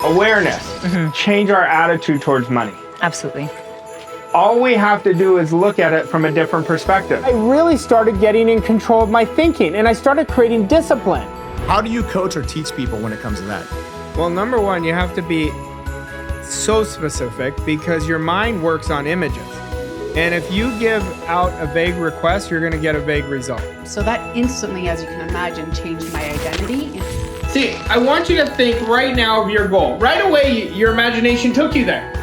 Awareness. Change our attitude towards money. Absolutely. All we have to do is look at it from a different perspective. I really started getting in control of my thinking, and I started creating discipline. How do you coach or teach people when it comes to that? Well, number one, you have to be so specific because your mind works on images. And if you give out a vague request, you're going to get a vague result. So that instantly, as you can imagine, changed my identity. See, I want you to think right now of your goal. Right away, your imagination took you there.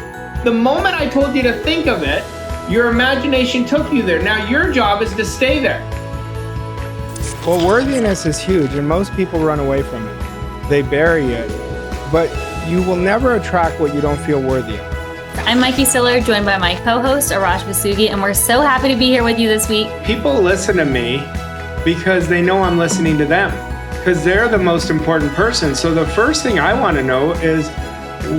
The moment I told you to think of it, your imagination took you there. Now your job is to stay there. Well, worthiness is huge, and most people run away from it. They bury it, but you will never attract what you don't feel worthy of. I'm Mikey Siller, joined by my co-host, Arash Vossoughi, and we're so happy to be here with you this week. People listen to me because they know I'm listening to them, because they're the most important person. So the first thing I want to know is,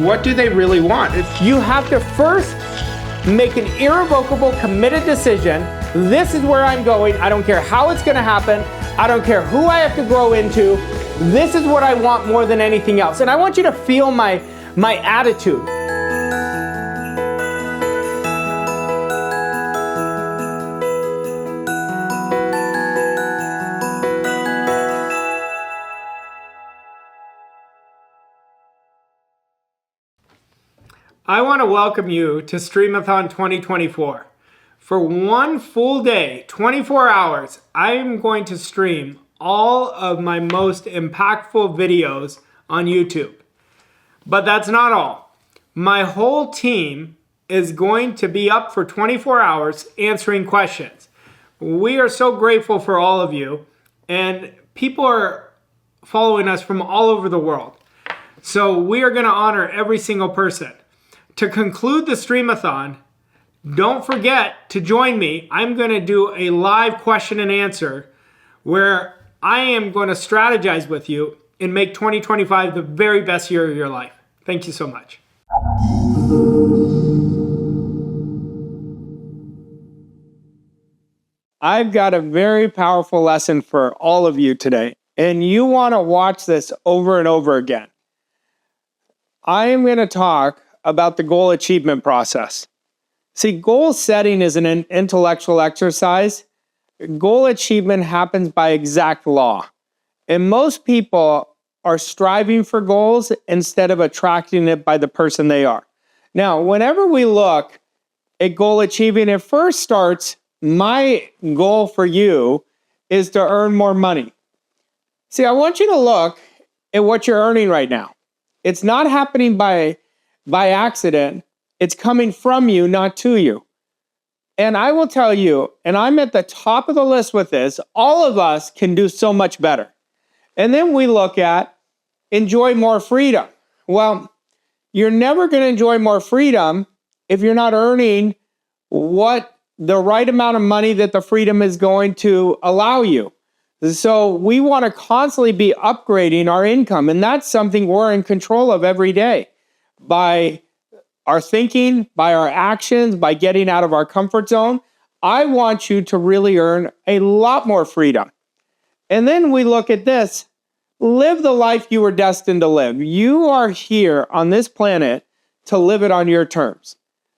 what do they really want? You have to first make an irrevocable, committed decision. This is where I'm going. I don't care how it's going to happen. I don't care who I have to grow into. This is what I want more than anything else. And I want you to feel my attitude. I want to welcome you to Stream-A-Thon 2024. For one full day, 24 hours, I'm going to stream all of my most impactful videos on YouTube. But that's not all. My whole team is going to be up for 24 hours answering questions. We are so grateful for all of you, and people are following us from all over the world. So we are going to honor every single person. To conclude the Stream-A-Thon, don't forget to join me. I'm going to do a live question and answer where I am going to strategize with you and make 2025 the very best year of your life. Thank you so much. I've got a very powerful lesson for all of you today, and you want to watch this over and over again. I am going to talk about the goal achievement process. See, goal setting is an intellectual exercise. Goal achievement happens by exact law. And most people are striving for goals instead of attracting it by the person they are. Now, whenever we look at goal achieving, it first starts, my goal for you is to earn more money. See, I want you to look at what you're earning right now. It's not happening by accident. It's coming from you, not to you. And I will tell you, and I'm at the top of the list with this, all of us can do so much better. And then we look at enjoy more freedom. Well, you're never going to enjoy more freedom if you're not earning what the right amount of money that the freedom is going to allow you. So we want to constantly be upgrading our income, and that's something we're in control of every day. By our thinking, by our actions, by getting out of our comfort zone, I want you to really earn a lot more freedom. And then we look at this, live the life you were destined to live. You are here on this planet to live it on your terms.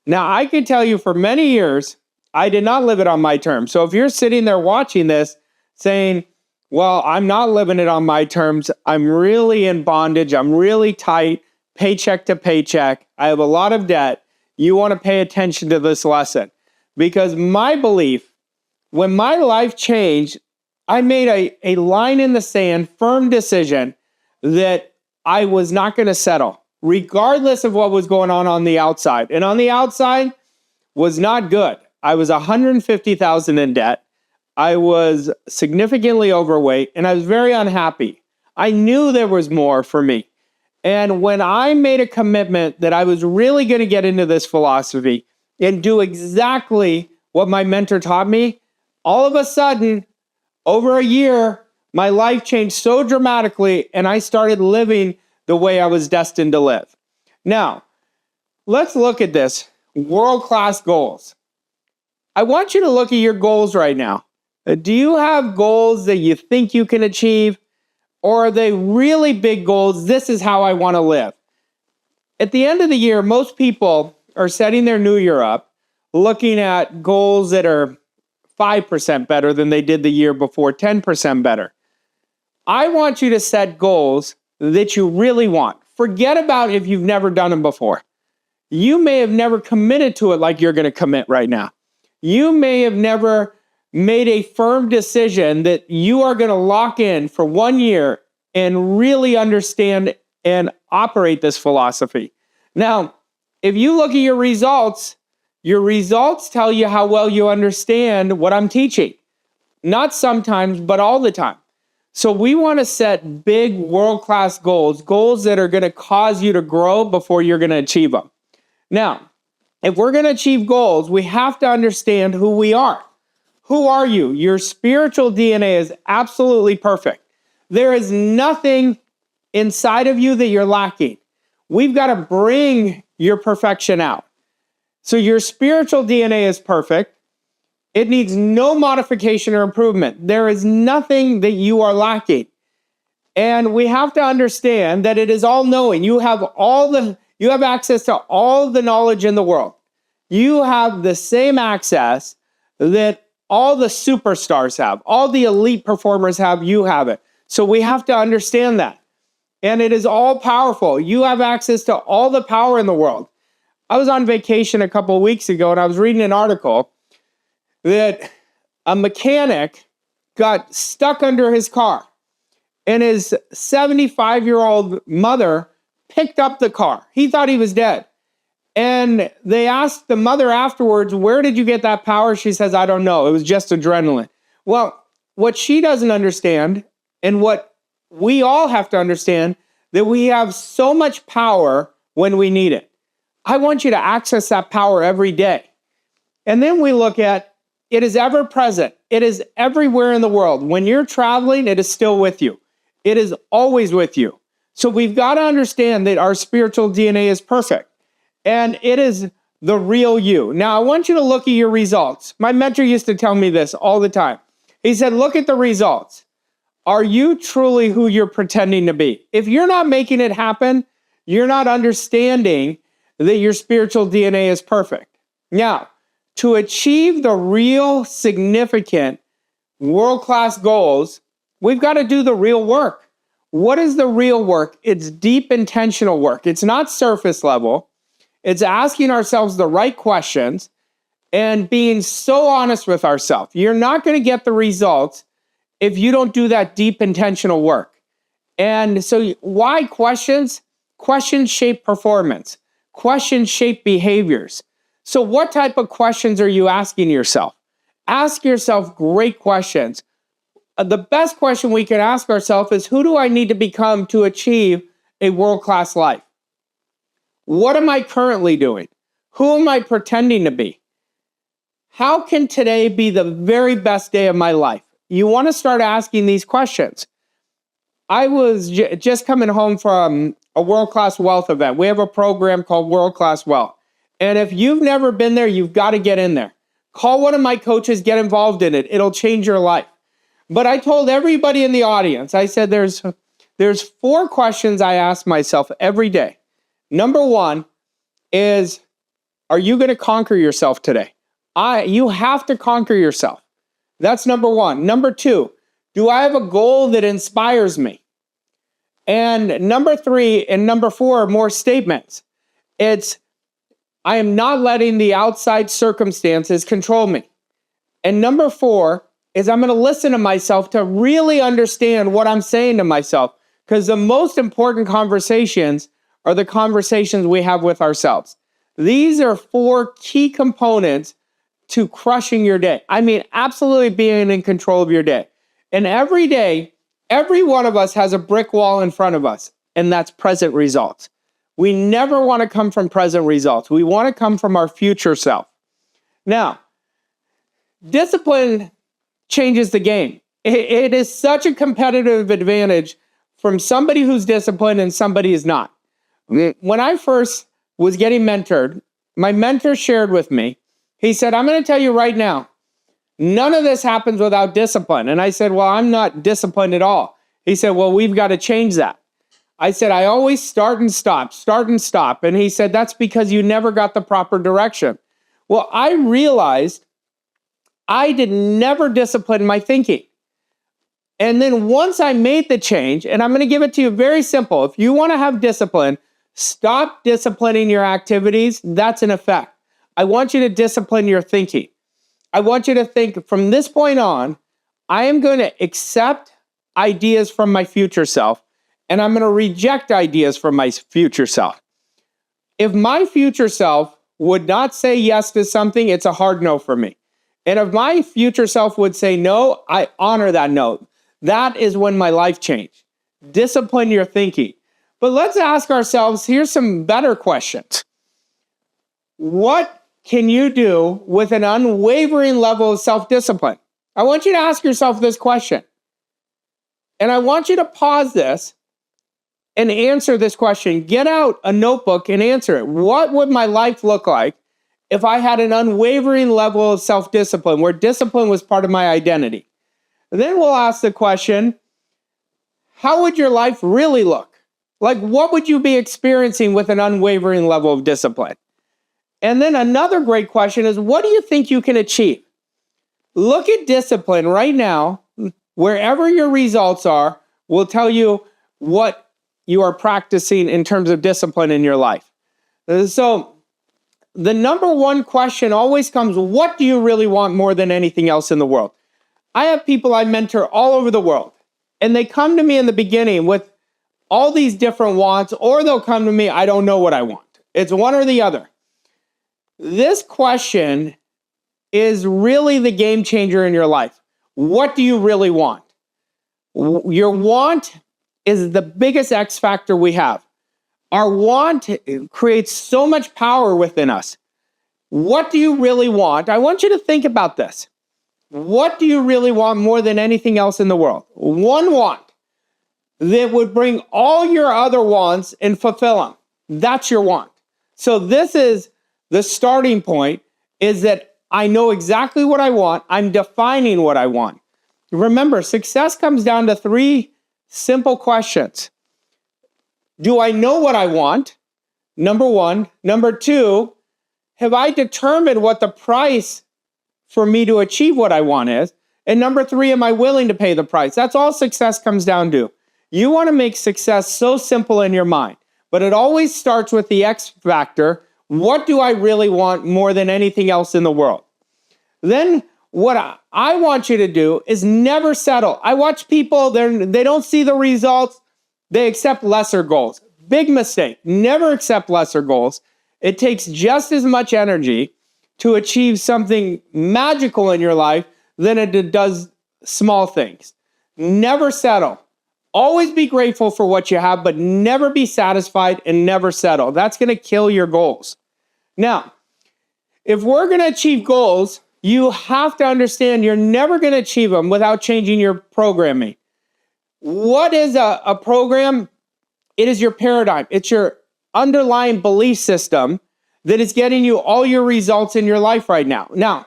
Now, I can tell you for many years, I did not live it on my terms. So if you're sitting there watching this saying, well, I'm not living it on my terms, I'm really in bondage, I'm really tight, paycheck to paycheck, I have a lot of debt, you want to pay attention to this lesson. Because my belief, when my life changed, I made a line in the sand, firm decision that I was not going to settle, regardless of what was going on the outside. And on the outside was not good. I was $150,000 in debt. I was significantly overweight, and I was very unhappy. I knew there was more for me. And when I made a commitment that I was really going to get into this philosophy and do exactly what my mentor taught me, all of a sudden, over a year, my life changed so dramatically, and I started living the way I was destined to live. Now, let's look at this. World-class goals. I want you to look at your goals right now. Do you have goals that you think you can achieve? Or are they really big goals? This is how I want to live. At the end of the year, most people are setting their new year up looking at goals that are 5% better than they did the year before, 10% better. I want you to set goals that you really want. Forget about if you've never done them before. You may have never committed to it like you're going to commit right now. You may have never made a firm decision that you are going to lock in for 1 year and really understand and operate this philosophy. Now, if you look at your results tell you how well you understand what I'm teaching. Not sometimes, but all the time. So we want to set big world-class goals, goals that are going to cause you to grow before you're going to achieve them. Now, if we're going to achieve goals, we have to understand who we are. Who are you? Your spiritual DNA is absolutely perfect. There is nothing inside of you that you're lacking. We've got to bring your perfection out. So your spiritual DNA is perfect. It needs no modification or improvement. There is nothing that you are lacking. And we have to understand that it is all knowing. You have access to all the knowledge in the world. You have the same access that all the superstars have, all the elite performers have, you have it. So we have to understand that. And it is all powerful. You have access to all the power in the world. I was on vacation a couple of weeks ago and I was reading an article that a mechanic got stuck under his car and his 75-year-old mother picked up the car. He thought he was dead. And they asked the mother afterwards, where did you get that power? She says, I don't know. It was just adrenaline. Well, what she doesn't understand and what we all have to understand, that we have so much power when we need it. I want you to access that power every day. And then we look at it is ever present. It is everywhere in the world. When you're traveling, it is still with you. It is always with you. So we've got to understand that our spiritual DNA is perfect. And it is the real you. Now, I want you to look at your results. My mentor used to tell me this all the time. He said, look at the results. Are you truly who you're pretending to be? If you're not making it happen, you're not understanding that your spiritual DNA is perfect. Now, to achieve the real significant world-class goals, we've got to do the real work. What is the real work? It's deep intentional work. It's not surface level. It's asking ourselves the right questions and being so honest with ourselves. You're not going to get the results if you don't do that deep intentional work. And so why questions? Questions shape performance. Questions shape behaviors. So what type of questions are you asking yourself? Ask yourself great questions. The best question we can ask ourselves is, who do I need to become to achieve a world-class life? What am I currently doing? Who am I pretending to be? How can today be the very best day of my life? You want to start asking these questions. I was just coming home from a World-Class Wealth event. We have a program called World-Class Wealth. And if you've never been there, you've got to get in there. Call one of my coaches, get involved in it. It'll change your life. But I told everybody in the audience, I said there's 4 questions I ask myself every day. Number 1 is, are you going to conquer yourself today? You have to conquer yourself. That's number 1. Number 2, do I have a goal that inspires me? And number 3 and number 4 are more statements. It's, I am not letting the outside circumstances control me. And number 4 is, I'm going to listen to myself to really understand what I'm saying to myself. Because the most important conversations are the conversations we have with ourselves. These are 4 key components to crushing your day. I mean, absolutely being in control of your day. And every day, every one of us has a brick wall in front of us, and that's present results. We never want to come from present results. We want to come from our future self. Now, discipline changes the game. It is such a competitive advantage from somebody who's disciplined and somebody who's not. When I first was getting mentored, my mentor shared with me, he said, I'm going to tell you right now, none of this happens without discipline. And I said, well, I'm not disciplined at all. He said, well, we've got to change that. I said, I always start and stop, start and stop. And he said, that's because you never got the proper direction. Well, I realized I did never discipline my thinking. And then once I made the change, and I'm going to give it to you very simple. If you want to have discipline, stop disciplining your activities. That's an effect. I want you to discipline your thinking. I want you to think from this point on, I am going to accept ideas from my future self, and I'm going to reject ideas from my future self. If my future self would not say yes to something, it's a hard no for me. And if my future self would say no, I honor that no. That is when my life changed. Discipline your thinking. But let's ask ourselves, here's some better questions. What can you do with an unwavering level of self-discipline? I want you to ask yourself this question. And I want you to pause this and answer this question. Get out a notebook and answer it. What would my life look like if I had an unwavering level of self-discipline, where discipline was part of my identity? And then we'll ask the question, how would your life really look? Like, what would you be experiencing with an unwavering level of discipline? And then another great question is, what do you think you can achieve? Look at discipline right now. Wherever your results are, will tell you what you are practicing in terms of discipline in your life. So the number one question always comes, what do you really want more than anything else in the world? I have people I mentor all over the world, and they come to me in the beginning with all these different wants, or they'll come to me, I don't know what I want. It's one or the other. This question is really the game changer in your life. What do you really want? Your want is the biggest X factor we have. Our want creates so much power within us. What do you really want? I want you to think about this. What do you really want more than anything else in the world? One want that would bring all your other wants and fulfill them. That's your want. So this is the starting point, is that I know exactly what I want. I'm defining what I want. Remember, success comes down to 3 simple questions. Do I know what I want? Number 1. Number 2, have I determined what the price for me to achieve what I want is? And number 3, am I willing to pay the price? That's all success comes down to. You want to make success so simple in your mind, but it always starts with the X factor. What do I really want more than anything else in the world? Then what I want you to do is never settle. I watch people, they don't see the results. They accept lesser goals. Big mistake. Never accept lesser goals. It takes just as much energy to achieve something magical in your life than it does small things. Never settle. Always be grateful for what you have, but never be satisfied and never settle. That's going to kill your goals. Now, if we're going to achieve goals, you have to understand you're never going to achieve them without changing your programming. What is a program? It is your paradigm. It's your underlying belief system that is getting you all your results in your life right now. Now,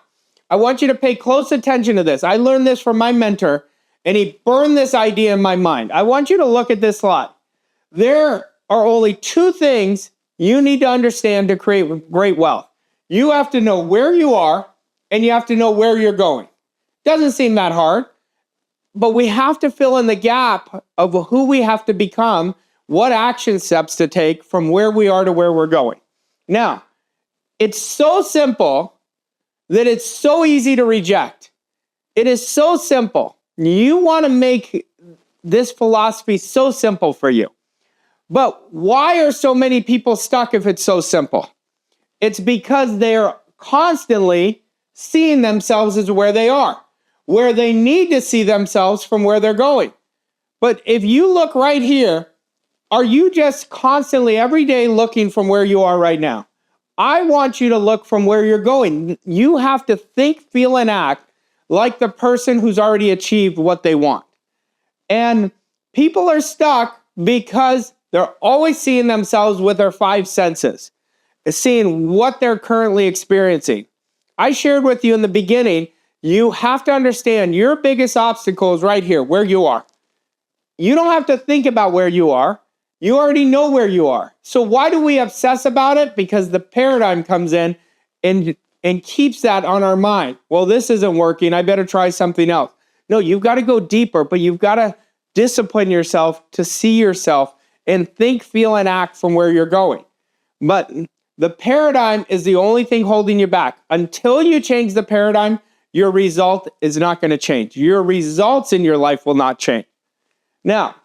I want you to pay close attention to this. I learned this from my mentor, and he burned this idea in my mind. I want you to look at this slide. There are only 2 things you need to understand to create great wealth. You have to know where you are, and you have to know where you're going. Doesn't seem that hard, but we have to fill in the gap of who we have to become, what action steps to take from where we are to where we're going. Now, it's so simple that it's so easy to reject. It is so simple. You want to make this philosophy so simple for you. But why are so many people stuck if it's so simple? It's because they're constantly seeing themselves as where they are, where they need to see themselves from where they're going. But if you look right here, are you just constantly every day looking from where you are right now? I want you to look from where you're going. You have to think, feel, and act like the person who's already achieved what they want. And people are stuck because they're always seeing themselves with their 5 senses, seeing what they're currently experiencing. I shared with you in the beginning, you have to understand your biggest obstacle is right here, where you are. You don't have to think about where you are. You already know where you are. So why do we obsess about it? Because the paradigm comes in and keeps that on our mind. Well, this isn't working. I better try something else. No, you've got to go deeper, but you've got to discipline yourself to see yourself and think, feel, and act from where you're going. But the paradigm is the only thing holding you back. Until you change the paradigm, your result is not going to change. Your results in your life will not change. Now,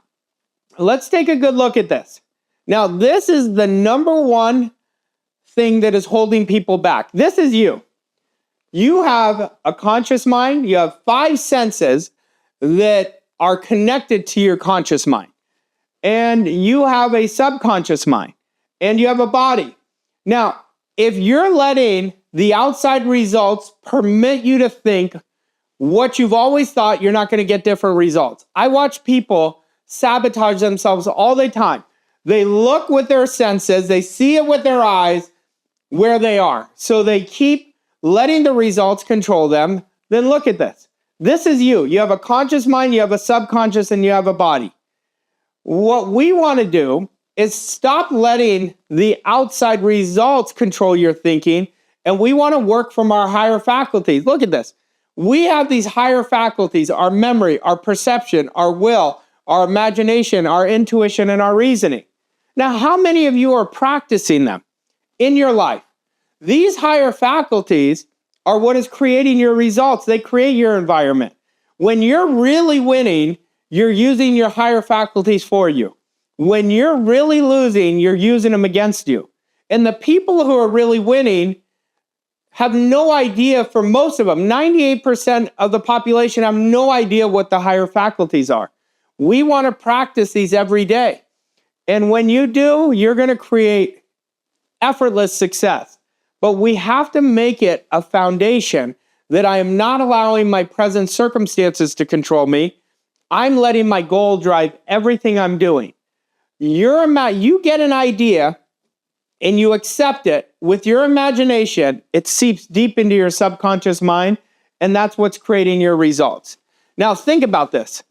let's take a good look at this. Now, this is the number one thing that is holding people back. This is you. You have a conscious mind. You have 5 senses that are connected to your conscious mind. And you have a subconscious mind. And you have a body. Now, if you're letting the outside results permit you to think what you've always thought, you're not going to get different results. I watch people sabotage themselves all the time. They look with their senses, they see it with their eyes where they are. So they keep letting the results control them. Then look at this. This is you. You have a conscious mind, you have a subconscious, and you have a body. What we want to do is stop letting the outside results control your thinking, and we want to work from our higher faculties. Look at this. We have these higher faculties, our memory, our perception, our will, our imagination, our intuition, and our reasoning. Now, how many of you are practicing them in your life? These higher faculties are what is creating your results. They create your environment. When you're really winning, you're using your higher faculties for you. When you're really losing, you're using them against you. And the people who are really winning have no idea, for most of them, 98% of the population have no idea what the higher faculties are. We want to practice these every day. And when you do, you're going to create effortless success. But we have to make it a foundation that I am not allowing my present circumstances to control me. I'm letting my goal drive everything I'm doing. You get an idea and you accept it with your imagination. It seeps deep into your subconscious mind, and that's what's creating your results. Now think about this.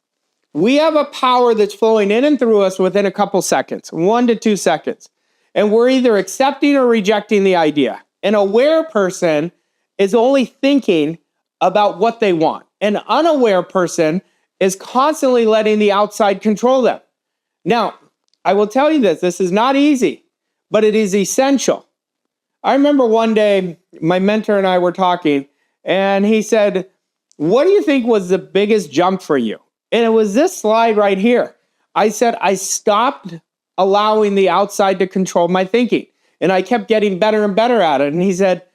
We have a power that's flowing in and through us within a couple seconds, 1 to 2 seconds. And we're either accepting or rejecting the idea. An aware person is only thinking about what they want. An unaware person is constantly letting the outside control them. Now, I will tell you this is not easy, but it is essential. I remember one day, my mentor and I were talking, and he said, what do you think was the biggest jump for you? And it was this slide right here. I said, I stopped allowing the outside to control my thinking. And I kept getting better and better at it. And he said,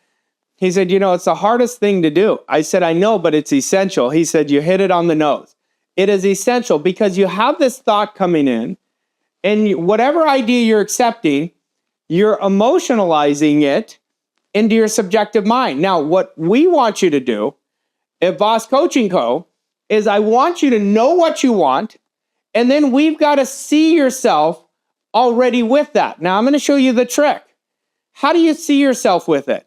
you know, it's the hardest thing to do. I said, I know, but it's essential. He said, you hit it on the nose. It is essential because you have this thought coming in, and whatever idea you're accepting, you're emotionalizing it into your subjective mind. Now, what we want you to do at Voss Coaching Co. is I want you to know what you want, and then we've got to see yourself already with that. Now, I'm going to show you the trick. How do you see yourself with it?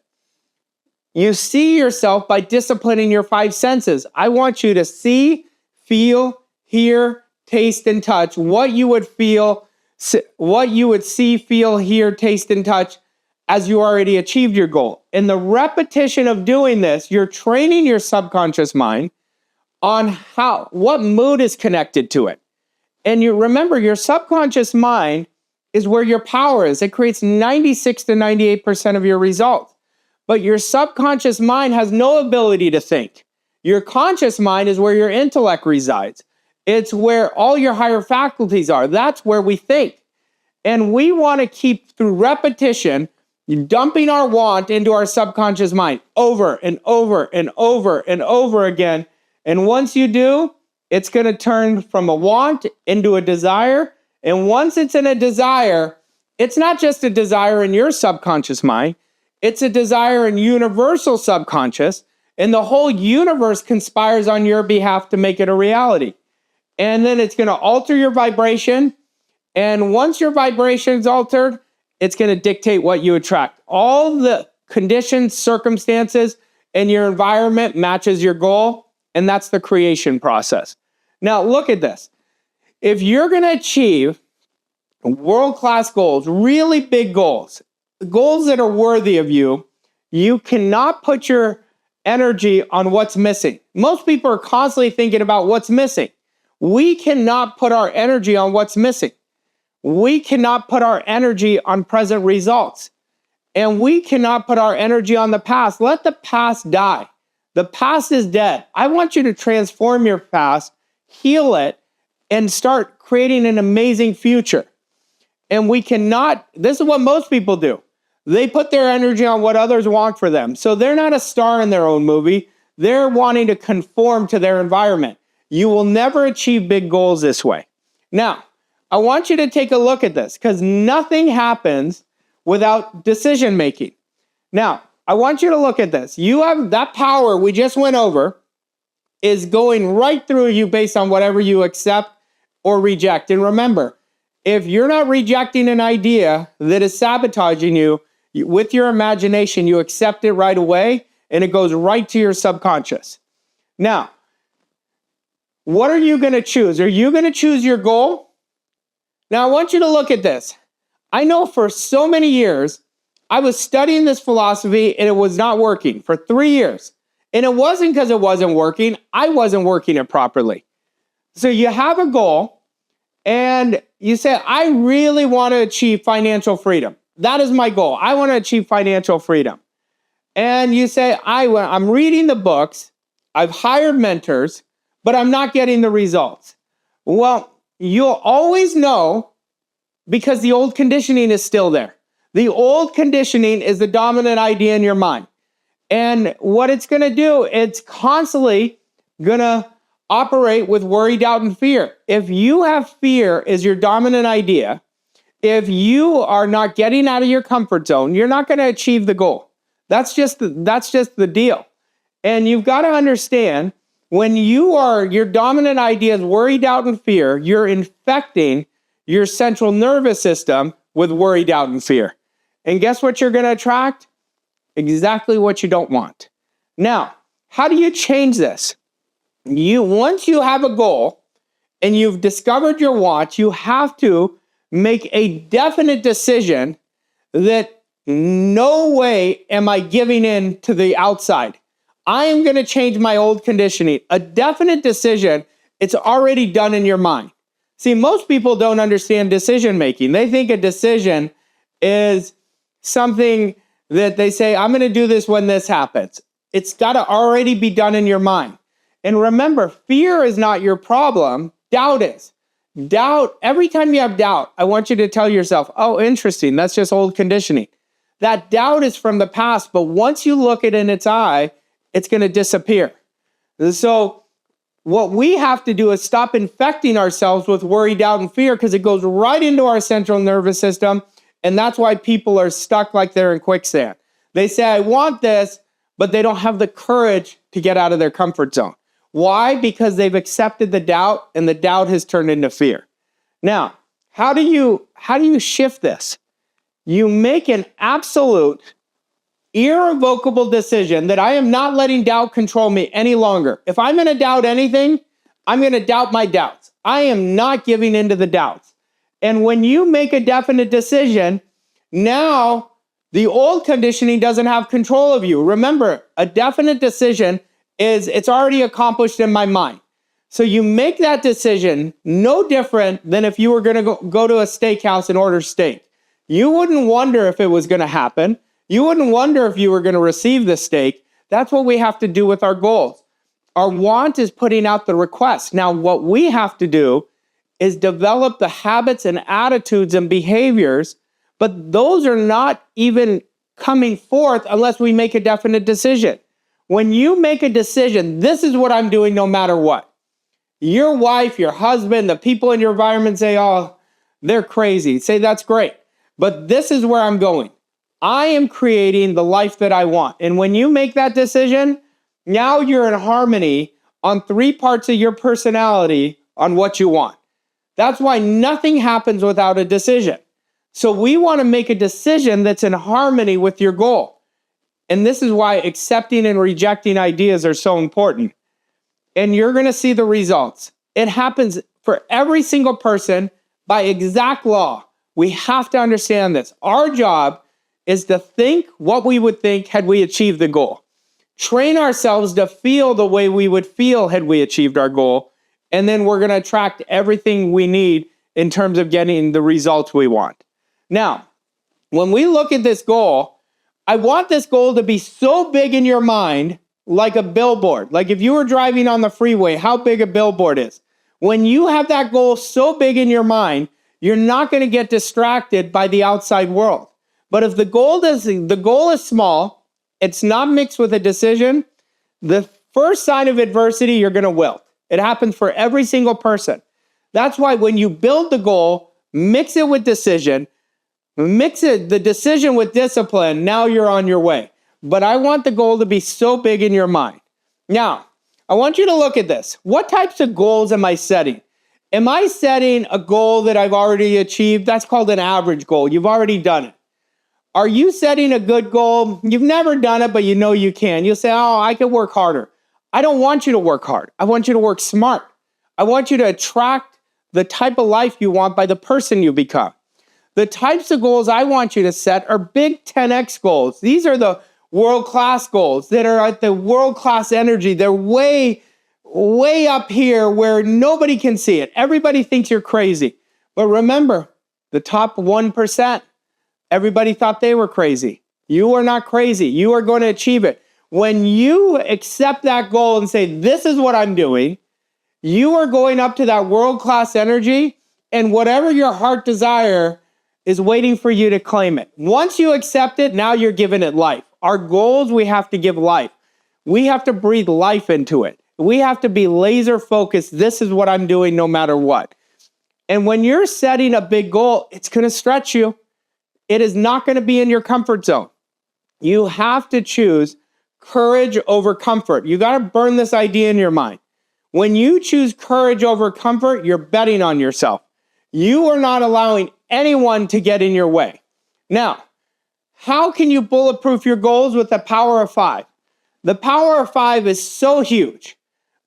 You see yourself by disciplining your 5 senses. I want you to see, feel, hear, taste, and touch what you would feel, what you would see, feel, hear, taste, and touch as you already achieved your goal. In the repetition of doing this, you're training your subconscious mind on what mood is connected to it. And you remember, your subconscious mind is where your power is. It creates 96 to 98% of your results. But your subconscious mind has no ability to think. Your conscious mind is where your intellect resides. It's where all your higher faculties are. That's where we think. And we want to keep, through repetition, dumping our want into our subconscious mind over and over and over and over again. And once you do, it's going to turn from a want into a desire. And once it's in a desire, it's not just a desire in your subconscious mind. It's a desire in universal subconscious. And the whole universe conspires on your behalf to make it a reality. And then it's going to alter your vibration. And once your vibration is altered, it's going to dictate what you attract. All the conditions, circumstances, and your environment matches your goal. And that's the creation process. Now, look at this. If you're going to achieve world-class goals, really big goals, goals that are worthy of you, you cannot put your energy on what's missing. Most people are constantly thinking about what's missing. We cannot put our energy on what's missing. We cannot put our energy on present results. And we cannot put our energy on the past. Let the past die. The past is dead. I want you to transform your past, heal it, and start creating an amazing future. And we cannot, this is what most people do. They put their energy on what others want for them. So they're not a star in their own movie. They're wanting to conform to their environment. You will never achieve big goals this way. Now, I want you to take a look at this because nothing happens without decision making. Now, I want you to look at this. You have that power we just went over is going right through you based on whatever you accept or reject. And remember, if you're not rejecting an idea that is sabotaging you, with your imagination, you accept it right away and it goes right to your subconscious. Now, what are you going to choose? Are you going to choose your goal? Now, I want you to look at this. I know for so many years, I was studying this philosophy and it was not working for 3 years. And it wasn't because it wasn't working. I wasn't working it properly. So you have a goal and you say, I really want to achieve financial freedom. That is my goal. I want to achieve financial freedom. And you say, I'm reading the books, I've hired mentors, but I'm not getting the results. Well, you'll always know because the old conditioning is still there. The old conditioning is the dominant idea in your mind. And what it's going to do, it's constantly going to operate with worry, doubt, and fear. If you have fear as your dominant idea, if you are not getting out of your comfort zone, you're not going to achieve the goal. That's just the deal. And you've got to understand, when your dominant idea is worry, doubt, and fear, you're infecting your central nervous system with worry, doubt, and fear. And guess what you're going to attract? Exactly what you don't want. Now, how do you change this? Once you have a goal and you've discovered your want, you have to make a definite decision that no way am I giving in to the outside. I am going to change my old conditioning. A definite decision, it's already done in your mind. See, most people don't understand decision making. They think a decision is something that they say, I'm going to do this when this happens. It's got to already be done in your mind. And remember, fear is not your problem. Doubt is. Doubt, every time you have doubt, I want you to tell yourself, oh, interesting, that's just old conditioning. That doubt is from the past, but once you look it in its eye, it's going to disappear. So what we have to do is stop infecting ourselves with worry, doubt, and fear because it goes right into our central nervous system. And that's why people are stuck like they're in quicksand. They say, I want this, but they don't have the courage to get out of their comfort zone. Why? Because they've accepted the doubt and the doubt has turned into fear. Now, how do you shift this? You make an absolute, irrevocable decision that I am not letting doubt control me any longer. If I'm going to doubt anything, I'm going to doubt my doubts. I am not giving into the doubts. And when you make a definite decision, now the old conditioning doesn't have control of you. Remember, a definite decision it's already accomplished in my mind. So you make that decision no different than if you were going to go to a steakhouse and order steak. You wouldn't wonder if it was going to happen. You wouldn't wonder if you were going to receive the steak. That's what we have to do with our goals. Our want is putting out the request. Now, what we have to do is develop the habits and attitudes and behaviors, but those are not even coming forth unless we make a definite decision. When you make a decision, this is what I'm doing no matter what. Your wife, your husband, the people in your environment say, oh, they're crazy. Say, that's great. But this is where I'm going. I am creating the life that I want. And when you make that decision, now you're in harmony on 3 parts of your personality on what you want. That's why nothing happens without a decision. So we want to make a decision that's in harmony with your goal. And this is why accepting and rejecting ideas are so important. And you're going to see the results. It happens for every single person by exact law. We have to understand this. Our job is to think what we would think had we achieved the goal. Train ourselves to feel the way we would feel had we achieved our goal. And then we're going to attract everything we need in terms of getting the results we want. Now, when we look at this goal, I want this goal to be so big in your mind, like a billboard. Like if you were driving on the freeway, how big a billboard is. When you have that goal so big in your mind, you're not going to get distracted by the outside world. But if the goal is small, it's not mixed with a decision, the first sign of adversity, you're going to wilt. It happens for every single person. That's why when you build the goal, mix it with decision, the decision with discipline, now you're on your way. But I want the goal to be so big in your mind. Now, I want you to look at this. What types of goals am I setting? Am I setting a goal that I've already achieved? That's called an average goal. You've already done it. Are you setting a good goal? You've never done it, but you know you can. You'll say, oh, I can work harder. I don't want you to work hard. I want you to work smart. I want you to attract the type of life you want by the person you become. The types of goals I want you to set are big 10x goals. These are the world-class goals that are at the world-class energy. They're way up here where nobody can see it. Everybody thinks you're crazy. But remember, the top 1%, everybody thought they were crazy. You are not crazy. You are going to achieve it. When you accept that goal and say, this is what I'm doing, you are going up to that world-class energy, and whatever your heart desire is waiting for you to claim it. Once you accept it, now you're giving it life. Our goals, we have to give life. We have to breathe life into it. We have to be laser focused. This is what I'm doing no matter what. And when you're setting a big goal, it's going to stretch you. It is not going to be in your comfort zone. You have to choose courage over comfort. You got to burn this idea in your mind. When you choose courage over comfort, you're betting on yourself. You are not allowing anyone to get in your way. Now, how can you bulletproof your goals with the power of 5? The power of 5 is so huge.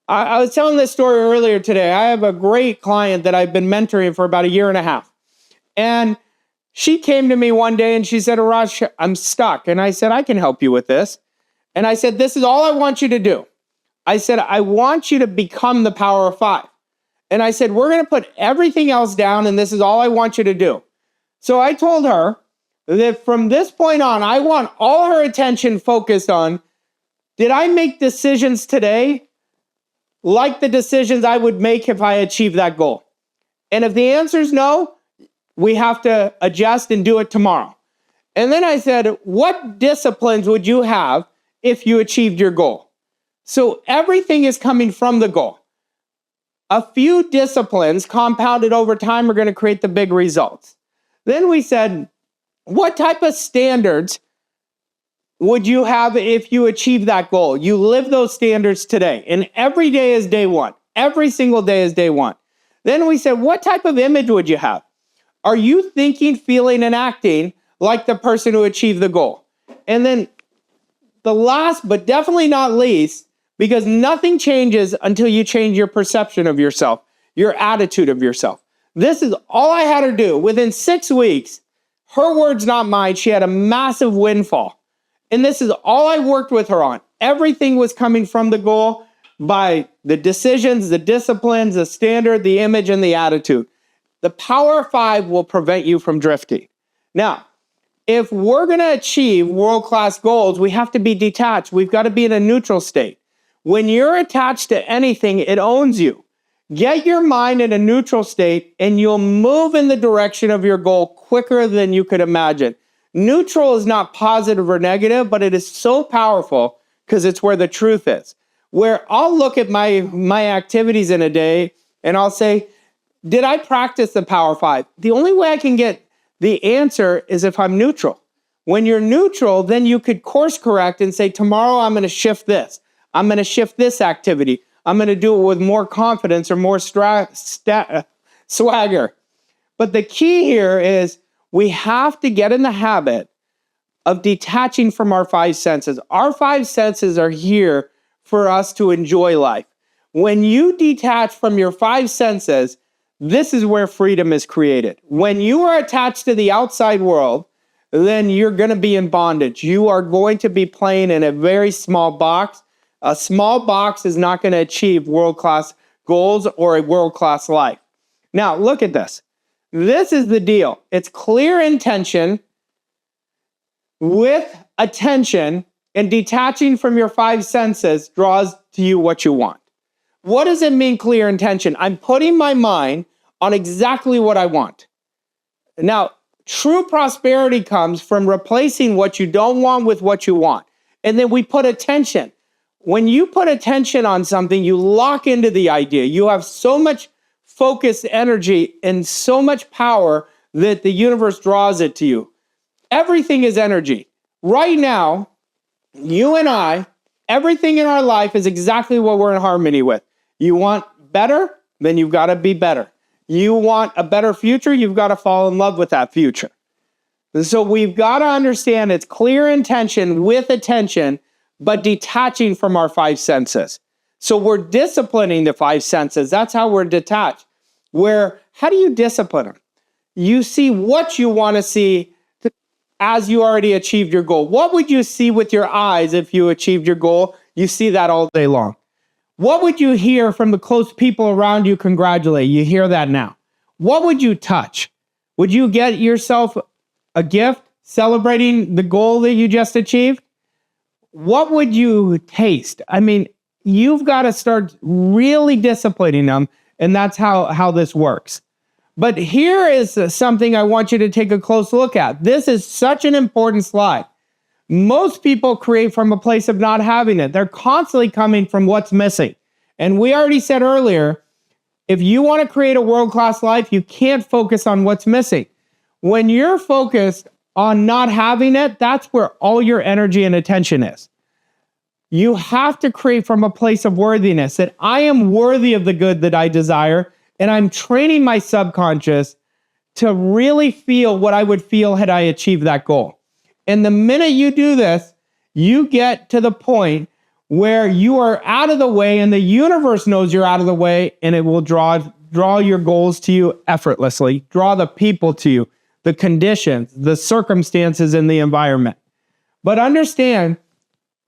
I was telling this story earlier today. I have a great client that I've been mentoring for about 1.5 years. And she came to me one day and she said, Arash, I'm stuck. And I said, I can help you with this. And I said, this is all I want you to do. I said, I want you to become the power of 5. And I said, we're going to put everything else down and this is all I want you to do. So I told her that from this point on, I want all her attention focused on, did I make decisions today like the decisions I would make if I achieved that goal? And if the answer is no, we have to adjust and do it tomorrow. And then I said, what disciplines would you have if you achieved your goal? So everything is coming from the goal. A few disciplines compounded over time are going to create the big results. Then we said, what type of standards would you have if you achieve that goal? You live those standards today, and every day is day one. Every single day is day one. Then we said, what type of image would you have? Are you thinking, feeling, and acting like the person who achieved the goal? And then the last, but definitely not least, because nothing changes until you change your perception of yourself, your attitude of yourself. This is all I had her do. Within 6 weeks, her words, not mine, she had a massive windfall. And this is all I worked with her on. Everything was coming from the goal by the decisions, the disciplines, the standard, the image, and the attitude. The power of 5 will prevent you from drifting. Now, if we're going to achieve world-class goals, we have to be detached. We've got to be in a neutral state. When you're attached to anything, it owns you. Get your mind in a neutral state and you'll move in the direction of your goal quicker than you could imagine. Neutral is not positive or negative, but it is so powerful because it's where the truth is. Where I'll look at my activities in a day and I'll say, did I practice the power 5? The only way I can get the answer is if I'm neutral. When you're neutral, then you could course correct and say, tomorrow I'm going to shift this. I'm going to shift this activity. I'm going to do it with more confidence or more swagger. But the key here is we have to get in the habit of detaching from our 5 senses. Our 5 senses are here for us to enjoy life. When you detach from your 5 senses, this is where freedom is created. When you are attached to the outside world, then you're going to be in bondage. You are going to be playing in a very small box. A small box is not going to achieve world-class goals or a world-class life. Now, look at this. This is the deal. It's clear intention with attention, and detaching from your five senses draws to you what you want. What does it mean, clear intention? I'm putting my mind on exactly what I want. Now, true prosperity comes from replacing what you don't want with what you want. And then we put attention. When you put attention on something, you lock into the idea. You have so much focused energy and so much power that the universe draws it to you. Everything is energy. Right now, you and I, everything in our life is exactly what we're in harmony with. You want better, then you've got to be better. You want a better future, you've got to fall in love with that future. And so we've got to understand it's clear intention with attention, but detaching from our five senses. So we're disciplining the five senses. That's how we're detached. How do you discipline them? You see what you want to see as you already achieved your goal. What would you see with your eyes if you achieved your goal? You see that all day long. What would you hear from the close people around you congratulate? You hear that now. What would you touch? Would you get yourself a gift celebrating the goal that you just achieved? What would you taste? I mean, you've got to start really disciplining them, and that's how this works. But here is something I want you to take a close look at. This is such an important slide. Most people create from a place of not having it. They're constantly coming from what's missing. And we already said earlier, if you want to create a world-class life, you can't focus on what's missing. When you're focused on not having it, that's where all your energy and attention is. You have to create from a place of worthiness, that I am worthy of the good that I desire, and I'm training my subconscious to really feel what I would feel had I achieved that goal. And the minute you do this, you get to the point where you are out of the way and the universe knows you're out of the way, and it will draw your goals to you effortlessly, draw the people to you, the conditions, the circumstances in the environment. But understand,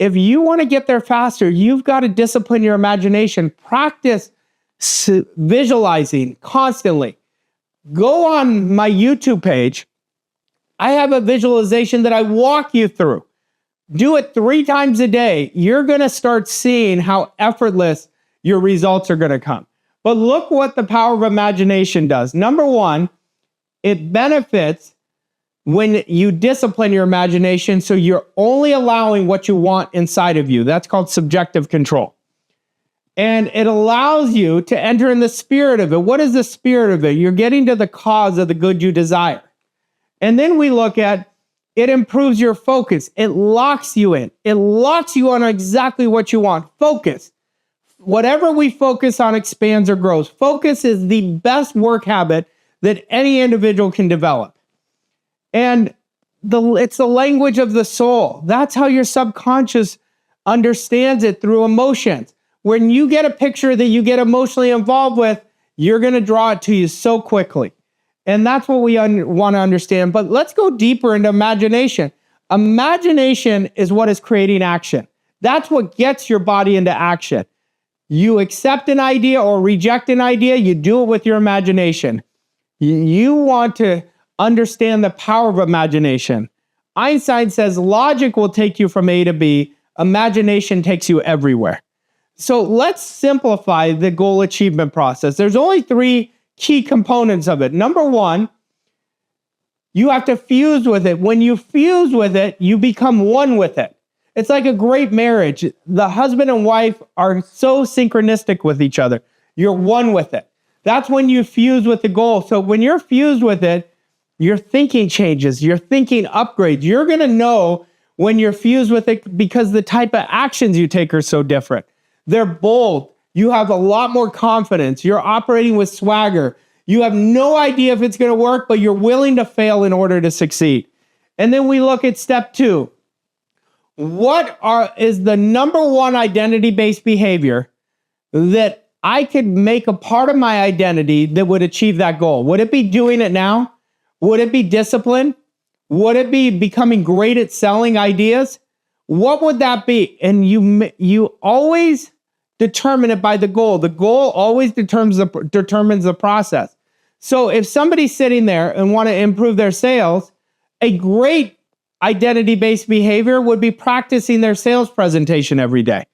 if you want to get there faster, you've got to discipline your imagination. Practice visualizing constantly. Go on my YouTube page. I have a visualization that I walk you through. Do it 3 times a day. You're going to start seeing how effortless your results are going to come. But look what the power of imagination does. Number 1, it benefits when you discipline your imagination, so you're only allowing what you want inside of you. That's called subjective control. And it allows you to enter in the spirit of it. What is the spirit of it? You're getting to the cause of the good you desire. And then we look at, it improves your focus. It locks you in. It locks you on exactly what you want. Focus. Whatever we focus on expands or grows. Focus is the best work habit that any individual can develop. And it's the language of the soul. That's how your subconscious understands it, through emotions. When you get a picture that you get emotionally involved with, you're going to draw it to you so quickly. And that's what we want to understand. But let's go deeper into imagination. Imagination is what is creating action. That's what gets your body into action. You accept an idea or reject an idea, you do it with your imagination. You want to understand the power of imagination. Einstein says logic will take you from A to B. Imagination takes you everywhere. So let's simplify the goal achievement process. There's only 3 key components of it. Number 1, you have to fuse with it. When you fuse with it, you become one with it. It's like a great marriage. The husband and wife are so synchronistic with each other. You're one with it. That's when you fuse with the goal. So when you're fused with it, your thinking changes, your thinking upgrades. You're going to know when you're fused with it because the type of actions you take are so different. They're bold. You have a lot more confidence. You're operating with swagger. You have no idea if it's going to work, but you're willing to fail in order to succeed. And then we look at step 2. What is the number 1 identity-based behavior that I could make a part of my identity that would achieve that goal. Would it be doing it now? Would it be discipline? Would it be becoming great at selling ideas? What would that be? And you always determine it by the goal. The goal always determines the process. So if somebody's sitting there and want to improve their sales, a great identity-based behavior would be practicing their sales presentation every day.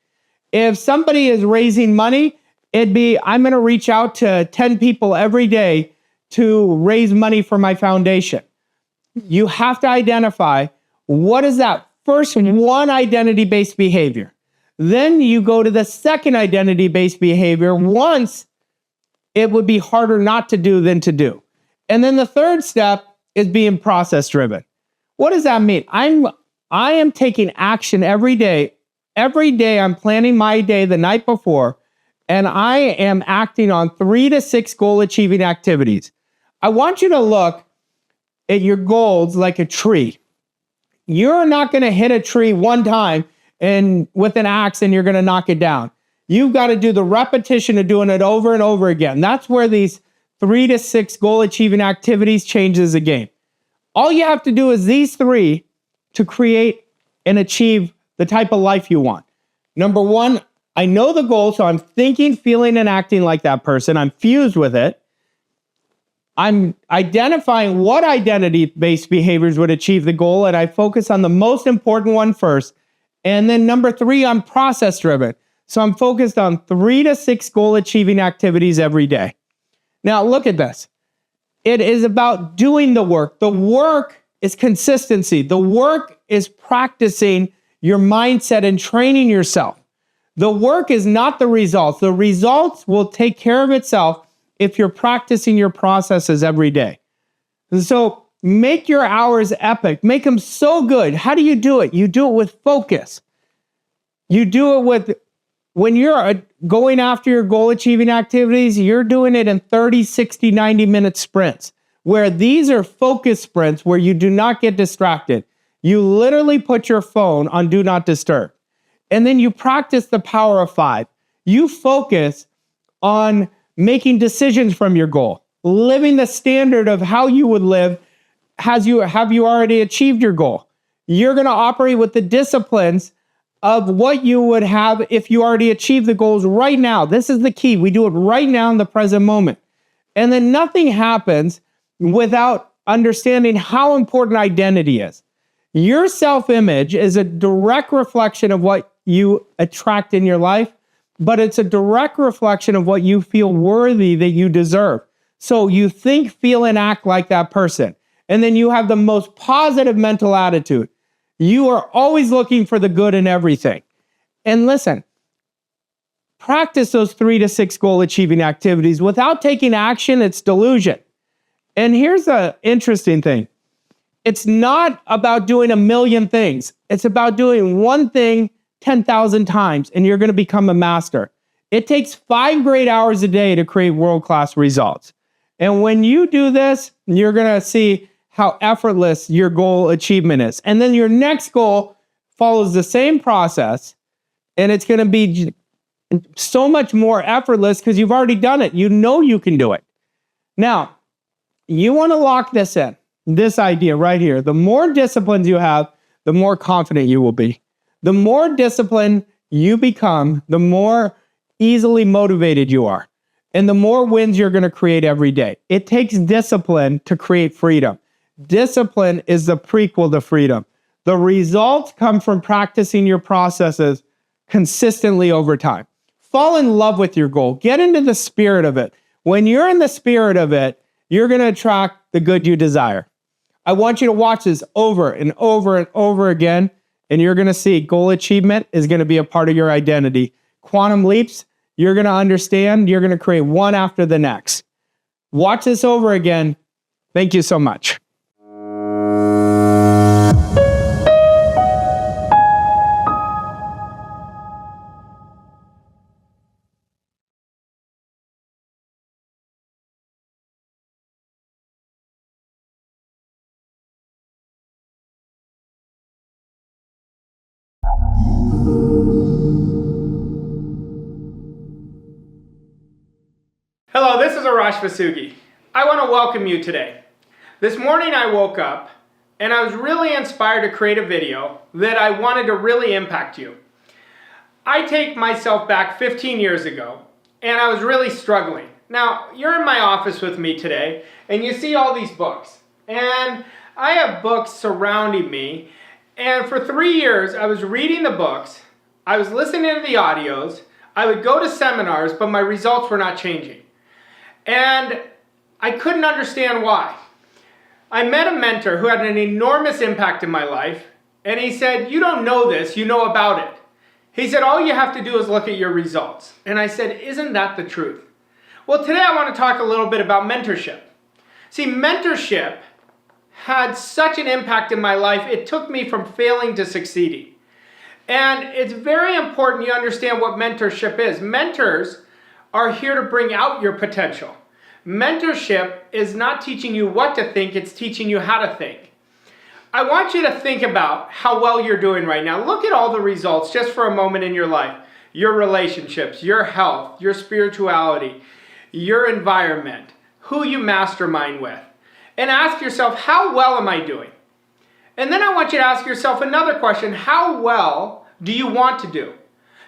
If somebody is raising money, it'd be, I'm going to reach out to 10 people every day to raise money for my foundation. You have to identify what is that first one identity-based behavior. Then you go to the second identity-based behavior once it would be harder not to do than to do. And then the third step is being process-driven. What does that mean? I am taking action every day. Every day I'm planning my day the night before, and I am acting on 3 to 6 goal-achieving activities. I want you to look at your goals like a tree. You're not going to hit a tree one time and with an axe and you're going to knock it down. You've got to do the repetition of doing it over and over again. That's where these 3 to 6 goal-achieving activities changes the game. All you have to do is these 3 to create and achieve the type of life you want. Number 1, I know the goal, so I'm thinking, feeling, and acting like that person. I'm fused with it. I'm identifying what identity-based behaviors would achieve the goal, and I focus on the most important one first. And then number 3, I'm process-driven. So I'm focused on 3 to 6 goal-achieving activities every day. Now, look at this. It is about doing the work. The work is consistency. The work is practicing your mindset and training yourself. The work is not the results. The results will take care of itself if you're practicing your processes every day. And so make your hours epic. Make them so good. How do you do it? You do it with focus. You do it with, when you're going after your goal-achieving activities, you're doing it in 30, 60, 90-minute sprints, where these are focus sprints where you do not get distracted. You literally put your phone on Do Not Disturb. And then you practice the power of 5. You focus on making decisions from your goal, living the standard of how you would live. Have you already achieved your goal? You're going to operate with the disciplines of what you would have if you already achieved the goals right now. This is the key. We do it right now in the present moment. And then nothing happens without understanding how important identity is. Your self-image is a direct reflection of what you attract in your life, but it's a direct reflection of what you feel worthy that you deserve. So you think, feel, and act like that person. And then you have the most positive mental attitude. You are always looking for the good in everything. And listen, practice those 3 to 6 goal-achieving activities. Without taking action, it's delusion. And here's the interesting thing. It's not about doing a million things. It's about doing one thing 10,000 times, and you're going to become a master. It takes 5 great hours a day to create world-class results. And when you do this, you're going to see how effortless your goal achievement is. And then your next goal follows the same process, and it's going to be so much more effortless because you've already done it. You know you can do it. Now, you want to lock this in, this idea right here. The more disciplines you have, the more confident you will be. The more disciplined you become, the more easily motivated you are, and the more wins you're going to create every day. It takes discipline to create freedom. Discipline is the prequel to freedom. The results come from practicing your processes consistently over time. Fall in love with your goal. Get into the spirit of it. When you're in the spirit of it, you're going to attract the good you desire. I want you to watch this over and over and over again, and you're going to see goal achievement is going to be a part of your identity. Quantum leaps, you're going to understand, you're going to create one after the next. Watch this over again. Thank you so much. Hello, this is Arash Vossoughi. I want to welcome you today. This morning I woke up and I was really inspired to create a video that I wanted to really impact you. I take myself back 15 years ago and I was really struggling. Now, you're in my office with me today and you see all these books. And I have books surrounding me, and for 3 years I was reading the books, I was listening to the audios, I would go to seminars, but my results were not changing. And I couldn't understand why. I met a mentor who had an enormous impact in my life, and he said, "You don't know this, you know about it." He said, "All you have to do is look at your results." And I said, "Isn't that the truth?" Well, today I want to talk a little bit about mentorship. See, mentorship had such an impact in my life, it took me from failing to succeeding. And it's very important you understand what mentorship is. Mentors are here to bring out your potential. Mentorship is not teaching you what to think, it's teaching you how to think. I want you to think about how well you're doing right now. Look at all the results just for a moment in your life. Your relationships, your health, your spirituality, your environment, who you mastermind with. And ask yourself, how well am I doing? And then I want you to ask yourself another question. How well do you want to do?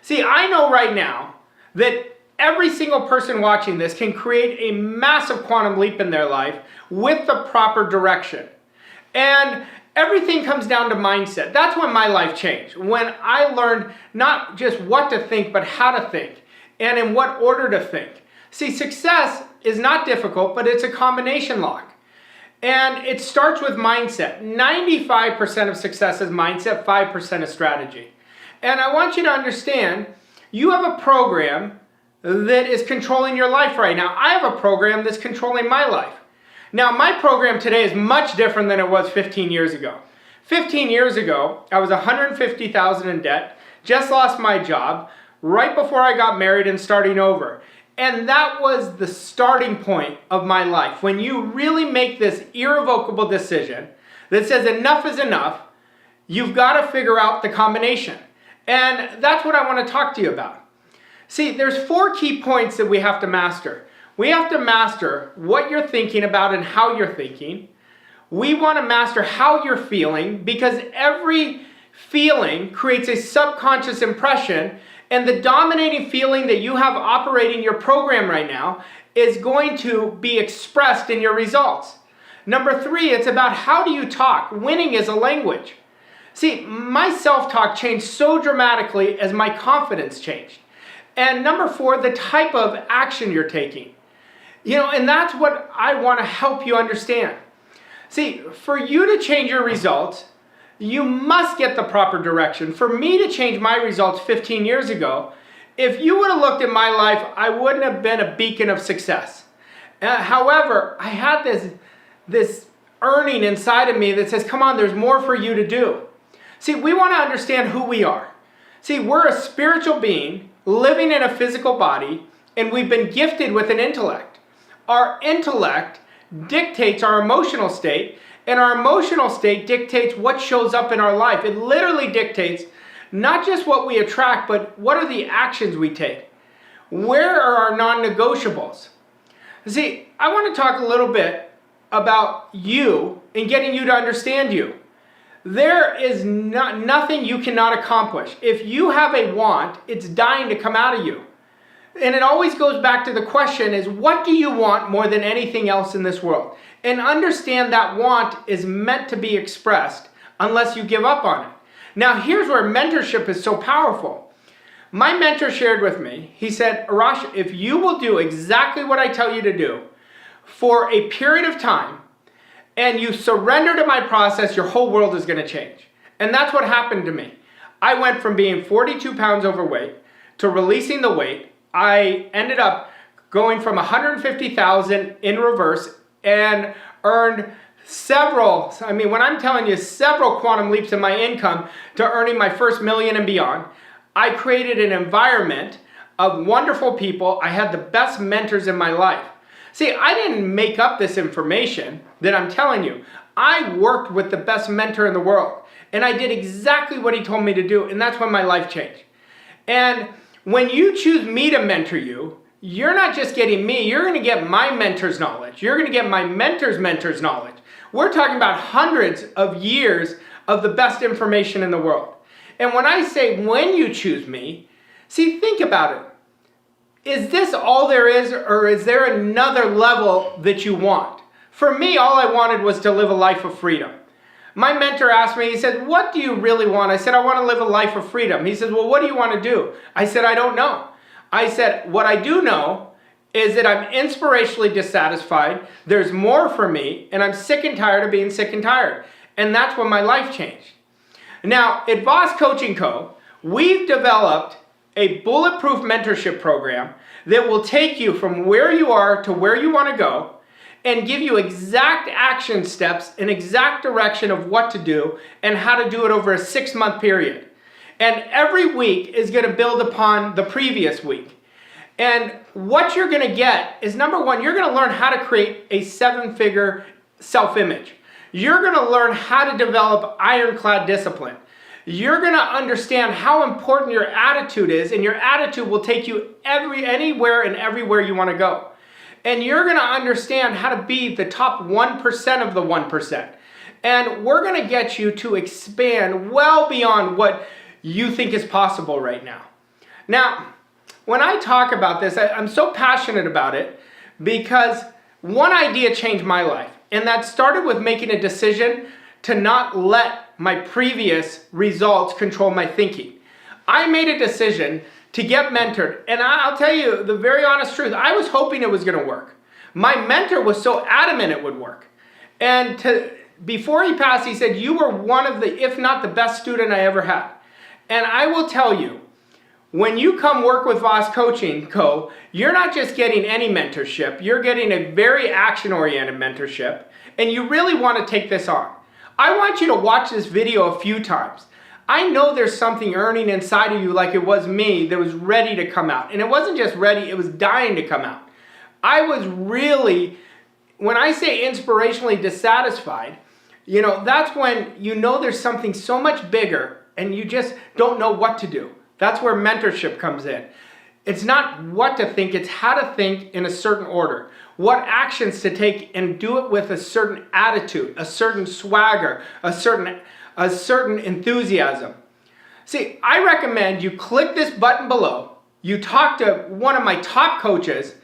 See, I know right now that every single person watching this can create a massive quantum leap in their life with the proper direction. And everything comes down to mindset. That's when my life changed. When I learned not just what to think, but how to think and in what order to think. See, success is not difficult, but it's a combination lock. And it starts with mindset. 95% of success is mindset, 5% is strategy. And I want you to understand, you have a program that is controlling your life right now. I have a program that's controlling my life. Now, my program today is much different than it was 15 years ago. 15 years ago, I was $150,000 in debt, just lost my job, right before I got married and starting over. And that was the starting point of my life. When you really make this irrevocable decision that says enough is enough, you've got to figure out the combination. And that's what I want to talk to you about. See, there's 4 key points that we have to master. We have to master what you're thinking about and how you're thinking. We want to master how you're feeling, because every feeling creates a subconscious impression, and the dominating feeling that you have operating your program right now is going to be expressed in your results. Number 3, it's about how do you talk. Winning is a language. See, my self-talk changed so dramatically as my confidence changed. And number 4, the type of action you're taking. And that's what I want to help you understand. See, for you to change your results, you must get the proper direction. For me to change my results 15 years ago, if you would have looked at my life, I wouldn't have been a beacon of success. However, I had this earning inside of me that says, come on, there's more for you to do. See, we want to understand who we are. See, we're a spiritual being living in a physical body, and we've been gifted with an intellect. Our intellect dictates our emotional state, and our emotional state dictates what shows up in our life. It literally dictates not just what we attract, but what are the actions we take. Where are our non-negotiables? See, I want to talk a little bit about you and getting you to understand you. There is nothing you cannot accomplish. If you have a want, it's dying to come out of you. And it always goes back to the question is, what do you want more than anything else in this world? And understand that want is meant to be expressed unless you give up on it. Now, here's where mentorship is so powerful. My mentor shared with me, he said, Arash, if you will do exactly what I tell you to do for a period of time, and you surrender to my process, your whole world is going to change. And that's what happened to me. I went from being 42 pounds overweight to releasing the weight. I ended up going from 150,000 in reverse and earned several, when I'm telling you several quantum leaps in my income to earning my first million and beyond. I created an environment of wonderful people. I had the best mentors in my life. See, I didn't make up this information that I'm telling you. I worked with the best mentor in the world, and I did exactly what he told me to do, and that's when my life changed. And when you choose me to mentor you, you're not just getting me, you're going to get my mentor's knowledge. You're going to get my mentor's knowledge. We're talking about hundreds of years of the best information in the world. And when I say when you choose me, see, think about it. Is this all there is, or is there another level that you want? For me, all I wanted was to live a life of freedom. My mentor asked me, he said, what do you really want? I said, I want to live a life of freedom. He said, well, what do you want to do? I said, I don't know. I said, what I do know is that I'm inspirationally dissatisfied. There's more for me, and I'm sick and tired of being sick and tired. And that's when my life changed. Now, at Voss Coaching Co., we've developed a bulletproof mentorship program that will take you from where you are to where you want to go and give you exact action steps and exact direction of what to do and how to do it over a 6-month period. And every week is going to build upon the previous week. And what you're going to get is, number one, you're going to learn how to create a 7-figure self-image. You're going to learn how to develop ironclad discipline. You're going to understand how important your attitude is, and your attitude will take you anywhere and everywhere you want to go. And you're going to understand how to be the top 1% of the 1%. And we're going to get you to expand well beyond what you think is possible right now. Now, when I talk about this, I'm so passionate about it because one idea changed my life. And that started with making a decision to not let my previous results control my thinking. I made a decision to get mentored. And I'll tell you the very honest truth, I was hoping it was going to work. My mentor was so adamant it would work. And before he passed, he said, you were one of the, if not the best student I ever had. And I will tell you, when you come work with Voss Coaching Co., you're not just getting any mentorship, you're getting a very action-oriented mentorship, and you really want to take this on. I want you to watch this video a few times. I know there's something earning inside of you like it was me that was ready to come out. And it wasn't just ready, it was dying to come out. I was really, when I say inspirationally dissatisfied, you know, that's when you know there's something so much bigger and you just don't know what to do. That's where mentorship comes in. It's not what to think, it's how to think in a certain order. What actions to take and do it with a certain attitude, a certain swagger, a certain enthusiasm. See, I recommend you click this button below, you talk to one of my top coaches,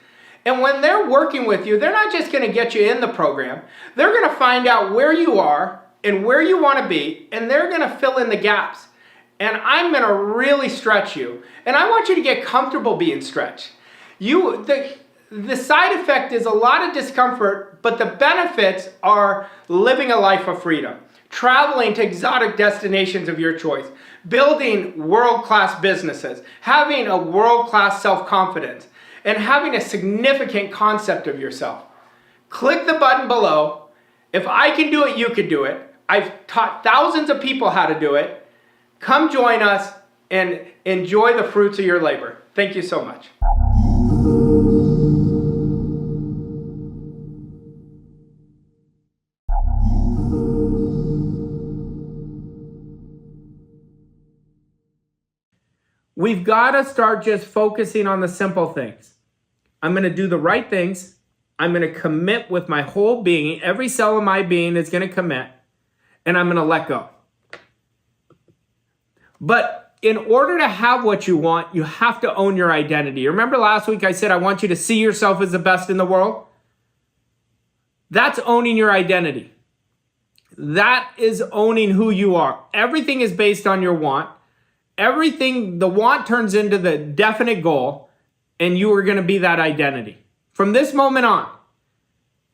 and when they're working with you, they're not just going to get you in the program, they're going to find out where you are and where you want to be, and they're going to fill in the gaps. And I'm going to really stretch you. And I want you to get comfortable being stretched. The side effect is a lot of discomfort, but the benefits are living a life of freedom, traveling to exotic destinations of your choice, building world-class businesses, having a world-class self-confidence, and having a significant concept of yourself. Click the button below. If I can do it, you can do it. I've taught thousands of people how to do it. Come join us and enjoy the fruits of your labor. Thank you so much. We've got to start just focusing on the simple things. I'm going to do the right things. I'm going to commit with my whole being. Every cell of my being is going to commit. And I'm going to let go. But in order to have what you want, you have to own your identity. Remember last week I said I want you to see yourself as the best in the world? That's owning your identity. That is owning who you are. Everything is based on your want. Everything, the want turns into the definite goal, and you are going to be that identity. From this moment on,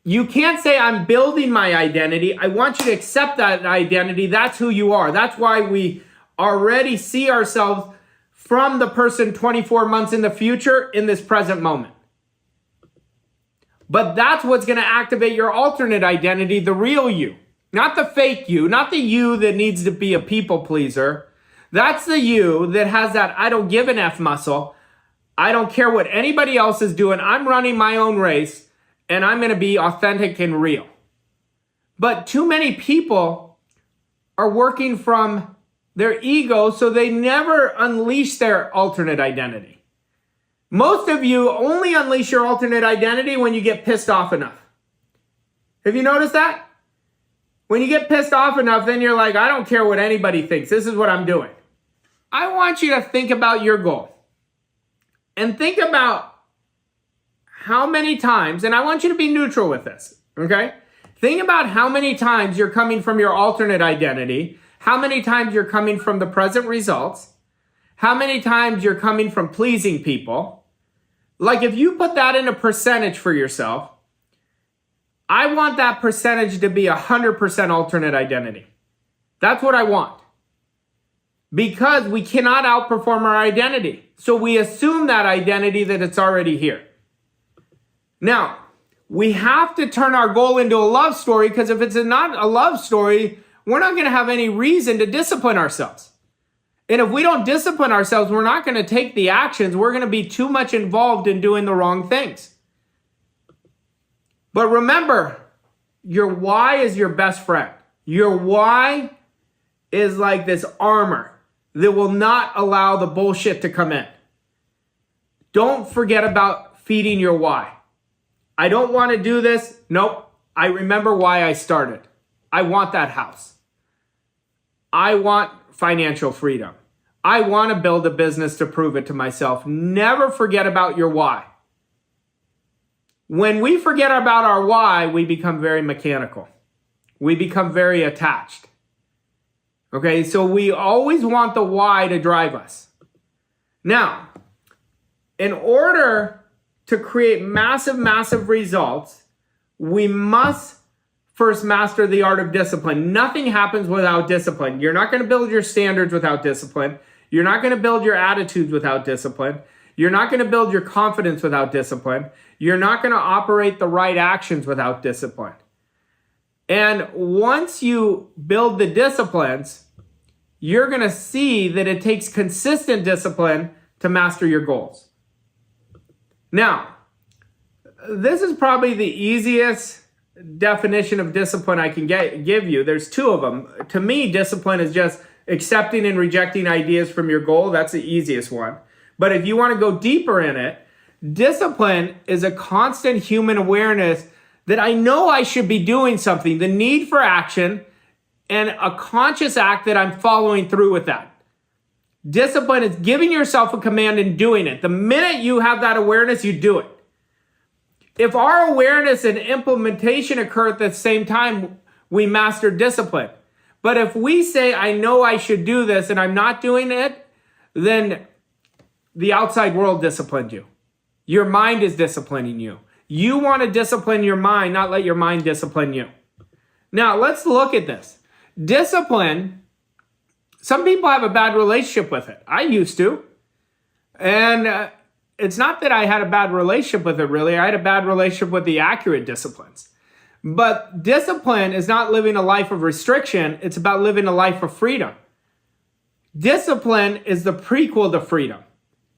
you can't say, I'm building my identity. I want you to accept that identity. That's who you are. That's why we already see ourselves from the person 24 months in the future in this present moment. But that's what's going to activate your alternate identity, the real you. Not the fake you, not the you that needs to be a people pleaser. That's the you that has that I don't give an F muscle. I don't care what anybody else is doing. I'm running my own race and I'm going to be authentic and real. But too many people are working from their ego, so they never unleash their alternate identity. Most of you only unleash your alternate identity when you get pissed off enough. Have you noticed that? When you get pissed off enough, then you're like, I don't care what anybody thinks. This is what I'm doing. I want you to think about your goal. And think about how many times, and I want you to be neutral with this, okay? Think about how many times you're coming from your alternate identity, how many times you're coming from the present results, how many times you're coming from pleasing people. Like if you put that in a percentage for yourself, I want that percentage to be 100% alternate identity. That's what I want. Because we cannot outperform our identity. So we assume that identity that it's already here. Now, we have to turn our goal into a love story, because if it's not a love story, we're not going to have any reason to discipline ourselves. And if we don't discipline ourselves, we're not going to take the actions. We're going to be too much involved in doing the wrong things. But remember, your why is your best friend. Your why is like this armor that will not allow the bullshit to come in. Don't forget about feeding your why. I don't want to do this. Nope. I remember why I started. I want that house. I want financial freedom. I want to build a business to prove it to myself. Never forget about your why. When we forget about our why, we become very mechanical. We become very attached. Okay, so we always want the why to drive us. Now, in order to create massive, massive results, we must first master the art of discipline. Nothing happens without discipline. You're not going to build your standards without discipline. You're not going to build your attitudes without discipline. You're not going to build your confidence without discipline. You're not going to operate the right actions without discipline. And once you build the disciplines, you're going to see that it takes consistent discipline to master your goals. Now, this is probably the easiest definition of discipline I can give you. There's two of them. To me, discipline is just accepting and rejecting ideas from your goal. That's the easiest one. But if you want to go deeper in it, discipline is a constant human awareness that I know I should be doing something, the need for action, and a conscious act that I'm following through with that. Discipline is giving yourself a command and doing it. The minute you have that awareness, you do it. If our awareness and implementation occur at the same time, we master discipline. But if we say, I know I should do this and I'm not doing it, then the outside world disciplined you. Your mind is disciplining you. You want to discipline your mind, not let your mind discipline you. Now, let's look at this. Discipline, some people have a bad relationship with it. I used to. And it's not that I had a bad relationship with it, really. I had a bad relationship with the accurate disciplines. But discipline is not living a life of restriction. It's about living a life of freedom. Discipline is the prequel to freedom.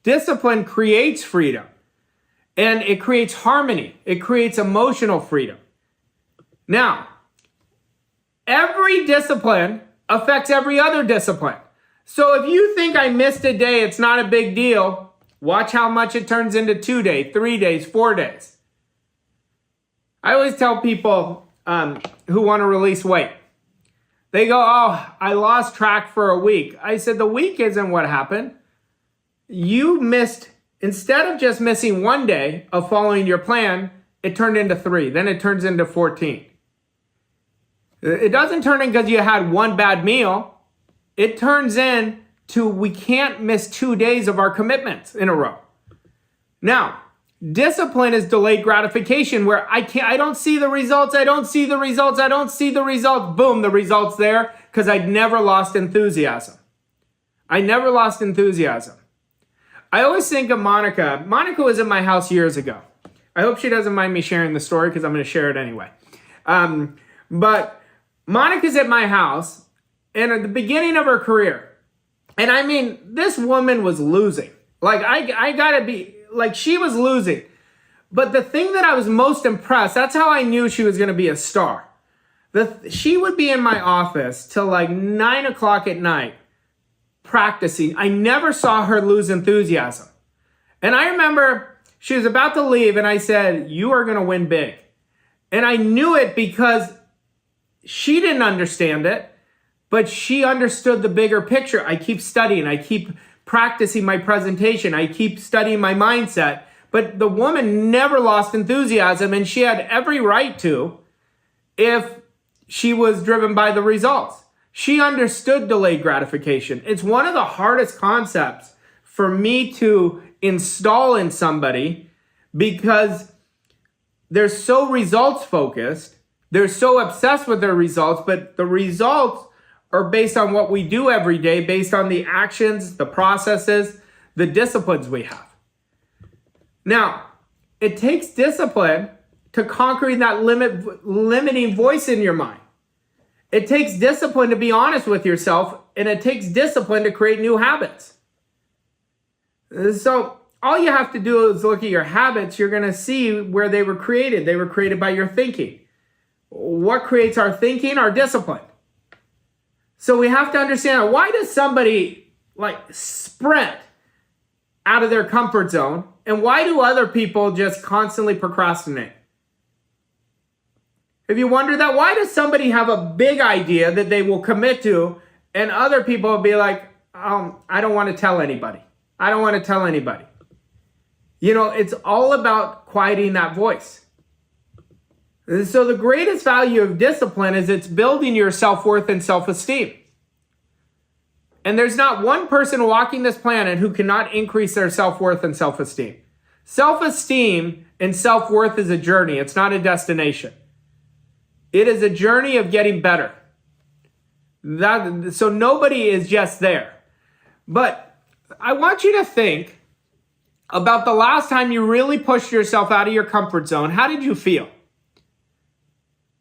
Discipline creates freedom. And it creates harmony. It creates emotional freedom. Now, every discipline affects every other discipline. So if you think I missed a day, it's not a big deal. Watch how much it turns into 2 days, 3 days, 4 days. I always tell people who want to release weight. They go, oh, I lost track for a week. I said, the week isn't what happened. You missed, instead of just missing 1 day of following your plan, it turned into 3. Then it turns into 14. It doesn't turn in because you had one bad meal. It turns in to we can't miss 2 days of our commitments in a row. Now, discipline is delayed gratification, where I don't see the results. I don't see the results. Boom, the results there, because I'd never lost enthusiasm. I never lost enthusiasm. I always think of Monica. Monica was at my house years ago. I hope she doesn't mind me sharing the story, because I'm going to share it anyway. But Monica's at my house, and at the beginning of her career, and I mean, this woman was losing. Like, I gotta be, like, she was losing. But the thing that I was most impressed, that's how I knew she was gonna be a star. She would be in my office till like 9 o'clock at night, practicing. I never saw her lose enthusiasm. And I remember she was about to leave and I said, you are going to win big. And I knew it because she didn't understand it, but she understood the bigger picture. I keep studying. I keep practicing my presentation. I keep studying my mindset. But the woman never lost enthusiasm, and she had every right to if she was driven by the results. She understood delayed gratification. It's one of the hardest concepts for me to install in somebody because they're so results focused. They're so obsessed with their results, but the results are based on what we do every day, based on the actions, the processes, the disciplines we have. Now, it takes discipline to conquering that limiting voice in your mind. It takes discipline to be honest with yourself, and it takes discipline to create new habits. So all you have to do is look at your habits. You're going to see where they were created. They were created by your thinking. What creates our thinking? Our discipline. So we have to understand, why does somebody sprint out of their comfort zone, and why do other people just constantly procrastinate? If you wonder that, why does somebody have a big idea that they will commit to, and other people will be like, I don't want to tell anybody. I don't want to tell anybody. It's all about quieting that voice. So the greatest value of discipline is it's building your self-worth and self-esteem. And there's not one person walking this planet who cannot increase their self-worth and self-esteem. Self-esteem and self-worth is a journey. It's not a destination. It is a journey of getting better. So nobody is just there. But I want you to think about the last time you really pushed yourself out of your comfort zone. How did you feel?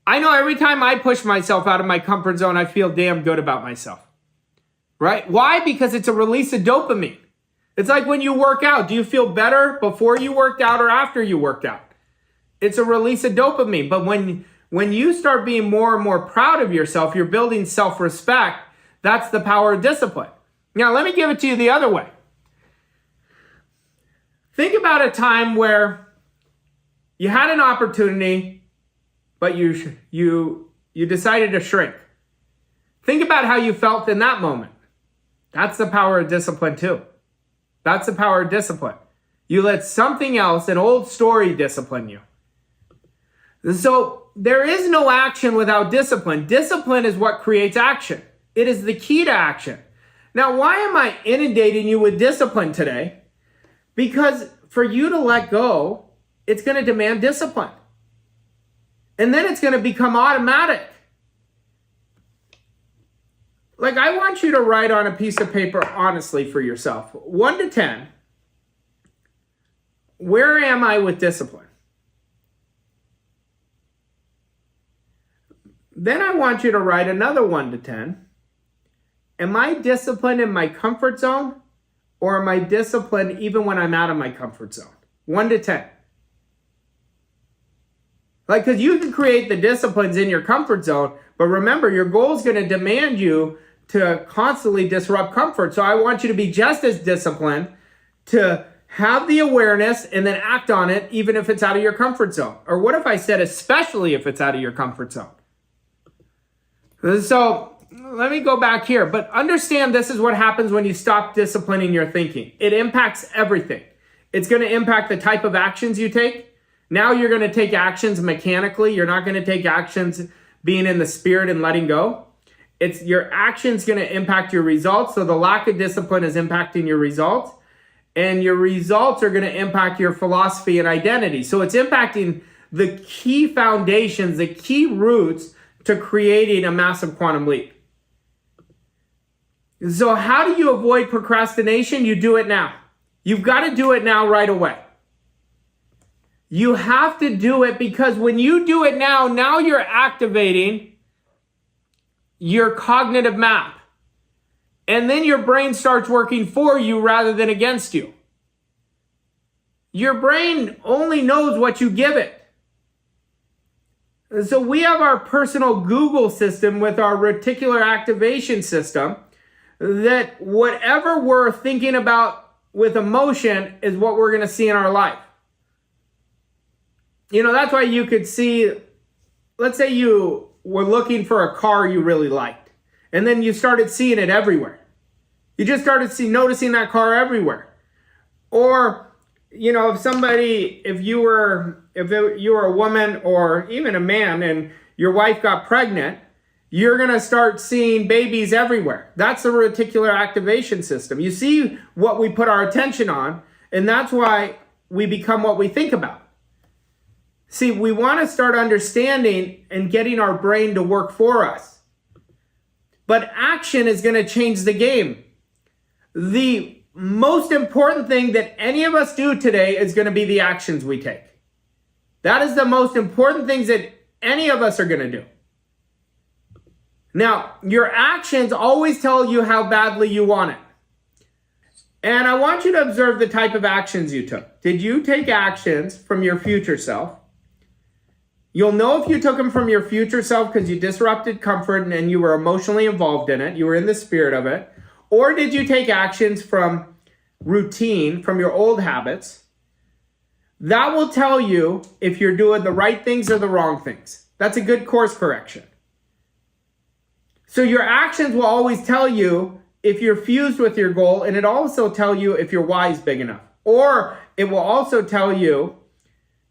I know every time I push myself out of my comfort zone, I feel damn good about myself. Right? Why? Because it's a release of dopamine. It's like when you work out. Do you feel better before you worked out or after you worked out? It's a release of dopamine. But when you start being more and more proud of yourself, you're building self-respect. That's the power of discipline. Now, let me give it to you the other way. Think about a time where you had an opportunity, but you decided to shrink. Think about how you felt in that moment. That's the power of discipline too. That's the power of discipline. You let something else, an old story, discipline you. So there is no action without discipline. Discipline is what creates action. It is the key to action. Now, why am I inundating you with discipline today? Because for you to let go, it's going to demand discipline. And then it's going to become automatic. I want you to write on a piece of paper honestly for yourself, 1 to 10, where am I with discipline? Then I want you to write another 1 to 10. Am I disciplined in my comfort zone, or am I disciplined even when I'm out of my comfort zone? 1 to 10. Because you can create the disciplines in your comfort zone, but remember, your goal is going to demand you to constantly disrupt comfort. So I want you to be just as disciplined to have the awareness and then act on it, even if it's out of your comfort zone. Or what if I said, especially if it's out of your comfort zone? So let me go back here. But understand, this is what happens when you stop disciplining your thinking. It impacts everything. It's going to impact the type of actions you take. Now you're going to take actions mechanically. You're not going to take actions being in the spirit and letting go. It's your actions going to impact your results. So the lack of discipline is impacting your results. And your results are going to impact your philosophy and identity. So it's impacting the key foundations, the key roots to creating a massive quantum leap. So how do you avoid procrastination? You do it now. You've got to do it now right away. You have to do it, because when you do it now you're activating your cognitive map. And then your brain starts working for you rather than against you. Your brain only knows what you give it. So we have our personal Google system with our reticular activation system, that whatever we're thinking about with emotion is what we're going to see in our life. That's why you could see, let's say you were looking for a car you really liked, and then you started seeing it everywhere. You just started noticing that car everywhere. Or, if you were a woman or even a man and your wife got pregnant, you're going to start seeing babies everywhere. That's the reticular activation system. You see what we put our attention on, and that's why we become what we think about. See, we want to start understanding and getting our brain to work for us. But action is going to change the game. The most important thing that any of us do today is going to be the actions we take. That is the most important things that any of us are going to do. Now, your actions always tell you how badly you want it. And I want you to observe the type of actions you took. Did you take actions from your future self? You'll know if you took them from your future self because you disrupted comfort and you were emotionally involved in it. You were in the spirit of it. Or did you take actions from routine, from your old habits? That will tell you if you're doing the right things or the wrong things. That's a good course correction. So your actions will always tell you if you're fused with your goal, and it also tell you if your why is big enough. Or it will also tell you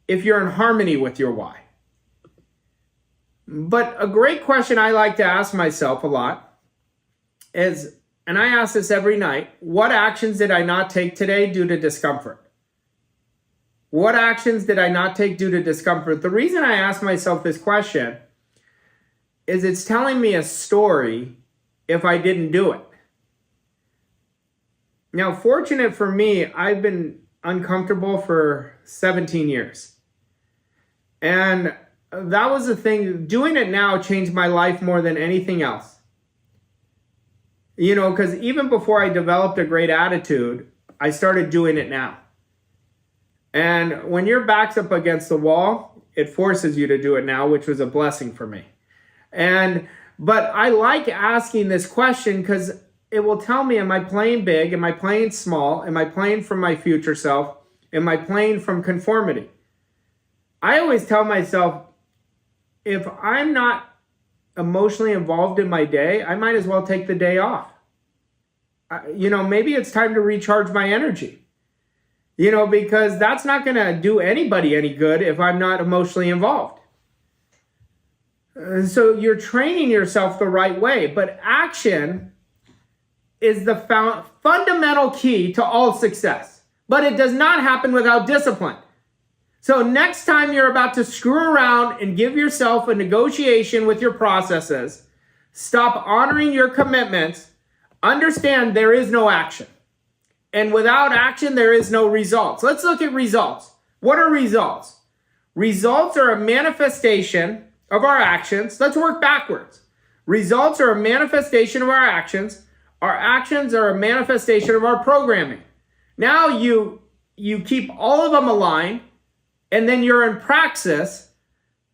if you're in harmony with your why. But a great question I like to ask myself a lot is, and I ask this every night, what actions did I not take today due to discomfort? What actions did I not take due to discomfort? The reason I ask myself this question is it's telling me a story if I didn't do it. Now, fortunate for me, I've been uncomfortable for 17 years. And that was the thing. Doing it now changed my life more than anything else. Because even before I developed a great attitude, I started doing it now. And when your back's up against the wall, it forces you to do it now, which was a blessing for me. But I like asking this question because it will tell me, am I playing big? Am I playing small? Am I playing from my future self? Am I playing from conformity? I always tell myself, if I'm not emotionally involved in my day, I might as well take the day off. Maybe it's time to recharge my energy. Because that's not going to do anybody any good if I'm not emotionally involved. So you're training yourself the right way, but action is the fundamental key to all success. But it does not happen without discipline. So next time you're about to screw around and give yourself a negotiation with your processes, stop honoring your commitments, understand there is no action. And without action, there is no results. Let's look at results. What are results? Results are a manifestation of our actions. Let's work backwards. Results are a manifestation of our actions. Our actions are a manifestation of our programming. Now you keep all of them aligned, and then you're in praxis,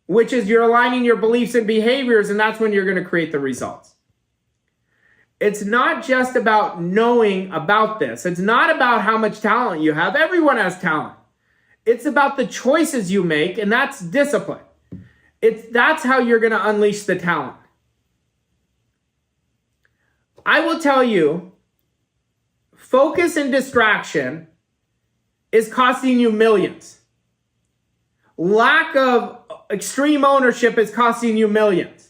which is you're aligning your beliefs and behaviors, and that's when you're going to create the results. It's not just about knowing about this. It's not about how much talent you have. Everyone has talent. It's about the choices you make, and that's discipline. That's how you're going to unleash the talent. I will tell you, focus and distraction is costing you millions. Lack of extreme ownership is costing you millions.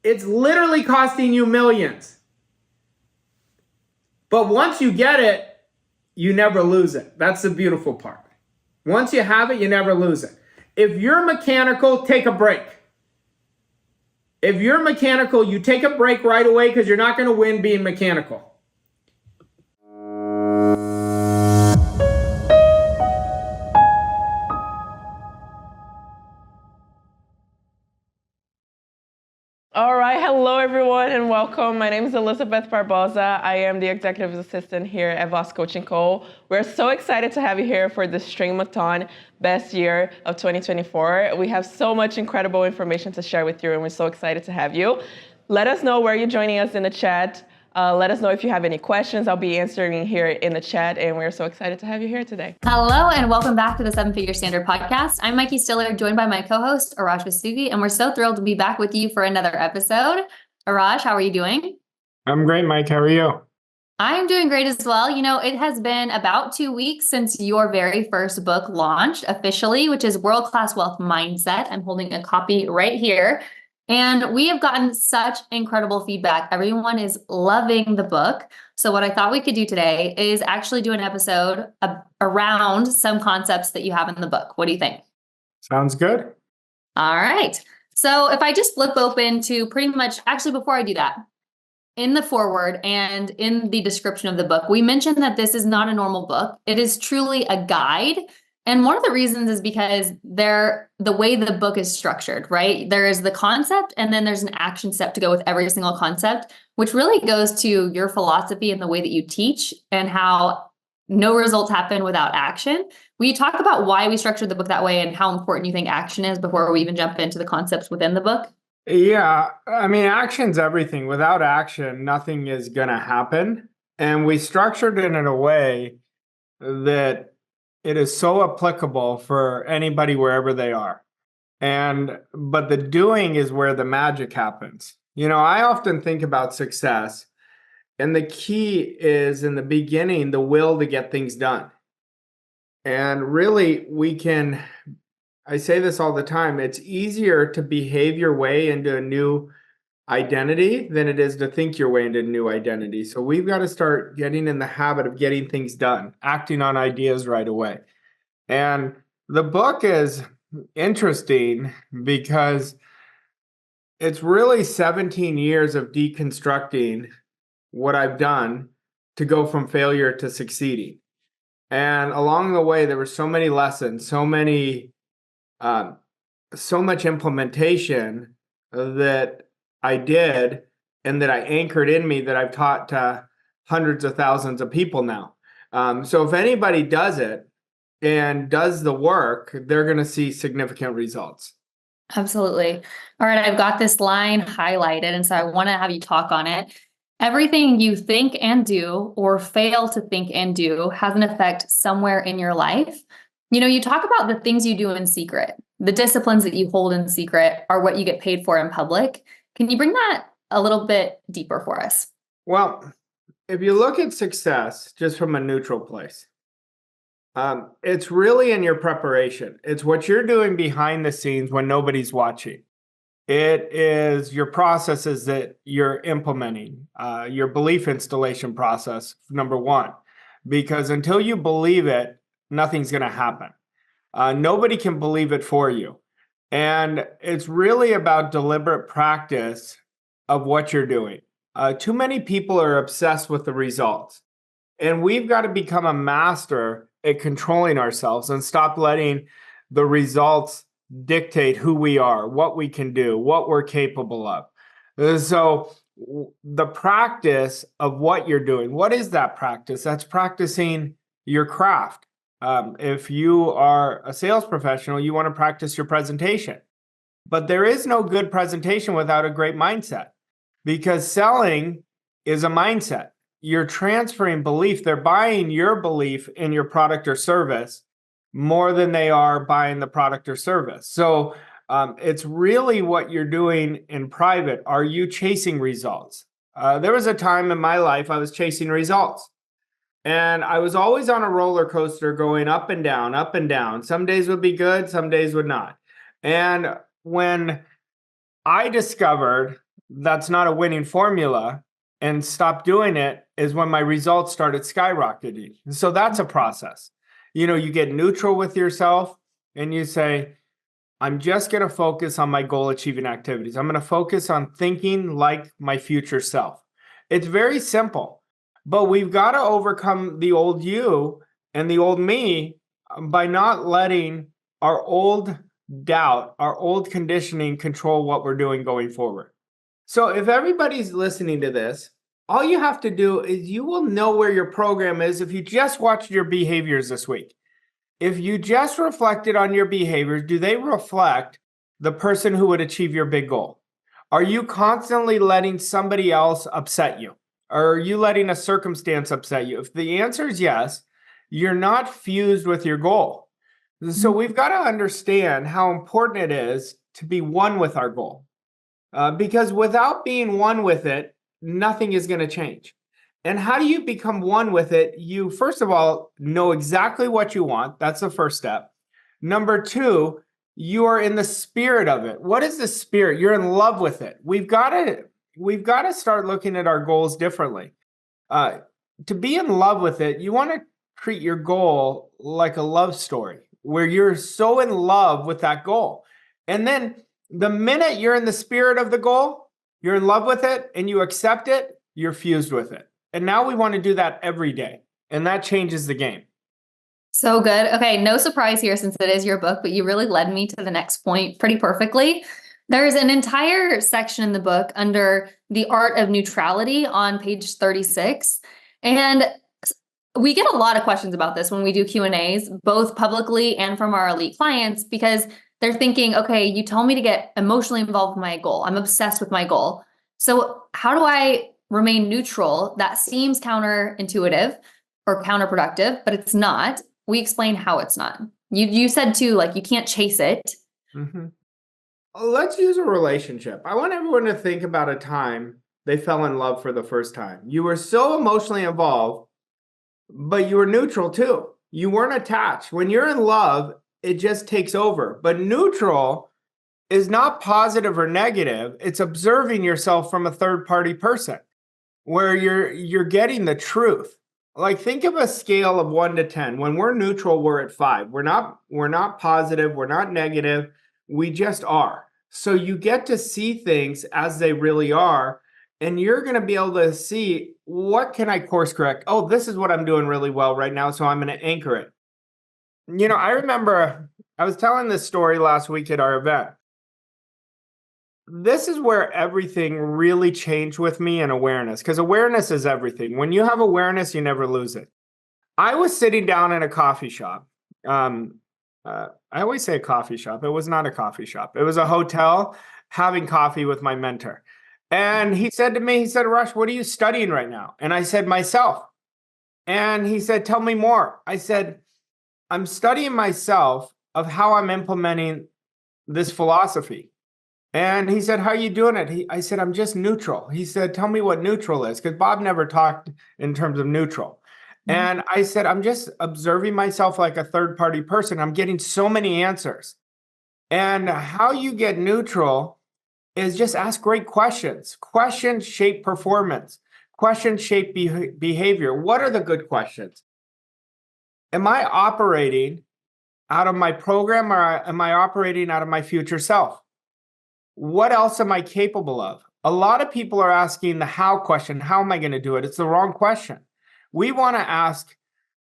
It's literally costing you millions. But once you get it, you never lose it. That's the beautiful part. Once you have it, you never lose it. If you're mechanical, take a break. If you're mechanical, you take a break right away because you're not going to win being mechanical. All right, hello everyone and welcome. My name is Elizabeth Barboza. I am the Executive Assistant here at Vossoughi Coaching Co. We're so excited to have you here for the Stream-A-Thon Best Year of 2024. We have so much incredible information to share with you and we're so excited to have you. Let us know where you're joining us in the chat. Let us know if you have any questions. I'll be answering here in the chat, and we're so excited to have you here today. Hello, and welcome back to the Seven Figure Standard podcast. I'm Mikey Stiller, joined by my co-host, Arash Vossoughi, and we're so thrilled to be back with you for another episode. Arash, how are you doing? I'm great, Mike. How are you? I'm doing great as well. You know, it has been about 2 weeks since your very first book launched officially, which is World Class Wealth Mindset. I'm holding a copy right here. And we have gotten such incredible feedback. Everyone is loving the book. So what I thought we could do today is actually do an episode around some concepts that you have in the book. What do you think? Sounds good. All right. So if I just flip open to pretty much, actually, before I do that, in the foreword and in the description of the book, we mentioned that this is not a normal book. It is truly a guide. And one of the reasons is because the way the book is structured, right? There is the concept, and then there's an action step to go with every single concept, which really goes to your philosophy and the way that you teach and how no results happen without action. Will you talk about why we structured the book that way and how important you think action is before we even jump into the concepts within the book? Yeah, I mean, action's everything. Without action, nothing is going to happen. And we structured it in a way that it is so applicable for anybody wherever they are. But the doing is where the magic happens. You know, I often think about success, and the key is in the beginning, the will to get things done. And really, I say this all the time, it's easier to behave your way into a new identity than it is to think your way into a new identity. So we've got to start getting in the habit of getting things done, acting on ideas right away. And the book is interesting because it's really 17 years of deconstructing what I've done to go from failure to succeeding. And along the way, there were so many lessons, so much implementation that I did and that I anchored in me that I've taught to hundreds of thousands of people now. So if anybody does it and does the work, they're going to see significant results. Absolutely. All right, I've got this line highlighted, and so I want to have you talk on it. Everything you think and do or fail to think and do has an effect somewhere in your life. You know, you talk about the things you do in secret. The disciplines that you hold in secret are what you get paid for in public. Can you bring that a little bit deeper for us? Well, if you look at success just from a neutral place, it's really in your preparation. It's what you're doing behind the scenes when nobody's watching. It is your processes that you're implementing, your belief installation process, number one. Because until you believe it, nothing's going to happen. Nobody can believe it for you. And it's really about deliberate practice of what you're doing. Too many people are obsessed with the results. And we've got to become a master at controlling ourselves and stop letting the results dictate who we are, what we can do, what we're capable of. So the practice of what you're doing, what is that practice? That's practicing your craft. If you are a sales professional, you want to practice your presentation. But there is no good presentation without a great mindset, because selling is a mindset. You're transferring belief. They're buying your belief in your product or service more than they are buying the product or service. So it's really what you're doing in private. Are you chasing results? There was a time in my life I was chasing results. And I was always on a roller coaster going up and down, up and down. Some days would be good, some days would not. And when I discovered that's not a winning formula and stopped doing it is when my results started skyrocketing. So that's a process. You know, you get neutral with yourself and you say, I'm just going to focus on my goal achieving activities. I'm going to focus on thinking like my future self. It's very simple. But we've got to overcome the old you and the old me by not letting our old doubt, our old conditioning control what we're doing going forward. So if everybody's listening to this, all you have to do is you will know where your program is if you just watched your behaviors this week. If you just reflected on your behaviors, do they reflect the person who would achieve your big goal? Are you constantly letting somebody else upset you? Or are you letting a circumstance upset you? If the answer is yes, you're not fused with your goal. So we've got to understand how important it is to be one with our goal. Because without being one with it, nothing is going to change. And how do you become one with it? You, first of all, know exactly what you want. That's the first step. Number two, you are in the spirit of it. What is the spirit? You're in love with it. We've got to start looking at our goals differently. To be in love with it, you want to treat your goal like a love story where you're so in love with that goal. And then the minute you're in the spirit of the goal, you're in love with it and you accept it, you're fused with it. And now we want to do that every day. And that changes the game. So good. Okay, no surprise here since it is your book, but you really led me to the next point pretty perfectly. There's an entire section in the book under the art of neutrality on page 36. And we get a lot of questions about this when we do Q&As, both publicly and from our elite clients, because they're thinking, okay, you told me to get emotionally involved with my goal. I'm obsessed with my goal. So how do I remain neutral? That seems counterintuitive or counterproductive, but it's not. We explain how it's not. You said too, like you can't chase it. Mm-hmm. Let's use a relationship. I want everyone to think about a time they fell in love for the first time. You were so emotionally involved, but you were neutral too. You weren't attached. When you're in love, it just takes over. But neutral is not positive or negative. It's observing yourself from a third-party person where you're getting the truth. Like think of a scale of 1 to 10. When we're neutral, we're at 5. We're not positive, we're not negative. We just are. So you get to see things as they really are, and you're going to be able to see, what can I course correct? Oh, this is what I'm doing really well right now, so I'm going to anchor it. You know, I remember I was telling this story last week at our event. This is where everything really changed with me in awareness, because awareness is everything. When you have awareness, you never lose it. I was sitting down in a coffee shop. I always say a coffee shop. It was not a coffee shop. It was a hotel, having coffee with my mentor. And he said to me, Arash, what are you studying right now? And I said, myself. And he said, tell me more. I said, I'm studying myself of how I'm implementing this philosophy. And he said, how are you doing it? I said, I'm just neutral. He said, tell me what neutral is, because Bob never talked in terms of neutral. And I said, I'm just observing myself like a third-party person. I'm getting so many answers. And how you get neutral is just ask great questions. Questions shape performance. Questions shape behavior. What are the good questions? Am I operating out of my program, or am I operating out of my future self? What else am I capable of? A lot of people are asking the how question. How am I going to do it? It's the wrong question. We want to ask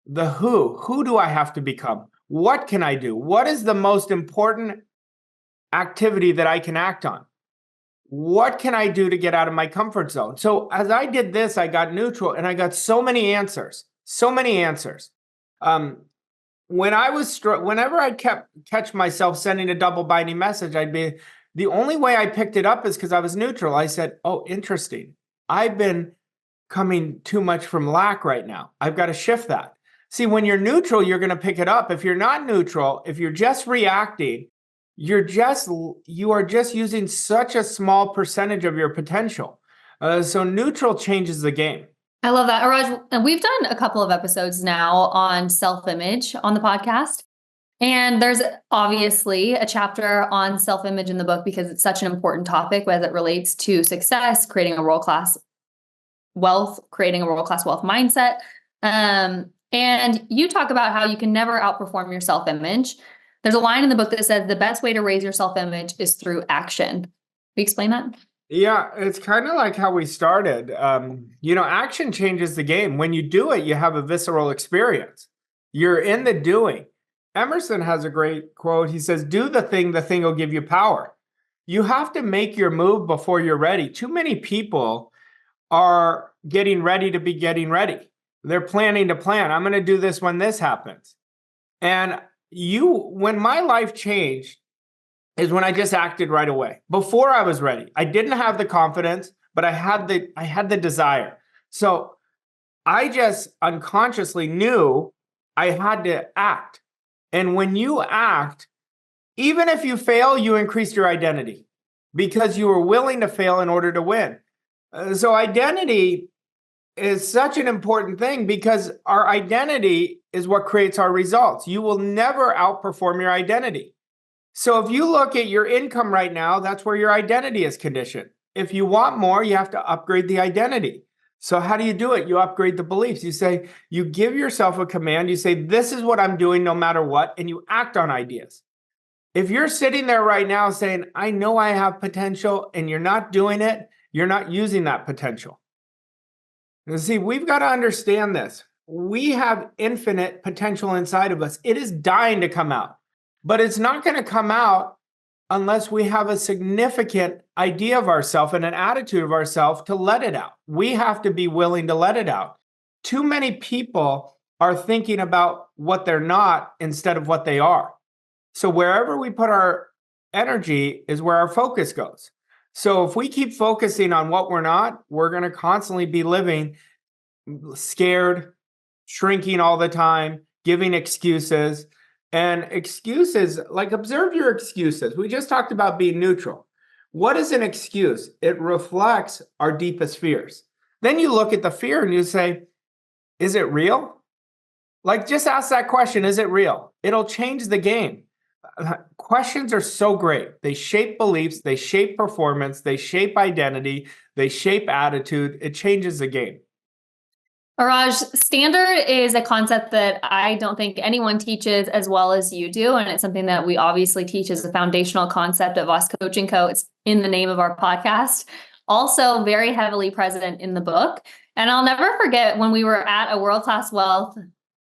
the who. Who do I have to become? What can I do? What is the most important activity that I can act on? What can I do to get out of my comfort zone? So as I did this, I got neutral and I got so many answers. So many answers. Whenever I catch myself sending a double binding message, the only way I picked it up is because I was neutral. I said, oh, interesting. I've been coming too much from lack right now. I've got to shift that. See, when you're neutral, you're going to pick it up. If you're not neutral, if you're just reacting, you are just using such a small percentage of your potential. So neutral changes the game. I love that. Arash, and we've done a couple of episodes now on self-image on the podcast. And there's obviously a chapter on self-image in the book because it's such an important topic as it relates to success, creating a world-class wealth mindset. And you talk about how you can never outperform your self-image. There's a line in the book that says the best way to raise your self-image is through action. Can you explain that? Yeah, it's kind of like how we started. Action changes the game. When you do it, you have a visceral experience. You're in the doing. Emerson has a great quote. He says, do the thing will give you power. You have to make your move before you're ready. Too many people are getting ready to be getting ready. They're planning to plan. I'm going to do this when this happens. And when my life changed is when I just acted right away. Before I was ready. I didn't have the confidence, but I had the desire. So I just unconsciously knew I had to act. And when you act, even if you fail, you increase your identity because you were willing to fail in order to win. So identity is such an important thing because our identity is what creates our results. You will never outperform your identity. So if you look at your income right now, that's where your identity is conditioned. If you want more, you have to upgrade the identity. So how do you do it? You upgrade the beliefs. You say, you give yourself a command. You say, this is what I'm doing no matter what, and you act on ideas. If you're sitting there right now saying, I know I have potential, and you're not doing it, you're not using that potential. And see, we've got to understand this. We have infinite potential inside of us. It is dying to come out, but it's not going to come out unless we have a significant idea of ourselves and an attitude of ourselves to let it out. We have to be willing to let it out. Too many people are thinking about what they're not instead of what they are. So wherever we put our energy is where our focus goes. So if we keep focusing on what we're not, we're going to constantly be living scared, shrinking all the time, giving excuses. And excuses, like observe your excuses. We just talked about being neutral. What is an excuse? It reflects our deepest fears. Then you look at the fear and you say, is it real? Like just ask that question, is it real? It'll change the game. Questions are so great. They shape beliefs, they shape performance, they shape identity, they shape attitude. It changes the game. Arash, standard is a concept that I don't think anyone teaches as well as you do. And it's something that we obviously teach as a foundational concept at Voss Coaching Co. It's in the name of our podcast. Also very heavily present in the book. And I'll never forget when we were at a World Class Wealth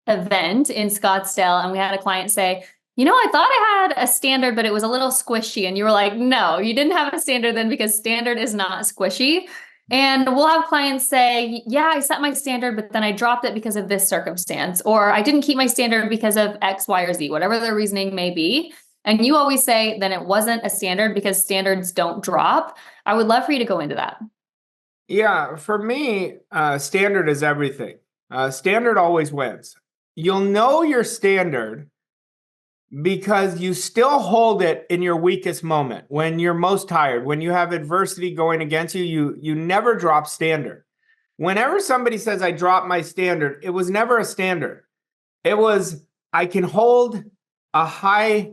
event in Scottsdale and we had a client say, you know, I thought I had a standard, but it was a little squishy. And you were like, no, you didn't have a standard then because standard is not squishy. And we'll have clients say, yeah, I set my standard, but then I dropped it because of this circumstance, or I didn't keep my standard because of X, Y, or Z, whatever the reasoning may be. And you always say, then it wasn't a standard because standards don't drop. I would love for you to go into that. Yeah, for me, standard is everything. Standard always wins. You'll know your standard because you still hold it in your weakest moment, when you're most tired, when you have adversity going against you, you never drop standard. Whenever somebody says, I dropped my standard, it was never a standard. It was, I can hold a high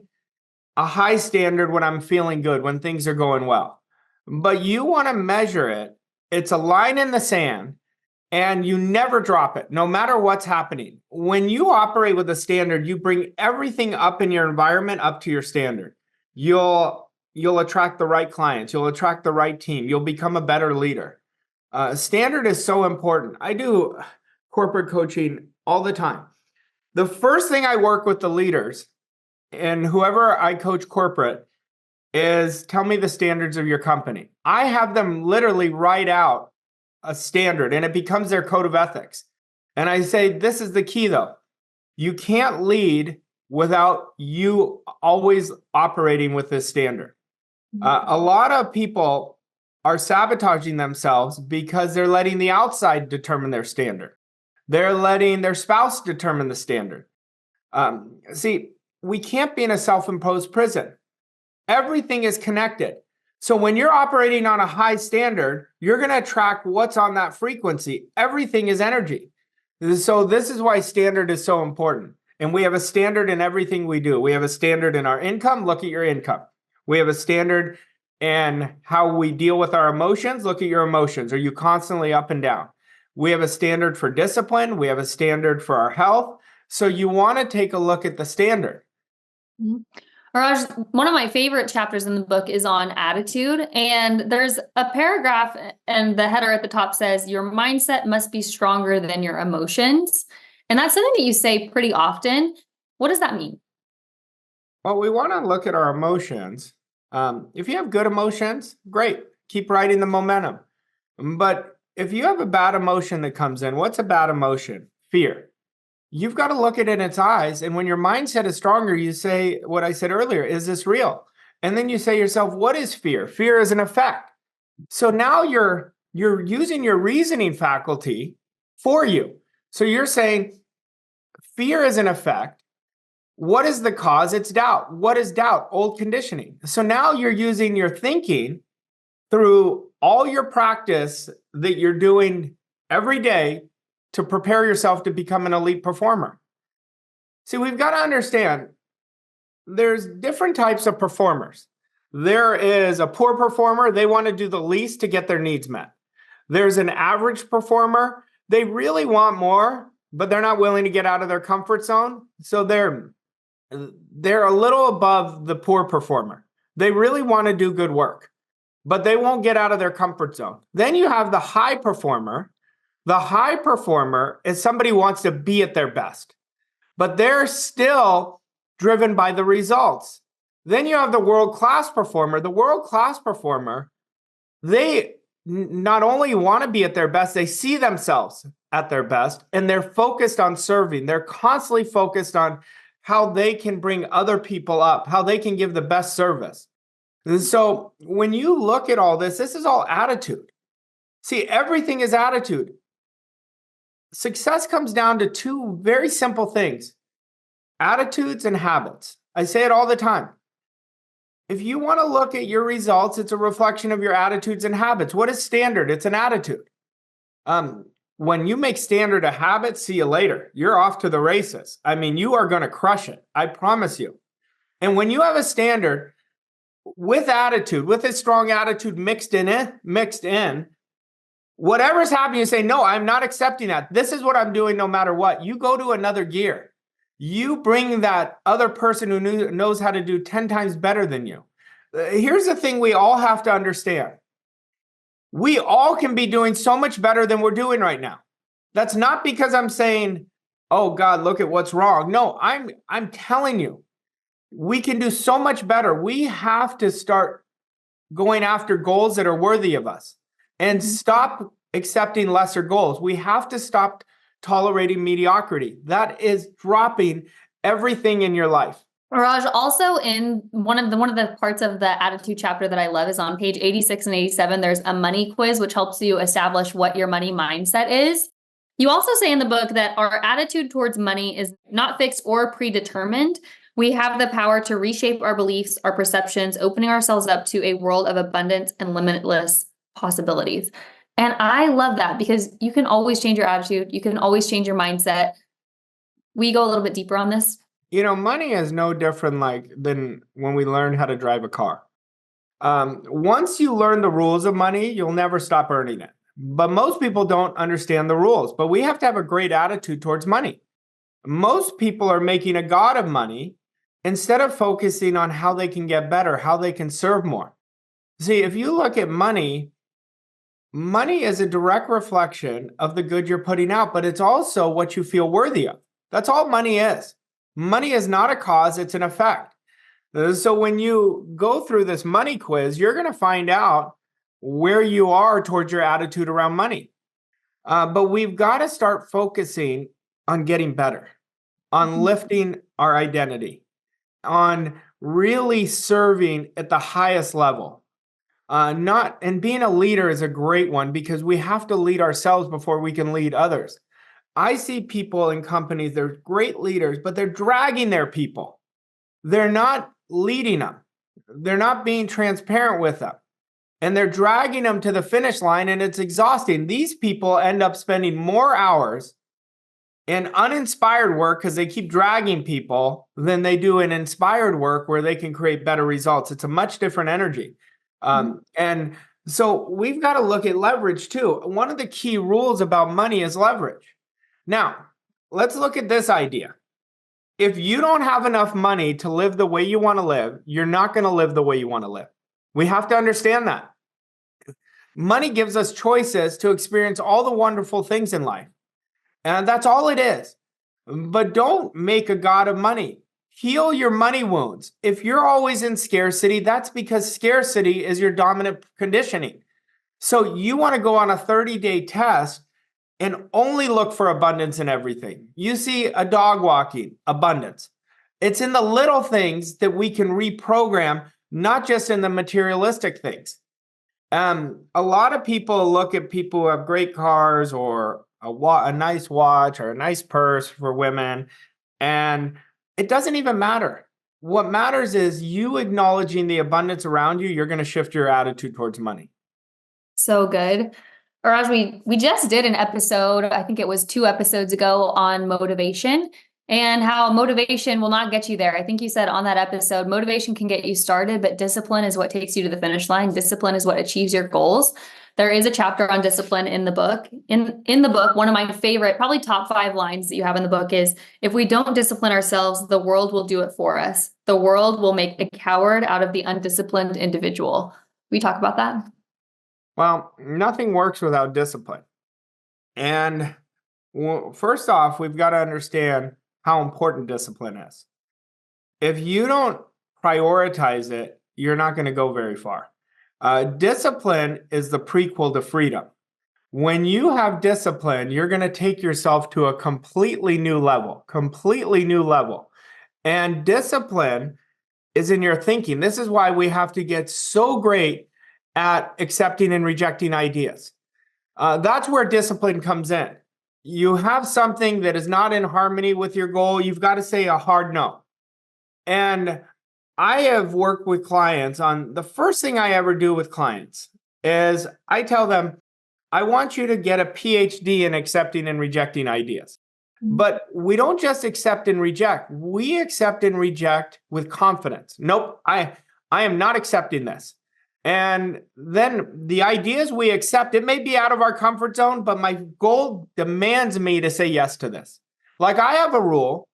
standard when I'm feeling good, when things are going well. But you want to measure it. It's a line in the sand. And you never drop it, no matter what's happening. When you operate with a standard, you bring everything up in your environment up to your standard. You'll attract the right clients. You'll attract the right team. You'll become a better leader. Standard is so important. I do corporate coaching all the time. The first thing I work with the leaders and whoever I coach corporate is tell me the standards of your company. I have them literally write out a standard and it becomes their code of ethics. And I say, this is the key though. You can't lead without you always operating with this standard. A lot of people are sabotaging themselves because they're letting the outside determine their standard. They're letting their spouse determine the standard. See, we can't be in a self-imposed prison. Everything is connected. So when you're operating on a high standard, you're going to attract what's on that frequency. Everything is energy. So this is why standard is so important. And we have a standard in everything we do. We have a standard in our income. Look at your income. We have a standard in how we deal with our emotions. Look at your emotions. Are you constantly up and down? We have a standard for discipline. We have a standard for our health. So you want to take a look at the standard. Mm-hmm. Raj, one of my favorite chapters in the book is on attitude. And there's a paragraph and the header at the top says, your mindset must be stronger than your emotions. And that's something that you say pretty often. What does that mean? Well, we want to look at our emotions. If you have good emotions, great. Keep riding the momentum. But if you have a bad emotion that comes in, what's a bad emotion? Fear. You've got to look at it in its eyes. And when your mindset is stronger, you say what I said earlier, is this real? And then you say to yourself, what is fear? Fear is an effect. So now you're you're using your reasoning faculty for you. So you're saying fear is an effect. What is the cause? It's doubt. What is doubt? Old conditioning. So now you're using your thinking through all your practice that you're doing every day to prepare yourself to become an elite performer. See, we've got to understand there's different types of performers. There is a poor performer. They want to do the least to get their needs met. There's an average performer. They really want more, but they're not willing to get out of their comfort zone. So they're a little above the poor performer. They really want to do good work, but they won't get out of their comfort zone. Then you have the high performer. The high performer is somebody who wants to be at their best, but they're still driven by the results. Then you have the world-class performer. The world-class performer, they not only want to be at their best, they see themselves at their best, and they're focused on serving. They're constantly focused on how they can bring other people up, how they can give the best service. And so when you look at all this, this is all attitude. See, everything is attitude. Success comes down to two very simple things: attitudes and habits. I say it all the time. If you want to look at your results, it's a reflection of your attitudes and habits. What is standard? It's an attitude. When you make standard a habit, see you later. You're off to the races. I mean, you are going to crush it. I promise you. And when you have a standard with attitude, with a strong attitude mixed in, whatever's happening, you say, no, I'm not accepting that. This is what I'm doing no matter what. You go to another gear. You bring that other person who knows how to do 10 times better than you. Here's the thing we all have to understand. We all can be doing so much better than we're doing right now. That's not because I'm saying, oh God, look at what's wrong. No, I'm telling you, we can do so much better. We have to start going after goals that are worthy of us and stop accepting lesser goals. We have to stop tolerating mediocrity. That is dropping everything in your life. Arash, also in one of the parts of the attitude chapter that I love is on page 86 and 87, there's a money quiz, which helps you establish what your money mindset is. You also say in the book that our attitude towards money is not fixed or predetermined. We have the power to reshape our beliefs, our perceptions, opening ourselves up to a world of abundance and limitless possibilities. And I love that because you can always change your attitude. You can always change your mindset. We go a little bit deeper on this. You know, money is no different than when we learn how to drive a car. Once you learn the rules of money, you'll never stop earning it. But most people don't understand the rules. But we have to have a great attitude towards money. Most people are making a god of money instead of focusing on how they can get better, how they can serve more. See, if you look at money, money is a direct reflection of the good you're putting out, but it's also what you feel worthy of. That's all money is. Money is not a cause, it's an effect. So when you go through this money quiz, you're going to find out where you are towards your attitude around money. But we've got to start focusing on getting better, on lifting our identity, on really serving at the highest level. And being a leader is a great one because we have to lead ourselves before we can lead others. I see people in companies, they're great leaders, but they're dragging their people. They're not leading them. They're not being transparent with them. And they're dragging them to the finish line, and it's exhausting. These people end up spending more hours in uninspired work because they keep dragging people than they do in inspired work where they can create better results. It's a much different energy. And so we've got to look at leverage too. One of the key rules about money is leverage. Now, let's look at this idea. If you don't have enough money to live the way you want to live, you're not going to live the way you want to live. We have to understand that. Money gives us choices to experience all the wonderful things in life. And that's all it is. But don't make a god of money. Heal your money wounds. If you're always in scarcity, that's because scarcity is your dominant conditioning. So you want to go on a 30-day test and only look for abundance in everything. You see a dog walking, abundance. It's in the little things that we can reprogram, not just in the materialistic things. A lot of people look at people who have great cars or a nice watch or a nice purse for women, and it doesn't even matter. What matters is you acknowledging the abundance around you. You're going to shift your attitude towards money. So good. Arash, we just did an episode, I think it was 2 episodes ago, on motivation and how motivation will not get you there. I think you said on that episode, motivation can get you started, but discipline is what takes you to the finish line. Discipline is what achieves your goals. There is a chapter on discipline in the book. In the book, one of my favorite, probably top 5 lines that you have in the book is, if we don't discipline ourselves, the world will do it for us. The world will make a coward out of the undisciplined individual. We talk about that? Well, nothing works without discipline. And first off, we've got to understand how important discipline is. If you don't prioritize it, you're not going to go very far. Discipline is the prequel to freedom. When you have discipline, you're going to take yourself to a completely new level. And discipline is in your thinking. This is why we have to get so great at accepting and rejecting ideas. That's where discipline comes in. You have something that is not in harmony with your goal, you've got to say a hard no. And I have worked with clients on the first thing I ever do with clients is I tell them, I want you to get a PhD in accepting and rejecting ideas. But we don't just accept and reject. We accept and reject with confidence. Nope, I am not accepting this. And then the ideas we accept, it may be out of our comfort zone, but my goal demands me to say yes to this. Like I have a rule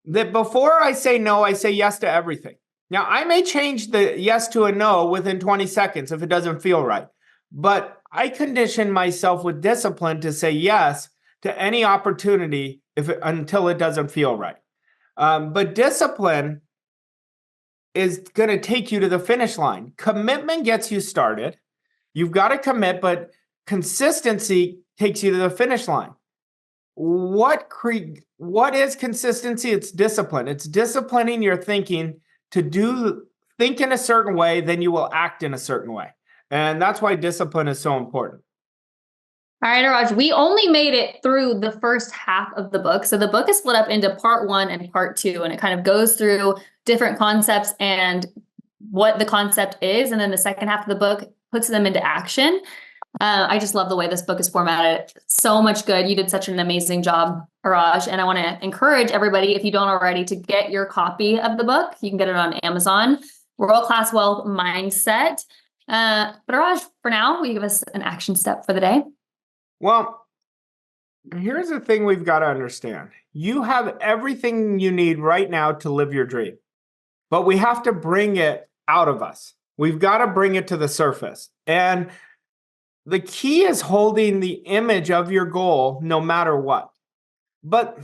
that before I say no, I say yes to everything. Now, I may change the yes to a no within 20 seconds if it doesn't feel right, but I condition myself with discipline to say yes to any opportunity until it doesn't feel right. But discipline is going to take you to the finish line. Commitment gets you started. You've got to commit, but consistency takes you to the finish line. What is consistency? It's discipline. It's disciplining your thinking to think in a certain way, then you will act in a certain way. And that's why discipline is so important. All right, Arash, we only made it through the first half of the book. So the book is split up into part 1 and part 2, and it kind of goes through different concepts and what the concept is. And then the second half of the book puts them into action. I just love the way this book is formatted. So much good. You did such an amazing job, Arash. And I want to encourage everybody, if you don't already, to get your copy of the book. You can get it on Amazon. World Class Wealth Mindset. But Arash, for now, will you give us an action step for the day? Well, here's the thing we've got to understand. You have everything you need right now to live your dream, but we have to bring it out of us. We've got to bring it to the surface. And the key is holding the image of your goal no matter what. But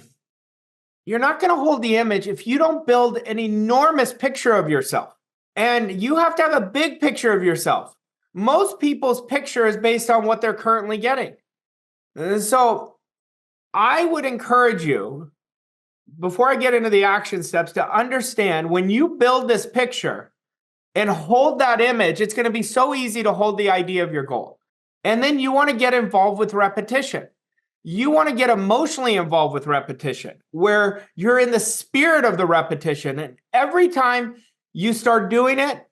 you're not going to hold the image if you don't build an enormous picture of yourself. And you have to have a big picture of yourself. Most people's picture is based on what they're currently getting. So I would encourage you, before I get into the action steps, to understand when you build this picture and hold that image, it's going to be so easy to hold the idea of your goal. And then you want to get involved with repetition. You want to get emotionally involved with repetition, where you're in the spirit of the repetition. And every time you start doing it,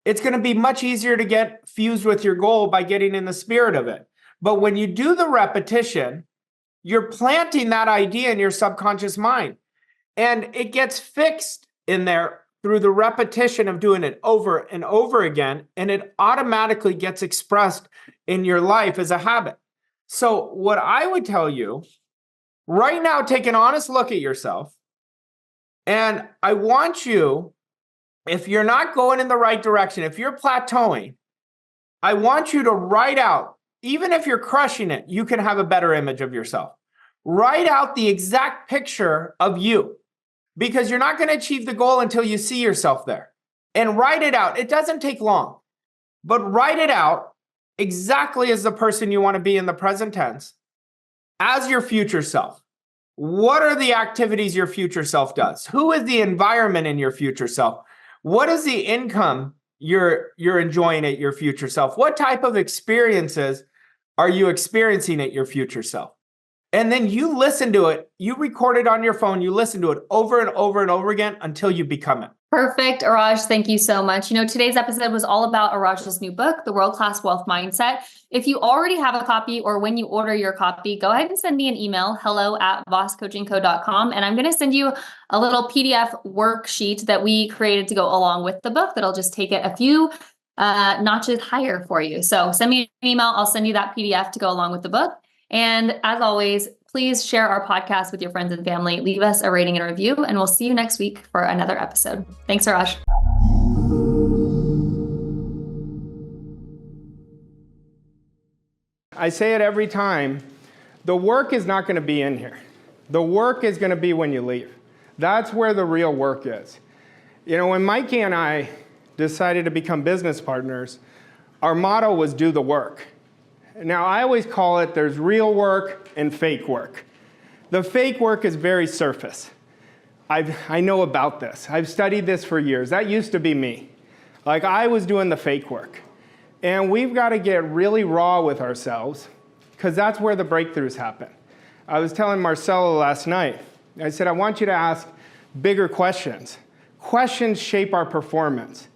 it's going to be much easier to get fused with your goal by getting in the spirit of it. But when you do the repetition, you're planting that idea in your subconscious mind. And it gets fixed in there through the repetition of doing it over and over again. And it automatically gets expressed in your life as a habit. So what I would tell you right now, take an honest look at yourself. And I want you, if you're not going in the right direction, if you're plateauing, I want you to write out, even if you're crushing it, you can have a better image of yourself. Write out the exact picture of you, because you're not going to achieve the goal until you see yourself there. And write it out. It doesn't take long, but write it out exactly as the person you want to be in the present tense, as your future self. What are the activities your future self does? Who is the environment in your future self? What is the income you're enjoying at your future self? What type of experiences are you experiencing at your future self? And then you listen to it, you record it on your phone, you listen to it over and over and over again until you become it. Perfect, Arash. Thank you so much. Today's episode was all about Arash's new book, The World-Class Wealth Mindset. If you already have a copy or when you order your copy, go ahead and send me an email, hello@vosscoachingco.com. And I'm going to send you a little PDF worksheet that we created to go along with the book that'll just take it a few notches higher for you. So send me an email. I'll send you that PDF to go along with the book. And as always, please share our podcast with your friends and family. Leave us a rating and a review, and we'll see you next week for another episode. Thanks, Arash. I say it every time, the work is not going to be in here. The work is going to be when you leave. That's where the real work is. When Mikey and I decided to become business partners, our motto was do the work. Now, I always call it there's real work and fake work. The fake work is very surface. I know about this. I've studied this for years. That used to be me. I was doing the fake work. And we've got to get really raw with ourselves because that's where the breakthroughs happen. I was telling Marcelo last night, I said, I want you to ask bigger questions. Questions shape our performance.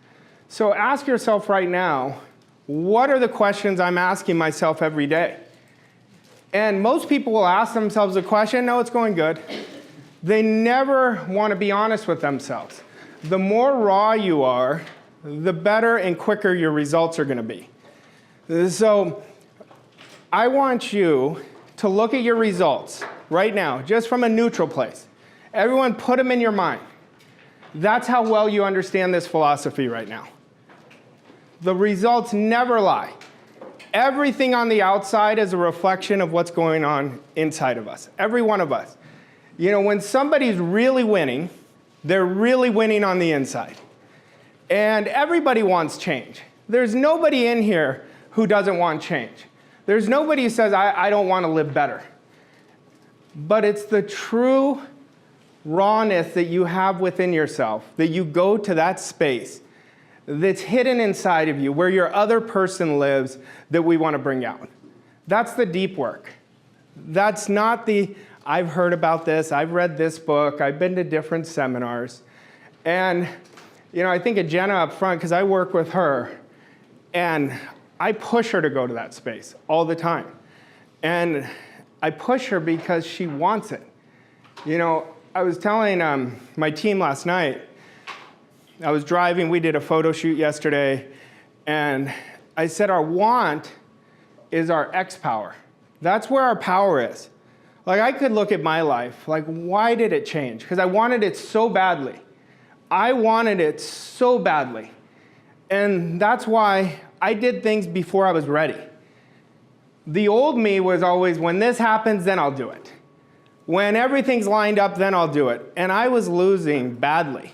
So ask yourself right now, what are the questions I'm asking myself every day? And most people will ask themselves a question, no, it's going good. They never want to be honest with themselves. The more raw you are, the better and quicker your results are going to be. So I want you to look at your results right now, just from a neutral place. Everyone put them in your mind. That's how well you understand this philosophy right now. The results never lie. Everything on the outside is a reflection of what's going on inside of us, every one of us. When somebody's really winning, they're really winning on the inside. And everybody wants change. There's nobody in here who doesn't want change. There's nobody who says, I don't want to live better. But it's the true rawness that you have within yourself, that you go to that space that's hidden inside of you, where your other person lives, that we want to bring out. That's the deep work. That's not the, I've heard about this, I've read this book, I've been to different seminars. And, I think of Jenna up front, because I work with her, and I push her to go to that space all the time. And I push her because she wants it. I was telling my team last night, I was driving, we did a photo shoot yesterday, and I said our want is our X power. That's where our power is. I could look at my life, why did it change? Because I wanted it so badly. I wanted it so badly. And that's why I did things before I was ready. The old me was always, when this happens, then I'll do it. When everything's lined up, then I'll do it. And I was losing badly.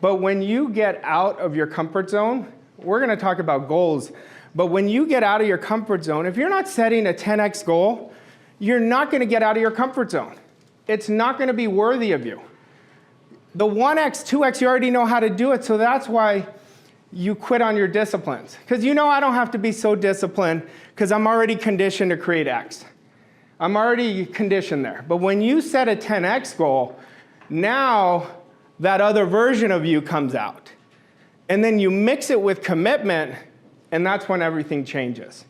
But when you get out of your comfort zone, we're going to talk about goals, but when you get out of your comfort zone, if you're not setting a 10x goal, you're not going to get out of your comfort zone. It's not going to be worthy of you. The 1x, 2x, you already know how to do it, so that's why you quit on your disciplines. Because I don't have to be so disciplined because I'm already conditioned to create X. I'm already conditioned there. But when you set a 10x goal, now that other version of you comes out. And then you mix it with commitment, and that's when everything changes.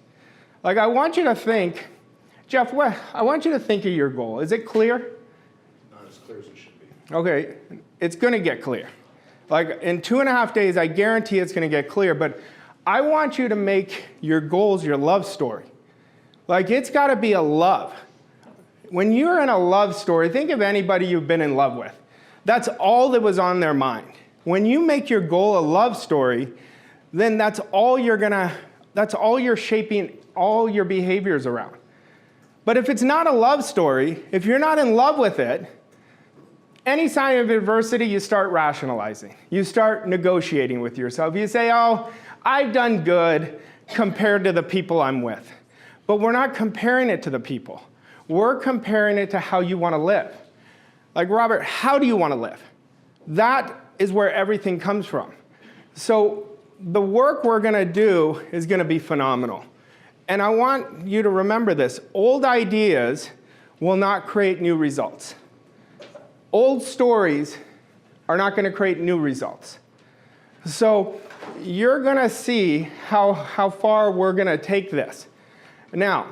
I want you to think, Jeff, I want you to think of your goal. Is it clear? Not as clear as it should be. Okay, it's going to get clear. In 2.5 days, I guarantee it's going to get clear, but I want you to make your goals your love story. It's got to be a love. When you're in a love story, think of anybody you've been in love with. That's all that was on their mind. When you make your goal a love story, then that's all you're shaping all your behaviors around. But if it's not a love story, if you're not in love with it, any sign of adversity, you start rationalizing. You start negotiating with yourself. You say, oh, I've done good compared to the people I'm with. But we're not comparing it to the people. We're comparing it to how you want to live. Robert, how do you want to live? That is where everything comes from. So the work we're going to do is going to be phenomenal. And I want you to remember this. Old ideas will not create new results. Old stories are not going to create new results. So you're going to see how far we're going to take this. Now,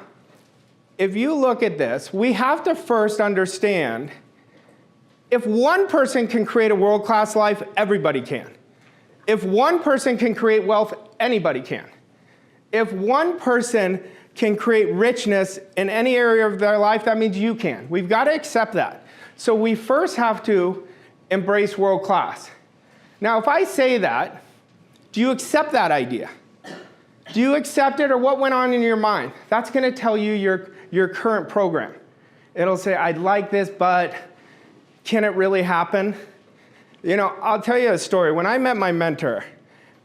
if you look at this, we have to first understand if one person can create a world-class life, everybody can. If one person can create wealth, anybody can. If one person can create richness in any area of their life, that means you can. We've got to accept that. So we first have to embrace world-class. Now, if I say that, do you accept that idea? Do you accept it, or what went on in your mind? That's going to tell you your current program. It'll say, I'd like this, but can it really happen? You know, I'll tell you a story. When I met my mentor,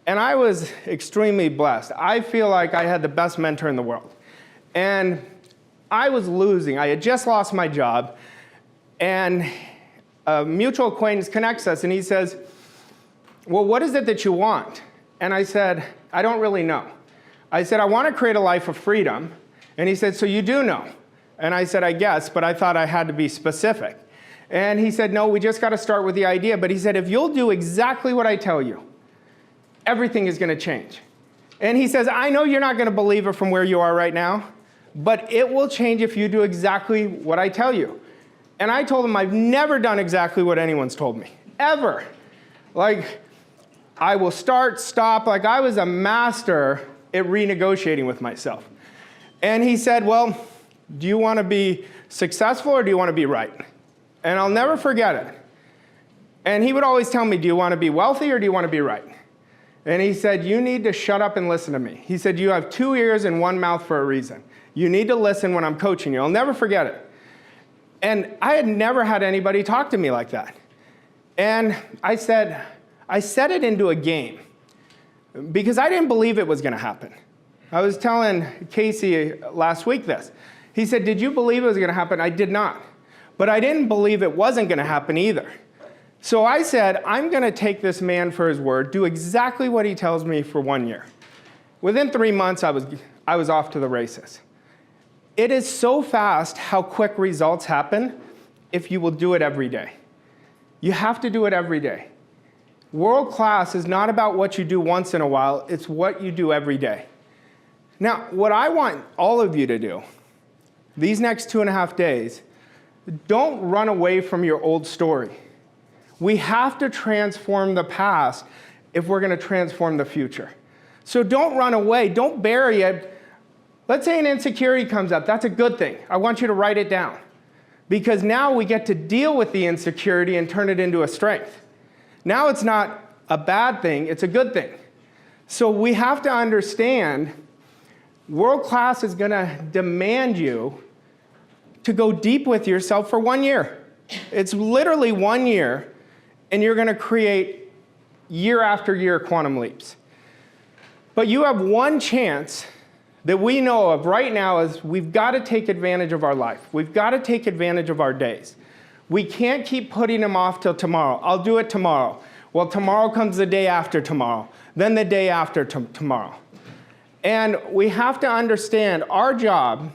and I was extremely blessed. I feel like I had the best mentor in the world. And I was losing. I had just lost my job. And a mutual acquaintance connects us, and he says, well, what is it that you want? And I said, I don't really know. I said, I want to create a life of freedom. And he said, so you do know? And I said, I guess, but I thought I had to be specific. And he said, no, we just got to start with the idea. But he said, if you'll do exactly what I tell you, everything is going to change. And he says, I know you're not going to believe it from where you are right now, but it will change if you do exactly what I tell you. And I told him I've never done exactly what anyone's told me, ever. Like, I will start, stop, like I was a master at renegotiating with myself. And he said, well, do you want to be successful or do you want to be right? And I'll never forget it. And he would always tell me, do you want to be wealthy or do you want to be right? And he said, you need to shut up and listen to me. He said, you have 2 ears and 1 mouth for a reason. You need to listen when I'm coaching you. I'll never forget it. And I had never had anybody talk to me like that. And I set it into a game because I didn't believe it was going to happen. I was telling Casey last week this. He said, did you believe it was going to happen? I did not. But I didn't believe it wasn't going to happen either. So I said, I'm going to take this man for his word, do exactly what he tells me for 1 year. Within 3 months, I was off to the races. It is so fast how quick results happen if you will do it every day. You have to do it every day. World class is not about what you do once in a while, it's what you do every day. Now, what I want all of you to do, these next 2.5 days, don't run away from your old story. We have to transform the past if we're going to transform the future. So don't run away, don't bury it. Let's say an insecurity comes up, that's a good thing. I want you to write it down. Because now we get to deal with the insecurity and turn it into a strength. Now it's not a bad thing, it's a good thing. So we have to understand world class is going to demand you to go deep with yourself for 1 year. It's literally 1 year, and you're going to create year after year quantum leaps. But you have one chance that we know of right now is we've got to take advantage of our life. We've got to take advantage of our days. We can't keep putting them off till tomorrow. I'll do it tomorrow. Well, tomorrow comes the day after tomorrow, then the day after tomorrow. And we have to understand our job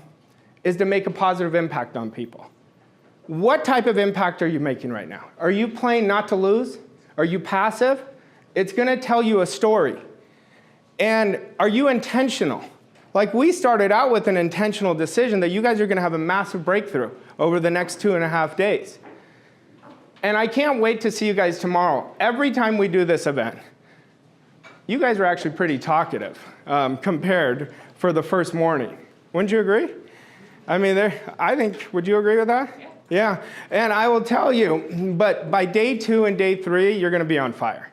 is to make a positive impact on people. What type of impact are you making right now? Are you playing not to lose? Are you passive? It's going to tell you a story. And are you intentional? Like we started out with an intentional decision that you guys are going to have a massive breakthrough over the next 2.5 days. And I can't wait to see you guys tomorrow. Every time we do this event, you guys are actually pretty talkative compared for the first morning. Wouldn't you agree? I mean, I think, would you agree with that? Yeah. And I will tell you, but by day 2 and day 3, you're going to be on fire.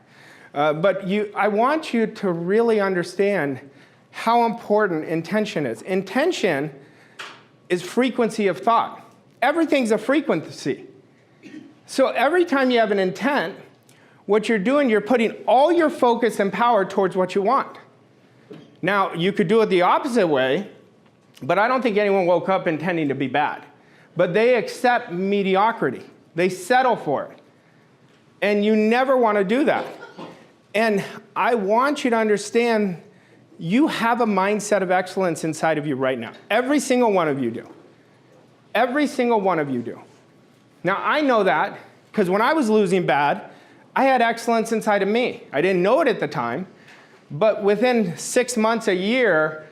But I want you to really understand how important intention is. Intention is frequency of thought. Everything's a frequency. So every time you have an intent, what you're doing, you're putting all your focus and power towards what you want. Now, you could do it the opposite way, but I don't think anyone woke up intending to be bad. But they accept mediocrity. They settle for it. And you never want to do that. And I want you to understand you have a mindset of excellence inside of you right now. Every single one of you do. Every single one of you do. Now, I know that because when I was losing bad, I had excellence inside of me. I didn't know it at the time, but within 6 months, a year,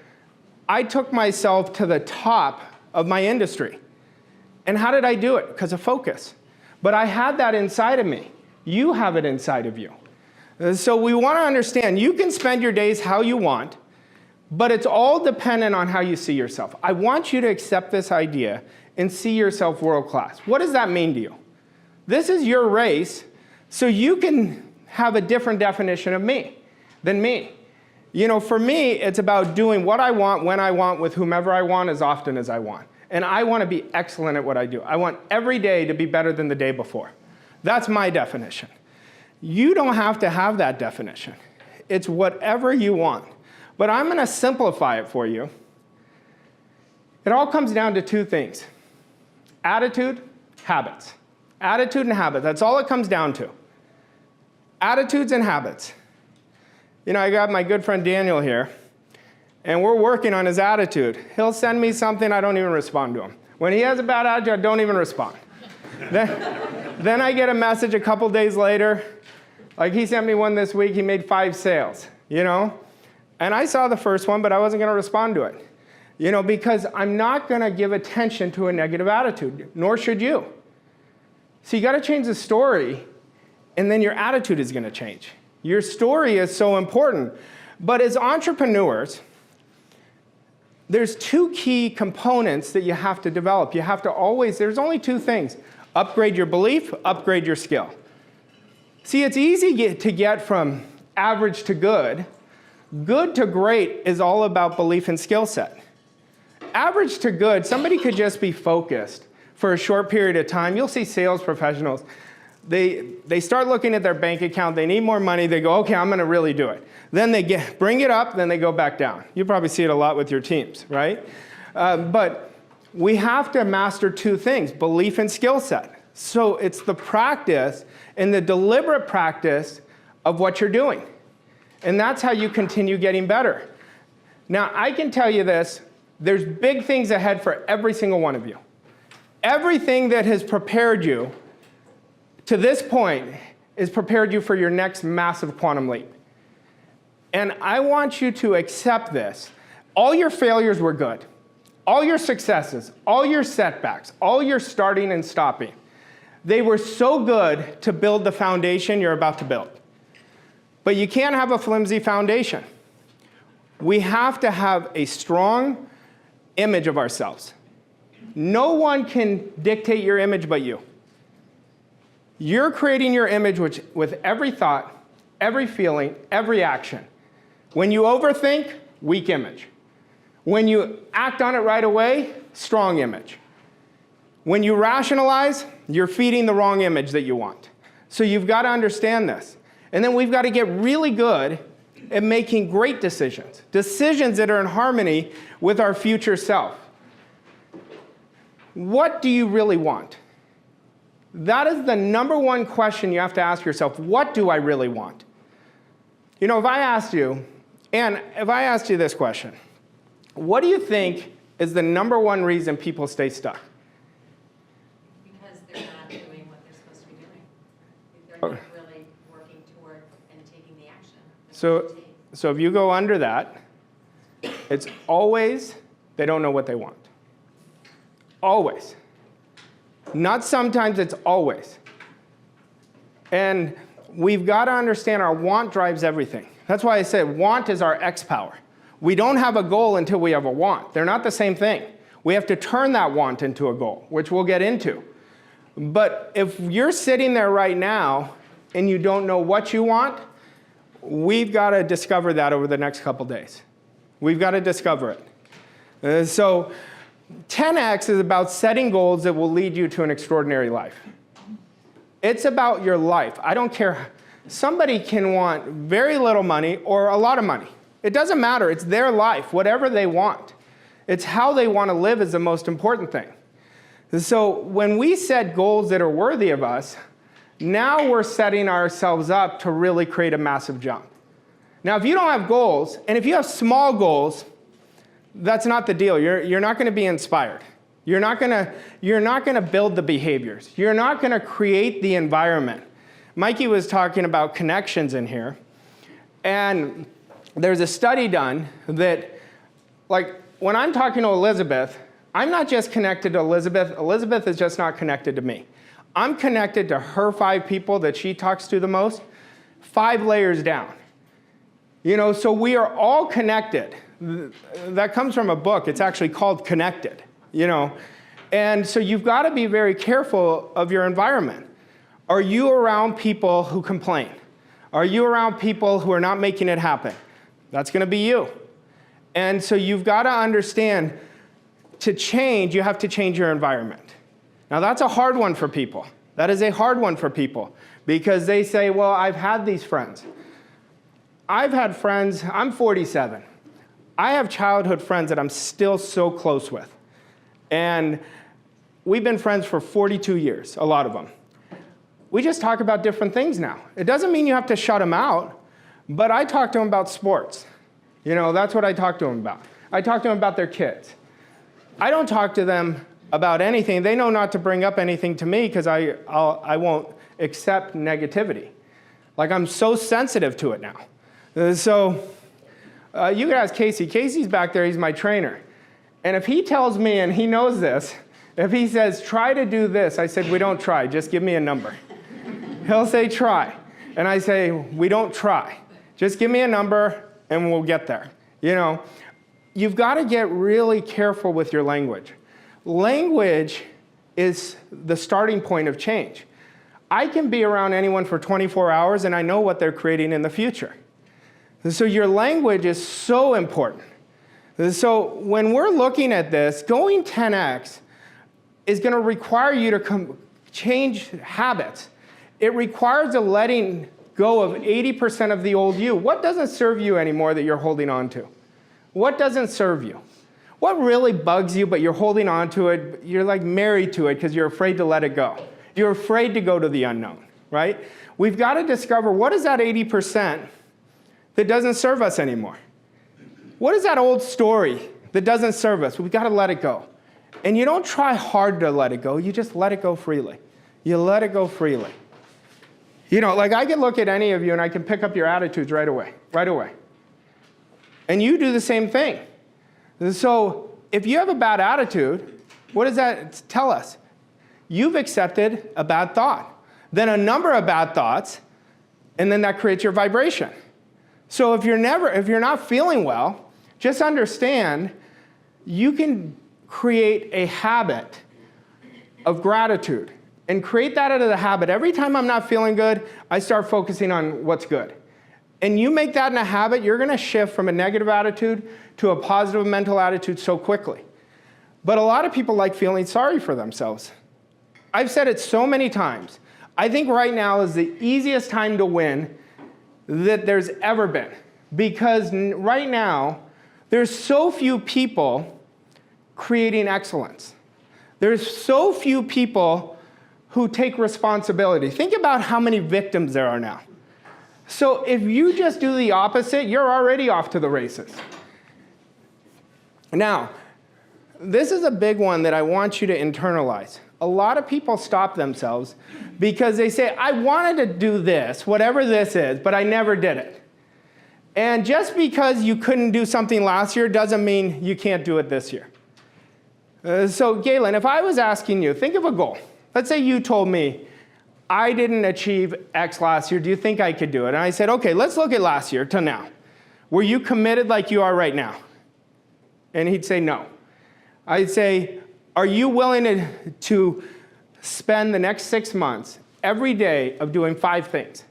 I took myself to the top of my industry. And how did I do it? Because of focus. But I had that inside of me. You have it inside of you. So we want to understand you can spend your days how you want, but it's all dependent on how you see yourself. I want you to accept this idea and see yourself world class. What does that mean to you? This is your race, so you can have a different definition of me than me. You know, for me, it's about doing what I want, when I want, with whomever I want, as often as I want. And I want to be excellent at what I do. I want every day to be better than the day before. That's my definition. You don't have to have that definition. It's whatever you want. But I'm going to simplify it for you. It all comes down to two things: attitude, habits. Attitude and habits. That's all it comes down to. Attitudes and habits. You know, I got my good friend Daniel here, and we're working on his attitude. He'll send me something, I don't even respond to him. When he has a bad attitude, I don't even respond. Then I get a message a couple days later. Like, he sent me one this week, he made 5 sales, you know? And I saw the first one, but I wasn't going to respond to it. You know, because I'm not going to give attention to a negative attitude, nor should you. So you got to change the story, and then your attitude is going to change. Your story is so important. But as entrepreneurs, there's 2 key components that you have to develop. You have to always, there's only 2 things: upgrade your belief, upgrade your skill. See, it's easy to get from average to good. Good to great is all about belief and skill set. Average to good, somebody could just be focused for a short period of time. You'll see sales professionals. They start looking at their bank account. They need more money. They go, okay, I'm going to really do it. Then they bring it up. Then they go back down. You probably see it a lot with your teams, right? But we have to master 2 things: belief and skill set. So it's the practice and the deliberate practice of what you're doing. And that's how you continue getting better. Now, I can tell you this: there's big things ahead for every single one of you. Everything that has prepared you to this point has prepared you for your next massive quantum leap. And I want you to accept this. All your failures were good. All your successes, all your setbacks, all your starting and stopping, they were so good to build the foundation you're about to build. But you can't have a flimsy foundation. We have to have a strong image of ourselves. No one can dictate your image but you. You're creating your image with every thought, every feeling, every action. When you overthink, weak image. When you act on it right away, strong image. When you rationalize, you're feeding the wrong image that you want. So you've got to understand this. And then we've got to get really good at making great decisions. Decisions that are in harmony with our future self. What do you really want? That is the number one question you have to ask yourself. What do I really want? You know, if I asked you this question, what do you think is the number one reason people stay stuck? Because they're not doing what they're supposed to be doing. They're not really working toward and taking the action. So if you go under that, it's always they don't know what they want. Always. Not sometimes, it's always. And we've got to understand our want drives everything. That's why I said want is our X power. We don't have a goal until we have a want. They're not the same thing. We have to turn that want into a goal, which we'll get into. But if you're sitting there right now and you don't know what you want, we've got to discover that over the next couple days. We've got to discover it. So 10X is about setting goals that will lead you to an extraordinary life. It's about your life. I don't care. Somebody can want very little money or a lot of money. It doesn't matter. It's their life, whatever they want. It's how they want to live is the most important thing. So when we set goals that are worthy of us, Now we're setting ourselves up to really create a massive jump. Now, if you don't have goals, and if you have small goals, that's not the deal. You're not going to be inspired. You're not going to build the behaviors. You're not going to create the environment. Mikey was talking about connections in here. And there's a study done that, like, when I'm talking to Elizabeth, I'm not just connected to Elizabeth. Elizabeth is just not connected to me. I'm connected to her 5 people that she talks to the most, 5 layers down. So we are all connected. That comes from a book. It's actually called Connected, And so you've got to be very careful of your environment. Are you around people who complain? Are you around people who are not making it happen? That's going to be you. And so you've got to understand, to change, you have to change your environment. Now, that's a hard one for people. That is a hard one for people because they say, well, I've had these friends. I've had friends, I'm 47. I have childhood friends that I'm still so close with. And we've been friends for 42 years, a lot of them. We just talk about different things now. It doesn't mean you have to shut them out, but I talk to them about sports. That's what I talk to them about. I talk to them about their kids. I don't talk to them about anything. They know not to bring up anything to me because I won't accept negativity. Like, I'm so sensitive to it now. So you can ask Casey. Casey's back there. He's my trainer. And if he tells me, and he knows this, if he says, try to do this, I said, we don't try. Just give me a number. He'll say, try. And I say, we don't try. Just give me a number, and we'll get there. You've got to get really careful with your language. Language is the starting point of change. I can be around anyone for 24 hours, and I know what they're creating in the future. And so your language is so important. And so when we're looking at this, going 10x is going to require you to change habits. It requires a letting go of 80% of the old you. What doesn't serve you anymore that you're holding on to? What doesn't serve you? What really bugs you, but you're holding on to it? You're like married to it because you're afraid to let it go. You're afraid to go to the unknown, right? We've got to discover, what is that 80% that doesn't serve us anymore? What is that old story that doesn't serve us? We've got to let it go. And you don't try hard to let it go. You just let it go freely. You let it go freely. Like, I can look at any of you and I can pick up your attitudes right away. And you do the same thing. So if you have a bad attitude, what does that tell us? You've accepted a bad thought, then a number of bad thoughts, and then that creates your vibration. So if you're not feeling well, just understand you can create a habit of gratitude and create that out of the habit. Every time I'm not feeling good, I start focusing on what's good. And you make that in a habit, you're going to shift from a negative attitude to a positive mental attitude so quickly. But a lot of people like feeling sorry for themselves. I've said it so many times. I think right now is the easiest time to win that there's ever been. Because right now, there's so few people creating excellence. There's so few people who take responsibility. Think about how many victims there are now. So if you just do the opposite, you're already off to the races. Now, this is a big one that I want you to internalize. A lot of people stop themselves because they say, I wanted to do this, whatever this is, but I never did it. And just because you couldn't do something last year doesn't mean you can't do it this year. So Galen, if I was asking you, think of a goal. Let's say you told me, I didn't achieve X last year. Do you think I could do it? And I said, okay, let's look at last year to now. Were you committed like you are right now? And he'd say no. I'd say, are you willing to spend the next 6 months every day of doing 5 things?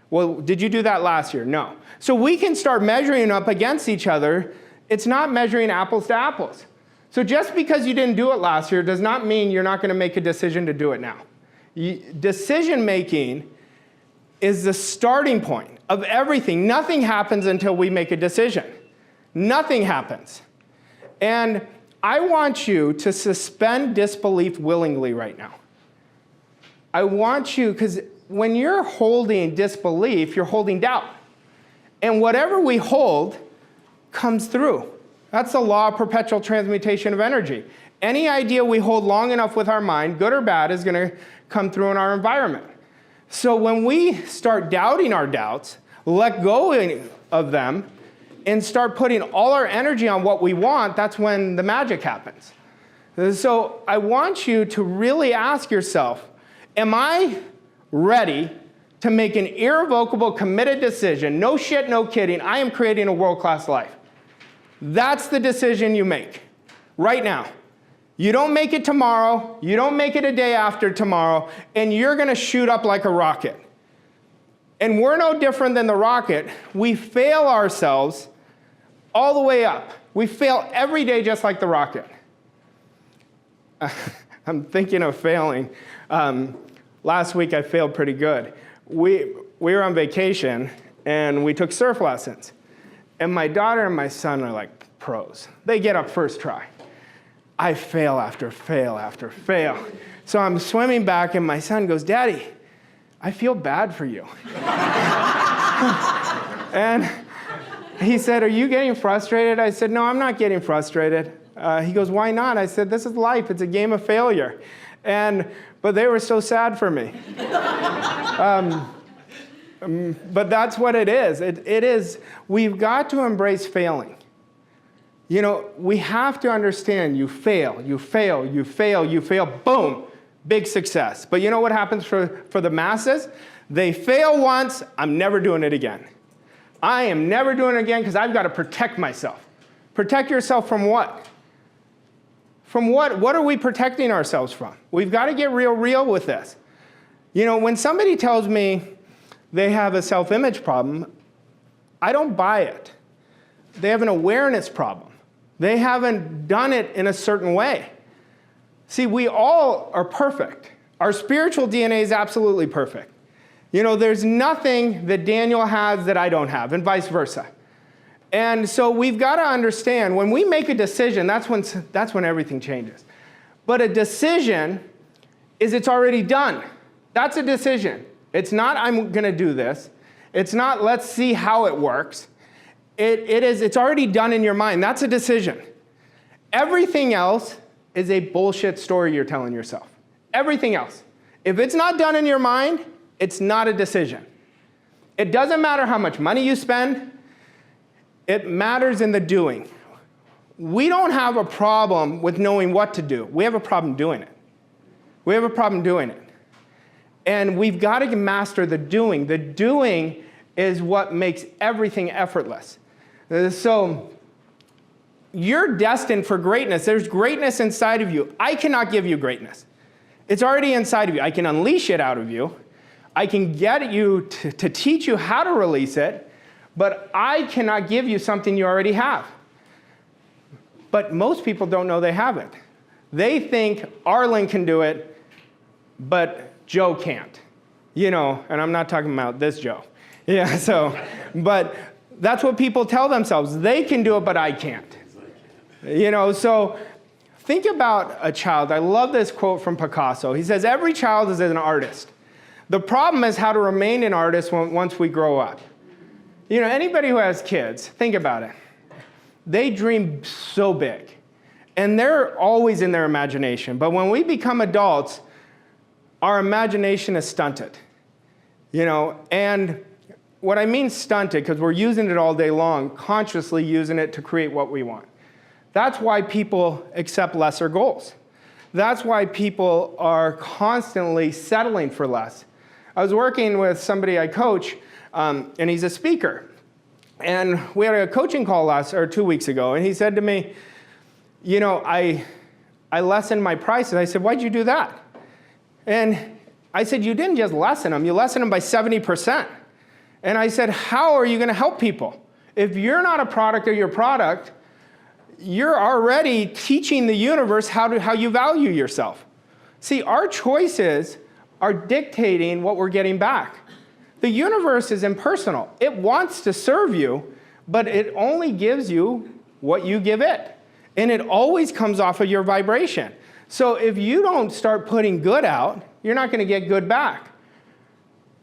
Well, did you do that last year? No. So we can start measuring up against each other. It's not measuring apples to apples. So just because you didn't do it last year does not mean you're not going to make a decision to do it now. Decision making is the starting point of everything. Nothing happens until we make a decision. Nothing happens. And I want you to suspend disbelief willingly right now. I want you, because when you're holding disbelief, you're holding doubt. And whatever we hold comes through. That's the law of perpetual transmutation of energy. Any idea we hold long enough with our mind, good or bad, is going to come through in our environment. So when we start doubting our doubts, let go of them, and start putting all our energy on what we want, that's when the magic happens. So I want you to really ask yourself, am I ready to make an irrevocable, committed decision? No shit, no kidding. I am creating a world-class life. That's the decision you make right now. You don't make it tomorrow. You don't make it a day after tomorrow. And you're going to shoot up like a rocket. And we're no different than the rocket. We fail ourselves all the way up. We fail every day just like the rocket. I'm thinking of failing. Last week I failed pretty good. We were on vacation and we took surf lessons. And my daughter and my son are like pros. They get up first try. I fail after fail after fail. So I'm swimming back and my son goes, "Daddy, I feel bad for you." And he said, "Are you getting frustrated?" I said, "No, I'm not getting frustrated." He goes, "Why not?" I said, "This is life. It's a game of failure." But they were so sad for me. But that's what it is. It is, we've got to embrace failing. You know, we have to understand you fail, you fail, you fail, you fail, boom, big success. But you know what happens for the masses? They fail once, I'm never doing it again. I am never doing it again because I've got to protect myself. Protect yourself from what? From what? What are we protecting ourselves from? We've got to get real with this. You know, when somebody tells me they have a self-image problem, I don't buy it. They have an awareness problem. They haven't done it in a certain way. See, we all are perfect. Our spiritual DNA is absolutely perfect. You know, there's nothing that Daniel has that I don't have, and vice versa. And so we've got to understand, when we make a decision, that's when everything changes. But a decision is it's already done. That's a decision. It's not, I'm going to do this. It's not, let's see how it works. It's already done in your mind. That's a decision. Everything else is a bullshit story you're telling yourself. Everything else. If it's not done in your mind, it's not a decision. It doesn't matter how much money you spend. It matters in the doing. We don't have a problem with knowing what to do. We have a problem doing it. We have a problem doing it. And we've got to master the doing. The doing is what makes everything effortless. So you're destined for greatness. There's greatness inside of you. I cannot give you greatness. It's already inside of you. I can unleash it out of you. I can get you to teach you how to release it, but I cannot give you something you already have. But most people don't know they have it. They think Arlen can do it, but Joe can't. You know, and I'm not talking about this Joe. Yeah, so, but that's what people tell themselves. They can do it, but I can't. You know, so think about a child. I love this quote from Picasso. He says, every child is an artist. The problem is how to remain an artist once we grow up. You know, anybody who has kids, think about it. They dream so big, and they're always in their imagination. But when we become adults, our imagination is stunted. You know, and what I mean stunted, because we're using it all day long, consciously using it to create what we want. That's why people accept lesser goals. That's why people are constantly settling for less. I was working with somebody I coach, and he's a speaker. And we had a coaching call 2 weeks ago, and he said to me, you know, I lessened my prices. I said, why'd you do that? And I said, you didn't just lessen them, you lessened them by 70%. And I said, how are you going to help people? If you're not a product of your product, you're already teaching the universe how you value yourself. See, our choices are dictating what we're getting back. The universe is impersonal. It wants to serve you, but it only gives you what you give it. And it always comes off of your vibration. So if you don't start putting good out, you're not going to get good back.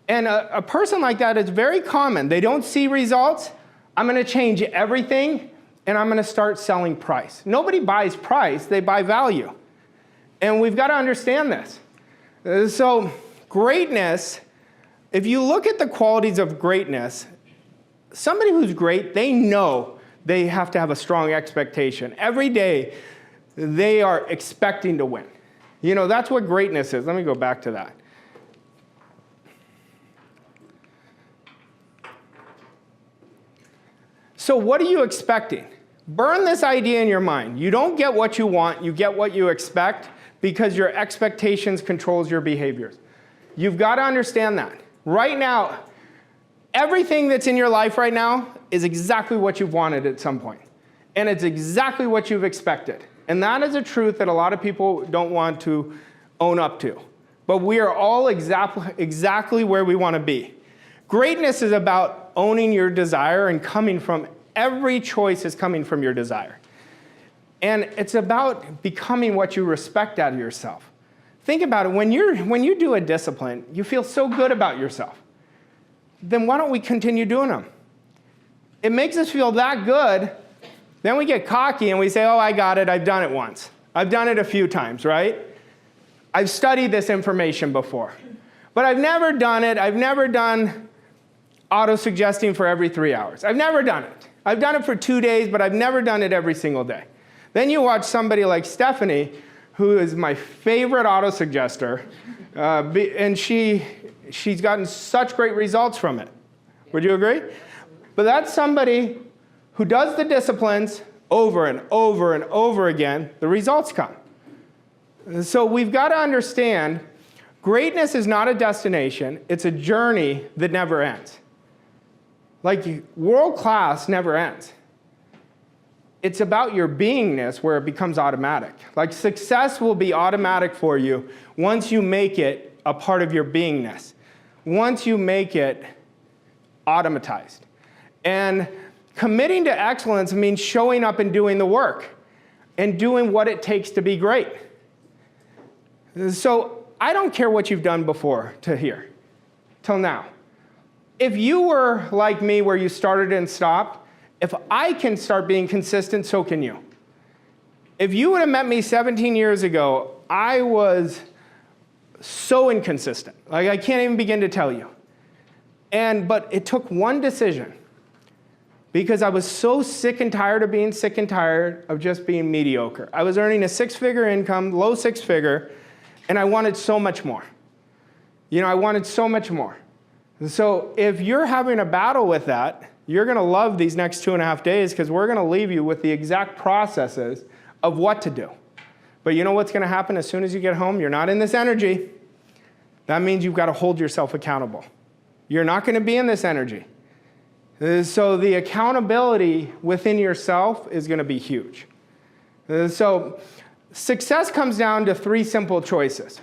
And a person like that is very common. They don't see results. I'm going to change everything, and I'm going to start selling price. Nobody buys price. They buy value. And we've got to understand this. So greatness, if you look at the qualities of greatness, somebody who's great, they know they have to have a strong expectation. Every day, they are expecting to win. You know, that's what greatness is. Let me go back to that. So what are you expecting? Burn this idea in your mind. You don't get what you want, you get what you expect, because your expectations controls your behaviors. You've got to understand that. Right now, everything that's in your life right now is exactly what you've wanted at some point. And it's exactly what you've expected. And that is a truth that a lot of people don't want to own up to. But we are all exactly where we want to be. Greatness is about owning your desire and coming from, every choice is coming from your desire. And it's about becoming what you respect out of yourself. Think about it, when you do a discipline, you feel so good about yourself. Then why don't we continue doing them? It makes us feel that good, then we get cocky and we say, oh, I got it, I've done it once. I've done it a few times, right? I've studied this information before. But I've never done it, I've never done auto-suggesting for every 3 hours. I've never done it. I've done it for 2 days, but I've never done it every single day. Then you watch somebody like Stephanie, who is my favorite auto-suggester, and she's gotten such great results from it. Would you agree? But that's somebody who does the disciplines over and over and over again, the results come. So we've got to understand, greatness is not a destination, it's a journey that never ends. Like world class never ends. It's about your beingness where it becomes automatic. Like success will be automatic for you once you make it a part of your beingness. Once you make it automatized. And committing to excellence means showing up and doing the work and doing what it takes to be great. So I don't care what you've done before to here, till now. If you were like me where you started and stopped, if I can start being consistent, so can you. If you would have met me 17 years ago, I was so inconsistent. Like I can't even begin to tell you. But it took one decision because I was so sick and tired of being sick and tired of just being mediocre. I was earning a six-figure income, low six-figure, and I wanted so much more. You know, I wanted so much more. So if you're having a battle with that, you're going to love these next 2.5 days because we're going to leave you with the exact processes of what to do. But you know what's going to happen as soon as you get home? You're not in this energy. That means you've got to hold yourself accountable. You're not going to be in this energy. So the accountability within yourself is going to be huge. So success comes down to 3 simple choices.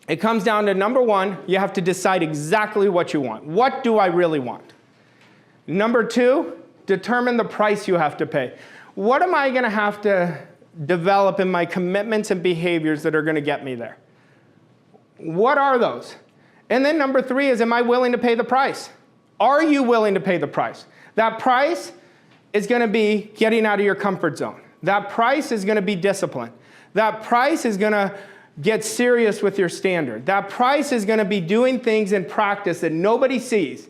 It comes down to, number 1, you have to decide exactly what you want. What do I really want? Number 2, determine the price you have to pay. What am I going to have to develop in my commitments and behaviors that are going to get me there? What are those? And then number 3 is, am I willing to pay the price? Are you willing to pay the price? That price is going to be getting out of your comfort zone. That price is going to be discipline. That price is going to get serious with your standard. That price is going to be doing things in practice that nobody sees.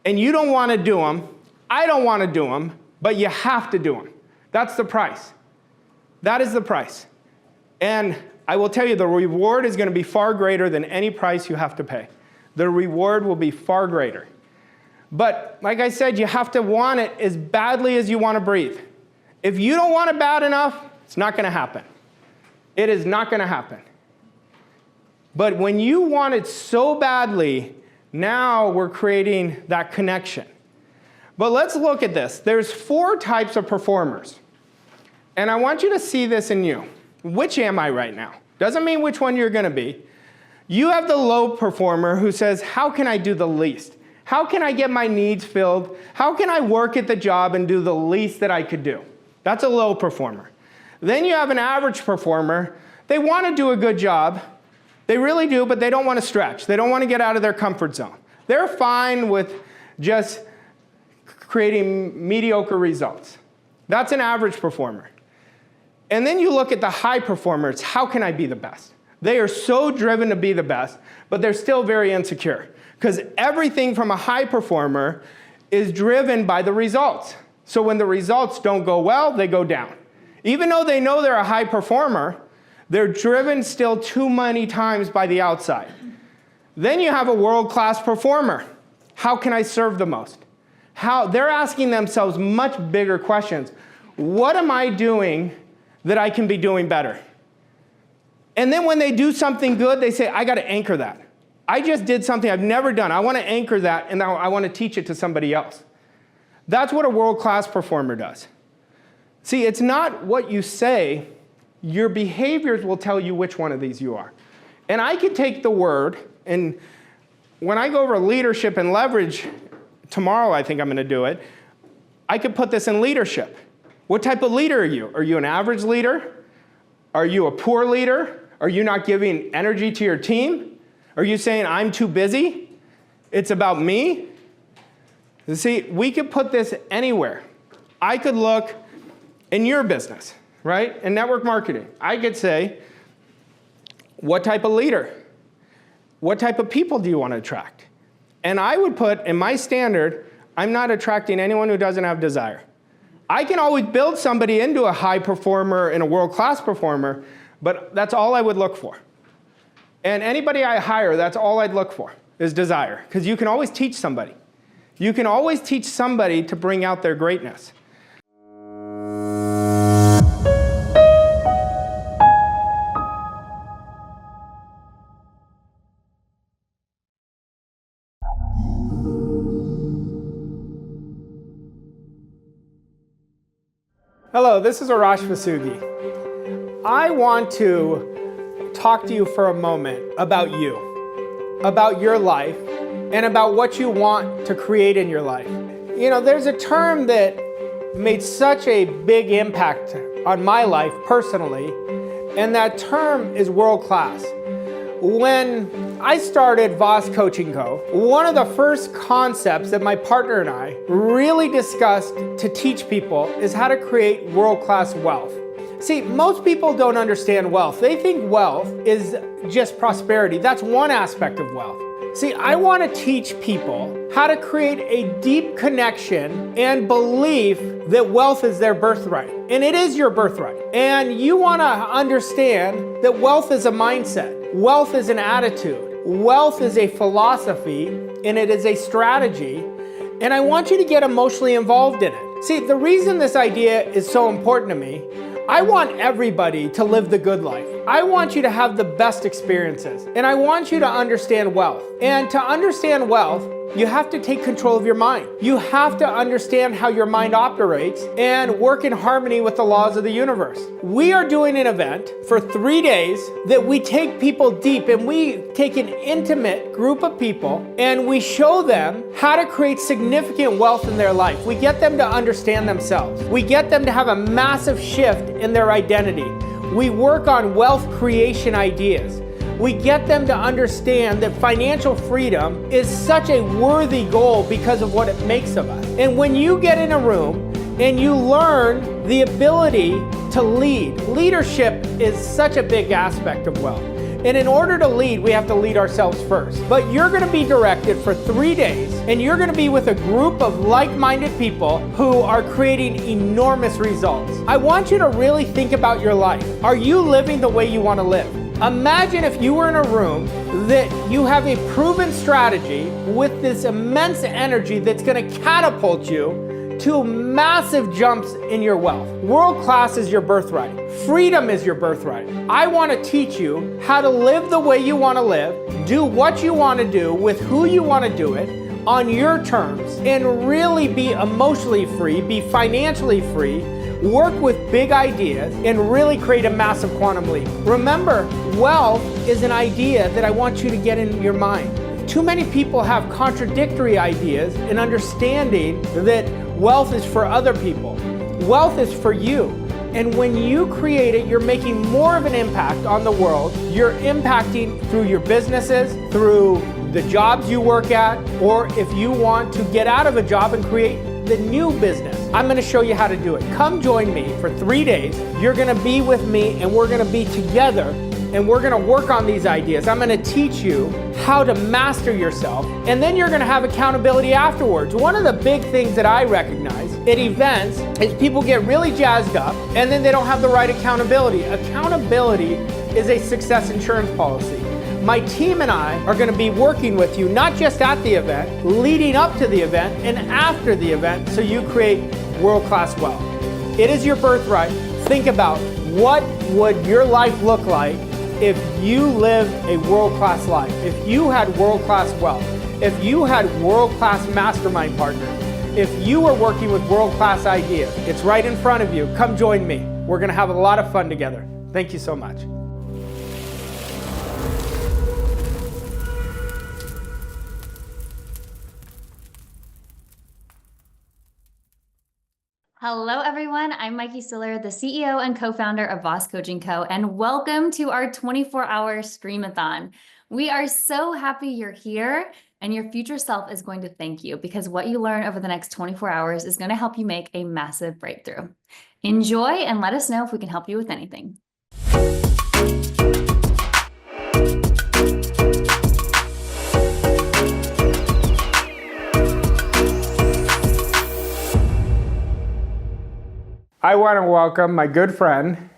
And you don't want to do them. I don't want to do them, but you have to do them. That's the price. That is the price. And I will tell you, the reward is going to be far greater than any price you have to pay. The reward will be far greater. But like I said, you have to want it as badly as you want to breathe. If you don't want it bad enough, it's not going to happen. It is not going to happen. But when you want it so badly, now we're creating that connection. But let's look at this. There's 4 types of performers. And I want you to see this in you. Which am I right now? Doesn't mean which one you're going to be. You have the low performer who says, how can I do the least? How can I get my needs filled? How can I work at the job and do the least that I could do? That's a low performer. Then you have an average performer. They want to do a good job, They really do, but they don't want to stretch. They don't want to get out of their comfort zone. They're fine with just creating mediocre results. That's an average performer. And then you look at the high performers. How can I be the best? They are so driven to be the best, but they're still very insecure because everything from a high performer is driven by the results. So when the results don't go well, they go down. Even though they know they're a high performer, they're driven still too many times by the outside. Then you have a world-class performer. How can I serve the most? They're asking themselves much bigger questions. What am I doing that I can be doing better? And then when they do something good, they say, I got to anchor that. I just did something I've never done. I want to anchor that, and I want to teach it to somebody else. That's what a world-class performer does. See, it's not what you say. Your behaviors will tell you which one of these you are. And I could take the word, and when I go over leadership and leverage, tomorrow I think I'm going to do it, I could put this in leadership. What type of leader are you? Are you an average leader? Are you a poor leader? Are you not giving energy to your team? Are you saying, I'm too busy? It's about me? You see, we could put this anywhere. I could look in your business, right? In network marketing. I could say, what type of leader? What type of people do you want to attract? And I would put, in my standard, I'm not attracting anyone who doesn't have desire. I can always build somebody into a high performer and a world-class performer, but that's all I would look for. And anybody I hire, that's all I'd look for, is desire. Because you can always teach somebody. You can always teach somebody to bring out their greatness. Hello, this is Arash Vossoughi. I want to talk to you for a moment about you, about your life, and about what you want to create in your life. You know, there's a term that made such a big impact on my life personally, and that term is world class. When I started Voss Coaching Co., one of the first concepts that my partner and I really discussed to teach people is how to create world-class wealth. See, most people don't understand wealth. They think wealth is just prosperity. That's one aspect of wealth. See, I want to teach people how to create a deep connection and belief that wealth is their birthright. And it is your birthright. And you want to understand that wealth is a mindset. Wealth is an attitude. Wealth is a philosophy, and it is a strategy. And I want you to get emotionally involved in it. See, the reason this idea is so important to me, I want everybody to live the good life. I want you to have the best experiences. And I want you to understand wealth. And to understand wealth, you have to take control of your mind. You have to understand how your mind operates and work in harmony with the laws of the universe. We are doing an event for 3 days that we take people deep, and we take an intimate group of people and we show them how to create significant wealth in their life. We get them to understand themselves. We get them to have a massive shift in their identity. We work on wealth creation ideas. We get them to understand that financial freedom is such a worthy goal because of what it makes of us. And when you get in a room and you learn the ability to lead, leadership is such a big aspect of wealth. And in order to lead, we have to lead ourselves first. But you're going to be directed for 3 days, and you're going to be with a group of like-minded people who are creating enormous results. I want you to really think about your life. Are you living the way you want to live? Imagine if you were in a room that you have a proven strategy with this immense energy that's going to catapult you to massive jumps in your wealth. World class is your birthright. Freedom is your birthright. I want to teach you how to live the way you want to live, do what you want to do with who you want to do it on your terms, and really be emotionally free, be financially free, work with big ideas, and really create a massive quantum leap. Remember, wealth is an idea that I want you to get in your mind. Too many people have contradictory ideas in understanding that wealth is for other people. Wealth is for you. And when you create it, you're making more of an impact on the world. You're impacting through your businesses, through the jobs you work at, or if you want to get out of a job and create the new business. I'm gonna show you how to do it. Come join me for 3 days. You're gonna be with me and we're gonna be together and we're gonna work on these ideas. I'm gonna teach you how to master yourself, and then you're gonna have accountability afterwards. One of the big things that I recognize at events is people get really jazzed up and then they don't have the right accountability. Accountability is a success insurance policy. My team and I are going to be working with you, not just at the event, leading up to the event and after the event, so you create world-class wealth. It is your birthright. Think about what would your life look like if you lived a world-class life, if you had world-class wealth, if you had world-class mastermind partners, if you were working with world-class ideas. It's right in front of you. Come join me. We're going to have a lot of fun together. Thank you so much. Hello, everyone. I'm Mikey Stiller, the CEO and co-founder of Vossoughi Co., and welcome to our 24-hour Stream-A-Thon. We are so happy you're here, and your future self is going to thank you because what you learn over the next 24 hours is going to help you make a massive breakthrough. Enjoy and let us know if we can help you with anything. I want to welcome my good friend,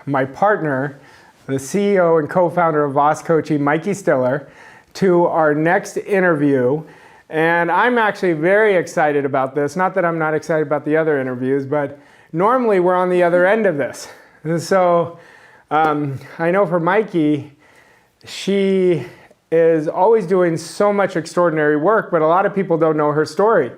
my partner, the CEO and co-founder of Vossoughi, Mikey Stiller, to our next interview. And I'm actually very excited about this. Not that I'm not excited about the other interviews, but normally we're on the other end of this. And so I know for Mikey, she is always doing so much extraordinary work, but a lot of people don't know her story.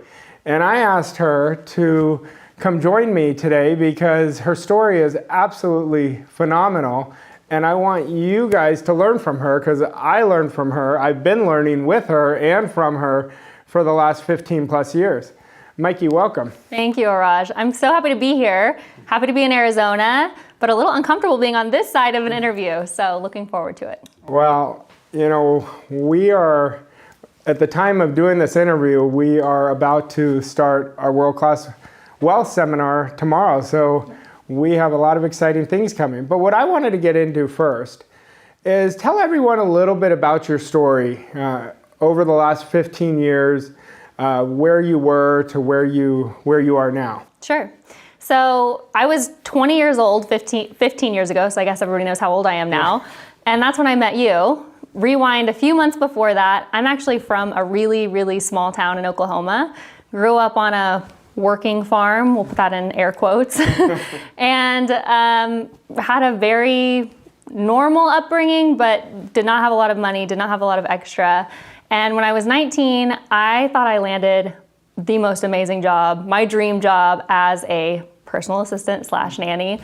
And I asked her to come join me today because her story is absolutely phenomenal. And I want you guys to learn from her because I learned from her. I've been learning with her and from her for the last 15 plus years. Mikey, welcome. Thank you, Arash. I'm so happy to be here. Happy to be in Arizona, but a little uncomfortable being on this side of an interview. So looking forward to it. Well, you know, we are, at the time of doing this interview, we are about to start our world-class wealth seminar tomorrow. So we have a lot of exciting things coming. But what I wanted to get into first is tell everyone a little bit about your story over the last 15 years, where you were to where you are now. Sure. So I was 20 years old 15 years ago, so I guess everybody knows how old I am now. And that's when I met you. Rewind a few months before that, I'm actually from a really, really small town in Oklahoma. Grew up on a working farm, we'll put that in air quotes, and had a very normal upbringing, but did not have a lot of money, did not have a lot of extra. And when I was 19, I thought I landed the most amazing job, my dream job as a personal assistant / nanny.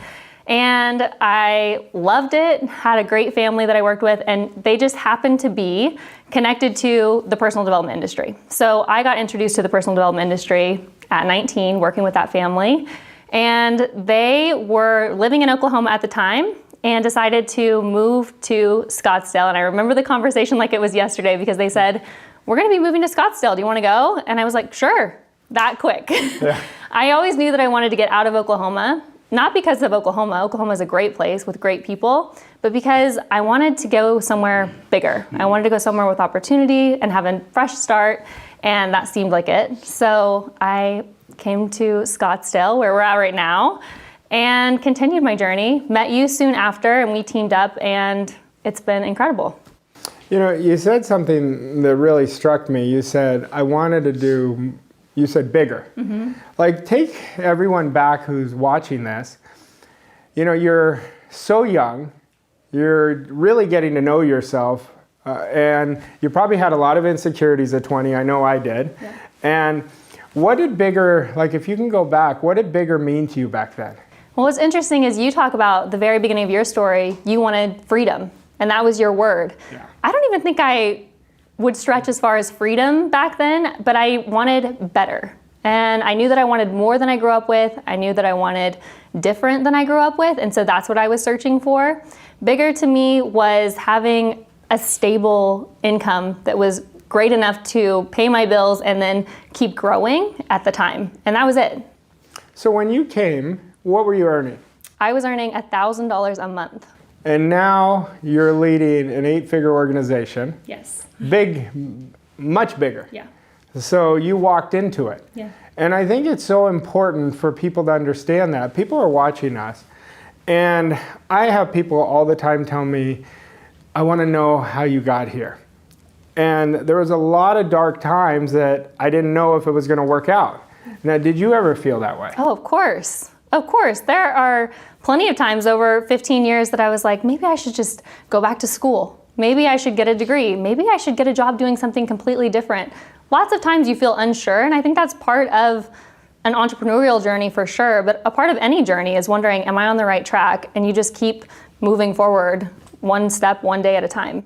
And I loved it, had a great family that I worked with, and they just happened to be connected to the personal development industry. So I got introduced to the personal development industry at 19, working with that family. And they were living in Oklahoma at the time and decided to move to Scottsdale. And I remember the conversation like it was yesterday because they said, we're gonna be moving to Scottsdale, do you wanna go? And I was like, sure, that quick. Yeah. I always knew that I wanted to get out of Oklahoma, not because of Oklahoma. Oklahoma is a great place with great people, but because I wanted to go somewhere bigger. I wanted to go somewhere with opportunity and have a fresh start, and that seemed like it. So I came to Scottsdale, where we're at right now, and continued my journey. Met you soon after, and we teamed up, and it's been incredible. You know, you said something that really struck me. You said, I wanted to do, you said bigger. Mm-hmm. Like, take everyone back who's watching this. You know, you're so young, you're really getting to know yourself, and you probably had a lot of insecurities at 20, I know I did. Yeah. And what did bigger, like if you can go back, what did bigger mean to you back then? Well, what's interesting is you talk about the very beginning of your story, you wanted freedom, and that was your word. Yeah. I don't even think I would stretch as far as freedom back then, but I wanted better. And I knew that I wanted more than I grew up with. I knew that I wanted different than I grew up with. And so that's what I was searching for. Bigger to me was having a stable income that was great enough to pay my bills and then keep growing at the time. And that was it. So when you came, what were you earning? I was earning $1,000 a month. And now you're leading an 8-figure organization. Yes. Big, much bigger. Yeah. So you walked into it. Yeah. And I think it's so important for people to understand that. People are watching us. And I have people all the time tell me, I want to know how you got here. And there was a lot of dark times that I didn't know if it was going to work out. Now, did you ever feel that way? Oh, of course. Of course. There are plenty of times over 15 years that I was like, maybe I should just go back to school. Maybe I should get a degree. Maybe I should get a job doing something completely different. Lots of times you feel unsure, and I think that's part of an entrepreneurial journey for sure, but a part of any journey is wondering, am I on the right track? And you just keep moving forward one step, one day at a time.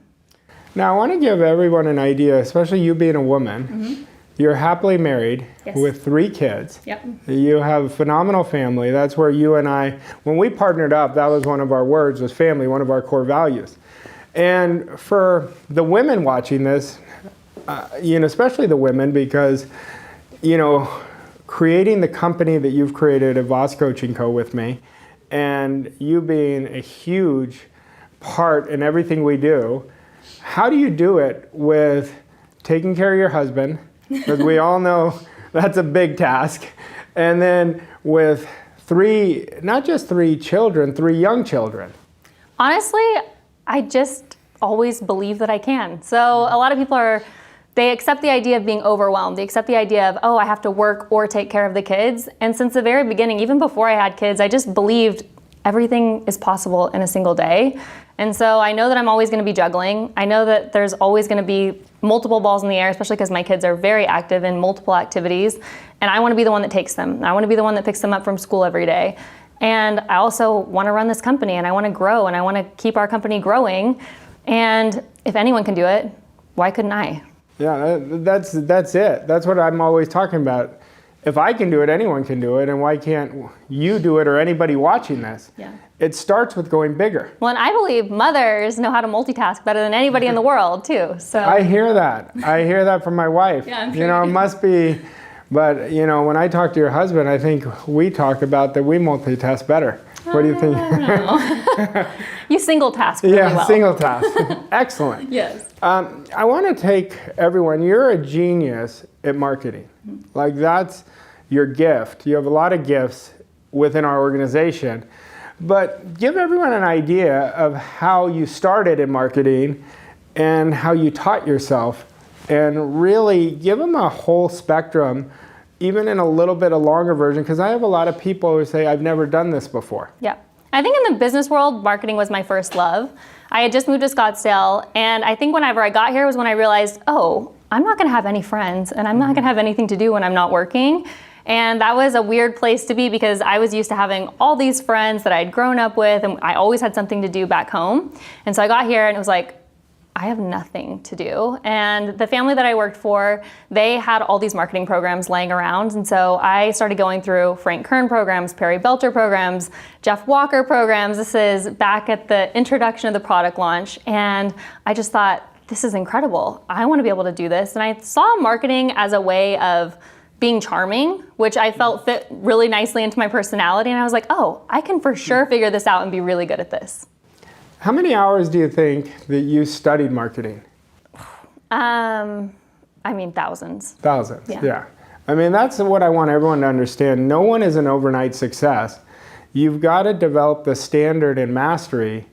Now, I want to give everyone an idea, especially you being a woman. Mm-hmm. You're happily married with 3 kids. Yep. You have a phenomenal family. That's where you and I, when we partnered up, that was one of our words, was family, one of our core values. And for the women watching this, especially the women, because, creating the company that you've created at Voss Coaching Co. with me, and you being a huge part in everything we do, how do you do it with taking care of your husband? Because we all know that's a big task. And then with 3, not just 3 children, 3 young children. Honestly, I just always believe that I can. So a lot of people they accept the idea of being overwhelmed. They accept the idea of, oh, I have to work or take care of the kids. And since the very beginning, even before I had kids, I just believed everything is possible in a single day. And so I know that I'm always going to be juggling. I know that there's always going to be multiple balls in the air, especially because my kids are very active in multiple activities. And I want to be the one that takes them. I want to be the one that picks them up from school every day. And I also want to run this company, and I want to grow, and I want to keep our company growing. And if anyone can do it, why couldn't I? Yeah, that's it. That's what I'm always talking about. If I can do it, anyone can do it, and why can't you do it or anybody watching this? Yeah. It starts with going bigger. Well, and I believe mothers know how to multitask better than anybody in the world, too. So I hear that. I hear that from my wife. Yeah, I'm sure. It must be, but when I talk to your husband, I think we talk about that we multitask better. What do you think? You single task really well. Yeah, single task. Excellent. Yes. I want to take everyone, you're a genius at marketing. Like that's your gift. You have a lot of gifts within our organization. But give everyone an idea of how you started in marketing and how you taught yourself, and really give them a whole spectrum, even in a little bit of longer version, because I have a lot of people who say, I've never done this before. Yeah. I think in the business world, marketing was my first love. I had just moved to Scottsdale, and I think whenever I got here was when I realized, oh, I'm not going to have any friends, and I'm not going to have anything to do when I'm not working. And that was a weird place to be, because I was used to having all these friends that I'd grown up with, and I always had something to do back home. And so I got here and it was like, I have nothing to do. And the family that I worked for, they had all these marketing programs laying around. And so I started going through Frank Kern programs, Perry Belter programs, Jeff Walker programs. This is back at the introduction of the product launch. And I just thought, this is incredible. I want to be able to do this. And I saw marketing as a way of being charming, which I felt fit really nicely into my personality. And I was like, oh, I can for sure figure this out and be really good at this. How many hours do you think that you studied marketing? Thousands. Thousands, yeah. I mean, that's what I want everyone to understand. No one is an overnight success. You've got to develop the standard and mastery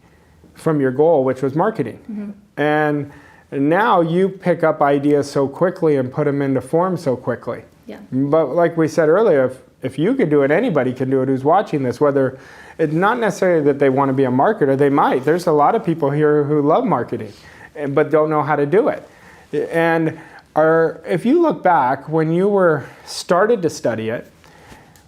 from your goal, which was marketing. Mm-hmm. And now you pick up ideas so quickly and put them into form so quickly. Yeah. But like we said earlier, if you could do it, anybody can do it who's watching this, whether it's not necessarily that they want to be a marketer, they might. There's a lot of people here who love marketing, but don't know how to do it. And if you look back, when you started to study it,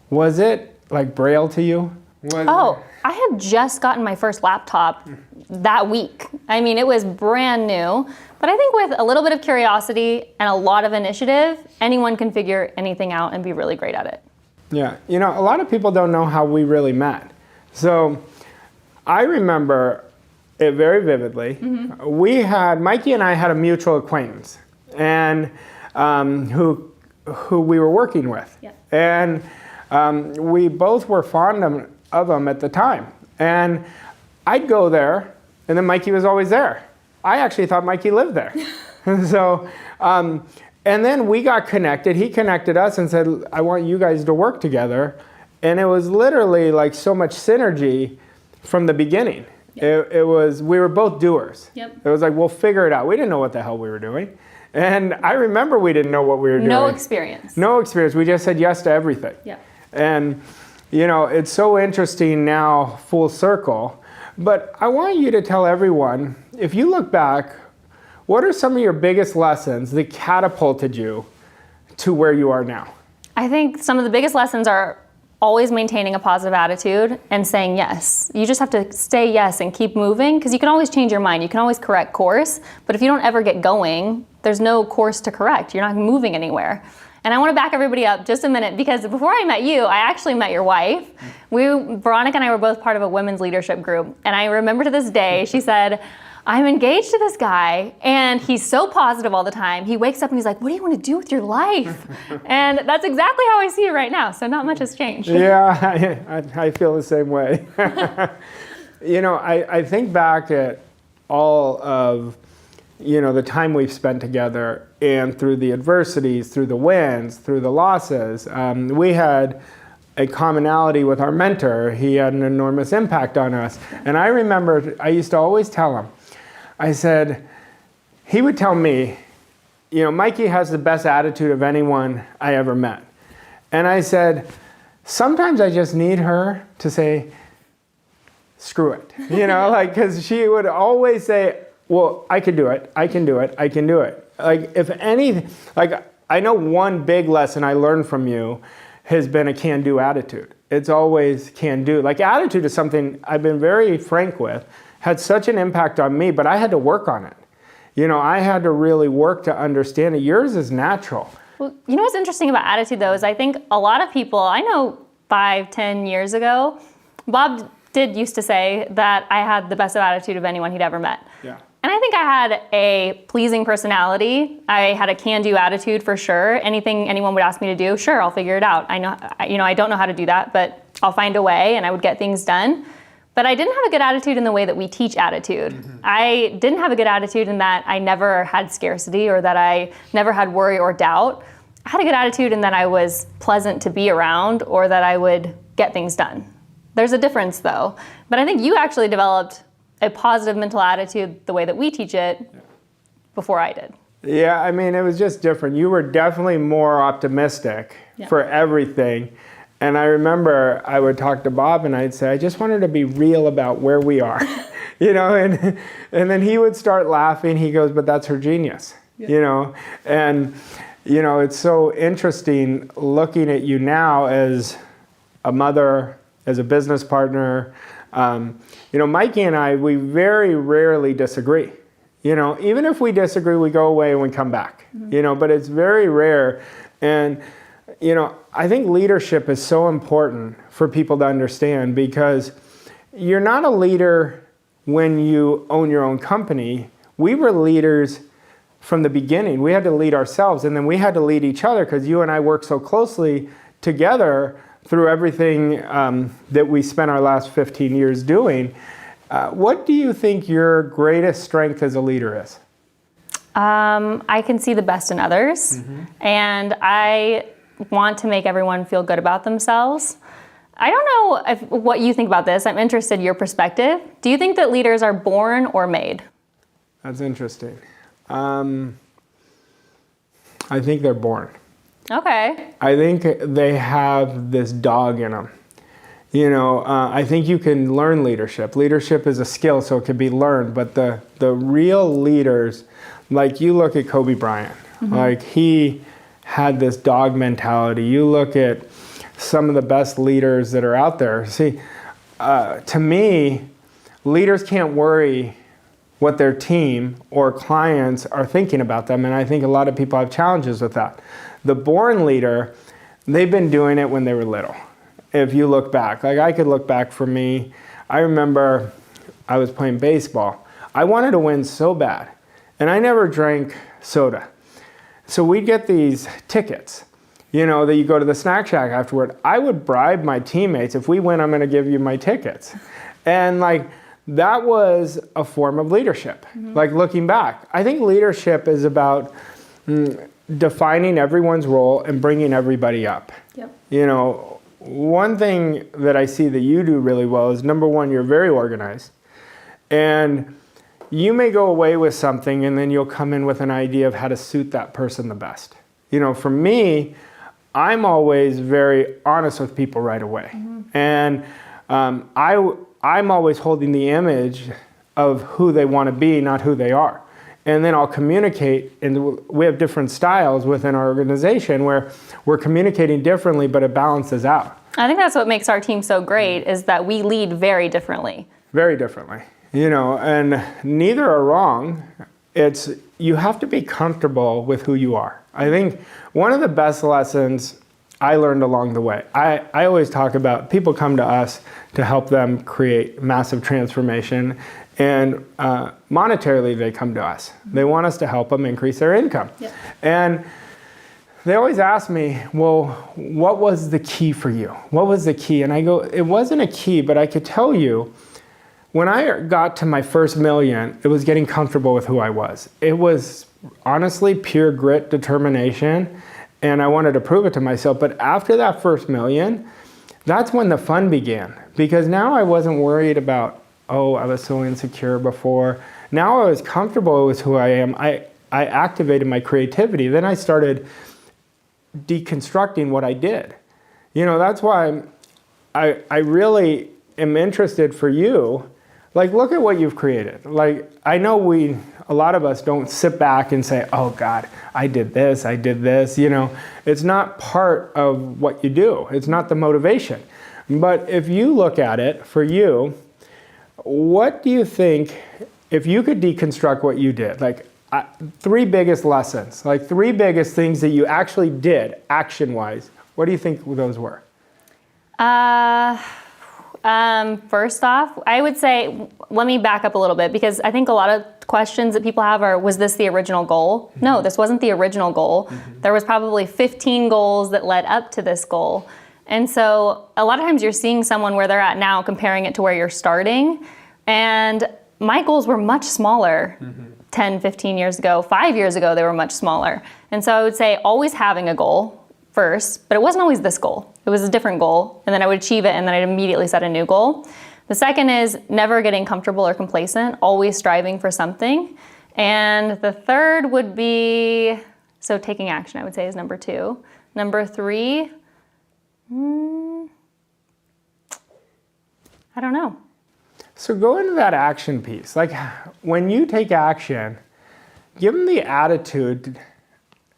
was it like Braille to you? I had just gotten my first laptop that week. I mean, it was brand new. But I think with a little bit of curiosity and a lot of initiative, anyone can figure anything out and be really great at it. Yeah, you know, a lot of people don't know how we really met. So I remember it very vividly. Mikey and I had a mutual acquaintance, and who we were working with. Yeah. And we both were fond of him at the time. And I'd go there, and then Mikey was always there. I actually thought Mikey lived there. So, and then we got connected. He connected us and said, I want you guys to work together. And it was literally like so much synergy from the beginning. Yep. We were both doers. Yep. It was like, we'll figure it out. We didn't know what the hell we were doing. And I remember we didn't know what we were doing. No experience. No experience. We just said yes to everything. Yeah. And, you know, it's so interesting now, full circle. But I want you to tell everyone, if you look back, what are some of your biggest lessons that catapulted you to where you are now? I think some of the biggest lessons are always maintaining a positive attitude and saying yes. You just have to say yes and keep moving, because you can always change your mind. You can always correct course. But if you don't ever get going, there's no course to correct. You're not moving anywhere. And I want to back everybody up just a minute, because before I met you, I actually met your wife. Veronica and I were both part of a women's leadership group. And I remember to this day, she said, I'm engaged to this guy, and he's so positive all the time. He wakes up and he's like, what do you want to do with your life? And that's exactly how I see it right now. So not much has changed. Yeah, I feel the same way. You know, I think back at all of, you know, the time we've spent together, and through the adversities, through the wins, through the losses. We had a commonality with our mentor. He had an enormous impact on us. And I remember I used to always tell him, I said, he would tell me, you know, Mikey has the best attitude of anyone I ever met. And I said, sometimes I just need her to say, screw it. You know, like, because she would always say, well, I can do it, I can do it, I can do it. Like, if any, like, I know one big lesson I learned from you has been a can-do attitude. It's always can-do. Like, attitude is something I've been very frank with, had such an impact on me, but I had to work on it. You know, I had to really work to understand it. Yours is natural. Well, you know what's interesting about attitude, though, is I think a lot of people, I know 5-10 years ago, Bob used to say that I had the best attitude of anyone he'd ever met. Yeah. And I think I had a pleasing personality. I had a can-do attitude for sure. Anything anyone would ask me to do, sure, I'll figure it out. I know, you know, I don't know how to do that, but I'll find a way, and I would get things done. But I didn't have a good attitude in the way that we teach attitude. I didn't have a good attitude in that I never had scarcity, or that I never had worry or doubt. I had a good attitude in that I was pleasant to be around, or that I would get things done. There's a difference, though. But I think you actually developed a positive mental attitude the way that we teach it before I did. Yeah, I mean, it was just different. You were definitely more optimistic for everything. And I remember I would talk to Bob and I'd say, I just wanted to be real about where we are. You know, and then he would start laughing. He goes, but that's her genius, you know? And, you know, it's so interesting looking at you now as a mother, as a business partner. You know, Mikey and I, we very rarely disagree. You know, even if we disagree, we go away and we come back, you know, but it's very rare. And, you know, I think leadership is so important for people to understand, because you're not a leader when you own your own company. We were leaders from the beginning. We had to lead ourselves, and then we had to lead each other, because you and I work so closely together through everything that we spent our last 15 years doing. What do you think your greatest strength as a leader is? I can see the best in others, and I want to make everyone feel good about themselves. I don't know what you think about this. I'm interested in your perspective. Do you think that leaders are born or made? That's interesting. I think they're born. Okay. I think they have this dog in them. You know, I think you can learn leadership. Leadership is a skill, so it can be learned. But the real leaders, like you look at Kobe Bryant, like he had this dog mentality. You look at some of the best leaders that are out there. See, to me, leaders can't worry what their team or clients are thinking about them. And I think a lot of people have challenges with that. The born leader, they've been doing it when they were little. If you look back, like I could look back for me, I remember I was playing baseball. I wanted to win so bad, and I never drank soda. So we'd get these tickets, you know, that you go to the snack shack afterward. I would bribe my teammates, if we win, I'm gonna give you my tickets. And like, that was a form of leadership. Like looking back, I think leadership is about defining everyone's role and bringing everybody up. Yep. You know, one thing that I see that you do really well is, number one, you're very organized. And you may go away with something and then you'll come in with an idea of how to suit that person the best. You know, for me, I'm always very honest with people right away. And I'm always holding the image of who they want to be, not who they are. And then I'll communicate, and we have different styles within our organization where we're communicating differently, but it balances out. I think that's what makes our team so great, is that we lead very differently. Very differently, you know, and neither are wrong. It's, you have to be comfortable with who you are. I think one of the best lessons I learned along the way, I always talk about, people come to us to help them create massive transformation, and monetarily they come to us. They want us to help them increase their income. Yep. And they always ask me, well, what was the key for you? What was the key? And I go, it wasn't a key, but I could tell you, when I got to my first million, it was getting comfortable with who I was. It was honestly pure grit, determination, and I wanted to prove it to myself. But after that first million, that's when the fun began. Because now I wasn't worried about, oh, I was so insecure before. Now I was comfortable with who I am. I activated my creativity. Then I started deconstructing what I did. You know, that's why I really am interested for you. Like, look at what you've created. Like, I know a lot of us don't sit back and say, oh God, I did this, you know. It's not part of what you do. It's not the motivation. But if you look at it, for you, what do you think, if you could deconstruct what you did, like three biggest lessons, like three biggest things that you actually did action-wise, what do you think those were? First off, I would say, let me back up a little bit, because I think a lot of questions that people have are, was this the original goal? No, this wasn't the original goal. There was probably 15 goals that led up to this goal. And so a lot of times you're seeing someone where they're at now, comparing it to where you're starting. And my goals were much smaller 10, 15 years ago. 5 years ago, they were much smaller. And so I would say always having a goal first, but it wasn't always this goal. It was a different goal, and then I would achieve it, and then I'd immediately set a new goal. The second is never getting comfortable or complacent, always striving for something. And the third would be, so taking action, I would say, is number 2. Number 3, I don't know. So go into that action piece. Like, when you take action, give them the attitude,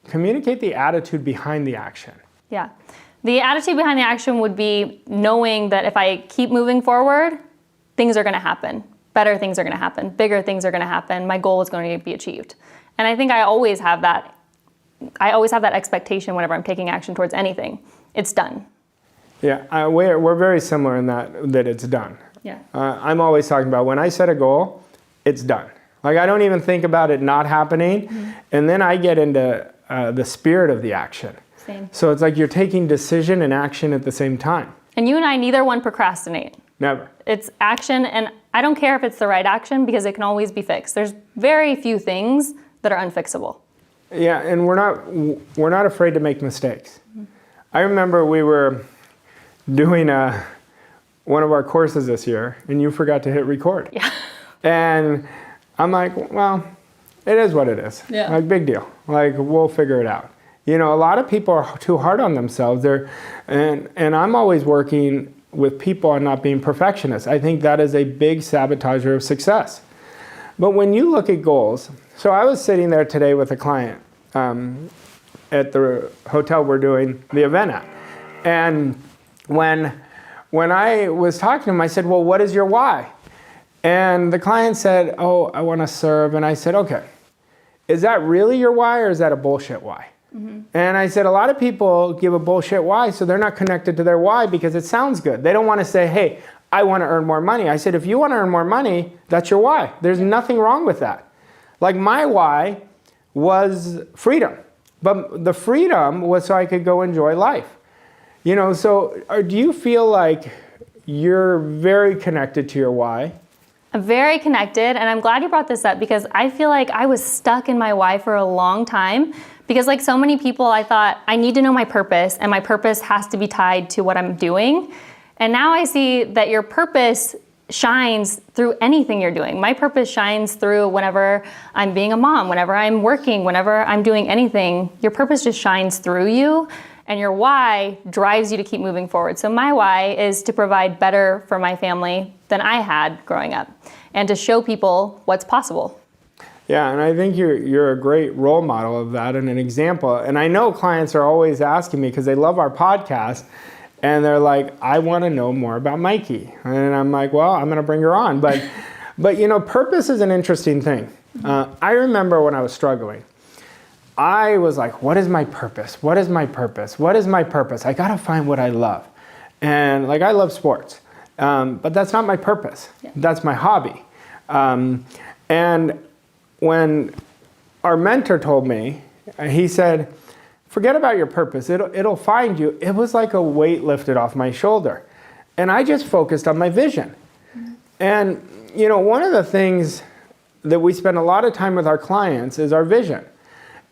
communicate the attitude behind the action. Yeah. The attitude behind the action would be knowing that if I keep moving forward, things are going to happen. Better things are going to happen. Bigger things are going to happen. My goal is going to be achieved. And I think I always have that expectation whenever I'm taking action towards anything. It's done. Yeah, we're very similar in that it's done. Yeah. I'm always talking about, when I set a goal, it's done. Like, I don't even think about it not happening. And then I get into the spirit of the action. Same. So it's like you're taking decision and action at the same time. And you and I, neither one procrastinate. Never. It's action, and I don't care if it's the right action, because it can always be fixed. There's very few things that are unfixable. Yeah, and we're not afraid to make mistakes. I remember we were doing one of our courses this year, and you forgot to hit record. Yeah. And I'm like, well, it is what it is. Yeah. Like, big deal. Like, we'll figure it out. You know, a lot of people are too hard on themselves. And I'm always working with people on not being perfectionists. I think that is a big sabotager of success. But when you look at goals, so I was sitting there today with a client at the hotel we're doing the event at. And when I was talking to him, I said, well, what is your why? And the client said, oh, I want to serve. And I said, okay, is that really your why or is that a bullshit why? And I said, a lot of people give a bullshit why, so they're not connected to their why because it sounds good. They don't want to say, hey, I want to earn more money. I said, if you want to earn more money, that's your why. There's nothing wrong with that. Like my why was freedom, but the freedom was so I could go enjoy life. You know, so do you feel like you're very connected to your why? I'm very connected, and I'm glad you brought this up because I feel like I was stuck in my why for a long time because like so many people, I thought I need to know my purpose and my purpose has to be tied to what I'm doing. And now I see that your purpose shines through anything you're doing. My purpose shines through whenever I'm being a mom, whenever I'm working, whenever I'm doing anything. Your purpose just shines through you, and your why drives you to keep moving forward. So my why is to provide better for my family than I had growing up and to show people what's possible. Yeah, and I think you're a great role model of that and an example. And I know clients are always asking me because they love our podcast and they're like, I want to know more about Mikey. And I'm like, well, I'm going to bring her on. But you know, purpose is an interesting thing. I remember when I was struggling, I was like, what is my purpose? What is my purpose? What is my purpose? I got to find what I love. And like, I love sports, but that's not my purpose. Yeah. That's my hobby. And when our mentor told me, he said, forget about your purpose. It'll find you. It was like a weight lifted off my shoulder. And I just focused on my vision. Mm-hmm. And, you know, one of the things that we spend a lot of time with our clients is our vision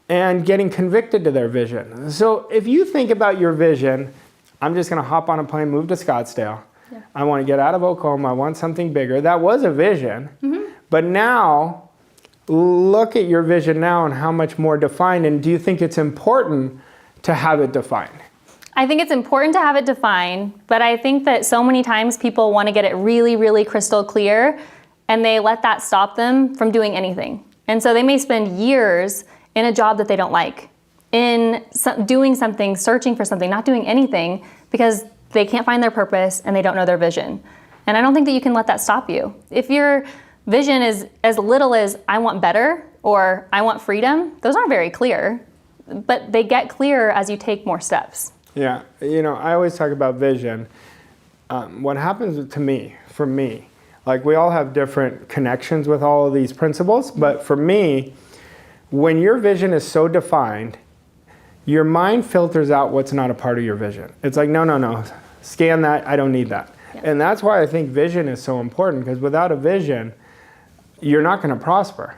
and getting convicted to their vision. So if you think about your vision, I'm just going to hop on a plane, move to Scottsdale. Yeah. I want to get out of Oklahoma. I want something bigger. That was a vision. Mm-hmm. But now, look at your vision now and how much more defined. And do you think it's important to have it defined? I think it's important to have it defined, but I think that so many times people want to get it really, really crystal clear, and they let that stop them from doing anything. And so they may spend years in a job that they don't like, in doing something, searching for something, not doing anything, because they can't find their purpose and they don't know their vision. And I don't think that you can let that stop you. If your vision is as little as I want better or I want freedom, those aren't very clear, but they get clearer as you take more steps. Yeah, you know, I always talk about vision. What happens to me, for me, like we all have different connections with all of these principles, but for me, when your vision is so defined, your mind filters out what's not a part of your vision. It's like, no, scan that, I don't need that. Yeah. And that's why I think vision is so important, because without a vision, you're not going to prosper.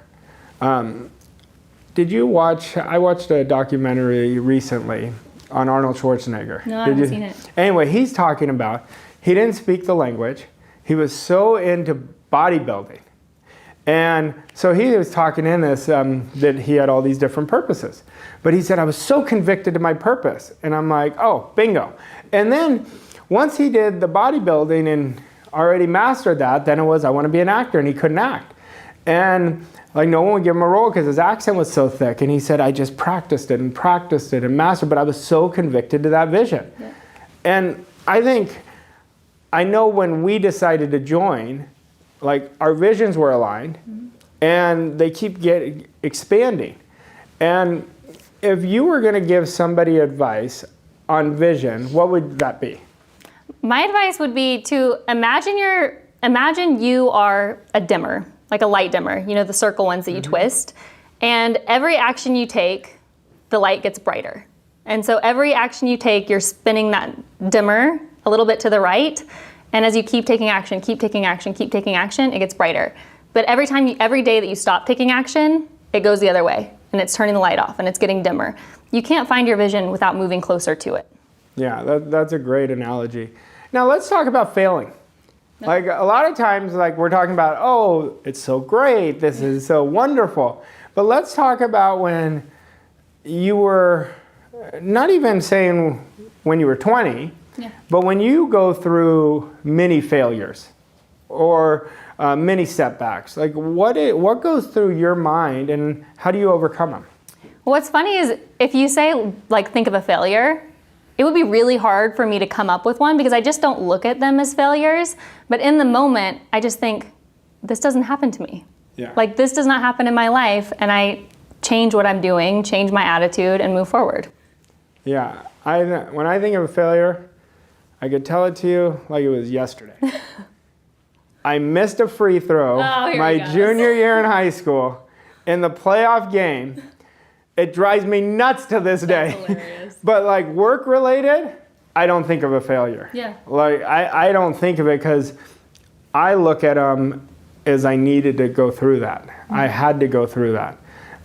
Did you watch, I watched a documentary recently on Arnold Schwarzenegger. No, I haven't seen it. Anyway, he's talking about, he didn't speak the language. He was so into bodybuilding. And so he was talking in this, that he had all these different purposes. But he said, I was so convicted to my purpose. And I'm like, oh, bingo. And then once he did the bodybuilding and already mastered that, then it was, I want to be an actor, and he couldn't act. And like no one would give him a role because his accent was so thick. And he said, I just practiced it and mastered, but I was so convicted to that vision. Yeah. And I know when we decided to join, like our visions were aligned, mm-hmm. and they keep expanding. And if you were going to give somebody advice on vision, what would that be? My advice would be to imagine you are a dimmer, like a light dimmer, you know, the circle ones that you mm-hmm. twist. And every action you take, the light gets brighter. And so every action you take, you're spinning that dimmer a little bit to the right. And as you keep taking action, it gets brighter. But every day that you stop taking action, it goes the other way. And it's turning the light off and it's getting dimmer. You can't find your vision without moving closer to it. Yeah, that's a great analogy. Now let's talk about failing. No. Like a lot of times, like we're talking about, oh, it's so great, this is so wonderful. But let's talk about when you were, not even saying when you were 20, yeah. but when you go through many failures or many setbacks, like what goes through your mind and how do you overcome them? What's funny is if you say, like, think of a failure, it would be really hard for me to come up with one because I just don't look at them as failures. But in the moment, I just think, this doesn't happen to me. Yeah. Like, this does not happen in my life, and I change what I'm doing, change my attitude, and move forward. Yeah. When I think of a failure, I could tell it to you like it was yesterday. I missed a free throw my junior year in high school in the playoff game. It drives me nuts to this day. Hilarious. But like work related, I don't think of a failure. Yeah. Like I don't think of it because I look at them as I needed to go through that. I had to go through that.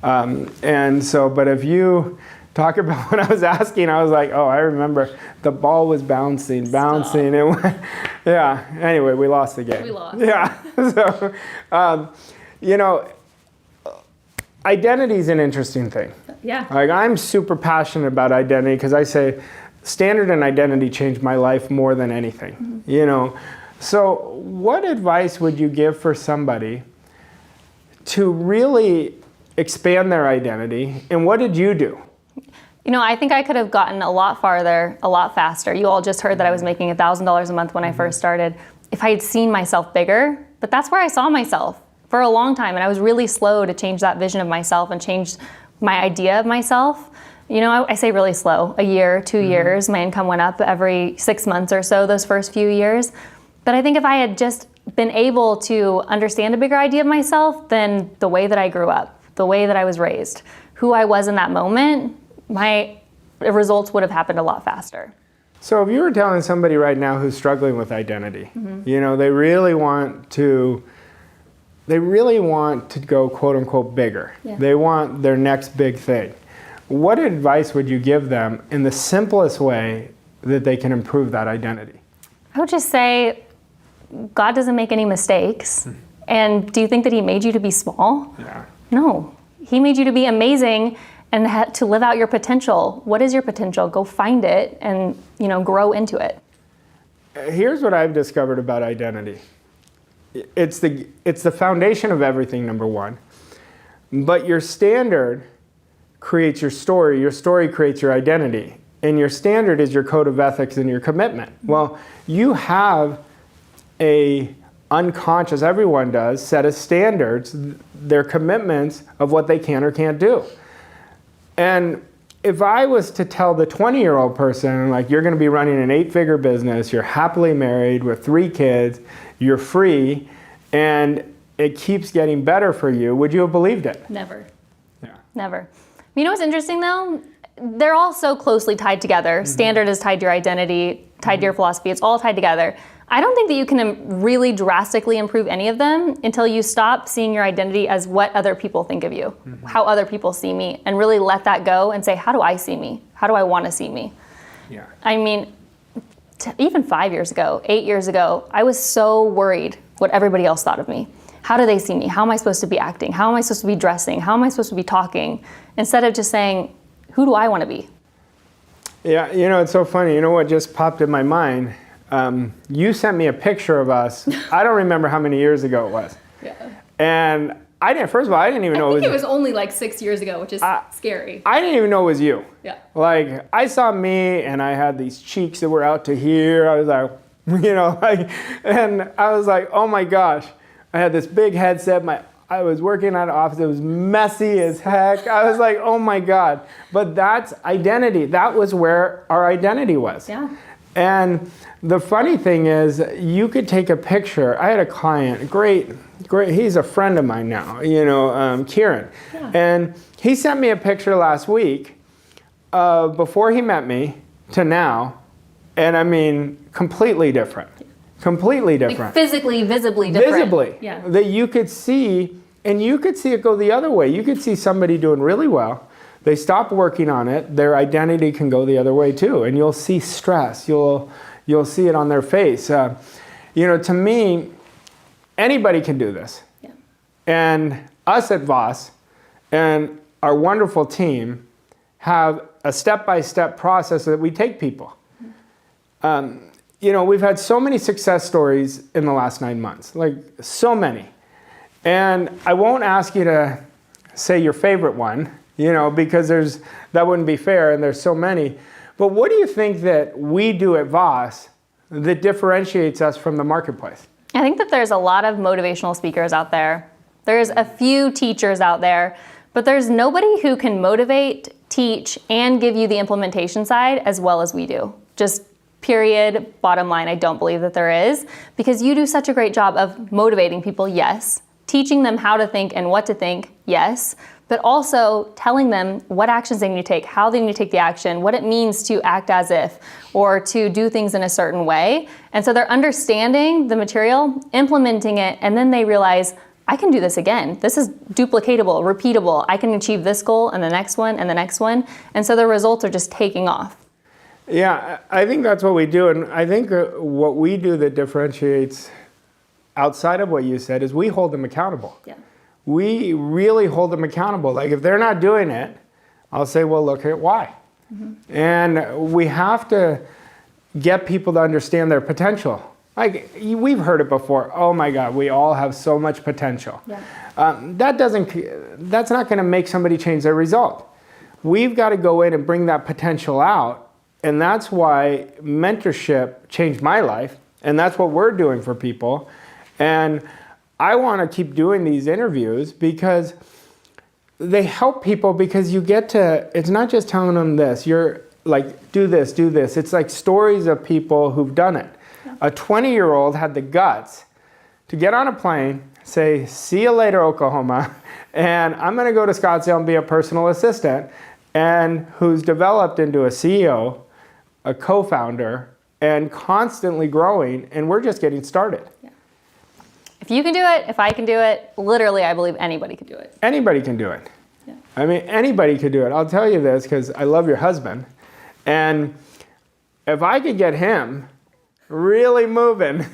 And so, but if you talk about what I was asking, I was like, oh, I remember the ball was bouncing. It went, yeah. Anyway, we lost the game. We lost. Yeah. So, you know, identity is an interesting thing. Yeah. Like I'm super passionate about identity because I say standard and identity changed my life more than anything. You know, so what advice would you give for somebody to really expand their identity, and what did you do? You know, I think I could have gotten a lot farther, a lot faster. You all just heard that I was making $1,000 a month when I first started. If I had seen myself bigger, but that's where I saw myself for a long time, and I was really slow to change that vision of myself and change my idea of myself. You know, I say really slow, a year, 2 years. My income went up every 6 months or so those first few years. But I think if I had just been able to understand a bigger idea of myself, then the way that I grew up, the way that I was raised, who I was in that moment, my results would have happened a lot faster. So if you were telling somebody right now who's struggling with identity, you know, they really want to go quote unquote bigger. Yeah. They want their next big thing. What advice would you give them in the simplest way that they can improve that identity? I would just say, God doesn't make any mistakes. And do you think that he made you to be small? Yeah. No, he made you to be amazing and to live out your potential. What is your potential? Go find it and, you know, grow into it. Here's what I've discovered about identity. It's the foundation of everything, number one. But your standard creates your story creates your identity. And your standard is your code of ethics and your commitment. Well, you have a unconscious, everyone does, set of standards, their commitments of what they can or can't do. And if I was to tell the 20-year-old person, like, you're going to be running an 8-figure business, you're happily married with 3 kids, you're free, and it keeps getting better for you, would you have believed it? Never. Yeah. Never. You know what's interesting though? They're all so closely tied together. Standard is tied to your identity, tied to your philosophy. It's all tied together. I don't think that you can really drastically improve any of them until you stop seeing your identity as what other people think of you, how other people see me, and really let that go and say, how do I see me? How do I want to see me? Yeah. I mean, even 5 years ago, 8 years ago, I was so worried what everybody else thought of me. How do they see me? How am I supposed to be acting? How am I supposed to be dressing? How am I supposed to be talking? Instead of just saying, who do I want to be? Yeah, you know, it's so funny. You know what just popped in my mind? You sent me a picture of us. I don't remember how many years ago it was. Yeah. And first of all, I didn't even know it was only like 6 years ago, which is scary. I didn't even know it was you. Yeah. Like, I saw me and I had these cheeks that were out to here. I was like, you know, like, and I was like, oh my gosh. I had this big headset. I was working at an office. It was messy as heck. I was like, oh my God. But that's identity. That was where our identity was. Yeah. And the funny thing is, you could take a picture. I had a client, great, he's a friend of mine now, you know, Kieran. Yeah. And he sent me a picture last week before he met me to now. And I mean, completely different. Completely different. Like physically, visibly different. Visibly. Yeah. That you could see, and you could see it go the other way. You could see somebody doing really well. They stop working on it. Their identity can go the other way too. And you'll see stress. You'll see it on their face. You know, to me, anybody can do this. Yeah. And us at Voss and our wonderful team have a step-by-step process that we take people. You know, we've had so many success stories in the last 9 months, like so many. And I won't ask you to say your favorite one, you know, because that wouldn't be fair, and there's so many. But what do you think that we do at Voss that differentiates us from the marketplace? I think that there's a lot of motivational speakers out there. There's a few teachers out there, but there's nobody who can motivate, teach, and give you the implementation side as well as we do. Just period, bottom line, I don't believe that there is, because you do such a great job of motivating people, yes, teaching them how to think and what to think, yes, but also telling them what actions they need to take, how they need to take the action, what it means to act as if, or to do things in a certain way. And so they're understanding the material, implementing it, and then they realize, I can do this again. This is duplicatable, repeatable. I can achieve this goal and the next one and the next one. And so the results are just taking off. Yeah, I think that's what we do. And I think what we do that differentiates outside of what you said is we hold them accountable. Yeah. We really hold them accountable. Like if they're not doing it, I'll say, well, look at why. Mm-hmm. And we have to get people to understand their potential. Like we've heard it before. Oh my God, we all have so much potential. Yeah. That's not going to make somebody change their result. We've got to go in and bring that potential out. And that's why mentorship changed my life. And that's what we're doing for people. And I want to keep doing these interviews because they help people, because you get to, it's not just telling them this, you're like, do this, do this. It's like stories of people who've done it. Yeah. A 20-year-old had the guts to get on a plane, say, see you later, Oklahoma, and I'm going to go to Scottsdale and be a personal assistant, and who's developed into a CEO, a co-founder, and constantly growing, and we're just getting started. Yeah. If you can do it, if I can do it, literally, I believe anybody can do it. Anybody can do it. Yeah. I mean, anybody could do it. I'll tell you this because I love your husband. And if I could get him really moving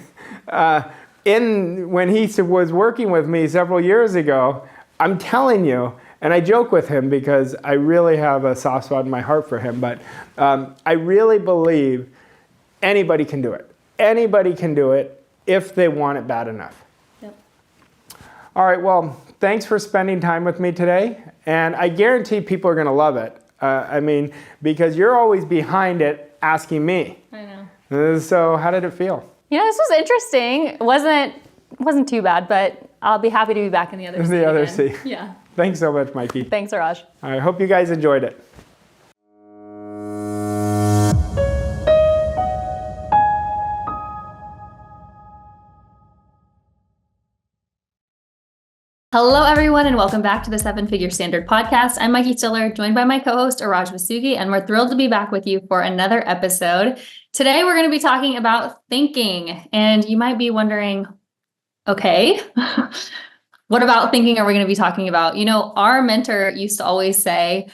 when he was working with me several years ago, I'm telling you, and I joke with him because I really have a soft spot in my heart for him, but I really believe anybody can do it. Anybody can do it if they want it bad enough. All right, well, thanks for spending time with me today. And I guarantee people are going to love it. I mean, because you're always behind it asking me. I know. So how did it feel? You know, this was interesting. It wasn't too bad, but I'll be happy to be back in the other seat. The other again. seat. Yeah. Thanks so much, Mikey. Thanks, Arash. I hope you guys enjoyed it. Hello, everyone, and welcome back to the Seven Figure Standard podcast. I'm Mikey Stiller, joined by my co-host, Arash Vossoughi, and we're thrilled to be back with you for another episode. Today, we're going to be talking about thinking, and you might be wondering, okay, what about thinking are we going to be talking about? You know, our mentor used to always say,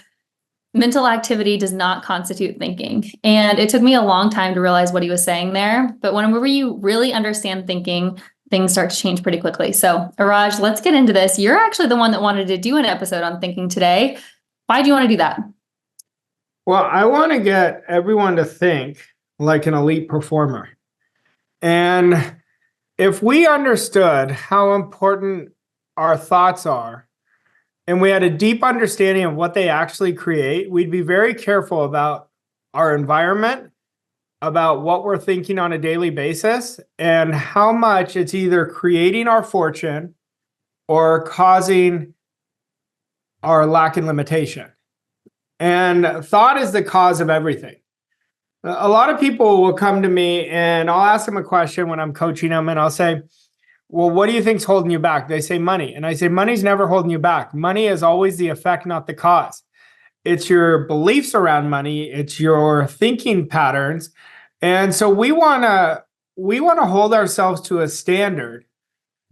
mental activity does not constitute thinking. And it took me a long time to realize what he was saying there. But whenever you really understand thinking, things start to change pretty quickly. So, Arash, let's get into this. You're actually the one that wanted to do an episode on thinking today. Why do you want to do that? Well, I want to get everyone to think like an elite performer. And if we understood how important our thoughts are, and we had a deep understanding of what they actually create, we'd be very careful about our environment, about what we're thinking on a daily basis, and how much it's either creating our fortune or causing our lack and limitation. And thought is the cause of everything. A lot of people will come to me and I'll ask them a question when I'm coaching them, and I'll say, well, what do you think's holding you back? They say money. And I say, money's never holding you back. Money is always the effect, not the cause. It's your beliefs around money. It's your thinking patterns. And so we want to hold ourselves to a standard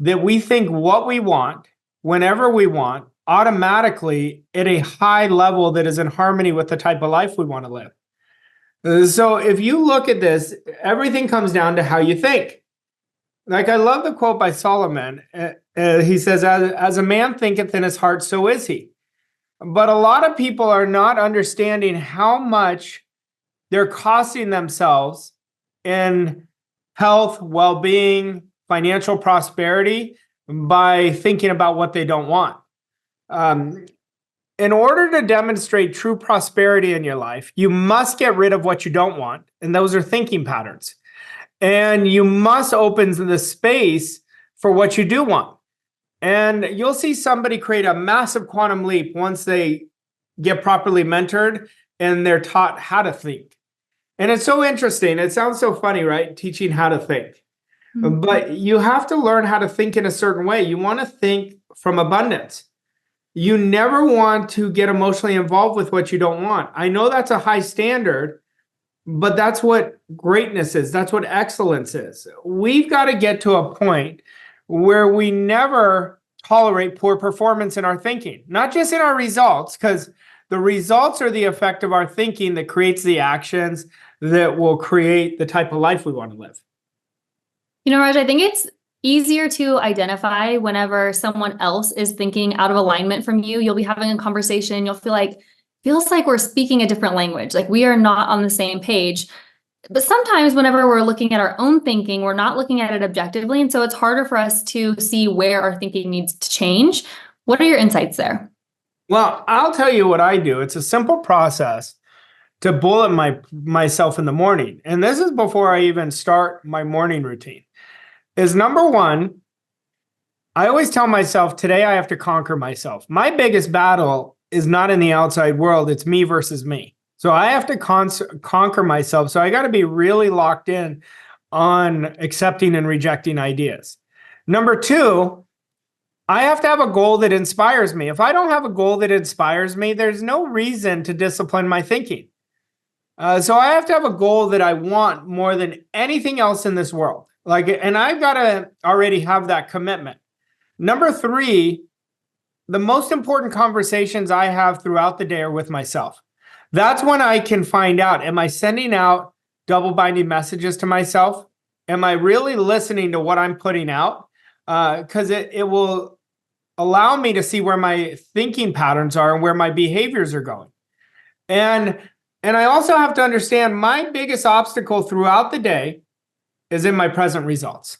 that we think what we want, whenever we want, automatically at a high level that is in harmony with the type of life we want to live. So if you look at this, everything comes down to how you think. Like I love the quote by Solomon. He says, as a man thinketh in his heart, so is he. But a lot of people are not understanding how much they're costing themselves in health, well-being, financial prosperity by thinking about what they don't want. In order to demonstrate true prosperity in your life, you must get rid of what you don't want, and those are thinking patterns. And you must open the space for what you do want. And you'll see somebody create a massive quantum leap once they get properly mentored and they're taught how to think. And it's so interesting. It sounds so funny, right? Teaching how to think. But you have to learn how to think in a certain way. You want to think from abundance. You never want to get emotionally involved with what you don't want. I know that's a high standard, but that's what greatness is. That's what excellence is. We've got to get to a point where we never tolerate poor performance in our thinking, not just in our results, because the results are the effect of our thinking that creates the actions that will create the type of life we want to live. You know, Raj, I think it's easier to identify whenever someone else is thinking out of alignment from you. You'll be having a conversation, you'll feel like, feels like we're speaking a different language, like we are not on the same page. But sometimes whenever we're looking at our own thinking, we're not looking at it objectively. And so it's harder for us to see where our thinking needs to change. What are your insights there? Well, I'll tell you what I do. It's a simple process to bullet myself in the morning. And this is before I even start my morning routine. Is number one, I always tell myself, today I have to conquer myself. My biggest battle is not in the outside world. It's me versus me. So I have to conquer myself. So I got to be really locked in on accepting and rejecting ideas. Number two, I have to have a goal that inspires me. If I don't have a goal that inspires me, there's no reason to discipline my thinking. So I have to have a goal that I want more than anything else in this world. And I've got to already have that commitment. Number three, the most important conversations I have throughout the day are with myself. That's when I can find out, am I sending out double binding messages to myself? Am I really listening to what I'm putting out? Because it will allow me to see where my thinking patterns are and where my behaviors are going. And I also have to understand my biggest obstacle throughout the day is in my present results.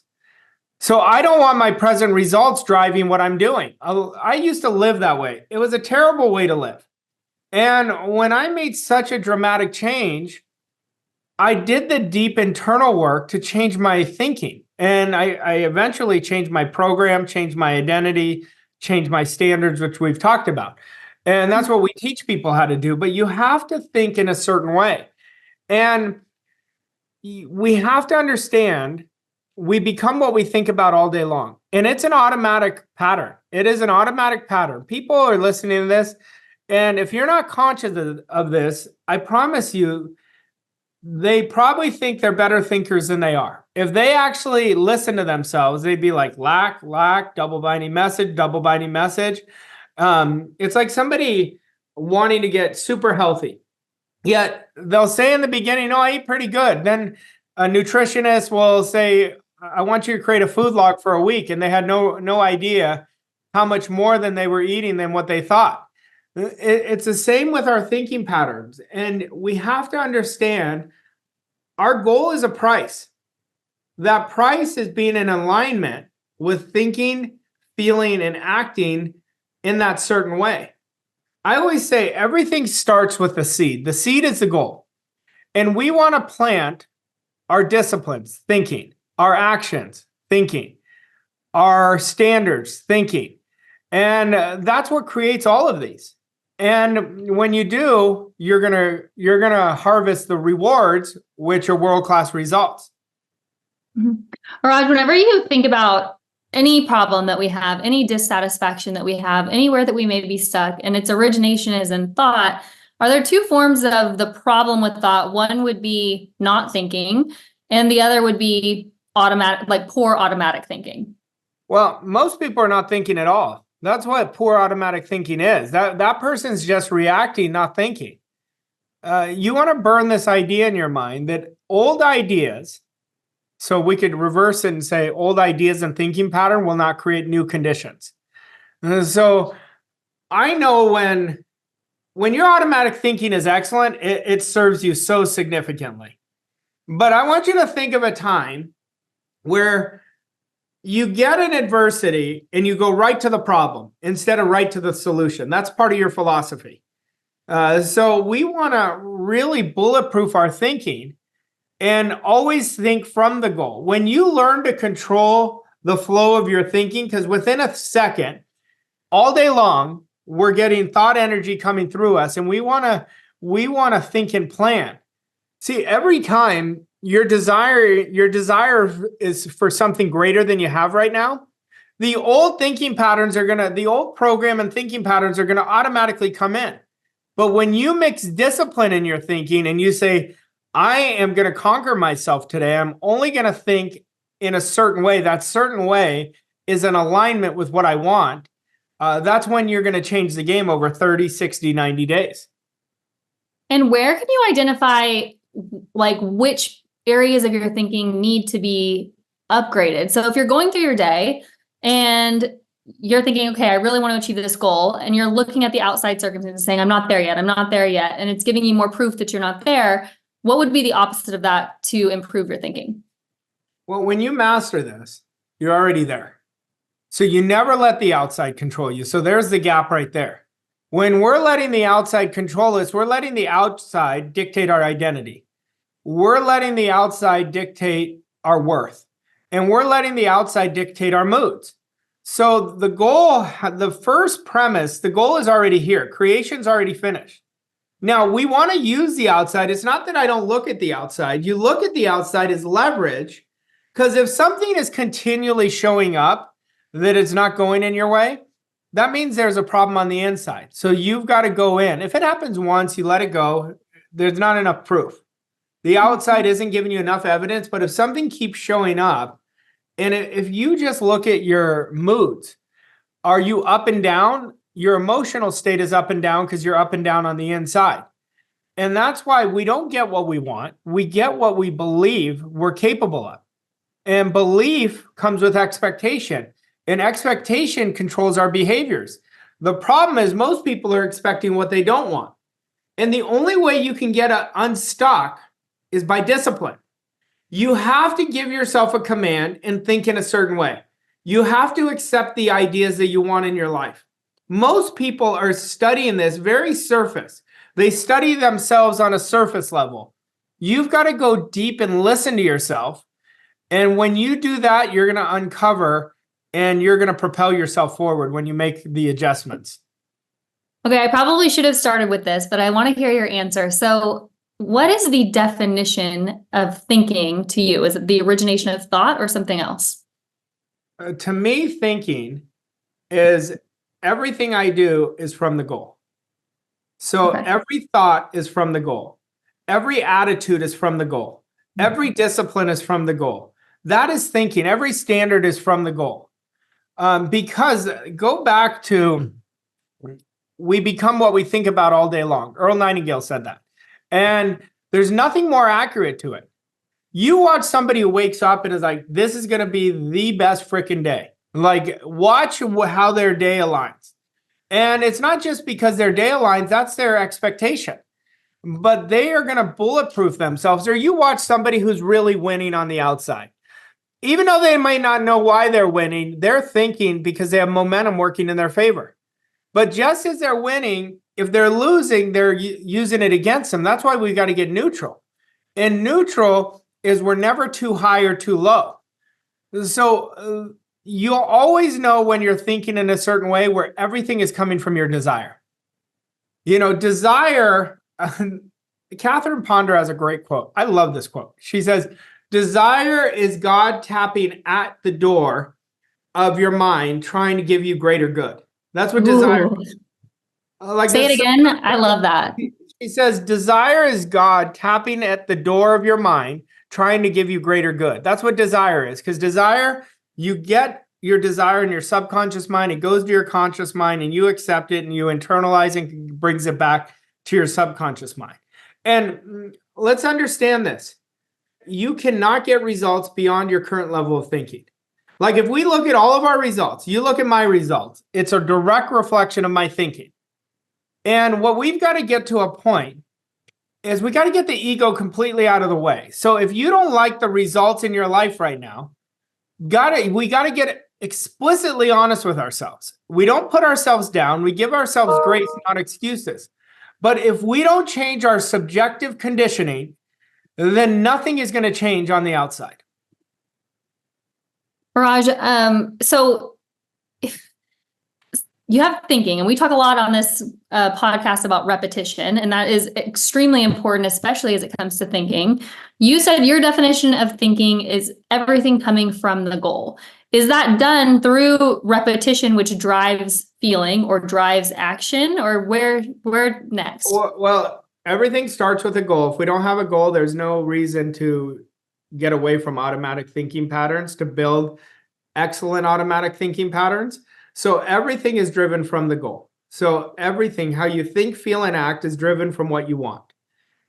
So I don't want my present results driving what I'm doing. I used to live that way. It was a terrible way to live. And when I made such a dramatic change, I did the deep internal work to change my thinking. And I eventually changed my program, changed my identity, changed my standards, which we've talked about. And that's what we teach people how to do. But you have to think in a certain way. And we have to understand we become what we think about all day long. And it's an automatic pattern. It is an automatic pattern. People are listening to this. And if you're not conscious of this, I promise you, they probably think they're better thinkers than they are. If they actually listen to themselves, they'd be like, lack, double binding message, double binding message. It's like somebody wanting to get super healthy. Yet they'll say in the beginning, I eat pretty good. Then a nutritionist will say, I want you to create a food log for a week. And they had no idea how much more than they were eating than what they thought. It's the same with our thinking patterns. And we have to understand our goal is a price. That price is being in alignment with thinking, feeling, and acting in that certain way. I always say everything starts with the seed. The seed is the goal. And we want to plant our disciplines, thinking, our actions, thinking, our standards, thinking. And that's what creates all of these. And when you do, you're gonna harvest the rewards, which are world-class results. Raj, whenever you think about any problem that we have, any dissatisfaction that we have, anywhere that we may be stuck, and its origination is in thought, are there two forms of the problem with thought? One would be not thinking, and the other would be automatic, like poor automatic thinking. Well, most people are not thinking at all. That's what poor automatic thinking is. That person's just reacting, not thinking. You want to burn this idea in your mind that old ideas, so we could reverse it and say old ideas and thinking pattern will not create new conditions. So I know when your automatic thinking is excellent, it serves you so significantly. But I want you to think of a time where you get an adversity and you go right to the problem instead of right to the solution. That's part of your philosophy. So we want to really bulletproof our thinking and always think from the goal. When you learn to control the flow of your thinking, because within a second, all day long, we're getting thought energy coming through us, and we want to think and plan. See, every time your desire is for something greater than you have right now, the old program and thinking patterns are gonna automatically come in. But when you mix discipline in your thinking and you say, I am gonna conquer myself today, I'm only gonna think in a certain way, that certain way is in alignment with what I want, that's when you're gonna change the game over 30, 60, 90 days. And where can you identify like which areas of your thinking need to be upgraded? So if you're going through your day and you're thinking, okay, I really want to achieve this goal, and you're looking at the outside circumstances saying, I'm not there yet, and it's giving you more proof that you're not there, what would be the opposite of that to improve your thinking? Well, when you master this, you're already there. So you never let the outside control you. So there's the gap right there. When we're letting the outside control us, we're letting the outside dictate our identity. We're letting the outside dictate our worth. And we're letting the outside dictate our moods. So the goal, the first premise, the goal is already here. Creation's already finished. Now, we want to use the outside. It's not that I don't look at the outside. You look at the outside as leverage, because if something is continually showing up that it's not going in your way, that means there's a problem on the inside. So you've got to go in. If it happens once, you let it go. There's not enough proof. The outside isn't giving you enough evidence, but if something keeps showing up, and if you just look at your moods, are you up and down? Your emotional state is up and down because you're up and down on the inside. And that's why we don't get what we want. We get what we believe we're capable of. And belief comes with expectation. And expectation controls our behaviors. The problem is most people are expecting what they don't want. And the only way you can get unstuck is by discipline. You have to give yourself a command and think in a certain way. You have to accept the ideas that you want in your life. Most people are studying this very surface. They study themselves on a surface level. You've got to go deep and listen to yourself. And when you do that, you're going to uncover and you're going to propel yourself forward when you make the adjustments. Okay, I probably should have started with this, but I want to hear your answer. So what is the definition of thinking to you? Is it the origination of thought or something else? To me, thinking is everything I do is from the goal. So every thought is from the goal. Every attitude is from the goal. Every discipline is from the goal. That is thinking. Every standard is from the goal. Because go back to, we become what we think about all day long. Earl Nightingale said that. And there's nothing more accurate to it. You watch somebody who wakes up and is like, this is going to be the best freaking day. Like, watch how their day aligns. And it's not just because their day aligns, that's their expectation. But they are going to bulletproof themselves. Or you watch somebody who's really winning on the outside. Even though they might not know why they're winning, they're thinking because they have momentum working in their favor. But just as they're winning, if they're losing, they're using it against them. That's why we've got to get neutral. And neutral is we're never too high or too low. So you'll always know when you're thinking in a certain way where everything is coming from your desire. You know, desire, Catherine Ponder has a great quote. I love this quote. She says, desire is God tapping at the door of your mind, trying to give you greater good. That's what desire is. Say it again. I love that. He says, desire is God tapping at the door of your mind, trying to give you greater good. That's what desire is. Because desire, you get your desire in your subconscious mind, it goes to your conscious mind, and you accept it, and you internalize and brings it back to your subconscious mind. And let's understand this. You cannot get results beyond your current level of thinking. Like if we look at all of our results, you look at my results, it's a direct reflection of my thinking. And what we've got to get to a point is we got to get the ego completely out of the way. So if you don't like the results in your life right now, we got to get explicitly honest with ourselves. We don't put ourselves down. We give ourselves grace, not excuses. But if we don't change our subjective conditioning, then nothing is going to change on the outside. Raj, so if you have thinking, and we talk a lot on this podcast about repetition, and that is extremely important, especially as it comes to thinking. You said your definition of thinking is everything coming from the goal. Is that done through repetition, which drives feeling or drives action, or where next? Well, everything starts with a goal. If we don't have a goal, there's no reason to get away from automatic thinking patterns to build excellent automatic thinking patterns. So everything is driven from the goal. So everything, how you think, feel, and act is driven from what you want.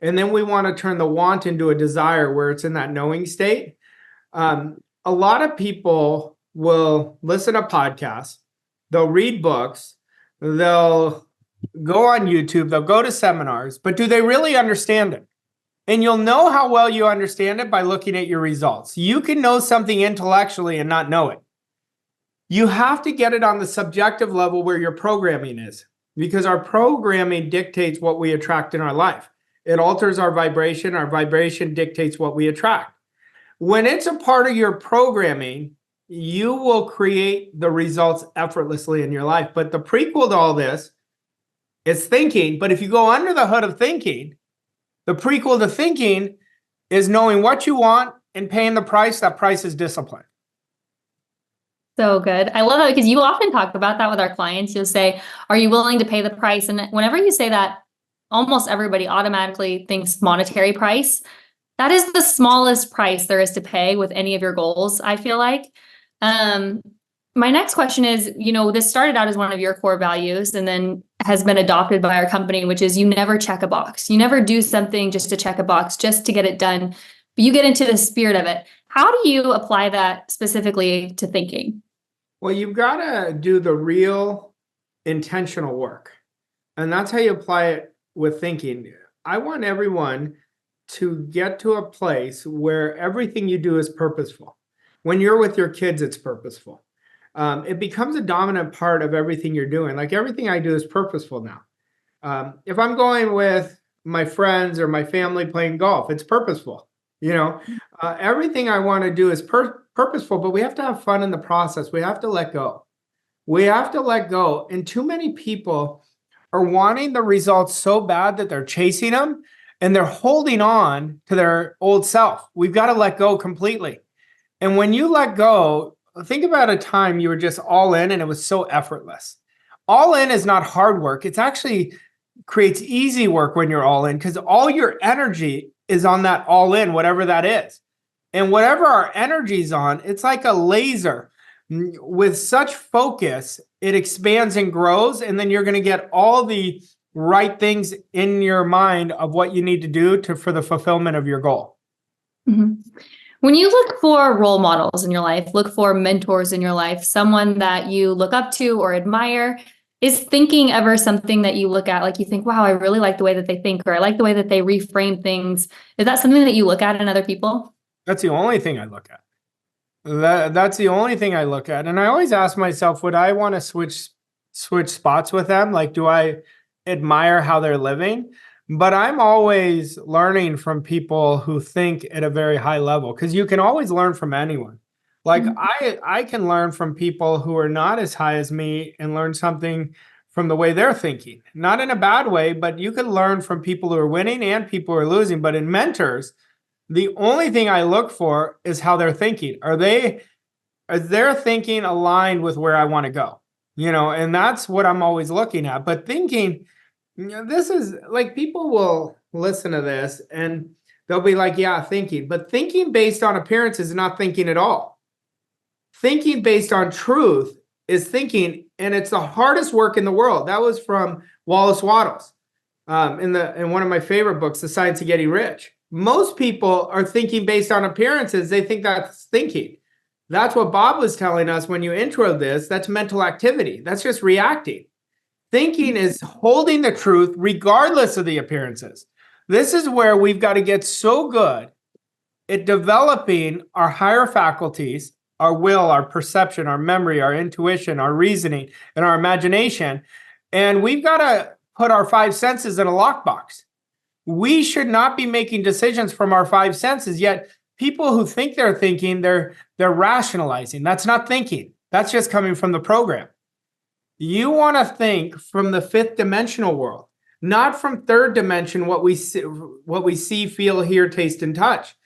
And then we want to turn the want into a desire where it's in that knowing state. A lot of people will listen to podcasts, they'll read books, they'll go on YouTube, they'll go to seminars, but do they really understand it? And you'll know how well you understand it by looking at your results. You can know something intellectually and not know it. You have to get it on the subjective level where your programming is, because our programming dictates what we attract in our life. It alters our vibration dictates what we attract. When it's a part of your programming, you will create the results effortlessly in your life. But the prequel to all this is thinking. But if you go under the hood of thinking, the prequel to thinking is knowing what you want and paying the price. That price is discipline. So good. I love that because you often talk about that with our clients. You'll say, are you willing to pay the price? And whenever you say that, almost everybody automatically thinks monetary price. That is the smallest price there is to pay with any of your goals, I feel like. My next question is, this started out as one of your core values and then has been adopted by our company, which is you never check a box. You never do something just to check a box, just to get it done. But you get into the spirit of it. How do you apply that specifically to thinking? Well, you've got to do the real intentional work. And that's how you apply it with thinking. I want everyone to get to a place where everything you do is purposeful. When you're with your kids, it's purposeful. It becomes a dominant part of everything you're doing. Like everything I do is purposeful now. If I'm going with my friends or my family playing golf, it's purposeful. Everything I want to do is purposeful, but we have to have fun in the process. We have to let go. We have to let go. And too many people are wanting the results so bad that they're chasing them and they're holding on to their old self. We've got to let go completely. And when you let go, think about a time you were just all in and it was so effortless. All in is not hard work. It's actually creates easy work when you're all in because all your energy is on that all in, whatever that is. And whatever our energy is on, it's like a laser. With such focus, it expands and grows, and then you're going to get all the right things in your mind of what you need to do for the fulfillment of your goal. Mm-hmm. When you look for role models in your life, look for mentors in your life, someone that you look up to or admire, is thinking ever something that you look at, like you think, wow, I really like the way that they think, or I like the way that they reframe things. Is that something that you look at in other people? That's the only thing I look at. That's the only thing I look at. And I always ask myself, would I want to switch spots with them? Like, do I admire how they're living? But I'm always learning from people who think at a very high level, because you can always learn from anyone. Like I can learn from people who are not as high as me and learn something from the way they're thinking. Not in a bad way, but you can learn from people who are winning and people who are losing. But in mentors, the only thing I look for is how they're thinking. Is their thinking aligned with where I want to go? And that's what I'm always looking at. But thinking, this is like, people will listen to this and they'll be like, yeah, thinking. But thinking based on appearance is not thinking at all. Thinking based on truth is thinking, and it's the hardest work in the world. That was from Wallace Wattles in one of my favorite books, The Science of Getting Rich. Most people are thinking based on appearances. They think that's thinking. That's what Bob was telling us when you introed this. That's mental activity. That's just reacting. Thinking is holding the truth regardless of the appearances. This is where we've got to get so good at developing our higher faculties, our will, our perception, our memory, our intuition, our reasoning, and our imagination. And we've got to put our five senses in a lockbox. We should not be making decisions from our five senses, yet people who think they're thinking, they're rationalizing. That's not thinking. That's just coming from the program. You want to think from the fifth dimensional world, not from third dimension, what we see, feel, hear, taste, and touch.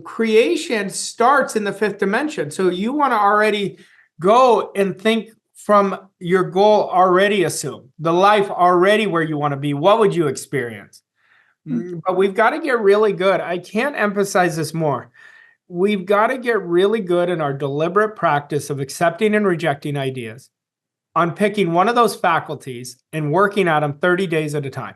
Creation starts in the fifth dimension. So you want to already go and think from your goal already assumed, the life already where you want to be. What would you experience? But we've got to get really good. I can't emphasize this more. We've got to get really good in our deliberate practice of accepting and rejecting ideas, on picking one of those faculties and working at them 30 days at a time.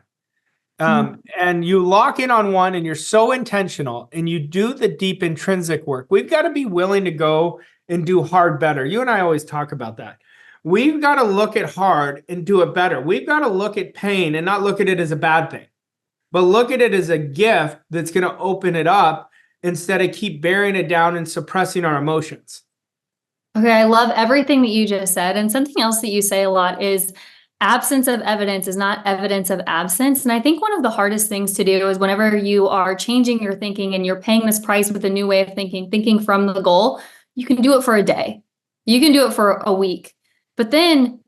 And you lock in on one and you're so intentional and you do the deep intrinsic work. We've got to be willing to go and do hard better. You and I always talk about that. We've got to look at hard and do it better. We've got to look at pain and not look at it as a bad thing, but look at it as a gift that's going to open it up instead of keep bearing it down and suppressing our emotions. Okay, I love everything that you just said. And something else that you say a lot is absence of evidence is not evidence of absence. And I think one of the hardest things to do is whenever you are changing your thinking and you're paying this price with a new way of thinking from the goal, you can do it for a day. You can do it for a week. But then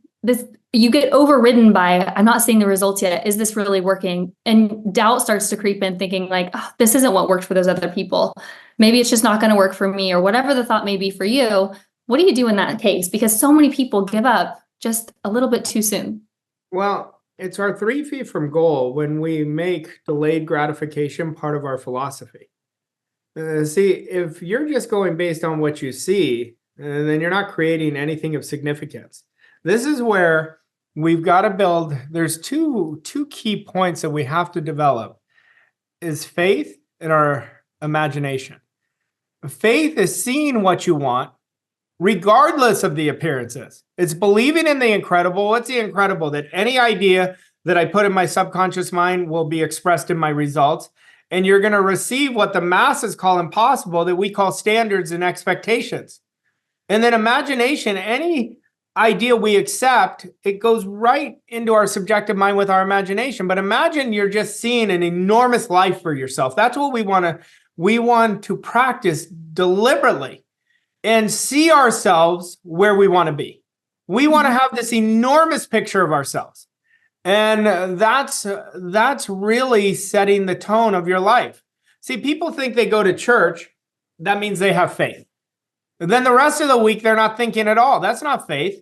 you get overridden by, I'm not seeing the results yet. Is this really working? And doubt starts to creep in, thinking like, oh, this isn't what worked for those other people. Maybe it's just not going to work for me, or whatever the thought may be for you. What do you do in that case? Because so many people give up just a little bit too soon. Well, it's our 3 feet from goal when we make delayed gratification part of our philosophy. See, if you're just going based on what you see, then you're not creating anything of significance. This is where we've got to build. There's two key points that we have to develop, is faith and our imagination. Faith is seeing what you want, regardless of the appearances. It's believing in the incredible. What's the incredible? That any idea that I put in my subconscious mind will be expressed in my results. And you're going to receive what the masses call impossible, that we call standards and expectations. And then imagination, any idea we accept, it goes right into our subjective mind with our imagination. But imagine you're just seeing an enormous life for yourself. That's what we want to practice deliberately and see ourselves where we want to be. We want to have this enormous picture of ourselves. And that's really setting the tone of your life. See, people think they go to church, that means they have faith. And then the rest of the week, they're not thinking at all. That's not faith.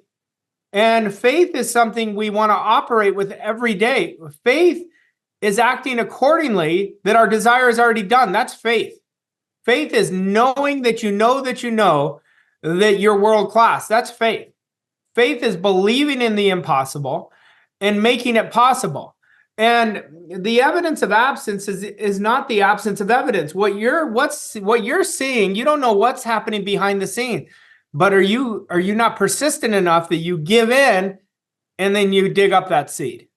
And faith is something we want to operate with every day. Faith is acting accordingly that our desire is already done. That's faith. Faith is knowing that you know that you know that you're world class. That's faith. Faith is believing in the impossible and making it possible. And the evidence of absence is not the absence of evidence. What you're seeing, you don't know what's happening behind the scene. But are you not persistent enough that you give in and then you dig up that seed?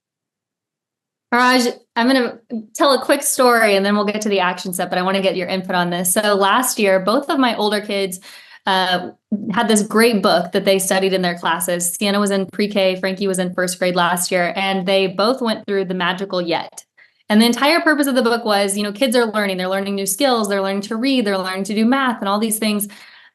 Arash, I'm going to tell a quick story and then we'll get to the action step, but I want to get your input on this. So last year, both of my older kids had this great book that they studied in their classes. Sienna was in pre-K, Frankie was in first grade last year, and they both went through The Magical Yet. And the entire purpose of the book was, kids are learning. They're learning new skills. They're learning to read. They're learning to do math and all these things.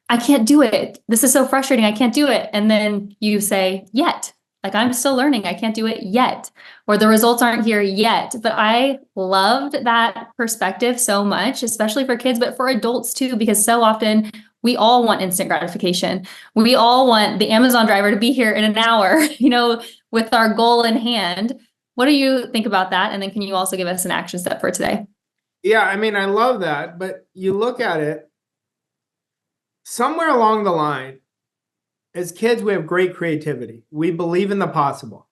I can't do it. This is so frustrating. I can't do it. And then you say, yet. Like, I'm still learning. I can't do it yet. Or the results aren't here yet. But I loved that perspective so much, especially for kids, but for adults too, because so often we all want instant gratification. We all want the Amazon driver to be here in an hour, with our goal in hand. What do you think about that? And then can you also give us an action step for today? Yeah, I love that. But you look at it, somewhere along the line, as kids, we have great creativity. We believe in the possible.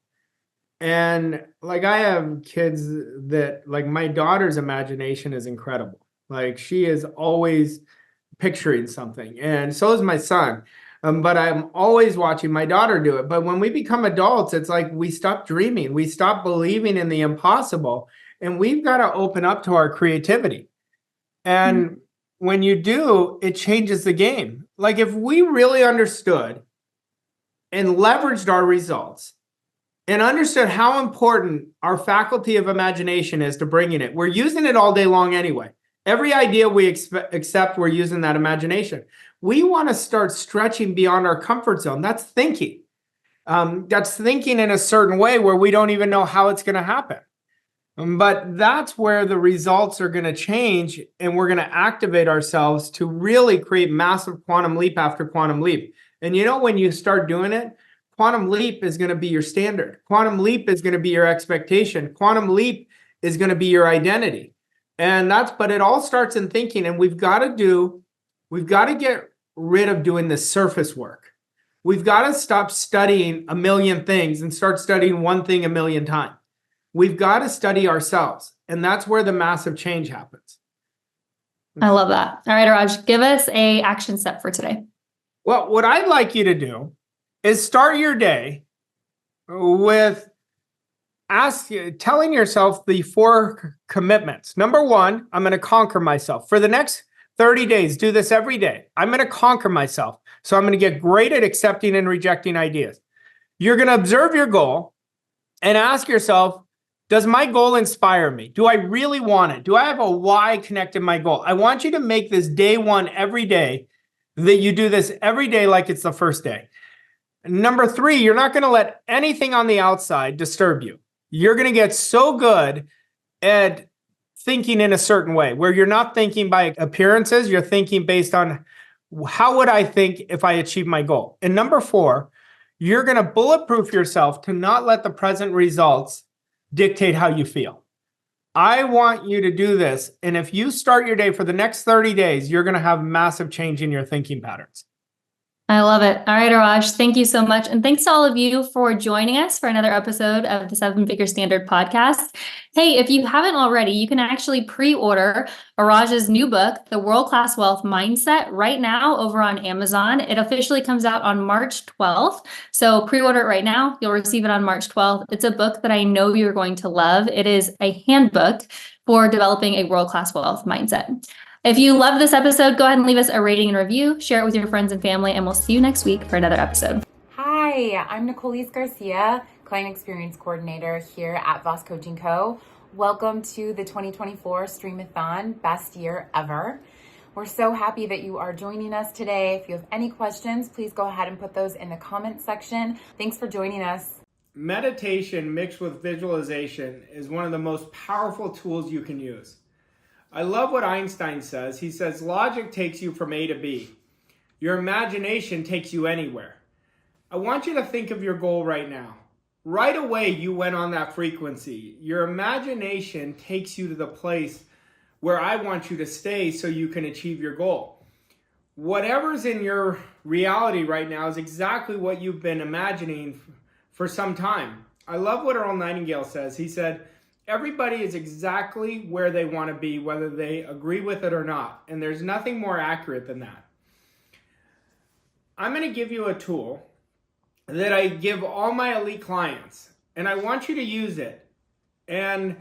And I have kids that, my daughter's imagination is incredible. She is always picturing something. And so is my son. But I'm always watching my daughter do it. But when we become adults, it's like we stop dreaming. We stop believing in the impossible. And we've got to open up to our creativity. And when you do, it changes the game. If we really understood and leveraged our results and understood how important our faculty of imagination is to bringing it. We're using it all day long anyway. Every idea we accept, we're using that imagination. We want to start stretching beyond our comfort zone. That's thinking. That's thinking in a certain way where we don't even know how it's going to happen. But that's where the results are going to change, and we're going to activate ourselves to really create massive quantum leap after quantum leap. And you know, when you start doing it, quantum leap is going to be your standard. Quantum leap is going to be your expectation. Quantum leap is going to be your identity. And but it all starts in thinking, and we've got to get rid of doing the surface work. We've got to stop studying a million things and start studying one thing a million times. We've got to study ourselves, and that's where the massive change happens. I love that. All right, Arash, give us a action step for today. Well, what I'd like you to do is start your day with telling yourself the 4 commitments. Number 1, I'm going to conquer myself. For the next 30 days, do this every day. I'm going to conquer myself. So I'm going to get great at accepting and rejecting ideas. You're going to observe your goal and ask yourself, does my goal inspire me? Do I really want it? Do I have a why connected to my goal? I want you to make this day 1 every day, that you do this every day like it's the first day. Number 3, you're not going to let anything on the outside disturb you. You're going to get so good at thinking in a certain way, where you're not thinking by appearances, you're thinking based on how would I think if I achieve my goal. And number 4, you're going to bulletproof yourself to not let the present results dictate how you feel. I want you to do this. And if you start your day for the next 30 days, you're going to have massive change in your thinking patterns. I love it. All right, Arash, thank you so much. And thanks to all of you for joining us for another episode of the 7-Figure Standard podcast. Hey, if you haven't already, you can actually pre-order Arash's new book, The World-Class Wealth Mindset, right now over on Amazon. It officially comes out on March 12th. So pre-order it right now. You'll receive it on March 12th. It's a book that I know you're going to love. It is a handbook for developing a world-class wealth mindset. If you love this episode, go ahead and leave us a rating and review, share it with your friends and family, and we'll see you next week for another episode. Hi, I'm Nicolese Garcia, Client Experience Coordinator here at Voss Coaching Co. Welcome to the 2024 Stream-A-Thon, best year ever. We're so happy that you are joining us today. If you have any questions, please go ahead and put those in the comments section. Thanks for joining us. Meditation mixed with visualization is one of the most powerful tools you can use. I love what Einstein says. He says, logic takes you from A to B. Your imagination takes you anywhere. I want you to think of your goal right now. Right away, you went on that frequency. Your imagination takes you to the place where I want you to stay so you can achieve your goal. Whatever's in your reality right now is exactly what you've been imagining for some time. I love what Earl Nightingale says. He said, everybody is exactly where they want to be, whether they agree with it or not. And there's nothing more accurate than that. I'm going to give you a tool that I give all my elite clients, and I want you to use it. And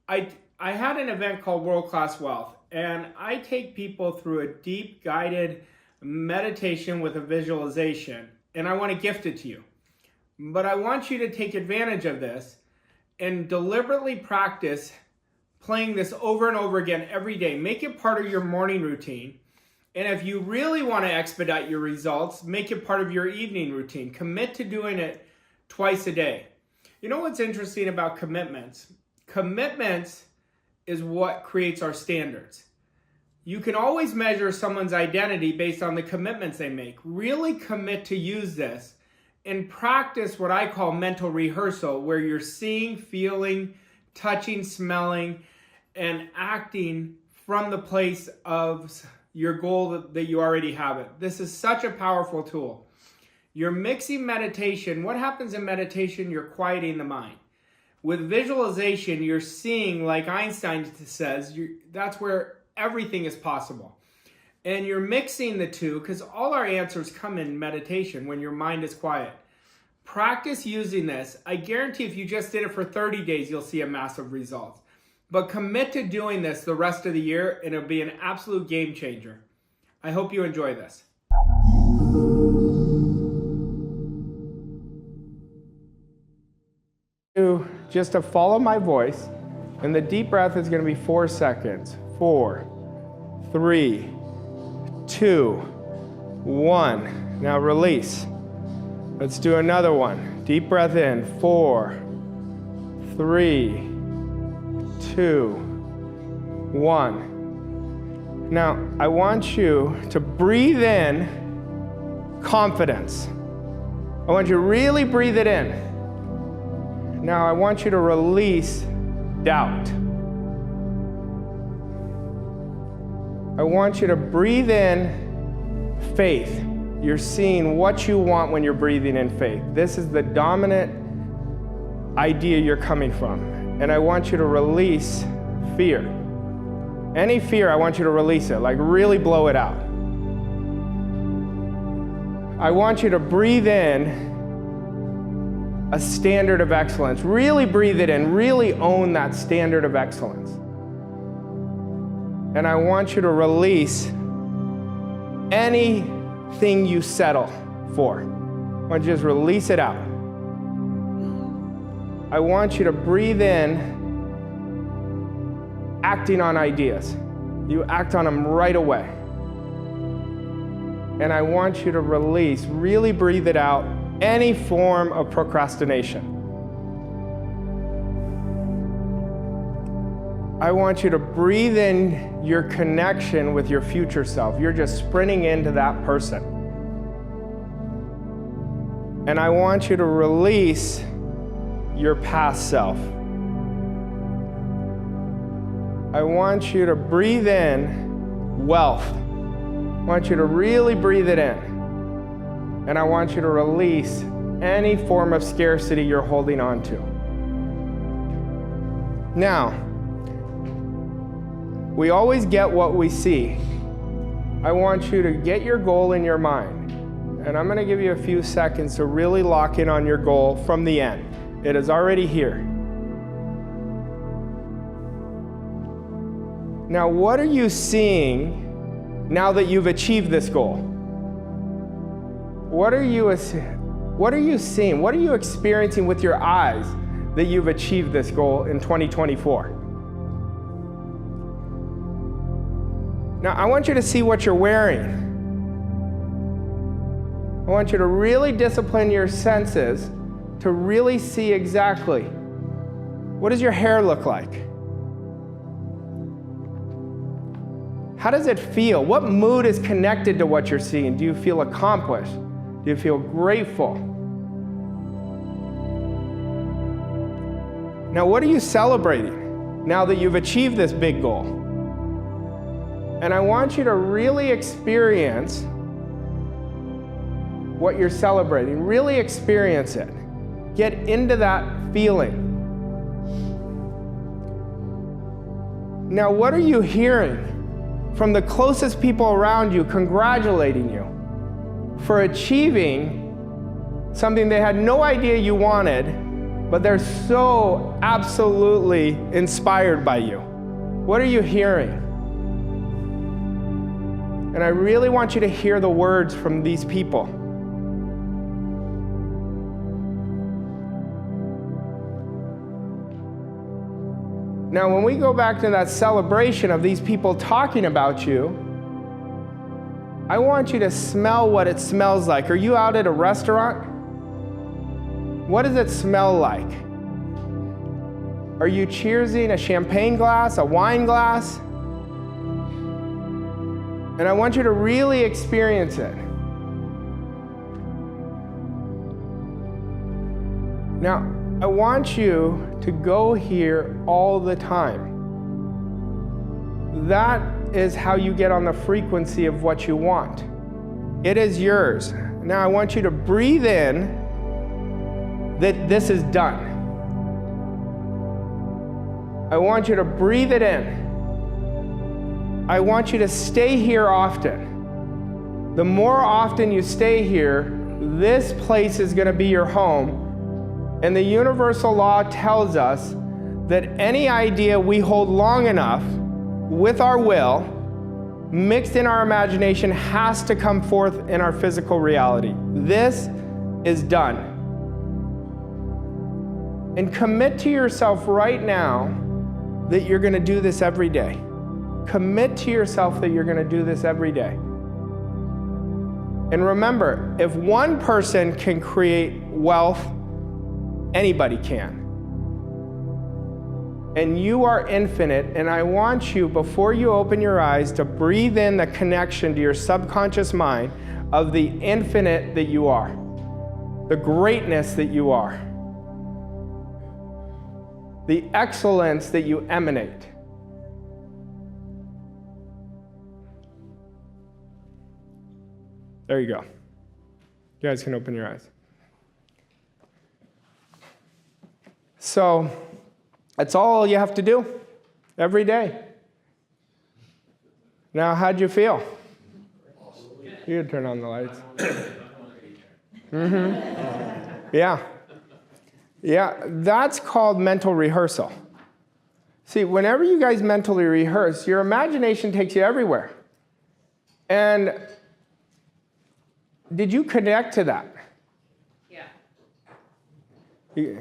I had an event called World Class Wealth, and I take people through a deep guided meditation with a visualization, and I want to gift it to you. But I want you to take advantage of this and deliberately practice playing this over and over again every day. Make it part of your morning routine. And if you really want to expedite your results, make it part of your evening routine. Commit to doing it twice a day. You know what's interesting about commitments? Commitments is what creates our standards. You can always measure someone's identity based on the commitments they make. Really commit to use this and practice what I call mental rehearsal, where you're seeing, feeling, touching, smelling, and acting from the place of your goal that you already have it. This is such a powerful tool. You're mixing meditation. What happens in meditation? You're quieting the mind. With visualization, you're seeing, like Einstein says, that's where everything is possible. And you're mixing the two, because all our answers come in meditation when your mind is quiet. Practice using this. I guarantee if you just did it for 30 days, you'll see a massive result. But commit to doing this the rest of the year, and it'll be an absolute game changer. I hope you enjoy this. just to follow my voice. And the deep breath is going to be 4 seconds. 4, 3, 2, 1. Now release. Let's do another one. Deep breath in. 4, 3, 2, 1. Now, I want you to breathe in confidence. I want you to really breathe it in. Now, I want you to release doubt. I want you to breathe in faith. You're seeing what you want when you're breathing in faith. This is the dominant idea you're coming from. And I want you to release fear. Any fear, I want you to release it, like really blow it out. I want you to breathe in a standard of excellence. Really breathe it in, really own that standard of excellence. And I want you to release anything you settle for. I want you to just release it out. I want you to breathe in acting on ideas. You act on them right away. And I want you to release, really breathe it out, any form of procrastination. I want you to breathe in your connection with your future self. You're just sprinting into that person. And I want you to release your past self. I want you to breathe in wealth. I want you to really breathe it in. And I want you to release any form of scarcity you're holding on to. Now, we always get what we see. I want you to get your goal in your mind. And I'm going to give you a few seconds to really lock in on your goal from the end. It is already here. Now, what are you seeing now that you've achieved this goal? What are you seeing? What are you experiencing with your eyes that you've achieved this goal in 2024? Now, I want you to see what you're wearing. I want you to really discipline your senses to really see exactly what does your hair look like? How does it feel? What mood is connected to what you're seeing? Do you feel accomplished? Do you feel grateful? Now, what are you celebrating now that you've achieved this big goal? And I want you to really experience what you're celebrating. Really experience it. Get into that feeling. Now, what are you hearing from the closest people around you congratulating you for achieving something they had no idea you wanted, but they're so absolutely inspired by you? What are you hearing? And I really want you to hear the words from these people. Now, when we go back to that celebration of these people talking about you, I want you to smell what it smells like. Are you out at a restaurant? What does it smell like? Are you cheersing a champagne glass, a wine glass? And I want you to really experience it. Now, I want you to go here all the time. That is how you get on the frequency of what you want. It is yours. Now I want you to breathe in that this is done. I want you to breathe it in. I want you to stay here often. The more often you stay here, this place is going to be your home. And the universal law tells us that any idea we hold long enough with our will, mixed in our imagination, has to come forth in our physical reality. This is done. And commit to yourself right now that you're going to do this every day. Commit to yourself that you're going to do this every day. And remember, if one person can create wealth, anybody can. And you are infinite, and I want you, before you open your eyes, to breathe in the connection to your subconscious mind of the infinite that you are, the greatness that you are, the excellence that you emanate. There you go. You guys can open your eyes. So, that's all you have to do every day. Now, how'd you feel? You could turn on the lights. Yeah. Yeah, that's called mental rehearsal. See, whenever you guys mentally rehearse, your imagination takes you everywhere. And did you connect to that? Yeah.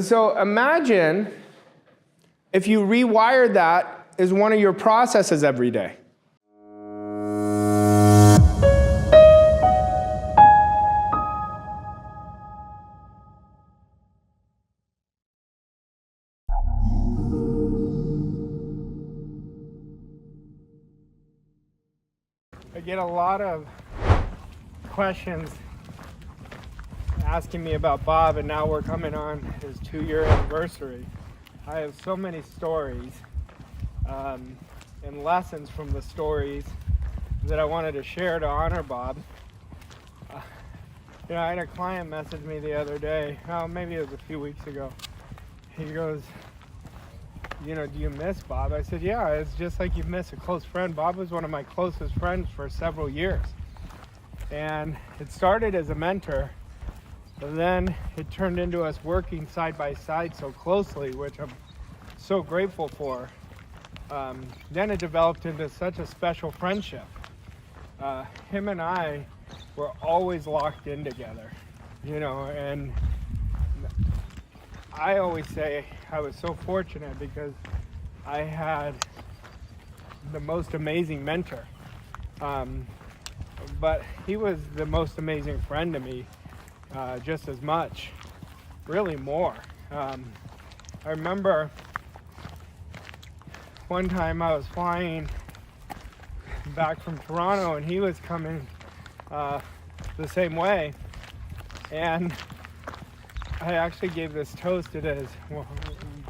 So imagine if you rewired that as one of your processes every day. I get a lot of questions asking me about Bob, and now we're coming on his 2-year anniversary. I have so many stories and lessons from the stories that I wanted to share to honor Bob. I had a client message me the other day, maybe it was a few weeks ago. He goes, do you miss Bob? I said, yeah, it's just like you miss a close friend. Bob was one of my closest friends for several years. And it started as a mentor, but then it turned into us working side by side so closely, which I'm so grateful for. Then it developed into such a special friendship. Him and I were always locked in together, and I always say I was so fortunate because I had the most amazing mentor. But he was the most amazing friend to me, just as much, really more. I remember one time I was flying back from Toronto and he was coming the same way, and I actually gave this toast at his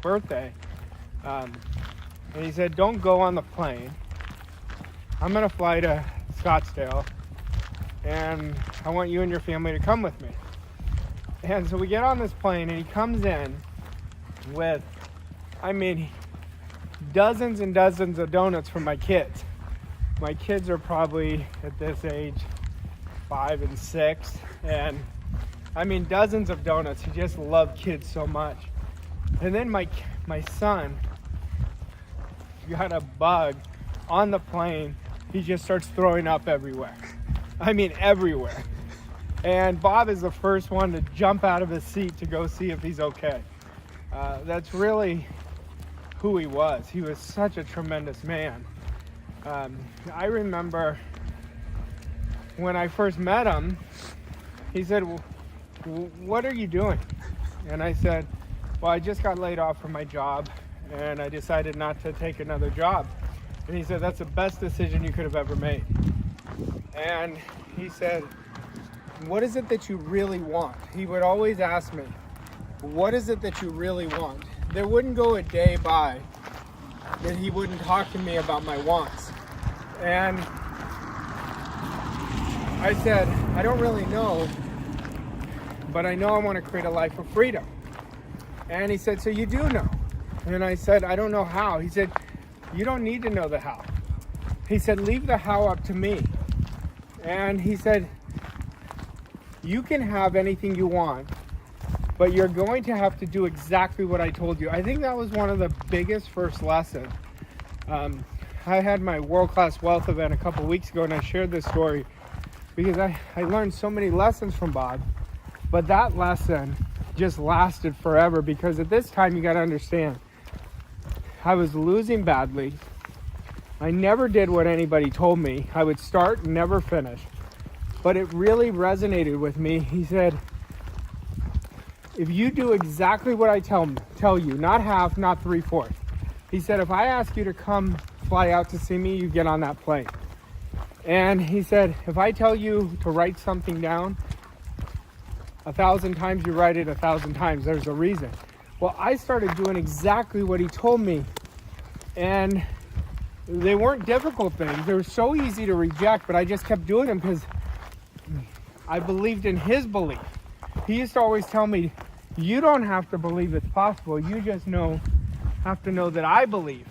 birthday, and he said, don't go on the plane. I'm gonna fly to Scottsdale, and I want you and your family to come with me. And so we get on this plane, and he comes in with, dozens and dozens of donuts for my kids. My kids are probably at this age 5 and 6, and dozens of donuts. He just loved kids so much. And then my son got a bug on the plane. He just starts throwing up everywhere. Everywhere. And Bob is the first one to jump out of his seat to go see if he's okay. That's really who he was. He was such a tremendous man. I remember when I first met him, he said, what are you doing? And I said, well, I just got laid off from my job and I decided not to take another job. And he said, that's the best decision you could have ever made. And he said, what is it that you really want? He would always ask me, what is it that you really want? There wouldn't go a day by that he wouldn't talk to me about my wants. And I said, I don't really know, but I know I want to create a life of freedom. And he said, so you do know? And I said, I don't know how. He said, you don't need to know the how. He said, leave the how up to me. And he said, you can have anything you want, but you're going to have to do exactly what I told you. I think that was one of the biggest first lessons. I had my world-class wealth event a couple weeks ago, and I shared this story because I learned so many lessons from Bob. But that lesson just lasted forever, because at this time, you got to understand, I was losing badly. I never did what anybody told me. I would start and never finish. But it really resonated with me. He said, if you do exactly what I tell you, not half, not 3/4. He said, if I ask you to come fly out to see me, you get on that plane. And he said, if I tell you to write something down 1,000 times, you write it 1,000 times. There's a reason. Well, I started doing exactly what he told me. And they weren't difficult things. They were so easy to reject, but I just kept doing them because I believed in his belief. He used to always tell me, you don't have to believe it's possible. You just have to know that I believe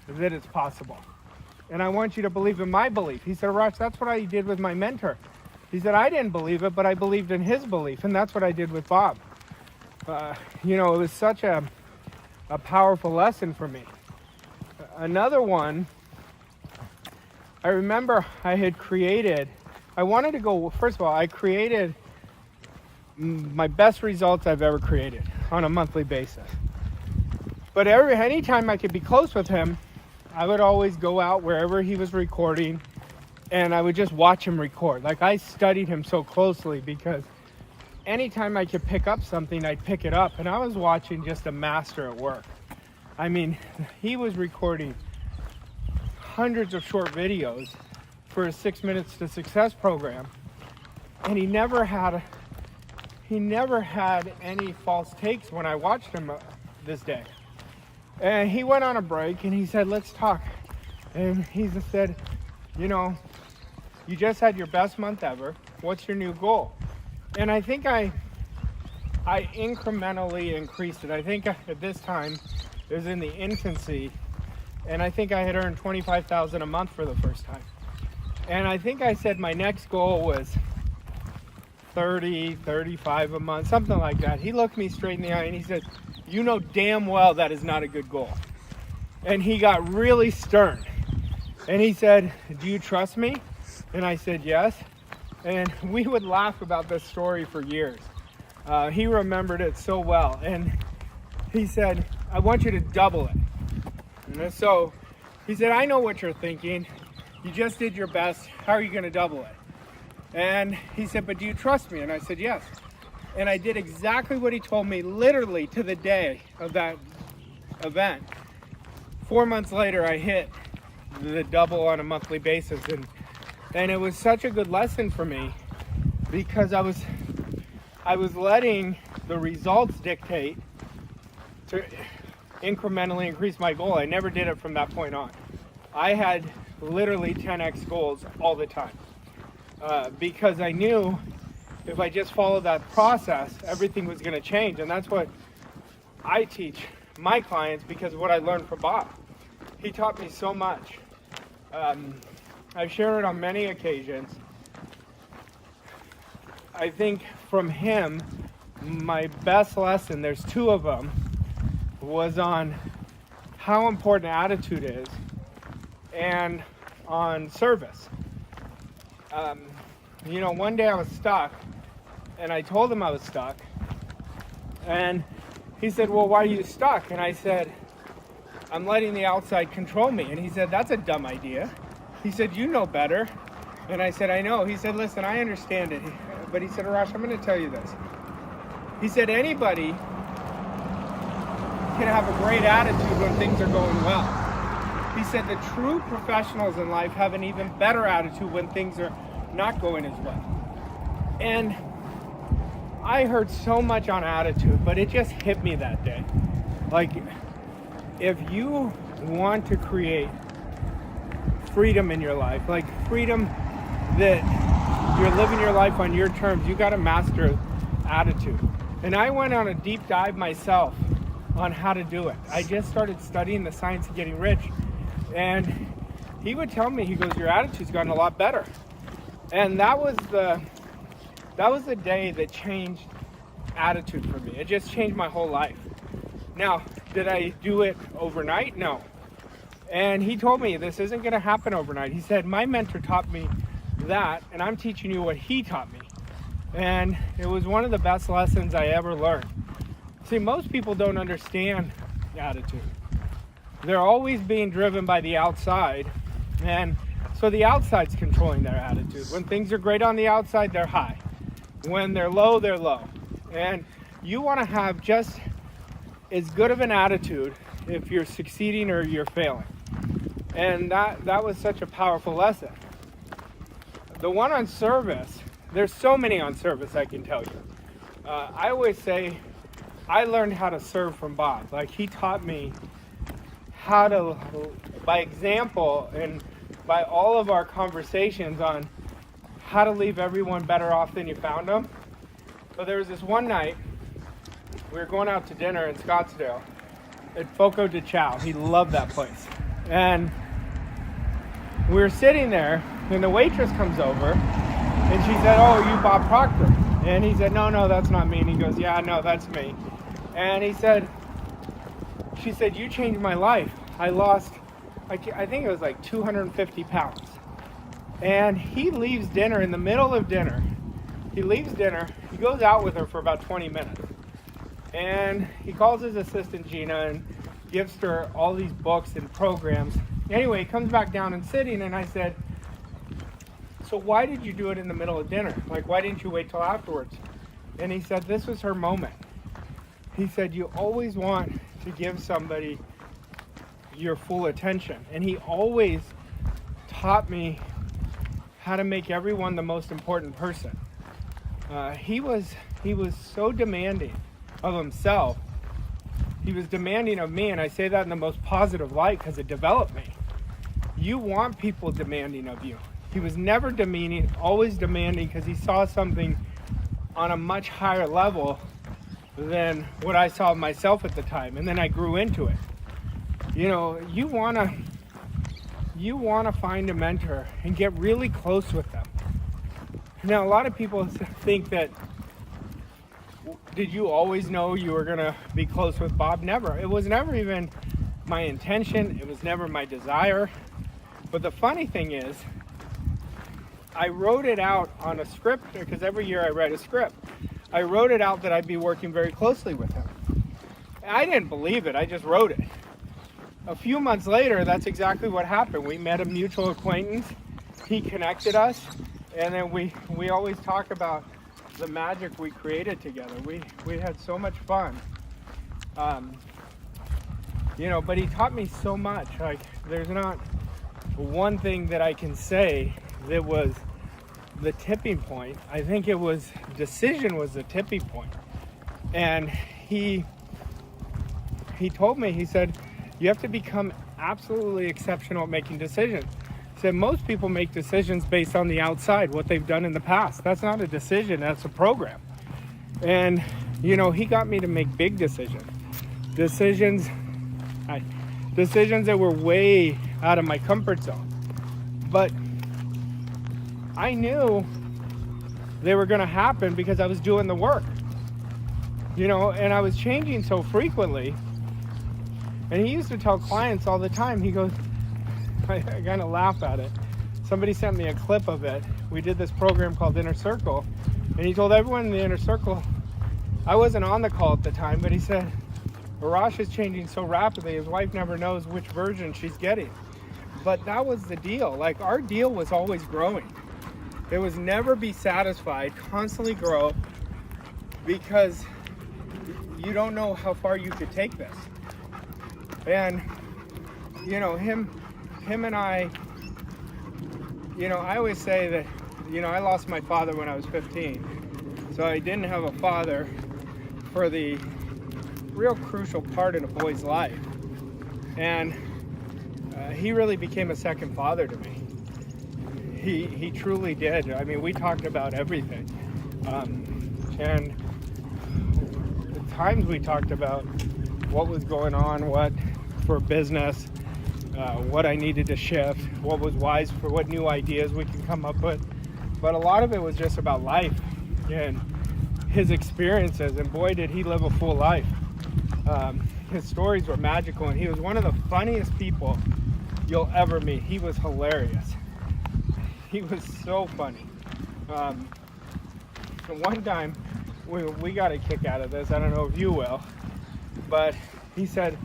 that it's possible. And I want you to believe in my belief. He said, Arash, that's what I did with my mentor. He said, I didn't believe it, but I believed in his belief. And that's what I did with Bob. It was such a powerful lesson for me. Another one, I remember I wanted to go, first of all, I created my best results I've ever created on a monthly basis. But anytime I could be close with him, I would always go out wherever he was recording, and I would just watch him record. Like, I studied him so closely because anytime I could pick up something, I'd pick it up. And I was watching just a master at work. I mean, he was recording hundreds of short videos for a 6 Minutes to Success program. And he never had any false takes when I watched him this day. And he went on a break and he said, let's talk. And he just said, you just had your best month ever. What's your new goal? And I think I incrementally increased it. I think at this time, it was in the infancy, and I think I had earned $25,000 a month for the first time. And I think I said my next goal was 30, 35 a month, something like that. He looked me straight in the eye and he said, you know damn well that is not a good goal. And he got really stern. And he said, do you trust me? And I said, yes. And we would laugh about this story for years. He remembered it so well. And he said, I want you to double it. And so he said, I know what you're thinking. You just did your best. How are you going to double it? And he said, but do you trust me? And I said, yes. And I did exactly what he told me, literally to the day of that event. 4 months later, I hit the double on a monthly basis. And it was such a good lesson for me because I was letting the results dictate to incrementally increase my goal. I never did it from that point on. I had literally 10x goals all the time because I knew if I just followed that process, everything was going to change. And that's what I teach my clients because of what I learned from Bob. He taught me so much. I've shared it on many occasions. I think from him, my best lesson, there's two of them, was on how important attitude is and on service. One day I was stuck and I told him I was stuck and he said, well, why are you stuck? And I said, I'm letting the outside control me. And he said, that's a dumb idea. He said, you know better. And I said, I know. He said, listen, I understand it. But he said, Arash, I'm going to tell you this. He said, anybody can have a great attitude when things are going well. He said, the true professionals in life have an even better attitude when things are not going as well. And I heard so much on attitude, but it just hit me that day. Like, if you want to create freedom in your life, like freedom that you're living your life on your terms, you got to master attitude. And I went on a deep dive myself on how to do it. I just started studying the science of getting rich. And he would tell me, he goes, your attitude's gotten a lot better. And that was the day that changed attitude for me. It just changed my whole life. Now, did I do it overnight? No. And he told me this isn't going to happen overnight. He said, my mentor taught me that, and I'm teaching you what he taught me. And it was one of the best lessons I ever learned. See, most people don't understand attitude. They're always being driven by the outside, and so the outside's controlling their attitude. When things are great on the outside, they're high. When they're low, they're low. And you want to have just as good of an attitude if you're succeeding or you're failing. And that was such a powerful lesson. The one on service, there's so many on service, I can tell you. I always say I learned how to serve from Bob. Like, he taught me how to, by example and by all of our conversations on how to leave everyone better off than you found them. But there was this one night, we were going out to dinner in Scottsdale at Foco de Chao. He loved that place. And we were sitting there, and the waitress comes over, and she said, "Oh, are you Bob Proctor?" And he said, No, that's not me. And he goes, "Yeah, no, that's me." And she said, "You changed my life. I lost, I think it was like 250 pounds. And he leaves dinner, in the middle of dinner. He leaves dinner, he goes out with her for about 20 minutes. And he calls his assistant Gina and gives her all these books and programs. Anyway, he comes back down and sitting, and I said, "So why did you do it in the middle of dinner? Like, why didn't you wait till afterwards?" And he said, "This was her moment." He said, "You always want to give somebody your full attention." And he always taught me how to make everyone the most important person. He was so demanding of himself. He was demanding of me, and I say that in the most positive light because it developed me. You want people demanding of you. He was never demeaning, always demanding, because he saw something on a much higher level than what I saw of myself at the time, and then I grew into it. You know, you wanna find a mentor and get really close with them. Now, a lot of people think that, did you always know you were gonna be close with Bob? Never. It was never even my intention. It was never my desire. But the funny thing is, I wrote it out on a script, because every year I write a script. I wrote it out that I'd be working very closely with him. I didn't believe it, I just wrote it. A few months later, that's exactly what happened. We met a mutual acquaintance, he connected us, and then we always talk about the magic we created together. We had so much fun. You know, but he taught me so much. Like, there's not one thing that I can say that was the tipping point. I think it was decision was the tipping point. And he told me, he said, you have to become absolutely exceptional at making decisions. He said, most people make decisions based on the outside, what they've done in the past. That's not a decision, that's a program. And, you know, he got me to make big decisions. Decisions that were way out of my comfort zone. But I knew they were gonna happen because I was doing the work. You know, and I was changing so frequently. And he used to tell clients all the time, he goes, I kind of laugh at it. Somebody sent me a clip of it. We did this program called Inner Circle, and he told everyone in the Inner Circle, I wasn't on the call at the time, but he said, Arash is changing so rapidly, his wife never knows which version she's getting. But that was the deal. Like, our deal was always growing. It was never be satisfied, constantly grow, because you don't know how far you could take this. And, you know, him and I, you know, I always say that, you know, I lost my father when I was 15. So I didn't have a father for the real crucial part in a boy's life. And he really became a second father to me. He truly did. I mean, we talked about everything. And at times we talked about what was going on, what for business, what I needed to shift, what was wise for what new ideas we can come up with. But a lot of it was just about life and his experiences, and boy did he live a full life. His stories were magical, and he was one of the funniest people you'll ever meet. He was hilarious. He was so funny. one time, we got a kick out of this. I don't know if you will, but he said,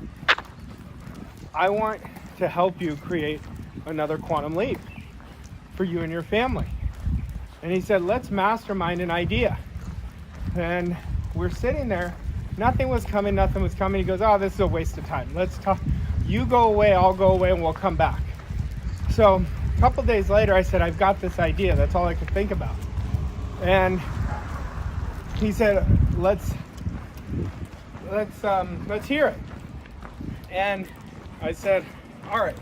I want to help you create another quantum leap for you and your family. And he said, let's mastermind an idea. And we're sitting there, nothing was coming. He goes, oh, this is a waste of time. Let's talk. You go away, I'll go away, and we'll come back. So a couple days later, I said, I've got this idea. That's all I could think about. And he said, let's hear it. And I said, all right.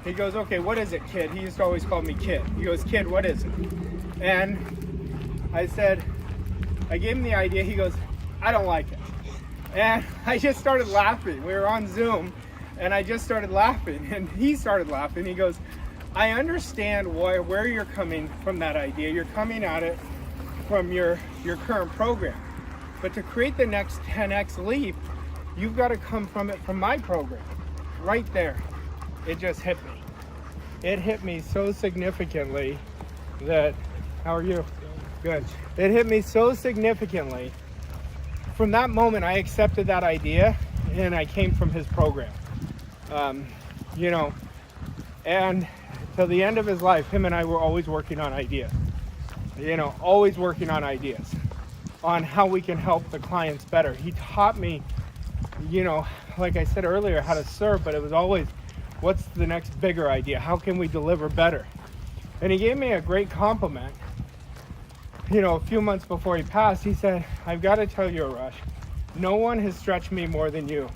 He goes, okay, what is it, kid? He used to always call me kid. He goes, kid, what is it? And I said, I gave him the idea. He goes, I don't like it. And I just started laughing. We were on Zoom, and I just started laughing. And he started laughing. He goes, I understand where you're coming from that idea. You're coming at it from your current program. But to create the next 10x leap, you've got to come from it from my program. Right there. It just hit me. It hit me so significantly that, how are you? Good. It hit me so significantly. From that moment, I accepted that idea and I came from his program. And till the end of his life, him and I were always working on ideas. Always working on ideas on how we can help the clients better. He taught me, like I said earlier, how to serve, but it was always, what's the next bigger idea? How can we deliver better? And he gave me a great compliment. A few months before he passed, he said, I've got to tell you, Arash, no one has stretched me more than you.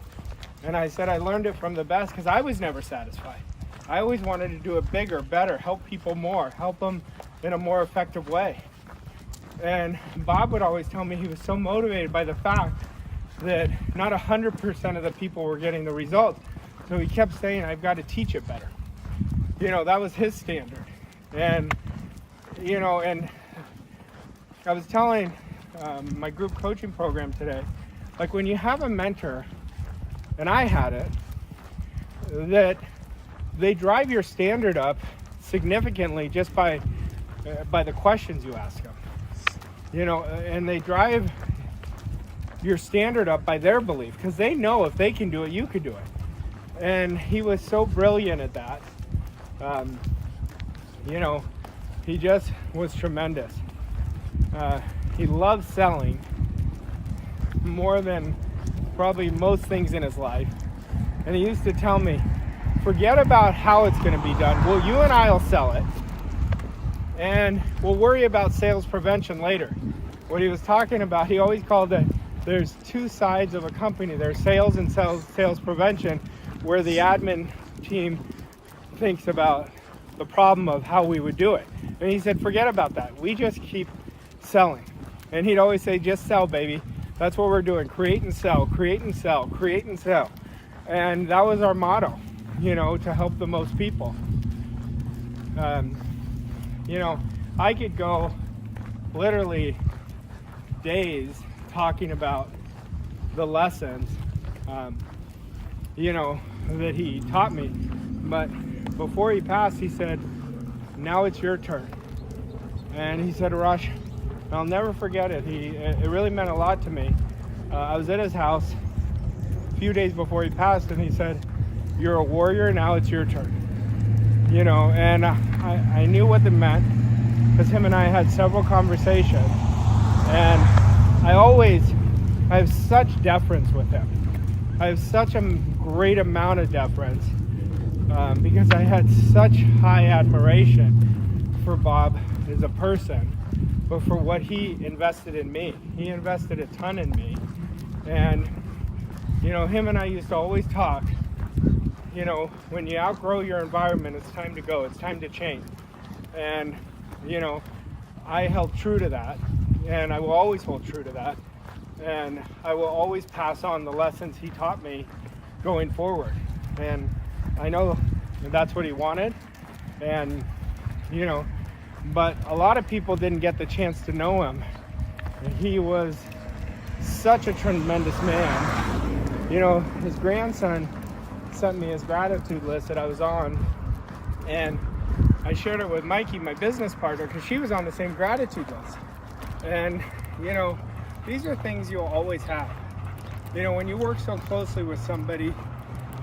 And I said, I learned it from the best because I was never satisfied. I always wanted to do it bigger, better, help people more, help them in a more effective way. And Bob would always tell me he was so motivated by the fact that not 100% of the people were getting the results. So he kept saying, I've got to teach it better. That was his standard. And I was telling my group coaching program today, like when you have a mentor, and I had it, that they drive your standard up significantly just by the questions you ask them. And they drive your standard up by their belief because they know if they can do it, you could do it. And he was so brilliant at that. He just was tremendous. He loved selling more than probably most things in his life. And he used to tell me, forget about how it's going to be done. Well, you and I will sell it. And we'll worry about sales prevention later. What he was talking about, he always called it, there's two sides of a company. There's sales and sales prevention, where the admin team thinks about the problem of how we would do it. And he said, forget about that. We just keep selling. And he'd always say, just sell, baby. That's what we're doing. Create and sell, create and sell, create and sell. And that was our motto, to help the most people. I could go literally days talking about the lessons, that he taught me. But before he passed, he said, now it's your turn. And he said, Arash, I'll never forget it. It really meant a lot to me. I was at his house a few days before he passed, and he said, you're a warrior, now it's your turn. And I knew what that meant because him and I had several conversations. And I have such deference with him. I have such a great amount of deference because I had such high admiration for Bob as a person, but for what he invested in me. He invested a ton in me. And, him and I used to always talk, when you outgrow your environment, it's time to go. It's time to change. And, I held true to that. And I will always hold true to that. And I will always pass on the lessons he taught me going forward. And I know that's what he wanted. And, but a lot of people didn't get the chance to know him. He was such a tremendous man. His grandson sent me his gratitude list that I was on. And I shared it with Mikey, my business partner, because she was on the same gratitude list. And you know, these are things you'll always have. You know, when you work so closely with somebody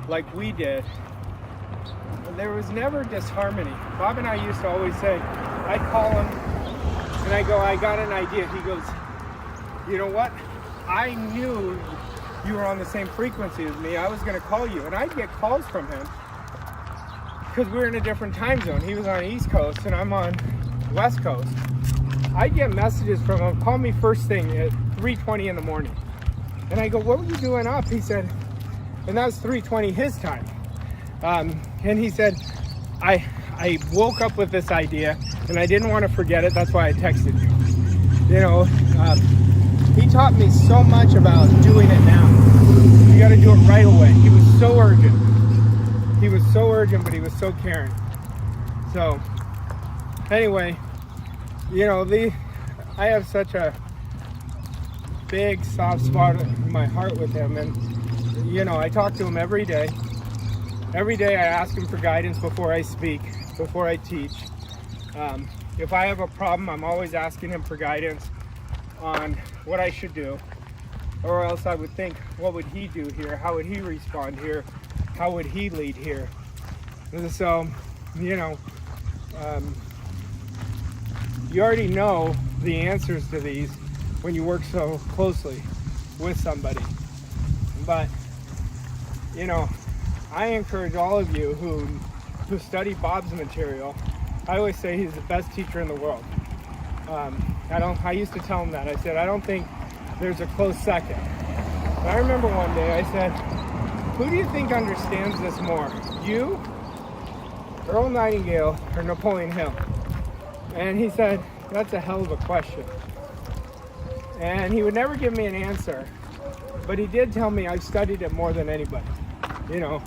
like we did, there was never disharmony. Bob and I used to always say, I'd call him and I go, I got an idea. He goes, you know what? I knew you were on the same frequency as me. I was going to call you. And I'd get calls from him because we were in a different time zone. He was on the East Coast and I'm on West Coast. I'd get messages from him, call me first thing at 3:20 in the morning. And I go, what were you doing up? He said, and that was 3:20 his time. And he said, I woke up with this idea and I didn't want to forget it. That's why I texted you. You know, he taught me so much about doing it now. You got to do it right away. He was so urgent. He was so urgent, but he was so caring. So anyway, you know, I have such a big soft spot in my heart with him, and you know, I talk to him every day. Every day I ask him for guidance before I speak, before I teach. If I have a problem, I'm always asking him for guidance on what I should do, or else I would think, what would he do here? How would he respond here? How would he lead here? And so, you know, you already know the answers to these when you work so closely with somebody. But, you know, I encourage all of you who study Bob's material. I always say he's the best teacher in the world. I used to tell him that. I said, I don't think there's a close second. And I remember one day I said, who do you think understands this more? You, Earl Nightingale, or Napoleon Hill? And he said, that's a hell of a question. And he would never give me an answer, but he did tell me I've studied it more than anybody. You know,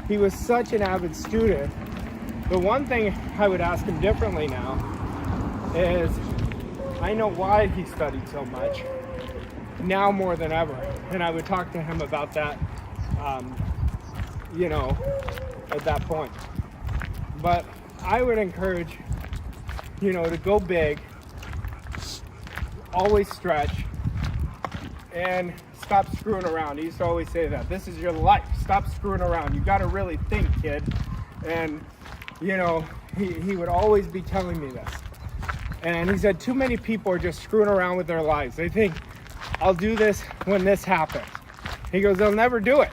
he was such an avid student. The one thing I would ask him differently now is, I know why he studied so much now more than ever. And I would talk to him about that, you know, at that point. But I would encourage, you know, to go big, always stretch, and stop screwing around. He used to always say that. This is your life. Stop screwing around. You got to really think, kid. And, you know, he would always be telling me this. And he said, too many people are just screwing around with their lives. They think, I'll do this when this happens. He goes, they'll never do it.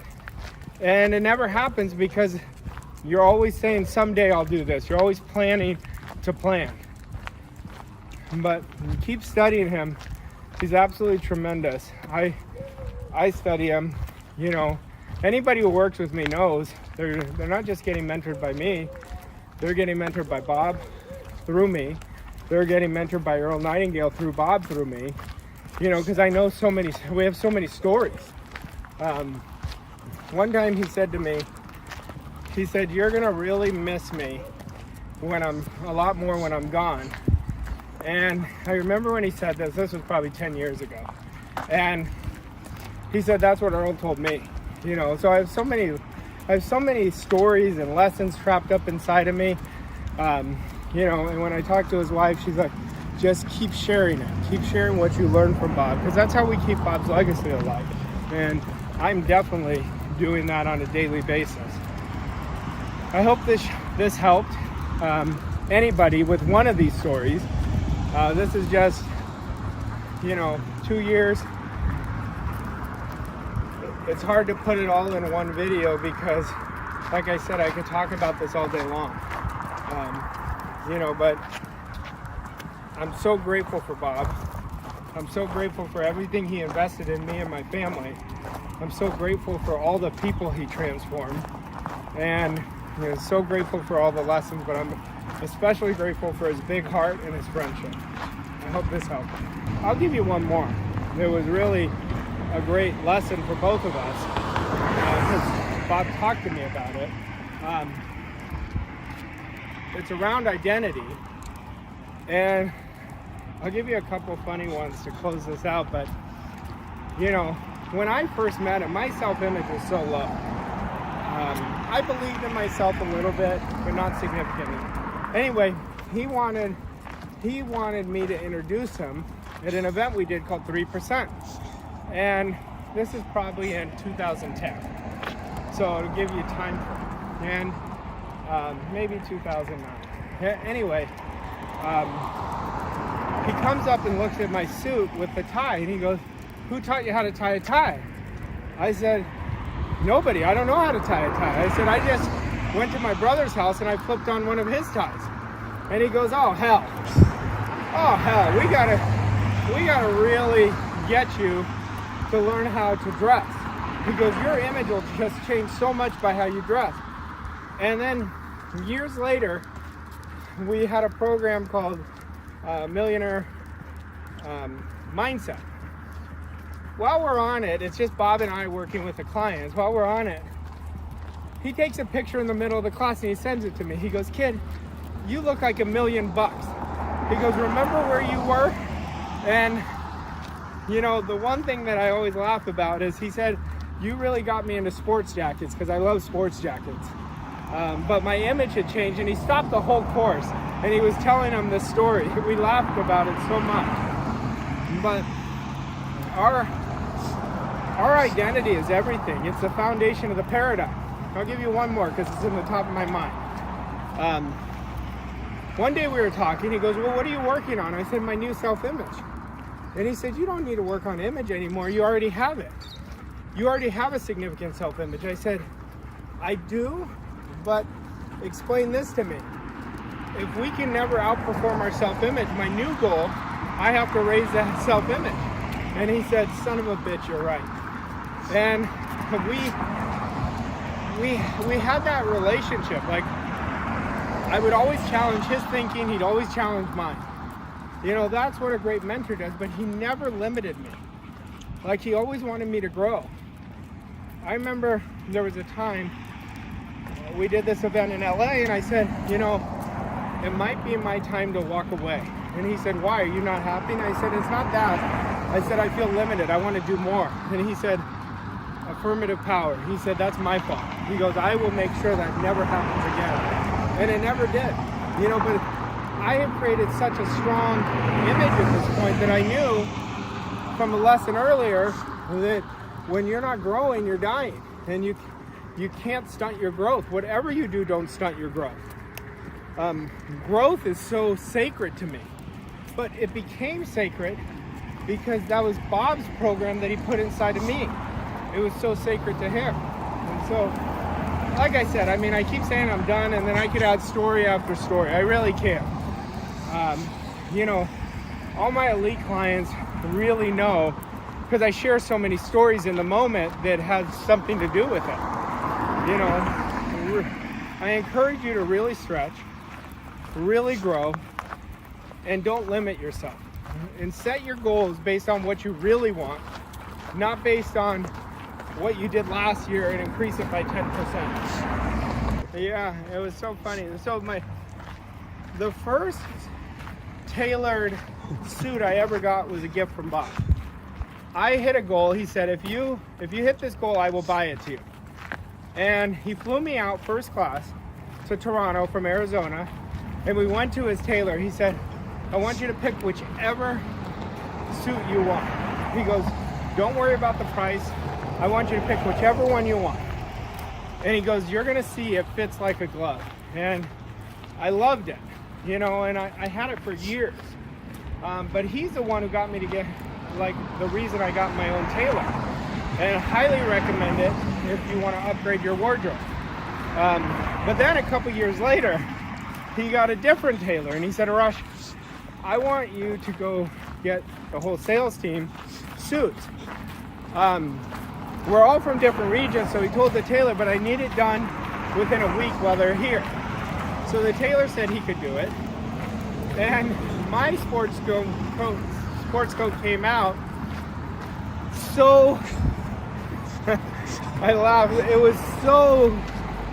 And it never happens because you're always saying, someday I'll do this. You're always planning to plan. But you keep studying him. He's absolutely tremendous. I study him. You know, anybody who works with me knows they're not just getting mentored by me. They're getting mentored by Bob through me. They're getting mentored by Earl Nightingale through Bob through me. You know, because I know so many. We have so many stories. One time he said to me, he said, you're gonna really miss me when a lot more when I'm gone. And I remember when he said this was probably 10 years ago. And he said, that's what Earl told me. You know, so I have so many stories and lessons trapped up inside of me. You know, and when I talk to his wife, she's like, just keep sharing it. Keep sharing what you learned from Bob, because that's how we keep Bob's legacy alive. And I'm definitely doing that on a daily basis. I hope this helped anybody with one of these stories. This is just, you know, 2 years. It's hard to put it all in one video because, like I said, I could talk about this all day long. You know, but I'm so grateful for Bob. I'm so grateful for everything he invested in me and my family. I'm so grateful for all the people he transformed. And you know, so grateful for all the lessons, but I'm especially grateful for his big heart and his friendship. I hope this helped. I'll give you one more. It was really a great lesson for both of us. Because Bob talked to me about it. It's around identity. And I'll give you a couple funny ones to close this out. But, you know, when I first met him, my self-image was so low. I believed in myself a little bit, but not significantly. Anyway, he wanted me to introduce him at an event we did called 3%. And this is probably in 2010. So to give you time frame. And maybe 2009. Anyway, he comes up and looks at my suit with the tie and he goes, "Who taught you how to tie a tie?" I said, "Nobody, I don't know how to tie a tie." I said, "I just went to my brother's house and I flipped on one of his ties." And he goes, "Oh hell, we gotta really get you to learn how to dress." He goes, "Your image will just change so much by how you dress." And then years later, we had a program called Millionaire Mindset. While we're on it, it's just Bob and I working with the clients. While we're on it, he takes a picture in the middle of the class and he sends it to me. He goes, "Kid, you look like $1 million." He goes, "Remember where you were?" And you know, the one thing that I always laugh about is he said, "You really got me into sports jackets," because I love sports jackets. But my image had changed, and he stopped the whole course and he was telling them this story. We laughed about it so much. But our identity is everything. It's the foundation of the paradigm. I'll give you one more because it's in the top of my mind. One day we were talking, he goes, "Well, what are you working on?" I said, "My new self-image." And he said, "You don't need to work on image anymore. You already have it. You already have a significant self-image." I said, "I do, but explain this to me. If we can never outperform our self-image, my new goal, I have to raise that self-image." And he said, "Son of a bitch, you're right." And we had that relationship. Like, I would always challenge his thinking, he'd always challenge mine. You know, that's what a great mentor does, but he never limited me. Like, he always wanted me to grow. I remember there was a time we did this event in LA and I said, "You know, it might be my time to walk away." And he said, "Why? Are you not happy?" And I said, "It's not that." I said, "I feel limited. I want to do more." And he said, "Affirmative power." He said, "That's my fault." He goes, "I will make sure that never happens again." And it never did. You know, but I had created such a strong image at this point that I knew from a lesson earlier that when you're not growing, you're dying. And you can't stunt your growth. Whatever you do, don't stunt your growth. Growth is so sacred to me. But it became sacred because that was Bob's program that he put inside of me. It was so sacred to him. And so, like I said, I mean, I keep saying I'm done, and then I could add story after story. I really can. You know, all my elite clients really know, because I share so many stories in the moment that has something to do with it. You know, I encourage you to really stretch, really grow, and don't limit yourself. And set your goals based on what you really want, not based on what you did last year and increase it by 10%. Yeah, it was so funny. So the first tailored suit I ever got was a gift from Bob. I hit a goal. He said, if you hit this goal, I will buy it to you. And he flew me out first class to Toronto from Arizona, and we went to his tailor. He said, "I want you to pick whichever suit you want." He goes, "Don't worry about the price. I want you to pick whichever one you want." And he goes, "You're gonna see it fits like a glove." And I loved it, you know, and I had it for years. But he's the one who got me to get, like, the reason I got my own tailor. And I highly recommend it if you want to upgrade your wardrobe. But then a couple years later, he got a different tailor, and he said, "Arash, I want you to go get the whole sales team suits. We're all from different regions," so he told the tailor, "but I need it done within a week while they're here." So the tailor said he could do it. And my sports coat came out. So I laughed. It was so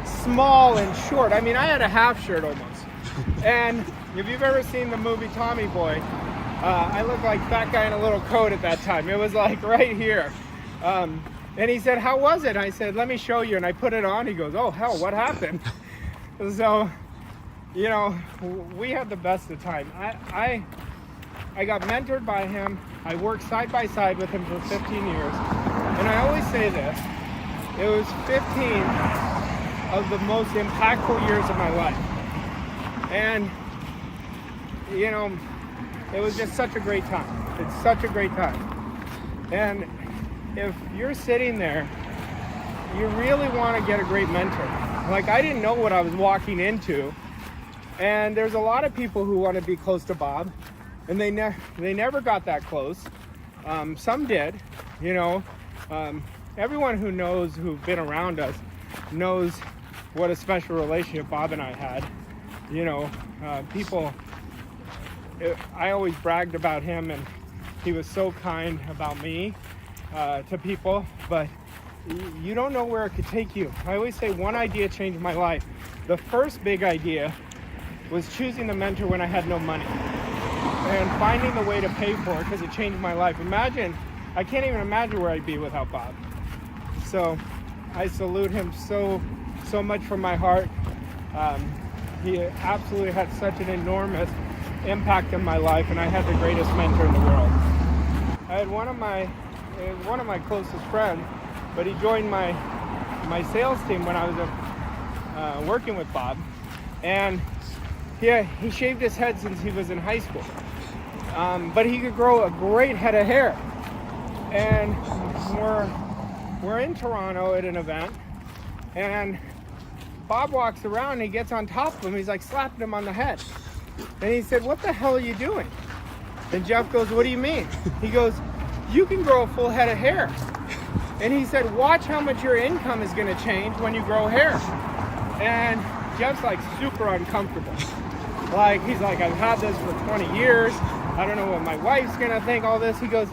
small and short. I mean, I had a half shirt almost. And if you've ever seen the movie Tommy Boy, I looked like fat guy in a little coat at that time. It was like right here. And he said, "How was it?" I said, "Let me show you." And I put it on. He goes, "Oh, hell, what happened?" So, you know, we had the best of time. I got mentored by him. I worked side by side with him for 15 years. And I always say this, it was 15 of the most impactful years of my life. And, you know, it was just such a great time. It's such a great time. And if you're sitting there, you really want to get a great mentor. Like, I didn't know what I was walking into. And there's a lot of people who want to be close to Bob, and they never got that close. Some did, you know. Everyone who knows, who've been around us, knows what a special relationship Bob and I had. You know, I always bragged about him, and he was so kind about me to people, but you don't know where it could take you. I always say one idea changed my life. The first big idea was choosing the mentor when I had no money and finding the way to pay for it, because it changed my life. I can't even imagine where I'd be without Bob. So I salute him so much from my heart. He absolutely had such an enormous impact in my life, and I had the greatest mentor in the world. I had one of my closest friends, but he joined my sales team when I was working with Bob, and he shaved his head since he was in high school, but he could grow a great head of hair. And we're in Toronto at an event, and Bob walks around and he gets on top of him. He's like slapping him on the head. And he said, "What the hell are you doing?" And Jeff goes, "What do you mean?" He goes, "You can grow a full head of hair." And he said, "Watch how much your income is going to change when you grow hair." And Jeff's like super uncomfortable. Like, he's like, "I've had this for 20 years. I don't know what my wife's going to think, all this." He goes,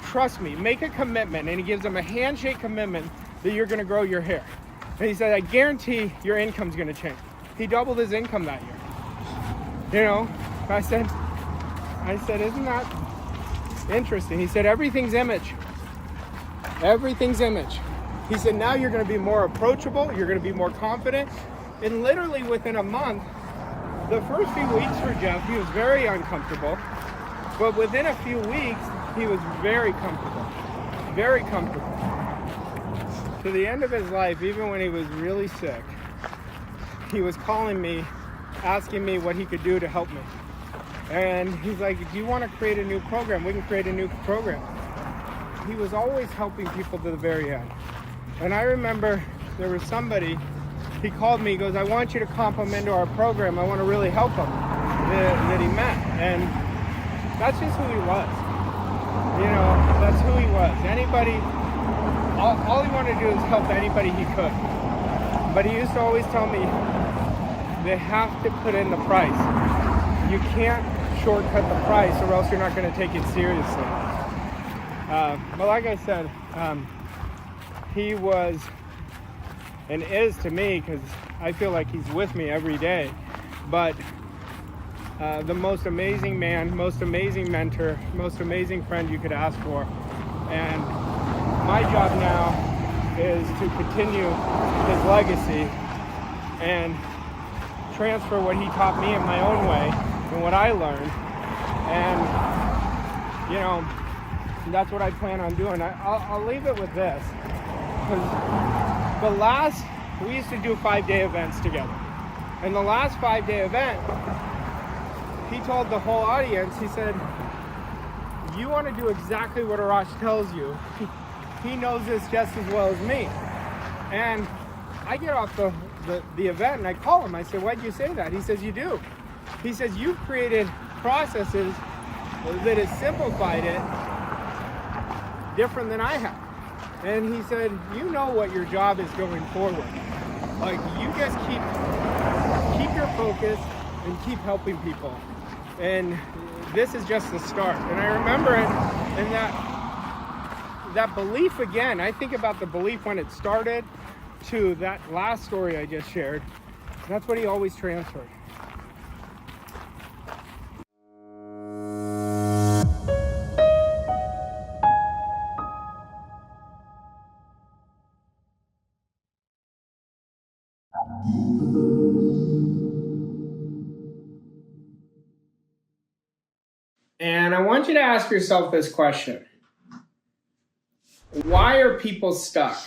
"Trust me, make a commitment." And he gives him a handshake commitment that you're going to grow your hair. And he said, "I guarantee your income's going to change." He doubled his income that year. You know, I said, "Isn't that interesting?" He said, "Everything's image. Everything's image." He said, "Now you're going to be more approachable. You're going to be more confident." And literally within a month, the first few weeks for Jeff, he was very uncomfortable. But within a few weeks, he was very comfortable. Very comfortable. To the end of his life, even when he was really sick, he was calling me, asking me what he could do to help me. And he's like, "Do you want to create a new program? We can create a new program." He was always helping people to the very end. And I remember there was somebody, he called me, he goes, "I want you to comp him into our program. I want to really help him," that he met. And that's just who he was. You know, that's who he was. Anybody, all he wanted to do is help anybody he could. But he used to always tell me, they have to put in the price. You can't shortcut the price, or else you're not going to take it seriously. But like I said, he was and is to me, because I feel like he's with me every day, but the most amazing man, most amazing mentor, most amazing friend you could ask for. And my job now is to continue his legacy and transfer what he taught me in my own way and what I learned. And, you know, that's what I plan on doing. I'll leave it with this. Because we used to do 5-day events together. And the last 5-day event, he told the whole audience, he said, "You want to do exactly what Arash tells you. He knows this just as well as me." And I get off the event and I call him. I said, "Why'd you say that?" He says, "You do." He says, "You've created processes that has simplified it different than I have." And he said, "You know what your job is going forward. Like, you just keep your focus and keep helping people. And this is just the start." And I remember it, and that belief again, I think about the belief when it started to that last story I just shared. That's what he always transferred. And I want you to ask yourself this question. Why are people stuck?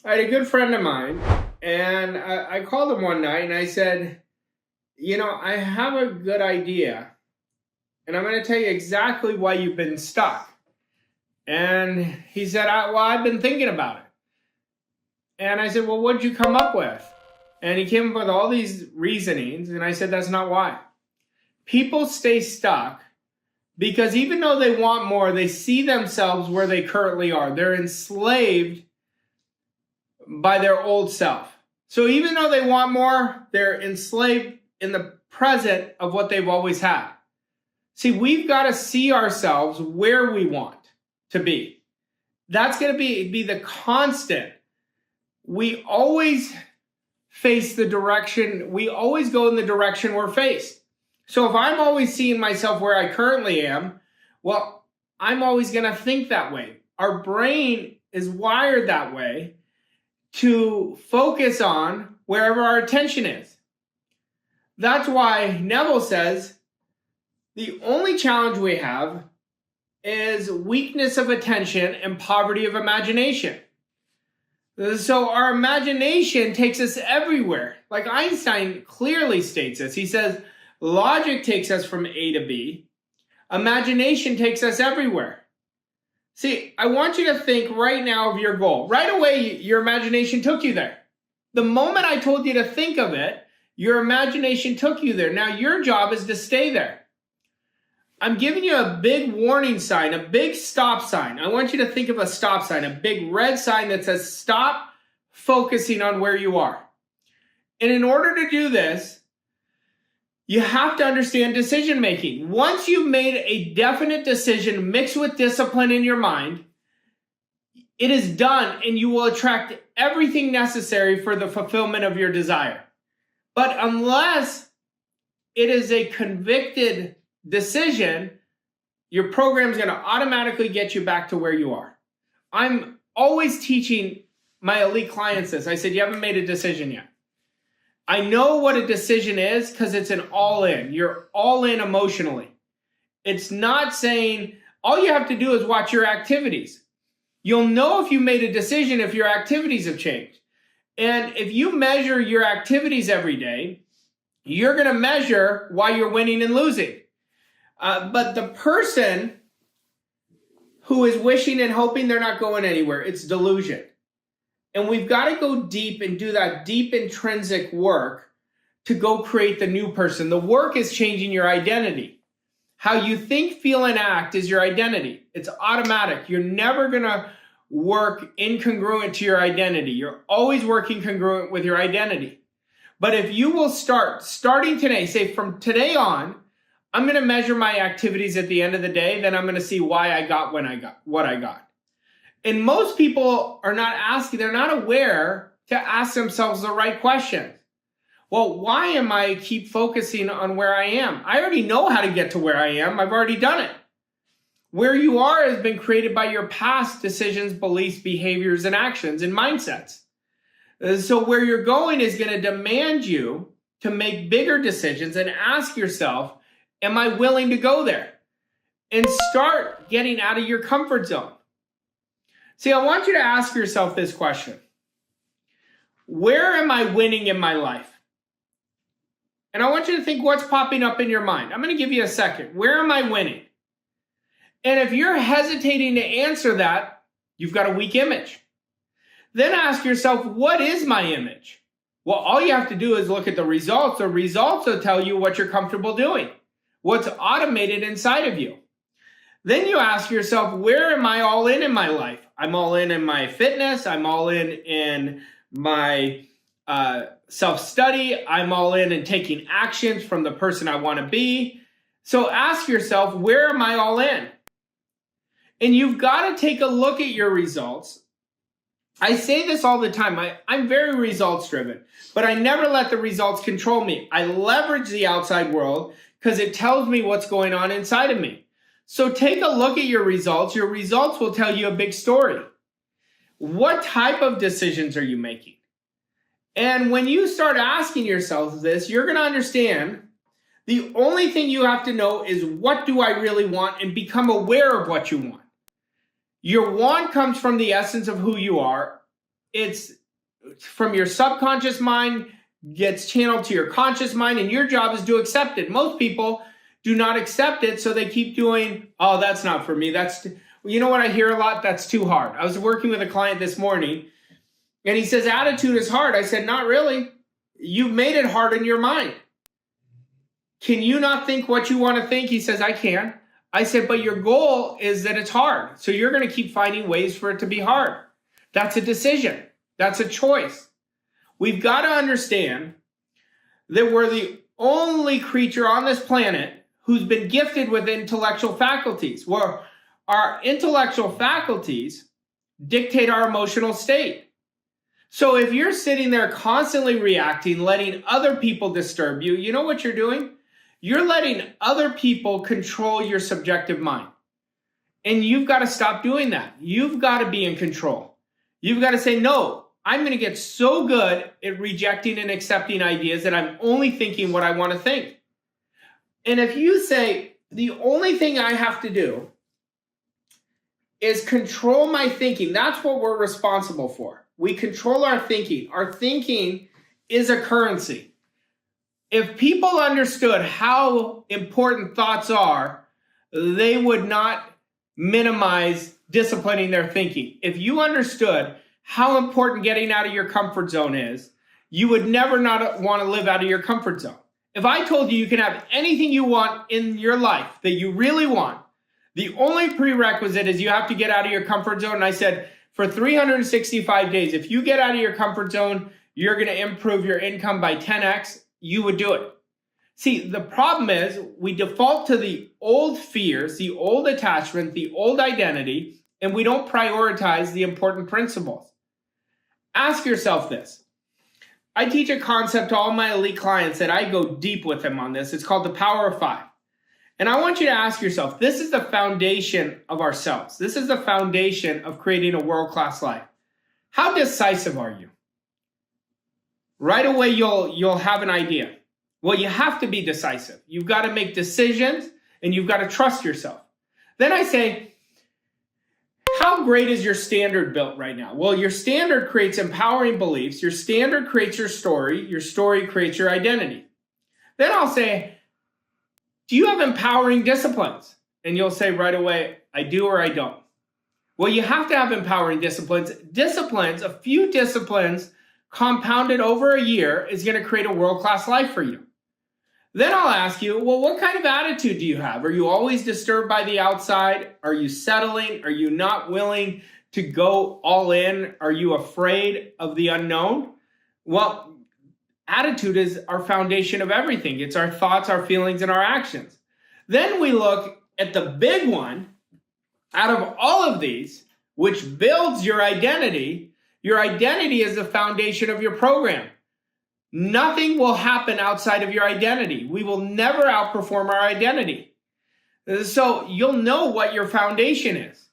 I had a good friend of mine, and I called him one night and I said, I have a good idea, and I'm going to tell you exactly why you've been stuck. And he said, I've been thinking about it. And I said, well, what'd you come up with? And he came up with all these reasonings, and I said, that's not why. People stay stuck because even though they want more, they see themselves where they currently are. They're enslaved by their old self. So even though they want more, they're enslaved in the present of what they've always had. See, we've got to see ourselves where we want to be. That's going to be the constant. We always face the direction, we always go in the direction we're faced. So if I'm always seeing myself where I currently am, well, I'm always going to think that way. Our brain is wired that way to focus on wherever our attention is. That's why Neville says the only challenge we have is weakness of attention and poverty of imagination. So our imagination takes us everywhere. Like Einstein clearly states this. He says, logic takes us from A to B. Imagination takes us everywhere. See, I want you to think right now of your goal. Right away, your imagination took you there. The moment I told you to think of it, your imagination took you there. Now your job is to stay there. I'm giving you a big warning sign, a big stop sign. I want you to think of a stop sign, a big red sign that says stop focusing on where you are. And in order to do this, you have to understand decision making. Once you've made a definite decision mixed with discipline in your mind, it is done and you will attract everything necessary for the fulfillment of your desire. But unless it is a convicted decision, your program is going to automatically get you back to where you are. I'm always teaching my elite clients this. I said, you haven't made a decision yet. I know what a decision is because it's an all-in. You're all in emotionally. It's not saying all you have to do is watch your activities. You'll know if you made a decision if your activities have changed. And if you measure your activities every day, you're going to measure why you're winning and losing. But the person who is wishing and hoping, they're not going anywhere. It's delusion. And we've got to go deep and do that deep intrinsic work to go create the new person. The work is changing your identity. How you think, feel, and act is your identity. It's automatic. You're never going to work incongruent to your identity. You're always working congruent with your identity. But if you will starting today, say from today on, I'm going to measure my activities at the end of the day, then I'm going to see why I got what I got. And most people are not asking, they're not aware to ask themselves the right questions. Well, why am I keep focusing on where I am? I already know how to get to where I am. I've already done it. Where you are has been created by your past decisions, beliefs, behaviors, and actions and mindsets. So where you're going is going to demand you to make bigger decisions and ask yourself, am I willing to go there? And start getting out of your comfort zone. See, I want you to ask yourself this question. Where am I winning in my life? And I want you to think what's popping up in your mind. I'm going to give you a second. Where am I winning? And if you're hesitating to answer that, you've got a weak image. Then ask yourself, what is my image? Well, all you have to do is look at the results. The results will tell you what you're comfortable doing, what's automated inside of you. Then you ask yourself, where am I all in my life? I'm all in my fitness. I'm all in my self-study. I'm all in taking actions from the person I want to be. So ask yourself, where am I all in? And you've got to take a look at your results. I say this all the time. I'm very results driven, but I never let the results control me. I leverage the outside world because it tells me what's going on inside of me. So take a look at your results. Your results will tell you a big story. What type of decisions are you making? And when you start asking yourself this, you're going to understand The only thing you have to know is, what do I really want, and become aware of what you want. Your want comes from the essence of who you are. It's from your subconscious mind, gets channeled to your conscious mind, and your job is to accept it. Most people do not accept it, so they keep doing, oh, that's not for me. You know what I hear a lot? That's too hard. I was working with a client this morning, and he says, attitude is hard. I said, not really. You've made it hard in your mind. Can you not think what you want to think? He says, I can. I said, but your goal is that it's hard. So you're going to keep finding ways for it to be hard. That's a decision. That's a choice. We've got to understand that we're the only creature on this planet who's been gifted with intellectual faculties. Where our intellectual faculties dictate our emotional state. So if you're sitting there constantly reacting, letting other people disturb you, you know what you're doing? You're letting other people control your subjective mind. And you've got to stop doing that. You've got to be in control. You've got to say, no, I'm going to get so good at rejecting and accepting ideas that I'm only thinking what I want to think. And if you say, the only thing I have to do is control my thinking, that's what we're responsible for. We control our thinking. Our thinking is a currency. If people understood how important thoughts are, they would not minimize disciplining their thinking. If you understood how important getting out of your comfort zone is, you would never not want to live out of your comfort zone. If I told you you can have anything you want in your life that you really want, the only prerequisite is you have to get out of your comfort zone. And I said, for 365 days, if you get out of your comfort zone, you're going to improve your income by 10x. You would do it. See, the problem is we default to the old fears, the old attachment, the old identity, and we don't prioritize the important principles. Ask yourself this. I teach a concept to all my elite clients that I go deep with them on this. It's called the Power of Five. And I want you to ask yourself, this is the foundation of ourselves. This is the foundation of creating a world-class life. How decisive are you? Right away, you'll have an idea. Well, you have to be decisive. You've got to make decisions, and you've got to trust yourself. Then I say, how great is your standard built right now? Well, your standard creates empowering beliefs. Your standard creates your story creates your identity. Then I'll say, do you have empowering disciplines? And you'll say right away, I do or I don't. Well, you have to have empowering disciplines. A few disciplines compounded over a year is going to create a world-class life for you. Then I'll ask you, well, what kind of attitude do you have? Are you always disturbed by the outside? Are you settling? Are you not willing to go all in? Are you afraid of the unknown? Well, attitude is our foundation of everything. It's our thoughts, our feelings, and our actions. Then we look at the big one out of all of these, which builds your identity. Your identity is the foundation of your program. Nothing will happen outside of your identity. We will never outperform our identity. So you'll know what your foundation is.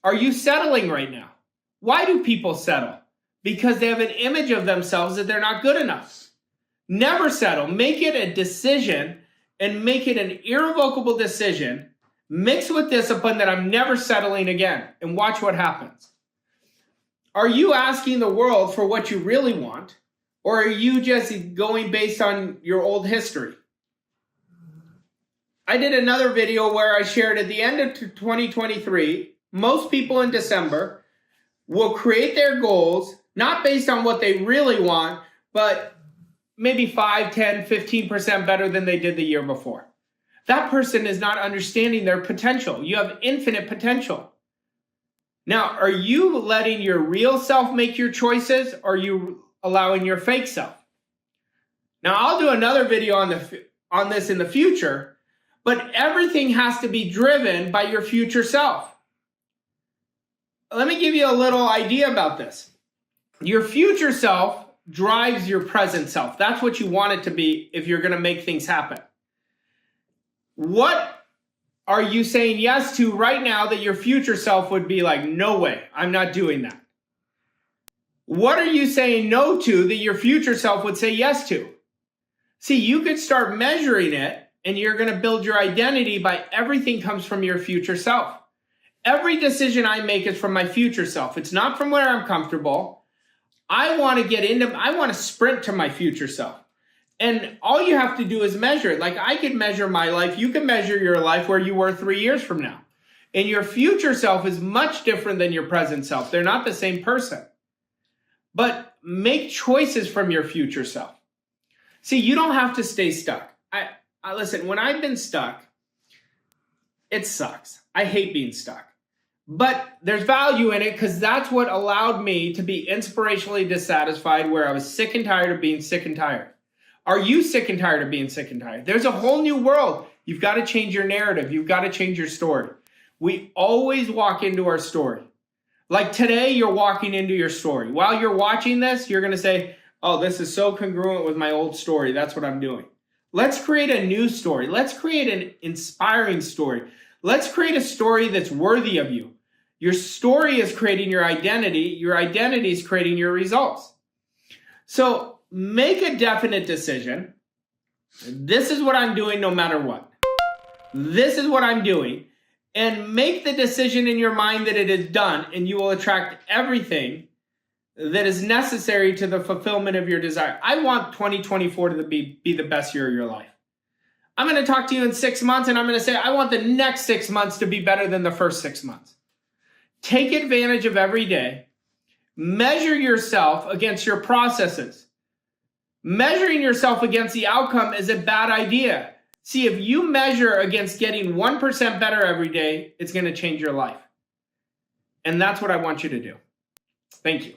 Are you settling right now? Why do people settle? Because they have an image of themselves that they're not good enough. Never settle. Make it a decision and make it an irrevocable decision. Mix with discipline that I'm never settling again, and watch what happens. Are you asking the world for what you really want, or are you just going based on your old history? I did another video where I shared at the end of 2023, most people in December will create their goals, not based on what they really want, but maybe 5, 10, 15% better than they did the year before. That person is not understanding their potential. You have infinite potential. Now, are you letting your real self make your choices, or are you allowing your fake self? Now, I'll do another video on this in the future, but everything has to be driven by your future self. Let me give you a little idea about this. Your future self drives your present self. That's what you want it to be if you're going to make things happen. What are you saying yes to right now that your future self would be like, no way, I'm not doing that? What are you saying no to that your future self would say yes to? See, you could start measuring it and you're going to build your identity by everything comes from your future self. Every decision I make is from my future self. It's not from where I'm comfortable. I want to sprint to my future self. And all you have to do is measure it. Like I can measure my life. You can measure your life where you were 3 years from now. And your future self is much different than your present self. They're not the same person. But make choices from your future self. See, you don't have to stay stuck. I listen, when I've been stuck, it sucks. I hate being stuck. But there's value in it because that's what allowed me to be inspirationally dissatisfied, where I was sick and tired of being sick and tired. Are you sick and tired of being sick and tired? There's a whole new world. You've got to change your narrative. You've got to change your story. We always walk into our story. Like today, you're walking into your story. While you're watching this, you're going to say, oh, this is so congruent with my old story. That's what I'm doing. Let's create a new story. Let's create an inspiring story. Let's create a story that's worthy of you. Your story is creating your identity. Your identity is creating your results. So make a definite decision. This is what I'm doing no matter what. This is what I'm doing. And make the decision in your mind that it is done, and you will attract everything that is necessary to the fulfillment of your desire. I want 2024 to be the best year of your life. I'm going to talk to you in 6 months, and I'm going to say, I want the next 6 months to be better than the first 6 months. Take advantage of every day. Measure yourself against your processes. Measuring yourself against the outcome is a bad idea. See, if you measure against getting 1% better every day, it's going to change your life. And that's what I want you to do. Thank you.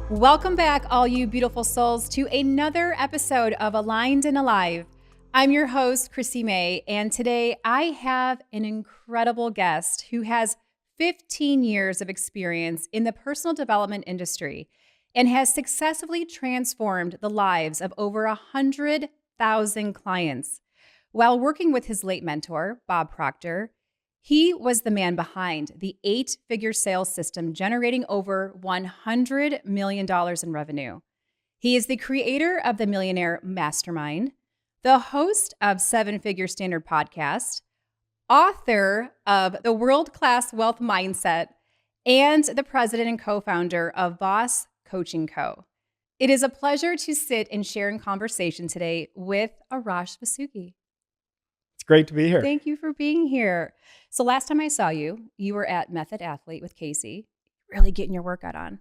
Welcome back, all you beautiful souls, to another episode of Aligned and Alive. I'm your host, Chrissy May, and today I have an incredible guest who has 15 years of experience in the personal development industry and has successfully transformed the lives of over 100,000 clients. While working with his late mentor, Bob Proctor, he was the man behind the 8-figure sales system generating over $100 million in revenue. He is the creator of the Millionaire Mastermind, the host of 7-Figure Standard Podcast, author of The World-Class Wealth Mindset, and the president and co-founder of Boss Coaching Co. It is a pleasure to sit and share in conversation today with Arash Vossoughi. It's great to be here. Thank you for being here. So last time I saw you, you were at Method Athlete with Casey, really getting your workout on.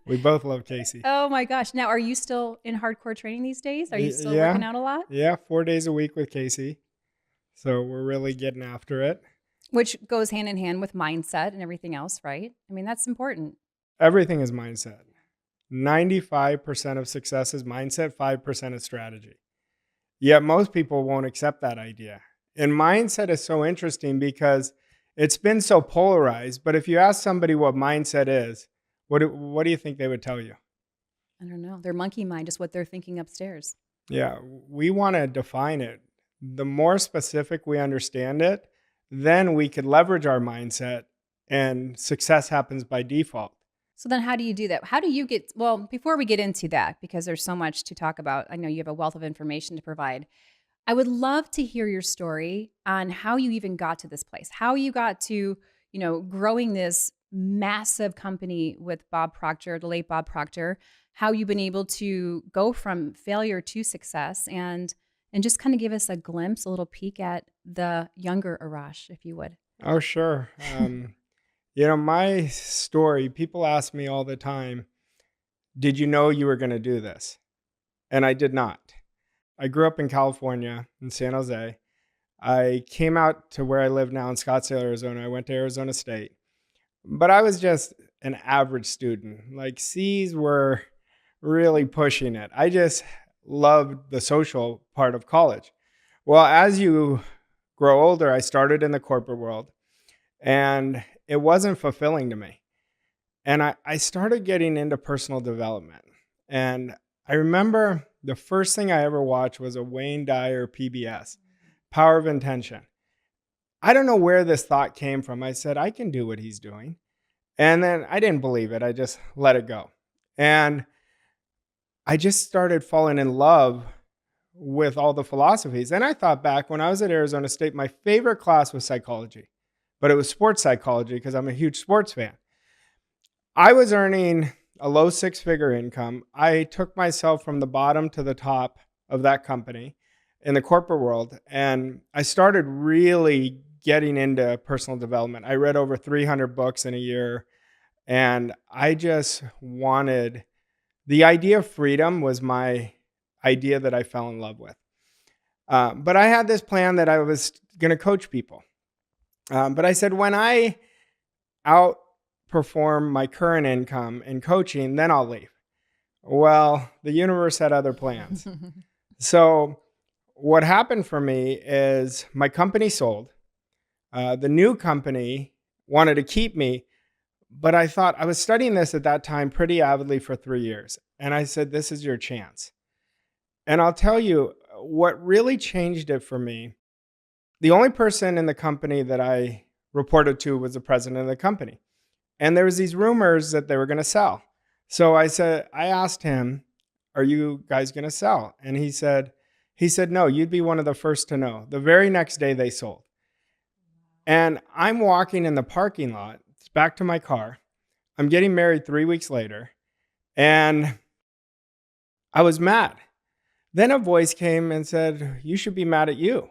We both love Casey. Oh my gosh. Now, are you still in hardcore training these days? Are you still working out a lot? Yeah, 4 days a week with Casey. So we're really getting after it. Which goes hand in hand with mindset and everything else, right? I mean, that's important. Everything is mindset. 95% of success is mindset, 5% is strategy. Yet most people won't accept that idea. And mindset is so interesting because it's been so polarized. But if you ask somebody what mindset is, what do you think they would tell you? I don't know. Their monkey mind is what they're thinking upstairs. Yeah, we want to define it. The more specific we understand it, then we could leverage our mindset and success happens by default. So then how do you do that? How do you get, well, before we get into that, because there's so much to talk about, I know you have a wealth of information to provide. I would love to hear your story on how you even got to this place, how you got to, growing this massive company with Bob Proctor, the late Bob Proctor, how you've been able to go from failure to success and just kind of give us a glimpse, a little peek at the younger Arash, if you would. Oh, sure. My story, people ask me all the time, did you know you were going to do this? And I did not. I grew up in California, in San Jose. I came out to where I live now in Scottsdale, Arizona. I went to Arizona State. But I was just an average student. Like C's were really pushing it. I just loved the social part of college. Well, as you grow older, I started in the corporate world and it wasn't fulfilling to me. And I started getting into personal development. And I remember the first thing I ever watched was a Wayne Dyer PBS, Power of intention. I don't know where this thought came from. I said, I can do what he's doing. And then I didn't believe it. I just let it go. And I just started falling in love with all the philosophies. And I thought back when I was at Arizona State, my favorite class was psychology, but it was sports psychology because I'm a huge sports fan. I was earning a low six-figure income. I took myself from the bottom to the top of that company in the corporate world, and I started really getting into personal development. I read over 300 books in a year, and I just wanted, the idea of freedom was my idea that I fell in love with. But I had this plan that I was going to coach people. But I said, when I outperform my current income in coaching, then I'll leave. Well, the universe had other plans. So what happened for me is my company sold. The new company wanted to keep me, but I thought, I was studying this at that time pretty avidly for 3 years. And I said, this is your chance. And I'll tell you what really changed it for me. The only person in the company that I reported to was the president of the company. And there was these rumors that they were going to sell. So I asked him, are you guys going to sell? And he said, no, you'd be one of the first to know. The very next day they sold. And I'm walking in the parking lot, it's back to my car. I'm getting married 3 weeks later, and I was mad. Then a voice came and said, you should be mad at you.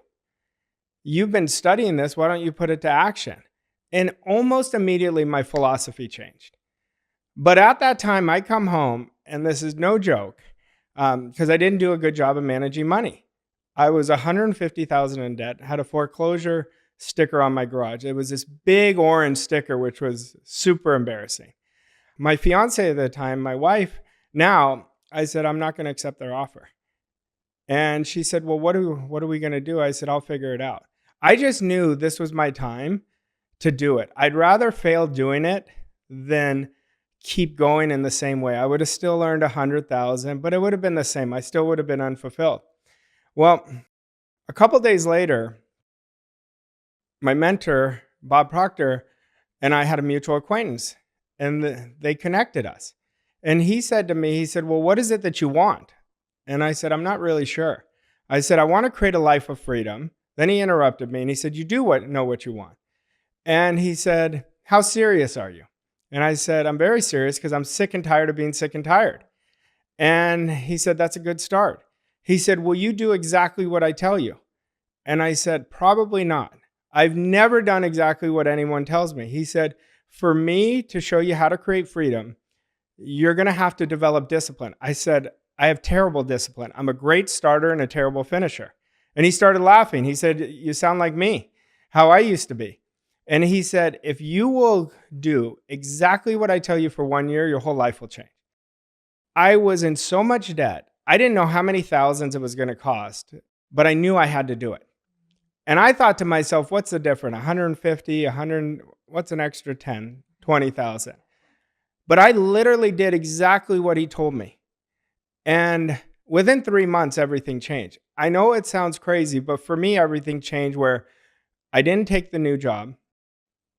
You've been studying this, why don't you put it to action? And almost immediately my philosophy changed. But at that time, I come home, and this is no joke, because I didn't do a good job of managing money. I was $150,000 in debt, had a foreclosure sticker on my garage. It was this big orange sticker, which was super embarrassing. My fiance at the time, my wife, now, I said, I'm not going to accept their offer. And she said, well, what are we going to do? I said, I'll figure it out. I just knew this was my time to do it. I'd rather fail doing it than keep going in the same way. I would have still earned $100,000, but it would have been the same. I still would have been unfulfilled. Well, a couple days later, my mentor, Bob Proctor, and I had a mutual acquaintance, and they connected us. And he said to me, well, what is it that you want? And I said, I'm not really sure. I said, I want to create a life of freedom. Then he interrupted me and he said, you do know what you want. And he said, how serious are you? And I said, I'm very serious because I'm sick and tired of being sick and tired. And he said, that's a good start. He said, will you do exactly what I tell you? And I said, probably not. I've never done exactly what anyone tells me. He said, for me to show you how to create freedom, you're going to have to develop discipline. I said, I have terrible discipline. I'm a great starter and a terrible finisher. And he started laughing. He said, you sound like me, how I used to be. And he said, if you will do exactly what I tell you for 1 year, your whole life will change. I was in so much debt. I didn't know how many thousands it was going to cost, but I knew I had to do it. And I thought to myself, what's the difference? 150, 100, what's an extra 10, 20,000? But I literally did exactly what he told me. And within 3 months, everything changed. I know it sounds crazy, but for me, everything changed where I didn't take the new job.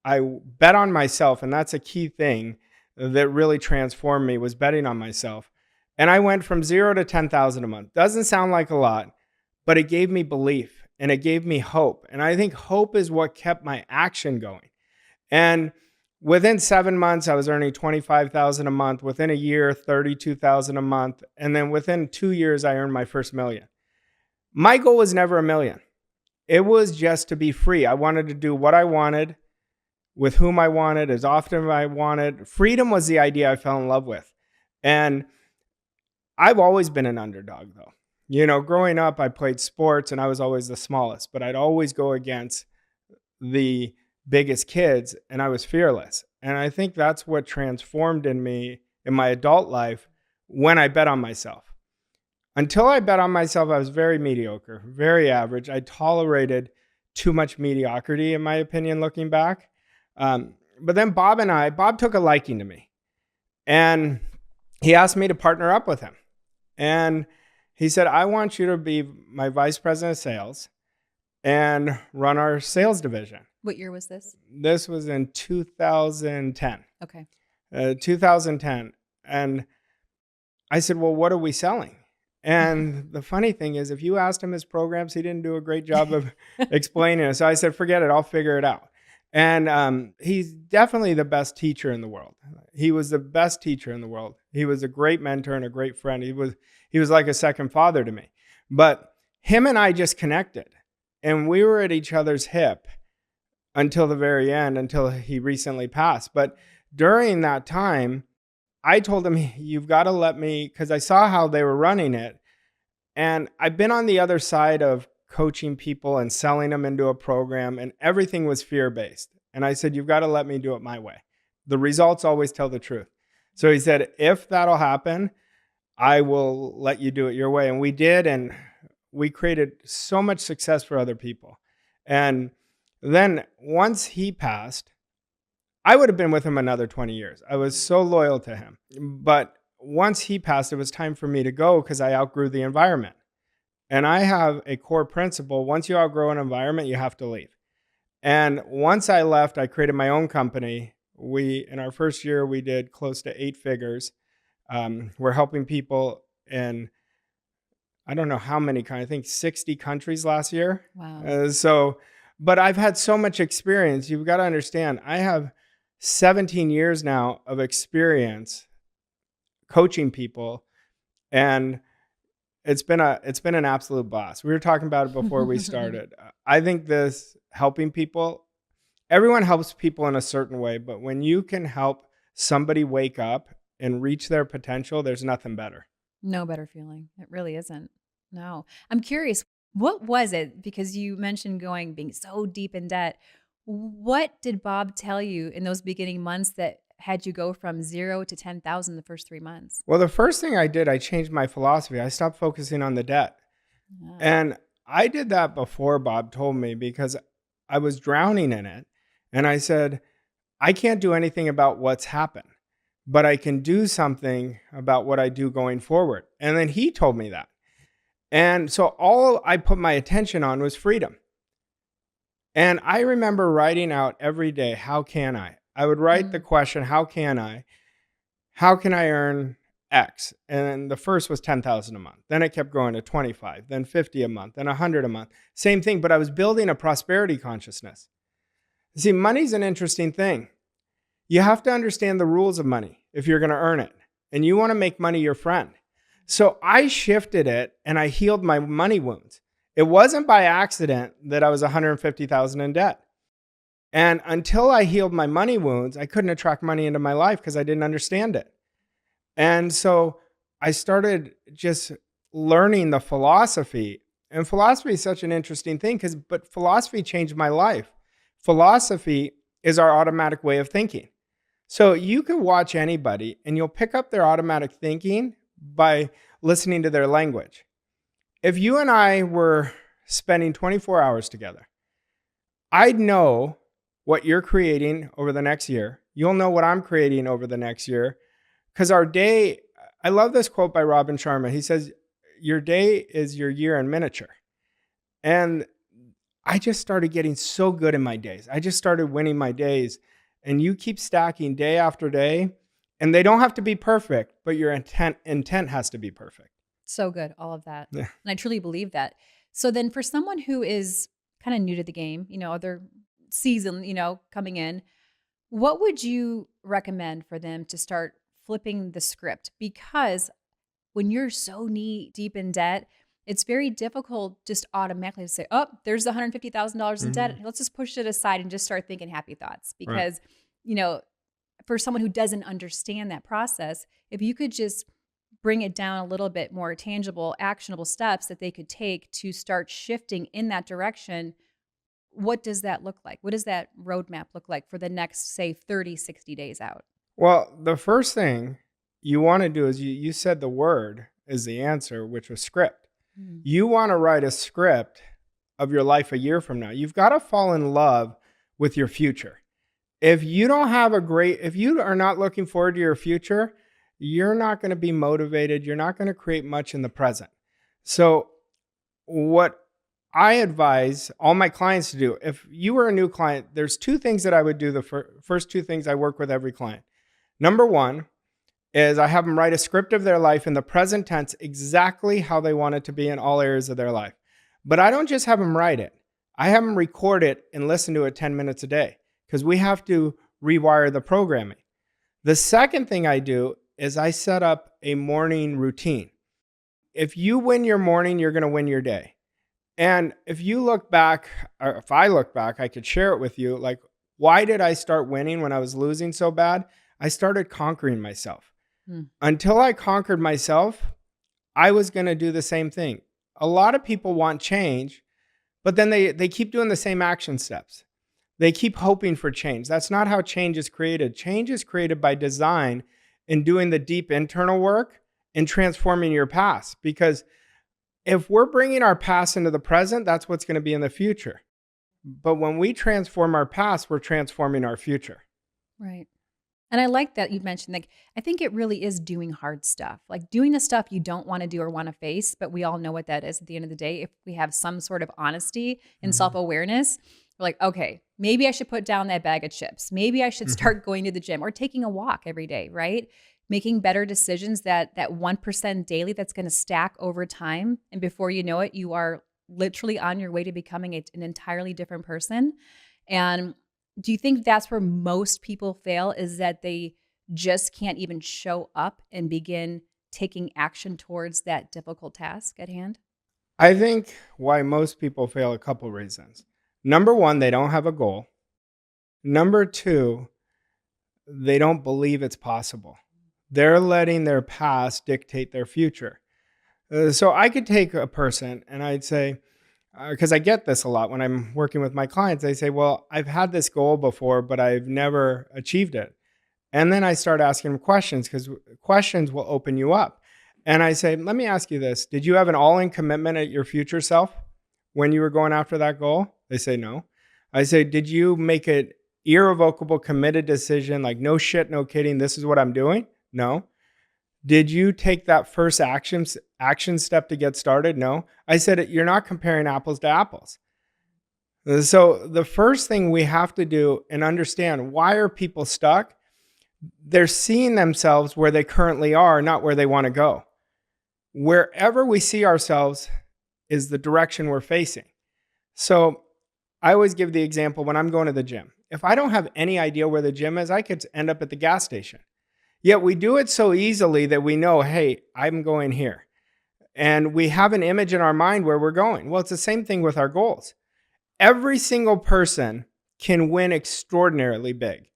I bet on myself, and that's a key thing that really transformed me, was betting on myself. And I went from 0 to 10,000 a month. Doesn't sound like a lot, but it gave me belief and it gave me hope. And I think hope is what kept my action going. And within 7 months, I was earning $25,000 a month. Within a year, $32,000 a month. And then within 2 years, I earned my first $1 million. My goal was never $1 million. It was just to be free. I wanted to do what I wanted, with whom I wanted, as often as I wanted. Freedom was the idea I fell in love with. And I've always been an underdog, though. You know, growing up, I played sports and I was always the smallest, but I'd always go against the biggest kids, and I was fearless. And I think that's what transformed in me in my adult life when I bet on myself. Until I bet on myself, I was very mediocre, very average. I tolerated too much mediocrity, in my opinion, looking back. But then Bob took a liking to me, and he asked me to partner up with him. And he said, I want you to be my vice president of sales, and run our sales division. What year was this? This was in 2010. Okay. 2010. And I said, well, what are we selling? And the funny thing is, if you asked him his programs, he didn't do a great job of explaining it. So I said, forget it, I'll figure it out. And he's definitely the best teacher in the world. He was the best teacher in the world. He was a great mentor and a great friend. He was like a second father to me. But him and I just connected. And we were at each other's hip until the very end, until he recently passed. But during that time, I told him, you've got to let me, because I saw how they were running it. And I've been on the other side of coaching people and selling them into a program, and everything was fear-based. And I said, you've got to let me do it my way. The results always tell the truth. So he said, if that'll happen, I will let you do it your way. And we did, and we created so much success for other people. And then once he passed, I would have been with him another 20 years. I was so loyal to him. But once he passed, it was time for me to go because I outgrew the environment. And I have a core principle. Once you outgrow an environment, you have to leave. And once I left, I created my own company. In our first year, we did close to 8 figures. We're helping people in, I don't know how many, I think 60 countries last year. Wow. But I've had so much experience. You've got to understand, I have 17 years now of experience coaching people, and it's been an absolute blast. We were talking about it before we started. I think this helping people, everyone helps people in a certain way, but when you can help somebody wake up and reach their potential, there's nothing better. No better feeling. It really isn't. No. I'm curious, what was it? Because you mentioned being so deep in debt. What did Bob tell you in those beginning months that had you go from 0 to 10,000 the first 3 months? Well, the first thing I did, I changed my philosophy. I stopped focusing on the debt. Yeah. And I did that before Bob told me because I was drowning in it. And I said, I can't do anything about what's happened, but I can do something about what I do going forward. And then he told me that. And so all I put my attention on was freedom. And I remember writing out every day, how can I? I would write the question, how can I earn X? And the first was 10,000 a month. Then it kept growing to 25, then 50 a month, then 100 a month. Same thing, but I was building a prosperity consciousness. See, money's an interesting thing. You have to understand the rules of money if you're going to earn it. And you want to make money your friend. So I shifted it and I healed my money wounds. It wasn't by accident that I was $150,000 in debt. And until I healed my money wounds, I couldn't attract money into my life because I didn't understand it. And so I started just learning the philosophy. And philosophy is such an interesting thing but philosophy changed my life. Philosophy is our automatic way of thinking. So you can watch anybody and you'll pick up their automatic thinking by listening to their language. If you and I were spending 24 hours together, I'd know what you're creating over the next year. You'll know what I'm creating over the next year. Because our day, I love this quote by Robin Sharma. He says, your day is your year in miniature. And I just started getting so good in my days. I just started winning my days. And you keep stacking day after day. And they don't have to be perfect, but your intent has to be perfect. So good, all of that. Yeah. And I truly believe that. So then for someone who is kind of new to the game, other season, coming in, what would you recommend for them to start flipping the script? Because when you're so deep in debt, it's very difficult just automatically to say, oh, there's the $150,000 in debt. Let's just push it aside and just start thinking happy thoughts. Because, for someone who doesn't understand that process, if you could just bring it down a little bit more tangible, actionable steps that they could take to start shifting in that direction, what does that look like? What does that roadmap look like for the next, say, 30, 60 days out? Well, the first thing you want to do is you said the word is the answer, which was script. You want to write a script of your life a year from now. You've got to fall in love with your future. If you are not looking forward to your future, you're not going to be motivated. You're not going to create much in the present. So what I advise all my clients to do. If you were a new client, there's two things that I would do. The first two things I work with every client. Number one is I have them write a script of their life in the present tense, exactly how they want it to be in all areas of their life. But I don't just have them write it. I have them record it and listen to it 10 minutes a day because we have to rewire the programming. The second thing I do is I set up a morning routine. If you win your morning, you're going to win your day. And if you look back, or if I look back, I could share it with you. Like, why did I start winning when I was losing so bad? I started conquering myself. Until I conquered myself, I was going to do the same thing. A lot of people want change, but then they keep doing the same action steps. They keep hoping for change. That's not how change is created. Change is created by design and doing the deep internal work and transforming your past. Because if we're bringing our past into the present, that's what's going to be in the future. But when we transform our past, we're transforming our future. Right. And I like that you mentioned, like, I think it really is doing hard stuff, like doing the stuff you don't want to do or want to face, but we all know what that is at the end of the day. If we have some sort of honesty and self-awareness, we're like, okay, maybe I should put down that bag of chips. Maybe I should start going to the gym or taking a walk every day, right? Making better decisions, that 1% daily that's going to stack over time. And before you know it, you are literally on your way to becoming an entirely different person. And do you think that's where most people fail, is that they just can't even show up and begin taking action towards that difficult task at hand? I think why most people fail, a couple reasons. Number one, they don't have a goal. Number two, they don't believe it's possible. They're letting their past dictate their future. So I could take a person and I'd say, because I get this a lot when I'm working with my clients, they say, well, I've had this goal before, but I've never achieved it. And then I start asking them questions, because questions will open you up. And I say, let me ask you this. Did you have an all-in commitment at your future self when you were going after that goal? They say no. I say, did you make an irrevocable, committed decision, like no shit, no kidding, this is what I'm doing? No. Did you take that first action step to get started? No. I said, you're not comparing apples to apples. So the first thing we have to do and understand, why are people stuck? They're seeing themselves where they currently are, not where they want to go. Wherever we see ourselves is the direction we're facing. So I always give the example when I'm going to the gym. If I don't have any idea where the gym is, I could end up at the gas station. Yet we do it so easily that we know, hey, I'm going here. And we have an image in our mind where we're going. Well, it's the same thing with our goals. Every single person can win extraordinarily big,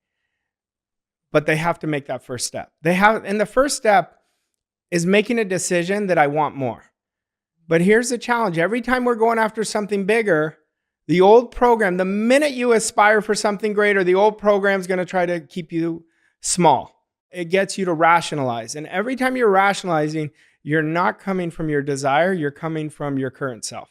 but they have to make that first step. And the first step is making a decision that I want more. But here's the challenge. Every time we're going after something bigger, the old program, the minute you aspire for something greater, the old program is going to try to keep you small. It gets you to rationalize. And every time you're rationalizing, you're not coming from your desire, you're coming from your current self.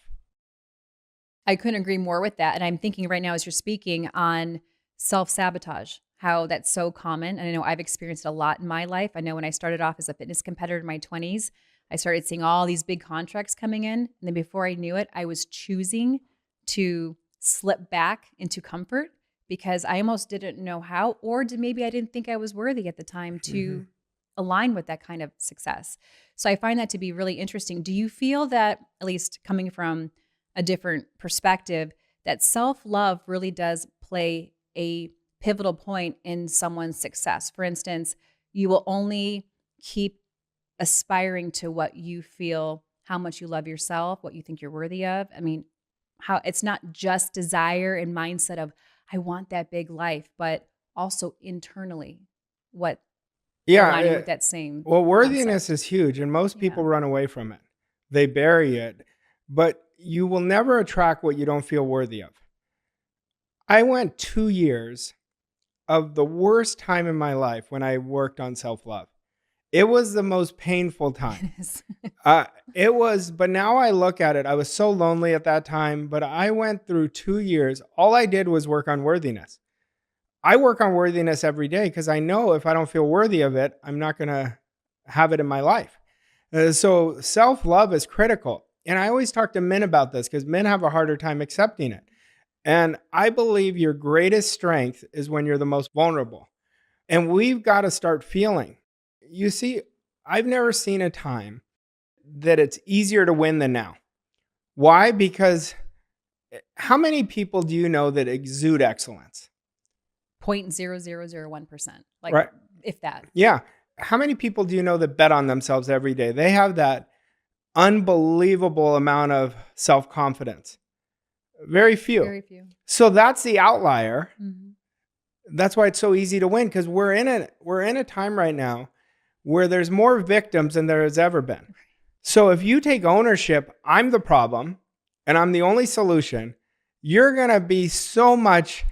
I couldn't agree more with that. And I'm thinking right now as you're speaking on self-sabotage, how that's so common. And I know I've experienced it a lot in my life. I know when I started off as a fitness competitor in my 20s, I started seeing all these big contracts coming in. And then before I knew it, I was choosing to slip back into comfort because I almost didn't know how, or maybe I didn't think I was worthy at the time to align with that kind of success. So I find that to be really interesting. Do you feel that, at least coming from a different perspective, that self-love really does play a pivotal point in someone's success? For instance, you will only keep aspiring to what you feel, how much you love yourself, what you think you're worthy of. I mean, how it's not just desire and mindset of, I want that big life, but also internally, what aligning with that same worthiness concept. is huge, and most people run away from it. They bury it, but you will never attract what you don't feel worthy of. I went 2 years of the worst time in my life when I worked on self-love. It was the most painful time. It was, but now I look at it, I was so lonely at that time, but I went through 2 years. All I did was work on worthiness. I work on worthiness every day because I know if I don't feel worthy of it, I'm not going to have it in my life. So self-love is critical. And I always talk to men about this because men have a harder time accepting it. And I believe your greatest strength is when you're the most vulnerable. And we've got to start feeling. You see, I've never seen a time that it's easier to win than now. Why? Because how many people do you know that exude excellence? 0.0001%. Like, right. If that. Yeah. How many people do you know that bet on themselves every day? They have that unbelievable amount of self-confidence. Very few. Very few. So that's the outlier. Mm-hmm. That's why it's so easy to win, because we're in a time right now where there's more victims than there has ever been. So if you take ownership, I'm the problem and I'm the only solution, you're going to be so much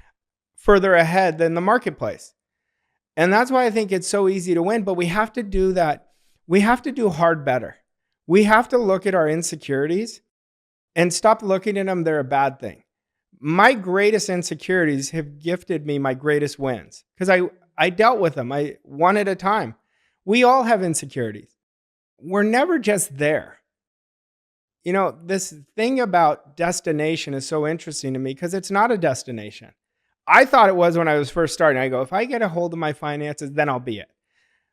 further ahead than the marketplace. And that's why I think it's so easy to win, but we have to do that. We have to do hard better. We have to look at our insecurities and stop looking at them. They're a bad thing. My greatest insecurities have gifted me my greatest wins because I dealt with them one at a time. We all have insecurities. We're never just there. You know, this thing about destination is so interesting to me because it's not a destination. I thought it was when I was first starting. I go, if I get a hold of my finances, then I'll be it.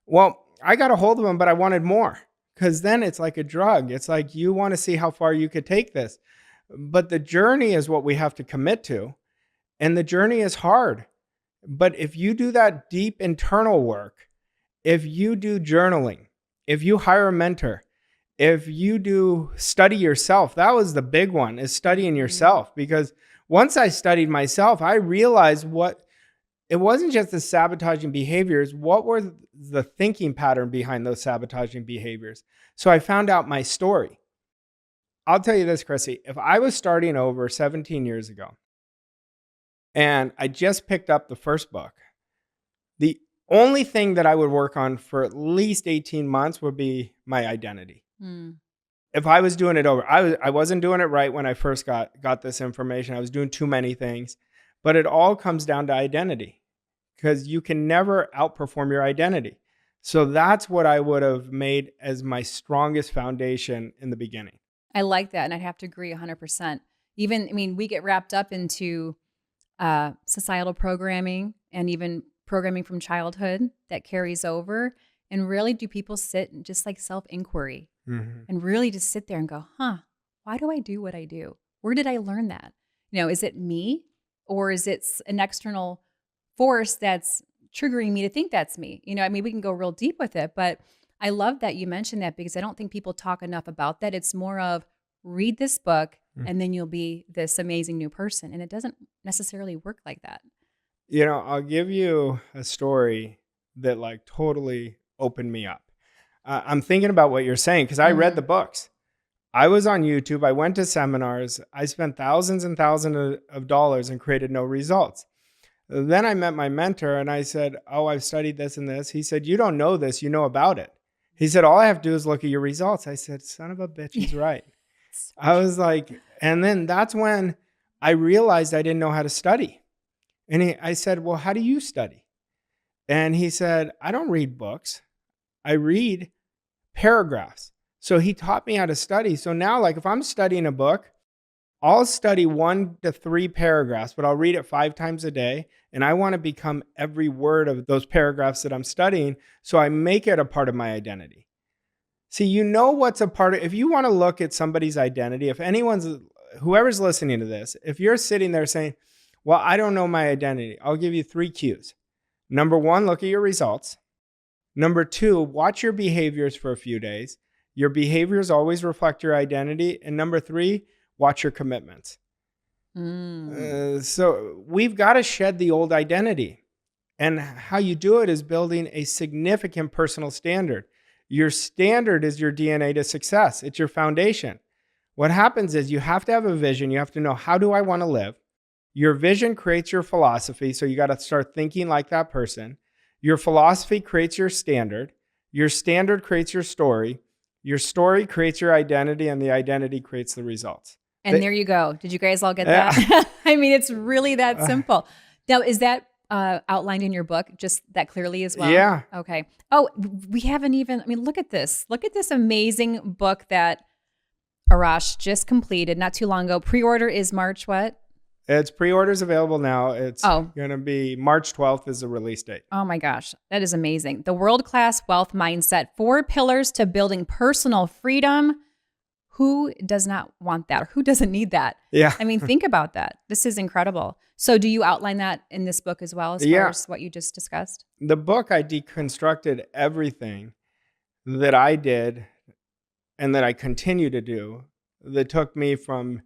Well, I got a hold of them, but I wanted more because then it's like a drug. It's like you want to see how far you could take this. But the journey is what we have to commit to. And the journey is hard. But if you do that deep internal work, if you do journaling, if you hire a mentor, if you do study yourself, that was the big one, is studying yourself. Because once I studied myself, I realized it wasn't just the sabotaging behaviors, what were the thinking pattern behind those sabotaging behaviors? So I found out my story. I'll tell you this, Chrissy, if I was starting over 17 years ago and I just picked up the first book, the only thing that I would work on for at least 18 months would be my identity. If I was doing it over, I wasn't doing it right when I first got this information. I was doing too many things, but it all comes down to identity because you can never outperform your identity. So that's what I would have made as my strongest foundation in the beginning. I like that. And I'd have to agree 100%. We get wrapped up into societal programming and even programming from childhood that carries over. And really, do people sit and just like self-inquiry and really just sit there and go, why do I do what I do? Where did I learn that? Is it me or is it an external force that's triggering me to think that's me? We can go real deep with it, but I love that you mentioned that because I don't think people talk enough about that. It's more of read this book and then you'll be this amazing new person. And it doesn't necessarily work like that. I'll give you a story that like totally opened me up. I'm thinking about what you're saying because I read the books. I was on YouTube. I went to seminars. I spent thousands and thousands of dollars and created no results. Then I met my mentor and I said, I've studied this and this. He said, you don't know this. You know about it. He said, all I have to do is look at your results. I said, son of a bitch, he's right. I was like, and then that's when I realized I didn't know how to study. And I said, well, how do you study? And he said, I don't read books. I read paragraphs. So he taught me how to study. So now, like if I'm studying a book, I'll study 1 to 3 paragraphs, but I'll read it 5 times a day. And I want to become every word of those paragraphs that I'm studying. So I make it a part of my identity. See, what's a part of, if you want to look at somebody's identity, whoever's listening to this, if you're sitting there saying, well, I don't know my identity, I'll give you 3 cues. Number 1, look at your results. Number 2, watch your behaviors for a few days. Your behaviors always reflect your identity. And number 3, watch your commitments. So we've got to shed the old identity. And how you do it is building a significant personal standard. Your standard is your DNA to success. It's your foundation. What happens is you have to have a vision. You have to know, how do I want to live? Your vision creates your philosophy. So you got to start thinking like that person. Your philosophy creates your standard. Your standard creates your story. Your story creates your identity, and the identity creates the results. And there you go. Did you guys all get that? It's really that simple. Now, is that outlined in your book just that clearly as well? Yeah. Okay. Oh, we haven't even, look at this. Look at this amazing book that Arash just completed not too long ago. Pre-order is March what? It's pre-orders available now. It's Oh. going to be March 12th is the release date. Oh my gosh, that is amazing. The World-Class Wealth Mindset, 4 Pillars to Building Personal Freedom. Who does not want that? Or who doesn't need that? Yeah. I mean, think about that. This is incredible. So do you outline that in this book as well as far as what you just discussed? The book, I deconstructed everything that I did and that I continue to do that took me from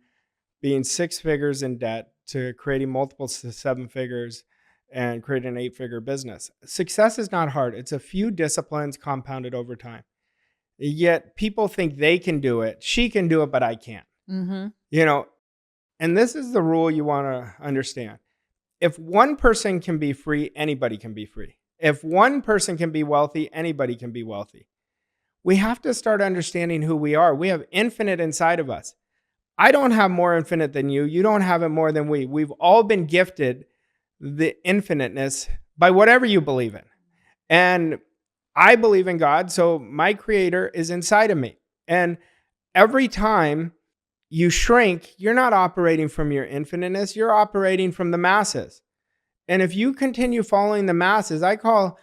being 6 figures in debt to creating multiple 7 figures and creating an 8-figure business. Success is not hard. It's a few disciplines compounded over time. Yet people think they can do it. She can do it, but I can't. Mm-hmm. You know, and this is the rule you want to understand. If one person can be free, anybody can be free. If one person can be wealthy, anybody can be wealthy. We have to start understanding who we are. We have infinite inside of us. I don't have more infinite than you. You don't have it more than we. We've all been gifted the infiniteness by whatever you believe in. And I believe in God, so my creator is inside of me. And every time you shrink, you're not operating from your infiniteness, you're operating from the masses. And if you continue following the masses, I call,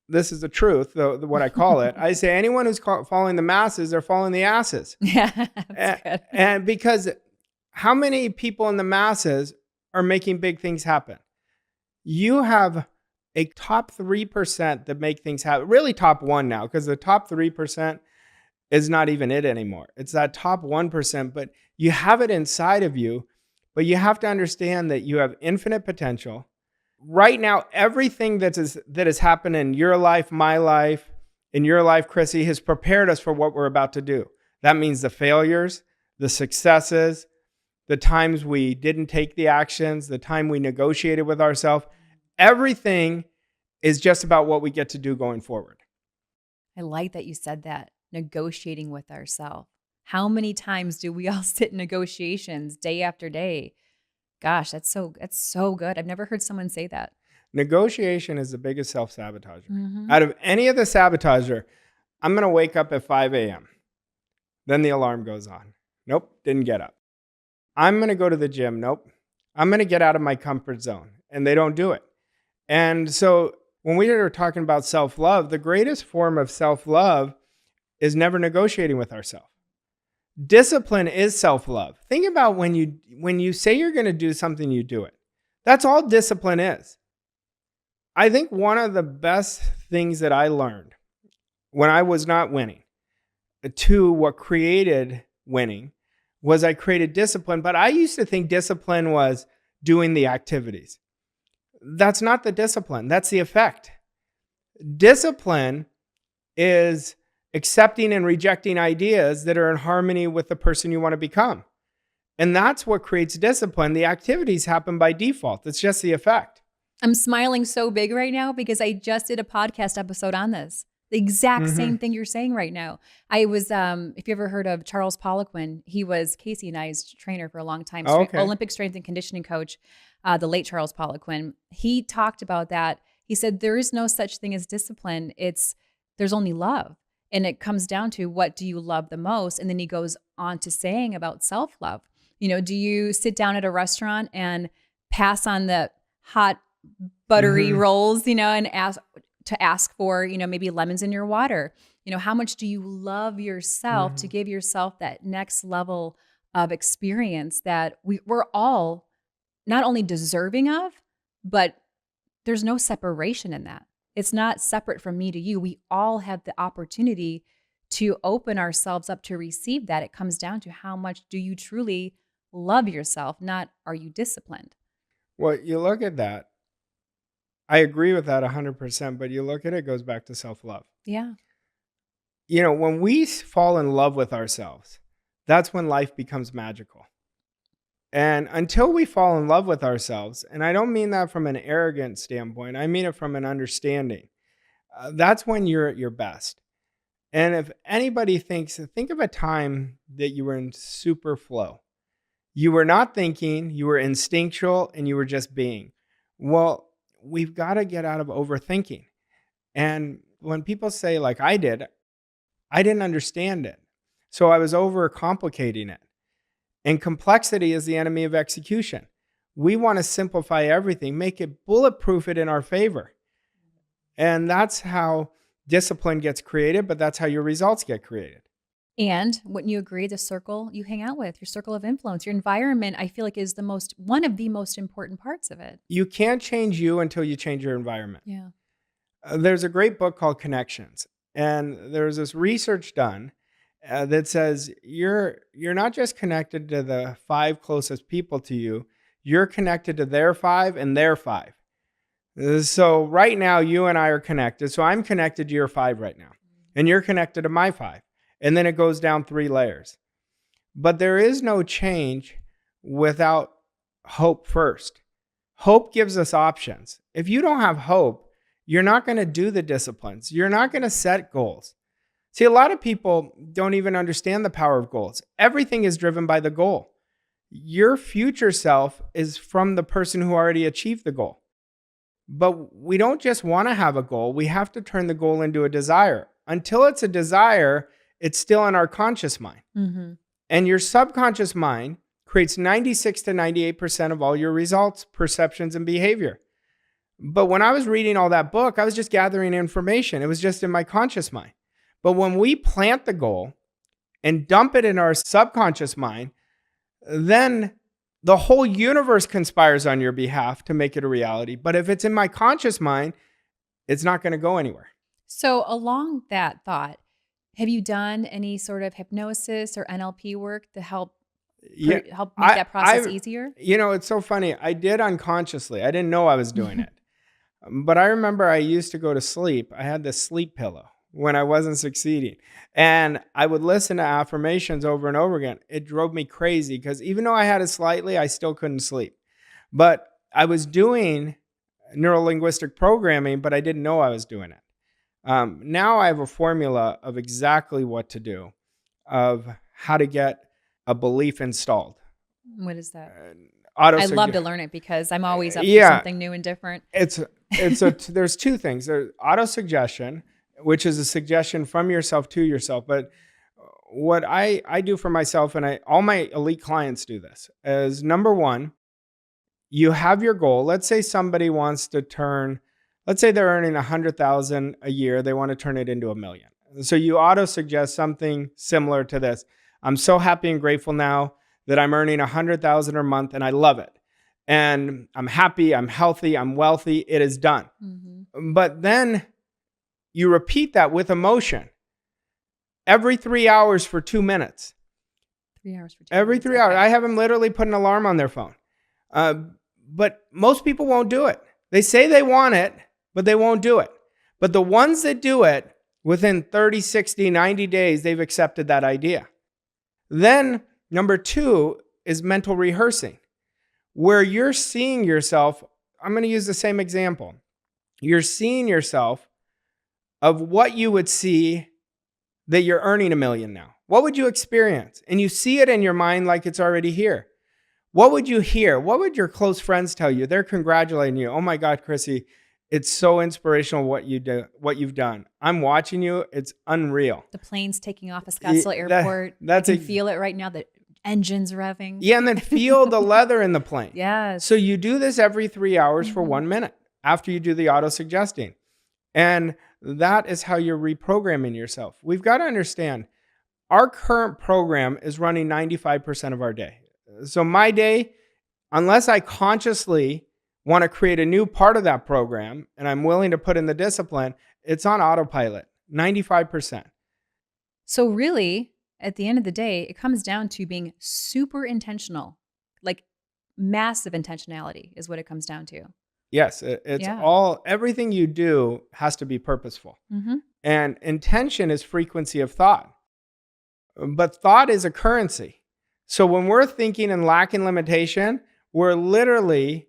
this is the truth, what I call it, I say anyone who's following the masses, they're following the asses. Yeah, that's good. And because how many people in the masses are making big things happen? You have a top 3% that make things happen, really top 1 now, because the top 3% is not even it anymore. It's that top 1%, but you have it inside of you, but you have to understand that you have infinite potential. Right now, everything that has happened in your life, my life, in your life, Chrissy, has prepared us for what we're about to do. That means the failures, the successes, the times we didn't take the actions, the time we negotiated with ourselves. Everything is just about what we get to do going forward. I like that you said that, negotiating with ourselves. How many times do we all sit in negotiations day after day? Gosh, that's so good. I've never heard someone say that. Negotiation is the biggest self-sabotager. Mm-hmm. Out of any of the sabotager, I'm going to wake up at 5 a.m. Then the alarm goes on. Nope, didn't get up. I'm going to go to the gym. Nope. I'm going to get out of my comfort zone. And they don't do it. And so when we were talking about self-love, the greatest form of self-love is never negotiating with ourselves. Discipline is self-love. Think about when you say you're going to do something, you do it. That's all discipline is. I think one of the best things that I learned when I was not winning to what created winning was I created discipline, but I used to think discipline was doing the activities. That's not the discipline. That's the effect. Discipline is accepting and rejecting ideas that are in harmony with the person you want to become. And that's what creates discipline. The activities happen by default. It's just the effect. I'm smiling so big right now because I just did a podcast episode on this. The exact same thing you're saying right now. I was, if you ever heard of Charles Poliquin, he was Casey and I's trainer for a long time, Olympic strength and conditioning coach, the late Charles Poliquin. He talked about that. He said, there is no such thing as discipline. There's only love. And it comes down to what do you love the most? And then he goes on to saying about self-love. You know, do you sit down at a restaurant and pass on the hot, buttery rolls, you know, and ask for, you know, maybe lemons in your water? You know, how much do you love yourself to give yourself that next level of experience that we're all not only deserving of, but there's no separation in that. It's not separate from me to you. We all have the opportunity to open ourselves up to receive that. It comes down to how much do you truly love yourself, not are you disciplined? Well, you look at that. I agree with that 100%, but you look at it, it goes back to self-love. Yeah. You know, when we fall in love with ourselves, that's when life becomes magical. And until we fall in love with ourselves, and I don't mean that from an arrogant standpoint, I mean it from an understanding, that's when you're at your best. And if anybody think of a time that you were in super flow. You were not thinking, you were instinctual, and you were just being. Well, we've got to get out of overthinking. And when people say, like I didn't understand it. So I was overcomplicating it. And complexity is the enemy of execution. We want to simplify everything, make it bulletproof it in our favor. And that's how discipline gets created, but that's how your results get created. And wouldn't you agree, the circle you hang out with, your circle of influence, your environment, I feel like is one of the most important parts of it. You can't change you until you change your environment. Yeah. There's a great book called Connections, and there's this research done that says you're not just connected to the 5 closest people to you, you're connected to their 5 and their 5. So right now, you and I are connected. So I'm connected to your 5 right now, and you're connected to my 5. And then it goes down 3 layers. But there is no change without hope first. Hope gives us options. If you don't have hope, you're not going to do the disciplines. You're not going to set goals. See, a lot of people don't even understand the power of goals. Everything is driven by the goal. Your future self is from the person who already achieved the goal. But we don't just want to have a goal. We have to turn the goal into a desire. Until it's a desire, it's still in our conscious mind. Mm-hmm. And your subconscious mind creates 96 to 98% of all your results, perceptions, and behavior. But when I was reading all that book, I was just gathering information. It was just in my conscious mind. But when we plant the goal and dump it in our subconscious mind, then the whole universe conspires on your behalf to make it a reality. But if it's in my conscious mind, it's not going to go anywhere. So along that thought, have you done any sort of hypnosis or NLP work to help make that process easier? You know, it's so funny. I did unconsciously. I didn't know I was doing it. But I remember I used to go to sleep. I had this sleep pillow when I wasn't succeeding. And I would listen to affirmations over and over again. It drove me crazy because even though I had it slightly, I still couldn't sleep. But I was doing neuro-linguistic programming, but I didn't know I was doing it. Now I have a formula of exactly what to do, of how to get a belief installed. What is that? I'd love to learn it because I'm always up for something new and different. There's 2 things. There's auto-suggestion, which is a suggestion from yourself to yourself. But what I do for myself, and all my elite clients do this, is number 1, you have your goal. Let's say somebody wants to let's say they're earning $100,000 a year. They want to turn it into $1 million. So you auto-suggest something similar to this. I'm so happy and grateful now that I'm earning $100,000 a month and I love it. And I'm happy, I'm healthy, I'm wealthy. It is done. Mm-hmm. But then you repeat that with emotion every 3 hours for 2 minutes. 3 hours for 2 Every minutes. 3 hours. I have them literally put an alarm on their phone. But most people won't do it. They say they want it, but they won't do it. But the ones that do it, within 30, 60, 90 days, they've accepted that idea. Then number 2 is mental rehearsing, where you're seeing yourself. I'm going to use the same example. You're seeing yourself of what you would see that you're earning $1 million now. What would you experience? And you see it in your mind like it's already here. What would you hear? What would your close friends tell you? They're congratulating you. Oh my God, Chrissy, it's so inspirational what you've done. I'm watching you. It's unreal. The plane's taking off at Scottsdale Airport. I can feel it right now. The engine's revving. Yeah, and then feel the leather in the plane. Yes. So you do this every 3 hours for 1 minute after you do the auto-suggesting. And that is how you're reprogramming yourself. We've got to understand our current program is running 95% of our day. So my day, unless I consciously want to create a new part of that program and I'm willing to put in the discipline, it's on autopilot, 95%. So really, at the end of the day, it comes down to being super intentional, like massive intentionality is what it comes down to. Yes, everything you do has to be purposeful. Mm-hmm. And intention is frequency of thought. But thought is a currency. So when we're thinking and lacking limitation, we're literally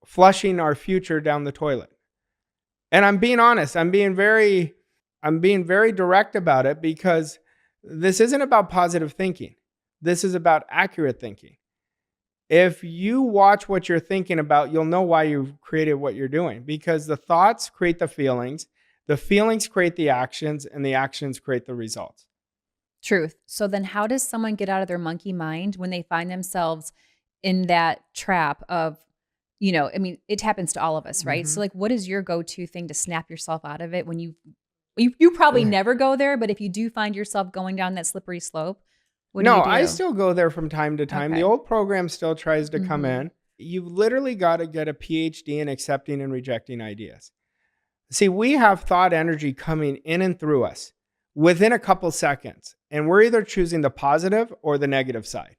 flushing our future down the toilet. And I'm being honest. I'm being very direct about it because this isn't about positive thinking. This is about accurate thinking. If you watch what you're thinking about, you'll know why you've created what you're doing, because the thoughts create the feelings create the actions, and the actions create the results. Truth. So then how does someone get out of their monkey mind when they find themselves in that trap of, I mean, it happens to all of us, right? So like, what is your go-to thing to snap yourself out of it when you probably never go there, but if you do find yourself going down that slippery slope, what do you do? I still go there from time to time. Okay. The old program still tries to come in. You've literally got to get a PhD in accepting and rejecting ideas. See, we have thought energy coming in and through us within a couple seconds, and we're either choosing the positive or the negative side.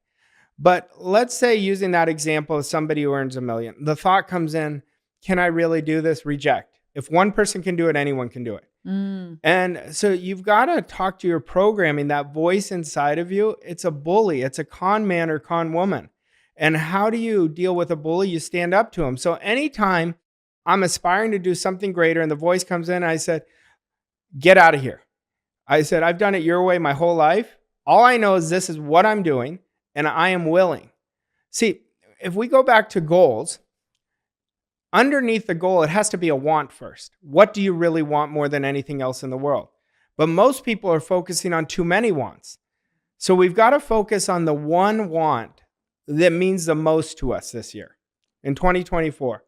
But let's say, using that example of somebody who earns $1 million, the thought comes in, can I really do this? Reject. If one person can do it, anyone can do it. And so you've got to talk to your programming, that voice inside of you. It's a bully. It's a con man or con woman. And how do you deal with a bully? You stand up to him. So anytime I'm aspiring to do something greater and the voice comes in, I said, get out of here. I said, I've done it your way my whole life. All I know is this is what I'm doing, and I am willing. See, if we go back to goals, underneath the goal, it has to be a want first. What do you really want more than anything else in the world? But most people are focusing on too many wants. So we've got to focus on the one want that means the most to us this year in 2024.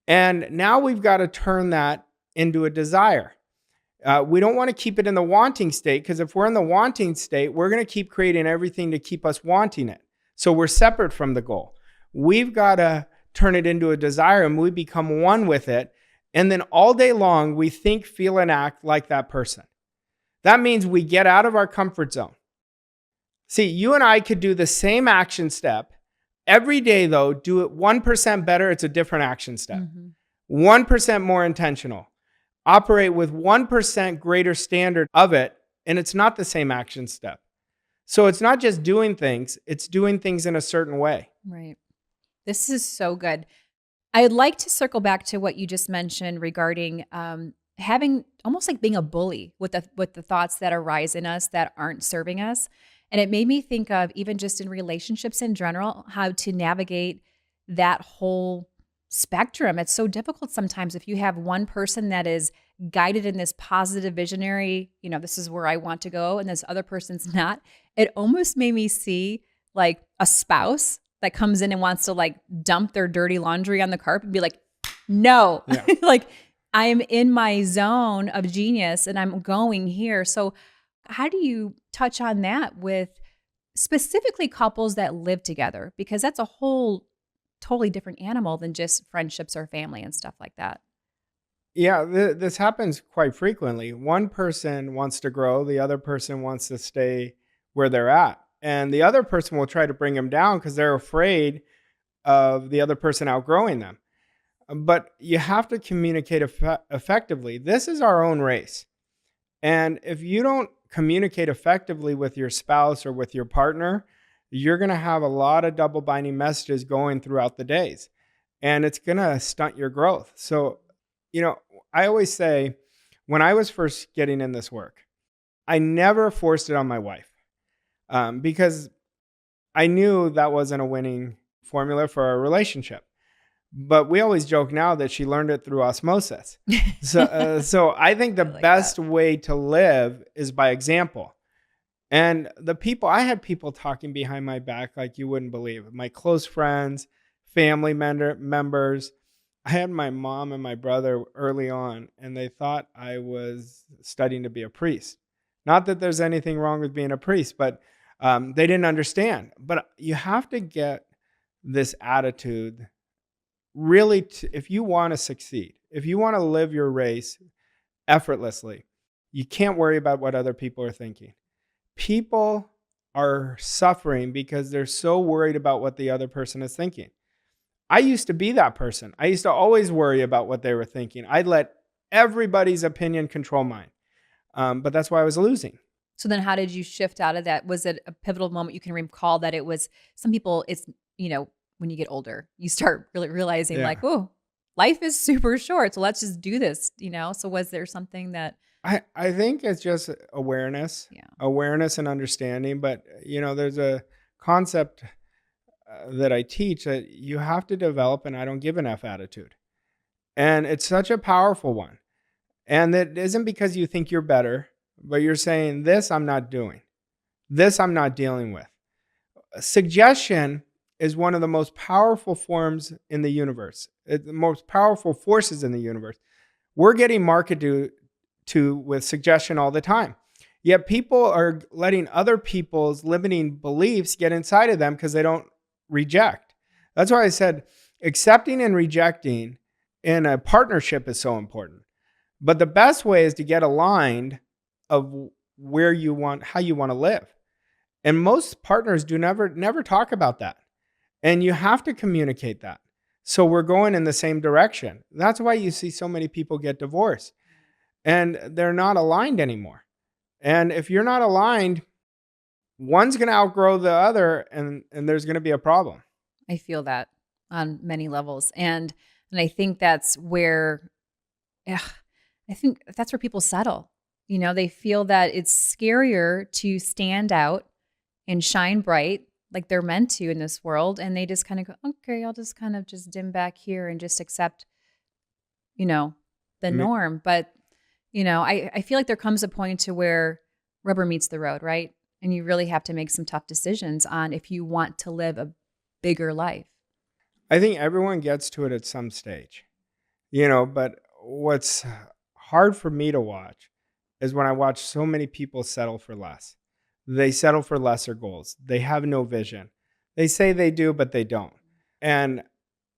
And now we've got to turn that into a desire. We don't want to keep it in the wanting state, because if we're in the wanting state, we're going to keep creating everything to keep us wanting it. So we're separate from the goal. We've got to turn it into a desire, and we become one with it. And then all day long, we think, feel, and act like that person. That means we get out of our comfort zone. See, you and I could do the same action step every day, though, do it 1% better. It's a different action step. 1% more intentional. Operate with 1% greater standard of it, and it's not the same action step. So it's not just doing things, it's doing things in a certain way. Right. This is so good. I'd like to circle back to what you just mentioned regarding having almost like being a bully with the thoughts that arise in us that aren't serving us. And it made me think of, even just in relationships in general, how to navigate that whole spectrum. It's so difficult sometimes if you have one person that is guided in this positive visionary, this is where I want to go, and this other person's not. It almost made me see like a spouse that comes in and wants to like dump their dirty laundry on the carpet and be like, no, like I am in my zone of genius and I'm going here. So how do you touch on that with specifically couples that live together? Because that's a whole totally different animal than just friendships or family and stuff like that. Yeah, this happens quite frequently. One person wants to grow, the other person wants to stay where they're at. And the other person will try to bring them down because they're afraid of the other person outgrowing them. But you have to communicate effectively. This is our own race. And if you don't communicate effectively with your spouse or with your partner, you're going to have a lot of double binding messages going throughout the days. And it's going to stunt your growth. So, I always say, when I was first getting in this work, I never forced it on my wife because I knew that wasn't a winning formula for our relationship. But we always joke now that she learned it through osmosis. So I think the best way to live is by example. And I had people talking behind my back like you wouldn't believe. My close friends, family members. I had my mom and my brother early on, and they thought I was studying to be a priest. Not that there's anything wrong with being a priest, but they didn't understand. But you have to get this attitude really, if you want to succeed, if you want to live your race effortlessly, you can't worry about what other people are thinking. People are suffering because they're so worried about what the other person is thinking. I used to be that person. I used to always worry about what they were thinking. I'd let everybody's opinion control mine. But that's why I was losing. So then how did you shift out of that? Was it a pivotal moment you can recall that it was, some people, it's, when you get older, you start really realizing like, oh, life is super short. So let's just do this, So was there something that... I think it's just awareness, awareness and understanding. But, there's a concept that I teach that you have to develop an I don't give an F attitude. And it's such a powerful one. And it isn't because you think you're better, but you're saying, this I'm not doing. This I'm not dealing with. Suggestion is one of the most powerful forms in the universe. It's the most powerful forces in the universe. We're getting marketed to with suggestion all the time. Yet people are letting other people's limiting beliefs get inside of them because they don't reject. That's why I said accepting and rejecting in a partnership is so important. But the best way is to get aligned of where you want, how you want to live. And most partners do never talk about that. And you have to communicate that. So we're going in the same direction. That's why you see so many people get divorced. And they're not aligned anymore. And if you're not aligned, one's going to outgrow the other, and there's going to be a problem. I feel that on many levels. And I think that's where, I think that's where people settle. You know, they feel that it's scarier to stand out and shine bright like they're meant to in this world. And they just kind of go, okay, I'll just kind of just dim back here and just accept, you know, the norm. But, you know, I feel like there comes a point to where rubber meets the road, right? And you really have to make some tough decisions on if you want to live a bigger life. I think everyone gets to it at some stage, you know, but what's hard for me to watch is when I watch so many people settle for less. They settle for lesser goals. They have no vision. They say they do, but they don't. And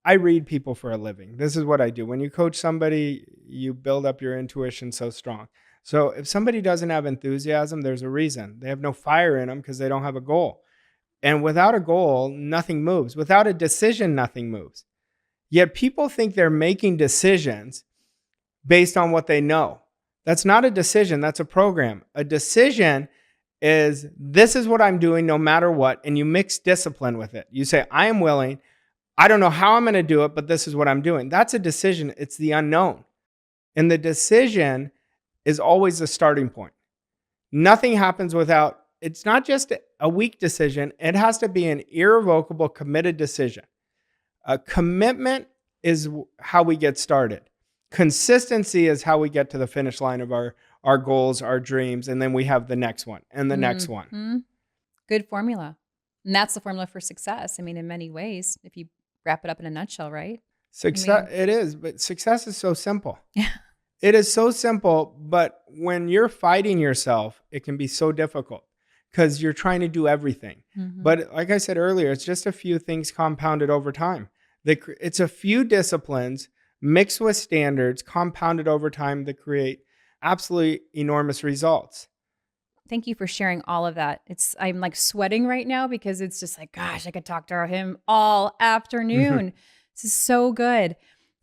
I read people for a living. This is what I do. When you coach somebody, you build up your intuition so strong. So if somebody doesn't have enthusiasm, there's a reason. They have no fire in them because they don't have a goal. And without a goal, nothing moves. Without a decision, nothing moves. Yet people think they're making decisions based on what they know. That's not a decision. That's a program. A decision is, this is what I'm doing no matter what. And you mix discipline with it. You say, I am willing. I don't know how I'm going to do it, but this is what I'm doing. That's a decision. It's the unknown. And the decision is always the starting point. Nothing happens without, it's not just a weak decision. It has to be an irrevocable, committed decision. A commitment is how we get started. Consistency is how we get to the finish line of our goals, our dreams, and then we have the next one and the next one. Good formula. And that's the formula for success. I mean, in many ways, if you wrap it up in a nutshell, right? Success, it is, but success is so simple. Yeah. It is so simple, but when you're fighting yourself, it can be so difficult because you're trying to do everything. But like I said earlier, it's just a few things compounded over time. It's a few disciplines mixed with standards compounded over time that create absolutely enormous results. Thank you for sharing all of that. I'm like sweating right now because it's just like, gosh, I could talk to him all afternoon. This is so good.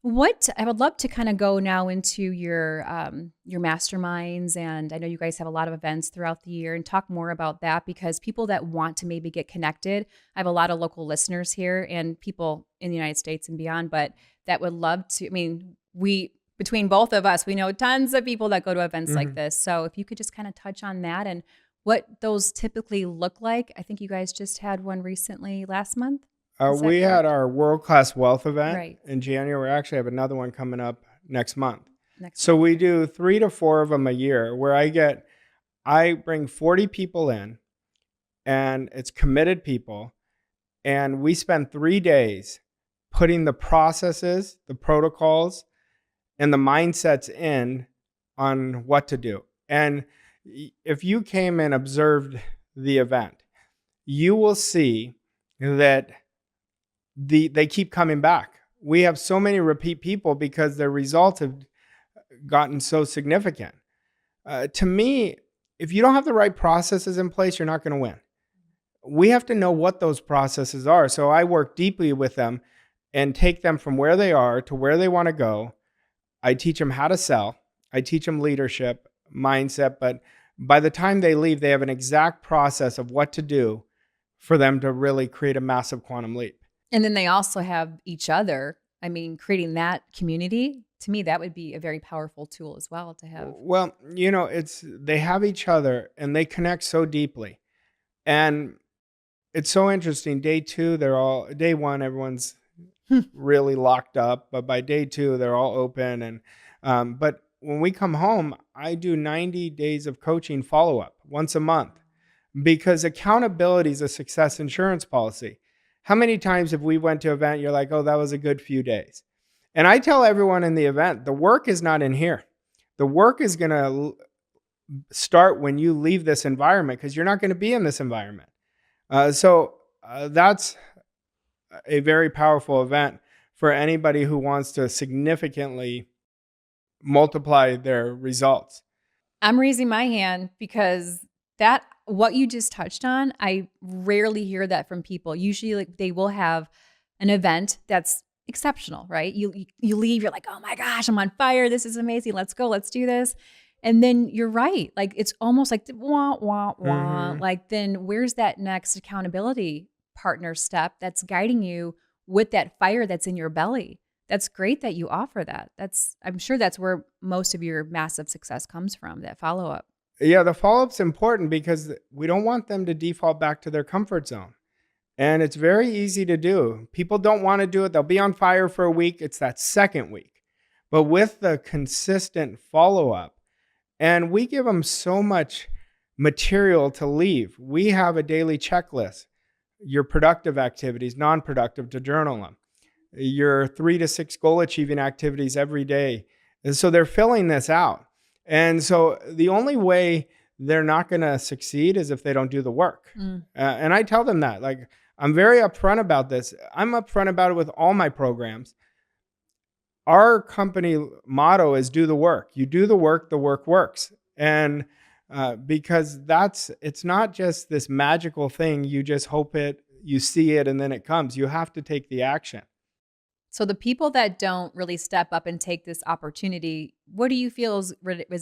I would love to kind of go now into your masterminds, and I know you guys have a lot of events throughout the year, and talk more about that, because people that want to maybe get connected, I have a lot of local listeners here and people in the United States and beyond, but that would love to, I mean, between both of us, we know tons of people that go to events like this. So if you could just kind of touch on that and what those typically look like. I think you guys just had one recently last month. We had our world-class wealth event in January. We actually have another one coming up next month. So we do 3 to 4 of them a year, where I bring 40 people in, and it's committed people. And we spend 3 days putting the processes, the protocols, and the mindsets in on what to do. And if you came and observed the event, you will see that they keep coming back. We have so many repeat people because their results have gotten so significant. To me, if you don't have the right processes in place, you're not going to win. We have to know what those processes are. So I work deeply with them and take them from where they are to where they want to go. I teach them how to sell. I teach them leadership, mindset. But by the time they leave, they have an exact process of what to do for them to really create a massive quantum leap. And then they also have each other. I mean, creating that community, to me, that would be a very powerful tool as well to have. Well, you know, they have each other and they connect so deeply. And it's so interesting. Day 1, everyone's really locked up, but by day 2, they're all open. And but when we come home, I do 90 days of coaching follow-up once a month, because accountability is a success insurance policy. How many times have we went to an event, you're like, oh, that was a good few days. And I tell everyone in the event, the work is not in here. The work is going to start when you leave this environment, because you're not going to be in this environment. So that's a very powerful event for anybody who wants to significantly multiply their results. I'm raising my hand because what you just touched on, I rarely hear that from people. Usually, like, they will have an event that's exceptional, right? You leave, you're like, oh my gosh, I'm on fire. This is amazing. Let's go. Let's do this. And then you're right. Like, it's almost like wah, wah, wah. Like, then where's that next accountability partner step that's guiding you with that fire that's in your belly? That's great that you offer that. I'm sure that's where most of your massive success comes from, that follow-up. Yeah, the follow-up's important because we don't want them to default back to their comfort zone. And it's very easy to do. People don't want to do it. They'll be on fire for a week. It's that second week. But with the consistent follow-up, and we give them so much material to leave. We have a daily checklist. Your productive activities, non-productive, to journal them. Your 3 to 6 goal achieving activities every day. And so they're filling this out. And so the only way they're not going to succeed is if they don't do the work. And I tell them that. Like, I'm very upfront about this. I'm upfront about it with all my programs. Our company motto is do the work. You do the work works. And because it's not just this magical thing. You just hope you see it, and then it comes. You have to take the action. So the people that don't really step up and take this opportunity, what do you feel is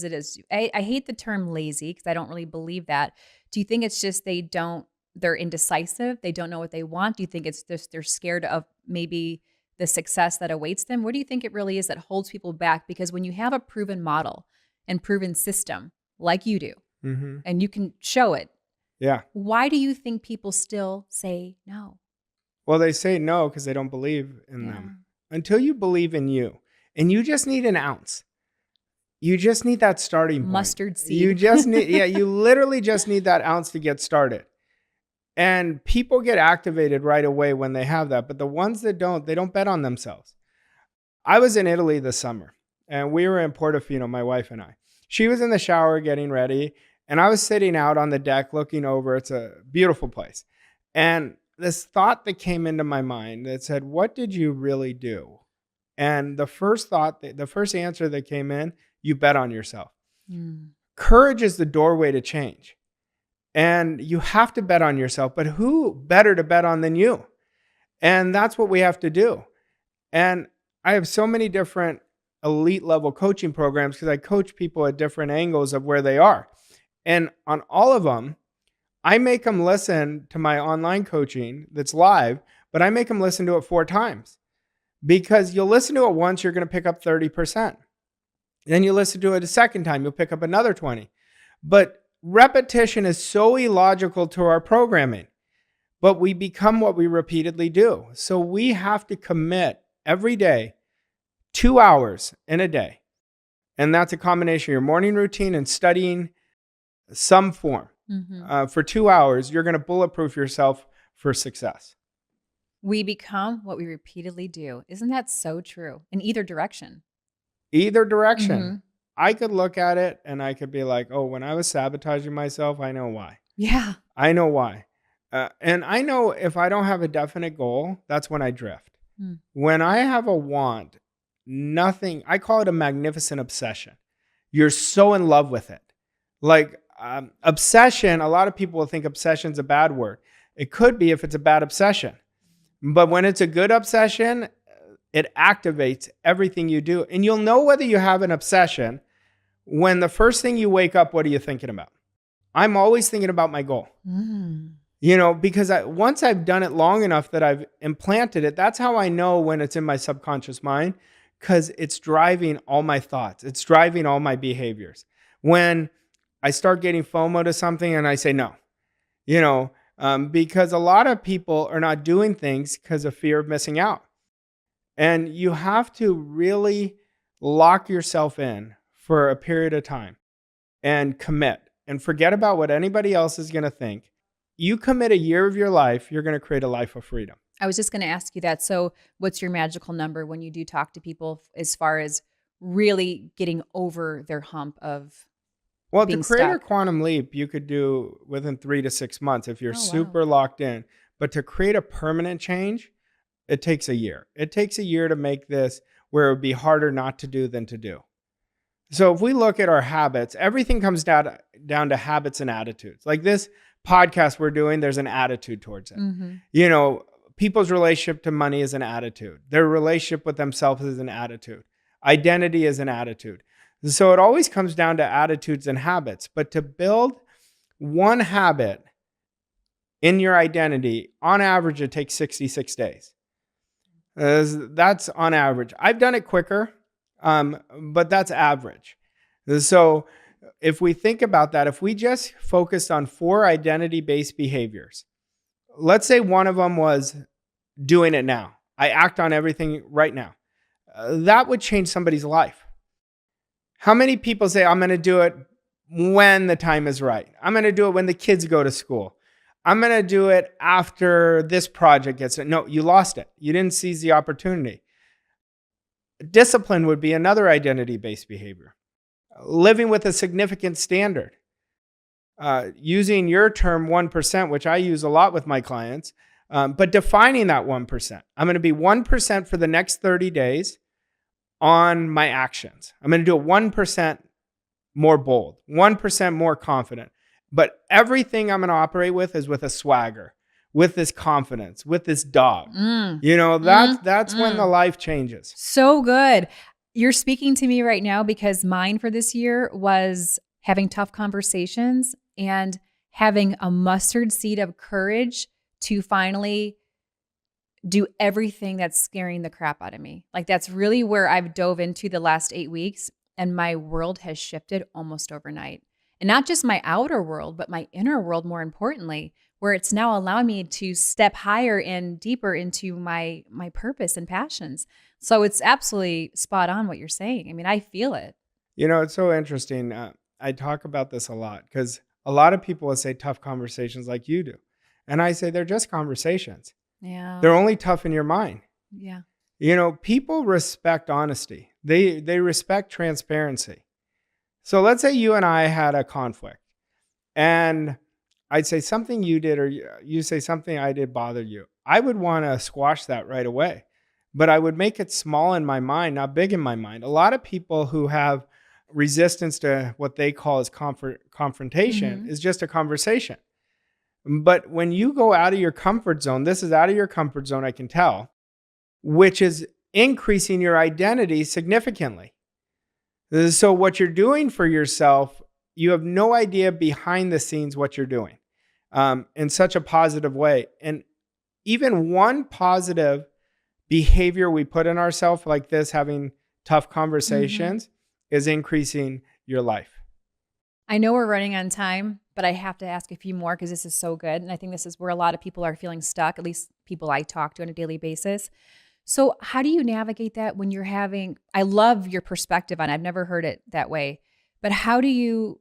it is? I hate the term lazy because I don't really believe that. Do you think it's just they're indecisive? They don't know what they want? Do you think it's just they're scared of maybe the success that awaits them? What do you think it really is that holds people back? Because when you have a proven model and proven system like you do, and you can show it, why do you think people still say no? Well, they say no because they don't believe in them. Until you believe in you, and you just need an ounce. You just need that starting point. Mustard seed. You just need, you literally just need that ounce to get started. And people get activated right away when they have that. But the ones that don't, they don't bet on themselves. I was in Italy this summer, and we were in Portofino, my wife and I. She was in the shower getting ready, and I was sitting out on the deck looking over. It's a beautiful place. And this thought that came into my mind that said, what did you really do? And the first answer that came in, you bet on yourself. Courage is the doorway to change. And you have to bet on yourself, but who better to bet on than you? And that's what we have to do. And I have so many different elite level coaching programs because I coach people at different angles of where they are. And on all of them, I make them listen to my online coaching that's live, but I make them listen to it 4 times. Because you'll listen to it once, you're going to pick up 30%. Then you listen to it a second time, you'll pick up another 20. But repetition is so illogical to our programming, but we become what we repeatedly do. So we have to commit every day 2 hours in a day. And that's a combination of your morning routine and studying some form. For 2 hours, you're going to bulletproof yourself for success. We become what we repeatedly do. Isn't that so true? In either direction. Either direction. I could look at it and I could be like, oh, when I was sabotaging myself, I know why. Yeah. I know why. And I know if I don't have a definite goal, that's when I drift. When I have a want, I call it a magnificent obsession. You're so in love with it. Like obsession, a lot of people will think obsession's a bad word. It could be if it's a bad obsession. But when it's a good obsession, it activates everything you do. And you'll know whether you have an obsession when the first thing you wake up, what are you thinking about? I'm always thinking about my goal. Because once I've done it long enough that I've implanted it, that's how I know when it's in my subconscious mind, because it's driving all my thoughts. It's driving all my behaviors. When I start getting FOMO to something and I say no, because a lot of people are not doing things because of fear of missing out. And you have to really lock yourself in for a period of time and commit. and forget about what anybody else is going to think. You commit a year of your life, you're going to create a life of freedom. I was just going to ask you that. So what's your magical number when you do talk to people as far as really getting over their hump of Well, being to create a stuck? quantum leap, you could do within 3 to 6 months if you're Oh, wow. super locked in. But to create a permanent change, it takes a year. It takes a year to make this where it would be harder not to do than to do. So if we look at our habits, everything comes down to habits and attitudes. Like this podcast we're doing, there's an attitude towards it. Mm-hmm. You know, people's relationship to money is an attitude. Their relationship with themselves is an attitude. Identity is an attitude. So it always comes down to attitudes and habits. But to build one habit in your identity, on average, it takes 66 days. That's on average. I've done it quicker, but that's average. So if we think about that, if we just focused on 4 identity-based behaviors, let's say one of them was doing it now. I act on everything right now. That would change somebody's life. How many people say, I'm going to do it when the time is right? I'm going to do it when the kids go to school. I'm going to do it after this project gets done. No, you lost it. You didn't seize the opportunity. Discipline would be another identity-based behavior. Living with a significant standard. Using your term 1%, which I use a lot with my clients, but defining that 1%. I'm going to be 1% for the next 30 days on my actions. I'm going to do it 1% more bold, 1% more confident. But everything I'm going to operate with is with a swagger, with this confidence, with this dog. You know, that's when the life changes. So good. You're speaking to me right now because mine for this year was having tough conversations and having a mustard seed of courage to finally do everything that's scaring the crap out of me. Like that's really where I've dove into the last 8 weeks, and my world has shifted almost overnight. And not just my outer world, but my inner world, more importantly, where it's now allowing me to step higher and deeper into my purpose and passions. So it's absolutely spot on what you're saying. I mean, I feel it. You know, it's so interesting. I talk about this a lot because a lot of people will say tough conversations like you do. And I say they're just conversations. Yeah. They're only tough in your mind. Yeah. You know, people respect honesty. They respect transparency. So let's say you and I had a conflict and I'd say something you did or you say something I did bothered you. I would want to squash that right away, but I would make it small in my mind, not big in my mind. A lot of people who have resistance to what they call as confrontation is just a conversation. But when you go out of your comfort zone, this is out of your comfort zone, I can tell, which is increasing your identity significantly. So what you're doing for yourself, you have no idea behind the scenes what you're doing in such a positive way. And even one positive behavior we put in ourselves like this, having tough conversations, is increasing your life. I know we're running on time, but I have to ask a few more because this is so good. And I think this is where a lot of people are feeling stuck, at least people I talk to on a daily basis. So how do you navigate that when you're having, I love your perspective on it. I've never heard it that way, but how do you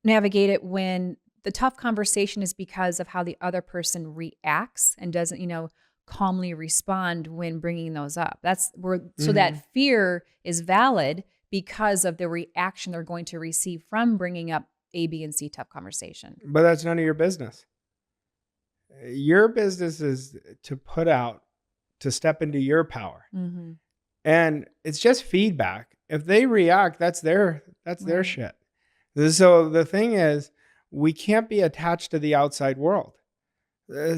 navigate it when the tough conversation is because of how the other person reacts and doesn't, calmly respond when bringing those up? That's where, so that fear is valid because of the reaction they're going to receive from bringing up A, B, and C tough conversation. But that's none of your business. Your business is to step into your power. And it's just feedback. If they react, that's their shit. So the thing is, we can't be attached to the outside world.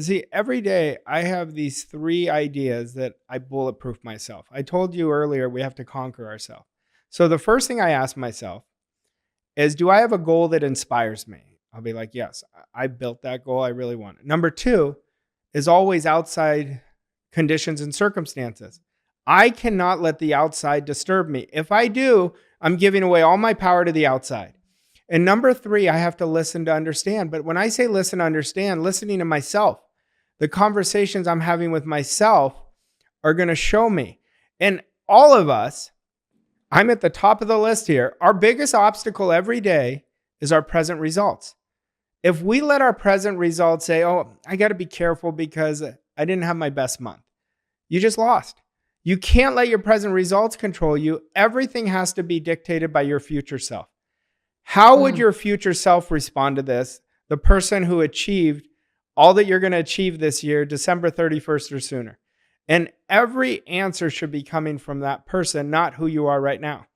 See, every day I have these 3 ideas that I bulletproof myself. I told you earlier, we have to conquer ourselves. So the first thing I ask myself is, do I have a goal that inspires me? I'll be like, yes, I built that goal. I really want it. Number 2 is always outside conditions and circumstances. I cannot let the outside disturb me. If I do, I'm giving away all my power to the outside. And number 3, I have to listen to understand. But when I say listen to understand, listening to myself, the conversations I'm having with myself are going to show me. And all of us, I'm at the top of the list here. Our biggest obstacle every day is our present results. If we let our present results say, oh, I got to be careful because I didn't have my best month, you just lost. You can't let your present results control you. Everything has to be dictated by your future self. How would your future self respond to this? The person who achieved all that you're going to achieve this year, December 31st or sooner. And every answer should be coming from that person, not who you are right now.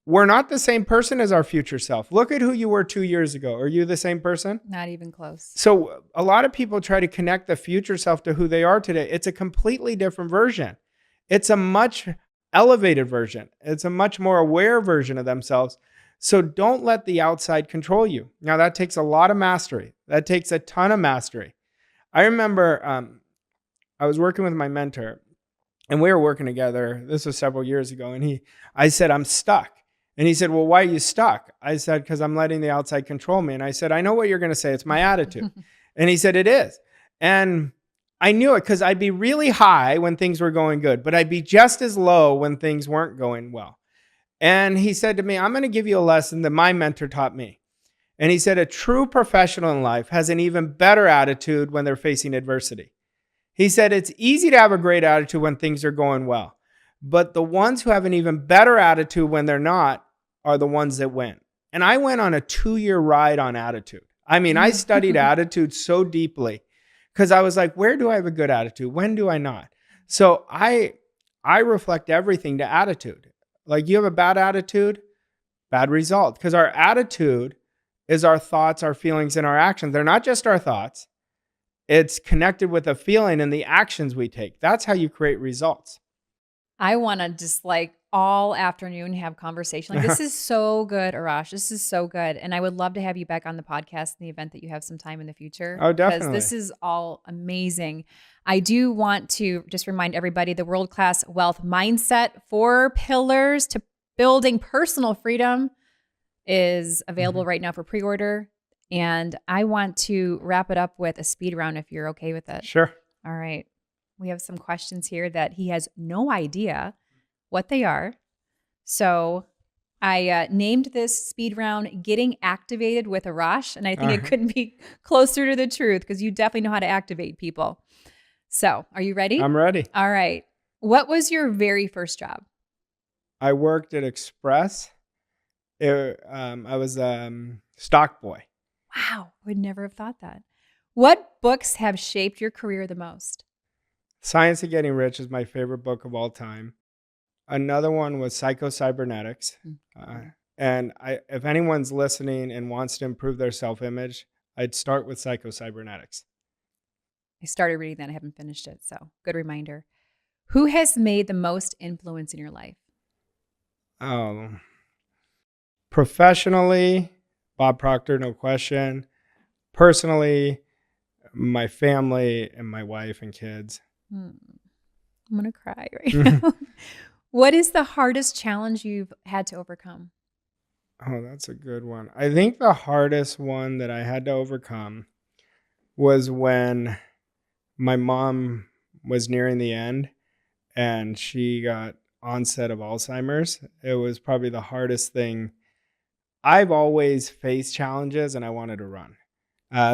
We're not the same person as our future self. Look at who you were 2 years ago. Are you the same person? Not even close. So a lot of people try to connect the future self to who they are today. It's a completely different version. It's a much elevated version. It's a much more aware version of themselves. So don't let the outside control you. Now that takes a lot of mastery. That takes a ton of mastery. I remember I was working with my mentor and we were working together. This was several years ago. And I said, I'm stuck. And he said, well, why are you stuck? I said, because I'm letting the outside control me. And I said, I know what you're going to say. It's my attitude. And he said, it is. And I knew it because I'd be really high when things were going good, but I'd be just as low when things weren't going well. And he said to me, I'm going to give you a lesson that my mentor taught me. And he said, a true professional in life has an even better attitude when they're facing adversity. He said, it's easy to have a great attitude when things are going well, but the ones who have an even better attitude when they're not are the ones that win. And I went on a 2-year ride on attitude. I mean, I studied attitude so deeply because I was like, where do I have a good attitude? When do I not? So I reflect everything to attitude. Like you have a bad attitude, bad result. Because our attitude is our thoughts, our feelings, and our actions. They're not just our thoughts. It's connected with a feeling and the actions we take. That's how you create results. I want to just like all afternoon have conversation. Like this is so good, Arash. This is so good. And I would love to have you back on the podcast in the event that you have some time in the future. Oh, definitely. Because this is all amazing. I do want to just remind everybody the world-class wealth mindset, 4 pillars to building personal freedom is available right now for pre-order. And I want to wrap it up with a speed round if you're okay with it. Sure. All right. We have some questions here that he has no idea what they are. So I named this speed round Getting Activated with Arash. And I think it couldn't be closer to the truth because you definitely know how to activate people. So are you ready? I'm ready. All right. What was your very first job? I worked at Express. I was stock boy. Wow. Would never have thought that. What books have shaped your career the most? Science of Getting Rich is my favorite book of all time. Another one was Psycho-Cybernetics. And if anyone's listening and wants to improve their self-image, I'd start with Psycho-Cybernetics. I started reading that. I haven't finished it. So good reminder. Who has made the most influence in your life? Oh, professionally, Bob Proctor, no question. Personally, my family and my wife and kids. I'm going to cry right now. What is the hardest challenge you've had to overcome? Oh, that's a good one. I think the hardest one that I had to overcome was when my mom was nearing the end and she got onset of Alzheimer's. It was probably the hardest thing. I've always faced challenges and I wanted to run.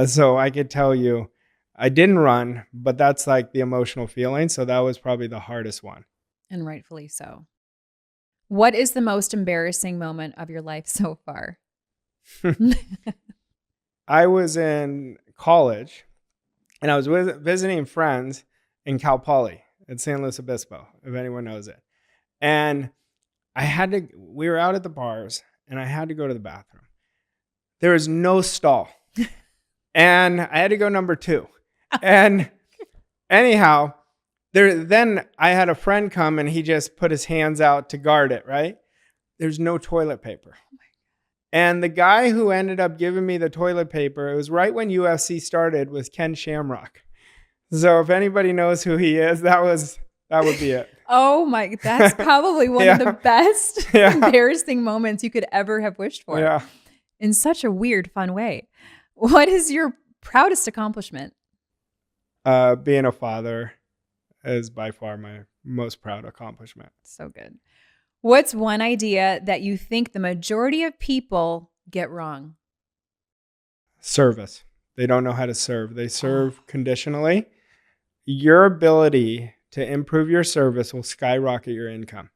So I could tell you, I didn't run, but that's like the emotional feeling. So that was probably the hardest one. And rightfully so. What is the most embarrassing moment of your life so far? I was in college and I was visiting friends in Cal Poly at San Luis Obispo, if anyone knows it. And we were out at the bars and I had to go to the bathroom. There was no stall. And I had to go number 2. And anyhow, then I had a friend come and he just put his hands out to guard it, right? There's no toilet paper. And the guy who ended up giving me the toilet paper, it was right when UFC started, was Ken Shamrock. So if anybody knows who he is, that would be it. Oh my, that's probably one of the best embarrassing moments you could ever have wished for. Yeah. In such a weird, fun way. What is your proudest accomplishment? Being a father is by far my most proud accomplishment. So good. What's one idea that you think the majority of people get wrong? Service. They don't know how to serve. They serve conditionally. Your ability to improve your service will skyrocket your income.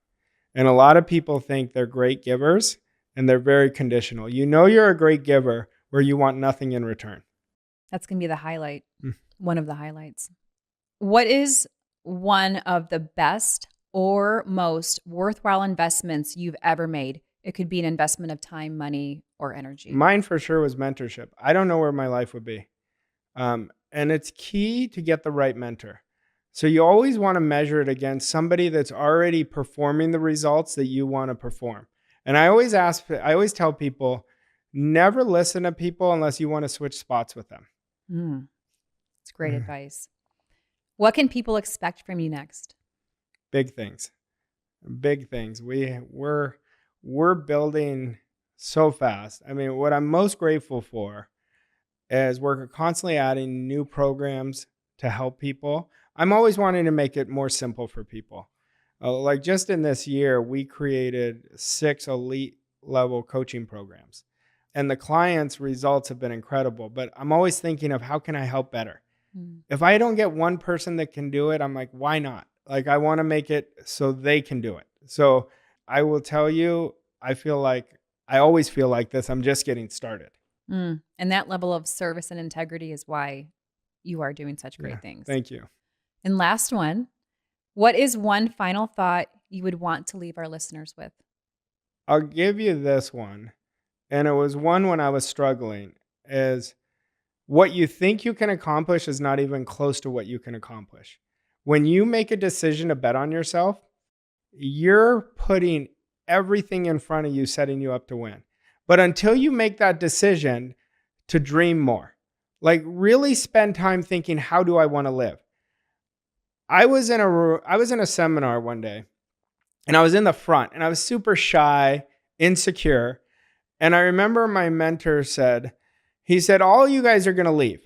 And a lot of people think they're great givers and they're very conditional. You know you're a great giver where you want nothing in return. That's going to be the highlight, one of the highlights. What is one of the best or most worthwhile investments you've ever made? It could be an investment of time, money, or energy. Mine for sure was mentorship. I don't know where my life would be. And it's key to get the right mentor. So you always want to measure it against somebody that's already performing the results that you want to perform. And I always tell people, never listen to people unless you want to switch spots with them. It's great advice. What can people expect from you next? Big things. Big things. We're building so fast. I mean, what I'm most grateful for is we're constantly adding new programs to help people. I'm always wanting to make it more simple for people. Like just in this year, we created 6 elite level coaching programs. And the clients' results have been incredible. But I'm always thinking of how can I help better? If I don't get one person that can do it, I'm like, why not? Like I want to make it so they can do it. So I will tell you, I always feel like this. I'm just getting started. And that level of service and integrity is why you are doing such great things. Thank you. And last one, what is one final thought you would want to leave our listeners with? I'll give you this one. And it was one when I was struggling, is what you think you can accomplish is not even close to what you can accomplish. When you make a decision to bet on yourself, you're putting everything in front of you, setting you up to win. But until you make that decision to dream more, like really spend time thinking, how do I want to live? I was in a seminar one day and I was in the front and I was super shy, insecure. And I remember my mentor said, all you guys are going to leave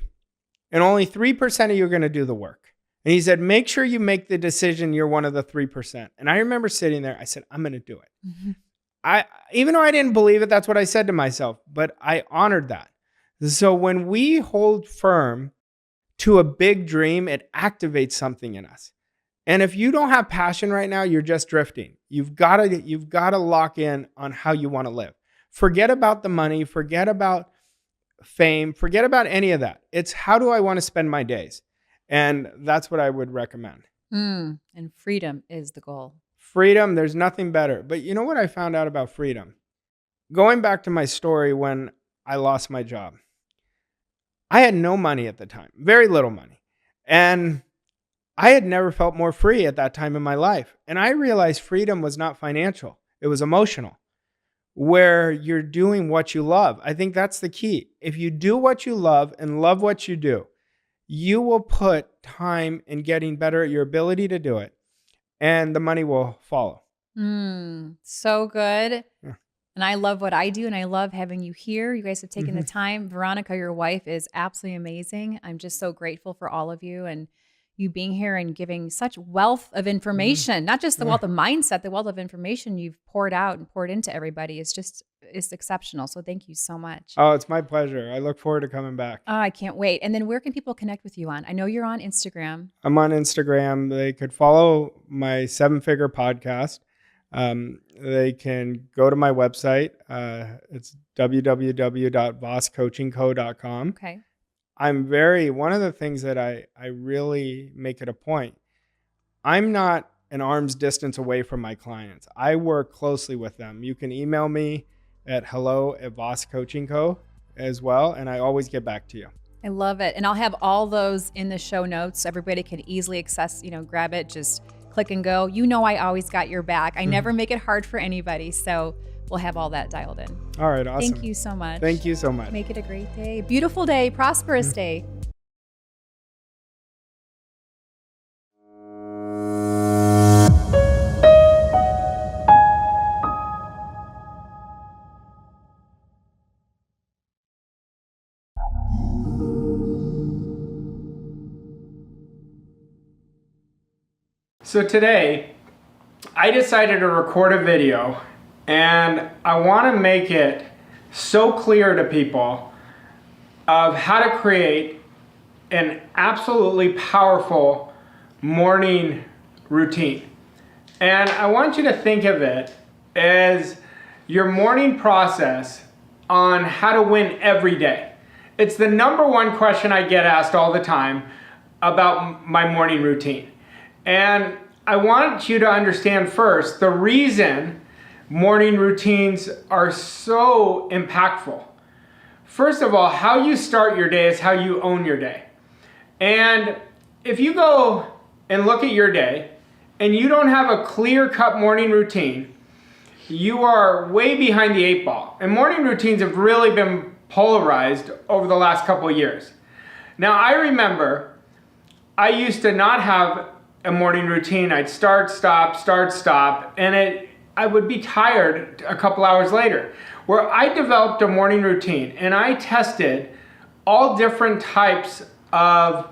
and only 3% of you are going to do the work. And he said, make sure you make the decision you're one of the 3%. And I remember sitting there, I said, I'm going to do it. Even though I didn't believe it, that's what I said to myself, but I honored that. So when we hold firm to a big dream, it activates something in us. And if you don't have passion right now, you're just drifting. You've got to lock in on how you want to live. Forget about the money, forget about fame, forget about any of that. It's how do I want to spend my days? And that's what I would recommend. And freedom is the goal. Freedom, there's nothing better. But you know what I found out about freedom? Going back to my story when I lost my job. I had no money at the time, very little money. And I had never felt more free at that time in my life. And I realized freedom was not financial. It was emotional, where you're doing what you love. I think that's the key. If you do what you love and love what you do, you will put time in getting better at your ability to do it, and the money will follow. So good. Yeah. And I love what I do, and I love having you here. You guys have taken the time. Veronica, your wife, is absolutely amazing. I'm just so grateful for all of you and you being here and giving such wealth of information, not just the wealth of mindset, the wealth of information you've poured out and poured into everybody is exceptional. So thank you so much. Oh, it's my pleasure. I look forward to coming back. Oh, I can't wait. And then where can people connect with you on? I know you're on Instagram. I'm on Instagram. They could follow my 7-figure podcast. They can go to my website. It's www.vosscoachingco.com. Okay. One of the things that I really make it a point, I'm not an arm's distance away from my clients. I work closely with them. You can email me at hello@vosscoachingco as well, and I always get back to you. I love it. And I'll have all those in the show notes. Everybody can easily access, grab it, just click and go. I always got your back. I never make it hard for anybody. So we'll have all that dialed in. All right. Awesome. Thank you so much. Thank you so much. Make it a great day. Beautiful day. Prosperous day. So today, I decided to record a video, and I want to make it so clear to people of how to create an absolutely powerful morning routine. And I want you to think of it as your morning process on how to win every day. It's the number one question I get asked all the time about my morning routine. And I want you to understand first the reason morning routines are so impactful. First of all, how you start your day is how you own your day. And if you go and look at your day and you don't have a clear-cut morning routine, you are way behind the 8 ball. And morning routines have really been polarized over the last couple of years. Now, I remember I used to not have a morning routine. I'd start, stop, and I would be tired a couple hours later. Where I developed a morning routine and I tested all different types of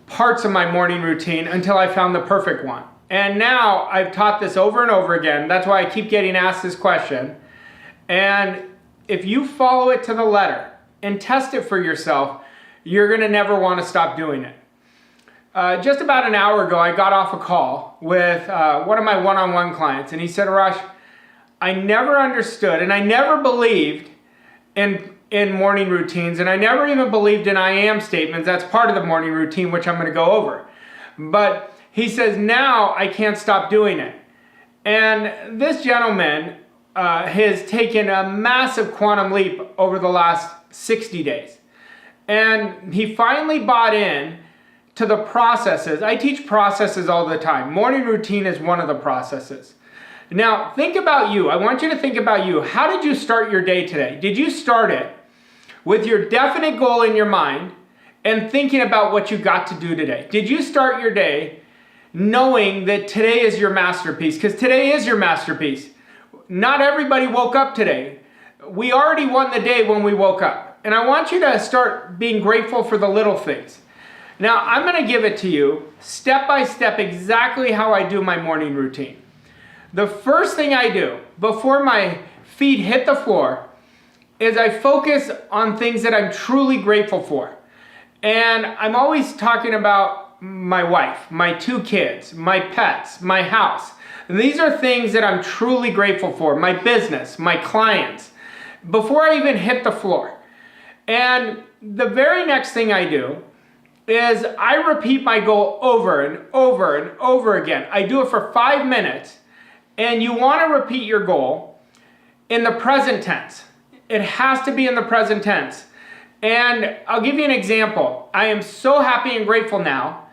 parts of my morning routine until I found the perfect one. And now I've taught this over and over again. That's why I keep getting asked this question. And if you follow it to the letter and test it for yourself, you're gonna never wanna stop doing it. Just about an hour ago, I got off a call with one of my one-on-one clients, and he said, Arash, I never understood and I never believed in morning routines, and I never even believed in I am statements. That's part of the morning routine, which I'm going to go over. But he says, now I can't stop doing it. And this gentleman has taken a massive quantum leap over the last 60 days. And he finally bought in to the processes. I teach processes all the time. Morning routine is one of the processes. Now, think about you. I want you to think about you. How did you start your day today? Did you start it with your definite goal in your mind and thinking about what you got to do today? Did you start your day knowing that today is your masterpiece? Because today is your masterpiece. Not everybody woke up today. We already won the day when we woke up. And I want you to start being grateful for the little things. Now, I'm going to give it to you step by step exactly how I do my morning routine. The first thing I do before my feet hit the floor is I focus on things that I'm truly grateful for. And I'm always talking about my wife, my 2 kids, my pets, my house. And these are things that I'm truly grateful for, my business, my clients, before I even hit the floor. And the very next thing I do is I repeat my goal over and over and over again. I do it for 5 minutes. And you want to repeat your goal in the present tense. It has to be in the present tense. And I'll give you an example. I am so happy and grateful now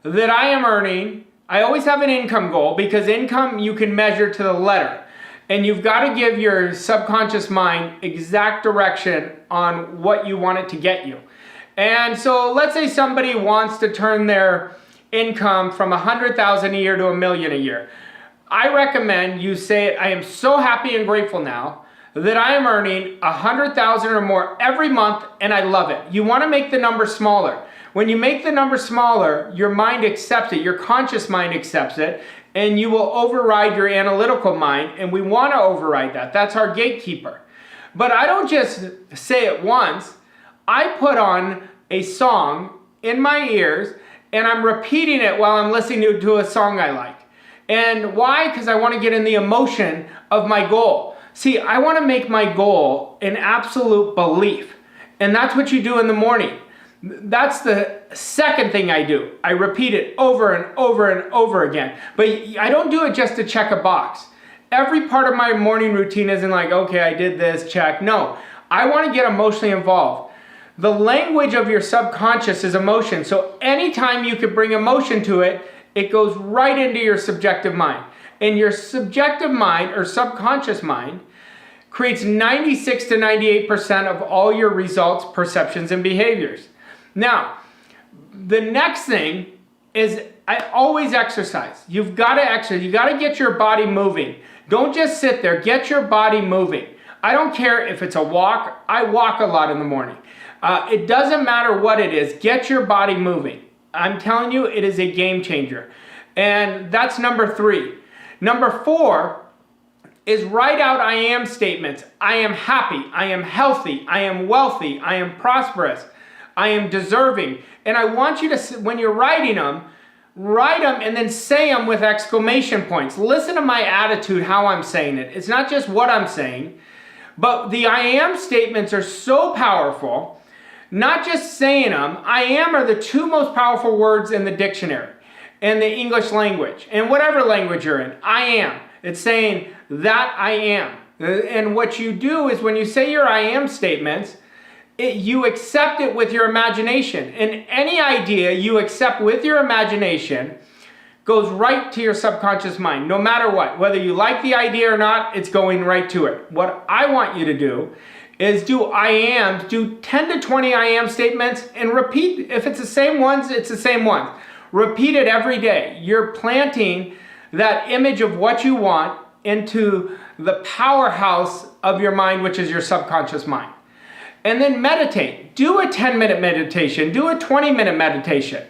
that I am earning. I always have an income goal because income you can measure to the letter. And you've got to give your subconscious mind exact direction on what you want it to get you. And so let's say somebody wants to turn their income from $100,000 a year to $1 million a year. I recommend you say, I am so happy and grateful now that I am earning $100,000 or more every month and I love it. You want to make the number smaller. When you make the number smaller, your mind accepts it, your conscious mind accepts it, and you will override your analytical mind, and we want to override that. That's our gatekeeper. But I don't just say it once. I put on a song in my ears and I'm repeating it while I'm listening to a song I like. And why? Because I want to get in the emotion of my goal. See, I want to make my goal an absolute belief. And that's what you do in the morning. That's the second thing I do. I repeat it over and over and over again. But I don't do it just to check a box. Every part of my morning routine isn't like, okay, I did this, check. No, I want to get emotionally involved. The language of your subconscious is emotion. So anytime you could bring emotion to it, it goes right into your subjective mind. And your subjective mind or subconscious mind creates 96 to 98% of all your results, perceptions, and behaviors. Now, the next thing is I always exercise. You've got to exercise. You got to get your body moving. Don't just sit there. Get your body moving. I don't care if it's a walk. I walk a lot in the morning. It doesn't matter what it is. Get your body moving. I'm telling you, it is a game changer. And that's number 3. Number 4 is write out I am statements. I am happy, I am healthy, I am wealthy, I am prosperous, I am deserving. And I want you to, when you're writing them, write them and then say them with exclamation points. Listen to my attitude, how I'm saying it. It's not just what I'm saying, but the I am statements are so powerful. Not just saying them. I am are the two most powerful words in the dictionary, in the English language, and whatever language you're in. I am. It's saying that I am. And what you do is when you say your I am statements, you accept it with your imagination. And any idea you accept with your imagination goes right to your subconscious mind, no matter what. Whether you like the idea or not, it's going right to it. What I want you to do is do 10 to 20 I am statements and repeat. If it's the same ones, it's the same ones. Repeat it every day. You're planting that image of what you want into the powerhouse of your mind, which is your subconscious mind. And then meditate. Do a 10-minute meditation. Do a 20-minute meditation.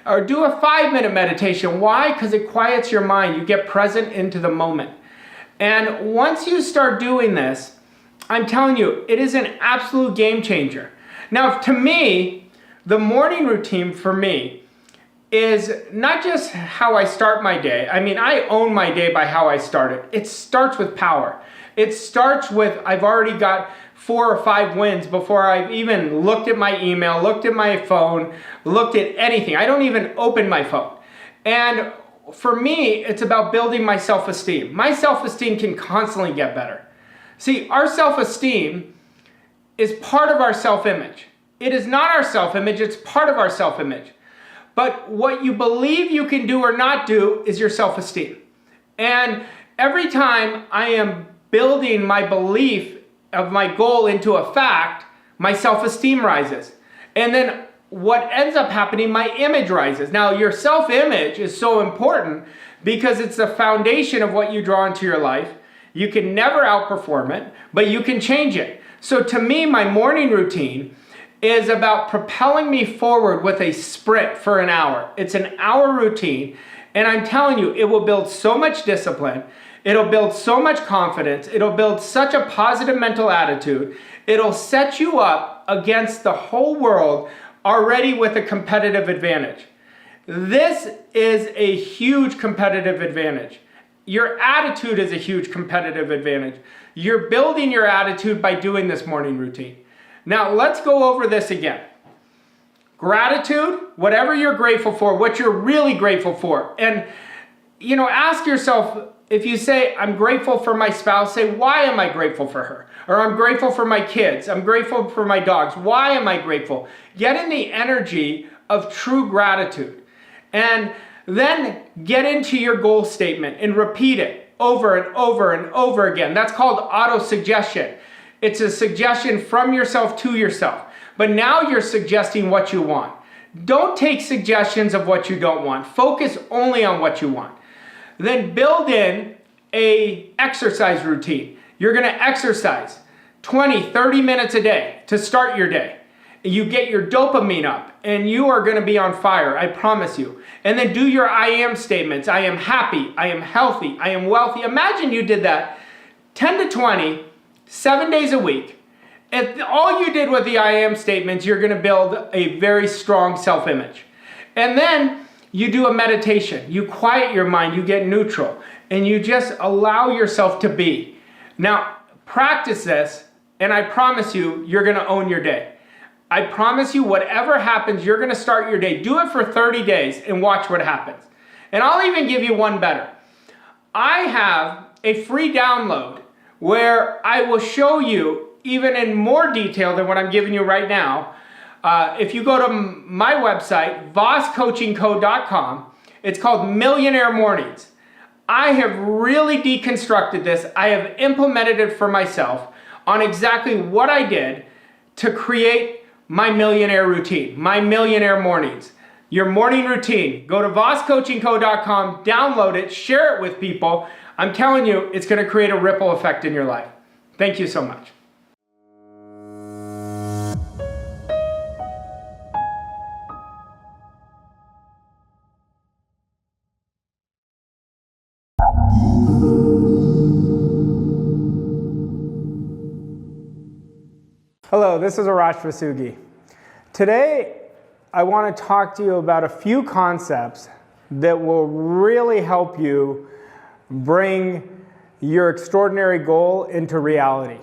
Or do a 5-minute meditation. Why? Because it quiets your mind. You get present into the moment. And once you start doing this, I'm telling you, it is an absolute game changer. Now, to me, the morning routine for me is not just how I start my day. I mean, I own my day by how I start it. It starts with power. It starts with, I've already got 4 or 5 wins before I've even looked at my email, looked at my phone, looked at anything. I don't even open my phone. And for me, it's about building my self-esteem. My self-esteem can constantly get better. See, our self-esteem is part of our self-image. It is not our self-image, it's part of our self-image. But what you believe you can do or not do is your self-esteem. And every time I am building my belief of my goal into a fact, my self-esteem rises. And then what ends up happening, my image rises. Now, your self-image is so important because it's the foundation of what you draw into your life. You can never outperform it, but you can change it. So to me, my morning routine is about propelling me forward with a sprint for an hour. It's an hour routine, and I'm telling you, it will build so much discipline. It'll build so much confidence. It'll build such a positive mental attitude. It'll set you up against the whole world already with a competitive advantage. This is a huge competitive advantage. Your attitude is a huge competitive advantage. You're building your attitude by doing this morning routine. Now, let's go over this again. Gratitude, whatever you're grateful for, what you're really grateful for. And, ask yourself, if you say, I'm grateful for my spouse, say, why am I grateful for her? Or I'm grateful for my kids. I'm grateful for my dogs. Why am I grateful? Get in the energy of true gratitude. And then get into your goal statement and repeat it over and over and over again. That's called auto-suggestion. It's a suggestion from yourself to yourself. But now you're suggesting what you want. Don't take suggestions of what you don't want. Focus only on what you want. Then build in an exercise routine. You're going to exercise 20, 30 minutes a day to start your day. You get your dopamine up and you are going to be on fire, I promise you. And then do your I am statements. I am happy, I am healthy, I am wealthy. Imagine you did that 10 to 20, 7 days a week. If all you did with the I am statements, you're going to build a very strong self-image. And then you do a meditation. You quiet your mind, you get neutral, and you just allow yourself to be. Now, practice this, and I promise you, you're going to own your day. I promise you, whatever happens, you're going to start your day. Do it for 30 days and watch what happens. And I'll even give you one better. I have a free download where I will show you, even in more detail than what I'm giving you right now. If you go to my website, voscoachingco.com, it's called Millionaire Mornings. I have really deconstructed this. I have implemented it for myself on exactly what I did to create my millionaire routine, my millionaire mornings. Your morning routine. Go to voscoachingco.com, download it, share it with people. I'm telling you, it's going to create a ripple effect in your life. Thank you so much. Hello, this is Arash Vossoughi. Today, I want to talk to you about a few concepts that will really help you bring your extraordinary goal into reality.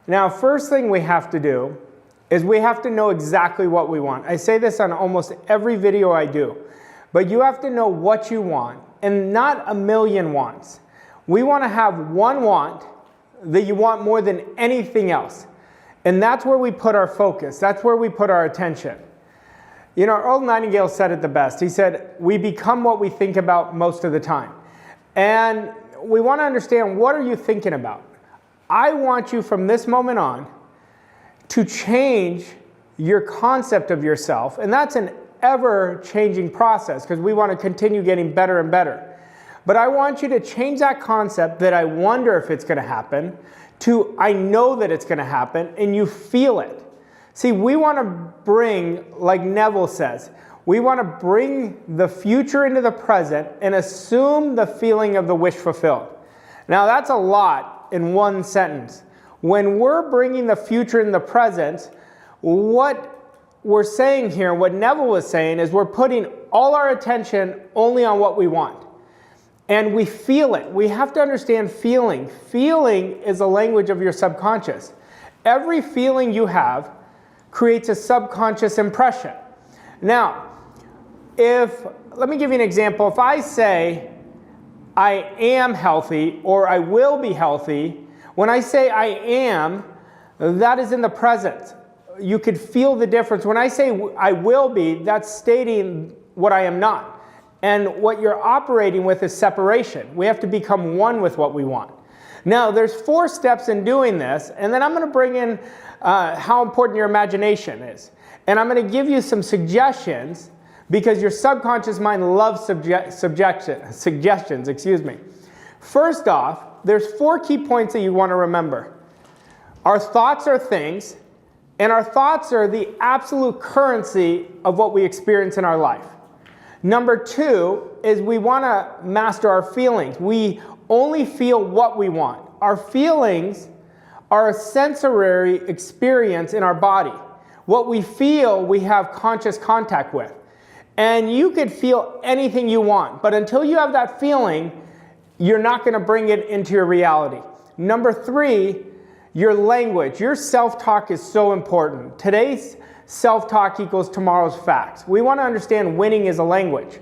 Now, first thing we have to do is we have to know exactly what we want. I say this on almost every video I do, but you have to know what you want and not a million wants. We want to have one want that you want more than anything else. And that's where we put our focus. That's where we put our attention. You know, Earl Nightingale said it the best. He said, we become what we think about most of the time. And we want to understand, what are you thinking about? I want you from this moment on to change your concept of yourself. And that's an ever-changing process because we want to continue getting better and better. But I want you to change that concept that I wonder if it's going to happen to I know that it's going to happen, and you feel it. See, we want to bring, like Neville says, we want to bring the future into the present and assume the feeling of the wish fulfilled. Now, that's a lot in one sentence. When we're bringing the future in the present, what we're saying here, what Neville was saying, is we're putting all our attention only on what we want. And we feel it. We have to understand feeling. Feeling is a language of your subconscious. Every feeling you have creates a subconscious impression. Now, let me give you an example. If I say, I am healthy or I will be healthy, when I say I am, that is in the present. You could feel the difference. When I say I will be, that's stating what I am not. And what you're operating with is separation. We have to become one with what we want. Now, there's 4 steps in doing this, and then I'm going to bring in how important your imagination is. And I'm going to give you some suggestions because your subconscious mind loves suggestions. First off, there's 4 key points that you want to remember. Our thoughts are things, and our thoughts are the absolute currency of what we experience in our life. Number 2 is we want to master our feelings. We only feel what we want. Our feelings are a sensory experience in our body. What we feel, we have conscious contact with. And you could feel anything you want, but until you have that feeling, you're not going to bring it into your reality. Number 3, your language. Your self-talk is so important. Today's self-talk equals tomorrow's facts. We want to understand winning is a language.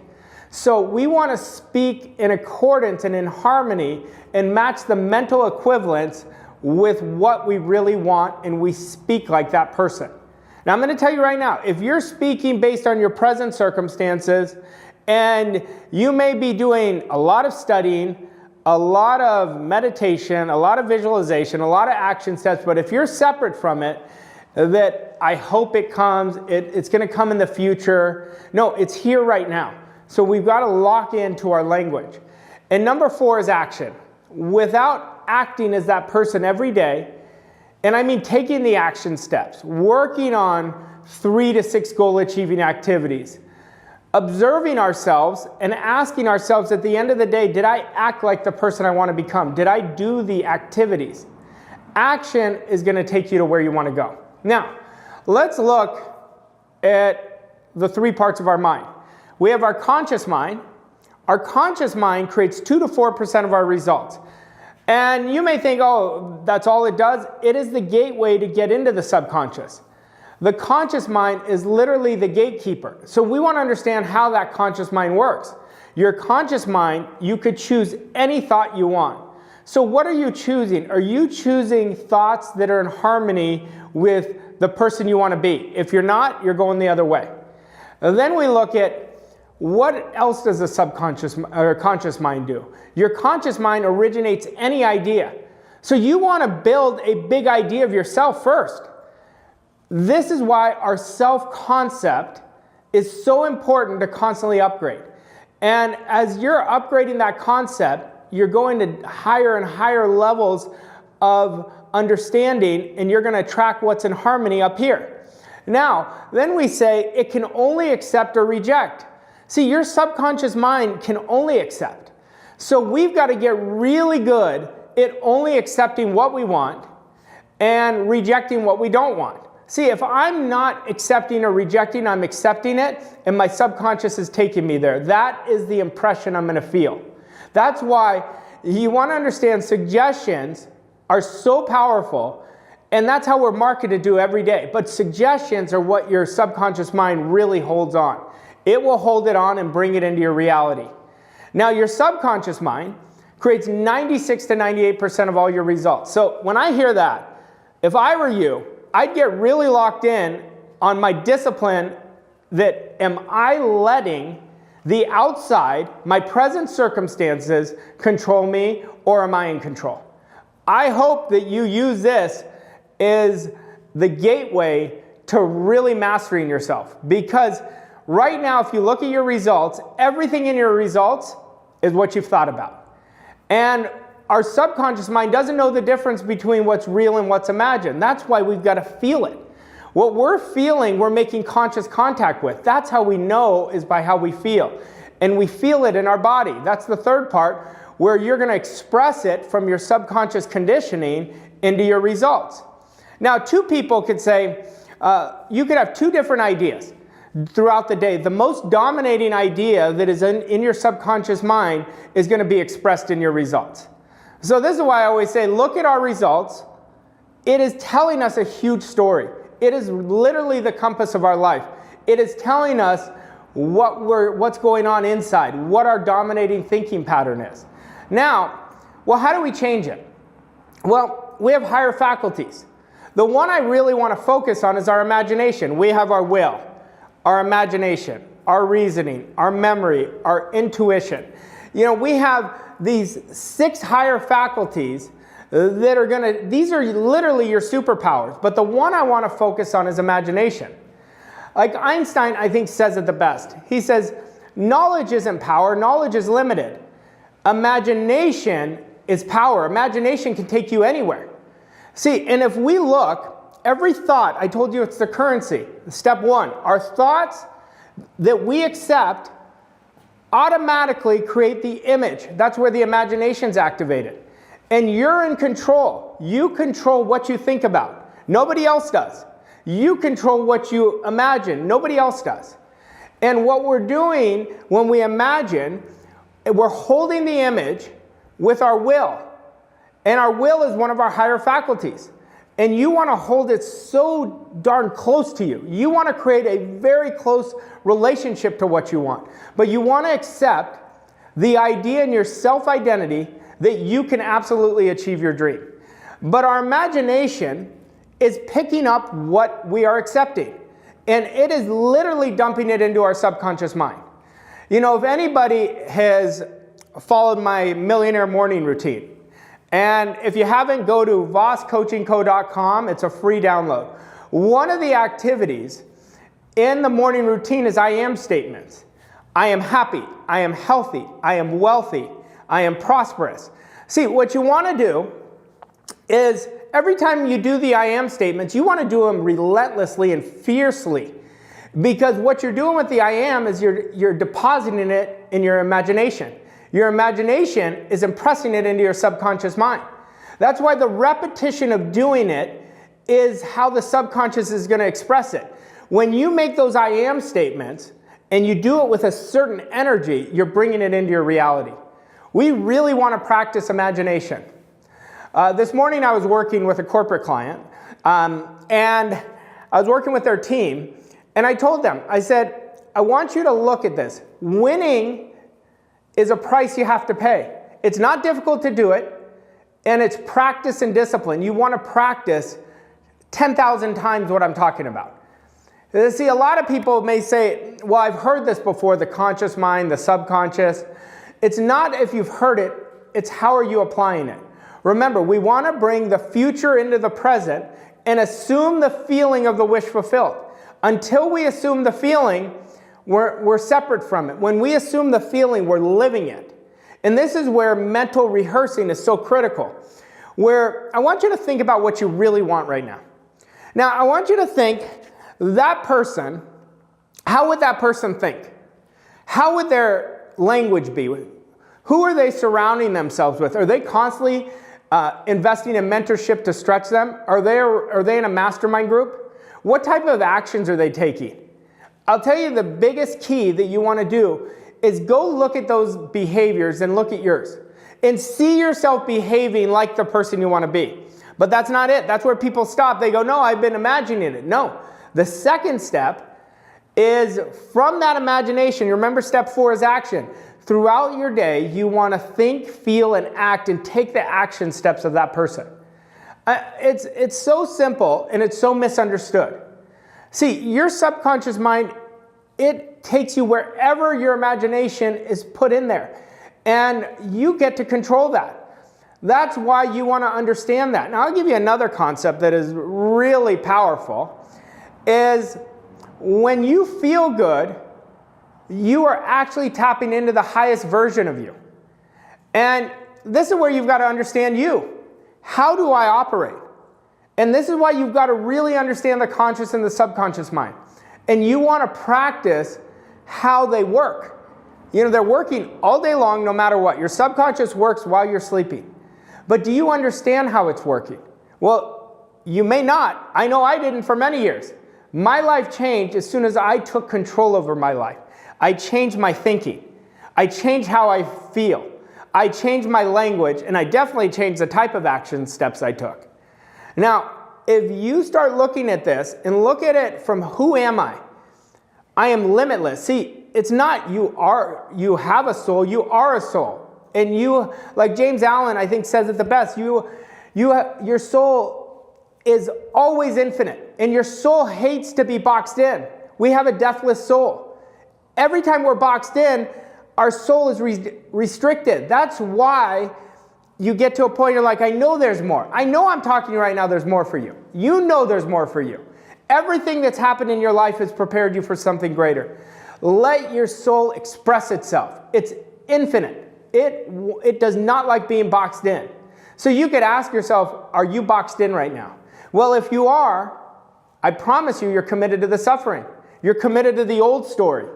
So we want to speak in accordance and in harmony and match the mental equivalence with what we really want, and we speak like that person. Now I'm going to tell you right now, if you're speaking based on your present circumstances, and you may be doing a lot of studying, a lot of meditation, a lot of visualization, a lot of action steps, but if you're separate from it, that I hope it comes, it's going to come in the future. No, it's here right now. So we've got to lock into our language. And number 4 is action. Without acting as that person every day, and I mean taking the action steps, working on 3 to 6 goal achieving activities, observing ourselves and asking ourselves at the end of the day, did I act like the person I want to become? Did I do the activities? Action is going to take you to where you want to go. Now, let's look at the 3 parts of our mind. We have our conscious mind. Our conscious mind creates 2 to 4% of our results. And you may think, oh, that's all it does. It is the gateway to get into the subconscious. The conscious mind is literally the gatekeeper. So we want to understand how that conscious mind works. Your conscious mind, you could choose any thought you want. So what are you choosing? Are you choosing thoughts that are in harmony with the person you want to be? If you're not, you're going the other way. And then we look at what else does the subconscious or conscious mind do? Your conscious mind originates any idea. So you want to build a big idea of yourself first. This is why our self-concept is so important to constantly upgrade. And as you're upgrading that concept, you're going to higher and higher levels of understanding, and you're going to track what's in harmony up here. Now, then we say it can only accept or reject. See, your subconscious mind can only accept. So we've got to get really good at only accepting what we want and rejecting what we don't want. See, if I'm not accepting or rejecting, I'm accepting it, and my subconscious is taking me there. That is the impression I'm going to feel. That's why you want to understand suggestions are so powerful, and that's how we're marketed to do every day. But suggestions are what your subconscious mind really holds on. It will hold it on and bring it into your reality. Now, your subconscious mind creates 96 to 98% of all your results. So when I hear that, if I were you, I'd get really locked in on my discipline that am I letting the outside, my present circumstances, control me, or am I in control? I hope that you use this as the gateway to really mastering yourself. Because right now, if you look at your results, everything in your results is what you've thought about. And our subconscious mind doesn't know the difference between what's real and what's imagined. That's why we've got to feel it. What we're feeling, we're making conscious contact with. That's how we know, is by how we feel. And we feel it in our body. That's the third part, where you're going to express it from your subconscious conditioning into your results. Now, two people could say, you could have two different ideas throughout the day. The most dominating idea that is in your subconscious mind is going to be expressed in your results. So this is why I always say, look at our results. It is telling us a huge story. It is literally the compass of our life. It is telling us what's going on inside, what our dominating thinking pattern is. Now, well, how do we change it? Well, we have higher faculties. The one I really want to focus on is our imagination. We have our will, our imagination, our reasoning, our memory, our intuition. You know, we have these 6 higher faculties that are these are literally your superpowers. But the one I want to focus on is imagination. Like Einstein, I think, says it the best. He says, knowledge isn't power, knowledge is limited. Imagination is power. Imagination can take you anywhere. See, and if we look, every thought, I told you it's the currency. Step 1, our thoughts that we accept automatically create the image. That's where the imagination's activated. And you're in control. You control what you think about. Nobody else does. You control what you imagine. Nobody else does. And what we're doing when we imagine, we're holding the image with our will. And our will is one of our higher faculties. And you want to hold it so darn close to you. You want to create a very close relationship to what you want. But you want to accept the idea in your self-identity that you can absolutely achieve your dream. But our imagination is picking up what we are accepting. And it is literally dumping it into our subconscious mind. You know, if anybody has followed my Millionaire Morning Routine, and if you haven't, go to vosscoachingco.com. It's a free download. One of the activities in the morning routine is I am statements. I am happy. I am healthy. I am wealthy. I am prosperous. See, what you want to do is every time you do the I am statements, you want to do them relentlessly and fiercely. Because what you're doing with the I am is you're depositing it in your imagination. Your imagination is impressing it into your subconscious mind. That's why the repetition of doing it is how the subconscious is going to express it. When you make those I am statements and you do it with a certain energy, you're bringing it into your reality. We really want to practice imagination. This morning I was working with a corporate client and I was working with their team, and I told them, I said, I want you to look at this. Winning is a price you have to pay. It's not difficult to do it, and it's practice and discipline. You want to practice 10,000 times what I'm talking about. See, a lot of people may say, well, I've heard this before, the conscious mind, the subconscious. It's not if you've heard it, it's how are you applying it. Remember, we want to bring the future into the present and assume the feeling of the wish fulfilled. Until we assume the feeling, we're separate from it. When we assume the feeling, we're living it. And this is where mental rehearsing is so critical. Where I want you to think about what you really want right now. Now, I want you to think, that person, how would that person think? How would their language be? Who are they surrounding themselves with? Are they constantly investing in mentorship to stretch them? Are they in a mastermind group? What type of actions are they taking? I'll tell you the biggest key that you want to do is go look at those behaviors and look at yours and see yourself behaving like the person you want to be. But that's not it. That's where people stop. They go, no, I've been imagining it. No. The second step is from that imagination. Remember, step 4 is action. Throughout your day, you want to think, feel, and act and take the action steps of that person. It's so simple and it's so misunderstood. See, your subconscious mind, it takes you wherever your imagination is put in there. And you get to control that. That's why you want to understand that. Now, I'll give you another concept that is really powerful, is when you feel good, you are actually tapping into the highest version of you. And this is where you've got to understand you. How do I operate? And this is why you've got to really understand the conscious and the subconscious mind. And you want to practice how they work. You know, they're working all day long no matter what. Your subconscious works while you're sleeping. But do you understand how it's working? Well, you may not. I know I didn't for many years. My life changed as soon as I took control over my life. I changed my thinking. I changed how I feel. I changed my language, and I definitely changed the type of action steps I took. Now, if you start looking at this and look at it from who am I? I am limitless. See, it's not you have a soul, you are a soul. And you, like James Allen, I think says it the best, your soul is always infinite, and your soul hates to be boxed in. We have a deathless soul. Every time we're boxed in, our soul is restricted. That's why you get to a point you're like, I know there's more. I know I'm talking to you right now, there's more for you. You know there's more for you. Everything that's happened in your life has prepared you for something greater. Let your soul express itself. It's infinite. It does not like being boxed in. So you could ask yourself, are you boxed in right now? Well, if you are, I promise you, you're committed to the suffering. You're committed to the old story.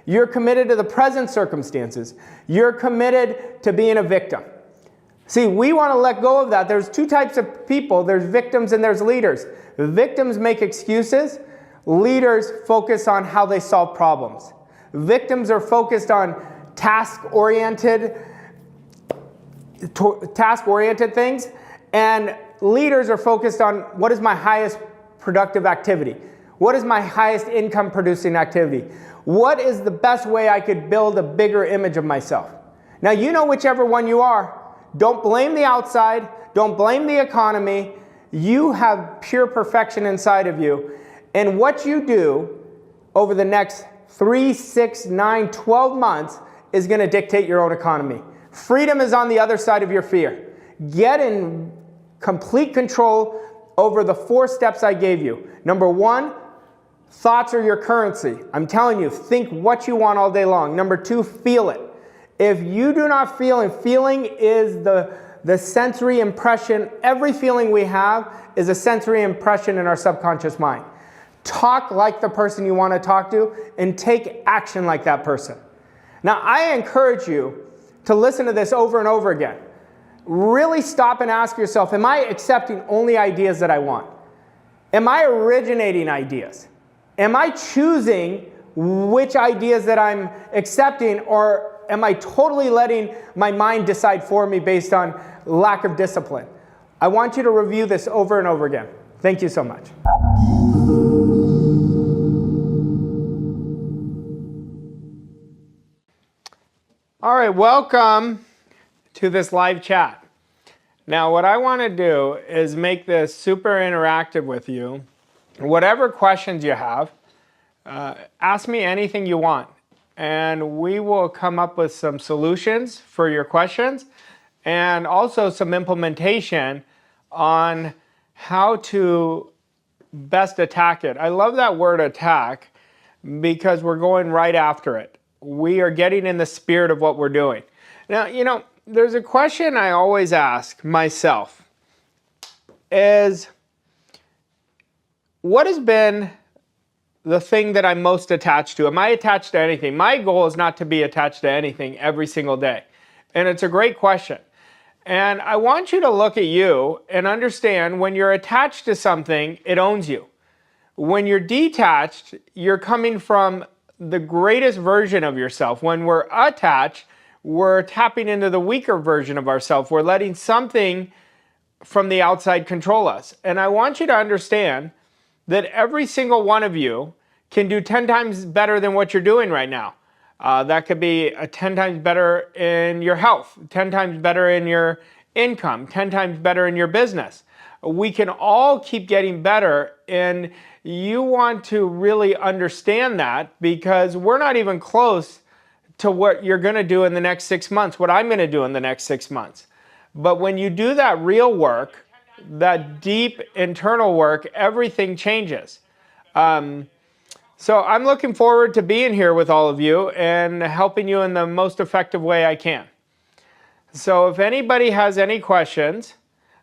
You're committed to the present circumstances. You're committed to being a victim. See, we want to let go of that. There's two types of people. There's victims and there's leaders. Victims make excuses. Leaders focus on how they solve problems. Victims are focused on task-oriented things, and leaders are focused on what is my highest productive activity? What is my highest income producing activity? What is the best way I could build a bigger image of myself? Now, you know whichever one you are. Don't blame the outside. Don't blame the economy. You have pure perfection inside of you. And what you do over the next 3, 6, 9, 12 months is going to dictate your own economy. Freedom is on the other side of your fear. Get in complete control over the 4 steps I gave you. Number 1, thoughts are your currency. I'm telling you, think what you want all day long. Number 2, feel it. If you do not feel, and feeling is the sensory impression, every feeling we have is a sensory impression in our subconscious mind. Talk like the person you want to talk to and take action like that person. Now, I encourage you to listen to this over and over again. Really stop and ask yourself, am I accepting only ideas that I want? Am I originating ideas? Am I choosing which ideas that I'm accepting, or am I totally letting my mind decide for me based on lack of discipline? I want you to review this over and over again. Thank you so much. All right, welcome to this live chat. Now, what I want to do is make this super interactive with you. Whatever questions you have, ask me anything you want, and we will come up with some solutions for your questions and also some implementation on how to best attack it. I love that word attack because we're going right after it. We are getting in the spirit of what we're doing. Now, you know, there's a question I always ask myself is, what has been the thing that I'm most attached to? Am I attached to anything? My goal is not to be attached to anything every single day. And it's a great question. And I want you to look at you and understand when you're attached to something, it owns you. When you're detached, you're coming from the greatest version of yourself. When we're attached, we're tapping into the weaker version of ourselves. We're letting something from the outside control us. And I want you to understand that every single one of you can do 10 times better than what you're doing right now. That could be 10 times better in your health, 10 times better in your income, 10 times better in your business. We can all keep getting better, and you want to really understand that, because we're not even close to what you're going to do in the next 6 months, what I'm going to do in the next 6 months. But when you do that real work, that deep internal work, everything changes. So I'm looking forward to being here with all of you and helping you in the most effective way I can. So if anybody has any questions,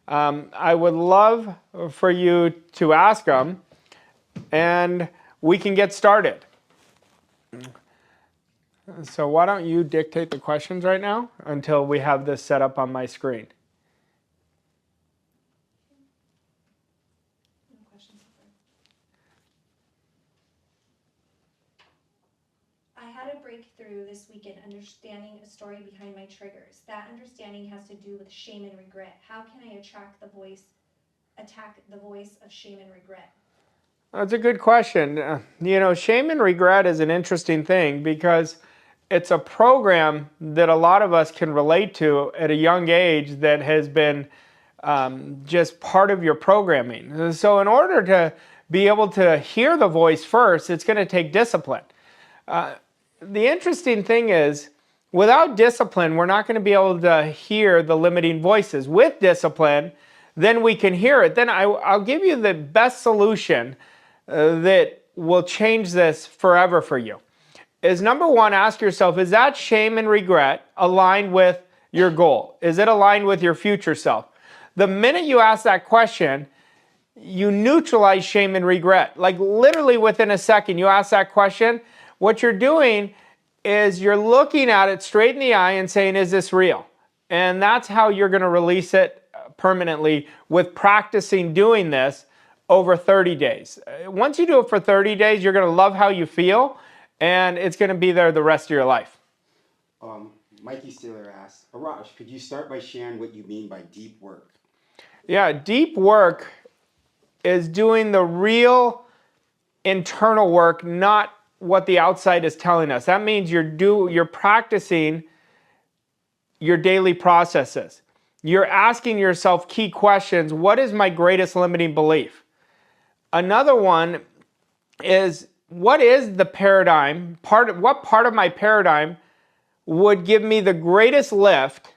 I would love for you to ask them, and we can get started. So why don't you dictate the questions right now until we have this set up on my screen. I had a breakthrough this weekend understanding a story behind my triggers. That understanding has to do with shame and regret. How can I attack the voice of shame and regret? That's a good question. Shame and regret is an interesting thing because it's a program that a lot of us can relate to at a young age that has been just part of your programming. So in order to be able to hear the voice first, it's going to take discipline. The interesting thing is, without discipline, we're not going to be able to hear the limiting voices. With discipline, then we can hear it. Then I'll give you the best solution that will change this forever for you. Is number one, ask yourself, is that shame and regret aligned with your goal? Is it aligned with your future self? The minute you ask that question, you neutralize shame and regret. Like literally within a second, you ask that question, what you're doing is you're looking at it straight in the eye and saying, is this real? And that's how you're going to release it permanently with practicing doing this over 30 days. Once you do it for 30 days, you're going to love how you feel, and it's going to be there the rest of your life. Mikey Steeler asks, Arash, could you start by sharing what you mean by deep work? Yeah, deep work is doing the real internal work, not what the outside is telling us. That means you're practicing your daily processes. You're asking yourself key questions. What is my greatest limiting belief? Another one is, what is the paradigm? What part of my paradigm would give me the greatest lift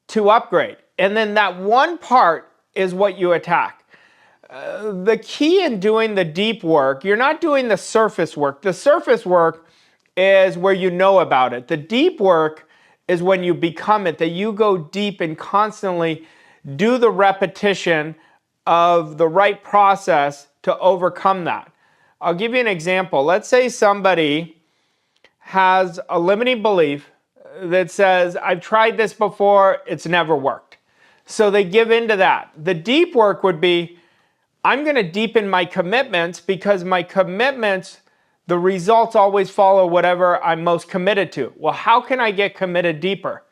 to upgrade? And then that one part is what you attack. The key in doing the deep work, you're not doing the surface work. The surface work is where you know about it. The deep work is when you become it, that you go deep and constantly do the repetition of the right process to overcome that. I'll give you an example. Let's say somebody has a limiting belief that says, I've tried this before, it's never worked. So they give into that. The deep work would be, I'm going to deepen my commitments because my commitments, the results always follow whatever I'm most committed to. Well, how can I get committed deeper?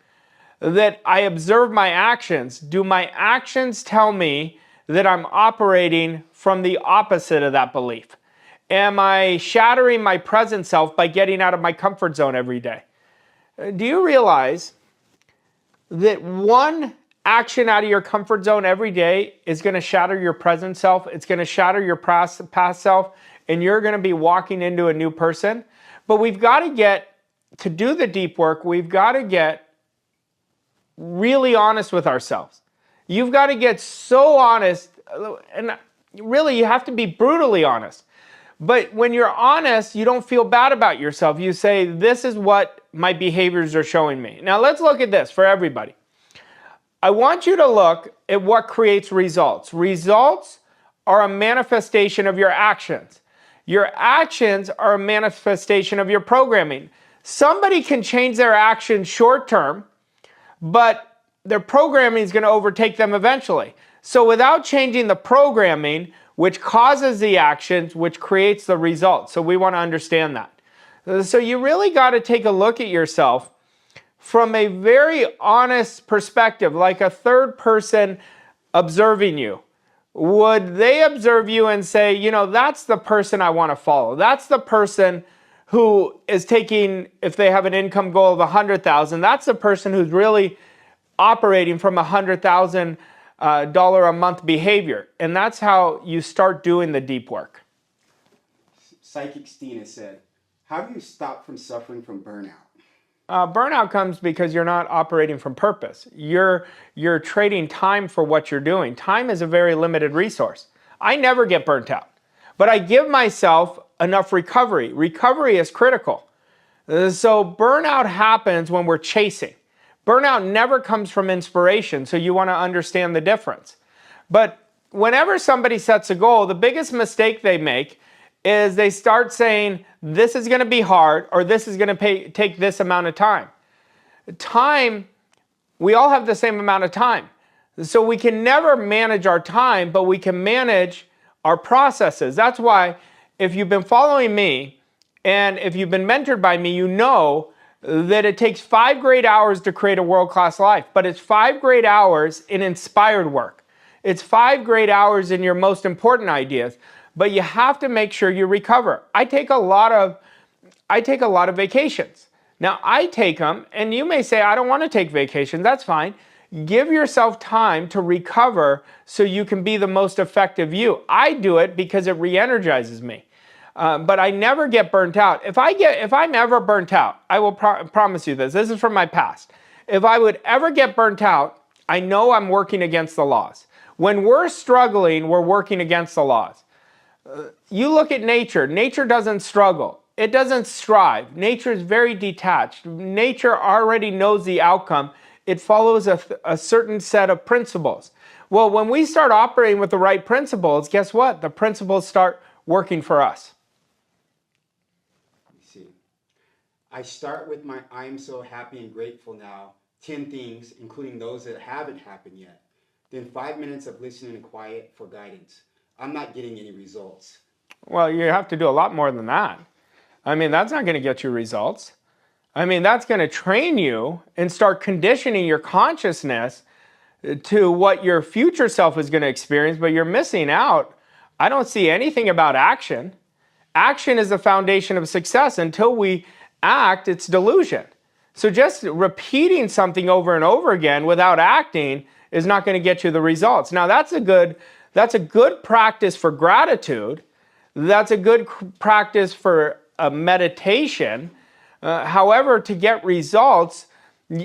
That I observe my actions. Do my actions tell me that I'm operating from the opposite of that belief? Am I shattering my present self by getting out of my comfort zone every day? Do you realize that one action out of your comfort zone every day is going to shatter your present self? It's going to shatter your past self, and you're going to be walking into a new person. But we've got to do the deep work, we've got to get really honest with ourselves. You've got to get so honest, and really you have to be brutally honest. But when you're honest, you don't feel bad about yourself. You say, this is what my behaviors are showing me. Now let's look at this for everybody. I want you to look at what creates results. Results are a manifestation of your actions. Your actions are a manifestation of your programming. Somebody can change their actions short term, but their programming is going to overtake them eventually. So without changing the programming, which causes the actions, which creates the results. So we want to understand that. So you really got to take a look at yourself from a very honest perspective, like a third person observing you. Would they observe you and say, you know, that's the person I want to follow. That's the person who is taking, if they have an income goal of 100,000, that's the person who's really operating from $100,000 a month behavior. And that's how you start doing the deep work. Psychic Stina said, how do you stop from suffering from burnout? Burnout comes because you're not operating from purpose. You're trading time for what you're doing. Time is a very limited resource. I never get burnt out, but I give myself enough recovery. Recovery is critical. So burnout happens when we're chasing. Burnout never comes from inspiration, so you want to understand the difference. But whenever somebody sets a goal, the biggest mistake they make is they start saying, this is going to be hard, or this is going to take this amount of time. Time, we all have the same amount of time. So we can never manage our time, but we can manage our processes. That's why if you've been following me, and if you've been mentored by me, you know that it takes 5 great hours to create a world-class life, but it's 5 great hours in inspired work. It's 5 great hours in your most important ideas. But you have to make sure you recover. I take a lot of vacations. Now I take them, and you may say, I don't want to take vacations. That's fine. Give yourself time to recover so you can be the most effective you. I do it because it re-energizes me. But I never get burnt out. If I'm ever burnt out, I will promise you this. This is from my past. If I would ever get burnt out, I know I'm working against the laws. When we're struggling, we're working against the laws. You look at nature. Nature doesn't struggle. It doesn't strive. Nature is very detached. Nature already knows the outcome. It follows a certain set of principles. Well, when we start operating with the right principles, guess what? The principles start working for us. Let me see. I start with my I'm so happy and grateful now, 10 things, including those that haven't happened yet. Then 5 minutes of listening and quiet for guidance. I'm not getting any results. Well, you have to do a lot more than that. I mean, that's not going to get you results. I mean, that's going to train you and start conditioning your consciousness to what your future self is going to experience, but you're missing out. I don't see anything about action. Action is the foundation of success. Until we act, it's delusion. So just repeating something over and over again without acting is not going to get you the results. Now, that's a good practice for gratitude. That's a good practice for meditation. However, to get results,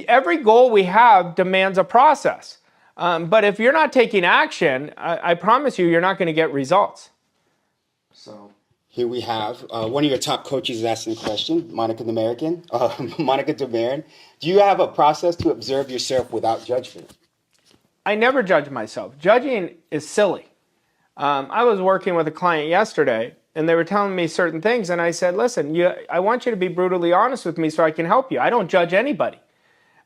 every goal we have demands a process. But if you're not taking action, I promise you, you're not going to get results. So here we have one of your top coaches is asking a question, Monica DeMarin. Do you have a process to observe yourself without judgment? I never judge myself. Judging is silly. I was working with a client yesterday, and they were telling me certain things, and I said, listen, I want you to be brutally honest with me so I can help you. I don't judge anybody.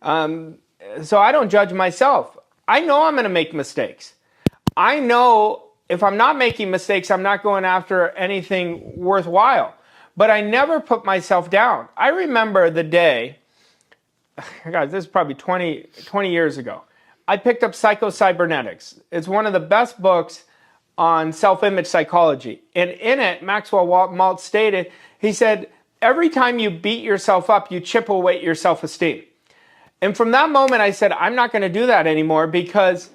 So I don't judge myself. I know I'm going to make mistakes. I know if I'm not making mistakes, I'm not going after anything worthwhile. But I never put myself down. I remember the day, guys, this is probably 20 years ago. I picked up Psycho-Cybernetics. It's one of the best books on self-image psychology. And in it, Maxwell Maltz stated, he said, every time you beat yourself up, you chip away at your self-esteem. And from that moment, I said, I'm not going to do that anymore, because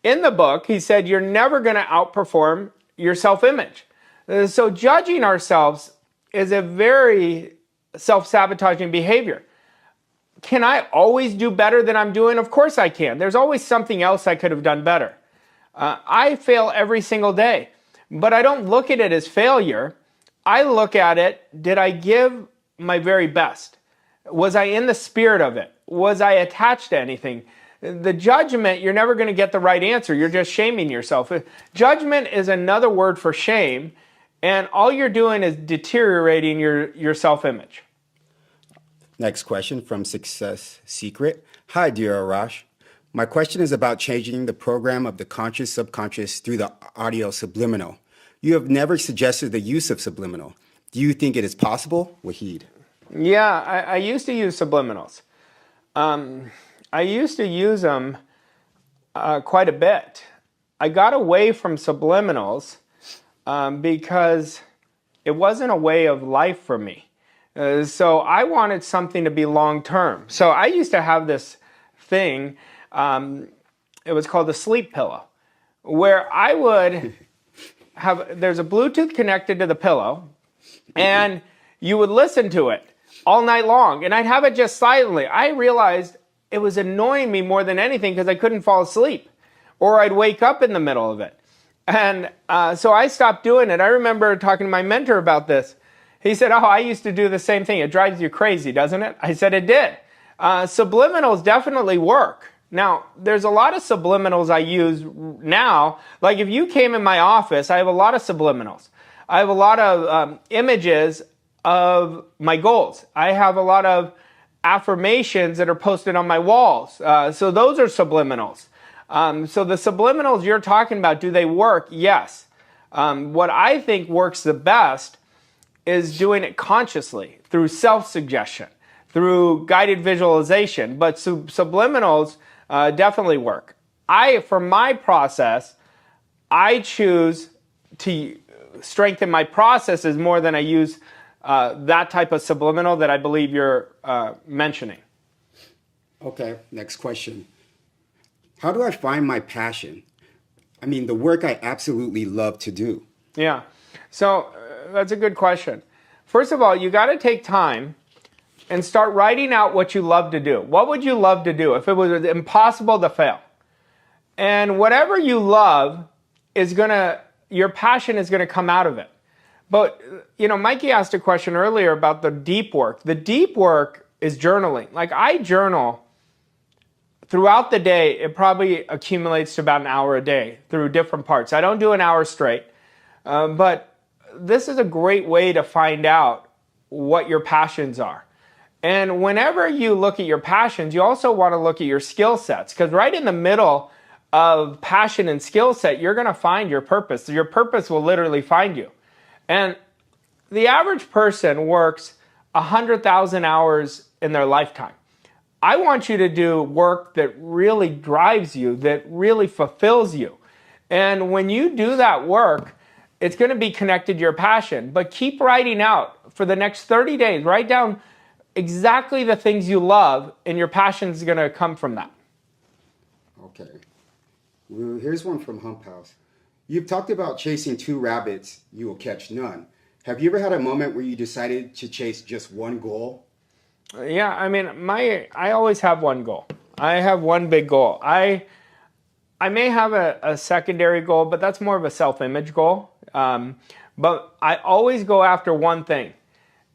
in the book, he said, you're never going to outperform your self-image. So judging ourselves is a very self-sabotaging behavior. Can I always do better than I'm doing? Of course I can. There's always something else I could have done better. I fail every single day, but I don't look at it as failure. I look at it, did I give my very best? Was I in the spirit of it? Was I attached to anything? The judgment, you're never going to get the right answer. You're just shaming yourself. Judgment is another word for shame, and all you're doing is deteriorating your self-image. Next question from Success Secret. Hi, dear Arash. My question is about changing the program of the conscious subconscious through the audio subliminal. You have never suggested the use of subliminal. Do you think it is possible? Wahid. Yeah, I used to use subliminals. I used to use them quite a bit. I got away from subliminals because it wasn't a way of life for me. So I wanted something to be long term. So I used to have this thing, it was called the sleep pillow, where I would have, there's a Bluetooth connected to the pillow, and you would listen to it all night long, and I'd have it just silently. I realized it was annoying me more than anything because I couldn't fall asleep, or I'd wake up in the middle of it. And so I stopped doing it. I remember talking to my mentor about this. He said, oh, I used to do the same thing. It drives you crazy, doesn't it? I said, it did. Subliminals definitely work. Now, there's a lot of subliminals I use now. Like if you came in my office, I have a lot of subliminals. I have a lot of images of my goals. I have a lot of affirmations that are posted on my walls. So those are subliminals. So the subliminals you're talking about, do they work? Yes. What I think works the best is doing it consciously through self-suggestion, through guided visualization. But subliminals definitely work. For my process, I choose to strengthen my processes more than I use that type of subliminal that I believe you're mentioning. Okay, next question. How do I find my passion? I mean, the work I absolutely love to do. Yeah, so that's a good question. First of all, you got to take time and start writing out what you love to do. What would you love to do if it was impossible to fail? And whatever you love is your passion is going to come out of it. But, Mikey asked a question earlier about the deep work. The deep work is journaling. Like I journal throughout the day. It probably accumulates to about an hour a day through different parts. I don't do an hour straight, but this is a great way to find out what your passions are. And whenever you look at your passions, you also want to look at your skill sets, because right in the middle of passion and skill set, you're going to find your purpose. Your purpose will literally find you. And the average person works 100,000 hours in their lifetime. I want you to do work that really drives you, that really fulfills you. And when you do that work, it's going to be connected to your passion. But keep writing out for the next 30 days. Write down exactly the things you love, and your passion is going to come from that. Okay. Well, here's one from Hump House. You've talked about chasing 2 rabbits, you will catch none. Have you ever had a moment where you decided to chase just one goal? Yeah, I mean, I always have one goal. I have one big goal. I may have a secondary goal, but that's more of a self-image goal. But I always go after one thing.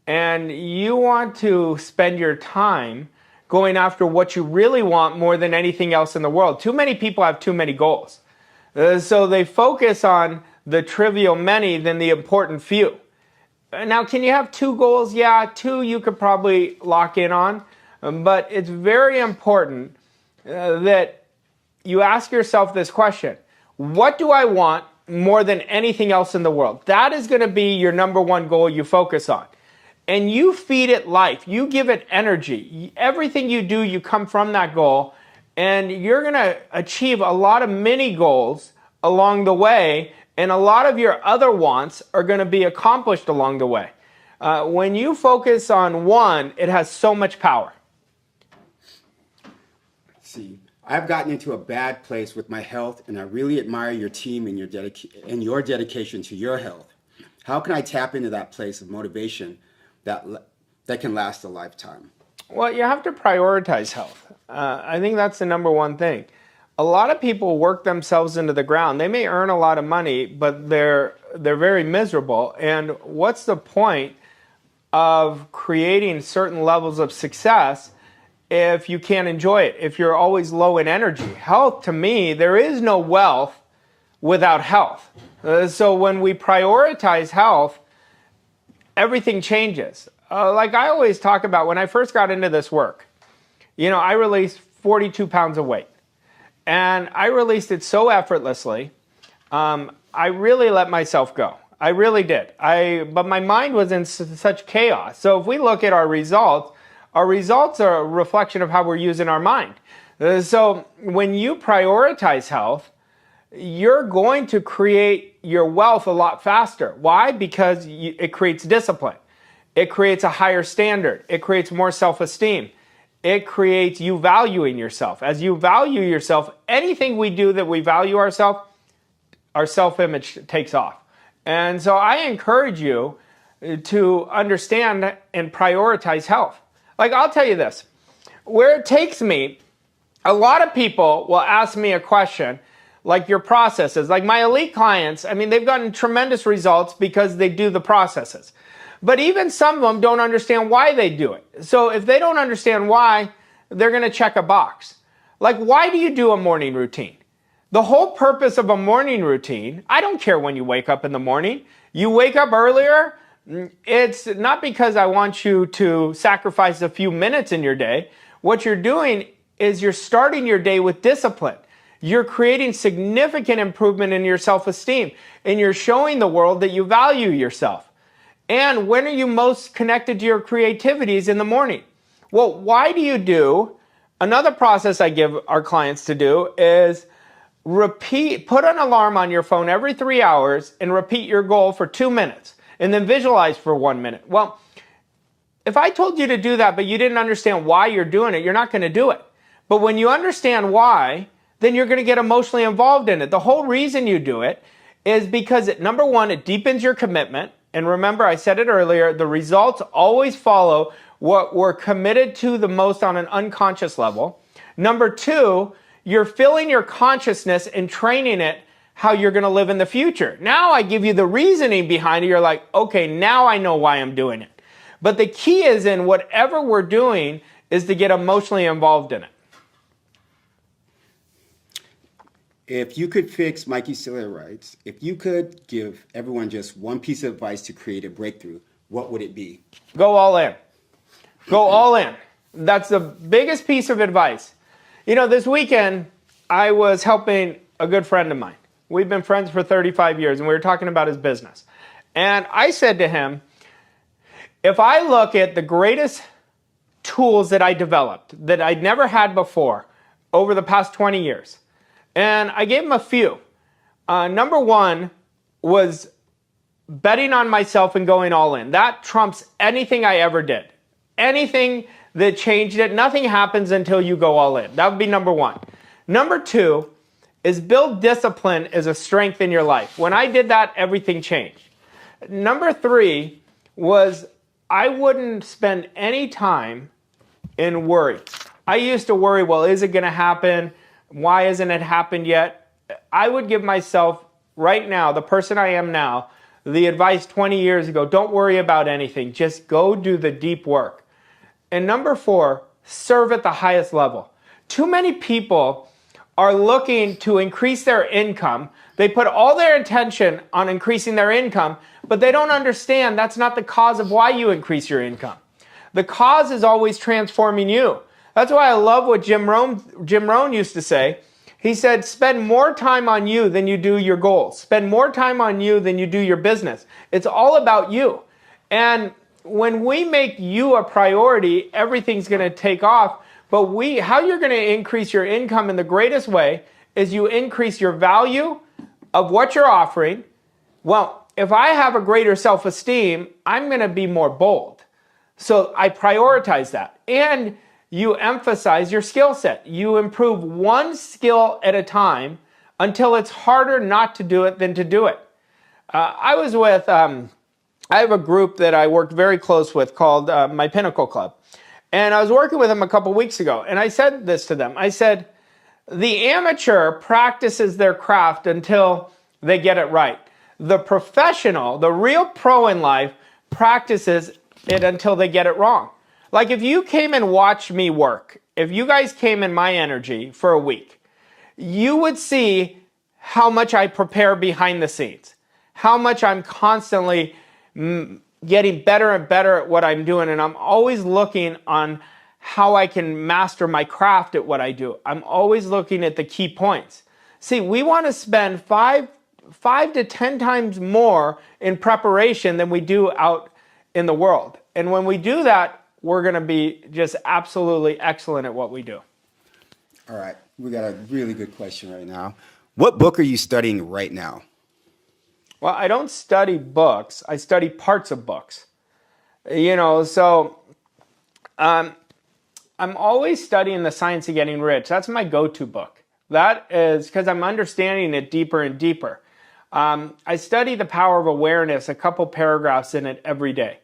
And you want to spend your time going after what you really want more than anything else in the world. Too many people have too many goals. So they focus on the trivial many than the important few. Now, can you have 2 goals? Yeah, 2 you could probably lock in on. But it's very important that you ask yourself this question. What do I want more than anything else in the world? That is going to be your number one goal you focus on. And you feed it life. You give it energy. Everything you do, you come from that goal. And you're going to achieve a lot of mini goals along the way. And a lot of your other wants are going to be accomplished along the way. When you focus on one, it has so much power. See, I've gotten into a bad place with my health, and I really admire your team and your dedication to your health. How can I tap into that place of motivation that can last a lifetime? Well, you have to prioritize health. I think that's the number one thing. A lot of people work themselves into the ground. They may earn a lot of money, but they're very miserable. And what's the point of creating certain levels of success if you can't enjoy it, if you're always low in energy? Health, to me, there is no wealth without health. So when we prioritize health, everything changes. Like I always talk about when I first got into this work, I released 42 pounds of weight. And I released it so effortlessly. I really let myself go. I really did. But my mind was in such chaos. So if we look at our results are a reflection of how we're using our mind. So when you prioritize health, you're going to create your wealth a lot faster. Why? Because it creates discipline. It creates a higher standard. It creates more self-esteem. It creates you valuing yourself. As you value yourself, anything we do that we value ourselves, our self-image takes off. And so I encourage you to understand and prioritize health. Like, I'll tell you this, where it takes me, a lot of people will ask me a question like your processes. Like my elite clients, I mean, they've gotten tremendous results because they do the processes. But even some of them don't understand why they do it. So if they don't understand why, they're going to check a box. Like, why do you do a morning routine? The whole purpose of a morning routine, I don't care when you wake up in the morning. You wake up earlier, it's not because I want you to sacrifice a few minutes in your day. What you're doing is you're starting your day with discipline. You're creating significant improvement in your self-esteem, and you're showing the world that you value yourself. And when are you most connected to your creativity is in the morning. Well, why do you do, another process I give our clients to do is put an alarm on your phone every 3 hours and repeat your goal for 2 minutes and then visualize for 1 minute. Well, if I told you to do that, but you didn't understand why you're doing it, you're not going to do it. But when you understand why, then you're going to get emotionally involved in it. The whole reason you do it is because, number one, it deepens your commitment. And remember, I said it earlier, the results always follow what we're committed to the most on an unconscious level. Number two, you're filling your consciousness and training it how you're going to live in the future. Now I give you the reasoning behind it. You're like, okay, now I know why I'm doing it. But the key is in whatever we're doing is to get emotionally involved in it. If you could fix Mikey Steroids, if you could give everyone just one piece of advice to create a breakthrough, what would it be? Go all in. Go all in. That's the biggest piece of advice. You know, this weekend, I was helping a good friend of mine. We've been friends for 35 years, and we were talking about his business. And I said to him, if I look at the greatest tools that I developed that I'd never had before over the past 20 years, and I gave him a few. Number one was betting on myself and going all in. That trumps anything I ever did. Anything that changed it, nothing happens until you go all in. That would be number one. Number two is build discipline as a strength in your life. When I did that, everything changed. Number three was I wouldn't spend any time in worry. I used to worry, well, is it going to happen? Why hasn't it happened yet? I would give myself right now, the person I am now, the advice 20 years ago, don't worry about anything. Just go do the deep work. And number four, serve at the highest level. Too many people are looking to increase their income. They put all their attention on increasing their income, but they don't understand that's not the cause of why you increase your income. The cause is always transforming you. That's why I love what Jim Rohn used to say. He said, spend more time on you than you do your goals. Spend more time on you than you do your business. It's all about you. And when we make you a priority, everything's going to take off. But how you're going to increase your income in the greatest way is you increase your value of what you're offering. Well, if I have a greater self-esteem, I'm going to be more bold. So I prioritize that. And you emphasize your skill set. You improve one skill at a time until it's harder not to do it than to do it. I was with, I have a group that I worked very close with called my Pinnacle Club. And I was working with them a couple weeks ago. And I said this to them. I said, the amateur practices their craft until they get it right. The professional, the real pro in life, practices it until they get it wrong. Like if you came and watched me work, if you guys came in my energy for a week, you would see how much I prepare behind the scenes, how much I'm constantly getting better and better at what I'm doing. And I'm always looking on how I can master my craft at what I do. I'm always looking at the key points. See, we want to spend five to 10 times more in preparation than we do out in the world. And when we do that, we're going to be just absolutely excellent at what we do. All right, we got a really good question right now. What book are you studying right now? Well, I don't study books. I study parts of books. So I'm always studying The Science of Getting Rich. That's my go-to book. That is because I'm understanding it deeper and deeper. I study The Power of Awareness, a couple paragraphs in it every day.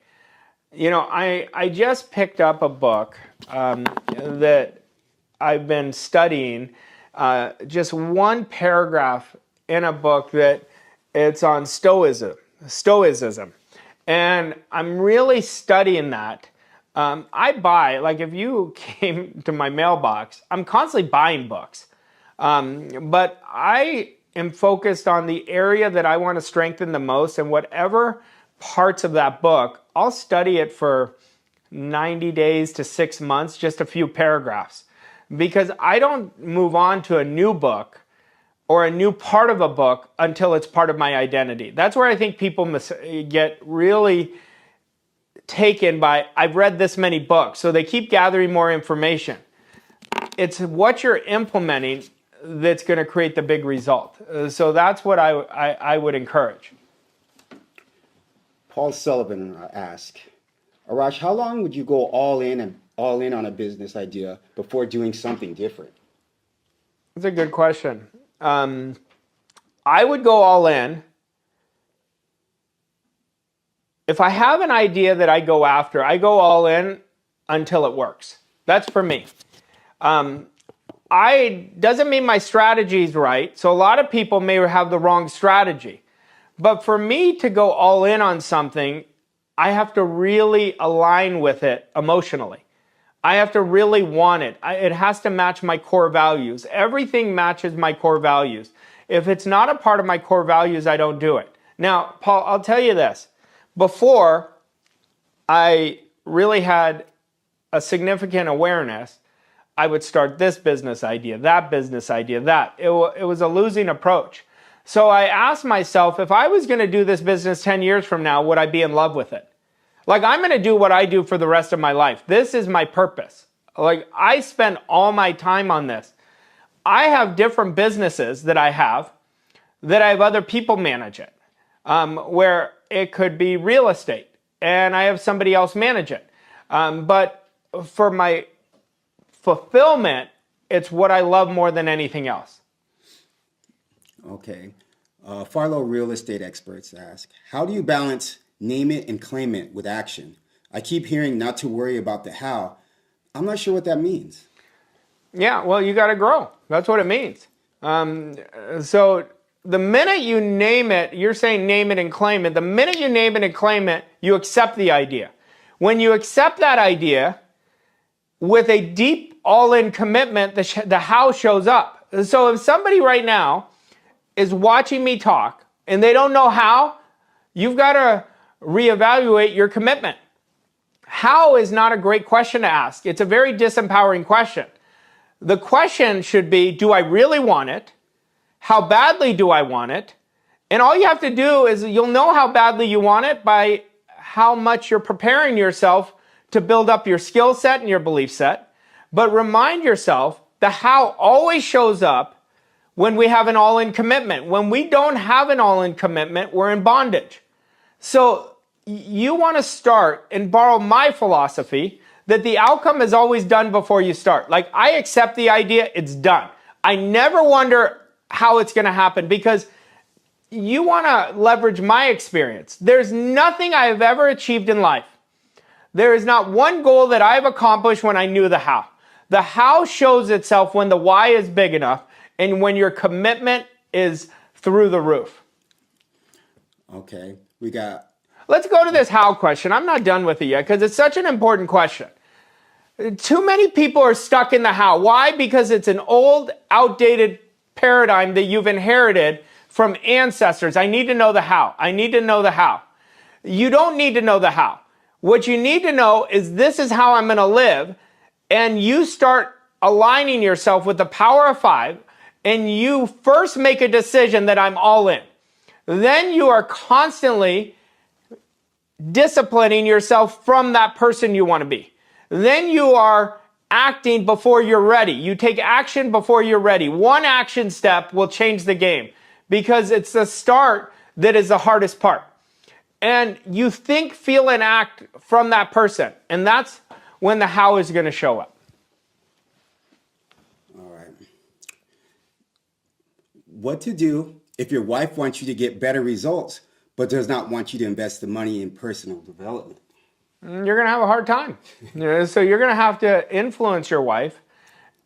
I just picked up a book that I've been studying, just one paragraph in a book that it's on Stoicism. And I'm really studying that. I buy, like if you came to my mailbox, I'm constantly buying books. But I am focused on the area that I want to strengthen the most, and whatever parts of that book, I'll study it for 90 days to 6 months, just a few paragraphs. Because I don't move on to a new book or a new part of a book until it's part of my identity. That's where I think people get really taken by, I've read this many books, so they keep gathering more information. It's what you're implementing that's going to create the big result. So that's what I would encourage. Paul Sullivan asked, Arash, how long would you go all in on a business idea before doing something different? That's a good question. I would go all in. If I have an idea that I go after, I go all in until it works. That's for me. Doesn't mean my strategy is right. So a lot of people may have the wrong strategy. But for me to go all in on something, I have to really align with it emotionally. I have to really want it. It has to match my core values. Everything matches my core values. If it's not a part of my core values, I don't do it. Now, Paul, I'll tell you this. Before I really had a significant awareness, I would start this business idea, that business idea, that. It was a losing approach. So I asked myself, if I was going to do this business 10 years from now, would I be in love with it? Like, I'm going to do what I do for the rest of my life. This is my purpose. Like, I spend all my time on this. I have different businesses that I have other people manage it, where it could be real estate, and I have somebody else manage it. But for my fulfillment, it's what I love more than anything else. Okay. Farlow Real Estate Experts ask, how do you balance name it and claim it with action? I keep hearing not to worry about the how. I'm not sure what that means. Yeah, well, you got to grow. That's what it means. So the minute you name it, you're saying name it and claim it. The minute you name it and claim it, you accept the idea. When you accept that idea with a deep all-in commitment, the how shows up. So if somebody right now is watching me talk and they don't know how, you've got to reevaluate your commitment. How is not a great question to ask. It's a very disempowering question. The question should be, do I really want it? How badly do I want it? And all you have to do is, you'll know how badly you want it by how much you're preparing yourself to build up your skill set and your belief set. But remind yourself, the how always shows up when we have an all-in commitment. When we don't have an all-in commitment, we're in bondage. So you want to start and borrow my philosophy that the outcome is always done before you start. Like, I accept the idea, it's done. I never wonder how it's going to happen, because you want to leverage my experience. There's nothing I have ever achieved in life. There is not one goal that I've accomplished when I knew the how. The how shows itself when the why is big enough and when your commitment is through the roof. Okay, Let's go to this how question. I'm not done with it yet because it's such an important question. Too many people are stuck in the how. Why? Because it's an old, outdated paradigm that you've inherited from ancestors. I need to know the how. I need to know the how. You don't need to know the how. What you need to know is, this is how I'm going to live. and you start aligning yourself with the power of 5, and you first make a decision that I'm all in, then you are constantly disciplining yourself from that person you want to be. Then you are acting before you're ready. You take action before you're ready. One action step will change the game because it's the start that is the hardest part. And you think, feel, and act from that person. And that's when the how is going to show up. All right. What to do if your wife wants you to get better results, but does not want you to invest the money in personal development? You're going to have a hard time. So you're going to have to influence your wife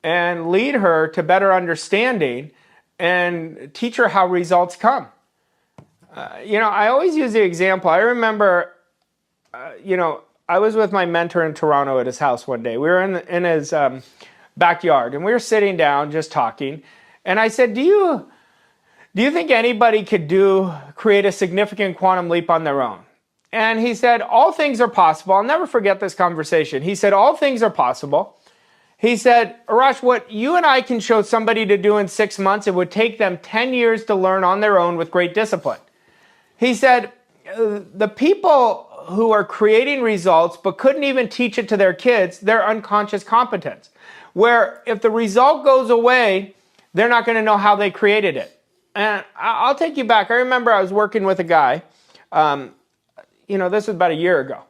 and lead her to better understanding and teach her how results come. I always use the example. I remember, I was with my mentor in Toronto at his house one day. We were in his backyard, and we were sitting down just talking. And I said, do you think anybody could create a significant quantum leap on their own? And he said, all things are possible. I'll never forget this conversation. He said, all things are possible. He said, Arash, what you and I can show somebody to do in 6 months, it would take them 10 years to learn on their own with great discipline. He said, the people who are creating results but couldn't even teach it to their kids, they're unconscious competence. Where if the result goes away, they're not going to know how they created it. And I'll take you back. I remember I was working with a guy. This was about a year ago.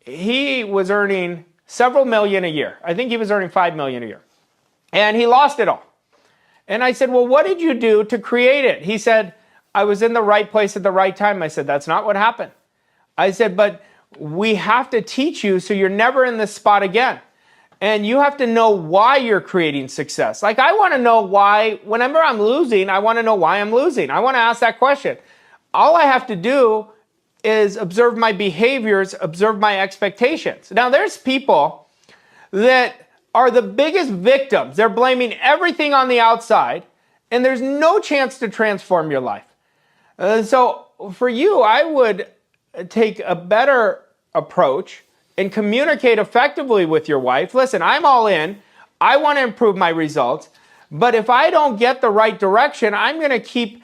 He was earning several million a year. I think he was earning $5 million a year. And he lost it all. And I said, well, what did you do to create it? He said, I was in the right place at the right time. I said, that's not what happened. I said, but we have to teach you so you're never in this spot again. And you have to know why you're creating success. Like, I want to know why, whenever I'm losing, I want to know why I'm losing. I want to ask that question. All I have to do is observe my behaviors, observe my expectations. Now, there's people that are the biggest victims. They're blaming everything on the outside, and there's no chance to transform your life. So for you, I would take a better approach and communicate effectively with your wife. Listen, I'm all in. I want to improve my results. But if I don't get the right direction, I'm going to keep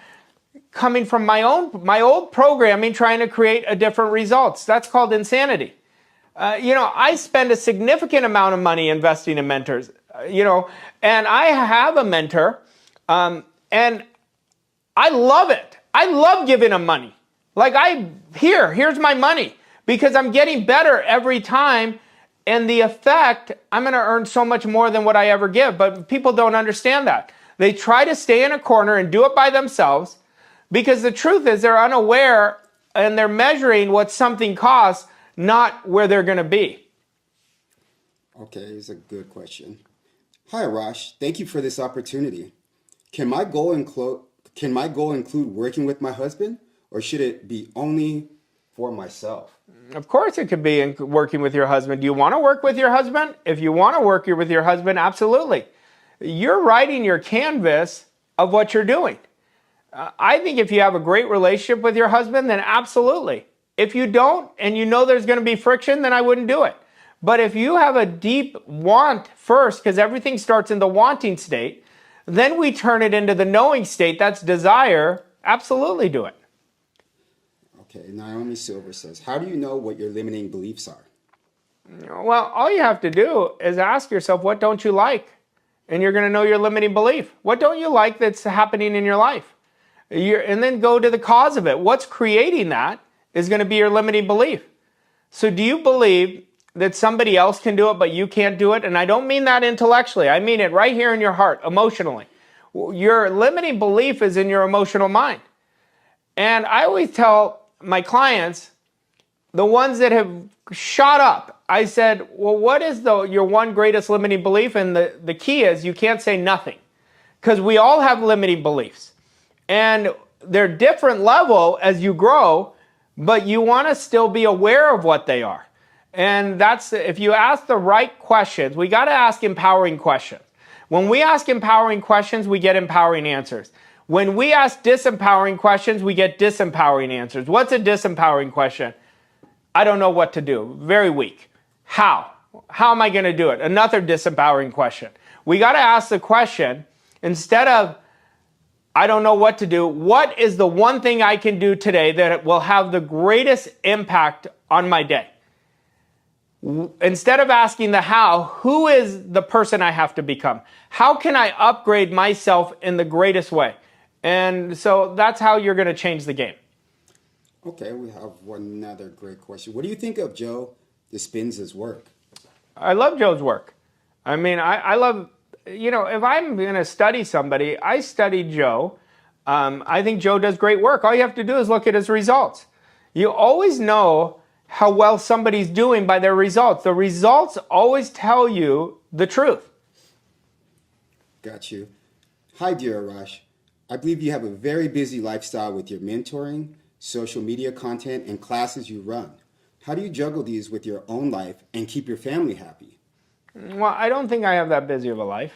coming from my old programming, trying to create a different results. That's called insanity. I spend a significant amount of money investing in mentors, and I have a mentor, and I love it. I love giving them money. Like, here's my money, because I'm getting better every time, and the effect, I'm going to earn so much more than what I ever give. But people don't understand that. They try to stay in a corner and do it by themselves, because the truth is they're unaware and they're measuring what something costs, not where they're going to be. Okay, it's a good question. Hi, Arash. Thank you for this opportunity. Can my goal include working with my husband, or should it be only for myself? Of course it could be working with your husband. Do you want to work with your husband? If you want to work with your husband, absolutely. You're writing your canvas of what you're doing. I think if you have a great relationship with your husband, then absolutely. If you don't, and you know there's going to be friction, then I wouldn't do it. But if you have a deep want first, because everything starts in the wanting state, then we turn it into the knowing state, that's desire, absolutely do it. Okay, Naomi Silver says, how do you know what your limiting beliefs are? Well, all you have to do is ask yourself, what don't you like? And you're going to know your limiting belief. What don't you like that's happening in your life? And then go to the cause of it. What's creating that is going to be your limiting belief. So do you believe that somebody else can do it, but you can't do it? And I don't mean that intellectually. I mean it right here in your heart, emotionally. Your limiting belief is in your emotional mind. And I always tell my clients, the ones that have shot up, I said, well, what is your one greatest limiting belief? And the key is you can't say nothing, because we all have limiting beliefs. And they're different level as you grow, but you want to still be aware of what they are. And that's, if you ask the right questions, we got to ask empowering questions. When we ask empowering questions, we get empowering answers. When we ask disempowering questions, we get disempowering answers. What's a disempowering question? I don't know what to do. Very weak. How? How am I going to do it? Another disempowering question. We got to ask the question, instead of, I don't know what to do, what is the one thing I can do today that will have the greatest impact on my day? Instead of asking the how, who is the person I have to become? How can I upgrade myself in the greatest way? And so that's how you're going to change the game. Okay, we have another great question. What do you think of Joe Dispenza's work? I love Joe's work. I mean, I love, you know, if I'm going to study somebody, I study Joe. I think Joe does great work. All you have to do is look at his results. You always know how well somebody's doing by their results. The results always tell you the truth. Got you. Hi, dear Arash. I believe you have a very busy lifestyle with your mentoring, social media content, and classes you run. How do you juggle these with your own life and keep your family happy? Well, I don't think I have that busy of a life.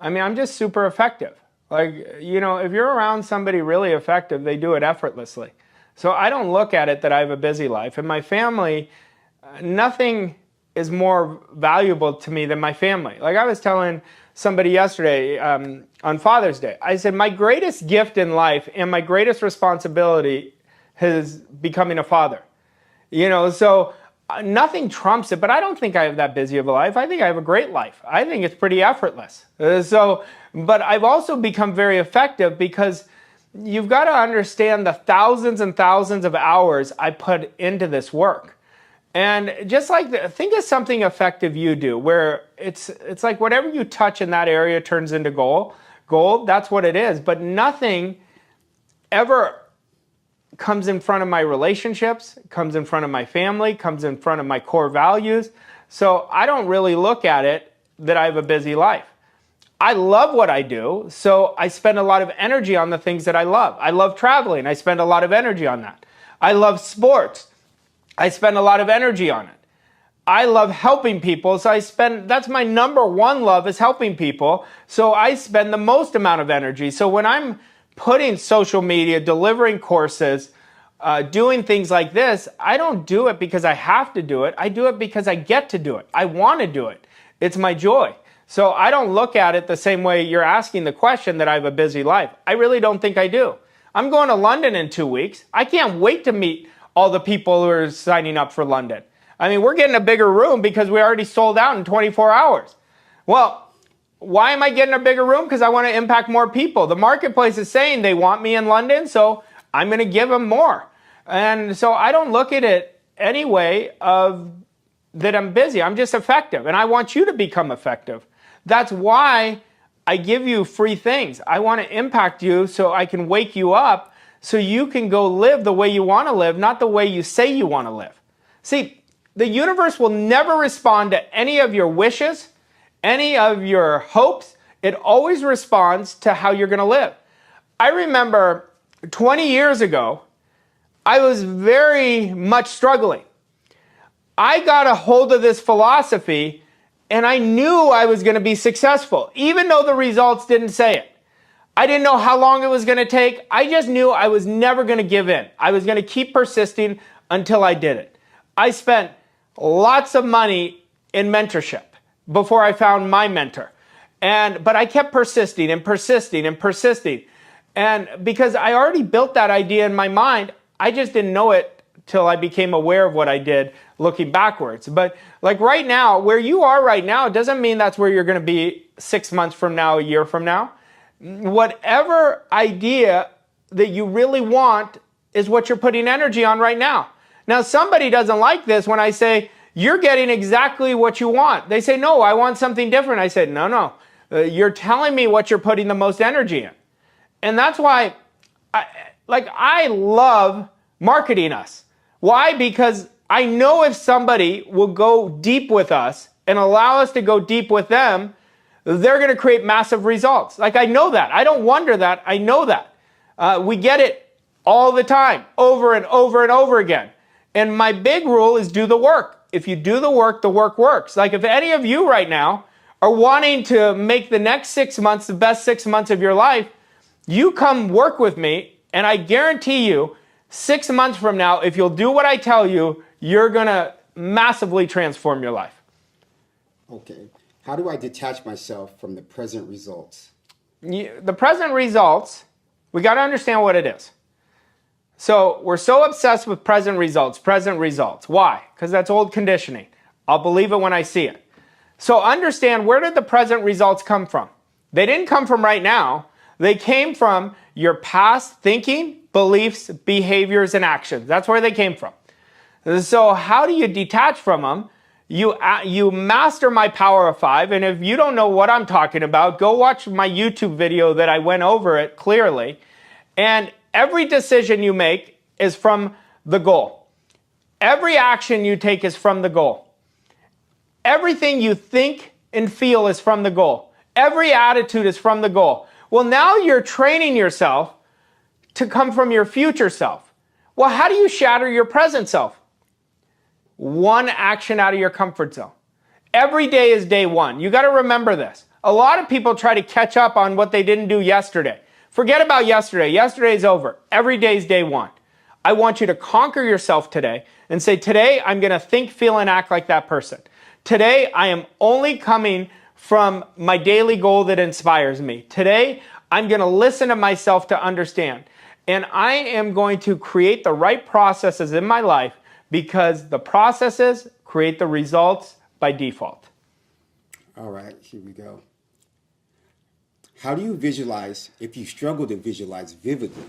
I mean, I'm just super effective. Like, you know, if you're around somebody really effective, they do it effortlessly. So I don't look at it that I have a busy life. In my family, nothing is more valuable to me than my family. Like I was telling somebody yesterday on Father's Day, I said, my greatest gift in life and my greatest responsibility is becoming a father. You know, so nothing trumps it, but I don't think I have that busy of a life. I think I have a great life. I think it's pretty effortless. But I've also become very effective because you've got to understand the thousands and thousands of hours I put into this work. And just like, think of something effective you do where it's like whatever you touch in that area turns into gold. That's what it is. But nothing ever comes in front of my relationships, comes in front of my family, comes in front of my core values. So I don't really look at it that I have a busy life. I love what I do, so I spend a lot of energy on the things that I love. I love traveling. I spend a lot of energy on that. I love sports. I spend a lot of energy on it. I love helping people, so that's my number one love is helping people, so I spend the most amount of energy. So when I'm putting social media, delivering courses, doing things like this, I don't do it because I have to do it. I do it because I get to do it. I want to do it. It's my joy. So I don't look at it the same way you're asking the question that I have a busy life. I really don't think I do. I'm going to London in 2 weeks. I can't wait to meet all the people who are signing up for London. I mean, we're getting a bigger room because we already sold out in 24 hours. Well, why am I getting a bigger room? Because I want to impact more people. The marketplace is saying they want me in London, so I'm going to give them more. And so I don't look at it anyway that I'm busy. I'm just effective, and I want you to become effective. That's why I give you free things. I want to impact you so I can wake you up so you can go live the way you want to live, not the way you say you want to live. See, the universe will never respond to any of your wishes, any of your hopes. It always responds to how you're going to live. I remember 20 years ago, I was very much struggling. I got a hold of this philosophy and I knew I was going to be successful, even though the results didn't say it. I didn't know how long it was going to take. I just knew I was never going to give in. I was going to keep persisting until I did it. I spent lots of money in mentorship before I found my mentor. But I kept persisting and persisting and persisting. And because I already built that idea in my mind, I just didn't know it till I became aware of what I did looking backwards. But like right now, where you are right now doesn't mean that's where you're going to be 6 months from now, a year from now. Whatever idea that you really want is what you're putting energy on right now. Now, somebody doesn't like this when I say, you're getting exactly what you want. They say, no, I want something different. I said, no, you're telling me what you're putting the most energy in. And that's why I love marketing us. Why? Because I know if somebody will go deep with us and allow us to go deep with them, they're going to create massive results. Like I know that. I don't wonder that. I know that. We get it all the time, over and over and over again. And my big rule is do the work. If you do the work works. Like if any of you right now are wanting to make the next 6 months the best 6 months of your life, you come work with me and I guarantee you 6 months from now, if you'll do what I tell you, you're going to massively transform your life. Okay. How do I detach myself from the present results? The present results, we got to understand what it is. So we're so obsessed with present results. Why? Because that's old conditioning. I'll believe it when I see it. So understand, where did the present results come from? They didn't come from right now. They came from your past thinking, beliefs, behaviors, and actions. That's where they came from. So how do you detach from them? You master my power of 5, and if you don't know what I'm talking about, go watch my YouTube video that I went over it clearly. And every decision you make is from the goal. Every action you take is from the goal. Everything you think and feel is from the goal. Every attitude is from the goal. Well, now you're training yourself to come from your future self. Well, how do you shatter your present self? One action out of your comfort zone. Every day is day one. You got to remember this. A lot of people try to catch up on what they didn't do yesterday. Forget about yesterday. Yesterday's over. Every day is day one. I want you to conquer yourself today and say, today I'm going to think, feel, and act like that person. Today I am only coming from my daily goal that inspires me. Today I'm going to listen to myself to understand. And I am going to create the right processes in my life, because the processes create the results by default. All right, here we go. How do you visualize if you struggle to visualize vividly?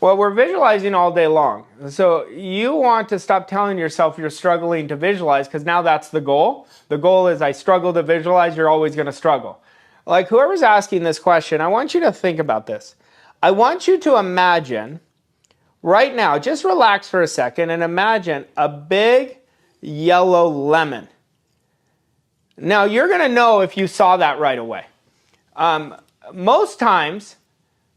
Well, we're visualizing all day long. So you want to stop telling yourself you're struggling to visualize, because now that's the goal. The goal is I struggle to visualize, you're always going to struggle. Like whoever's asking this question, I want you to think about this. I want you to imagine right now, just relax for a second and imagine a big yellow lemon. Now, you're going to know if you saw that right away. Most times,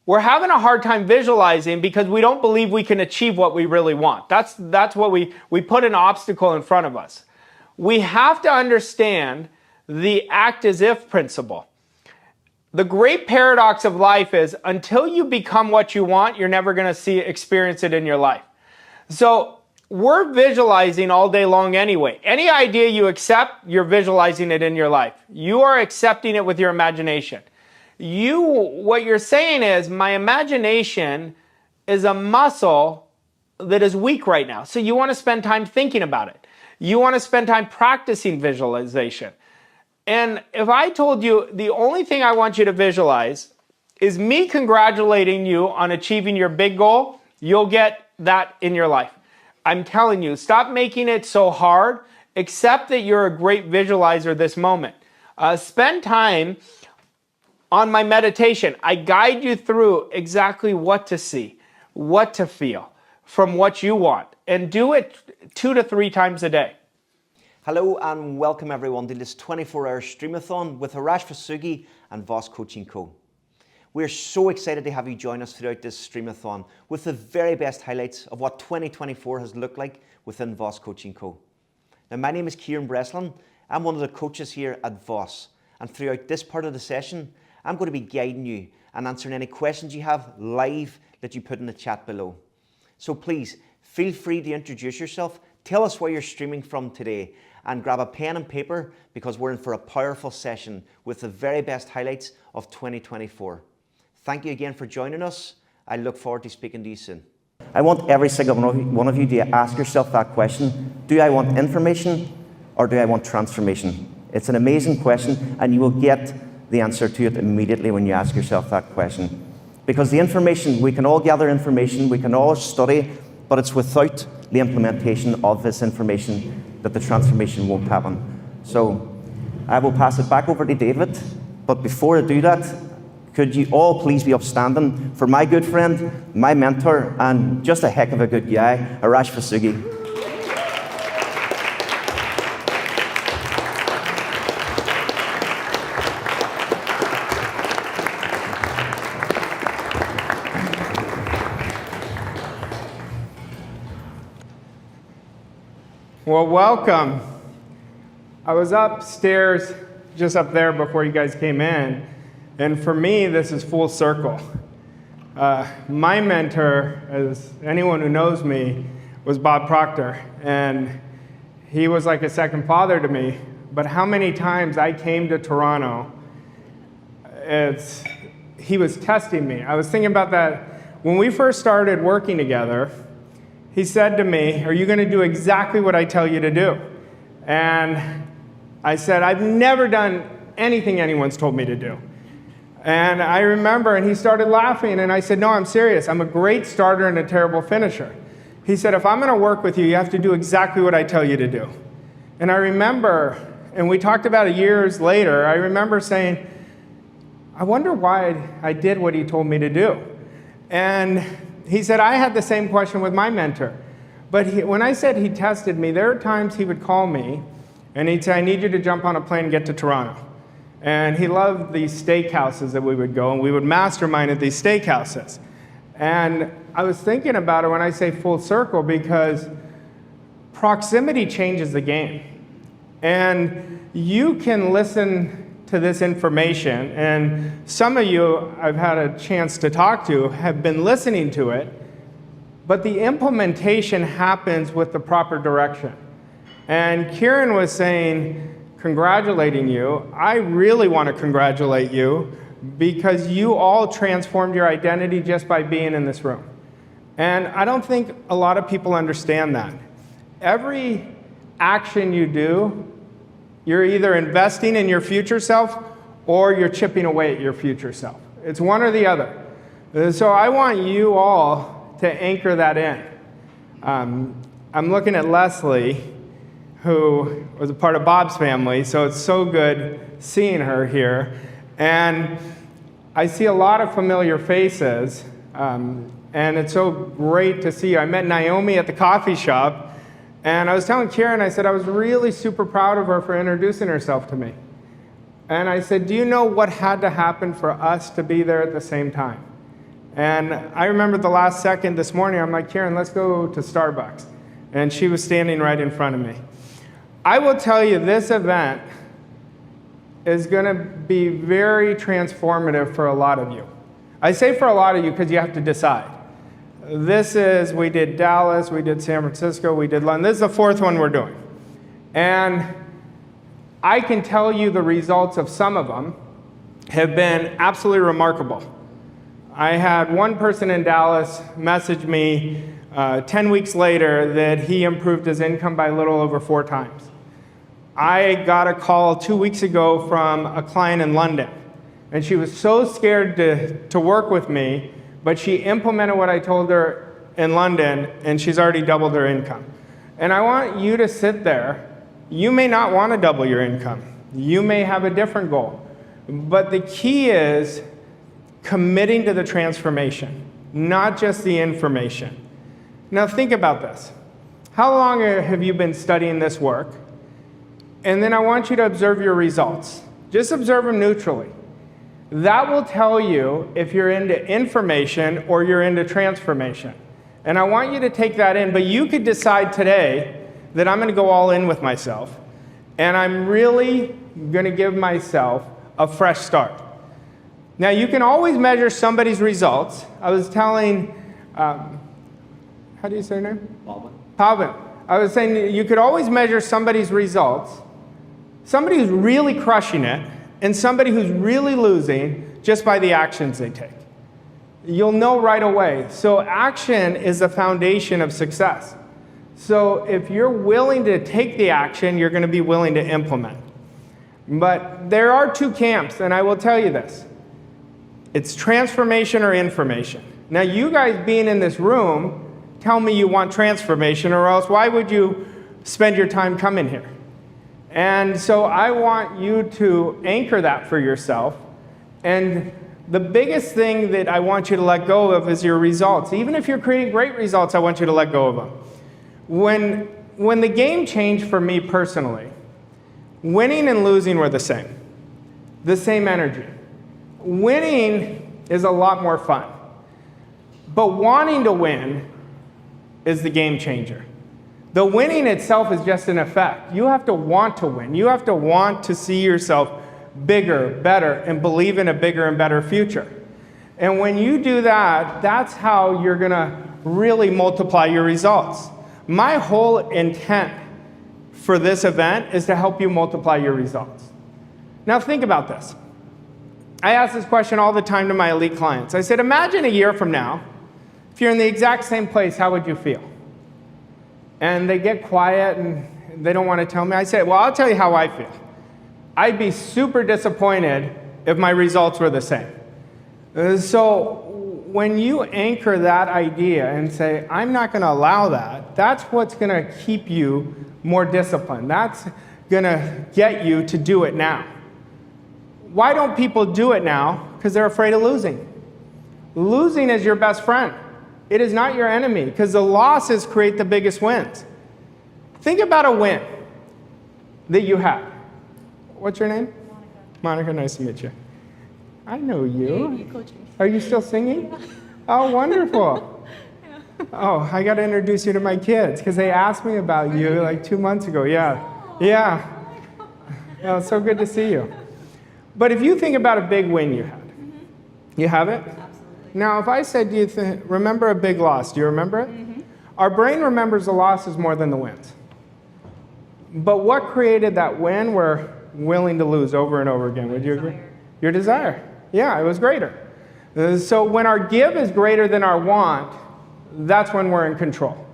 we're having a hard time visualizing because we don't believe we can achieve what we really want. That's what we put an obstacle in front of us. We have to understand the act as if principle. The great paradox of life is until you become what you want, you're never going to experience it in your life. So we're visualizing all day long anyway. Any idea you accept, you're visualizing it in your life. You are accepting it with your imagination. What you're saying is, my imagination is a muscle that is weak right now. So you want to spend time thinking about it. You want to spend time practicing visualization. And if I told you the only thing I want you to visualize is me congratulating you on achieving your big goal, you'll get that in your life. I'm telling you, stop making it so hard. Accept that you're a great visualizer this moment. Spend time on my meditation. I guide you through exactly what to see, what to feel from what you want, and do it 2 to 3 times a day. Hello and welcome everyone to this 24-hour Stream-A-Thon with Arash, Vossoughi and Voss Coaching Co. We're so excited to have you join us throughout this Stream-A-Thon with the very best highlights of what 2024 has looked like within Voss Coaching Co. Now, my name is Kieran Breslin. I'm one of the coaches here at Voss, and throughout this part of the session, I'm going to be guiding you and answering any questions you have live that you put in the chat below. So please, feel free to introduce yourself, tell us where you're streaming from today, and grab a pen and paper because we're in for a powerful session with the very best highlights of 2024. Thank you again for joining us. I look forward to speaking to you soon. I want every single one of you to ask yourself that question. Do I want information or do I want transformation? It's an amazing question, and you will get the answer to it immediately when you ask yourself that question. Because the information, we can all gather information, we can all study, but it's without the implementation of this information that the transformation won't happen. So I will pass it back over to David, but before I do that, could you all please be upstanding for my good friend, my mentor, and just a heck of a good guy, Arash Vossoughi. Well, welcome. I was upstairs, just up there before you guys came in, and for me, this is full circle. My mentor, as anyone who knows me, was Bob Proctor, and he was like a second father to me but how many times I came to Toronto, he was testing me. I was thinking about that when we first started working together. He said to me, "Are you going to do exactly what I tell you to do?" And I said, "I've never done anything anyone's told me to do." And I remember, and he started laughing, and I said, "No, I'm serious. I'm a great starter and a terrible finisher." He said, "If I'm going to work with you, you have to do exactly what I tell you to do." And I remember, and we talked about it years later, I remember saying, "I wonder why I did what he told me to do." And he said, "I had the same question with my mentor. But when I said he tested me, there are times he would call me, and he'd say, 'I need you to jump on a plane and get to Toronto.' And he loved these steakhouses that we would go, and we would mastermind at these steakhouses. And I was thinking about it when I say full circle, because proximity changes the game. And you can listen to this information, and some of you I've had a chance to talk to have been listening to it, but the implementation happens with the proper direction. And Kieran was saying, congratulating you. I really want to congratulate you because you all transformed your identity just by being in this room. And I don't think a lot of people understand that. Every action you do, you're either investing in your future self or you're chipping away at your future self. It's one or the other. So I want you all to anchor that in. I'm looking at Leslie, who was a part of Bob's family, so it's so good seeing her here. And I see a lot of familiar faces, and it's so great to see you. I met Naomi at the coffee shop, and I was telling Kieran, I said I was really super proud of her for introducing herself to me. And I said, do you know what had to happen for us to be there at the same time? And I remember the last second this morning, I'm like, Kieran, let's go to Starbucks. And she was standing right in front of me. I will tell you, this event is going to be very transformative for a lot of you. I say for a lot of you because you have to decide. We did Dallas, we did San Francisco, we did London. This is the fourth one we're doing. And I can tell you the results of some of them have been absolutely remarkable. I had one person in Dallas message me 10 weeks later that he improved his income by a little over 4 times. I got a call 2 weeks ago from a client in London, and she was so scared to work with me, but she implemented what I told her in London, and she's already doubled her income. And I want you to sit there. You may not want to double your income. You may have a different goal. But the key is committing to the transformation, not just the information. Now think about this. How long have you been studying this work? And then I want you to observe your results. Just observe them neutrally. That will tell you if you're into information or you're into transformation. And I want you to take that in, but you could decide today that I'm going to go all in with myself, and I'm really going to give myself a fresh start. Now, you can always measure somebody's results. I was telling, how do you say her name? Pavan. I was saying you could always measure somebody's results, somebody who's really crushing it, and somebody who's really losing just by the actions they take. You'll know right away. So action is the foundation of success. So if you're willing to take the action, you're going to be willing to implement. But there are 2 camps, and I will tell you this. It's transformation or information. Now, you guys being in this room tell me you want transformation, or else why would you spend your time coming here? And so I want you to anchor that for yourself. And the biggest thing that I want you to let go of is your results. Even if you're creating great results, I want you to let go of them. When the game changed for me personally, winning and losing were the same energy. Winning is a lot more fun. But wanting to win is the game changer. The winning itself is just an effect. You have to want to win. You have to want to see yourself bigger, better, and believe in a bigger and better future. And when you do that, that's how you're going to really multiply your results. My whole intent for this event is to help you multiply your results. Now think about this. I ask this question all the time to my elite clients. I said, imagine a year from now, if you're in the exact same place, how would you feel? And they get quiet and they don't want to tell me. I say, well, I'll tell you how I feel. I'd be super disappointed if my results were the same. So when you anchor that idea and say, I'm not going to allow that, that's what's going to keep you more disciplined. That's going to get you to do it now. Why don't people do it now? Because they're afraid of losing. Losing is your best friend. It is not your enemy, because the losses create the biggest wins. Think about a win that you had. What's your name? Monica, nice to meet you. I know you. You coach me. Are you still singing? Oh, wonderful. Oh, I got to introduce you to my kids, because they asked me about you like 2 months ago. Yeah. Oh, it's so good to see you. But if you think about a big win you had, you have it? Now, if I said, remember a big loss, do you remember it? Our brain remembers the losses more than the wins. But what created that win we're willing to lose over and over again? Would you agree? Your desire. Yeah, it was greater. So when our give is greater than our want, that's when we're in control.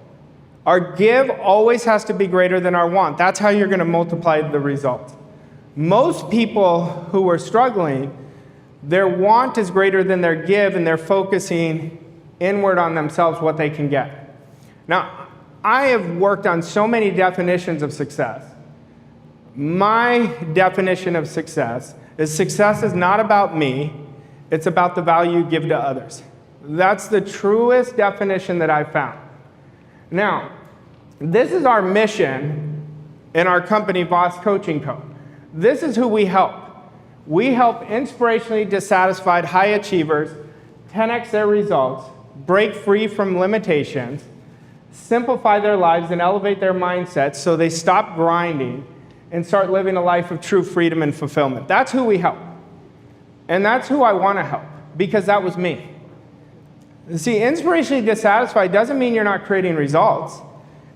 Our give always has to be greater than our want. That's how you're going to multiply the results. Most people who are struggling, their want is greater than their give, and they're focusing inward on themselves, what they can get. Now, I have worked on so many definitions of success. My definition of success is not about me, it's about the value you give to others. That's the truest definition that I've found. Now, this is our mission in our company, Voss Coaching Co. This is who we help. We help inspirationally dissatisfied high achievers 10x their results, break free from limitations, simplify their lives, and elevate their mindsets so they stop grinding and start living a life of true freedom and fulfillment. That's who we help. And that's who I want to help, because that was me. See, inspirationally dissatisfied doesn't mean you're not creating results.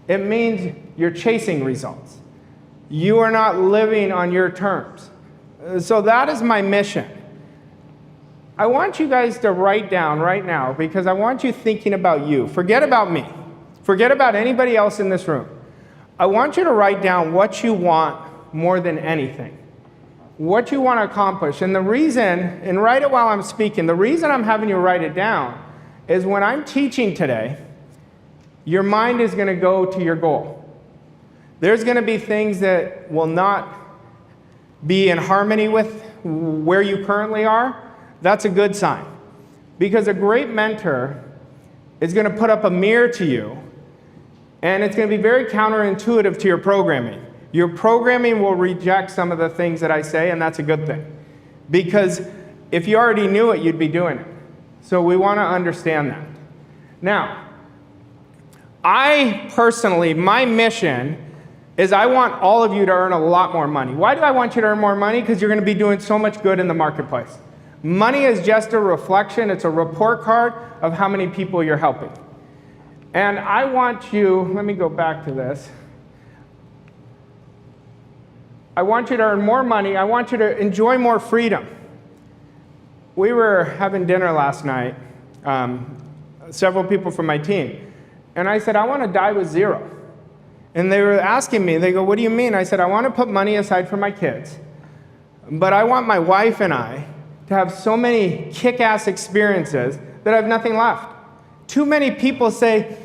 It means you're chasing results. You are not living on your terms. So that is my mission. I want you guys to write down right now, because I want you thinking about you. Forget about me. Forget about anybody else in this room. I want you to write down what you want more than anything. What you want to accomplish. And the reason, and write it while I'm speaking, the reason I'm having you write it down is when I'm teaching today, your mind is going to go to your goal. There's going to be things that will not be in harmony with where you currently are. That's a good sign. Because a great mentor is going to put up a mirror to you, and it's going to be very counterintuitive to your programming. Your programming will reject some of the things that I say, and that's a good thing. Because if you already knew it, you'd be doing it. So we want to understand that. Now, I personally, my mission is I want all of you to earn a lot more money. Why do I want you to earn more money? Because you're going to be doing so much good in the marketplace. Money is just a reflection. It's a report card of how many people you're helping. And I want you, let me go back to this. I want you to earn more money. I want you to enjoy more freedom. We were having dinner last night, several people from my team. And I said, I want to die with zero. And they were asking me, they go, what do you mean? I said, I want to put money aside for my kids. But I want my wife and I to have so many kick-ass experiences that I have nothing left. Too many people say,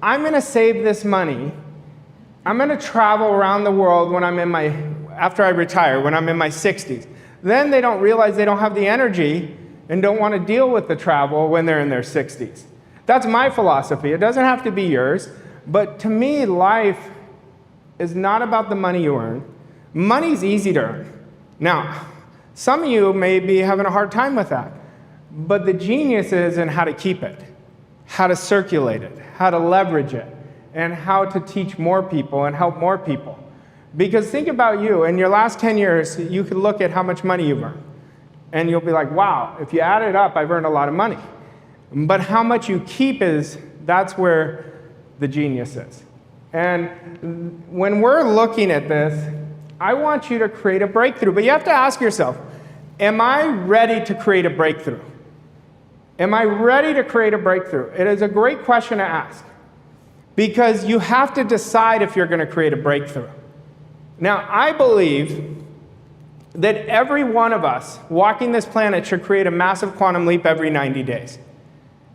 I'm going to save this money. I'm going to travel around the world when after I retire, when I'm in my 60s. Then they don't realize they don't have the energy and don't want to deal with the travel when they're in their 60s. That's my philosophy. It doesn't have to be yours. But to me, life is not about the money you earn. Money's easy to earn. Now, some of you may be having a hard time with that. But the genius is in how to keep it, how to circulate it, how to leverage it, and how to teach more people and help more people. Because think about you. In your last 10 years, you could look at how much money you've earned. And you'll be like, wow, if you add it up, I've earned a lot of money. But how much you keep that's where the genius is. And when we're looking at this, I want you to create a breakthrough. But you have to ask yourself, am I ready to create a breakthrough? Am I ready to create a breakthrough? It is a great question to ask, because you have to decide if you're going to create a breakthrough. Now, I believe that every one of us walking this planet should create a massive quantum leap every 90 days.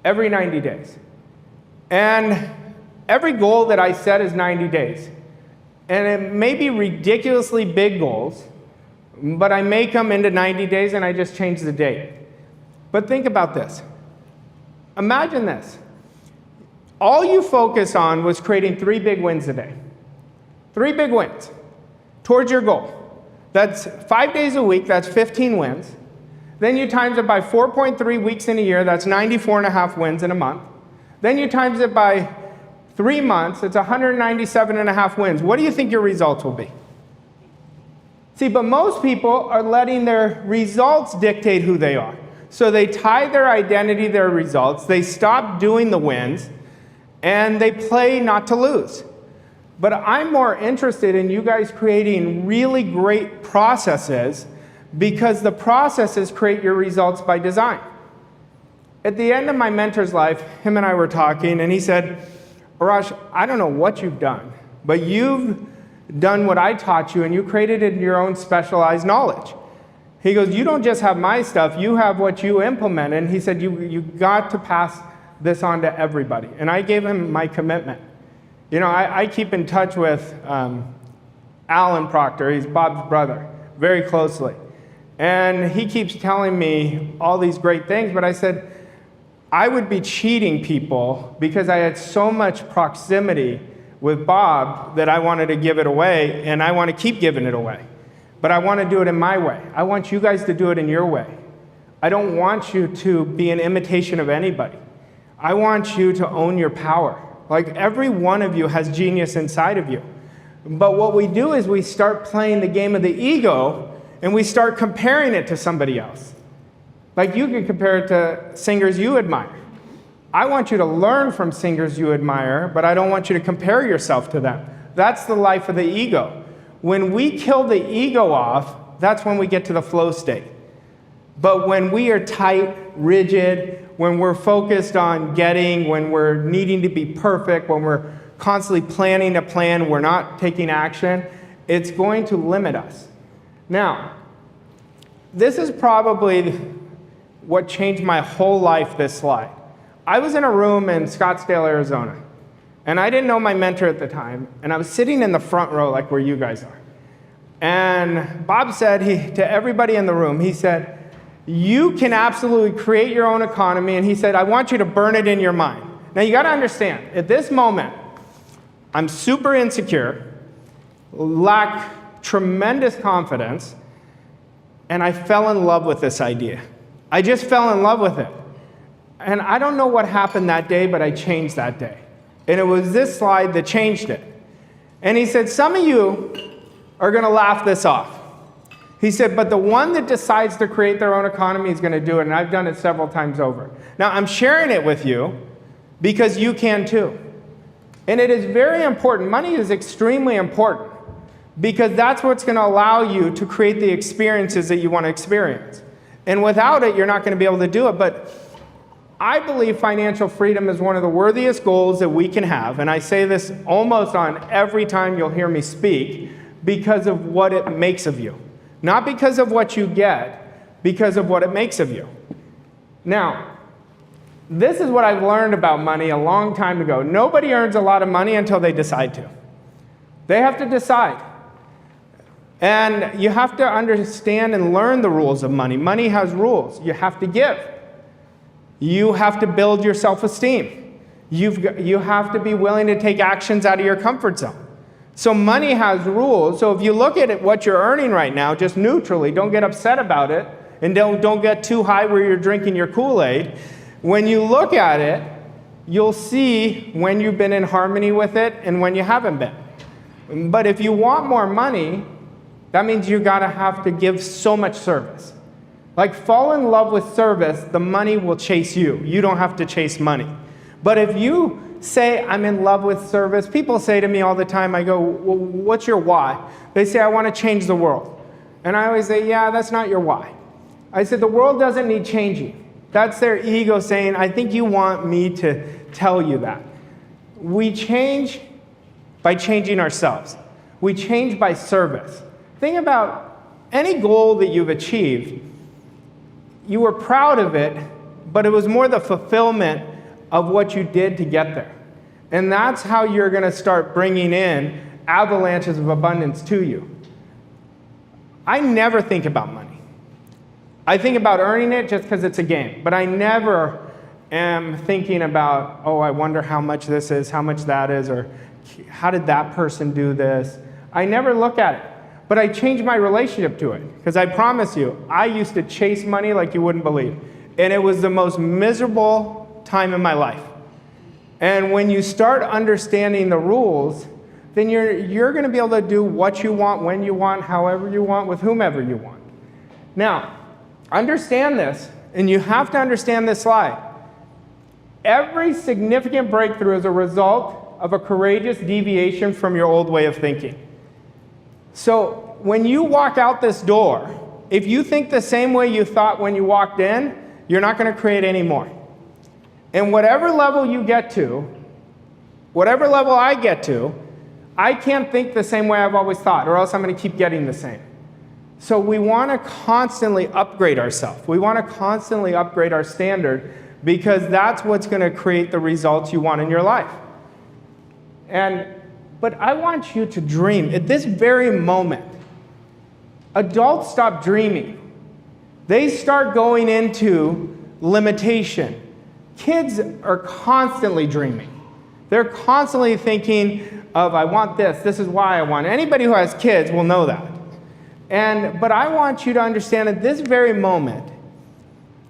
Every 90 days. And every goal that I set is 90 days. And it may be ridiculously big goals, but I make them into 90 days and I just change the date. But think about this. Imagine this. All you focused on was creating 3 big wins a day. 3 big wins towards your goal. That's 5 days a week, that's 15 wins. Then you times it by 4.3 weeks in a year, that's 94.5 wins in a month. Then you times it by 3 months, it's 197.5 wins. What do you think your results will be? See, but most people are letting their results dictate who they are. So they tie their identity to their results, they stop doing the wins, and they play not to lose. But I'm more interested in you guys creating really great processes, because the processes create your results by design. At the end of my mentor's life, him and I were talking, and he said, Arash, I don't know what you've done, but you've done what I taught you, and you created it in your own specialized knowledge. He goes, you don't just have my stuff, you have what you implement. And he said, you got to pass this on to everybody. And I gave him my commitment. You know, I keep in touch with Alan Proctor, he's Bob's brother, very closely. And he keeps telling me all these great things, but I said, I would be cheating people because I had so much proximity with Bob that I wanted to give it away, and I want to keep giving it away. But I want to do it in my way. I want you guys to do it in your way. I don't want you to be an imitation of anybody. I want you to own your power. Like, every one of you has genius inside of you. But what we do is we start playing the game of the ego, and we start comparing it to somebody else. Like, you can compare it to singers you admire. I want you to learn from singers you admire, but I don't want you to compare yourself to them. That's the life of the ego. When we kill the ego off, that's when we get to the flow state. But when we are tight, rigid, when we're focused on getting, when we're needing to be perfect, when we're constantly planning a plan, we're not taking action, it's going to limit us. Now, this is probably what changed my whole life, this slide. I was in a room in Scottsdale, Arizona, and I didn't know my mentor at the time, and I was sitting in the front row like where you guys are. And Bob said to everybody in the room, he said, you can absolutely create your own economy, and he said, I want you to burn it in your mind. Now, you got to understand, at this moment, I'm super insecure, lack tremendous confidence, and I fell in love with this idea. I just fell in love with it. And I don't know what happened that day, but I changed that day. And it was this slide that changed it. And he said, some of you are going to laugh this off. He said, but the one that decides to create their own economy is going to do it, and I've done it several times over. Now, I'm sharing it with you because you can too. And it is very important. Money is extremely important because that's what's going to allow you to create the experiences that you want to experience. And without it, you're not going to be able to do it. But I believe financial freedom is one of the worthiest goals that we can have. And I say this almost on every time you'll hear me speak because of what it makes of you. Not because of what you get, because of what it makes of you. Now, this is what I've learned about money a long time ago. Nobody earns a lot of money until they decide to. They have to decide. And you have to understand and learn the rules of money. Money has rules. You have to give. You have to build your self-esteem. You have to be willing to take actions out of your comfort zone. So money has rules. So if you look at it, what you're earning right now, just neutrally, don't get upset about it, and don't get too high where you're drinking your Kool-Aid. When you look at it, you'll see when you've been in harmony with it and when you haven't been. But if you want more money, that means you gotta have to give so much service. Like, fall in love with service, the money will chase you. You don't have to chase money. But if you say I'm in love with service. People say to me all the time, I go, well, what's your why? They say, I want to change the world. And I always say, yeah, that's not your why. I said, the world doesn't need changing. That's their ego saying, I think you want me to tell you that. We change by changing ourselves. We change by service. Think about any goal that you've achieved. You were proud of it, but it was more the fulfillment of what you did to get there. And that's how you're going to start bringing in avalanches of abundance to you. I never think about money. I think about earning it just because it's a game, but I never am thinking about, oh, I wonder how much this is, how much that is, or how did that person do this? I never look at it, but I changed my relationship to it, because I promise you, I used to chase money like you wouldn't believe, and it was the most miserable time in my life. And when you start understanding the rules, then you're going to be able to do what you want, when you want, however you want, with whomever you want. Now, understand this, and you have to understand this slide. Every significant breakthrough is a result of a courageous deviation from your old way of thinking. So when you walk out this door, if you think the same way you thought when you walked in, you're not going to create any more. And whatever level you get to, whatever level I get to, I can't think the same way I've always thought, or else I'm going to keep getting the same. So we want to constantly upgrade ourselves. We want to constantly upgrade our standard, because that's what's going to create the results you want in your life. But I want you to dream. At this very moment, adults stop dreaming. They start going into limitation. Kids are constantly dreaming. They're constantly thinking of, I want this, this is why I want it. Anybody who has kids will know that. But I want you to understand at this very moment,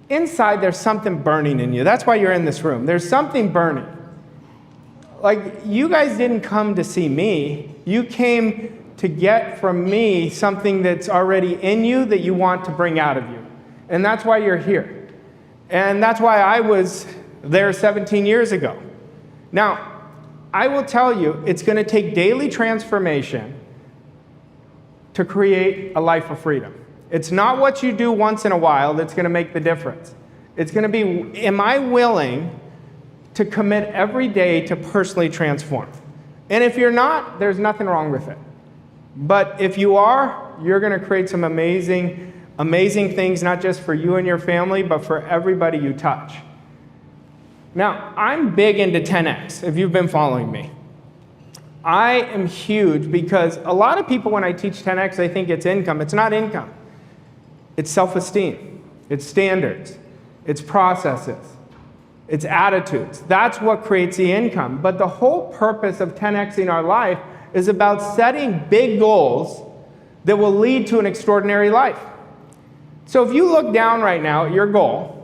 inside there's something burning in you. That's why you're in this room. There's something burning. Like, you guys didn't come to see me. You came to get from me something that's already in you that you want to bring out of you. And that's why you're here. And that's why I was there 17 years ago. Now, I will tell you, it's going to take daily transformation to create a life of freedom. It's not what you do once in a while that's going to make the difference. It's going to be, am I willing to commit every day to personally transform? And if you're not, there's nothing wrong with it. But if you are, you're going to create some amazing, amazing things, not just for you and your family, but for everybody you touch. Now, I'm big into 10X, if you've been following me. I am huge because a lot of people, when I teach 10X, they think it's income. It's not income. It's self-esteem. It's standards. It's processes. It's attitudes. That's what creates the income. But the whole purpose of 10Xing our life is about setting big goals that will lead to an extraordinary life. So if you look down right now at your goal,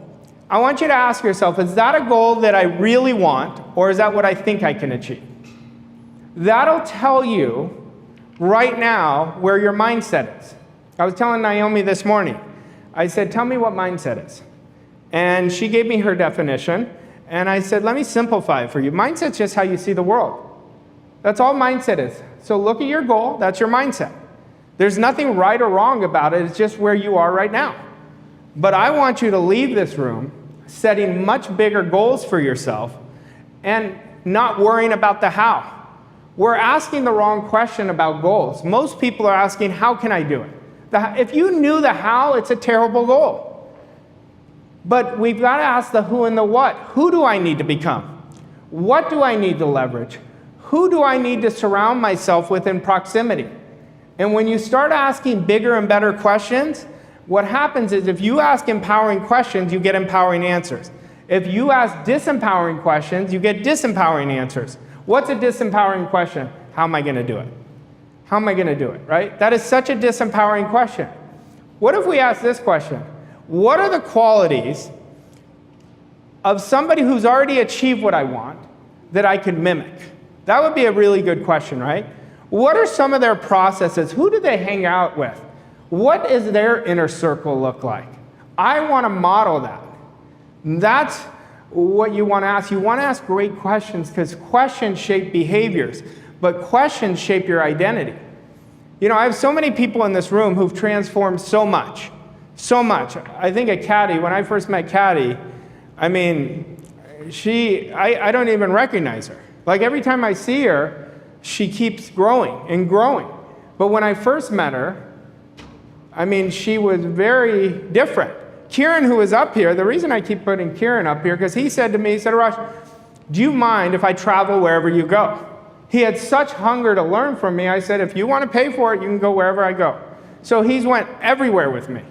I want you to ask yourself, is that a goal that I really want, or is that what I think I can achieve? That'll tell you right now where your mindset is. I was telling Naomi this morning, I said, tell me what mindset is. And she gave me her definition, and I said, let me simplify it for you. Mindset's just how you see the world. That's all mindset is. So look at your goal, that's your mindset. There's nothing right or wrong about it, it's just where you are right now. But I want you to leave this room setting much bigger goals for yourself and not worrying about the how. We're asking the wrong question about goals. Most people are asking, how can I do it? If you knew the how, it's a terrible goal. But we've got to ask the who and the what. Who do I need to become? What do I need to leverage? Who do I need to surround myself with in proximity? And when you start asking bigger and better questions, what happens is if you ask empowering questions, you get empowering answers. If you ask disempowering questions, you get disempowering answers. What's a disempowering question? How am I going to do it? How am I going to do it, right? That is such a disempowering question. What if we ask this question? What are the qualities of somebody who's already achieved what I want that I can mimic? That would be a really good question, right? What are some of their processes? Who do they hang out with? What does their inner circle look like? I want to model that. That's what you want to ask. You want to ask great questions because questions shape behaviors, but questions shape your identity. You know, I have so many people in this room who've transformed so much. So much. I think of Caddy, when I first met Caddy, I mean, I don't even recognize her. Like every time I see her, she keeps growing and growing. But when I first met her, I mean, she was very different. Kieran, who is up here, the reason I keep putting Kieran up here, because he said to me, he said, Arash, do you mind if I travel wherever you go? He had such hunger to learn from me. I said, if you want to pay for it, you can go wherever I go. So he's went everywhere with me.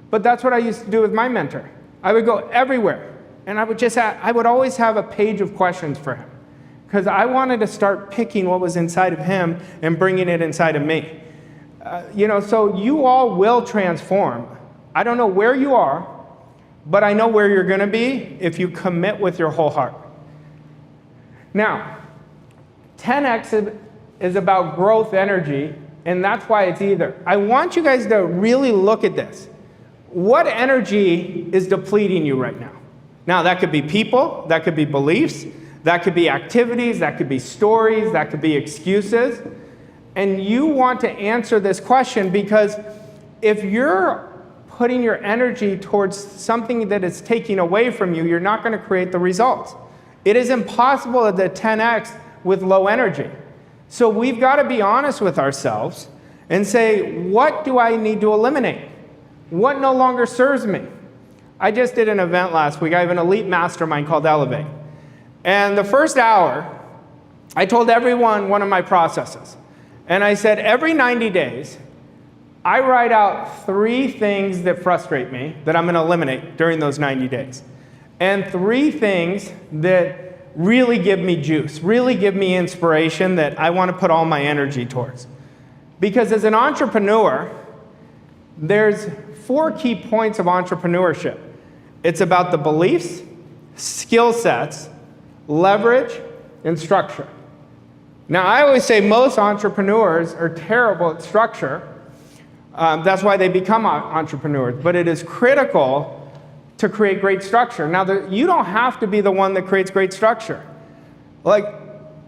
But that's what I used to do with my mentor. I would go everywhere. And I would always have a page of questions for him. Because I wanted to start picking what was inside of him and bringing it inside of me. You know, so you all will transform. I don't know where you are, but I know where you're going to be if you commit with your whole heart. Now, 10X is about growth energy, and that's why it's either. I want you guys to really look at this. What energy is depleting you right now? Now, that could be people, that could be beliefs, that could be activities, that could be stories, that could be excuses. And you want to answer this question because if you're putting your energy towards something that is taking away from you, you're not going to create the results. It is impossible to 10X with low energy. So we've got to be honest with ourselves and say, what do I need to eliminate? What no longer serves me? I just did an event last week. I have an elite mastermind called Elevate. And the first hour, I told everyone one of my processes. And I said, every 90 days, I write out 3 things that frustrate me that I'm going to eliminate during those 90 days. And 3 things that really give me juice, really give me inspiration that I want to put all my energy towards. Because as an entrepreneur, there's 4 key points of entrepreneurship. It's about the beliefs, skill sets, leverage, and structure. Now, I always say most entrepreneurs are terrible at structure. That's why they become entrepreneurs. But it is critical to create great structure. Now, you don't have to be the one that creates great structure. Like,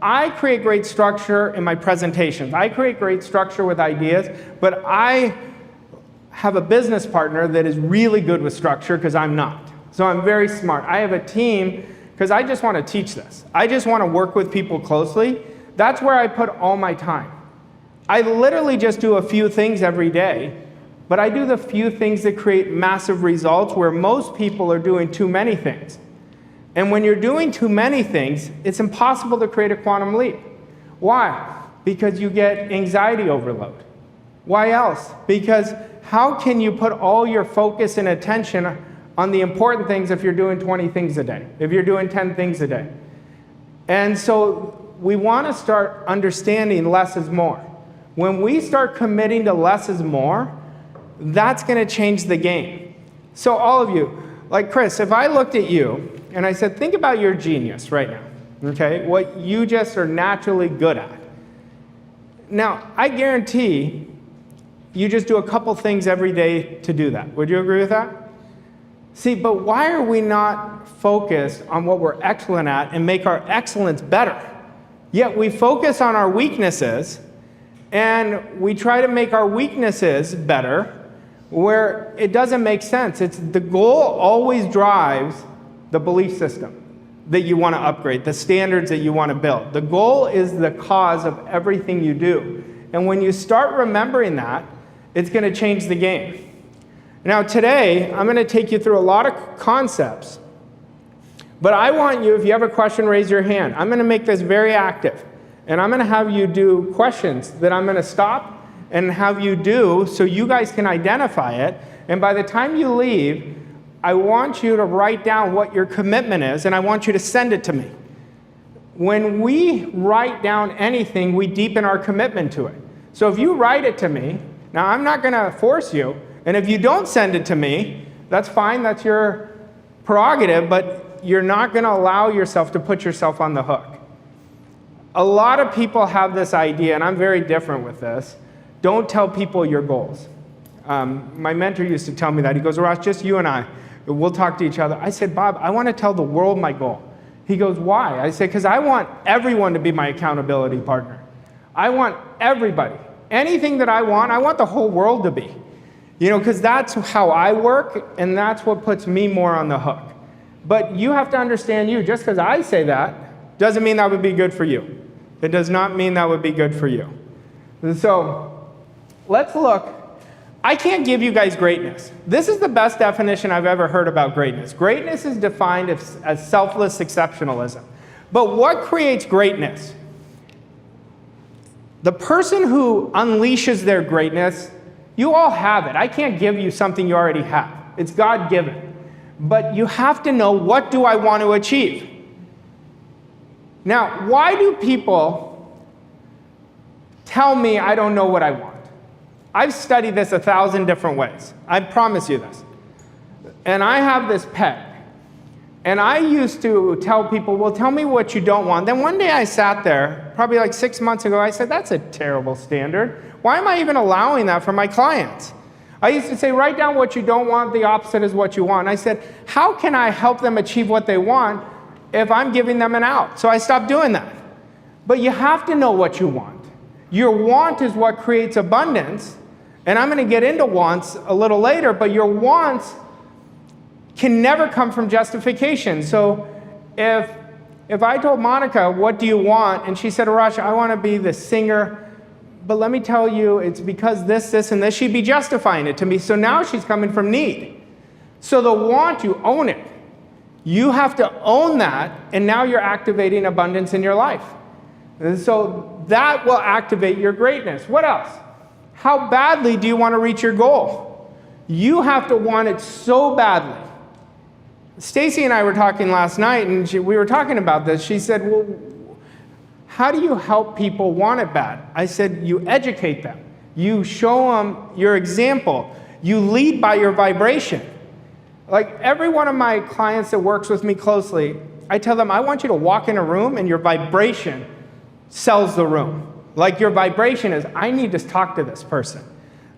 I create great structure in my presentations. I create great structure with ideas, but I have a business partner that is really good with structure because I'm not. So I'm very smart. I have a team because I just want to teach this. I just want to work with people closely. That's where I put all my time. I literally just do a few things every day, but I do the few things that create massive results where most people are doing too many things. And when you're doing too many things, it's impossible to create a quantum leap. Why? Because you get anxiety overload. Why else? Because how can you put all your focus and attention on the important things if you're doing 20 things a day, if you're doing 10 things a day? And so we want to start understanding less is more. When we start committing to less is more, that's going to change the game. So all of you, like Chris, if I looked at you and I said, think about your genius right now, okay? What you just are naturally good at. Now, I guarantee you just do a couple things every day to do that. Would you agree with that? See, but why are we not focused on what we're excellent at and make our excellence better? Yet we focus on our weaknesses and we try to make our weaknesses better where it doesn't make sense. It's the goal always drives the belief system that you want to upgrade, the standards that you want to build. The goal is the cause of everything you do. And when you start remembering that, it's going to change the game. Now today, I'm going to take you through a lot of concepts. But I want you, if you have a question, raise your hand. I'm going to make this very active. And I'm going to have you do questions that I'm going to stop and have you do so you guys can identify it. And by the time you leave, I want you to write down what your commitment is, and I want you to send it to me. When we write down anything, we deepen our commitment to it. So if you write it to me, now I'm not going to force you, and if you don't send it to me, that's fine, that's your prerogative, but you're not going to allow yourself to put yourself on the hook. A lot of people have this idea, and I'm very different with this, don't tell people your goals. My mentor used to tell me that. He goes, Arash, just you and I. we'll talk to each other. I said, Bob, I want to tell the world my goal. He goes, why? I said, because I want everyone to be my accountability partner. I want everybody. Anything that I want the whole world to be. You know, because that's how I work, and that's what puts me more on the hook. But you have to understand just because I say that doesn't mean that would be good for you. It does not mean that would be good for you. And so let's look. I can't give you guys greatness. This is the best definition I've ever heard about greatness. Greatness is defined as selfless exceptionalism. But what creates greatness? The person who unleashes their greatness, you all have it. I can't give you something you already have. It's God-given. But you have to know, what do I want to achieve? Now, why do people tell me I don't know what I want? I've studied this 1,000 different ways. I promise you this. And I have this peg. And I used to tell people, well, tell me what you don't want. Then one day I sat there, probably like 6 months ago, I said, that's a terrible standard. Why am I even allowing that for my clients? I used to say, write down what you don't want, the opposite is what you want. I said, how can I help them achieve what they want if I'm giving them an out? So I stopped doing that. But you have to know what you want. Your want is what creates abundance. And I'm going to get into wants a little later, but your wants can never come from justification. So if I told Monica, what do you want? And she said, Arash, I want to be the singer, but let me tell you, it's because this, and this, she'd be justifying it to me. So now she's coming from need. So the want, you own it. You have to own that, and now you're activating abundance in your life. And so that will activate your greatness. What else? How badly do you want to reach your goal? You have to want it so badly. Stacy and I were talking last night, and we were talking about this. She said, well, how do you help people want it bad? I said, you educate them. You show them your example. You lead by your vibration. Like every one of my clients that works with me closely, I tell them, I want you to walk in a room and your vibration sells the room. Like your vibration is, I need to talk to this person.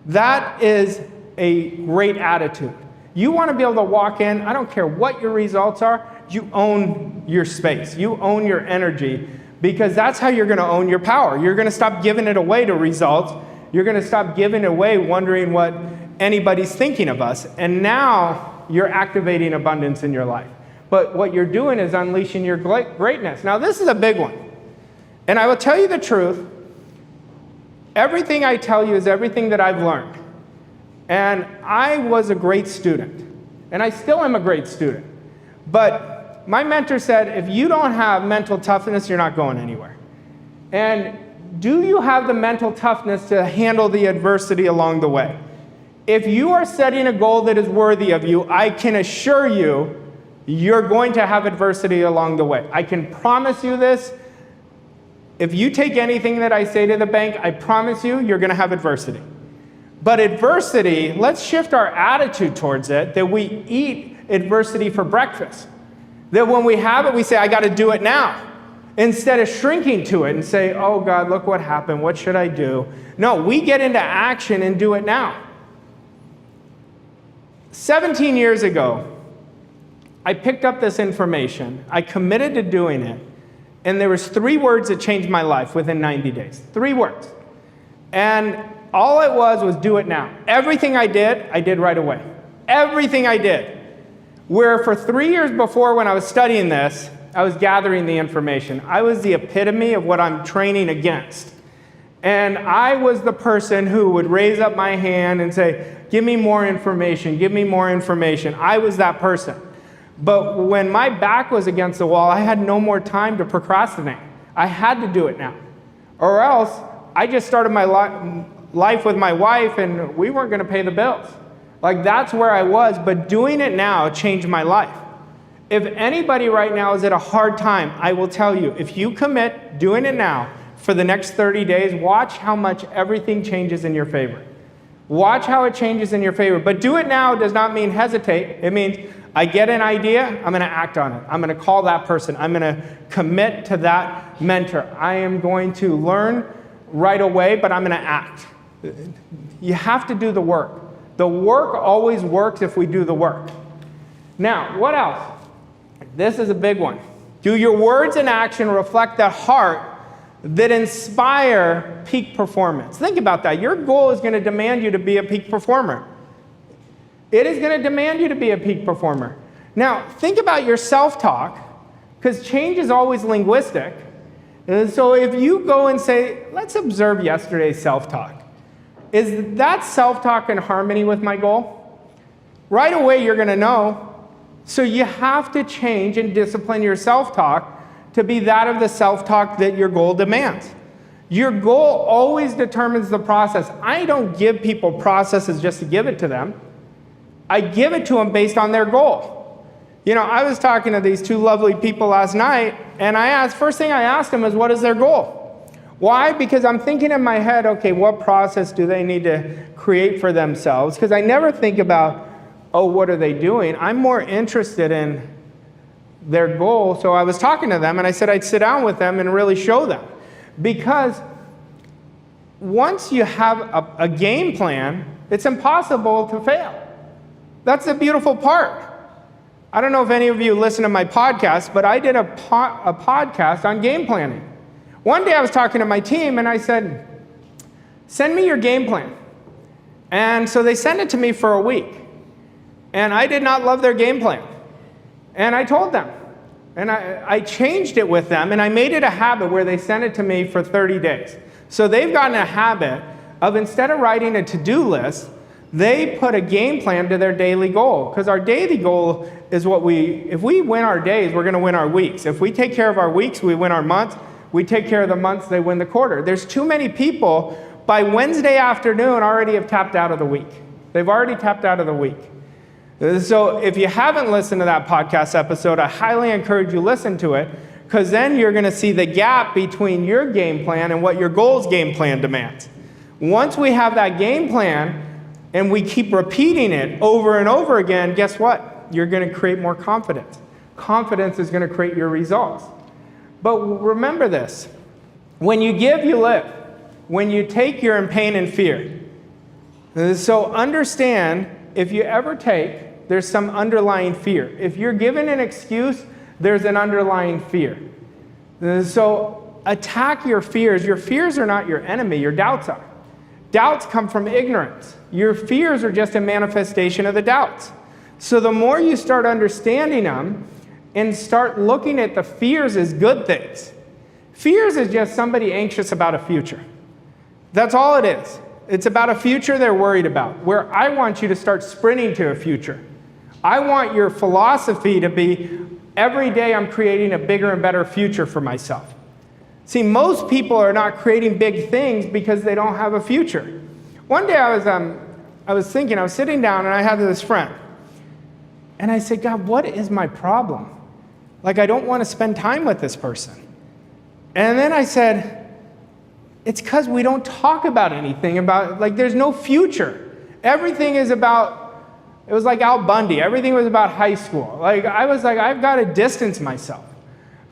That is a great attitude. You want to be able to walk in, I don't care what your results are, you own your space. You own your energy, because that's how you're going to own your power. You're going to stop giving it away to results. You're going to stop giving it away wondering what anybody's thinking of us. And now you're activating abundance in your life. But what you're doing is unleashing your greatness. Now this is a big one. And I will tell you the truth. Everything I tell you is everything that I've learned. And I was a great student. And I still am a great student. But my mentor said, if you don't have mental toughness, you're not going anywhere. And do you have the mental toughness to handle the adversity along the way? If you are setting a goal that is worthy of you, I can assure you, you're going to have adversity along the way. I can promise you this. If you take anything that I say to the bank, I promise you, you're going to have adversity. But adversity, let's shift our attitude towards it, that we eat adversity for breakfast. That when we have it, we say, I got to do it now. Instead of shrinking to it and say, oh God, look what happened. What should I do? No, we get into action and do it now. 17 years ago, I picked up this information. I committed to doing it. And there was 3 words that changed my life within 90 days. 3 words. And all it was do it now. Everything I did right away. Everything I did. Where for 3 years before, when I was studying this, I was gathering the information. I was the epitome of what I'm training against. And I was the person who would raise up my hand and say, give me more information, give me more information. I was that person. But when my back was against the wall, I had no more time to procrastinate. I had to do it now. Or else, I just started my life with my wife and we weren't going to pay the bills. Like that's where I was, but doing it now changed my life. If anybody right now is at a hard time, I will tell you, if you commit doing it now for the next 30 days, watch how much everything changes in your favor. Watch how it changes in your favor. But do it now does not mean hesitate. It means I get an idea, I'm going to act on it. I'm going to call that person. I'm going to commit to that mentor. I am going to learn right away, but I'm going to act. You have to do the work. The work always works if we do the work. Now, what else? This is a big one. Do your words and action reflect the heart that inspire peak performance? Think about that. Your goal is going to demand you to be a peak performer. It is going to demand you to be a peak performer. Now, think about your self-talk, because change is always linguistic. And so if you go and say, let's observe yesterday's self-talk. Is that self-talk in harmony with my goal? Right away, you're going to know. So you have to change and discipline your self-talk to be that of the self-talk that your goal demands. Your goal always determines the process. I don't give people processes just to give it to them. I give it to them based on their goal. You know, I was talking to these two lovely people last night, and first thing I asked them is, what is their goal? Why? Because I'm thinking in my head, okay, what process do they need to create for themselves? Because I never think about, oh, what are they doing? I'm more interested in their goal. So I was talking to them, and I said I'd sit down with them and really show them. Because once you have a game plan, it's impossible to fail. That's the beautiful part. I don't know if any of you listen to my podcast, but I did a podcast on game planning. One day I was talking to my team, and I said, send me your game plan. And so they sent it to me for a week. And I did not love their game plan. And I told them. And I changed it with them, and I made it a habit where they sent it to me for 30 days. So they've gotten a habit of, instead of writing a to-do list, they put a game plan to their daily goal. Because our daily goal is if we win our days, we're going to win our weeks. If we take care of our weeks, we win our months. We take care of the months, they win the quarter. There's too many people by Wednesday afternoon already have tapped out of the week. They've already tapped out of the week. So if you haven't listened to that podcast episode, I highly encourage you listen to it, because then you're going to see the gap between your game plan and what your goals game plan demands. Once we have that game plan and we keep repeating it over and over again, guess what? You're going to create more confidence. Confidence is going to create your results. But remember this. When you give, you live. When you take, you're in pain and fear. So understand, if you ever take, there's some underlying fear. If you're given an excuse, there's an underlying fear. So attack your fears. Your fears are not your enemy, your doubts are. Doubts come from ignorance. Your fears are just a manifestation of the doubts. So the more you start understanding them and start looking at the fears as good things. Fears is just somebody anxious about a future. That's all it is. It's about a future they're worried about, where I want you to start sprinting to a future. I want your philosophy to be, every day I'm creating a bigger and better future for myself. See, most people are not creating big things because they don't have a future. One day I was sitting down and I had this friend. And I said, God, what is my problem? Like, I don't want to spend time with this person. And then I said, it's because we don't talk about anything about, like, there's no future. Everything is about, it was like Al Bundy. Everything was about high school. Like, I was like, I've got to distance myself.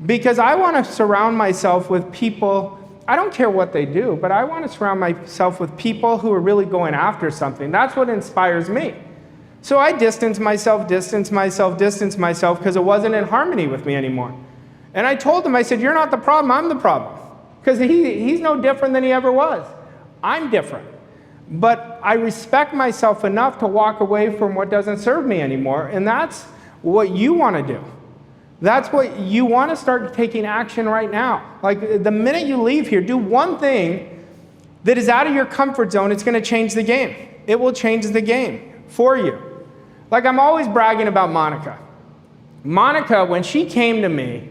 Because I want to surround myself with people, I don't care what they do, but I want to surround myself with people who are really going after something. That's what inspires me. So I distanced myself, because it wasn't in harmony with me anymore. And I told him, I said, you're not the problem, I'm the problem. Because he's no different than he ever was. I'm different. But I respect myself enough to walk away from what doesn't serve me anymore. And that's what you want to do. That's what you want to start taking action right now. Like, the minute you leave here, do one thing that is out of your comfort zone. It's going to change the game. It will change the game for you. Like, I'm always bragging about Monica. Monica, when she came to me,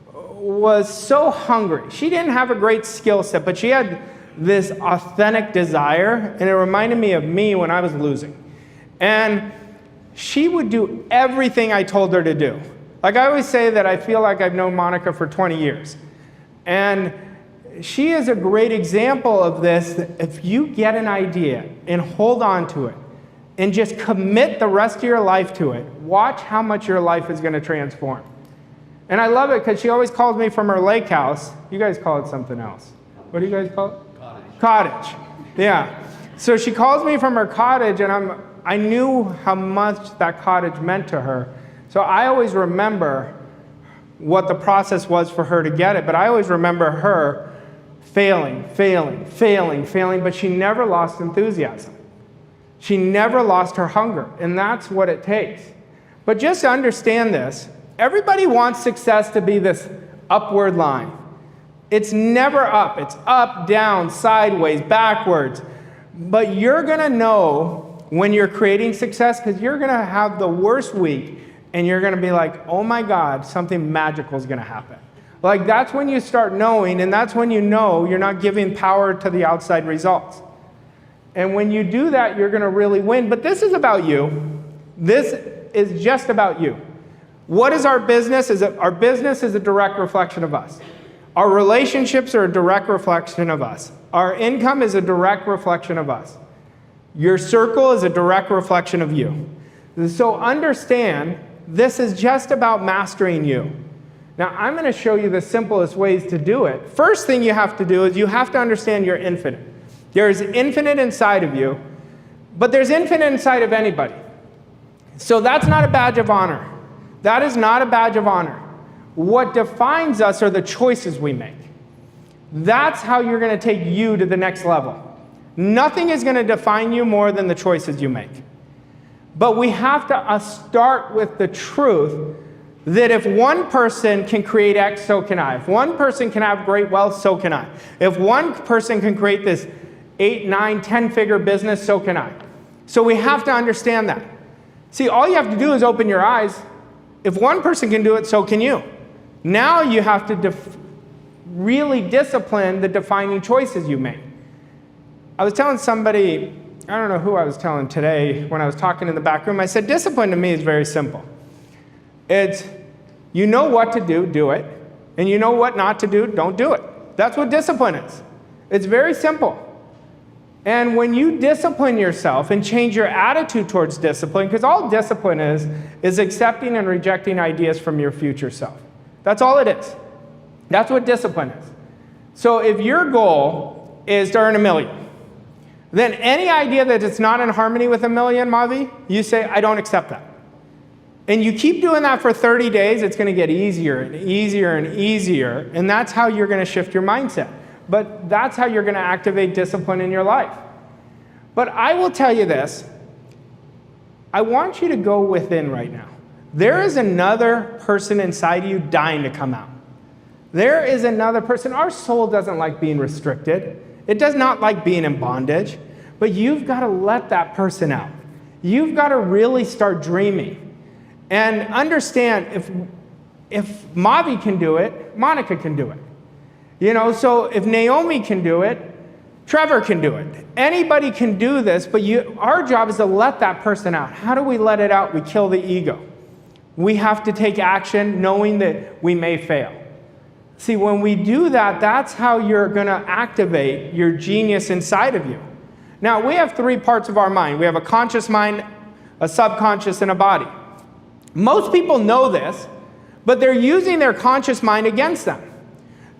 was so hungry. She didn't have a great skill set, but she had this authentic desire, and it reminded me of me when I was losing. And she would do everything I told her to do. Like, I always say that I feel like I've known Monica for 20 years. And she is a great example of this. That if you get an idea and hold on to it and just commit the rest of your life to it, watch how much your life is going to transform. And I love it because she always calls me from her lake house. You guys call it something else. What do you guys call it? Cottage. Yeah. So she calls me from her cottage, and I knew how much that cottage meant to her. So I always remember what the process was for her to get it, but I always remember her failing, but she never lost enthusiasm. She never lost her hunger, and that's what it takes. But just to understand this, everybody wants success to be this upward line. It's never up. It's up, down, sideways, backwards. But you're going to know when you're creating success because you're going to have the worst week and you're going to be like, oh my God, something magical is going to happen. Like that's when you start knowing, and that's when you know you're not giving power to the outside results. And when you do that, you're going to really win. But this is about you. This is just about you. What is our business? Our business is a direct reflection of us. Our relationships are a direct reflection of us. Our income is a direct reflection of us. Your circle is a direct reflection of you. So understand, this is just about mastering you. Now, I'm going to show you the simplest ways to do it. First thing you have to do is you have to understand you're infinite. There's infinite inside of you, but there's infinite inside of anybody. So that's not a badge of honor. That is not a badge of honor. What defines us are the choices we make. That's how you're going to take you to the next level. Nothing is going to define you more than the choices you make. But we have to start with the truth that if one person can create X, so can I. If one person can have great wealth, so can I. If one person can create this 8, 9, 10-figure business, so can I. So we have to understand that. See, all you have to do is open your eyes. If one person can do it, so can you. Now you have to really discipline the defining choices you make. I was telling somebody, I don't know who I was telling today when I was talking in the back room, I said, discipline to me is very simple. It's, you know what to do, do it. And you know what not to do, don't do it. That's what discipline is. It's very simple. And when you discipline yourself and change your attitude towards discipline, because all discipline is accepting and rejecting ideas from your future self. That's all it is. That's what discipline is. So if your goal is to earn $1 million, then any idea that it's not in harmony with $1 million, Mavi, you say, I don't accept that. And you keep doing that for 30 days, it's going to get easier and easier and easier. And that's how you're going to shift your mindset. But that's how you're going to activate discipline in your life. But I will tell you this. I want you to go within right now. There is another person inside of you dying to come out. There is another person. Our soul doesn't like being restricted. It does not like being in bondage. But you've got to let that person out. You've got to really start dreaming. And understand, if Mavi can do it, Monica can do it. You know, so if Naomi can do it, Trevor can do it. Anybody can do this, but our job is to let that person out. How do we let it out? We kill the ego. We have to take action knowing that we may fail. See, when we do that, that's how you're going to activate your genius inside of you. Now, we have 3 parts of our mind. We have a conscious mind, a subconscious, and a body. Most people know this, but they're using their conscious mind against them.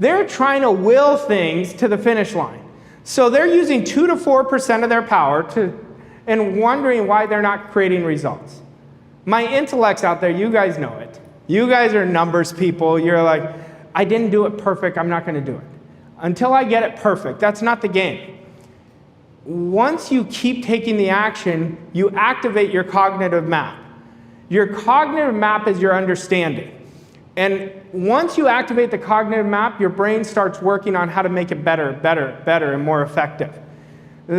They're trying to will things to the finish line. So they're using 2 to 4% of their power and wondering why they're not creating results. My intellect's out there, you guys know it. You guys are numbers people. You're like, I didn't do it perfect, I'm not going to do it. Until I get it perfect. That's not the game. Once you keep taking the action, you activate your cognitive map. Your cognitive map is your understanding. And once you activate the cognitive map, your brain starts working on how to make it better, and more effective.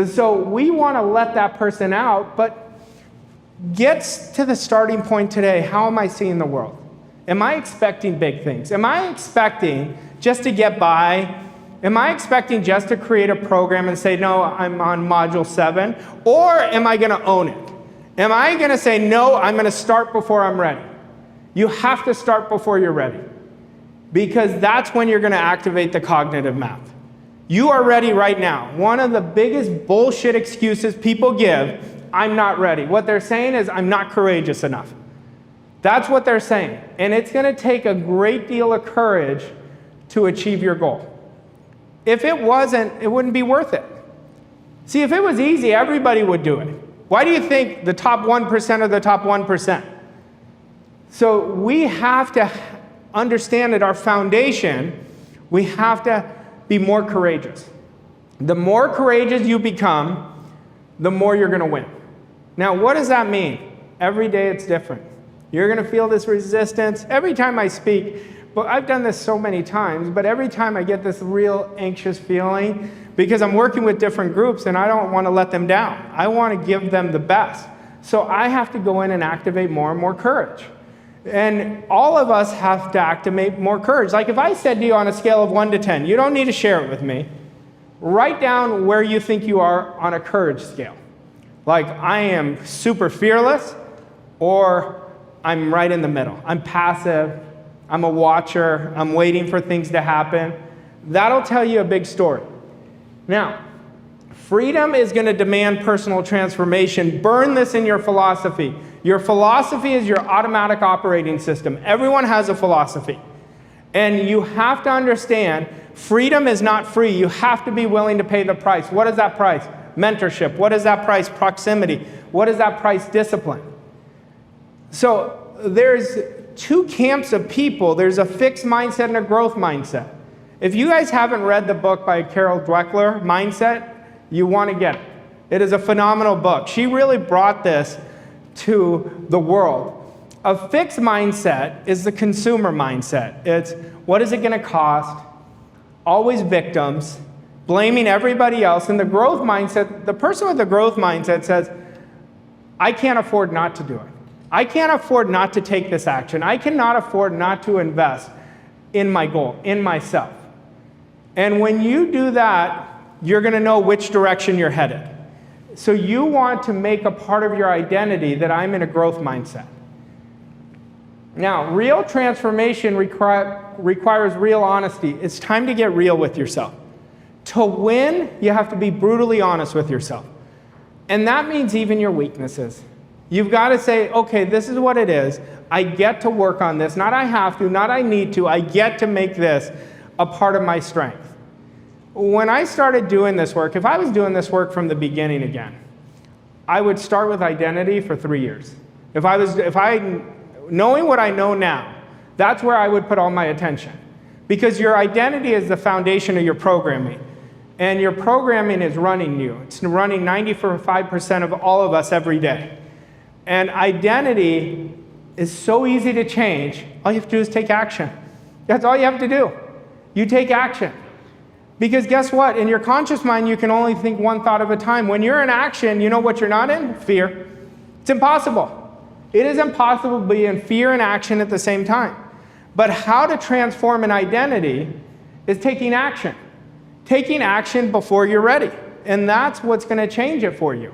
So we want to let that person out, but get to the starting point today. How am I seeing the world? Am I expecting big things? Am I expecting just to get by? Am I expecting just to create a program and say, no, I'm on module 7? Or am I going to own it? Am I going to say, no, I'm going to start before I'm ready? You have to start before you're ready, because that's when you're going to activate the cognitive map. You are ready right now. One of the biggest bullshit excuses people give, I'm not ready. What they're saying is, I'm not courageous enough. That's what they're saying. And it's going to take a great deal of courage to achieve your goal. If it wasn't, it wouldn't be worth it. See, if it was easy, everybody would do it. Why do you think the top 1% are the top 1%? So we have to understand that our foundation, we have to be more courageous. The more courageous you become, the more you're going to win. Now, what does that mean? Every day it's different. You're going to feel this resistance. Every time I speak, but I've done this so many times, but every time I get this real anxious feeling because I'm working with different groups and I don't want to let them down. I want to give them the best. So I have to go in and activate more and more courage. And all of us have to activate more courage. Like if I said to you on a scale of 1 to 10, you don't need to share it with me. Write down where you think you are on a courage scale. Like I am super fearless, or I'm right in the middle. I'm passive, I'm a watcher, I'm waiting for things to happen. That'll tell you a big story. Now, freedom is going to demand personal transformation. Burn this in your philosophy. Your philosophy is your automatic operating system. Everyone has a philosophy. And you have to understand, freedom is not free. You have to be willing to pay the price. What is that price? Mentorship. What is that price? Proximity. What is that price? Discipline. So there's two camps of people. There's a fixed mindset and a growth mindset. If you guys haven't read the book by Carol Dweckler, Mindset, you want to get it. It is a phenomenal book. She really brought this to the world. A fixed mindset is the consumer mindset. It's what is it going to cost? Always victims, blaming everybody else. And the growth mindset, the person with the growth mindset says, I can't afford not to do it. I can't afford not to take this action. I cannot afford not to invest in my goal, in myself. And when you do that, you're going to know which direction you're headed. So you want to make a part of your identity that I'm in a growth mindset. Now, real transformation requires real honesty. It's time to get real with yourself. To win, you have to be brutally honest with yourself. And that means even your weaknesses. You've got to say, okay, this is what it is. I get to work on this. Not I have to, not I need to. I get to make this a part of my strength. When I started doing this work, if I was doing this work from the beginning again, I would start with identity for 3 years. Knowing what I know now, that's where I would put all my attention. Because your identity is the foundation of your programming. And your programming is running you. It's running 95% of all of us every day. And identity is so easy to change. All you have to do is take action. That's all you have to do. You take action. Because guess what? In your conscious mind, you can only think one thought at a time. When you're in action, you know what you're not in? Fear. It's impossible. It is impossible to be in fear and action at the same time. But how to transform an identity is taking action. Taking action before you're ready. And that's what's going to change it for you.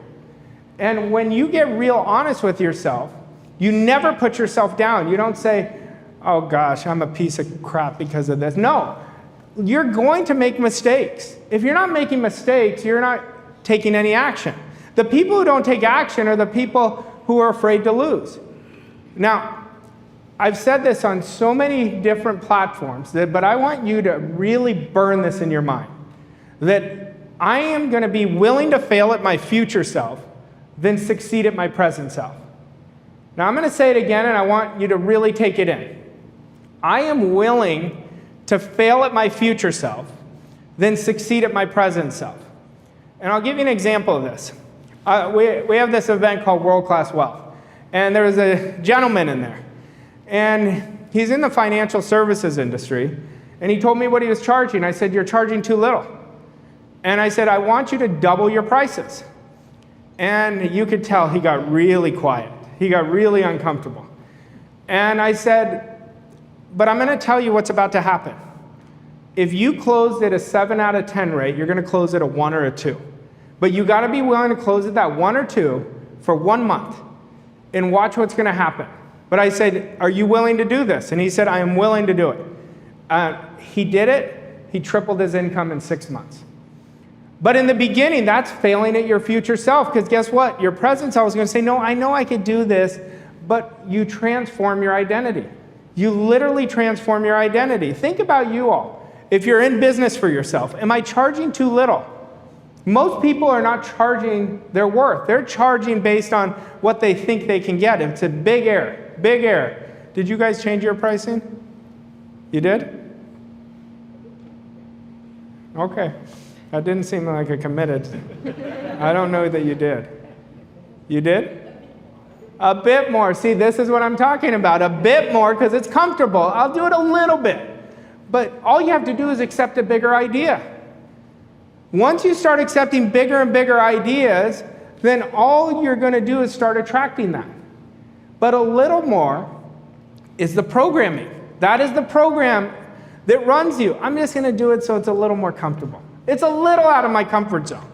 And when you get real honest with yourself, you never put yourself down. You don't say, oh gosh, I'm a piece of crap because of this. No. You're going to make mistakes. If you're not making mistakes, you're not taking any action. The people who don't take action are the people who are afraid to lose. Now, I've said this on so many different platforms, but I want you to really burn this in your mind, that I am going to be willing to fail at my future self than succeed at my present self. Now, I'm going to say it again, and I want you to really take it in. I am willing to fail at my future self than succeed at my present self. And I'll give you an example of this. We have this event called World Class Wealth. And there was a gentleman in there. And he's in the financial services industry. And he told me what he was charging. I said, you're charging too little. And I said, I want you to double your prices. And you could tell he got really quiet. He got really uncomfortable. And I said, but I'm going to tell you what's about to happen. If you closed at a 7 out of 10 rate, you're going to close at a 1 or a 2. But you got to be willing to close at that 1 or 2 for 1 month and watch what's going to happen. But I said, are you willing to do this? And he said, I am willing to do it. He did it. He tripled his income in 6 months. But in the beginning, that's failing at your future self, because guess what? Your present self is going to say, no, I know I could do this, but you transform your identity. You literally transform your identity. Think about you all. If you're in business for yourself, am I charging too little? Most people are not charging their worth. They're charging based on what they think they can get. It's a big error, big error. Did you guys change your pricing? You did? Okay. That didn't seem like a committed. I don't know that you did. You did? A bit more. See, this is what I'm talking about. A bit more because it's comfortable. I'll do it a little bit. But all you have to do is accept a bigger idea. Once you start accepting bigger and bigger ideas, then all you're going to do is start attracting that. But a little more is the programming. That is the program that runs you. I'm just going to do it so it's a little more comfortable. It's a little out of my comfort zone.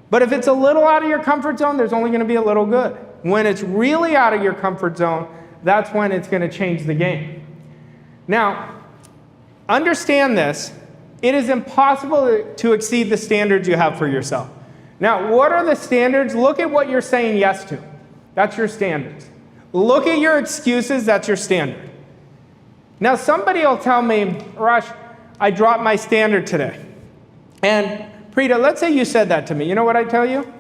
But if it's a little out of your comfort zone, there's only going to be a little good. When it's really out of your comfort zone, that's when it's going to change the game. Now, understand this. It is impossible to exceed the standards you have for yourself. Now, what are the standards? Look at what you're saying yes to. That's your standards. Look at your excuses. That's your standard. Now, somebody will tell me, Arash, I dropped my standard today. And Preeta, let's say you said that to me. You know what I tell you?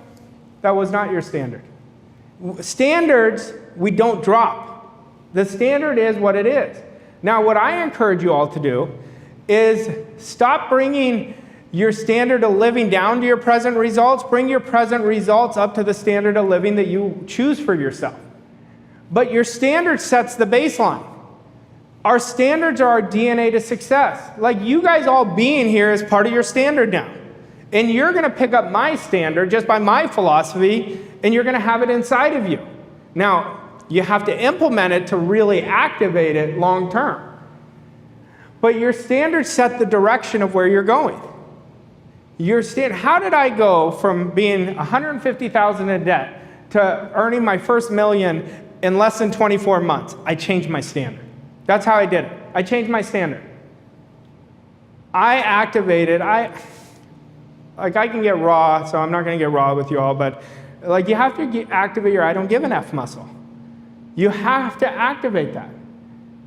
That was not your standard. Standards, we don't drop. The standard is what it is. Now, what I encourage you all to do is stop bringing your standard of living down to your present results. Bring your present results up to the standard of living that you choose for yourself. But your standard sets the baseline. Our standards are our DNA to success. Like you guys all being here is part of your standard now. And you're going to pick up my standard just by my philosophy, and you're going to have it inside of you. Now, you have to implement it to really activate it long term. But your standards set the direction of where you're going. How did I go from being $150,000 in debt to earning my first $1 million in less than 24 months? I changed my standard. That's how I did it. I changed my standard. I activated, I can get raw, so I'm not going to get raw with you all, but like you have to activate your I don't give an F muscle. You have to activate that.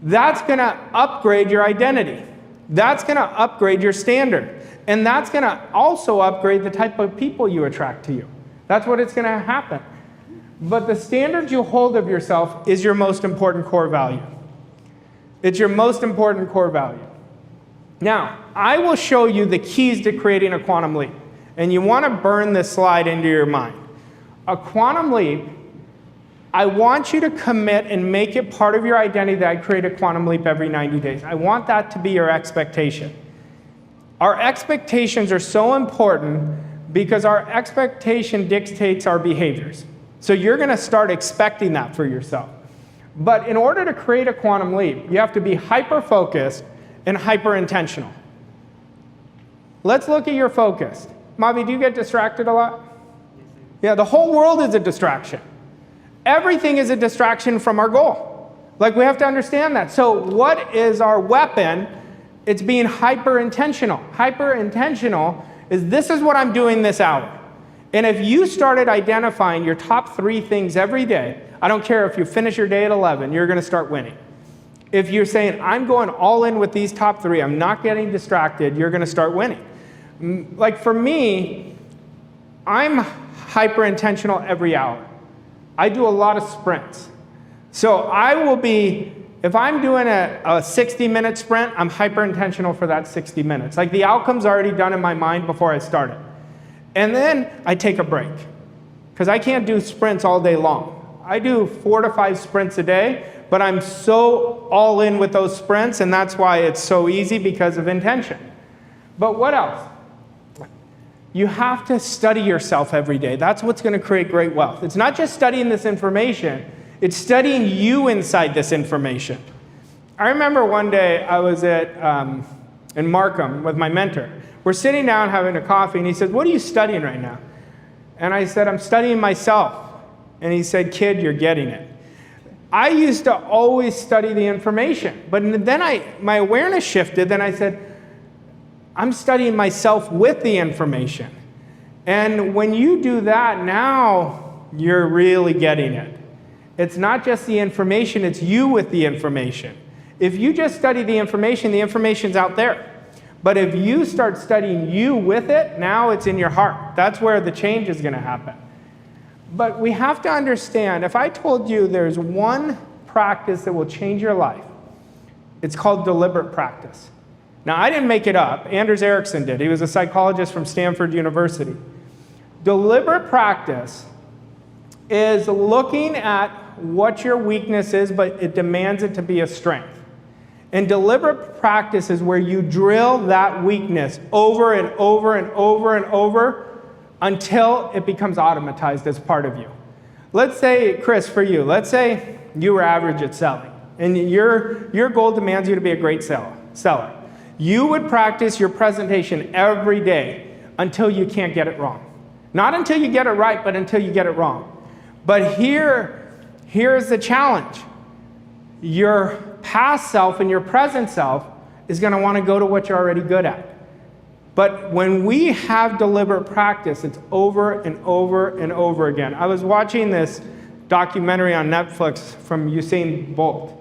That's going to upgrade your identity. That's going to upgrade your standard. And that's going to also upgrade the type of people you attract to you. That's what it's going to happen. But the standards you hold of yourself is your most important core value. It's your most important core value. Now, I will show you the keys to creating a quantum leap. And you want to burn this slide into your mind. A quantum leap, I want you to commit and make it part of your identity that I create a quantum leap every 90 days. I want that to be your expectation. Our expectations are so important because our expectation dictates our behaviors. So you're going to start expecting that for yourself. But in order to create a quantum leap, you have to be hyper-focused and hyper-intentional. Let's look at your focus. Mavi, do you get distracted a lot? Yeah, the whole world is a distraction. Everything is a distraction from our goal. Like, we have to understand that. So what is our weapon? It's being hyper-intentional. Hyper-intentional is this is what I'm doing this hour. And if you started identifying your top 3 things every day, I don't care if you finish your day at 11, you're going to start winning. If you're saying, I'm going all in with these top 3, I'm not getting distracted, you're going to start winning. Like for me, I'm hyper-intentional every hour. I do a lot of sprints. So I will be, if I'm doing a 60-minute sprint, I'm hyper-intentional for that 60 minutes. Like the outcome's already done in my mind before I start it. And then I take a break because I can't do sprints all day long. I do 4 to 5 sprints a day, but I'm so all in with those sprints, and that's why it's so easy because of intention. But what else? You have to study yourself every day. That's what's going to create great wealth. It's not just studying this information, it's studying you inside this information. I remember one day I was in Markham with my mentor. We're sitting down having a coffee, and he said, what are you studying right now? And I said, I'm studying myself. And he said, kid, you're getting it. I used to always study the information, but then my awareness shifted, then I said, I'm studying myself with the information. And when you do that, now you're really getting it. It's not just the information, it's you with the information. If you just study the information's out there. But if you start studying you with it, now it's in your heart. That's where the change is going to happen. But we have to understand, if I told you there's one practice that will change your life. It's called deliberate practice. Now, I didn't make it up. Anders Ericsson did. He was a psychologist from Stanford University. Deliberate practice is looking at what your weakness is, but it demands it to be a strength. And deliberate practice is where you drill that weakness over and over and over and over until it becomes automatized as part of you. Let's say, Chris, for you, let's say you were average at selling, and your goal demands you to be a great seller. You would practice your presentation every day until you can't get it wrong. Not until you get it right, but until you get it wrong. But here's the challenge. Your past self and your present self is going to want to go to what you're already good at. But when we have deliberate practice, it's over and over and over again. I was watching this documentary on Netflix from Usain Bolt.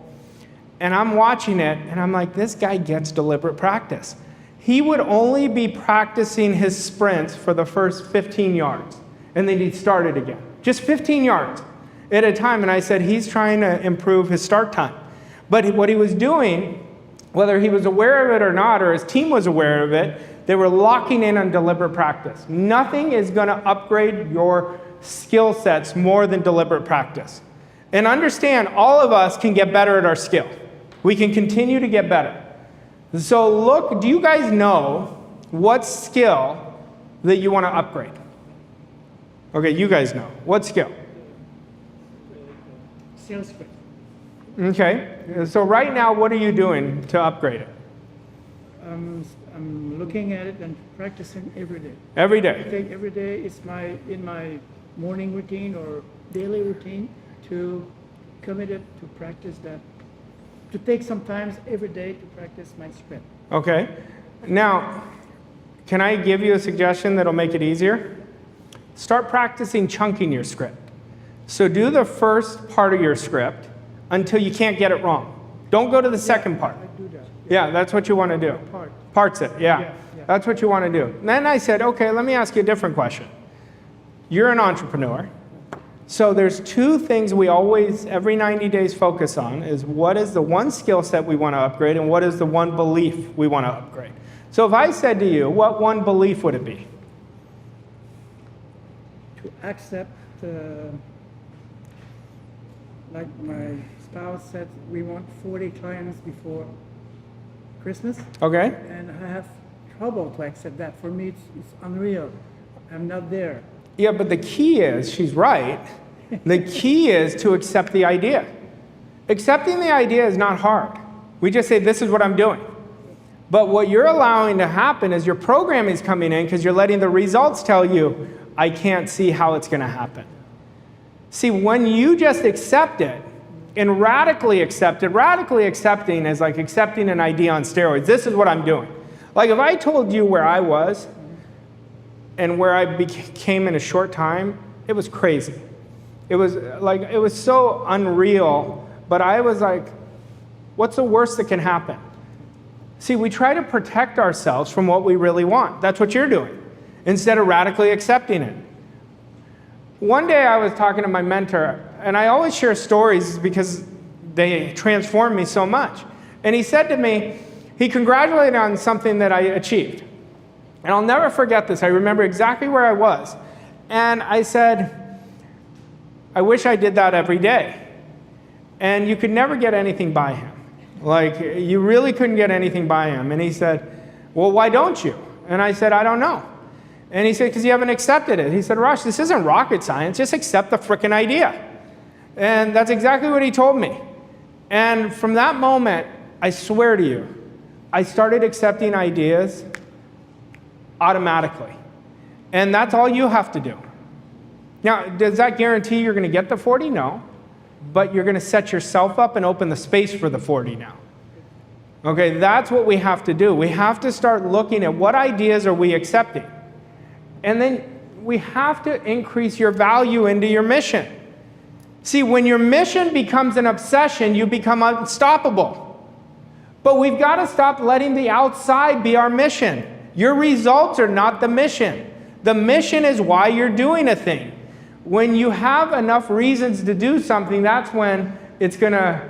And I'm watching it, and I'm like, this guy gets deliberate practice. He would only be practicing his sprints for the first 15 yards, and then he'd start it again. Just 15 yards at a time. And I said, he's trying to improve his start time. But what he was doing, whether he was aware of it or not, or his team was aware of it, they were locking in on deliberate practice. Nothing is going to upgrade your skill sets more than deliberate practice. And understand, all of us can get better at our skill. We can continue to get better. So look, do you guys know what skill that you want to upgrade? Okay, you guys know. What skill? Sales script. Okay, so right now, what are you doing to upgrade it? I'm looking at it and practicing every day. Every day? I think every day is in my morning routine or daily routine to commit it to practice that. To take some time every day to practice my script. Okay. Now, can I give you a suggestion that'll make it easier? Start practicing chunking your script. So do the first part of your script until you can't get it wrong. Don't go to the second part. I do that. Yeah, that's what you want to do. Parts it, yeah. That's what you want to do. And then I said, okay, let me ask you a different question. You're an entrepreneur. So there's two things we always, every 90 days, focus on, is what is the one skill set we want to upgrade and what is the one belief we want to upgrade. So if I said to you, what one belief would it be? To accept, like my spouse said, we want 40 clients before Christmas. Okay. And I have trouble to accept that. For me, it's unreal. I'm not there. Yeah, but the key is, she's right, the key is to accept the idea. Accepting the idea is not hard. We just say, this is what I'm doing. But what you're allowing to happen is your programming is coming in because you're letting the results tell you, I can't see how it's going to happen. See, when you just accept it, and radically accepting is like accepting an idea on steroids. This is what I'm doing. Like if I told you where I was, and where I became in a short time, it was crazy. It was so unreal, but I was like, what's the worst that can happen? See, we try to protect ourselves from what we really want. That's what you're doing, instead of radically accepting it. One day I was talking to my mentor, and I always share stories because they transform me so much. And he said to me, he congratulated on something that I achieved. And I'll never forget this. I remember exactly where I was. And I said, I wish I did that every day. And you could never get anything by him. Like, you really couldn't get anything by him. And he said, well, why don't you? And I said, I don't know. And he said, because you haven't accepted it. He said, Arash, this isn't rocket science. Just accept the frickin' idea. And that's exactly what he told me. And from that moment, I swear to you, I started accepting ideas automatically. And that's all you have to do. Now, does that guarantee you're going to get the 40? No. But you're going to set yourself up and open the space for the 40 now. Okay, that's what we have to do. We have to start looking at what ideas are we accepting. And then we have to increase your value into your mission. See, when your mission becomes an obsession, you become unstoppable. But we've got to stop letting the outside be our mission. Your results are not the mission. The mission is why you're doing a thing. When you have enough reasons to do something, that's when it's going to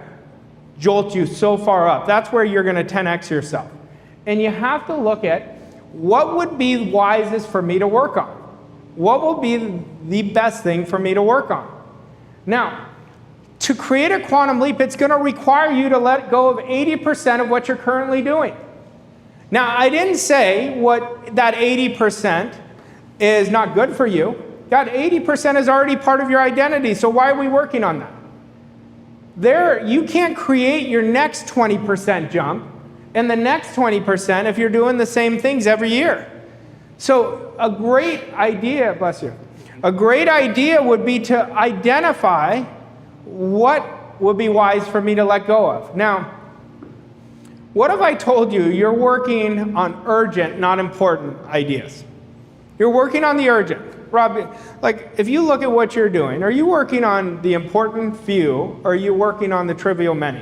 jolt you so far up. That's where you're going to 10x yourself. And you have to look at what would be wisest for me to work on. What will be the best thing for me to work on? Now, to create a quantum leap, it's going to require you to let go of 80% of what you're currently doing. Now, I didn't say what that 80% is not good for you. That 80% is already part of your identity, so why are we working on that? You can't create your next 20% jump and the next 20% if you're doing the same things every year. So a great idea, bless you, a great idea would be to identify what would be wise for me to let go of. Now, what if I told you you're working on urgent, not important ideas? You're working on the urgent. Rob, like if you look at what you're doing, are you working on the important few or are you working on the trivial many?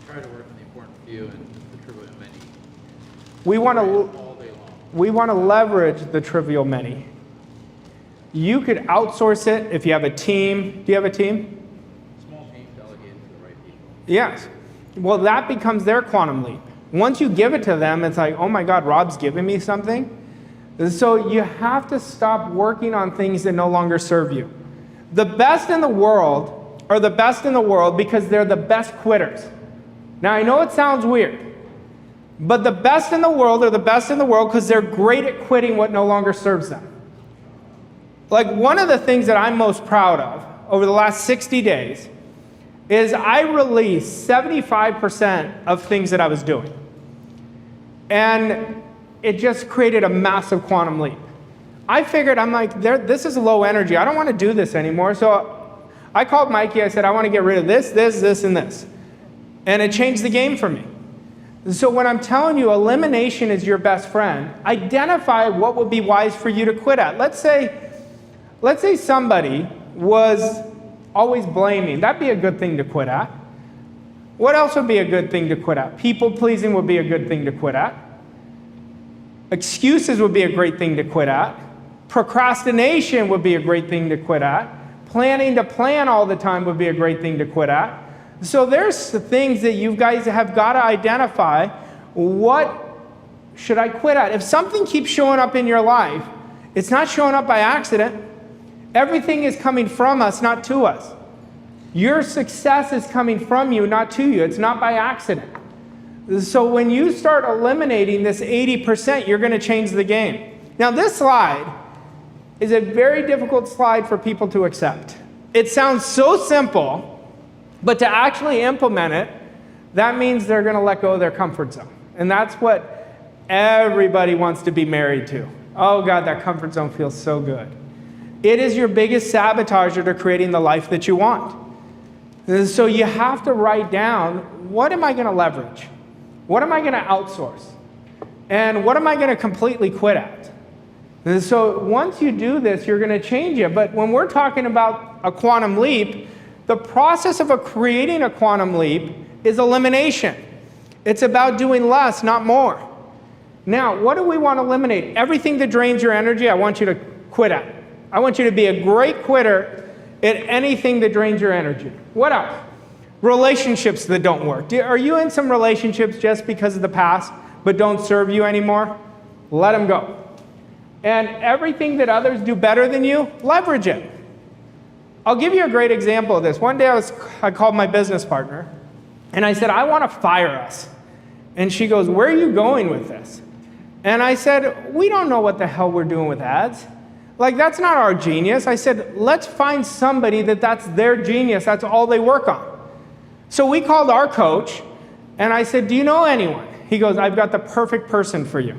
Try to work on the important few and the trivial many. We want to leverage the trivial many. You could outsource it if you have a team. Do you have a team? Small team delegated to the right people. Yes. Well, that becomes their quantum leap. Once you give it to them, it's like, oh my God, Rob's giving me something. So you have to stop working on things that no longer serve you. The best in the world are the best in the world because they're the best quitters. Now, I know it sounds weird, but the best in the world are the best in the world because they're great at quitting what no longer serves them. Like one of the things that I'm most proud of over the last 60 days is I released 75% of things that I was doing. And it just created a massive quantum leap. I figured, I'm like, this is low energy. I don't want to do this anymore. So I called Mikey. I said, I want to get rid of this, and this. And it changed the game for me. So when I'm telling you elimination is your best friend, identify what would be wise for you to quit at. Let's say somebody was always blaming. That'd be a good thing to quit at. What else would be a good thing to quit at? People pleasing would be a good thing to quit at. Excuses would be a great thing to quit at. Procrastination would be a great thing to quit at. Planning to plan all the time would be a great thing to quit at. So there's the things that you guys have got to identify. What should I quit at? If something keeps showing up in your life, it's not showing up by accident. Everything is coming from us, not to us. Your success is coming from you, not to you. It's not by accident. So when you start eliminating this 80%, you're going to change the game. Now this slide is a very difficult slide for people to accept. It sounds so simple, but to actually implement it, that means they're going to let go of their comfort zone. And that's what everybody wants to be married to. Oh God, that comfort zone feels so good. It is your biggest sabotager to creating the life that you want. So you have to write down, what am I going to leverage? What am I going to outsource? And what am I going to completely quit at? And so once you do this, you're going to change it. But when we're talking about a quantum leap, the process of creating a quantum leap is elimination. It's about doing less, not more. Now, what do we want to eliminate? Everything that drains your energy, I want you to quit at. I want you to be a great quitter at anything that drains your energy. What else? Relationships that don't work. Are you in some relationships just because of the past, but don't serve you anymore? Let them go. And everything that others do better than you, leverage it. I'll give you a great example of this. One day I called my business partner, and I said, I want to fire us. And she goes, where are you going with this? And I said, we don't know what the hell we're doing with ads. Like, that's not our genius. I said, let's find somebody that's their genius. That's all they work on. So we called our coach, and I said, do you know anyone? He goes, I've got the perfect person for you.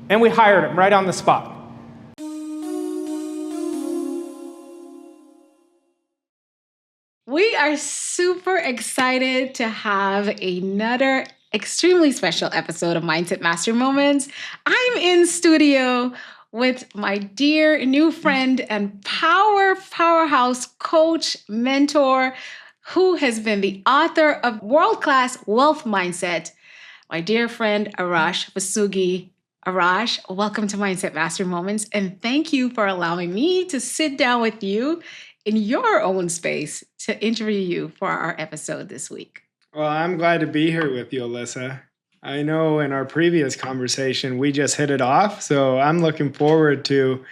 And we hired him right on the spot. We are super excited to have another extremely special episode of Mindset Master Moments. I'm in studio with my dear new friend and powerhouse coach, mentor, who has been the author of World-Class Wealth Mindset, my dear friend Arash Vossoughi. Arash, welcome to Mindset Master Moments, and thank you for allowing me to sit down with you in your own space to interview you for our episode this week. Well, I'm glad to be here with you, Alyssa. I know in our previous conversation, we just hit it off. So I'm looking forward to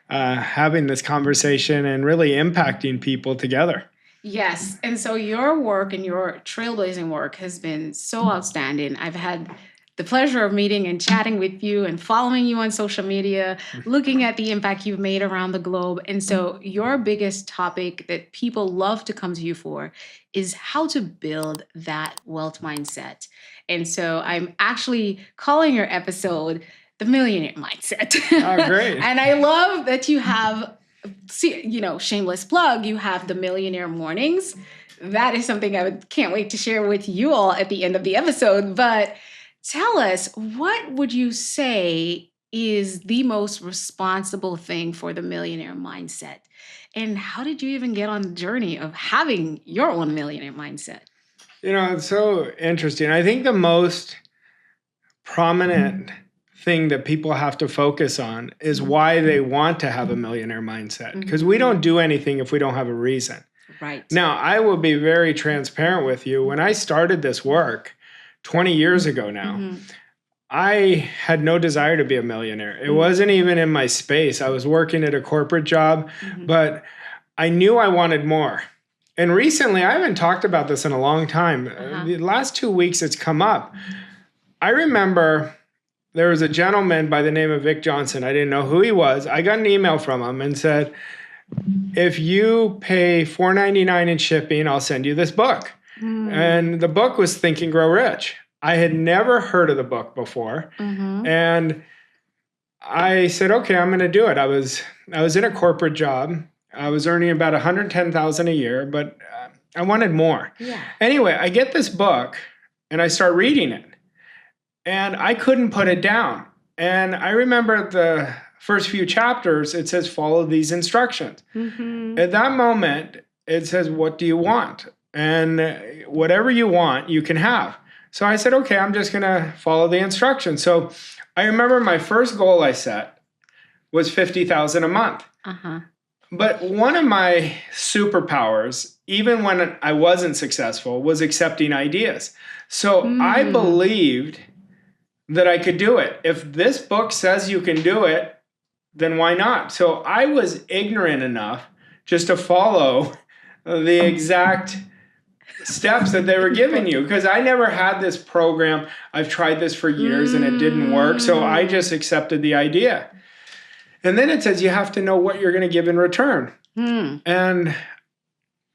having this conversation and really impacting people together. Yes. And so your work and your trailblazing work has been so outstanding. I've had the pleasure of meeting and chatting with you and following you on social media, looking at the impact you've made around the globe. And so your biggest topic that people love to come to you for is how to build that wealth mindset. And so I'm actually calling your episode The Millionaire Mindset. Oh, great. And I love that you have, shameless plug, you have the Millionaire Mornings. That is something can't wait to share with you all at the end of the episode. But tell us, what would you say is the most responsible thing for the millionaire mindset? And how did you even get on the journey of having your own millionaire mindset? It's so interesting. I think the most prominent thing that people have to focus on is why they want to have a millionaire mindset. Because we don't do anything if we don't have a reason. Right. Now, I will be very transparent with you. When I started this work 20 years ago now, I had no desire to be a millionaire. It wasn't even in my space. I was working at a corporate job, but I knew I wanted more. And recently, I haven't talked about this in a long time. The last 2 weeks, it's come up. I remember there was a gentleman by the name of Vic Johnson. I didn't know who he was. I got an email from him and said, if you pay $4.99 in shipping, I'll send you this book. And the book was Think and Grow Rich. I had never heard of the book before. And I said, okay, I'm going to do it. I was in a corporate job. I was earning about $110,000 a year, but I wanted more. Anyway, I get this book and I start reading it. And I couldn't put it down. And I remember the first few chapters, it says, follow these instructions. At that moment, it says, what do you want? And whatever you want, you can have. So I said, okay, I'm just going to follow the instructions. So I remember my first goal I set was $50,000 a month. But one of my superpowers, even when I wasn't successful, was accepting ideas. So I believed that I could do it. If this book says you can do it, then why not? So I was ignorant enough just to follow the exact steps that they were giving you, because I never had this program. I've tried this for years and it didn't work. So I just accepted the idea. And then it says you have to know what you're going to give in return. And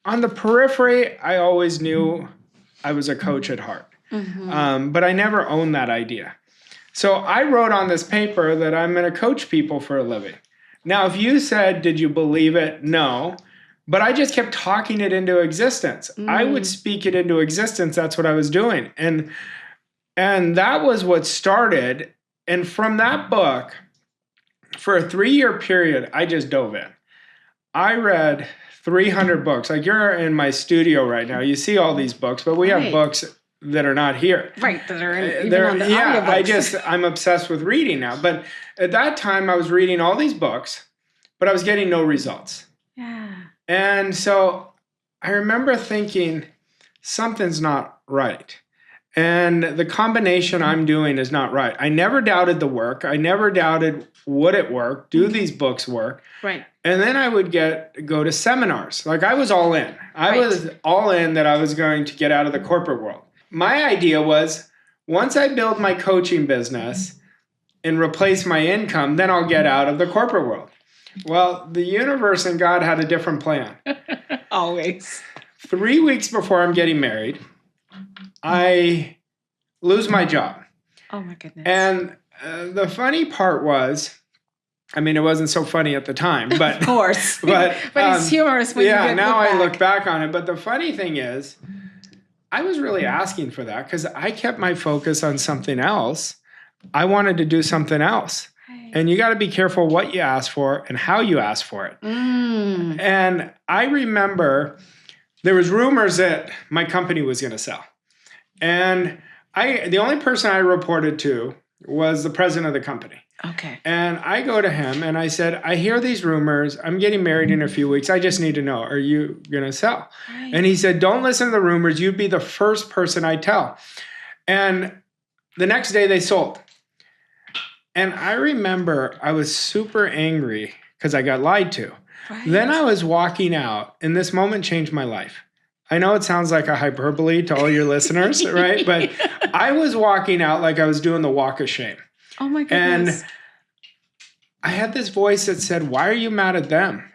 on the periphery, I always knew I was a coach at heart. But I never owned that idea. So I wrote on this paper that I'm going to coach people for a living. Now, if you said, did you believe it? No. But I just kept talking it into existence. I would speak it into existence. That's what I was doing. And that was what started. And from that book, for a 3-year period, I just dove in. I read 300 books. Like, you're in my studio right now. You see all these books, but we have books that are not here. Right, that are even on the audiobooks. I'm obsessed with reading now. But at that time, I was reading all these books, but I was getting no results. And so I remember thinking, something's not right. And the combination I'm doing is not right. I never doubted the work. I never doubted, would it work? Do these books work? Right. And then I would go to seminars. Like, I was all in. I was all in that I was going to get out of the corporate world. My idea was, once I build my coaching business and replace my income, then I'll get out of the corporate world. Well, the universe and God had a different plan. Always. 3 weeks before I'm getting married, I lose my job. Oh my goodness. And the funny part was, I mean, it wasn't so funny at the time, but of course. but it's humorous when you now look I back. look back on it. But the funny thing is, I was really asking for that because I kept my focus on something else. I wanted to do something else. And you got to be careful what you ask for and how you ask for it. And I remember there was rumors that my company was going to sell. And the only person I reported to was the president of the company. Okay. And I go to him and I said, I hear these rumors. I'm getting married in a few weeks. I just need to know, are you going to sell? Right. And he said, don't listen to the rumors. You'd be the first person I tell. And the next day they sold. And I remember I was super angry because I got lied to. Right. Then I was walking out, and this moment changed my life. I know it sounds like a hyperbole to all your listeners, right? But I was walking out like I was doing the walk of shame. Oh my goodness. And I had this voice that said, why are you mad at them?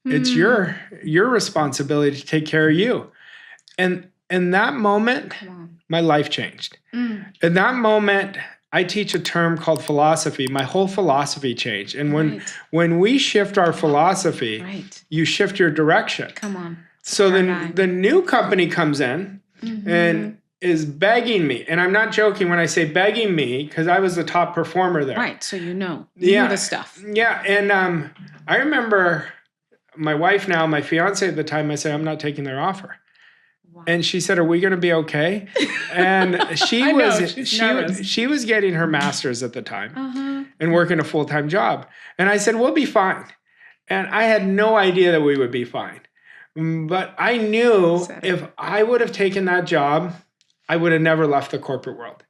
It's your responsibility to take care of you. And in that moment, my life changed. In that moment, I teach a term called philosophy. My whole philosophy changed. And when we shift our philosophy, you shift your direction. Come on. So then the new company comes in and is begging me. And I'm not joking when I say begging me, because I was the top performer there. Right. So you know the stuff. Yeah. And I remember my wife now, my fiance at the time, I said, I'm not taking their offer. Wow. And she said, are we going to be okay? And she was getting her master's at the time and working a full-time job. And I said, we'll be fine. And I had no idea that we would be fine. But I knew if I would have taken that job, I would have never left the corporate world.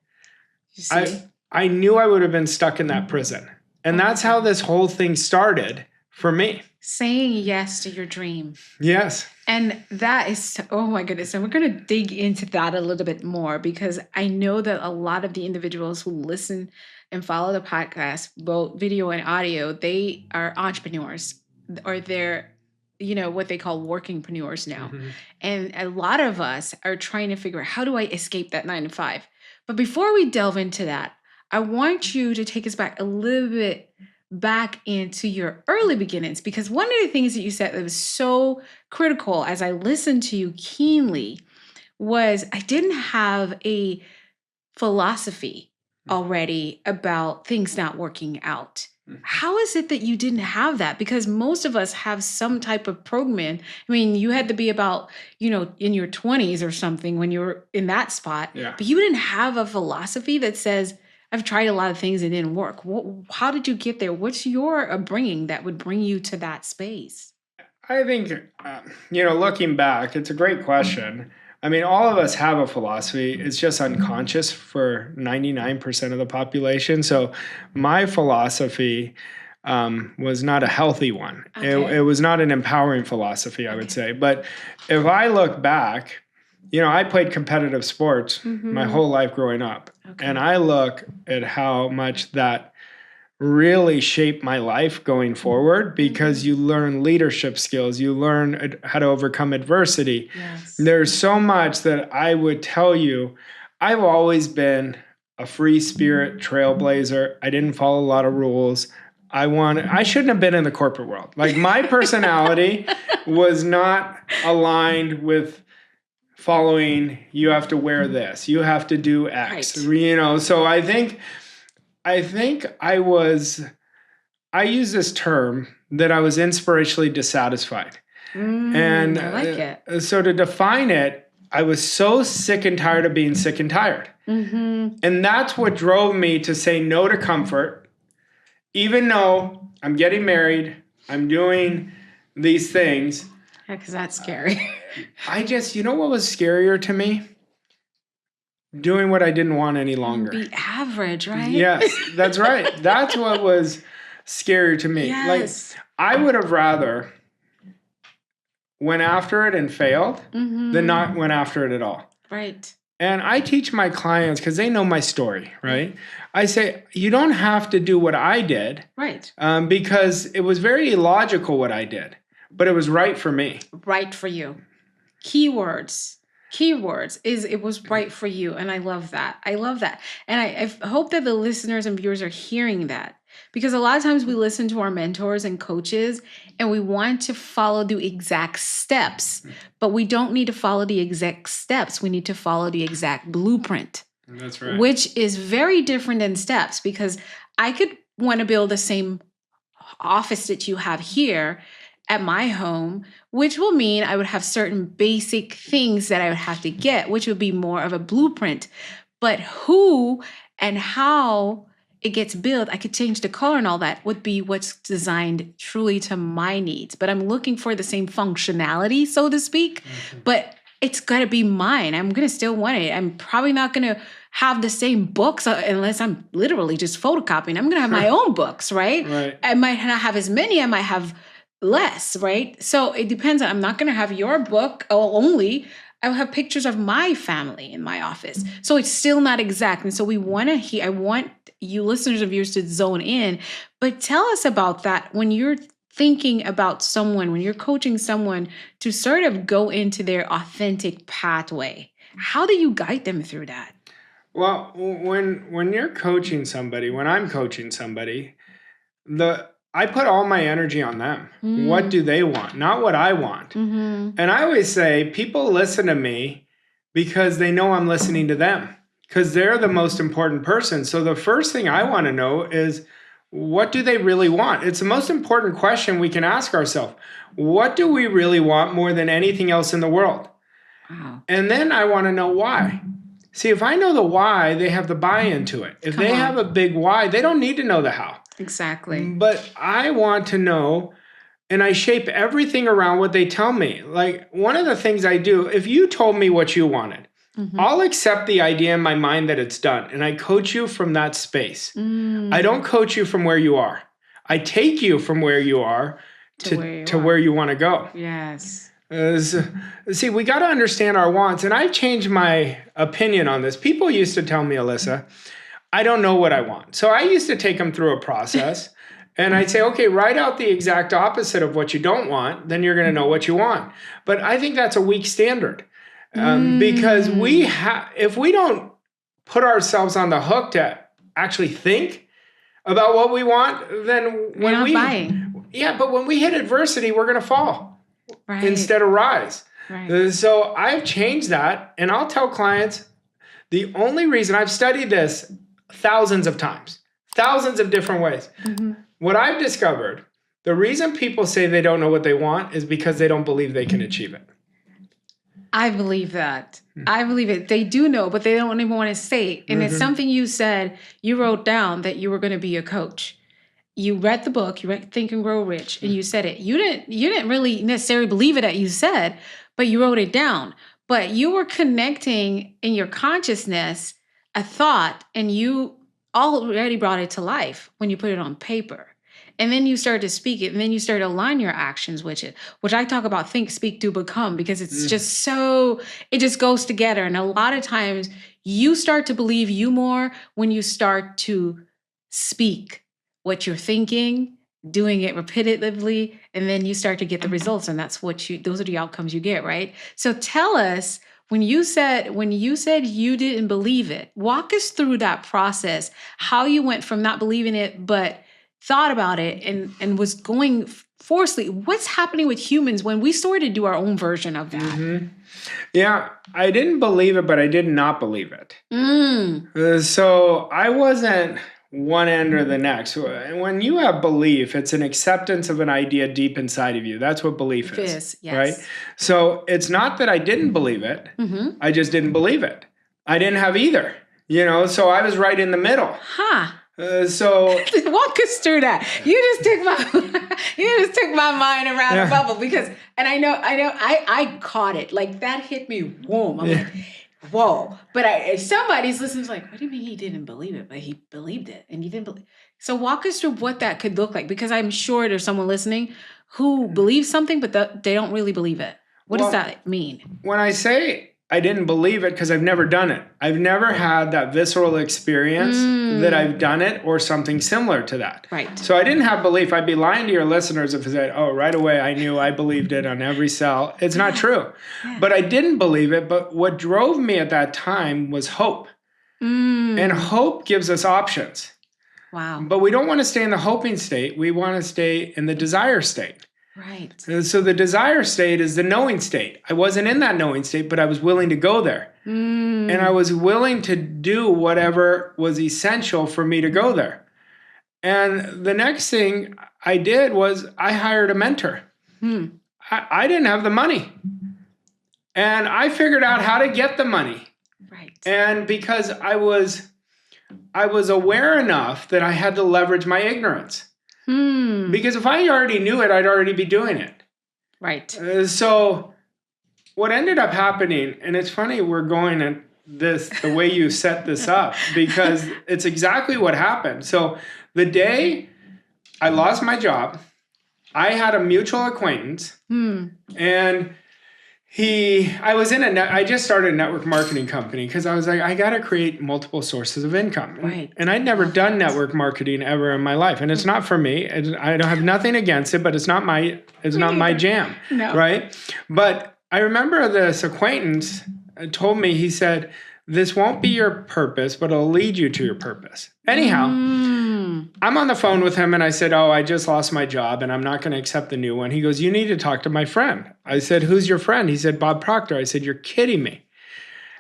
I knew I would have been stuck in that prison. And that's how this whole thing started for me. Saying yes to your dream. Yes. And that is, oh my goodness. And we're going to dig into that a little bit more, because I know that a lot of the individuals who listen and follow the podcast, both video and audio, they are entrepreneurs, or they're, what they call workingpreneurs now. And a lot of us are trying to figure out, how do I escape that 9 to 5? But before we delve into that, I want you to take us back a little bit back into your early beginnings, because one of the things that you said that was so critical as I listened to you keenly was I didn't have a philosophy already about things not working out. How is it that you didn't have that? Because most of us have some type of program. I mean, you had to be about, in your 20s or something when you were in that spot, but you didn't have a philosophy that says, I've tried a lot of things and it didn't work. How did you get there? What's your upbringing that would bring you to that space? I think, looking back, it's a great question. I mean, all of us have a philosophy. It's just unconscious for 99% of the population. So my philosophy was not a healthy one. Okay. It was not an empowering philosophy, I would say. But if I look back, I played competitive sports my whole life growing up. Okay. And I look at how much that really shaped my life going forward, because you learn leadership skills, you learn how to overcome adversity. Yes. There's so much that I would tell you. I've always been a free spirit trailblazer. I didn't follow a lot of rules. I shouldn't have been in the corporate world. Like, my personality was not aligned with following, you have to wear this, you have to do X, right. So I think I use this term that I was inspirationally dissatisfied. And I like it. So to define it, I was so sick and tired of being sick and tired. And that's what drove me to say no to comfort, even though I'm getting married, I'm doing these things. Yeah, because that's scary. What was scarier to me? Doing what I didn't want any longer. Be average, right? Yes, that's right. That's what was scary to me. Yes. Like, I would have rather went after it and failed than not went after it at all. Right. And I teach my clients, because they know my story, right? I say, you don't have to do what I did. Right. Because it was very illogical what I did, but it was right for me. Right for you. Keywords is it was right for you. And I love that. And I hope that the listeners and viewers are hearing that, because a lot of times we listen to our mentors and coaches and we want to follow the exact steps, but we don't need to follow the exact steps. We need to follow the exact blueprint. That's right. Which is very different than steps, because I could want to build the same office that you have here at my home, which will mean I would have certain basic things that I would have to get, which would be more of a blueprint. But who and how it gets built, I could change the color and all that, would be what's designed truly to my needs. But I'm looking for the same functionality, so to speak, but it's got to be mine. I'm going to still want it. I'm probably not going to have the same books unless I'm literally just photocopying. I'm going to have my own books, right? Right. I might not have as many. I might have less, right? So it depends. I'm not going to have your book only. I'll have pictures of my family in my office. So it's still not exact. And so we want to hear, I want you listeners of yours to zone in, but tell us about that when you're thinking about someone, when you're coaching someone to sort of go into their authentic pathway. How do you guide them through that? Well, when you're coaching somebody, when I'm coaching somebody, I put all my energy on them. What do they want? Not what I want. And I always say people listen to me because they know I'm listening to them, because they're the most important person. So the first thing I want to know is, what do they really want? It's the most important question we can ask ourselves. What do we really want more than anything else in the world? Wow. And then I want to know why. See, if I know the why, they have the buy-in to it. If they have a big why, they don't need to know the how. Exactly. But I want to know, and I shape everything around what they tell me. Like, one of the things I do, if you told me what you wanted, I'll accept the idea in my mind that it's done, and I coach you from that space. I don't coach you from where you are. I take you from where you are to where you want to go. Yes. See, we got to understand our wants, and I've changed my opinion on this. People used to tell me, Alyssa, I don't know what I want. So I used to take them through a process, and I'd say, okay, write out the exact opposite of what you don't want, then you're going to know what you want. But I think that's a weak standard. Because if we don't put ourselves on the hook to actually think about what we want, then when but when we hit adversity, we're going to fall instead of rise. So I've changed that, and I'll tell clients, the only reason I've studied this thousands of times, thousands of different ways. What I've discovered, the reason people say they don't know what they want is because they don't believe they can achieve it. I believe that. I believe it. They do know, but they don't even want to say it. And it's something you said, you wrote down that you were going to be a coach. You read the book, you read Think and Grow Rich, and you said it. You didn't really necessarily believe it that you said, but you wrote it down. But you were connecting in your consciousness a thought, and you already brought it to life when you put it on paper. And then you start to speak it, and then you start to align your actions with it, which I talk about think, speak, do, become, because it's just so, it just goes together. And a lot of times you start to believe you more when you start to speak what you're thinking, doing it repetitively, and then you start to get the results. And that's those are the outcomes you get, right? So tell us, when you said you didn't believe it, walk us through that process, how you went from not believing it, but thought about it and was going forcefully. What's happening with humans when we sort of do our own version of that? Yeah, I didn't believe it, but I did not believe it. So I wasn't one end or the next. When you have belief, it's an acceptance of an idea deep inside of you. That's what belief is. Yes. Right? So it's not that I didn't believe it. I just didn't believe it. I didn't have either. So I was right in the middle. So walk us through that. You just took my mind around a bubble, because, and I caught it. Like, that hit me. Whoa. I'm like, whoa. But somebody's listening, like, what do you mean he didn't believe it? But he believed it, and he didn't believe. So walk us through what that could look like, because I'm sure there's someone listening who believes something, but they don't really believe it. What does that mean? When I say I didn't believe it, because I've never done it. I've never had that visceral experience that I've done it or something similar to that. Right. So I didn't have belief. I'd be lying to your listeners if I said, oh, right away I knew I believed it on every cell. It's not true. But I didn't believe it. But what drove me at that time was hope. And hope gives us options. Wow. But we don't want to stay in the hoping state. We want to stay in the desire state. Right. So the desire state is the knowing state. I wasn't in that knowing state, but I was willing to go there. And I was willing to do whatever was essential for me to go there. And the next thing I did was I hired a mentor. I didn't have the money. And I figured out how to get the money. Right. And because I was I was aware enough that I had to leverage my ignorance. Because if I already knew it, I'd already be doing it. Right. So what ended up happening, and it's funny we're going at this the way you set this up, because it's exactly what happened. So the day I lost my job, I had a mutual acquaintance, and I just started a network marketing company because I was like, I got to create multiple sources of income. Right. And I'd never done network marketing ever in my life. And it's not for me. I don't have nothing against it, but it's not my jam. No. Right. But I remember this acquaintance told me, he said, this won't be your purpose, but it'll lead you to your purpose. Anyhow, I'm on the phone with him and I said, I just lost my job and I'm not going to accept the new one. He goes, you need to talk to my friend. I said, who's your friend? He said, Bob Proctor. I said, you're kidding me.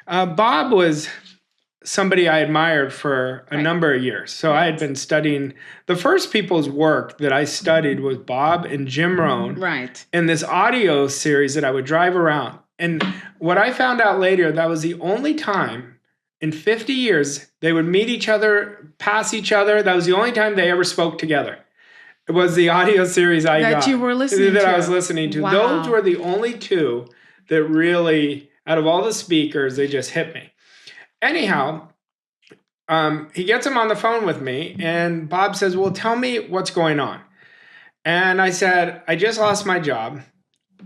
Bob was somebody I admired for a number of years. So I had been studying, the first people's work that I studied was Bob and Jim Rohn. Right. In this audio series that I would drive around. And what I found out later, that was the only time in 50 years they would meet each other, pass each other. That was the only time they ever spoke together. It was the audio series that you were listening that to. I was listening to. Wow. Those were the only two that really, out of all the speakers, they just hit me. Anyhow, he gets him on the phone with me, and Bob says, well, tell me what's going on. And I said, I just lost my job.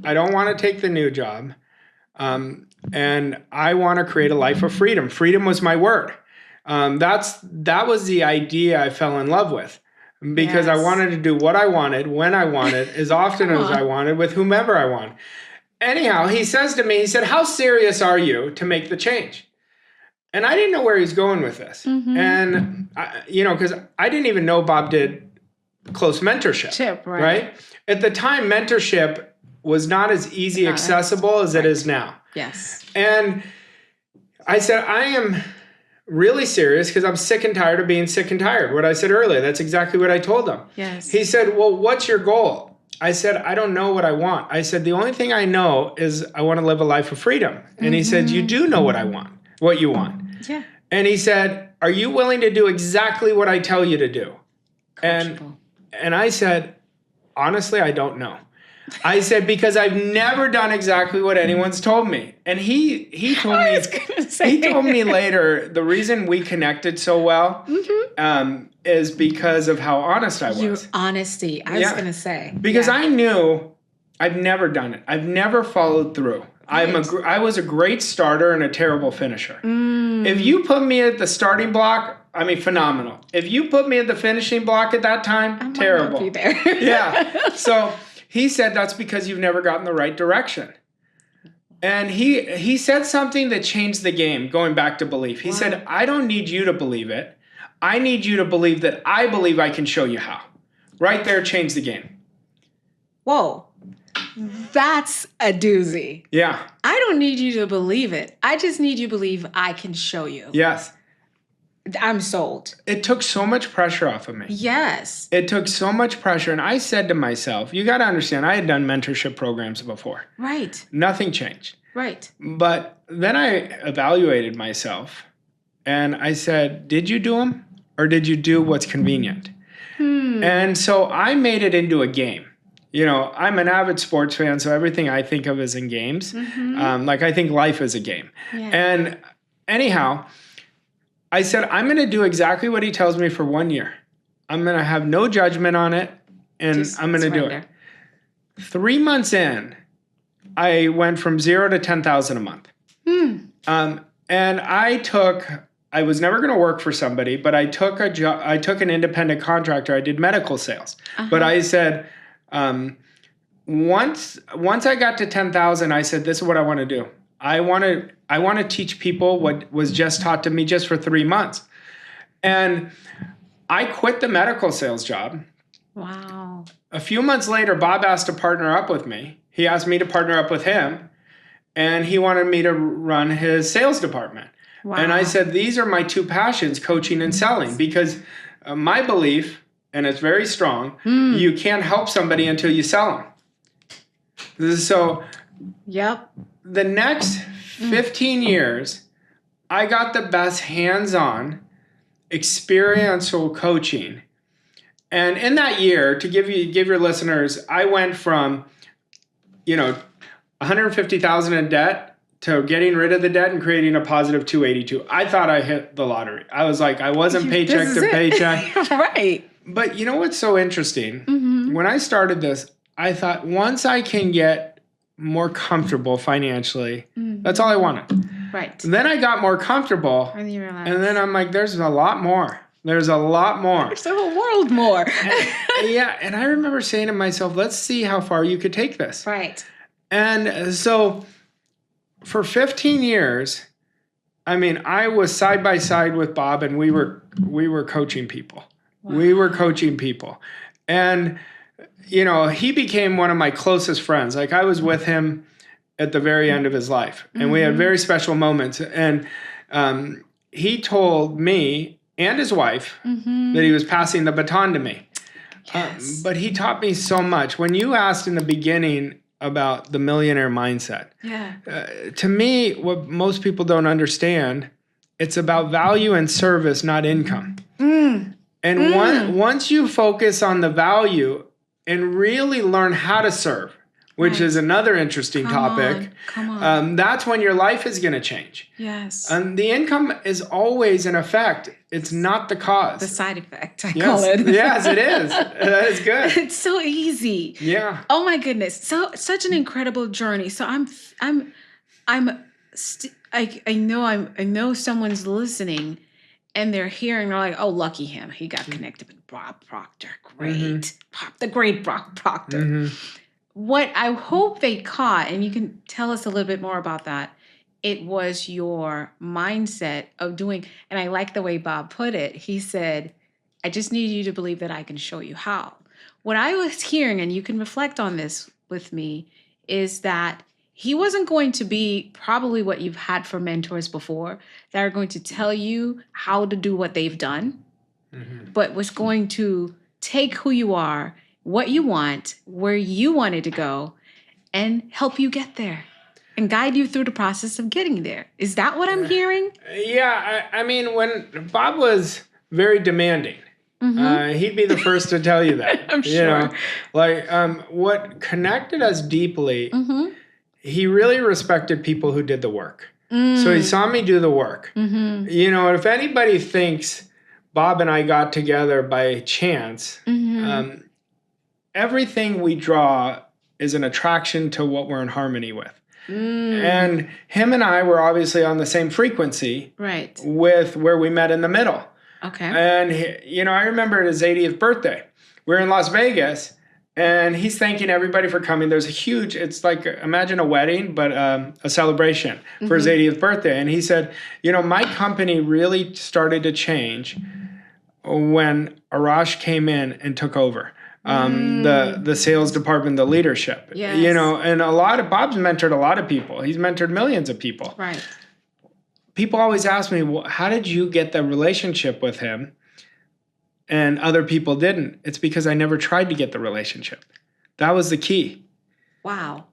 I don't want to take the new job. And I want to create a life of freedom. Freedom was my word. That was the idea I fell in love with, because I wanted to do what I wanted, when I wanted, as often as I wanted, with whomever I wanted. Anyhow, he says to me, he said, how serious are you to make the change? And I didn't know where he's going with this. And, because I didn't even know Bob did close mentorship. Right? At the time, mentorship was not as easy accessible as it is now. Yes. And I said, I am really serious because I'm sick and tired of being sick and tired. What I said earlier, that's exactly what I told him. Yes. He said, well, what's your goal? I said, I don't know what I want. I said, the only thing I know is I want to live a life of freedom. And he said, you do know what you want. Yeah. And he said, are you willing to do exactly what I tell you to do? And I said, honestly, I don't know. I said, because I've never done exactly what anyone's told me. And he told me later, the reason we connected so well is because of how honest I was. Your honesty, I was going to say. Because I knew I've never done it. I've never followed through. I was a great starter and a terrible finisher. If you put me at the starting block, I mean, phenomenal. If you put me at the finishing block at that time, terrible. Be there. Yeah. So he said, that's because you've never gotten the right direction. And he said something that changed the game, going back to belief. He said, I don't need you to believe it. I need you to believe that I believe I can show you how. Right there changed the game. Whoa. That's a doozy. Yeah. I don't need you to believe it. I just need you to believe I can show you. Yes. I'm sold. It took so much pressure off of me. Yes. It took so much pressure. And I said to myself, you got to understand, I had done mentorship programs before. Right. Nothing changed. Right. But then I evaluated myself and I said, did you do them or did you do what's convenient? And so I made it into a game. You know, I'm an avid sports fan, so everything I think of is in games. Like I think life is a game. Yeah. And anyhow, I said, I'm going to do exactly what he tells me for 1 year. I'm going to have no judgment on it, and I'm going to do it. 3 months in, I went from 0 to 10,000 a month. And I was never going to work for somebody, but I took a job. I took an independent contractor. I did medical sales. But I said, once I got to 10,000, I said, this is what I want to do. I want to teach people what was just taught to me just for 3 months. And I quit the medical sales job. Wow. A few months later, Bob asked to partner up with me. He asked me to partner up with him, and he wanted me to run his sales department. Wow. And I said, these are my two passions, coaching and selling, because my belief, and it's very strong, you can't help somebody until you sell them. So the next 15 years, I got the best hands-on experiential coaching. And in that year, to give your listeners, I went from, $150,000 in debt to getting rid of the debt and creating a positive 282. I thought I hit the lottery. I was like, I wasn't paycheck to paycheck. Right. But you know what's so interesting? Mm-hmm. When I started this, I thought once I can get more comfortable financially, that's all I wanted. Right. Then I got more comfortable. And you realize. And then I'm like, there's a lot more. There's a lot more. There's a whole world more. And I remember saying to myself, let's see how far you could take this. Right. And so for 15 years, I was side by side with Bob, and we were coaching people. Wow. We were coaching people. And, he became one of my closest friends. Like, I was with him at the very end of his life, and we had very special moments. And he told me and his wife that he was passing the baton to me. Yes. But he taught me so much. When you asked in the beginning about the millionaire mindset, to me, what most people don't understand, it's about value and service, not income. And once you focus on the value and really learn how to serve, which is another interesting topic, Come on. That's when your life is going to change. Yes. And the income is always an effect. It's not the cause. The side effect, I call it. Yes, it is. That is good. It's so easy. Yeah. Oh my goodness. So such an incredible journey. So I know someone's listening, and they're hearing, they're like, oh, lucky him. He got connected with Bob Proctor. Great. The great Bob Proctor. What I hope they caught, and you can tell us a little bit more about that, it was your mindset of doing, and I like the way Bob put it. He said, I just need you to believe that I can show you how. What I was hearing, and you can reflect on this with me, is that he wasn't going to be probably what you've had for mentors before that are going to tell you how to do what they've done, but was going to take who you are, what you want, where you wanted to go, and help you get there and guide you through the process of getting there. Is that what I'm hearing? Yeah. When Bob was very demanding, he'd be the first to tell you that. I'm sure. What connected us deeply, he really respected people who did the work. So he saw me do the work. If anybody thinks Bob and I got together by chance, everything we draw is an attraction to what we're in harmony with. And him and I were obviously on the same frequency, right, with where we met in the middle. Okay. And, I remember his 80th birthday. We were in Las Vegas, and he's thanking everybody for coming. There's a huge, it's like, imagine a wedding, but a celebration for his 80th birthday. And he said, my company really started to change when Arash came in and took over. The sales department, the leadership, and Bob's mentored a lot of people. He's mentored millions of people. Right. People always ask me, well, how did you get the relationship with him and other people didn't? It's because I never tried to get the relationship. That was the key. Wow.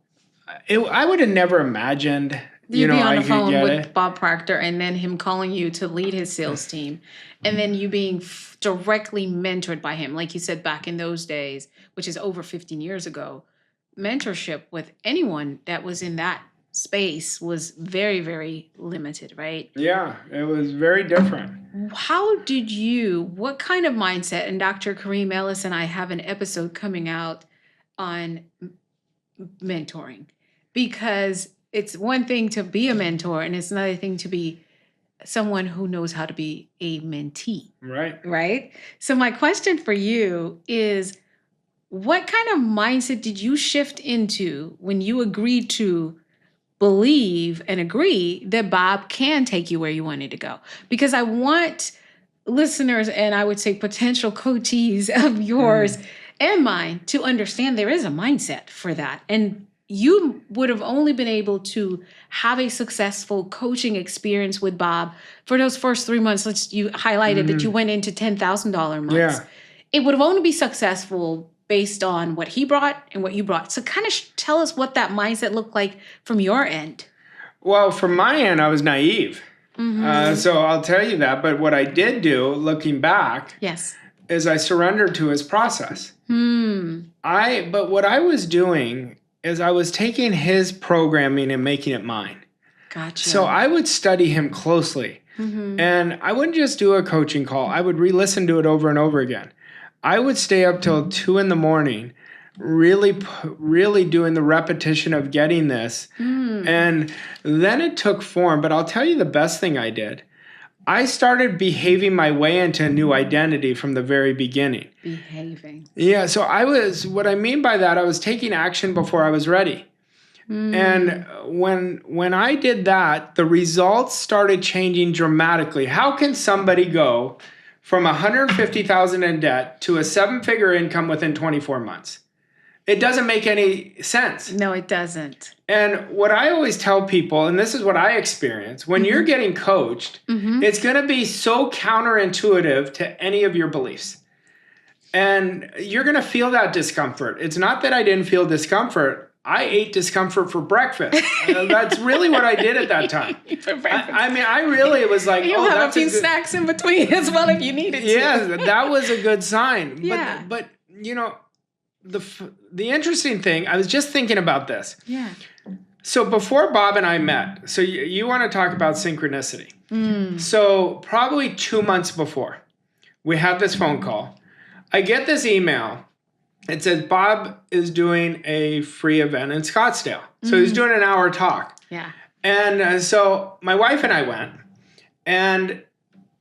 I would have never imagined, You'd be on the phone with it. Bob Proctor, and then him calling you to lead his sales team, and then you being directly mentored by him, like you said, back in those days, which is over 15 years ago. Mentorship with anyone that was in that space was very, very limited, right? Yeah, it was very different. What kind of mindset, and Dr. Kareem Ellis and I have an episode coming out on mentoring, because it's one thing to be a mentor, and it's another thing to be someone who knows how to be a mentee. Right. Right? So my question for you is, what kind of mindset did you shift into when you agreed to believe and agree that Bob can take you where you wanted to go? Because I want listeners, and I would say potential coachees of yours and mine, to understand there is a mindset for that. And you would have only been able to have a successful coaching experience with Bob for those first 3 months. You highlighted that you went into $10,000 months. Yeah. It would have only been successful based on what he brought and what you brought. So kind of tell us what that mindset looked like from your end. Well, from my end, I was naive. So I'll tell you that. But what I did do, looking back, yes, is I surrendered to his process. But what I was doing is I was taking his programming and making it mine. Gotcha. So I would study him closely. And I wouldn't just do a coaching call. I would re-listen to it over and over again. I would stay up till 2 a.m, really doing the repetition of getting this. And then it took form. But I'll tell you the best thing I did. I started behaving my way into a new identity from the very beginning. Behaving. Yeah, so what I mean by that, I was taking action before I was ready. And when I did that, the results started changing dramatically. How can somebody go from $150,000 in debt to a 7-figure income within 24 months? It doesn't make any sense. No, it doesn't. And what I always tell people, and this is what I experience, when you're getting coached, it's going to be so counterintuitive to any of your beliefs. And you're going to feel that discomfort. It's not that I didn't feel discomfort. I ate discomfort for breakfast. That's really what I did at that time. I really was like, you'll have a few snacks in between as well if you needed to. Yeah, that was a good sign. Yeah. But you know, the interesting thing, I was just thinking about this. Yeah. So before Bob and I met, so you want to talk about synchronicity. So probably 2 months before, we had this phone call. I get this email. It says Bob is doing a free event in Scottsdale. So he's doing an hour talk. Yeah. And so my wife and I went. And,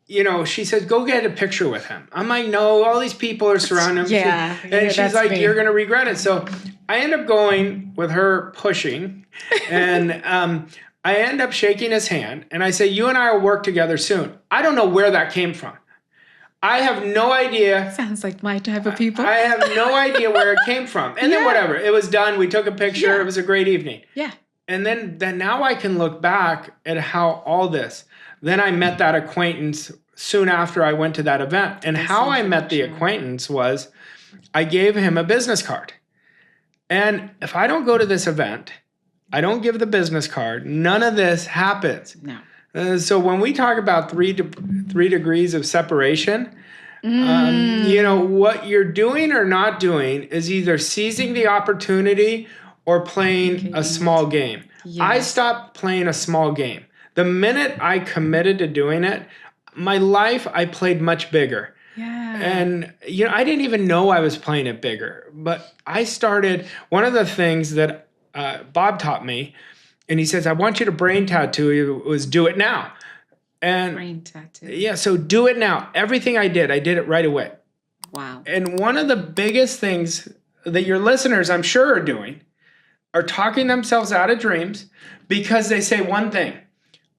she says, go get a picture with him. I'm like, no, all these people are surrounding him. Yeah. And she's like, you're going to regret it. So I end up going with her pushing. And I end up shaking his hand. And I say, you and I will work together soon. I don't know where that came from. I have no idea. Sounds like my type of people. I have no idea where it came from. And then whatever. It was done. We took a picture. Yeah. It was a great evening. Yeah. And then now I can look back at how all this. Then I met that acquaintance soon after I went to that event. And how I met the acquaintance was I gave him a business card. And if I don't go to this event, I don't give the business card, none of this happens. No. So when we talk about three degrees of separation, what you're doing or not doing is either seizing the opportunity or playing a small game. Yes. I stopped playing a small game. The minute I committed to doing it, my life, I played much bigger. Yeah. And, I didn't even know I was playing it bigger. But I started, one of the things that Bob taught me, and he says, I want you to brain tattoo, was do it now. And brain tattoo. Yeah, so do it now. Everything I did it right away. Wow. And one of the biggest things that your listeners, I'm sure, are doing are talking themselves out of dreams because they say one thing,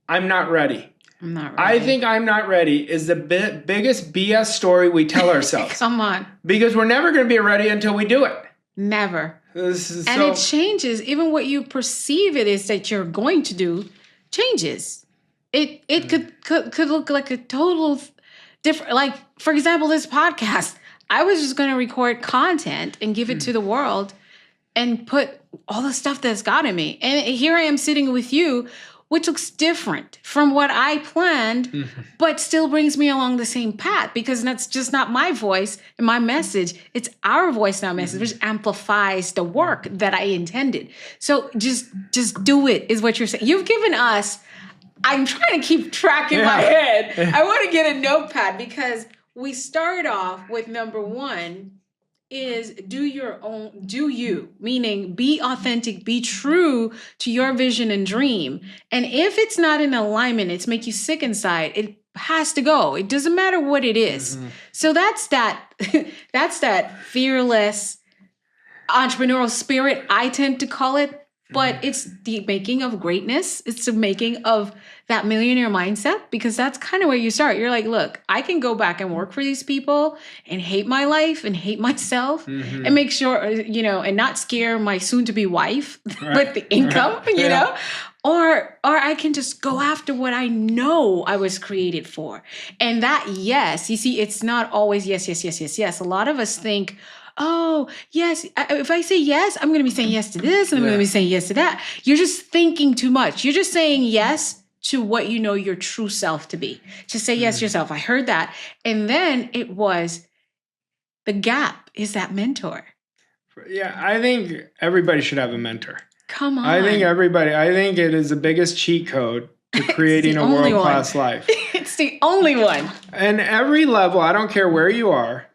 I'm not ready. I'm not ready. I think I'm not ready is the biggest BS story we tell ourselves. Come on. Because we're never going to be ready until we do it. Never. And it changes. Even what you perceive it is that you're going to do changes. It could look like a total different, like, for example, this podcast. I was just going to record content and give it to the world and put all the stuff that's got in me. And here I am sitting with you, which looks different from what I planned, but still brings me along the same path because that's just not my voice and my message. It's our voice and our message, which amplifies the work that I intended. So just do it is what you're saying. You've given us, I'm trying to keep track in my head. I want to get a notepad because we start off with number 1 is do you, meaning be authentic, be true to your vision and dream. And if it's not in alignment, it's make you sick inside, it has to go. It doesn't matter what it is. So that's that fearless entrepreneurial spirit, I tend to call it, but it's the making of greatness. It's the making of that millionaire mindset, because that's kind of where you start. You're like, look, I can go back and work for these people and hate my life and hate myself and make sure, and not scare my soon-to-be wife with the income, you know? Or I can just go after what I know I was created for. And that, yes, you see, it's not always yes, yes, yes, yes, yes. A lot of us think, oh, yes, if I say yes, I'm going to be saying yes to this and I'm going to be saying yes to that. You're just thinking too much. You're just saying yes to what you know your true self to be. To say yes to yourself. I heard that. And then it was the gap is that mentor. Yeah, I think everybody should have a mentor. Come on. I think it is the biggest cheat code to creating a world-class life. It's the only one. And every level, I don't care where you are,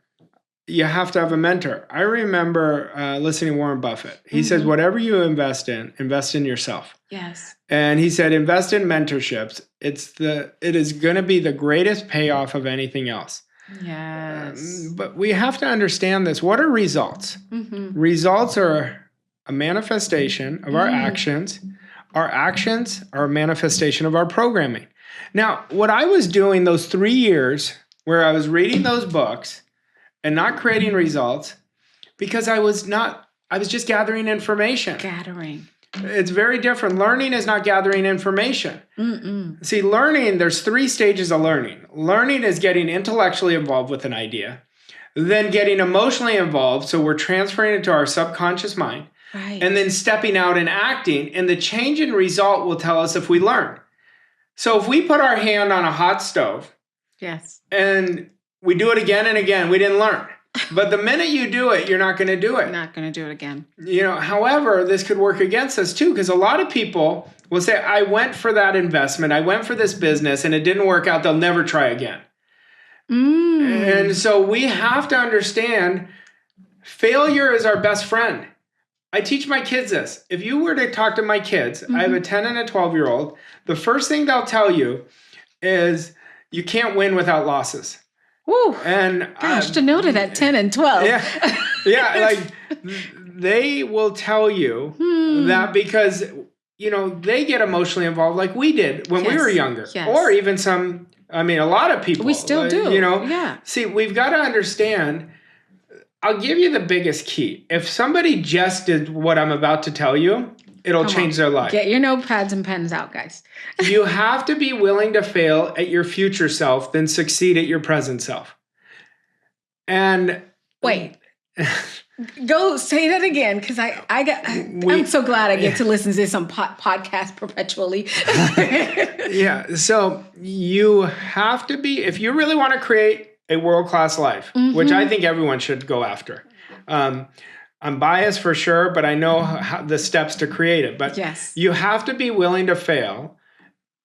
you have to have a mentor. I remember listening to Warren Buffett. He says, whatever you invest in yourself. Yes. And he said, invest in mentorships. It is going to be the greatest payoff of anything else. Yes. But we have to understand this. What are results? Results are a manifestation of our actions. Our actions are a manifestation of our programming. Now, what I was doing those 3 years where I was reading those books and not creating results, because I was just gathering information. It's very different. Learning is not gathering information. See, learning, there's 3 stages of learning. Learning is getting intellectually involved with an idea, then getting emotionally involved, so we're transferring it to our subconscious mind, and then stepping out and acting, and the change in result will tell us if we learn. So if we put our hand on a hot stove, and we do it again and again, we didn't learn. But the minute you do it, you're not going to do it. Not going to do it again. However, this could work against us too, because a lot of people will say, I went for that investment, I went for this business, and it didn't work out, they'll never try again. And so we have to understand failure is our best friend. I teach my kids this. If you were to talk to my kids, I have a 10 and a 12-year-old, the first thing they'll tell you is you can't win without losses. Woo. And gosh, to know that 10 and 12. Like they will tell you that because, they get emotionally involved like we did when we were younger. Or even a lot of people. We still do. See, we've got to understand, I'll give you the biggest key. If somebody just did what I'm about to tell you, it'll change their life. Get your notepads and pens out, guys. You have to be willing to fail at your future self, then succeed at your present self. And wait, go say that again, because I'm so glad I get to listen to this on podcast perpetually. So you have to be, if you really want to create a world-class life, which I think everyone should go after. I'm biased for sure, but I know the steps to create it. But you have to be willing to fail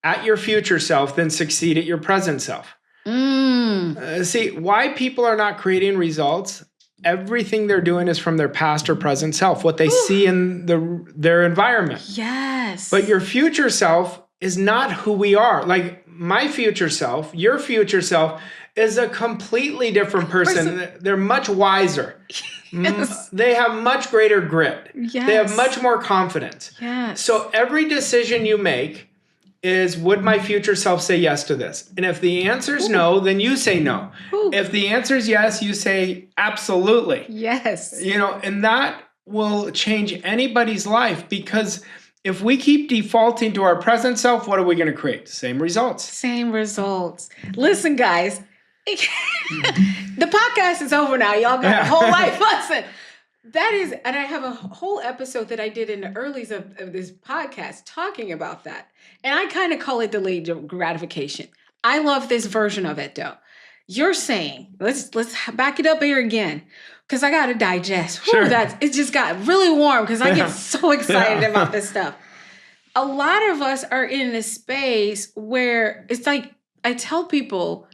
at your future self, then succeed at your present self. See, why people are not creating results, everything they're doing is from their past or present self, what they see in their environment. Yes. But your future self is not who we are. Like my future self, your future self is a completely different person. They're much wiser. They have much greater grit. They have much more confidence. So every decision you make is, would my future self say yes to this? And if the answer is no, then you say no. If the answer is yes, you say absolutely. Yes. And that will change anybody's life, because if we keep defaulting to our present self, what are we going to create? Same results. Listen, guys. The podcast is over now. Y'all got a whole life lesson. That is, and I have a whole episode that I did in the earlies of this podcast talking about that. And I kind of call it delayed gratification. I love this version of it though. You're saying, let's back it up here again, because I got to digest. It just got really warm because I get so excited about this stuff. A lot of us are in this space where it's like, I tell people,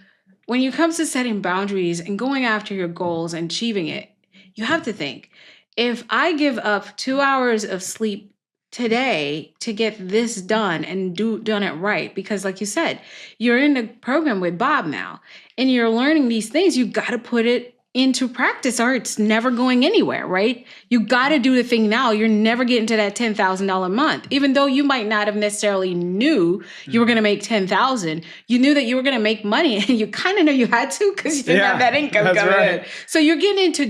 when it comes to setting boundaries and going after your goals and achieving it, you have to think, if I give up 2 hours of sleep today to get this done and done it right, because like you said, you're in the program with Bob now and you're learning these things, you got to put it into practice or it's never going anywhere, right? You got to do the thing now. You're never getting to that $10,000 a month, even though you might not have necessarily knew you were going to make $10,000. You knew that you were going to make money, and you kind of know you had to because you didn't have that income coming in. So you're getting into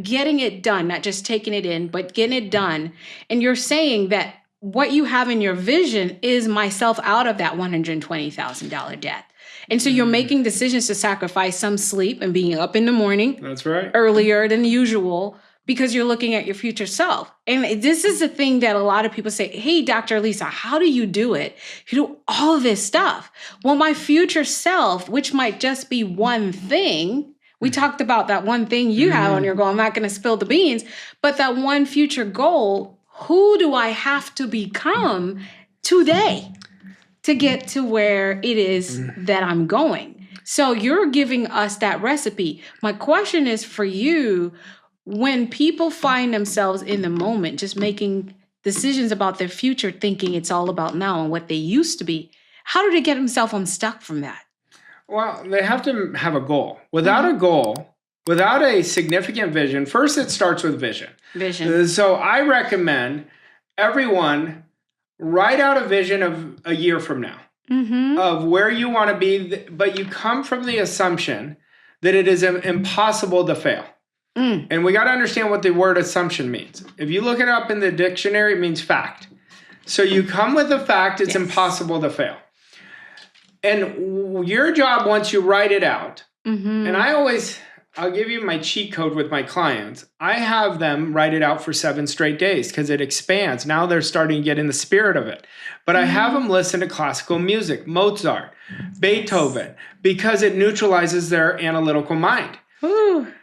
getting it done, not just taking it in, but getting it done. And you're saying that what you have in your vision is myself out of that $120,000 debt. And so you're making decisions to sacrifice some sleep and being up in the morning. That's right. Earlier than usual, because you're looking at your future self. And this is the thing that a lot of people say, hey, Dr. Lisa, how do you do it? You do all of this stuff. Well, my future self, which might just be one thing, we talked about that one thing you have on your goal. I'm not going to spill the beans, but that one future goal, who do I have to become today to get to where it is that I'm going? So you're giving us that recipe. My question is for you, when people find themselves in the moment, just making decisions about their future, thinking it's all about now and what they used to be, how do they get themselves unstuck from that? Well, they have to have a goal. Without a goal, without a significant vision, first it starts with vision. Vision. So I recommend everyone write out a vision of a year from now, of where you want to be, but you come from the assumption that it is impossible to fail. And we got to understand what the word assumption means. If you look it up in the dictionary, it means fact. So you come with the fact it's impossible to fail. And your job, once you write it out, and I'll give you my cheat code with my clients. I have them write it out for 7 straight days because it expands. Now they're starting to get in the spirit of it. But I have them listen to classical music, Mozart, Beethoven, because it neutralizes their analytical mind.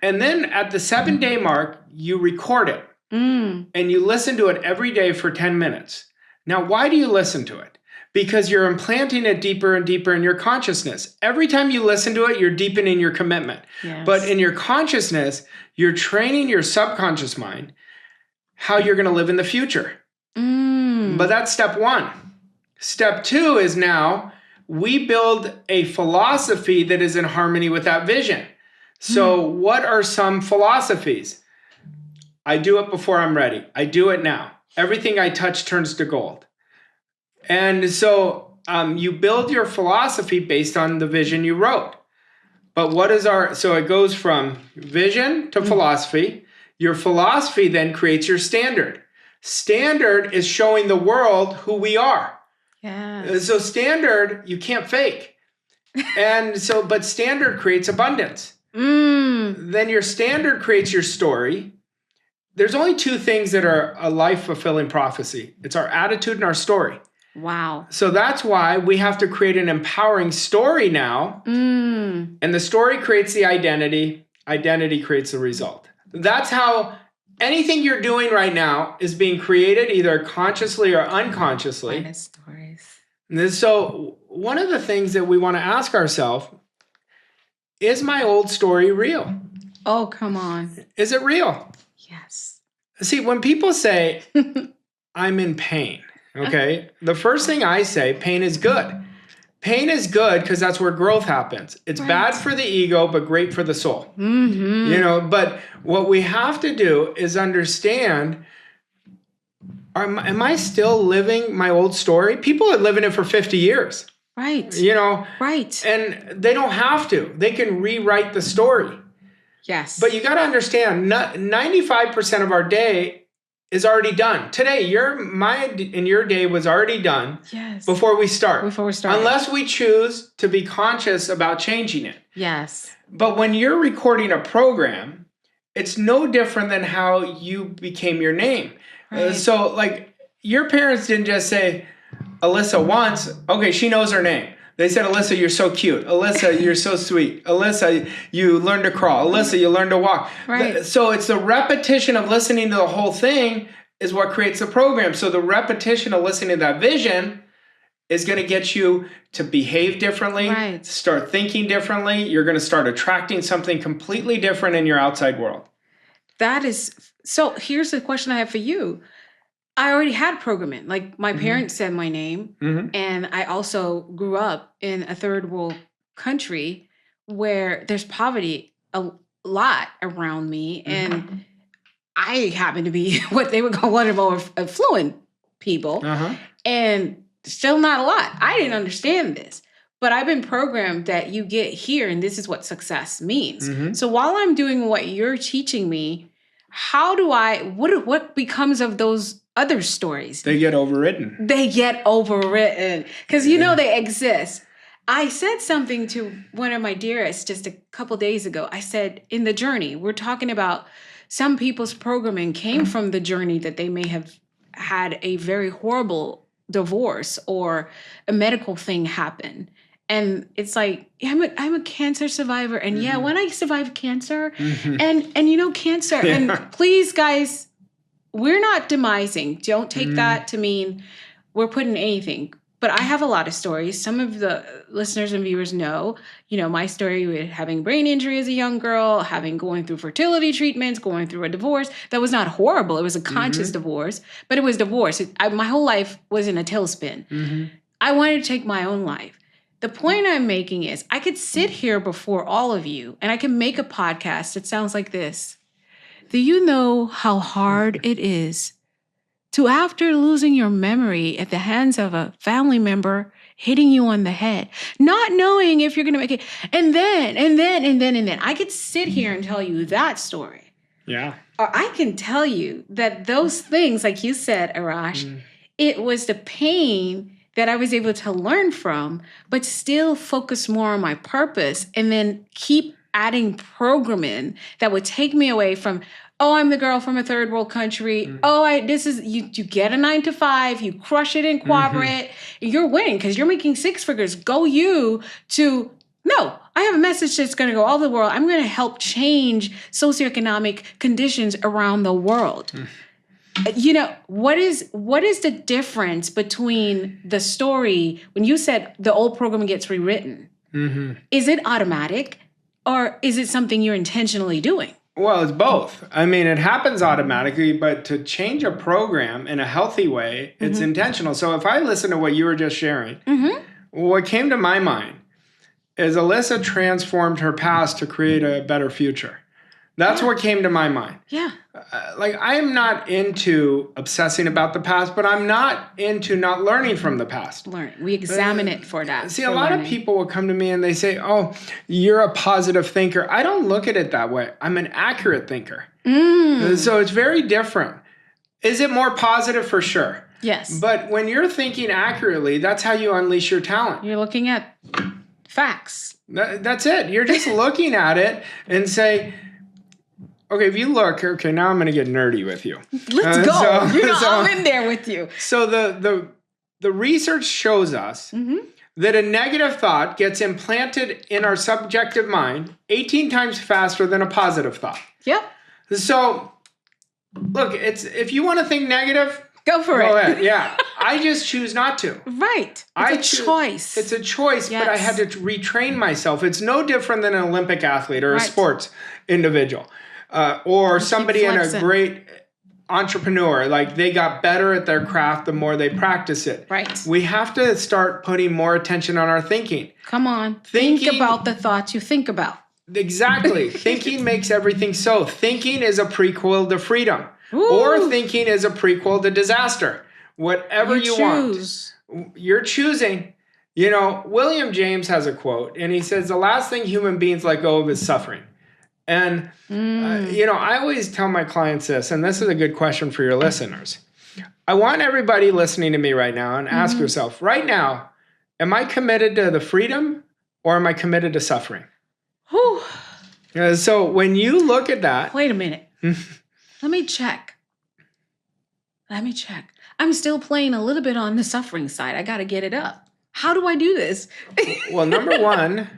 And then at the 7-day mark, you record it and you listen to it every day for 10 minutes. Now, why do you listen to it? Because you're implanting it deeper and deeper in your consciousness. Every time you listen to it, you're deepening your commitment. Yes. But in your consciousness, you're training your subconscious mind how you're going to live in the future. But that's step 1. Step 2 is now we build a philosophy that is in harmony with that vision. So what are some philosophies? I do it before I'm ready. I do it now. Everything I touch turns to gold. And so you build your philosophy based on the vision you wrote. But so it goes from vision to philosophy. Your philosophy then creates your standard. Standard is showing the world who we are. So standard, you can't fake. But standard creates abundance. Then your standard creates your story. There's only 2 things that are a life-fulfilling prophecy. It's our attitude and our story. Wow. So that's why we have to create an empowering story now. And the story creates the identity. Identity creates the result. That's how anything you're doing right now is being created either consciously or unconsciously. Stories. And so one of the things that we want to ask ourselves, is my old story real? Oh, come on. Is it real? Yes. See, when people say, I'm in pain, okay, the first thing I say, pain is good. Pain is good because that's where growth happens. It's bad for the ego, but great for the soul. But what we have to do is understand, am I still living my old story? People are living it for 50 years. Right. Right. And they don't have to. They can rewrite the story. Yes. But you got to understand, 95% of our day is already done. Today, your day was already done before we start. Unless we choose to be conscious about changing it. Yes. But when you're recording a program, it's no different than how you became your name. So like your parents didn't just say, Alyssa once, okay, she knows her name. They said, Alyssa, you're so cute. Alyssa, you're so sweet. Alyssa, you learned to crawl. Alyssa, you learned to walk. So it's the repetition of listening to the whole thing is what creates the program. So the repetition of listening to that vision is going to get you to behave differently, start thinking differently. You're going to start attracting something completely different in your outside world. So here's the question I have for you. I already had programming. Like my parents said my name, and I also grew up in a third world country where there's poverty a lot around me, and I happen to be what they would call one of the more affluent people, and still not a lot. I didn't understand this, but I've been programmed that you get here, and this is what success means. So while I'm doing what you're teaching me, how do what becomes of those other stories? They get overwritten. Because they exist. I said something to one of my dearest just a couple days ago. I said, in the journey, we're talking about some people's programming came from the journey that they may have had a very horrible divorce or a medical thing happen. And it's like, I'm a cancer survivor. And yeah, when I survived cancer and you know, cancer, and please guys, we're not demising. Don't take that to mean we're putting anything. But I have a lot of stories. Some of the listeners and viewers know, you know, my story with having brain injury as a young girl, going through fertility treatments, going through a divorce. That was not horrible. It was a conscious divorce, but it was divorce. My whole life was in a tailspin. I wanted to take my own life. The point I'm making is I could sit here before all of you and I can make a podcast that sounds like this. Do you know how hard it is to, after losing your memory at the hands of a family member hitting you on the head, not knowing if you're going to make it, and then, I could sit here and tell you that story. Yeah. Or I can tell you that those things, like you said, Arash, it was the pain that I was able to learn from, but still focus more on my purpose and then keep adding programming that would take me away from, oh, I'm the girl from a third world country. You get a 9 to 5, you crush it in corporate, you're winning because you're making 6 figures. Go you to, no, I have a message that's going to go all over the world. I'm going to help change socioeconomic conditions around the world. You know, what is the difference between the story when you said the old program gets rewritten? Is it automatic or is it something you're intentionally doing? Well, it's both. I mean, it happens automatically, but to change a program in a healthy way, it's intentional. So if I listen to what you were just sharing, what came to my mind is Alyssa transformed her past to create a better future. That's what came to my mind. Yeah. Like, I am not into obsessing about the past, but I'm not into not learning from the past. We examine it for that. See, a lot of people will come to me and they say, oh, you're a positive thinker. I don't look at it that way. I'm an accurate thinker. So it's very different. Is it more positive? For sure. Yes. But when you're thinking accurately, that's how you unleash your talent. You're looking at facts. That's it. You're just looking at it and say, okay, if you look, okay, now I'm going to get nerdy with you. Let's go. I'm in there with you. So the research shows us that a negative thought gets implanted in our subjective mind 18 times faster than a positive thought. Yep. So, look, if you want to think negative, go for it. Go ahead. Yeah. I just choose not to. Right. It's a choice. It's a choice, but I had to retrain myself. It's no different than an Olympic athlete or a sports individual. Or somebody in a great entrepreneur, like they got better at their craft the more they practice it. Right. We have to start putting more attention on our thinking. Come on. Think about the thoughts you think about. Exactly. Thinking makes everything so. Thinking is a prequel to freedom. Or thinking is a prequel to disaster. Whatever you want. You're choosing. You know, William James has a quote, and he says, the last thing human beings let go of is suffering. And, you know, I always tell my clients this, and this is a good question for your listeners. I want everybody listening to me right now and ask yourself, right now, am I committed to the freedom or am I committed to suffering? So when you look at that. Wait a minute. Let me check. I'm still playing a little bit on the suffering side. I got to get it up. How do I do this? Well, number one,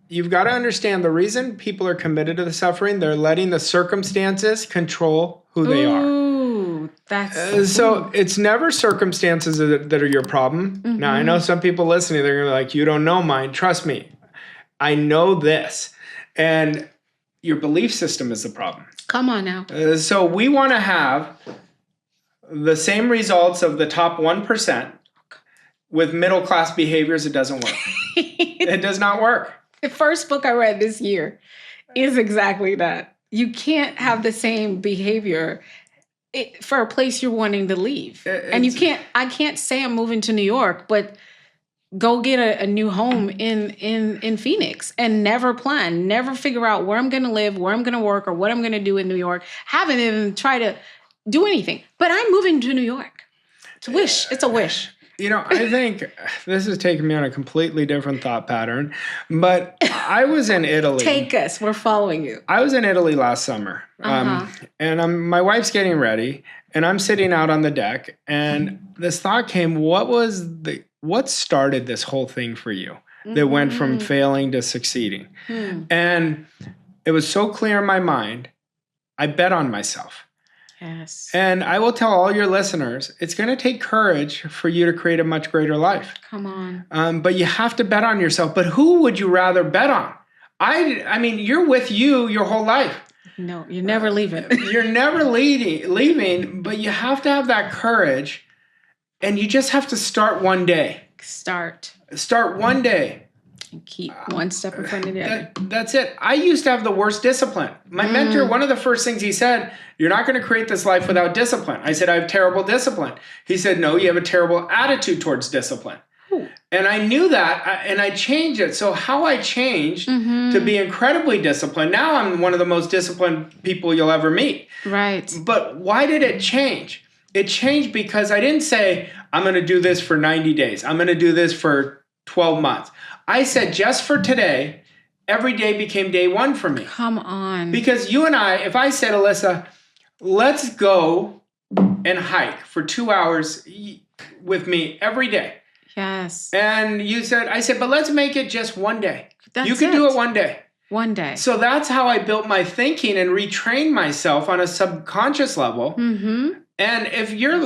you've got to understand the reason people are committed to the suffering, they're letting the circumstances control who they are. That's so it's never circumstances that are your problem. Now, I know some people listening, they're gonna be like, you don't know mine. Trust me, I know this. And your belief system is the problem. Come on now. So we want to have the same results of the top 1% with middle-class behaviors. It doesn't work. It does not work. The first book I read this year is exactly that. You can't have the same behavior for a place you're wanting to leave. And I can't say I'm moving to New York, but go get a new home in Phoenix and never figure out where I'm going to live, where I'm going to work, or what I'm going to do in New York. Haven't even tried to do anything. But I'm moving to New York. It's a wish. It's a wish. I think this has taken me on a completely different thought pattern, but I was in Italy. Take us. We're following you. I was in Italy last summer, and my wife's getting ready, and I'm sitting out on the deck, and this thought came: what started this whole thing for you that went from failing to succeeding? And it was so clear in my mind. I bet on myself. Yes. And I will tell all your listeners, it's going to take courage for you to create a much greater life. Come on. But you have to bet on yourself. But who would you rather bet on? I mean, you're with you your whole life. No, you're never leaving. You're never leaving, but you have to have that courage. And you just have to start one day. Start one day. And keep one step in front of the other. That's it. I used to have the worst discipline. My mentor, one of the first things he said, you're not going to create this life without discipline. I said, I have terrible discipline. He said, no, you have a terrible attitude towards discipline. Ooh. And I knew that, and I changed it. So how I changed to be incredibly disciplined, now I'm one of the most disciplined people you'll ever meet. Right. But why did it change? It changed because I didn't say, I'm going to do this for 90 days. I'm going to do this for 12 months. I said, just for today, every day became day one for me. Come on. Because you and I, if I said, Alyssa, let's go and hike for 2 hours with me every day. Yes. And I said, but let's make it just one day. That's you can do it one day. One day. So that's how I built my thinking and retrained myself on a subconscious level. And if your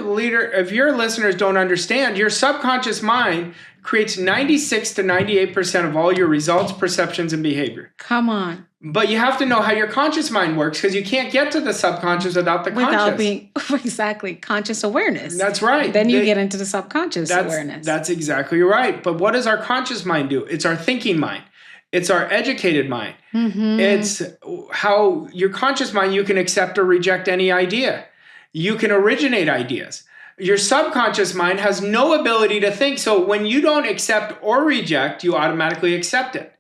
listeners don't understand, your subconscious mind creates 96 to 98% of all your results, perceptions, and behavior. Come on. But you have to know how your conscious mind works because you can't get to the subconscious without the conscious. Without being, exactly, conscious awareness. That's right. Then you get into the subconscious awareness. That's exactly right. But what does our conscious mind do? It's our thinking mind. It's our educated mind. It's how your conscious mind, you can accept or reject any idea. You can originate ideas. Your subconscious mind has no ability to think. So when you don't accept or reject, you automatically accept it.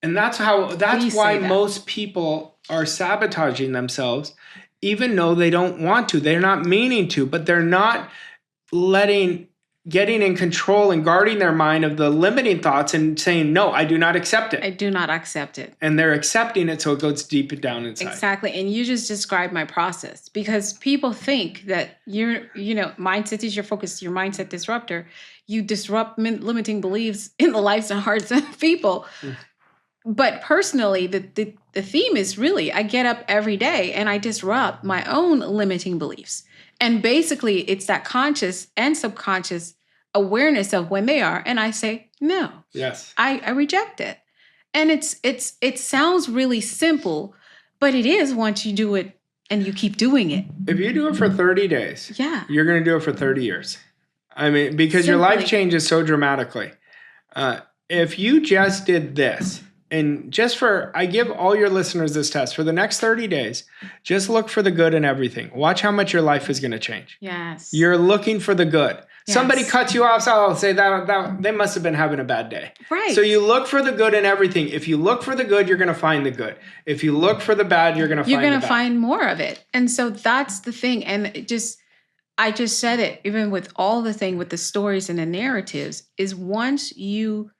And that's why most people are sabotaging themselves, even though they don't want to. They're not meaning to, but they're not getting in control and guarding their mind of the limiting thoughts and saying, no, I do not accept it. I do not accept it. And they're accepting it so it goes deep down inside. Exactly. And you just described my process because people think that mindset is your focus, your mindset disruptor. You disrupt limiting beliefs in the lives and hearts of people. But personally, the theme is really, I get up every day and I disrupt my own limiting beliefs. And basically, it's that conscious and subconscious awareness of when they are. And I say, no. Yes. I reject it. And it sounds really simple, but it is once you do it and you keep doing it. If you do it for 30 days, you're going to do it for 30 years. I mean, because your life changes so dramatically. If you just did this, and I give all your listeners this test for the next 30 days, just look for the good in everything. Watch how much your life is going to change. Yes. You're looking for the good. Yes. Somebody cuts you off, so I'll say that they must have been having a bad day. Right. So you look for the good in everything. If you look for the good, you're going to find the good. If you look for the bad, you're going to find the bad. You're going to find more of it. And so that's the thing. And I just said it, even with all the thing with the stories and the narratives, is once you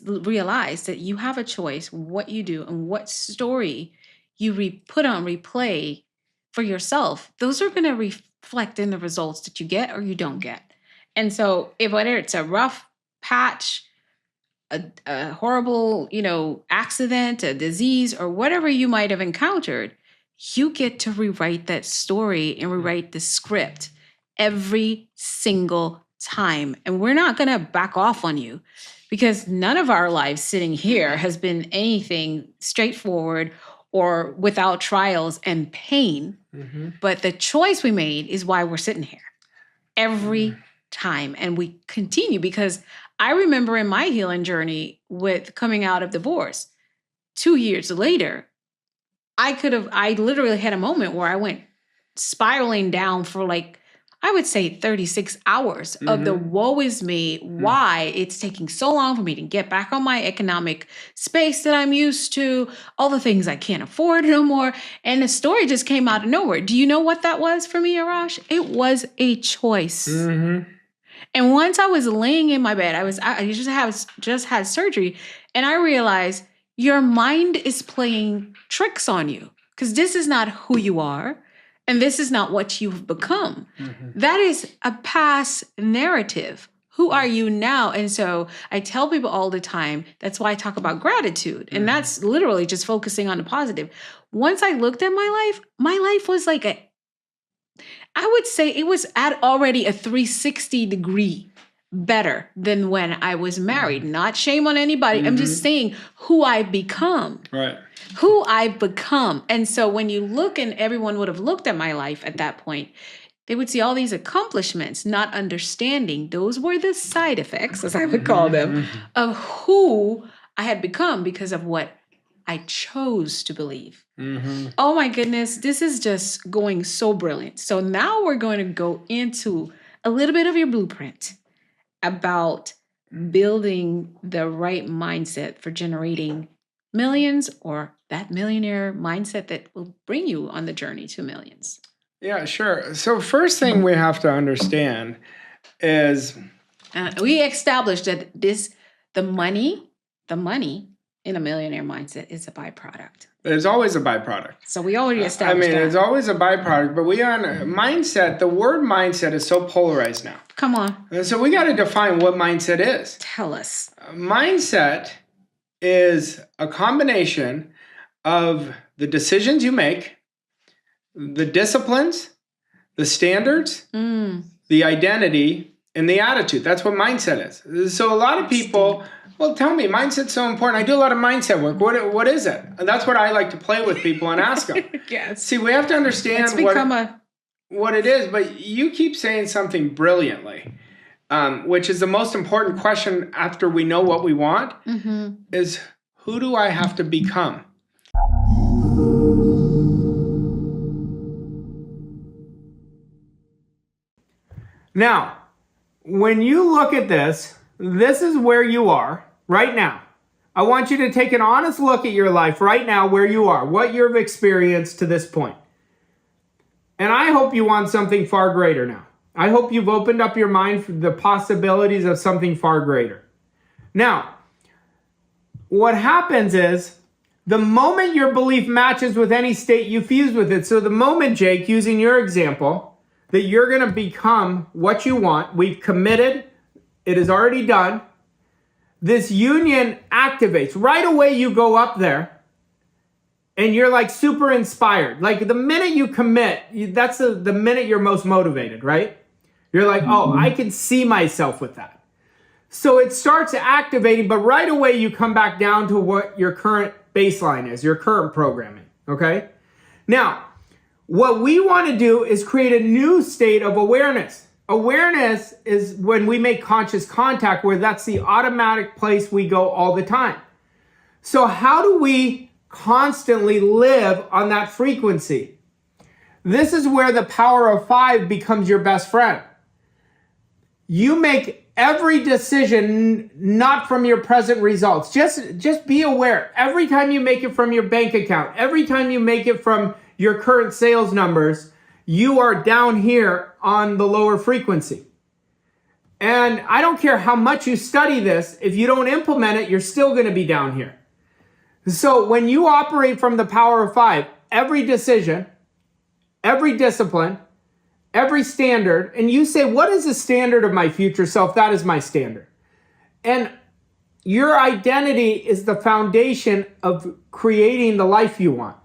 realize that you have a choice what you do and what story you put on replay for yourself, those are going to reflect in the results that you get or you don't get. And so whether it's a rough patch, a horrible, accident, a disease, or whatever you might have encountered, you get to rewrite that story and rewrite the script every single time. And we're not going to back off on you. Because none of our lives sitting here has been anything straightforward or without trials and pain. But the choice we made is why we're sitting here every time. And we continue because I remember in my healing journey with coming out of divorce, 2 years later, I literally had a moment where I went spiraling down for I would say 36 hours of the woe is me, why it's taking so long for me to get back on my economic space that I'm used to, all the things I can't afford no more. And the story just came out of nowhere. Do you know what that was for me, Arash? It was a choice. And once I was laying in my bed, I just had surgery, and I realized your mind is playing tricks on you because this is not who you are, and this is not what you've become. That is a past narrative. Who are you now? And so I tell people all the time, that's why I talk about gratitude. And that's literally just focusing on the positive. Once I looked at my life was like I would say it was at already a 360 degree better than when I was married. Not shame on anybody. I'm just saying who I've become. Right. Who I've become. And so when you look, and everyone would have looked at my life at that point, they would see all these accomplishments, not understanding those were the side effects, as I would call them, of who I had become because of what I chose to believe. Oh my goodness, this is just going so brilliant. So now we're going to go into a little bit of your blueprint about building the right mindset for generating millions, or that millionaire mindset that will bring you on the journey to millions. Yeah, sure. So first thing we have to understand is we established that the money in a millionaire mindset is a byproduct. There's always a byproduct. So we already established that. It's always a byproduct, but mindset, the word mindset is so polarized now. Come on. And so we got to define what mindset is. Tell us. Mindset is a combination of the decisions you make, the disciplines, the standards, the identity, and the attitude. That's what mindset is. So a lot of people, well, tell me, mindset's so important. I do a lot of mindset work. What is it? And that's what I like to play with people and ask them. Yes. See, we have to understand what it is, but you keep saying something brilliantly, which is the most important question after we know what we want, is who do I have to become? Now, when you look at this is where you are right now. I want you to take an honest look at your life right now, where you are, what you've experienced to this point. And I hope you want something far greater now. I hope you've opened up your mind for the possibilities of something far greater. Now, what happens is the moment your belief matches with any state, you fuse with it. So the moment, Jake, using your example, that you're going to become what you want, we've committed, it is already done, this union activates. Right away you go up there and you're like super inspired. Like the minute you commit, that's the minute you're most motivated, right? You're like, oh, I can see myself with that. So it starts activating, but right away you come back down to what your current baseline is, your current programming, okay? Now, what we want to do is create a new state of awareness. Awareness is when we make conscious contact, where that's the automatic place we go all the time. So how do we constantly live on that frequency? This is where the power of 5 becomes your best friend. You make every decision not from your present results. Just be aware. Every time you make it from your bank account, every time you make it from your current sales numbers, you are down here on the lower frequency. And I don't care how much you study this, if you don't implement it, you're still going to be down here. So when you operate from the power of 5, every decision, every discipline, every standard, and you say, what is the standard of my future self? That is my standard. And your identity is the foundation of creating the life you want.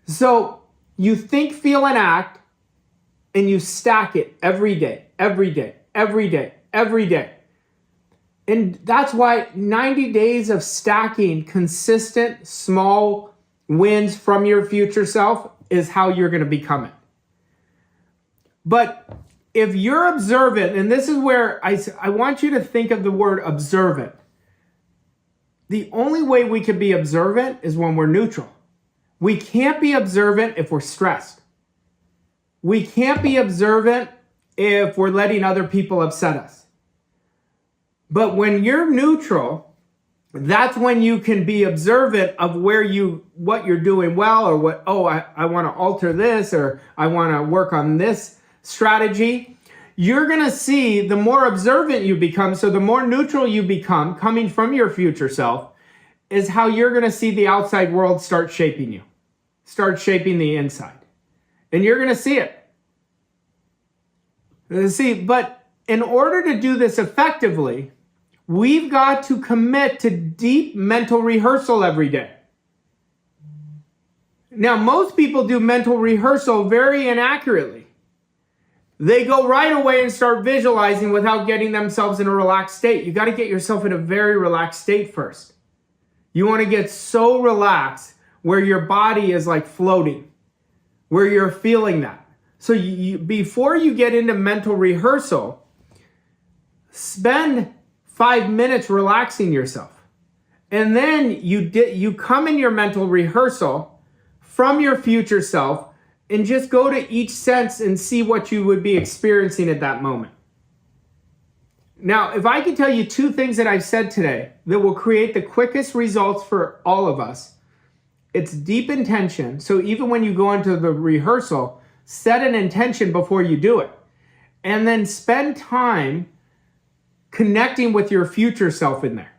So you think, feel, and act, and you stack it every day, every day, every day, every day. And that's why 90 days of stacking consistent small wins from your future self is how you're going to become it. But if you're observant, and this is where I want you to think of the word observant. The only way we can be observant is when we're neutral. We can't be observant if we're stressed. We can't be observant if we're letting other people upset us. But when you're neutral, that's when you can be observant of what you're doing well, or I want to alter this, or I want to work on this strategy. you're going to see the more observant you become, so the more neutral you become coming from your future self, is how you're going to see the outside world start shaping you, start shaping the inside. And you're going to see it. See, but in order to do this effectively, we've got to commit to deep mental rehearsal every day. Now, most people do mental rehearsal very inaccurately. They go right away and start visualizing without getting themselves in a relaxed state. You got to get yourself in a very relaxed state first. You want to get so relaxed where your body is like floating, where you're feeling that. So before you get into mental rehearsal, spend 5 minutes relaxing yourself. And then you come in your mental rehearsal from your future self and just go to each sense and see what you would be experiencing at that moment. Now, if I could tell you 2 things that I've said today that will create the quickest results for all of us, it's deep intention. So even when you go into the rehearsal, set an intention before you do it. And then spend time connecting with your future self in there.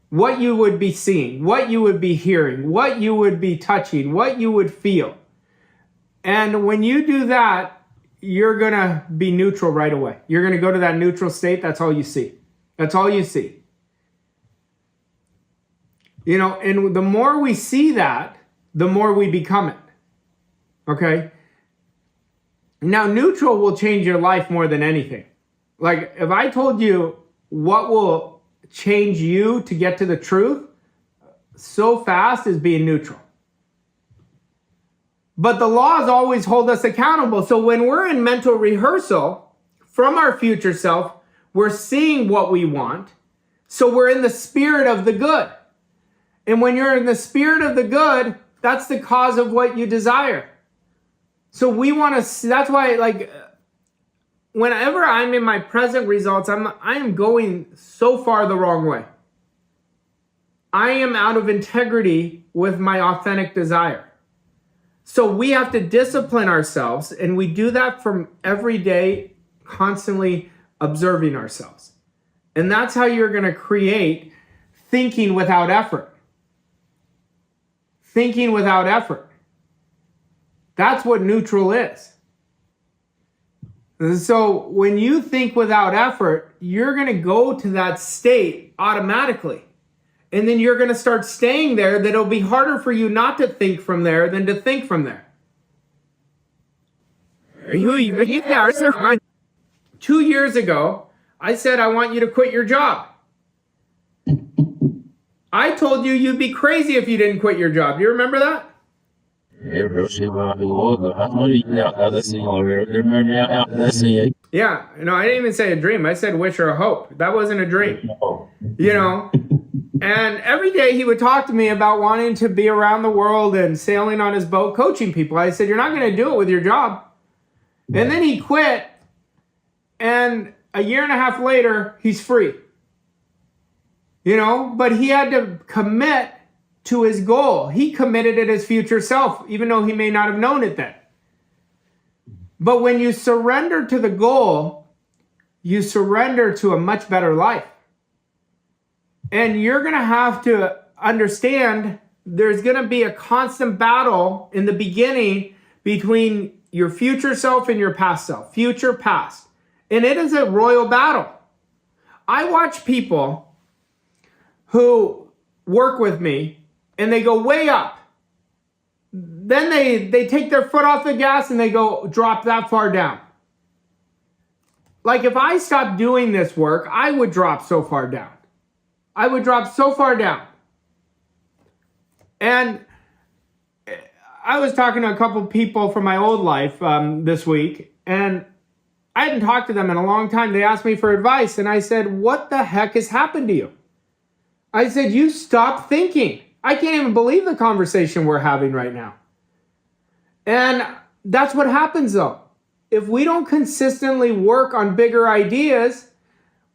What you would be seeing, what you would be hearing, what you would be touching, what you would feel. And when you do that, you're going to be neutral right away. You're going to go to that neutral state. That's all you see. That's all you see. You know, and the more we see that, the more we become it. Okay? Now, neutral will change your life more than anything. Like, if I told you what will change you to get to the truth so fast is being neutral. But the laws always hold us accountable. So when we're in mental rehearsal from our future self, we're seeing what we want. So we're in the spirit of the good. And when you're in the spirit of the good, that's the cause of what you desire. So we want to, that's why, like, whenever I'm in my present results, I am going so far the wrong way. I am out of integrity with my authentic desire. So we have to discipline ourselves, and we do that from every day, constantly observing ourselves. And that's how you're going to create thinking without effort. Thinking without effort. That's what neutral is. So when you think without effort, you're going to go to that state automatically. And then you're going to start staying there, that it'll be harder for you not to think from there than to think from there. 2 years ago, I said, I want you to quit your job. I told you you'd be crazy if you didn't quit your job. Do you remember that? Yeah, no, I didn't even say a dream. I said wish or a hope. That wasn't a dream. You know? And every day he would talk to me about wanting to be around the world and sailing on his boat, coaching people. I said, you're not going to do it with your job. And then he quit. And a year and a half later, he's free. You know, but he had to commit to his goal. He committed it his future self, even though he may not have known it then. But when you surrender to the goal, you surrender to a much better life. And you're going to have to understand there's going to be a constant battle in the beginning between your future self and your past self, future, past. And it is a royal battle. I watch people who work with me and they go way up. Then they take their foot off the gas and they go drop that far down. Like if I stopped doing this work, I would drop so far down. I would drop so far down. And I was talking to a couple people from my old life this week, and I hadn't talked to them in a long time. They asked me for advice, and I said, what the heck has happened to you? I said, you stopped thinking. I can't even believe the conversation we're having right now. And that's what happens, though. If we don't consistently work on bigger ideas,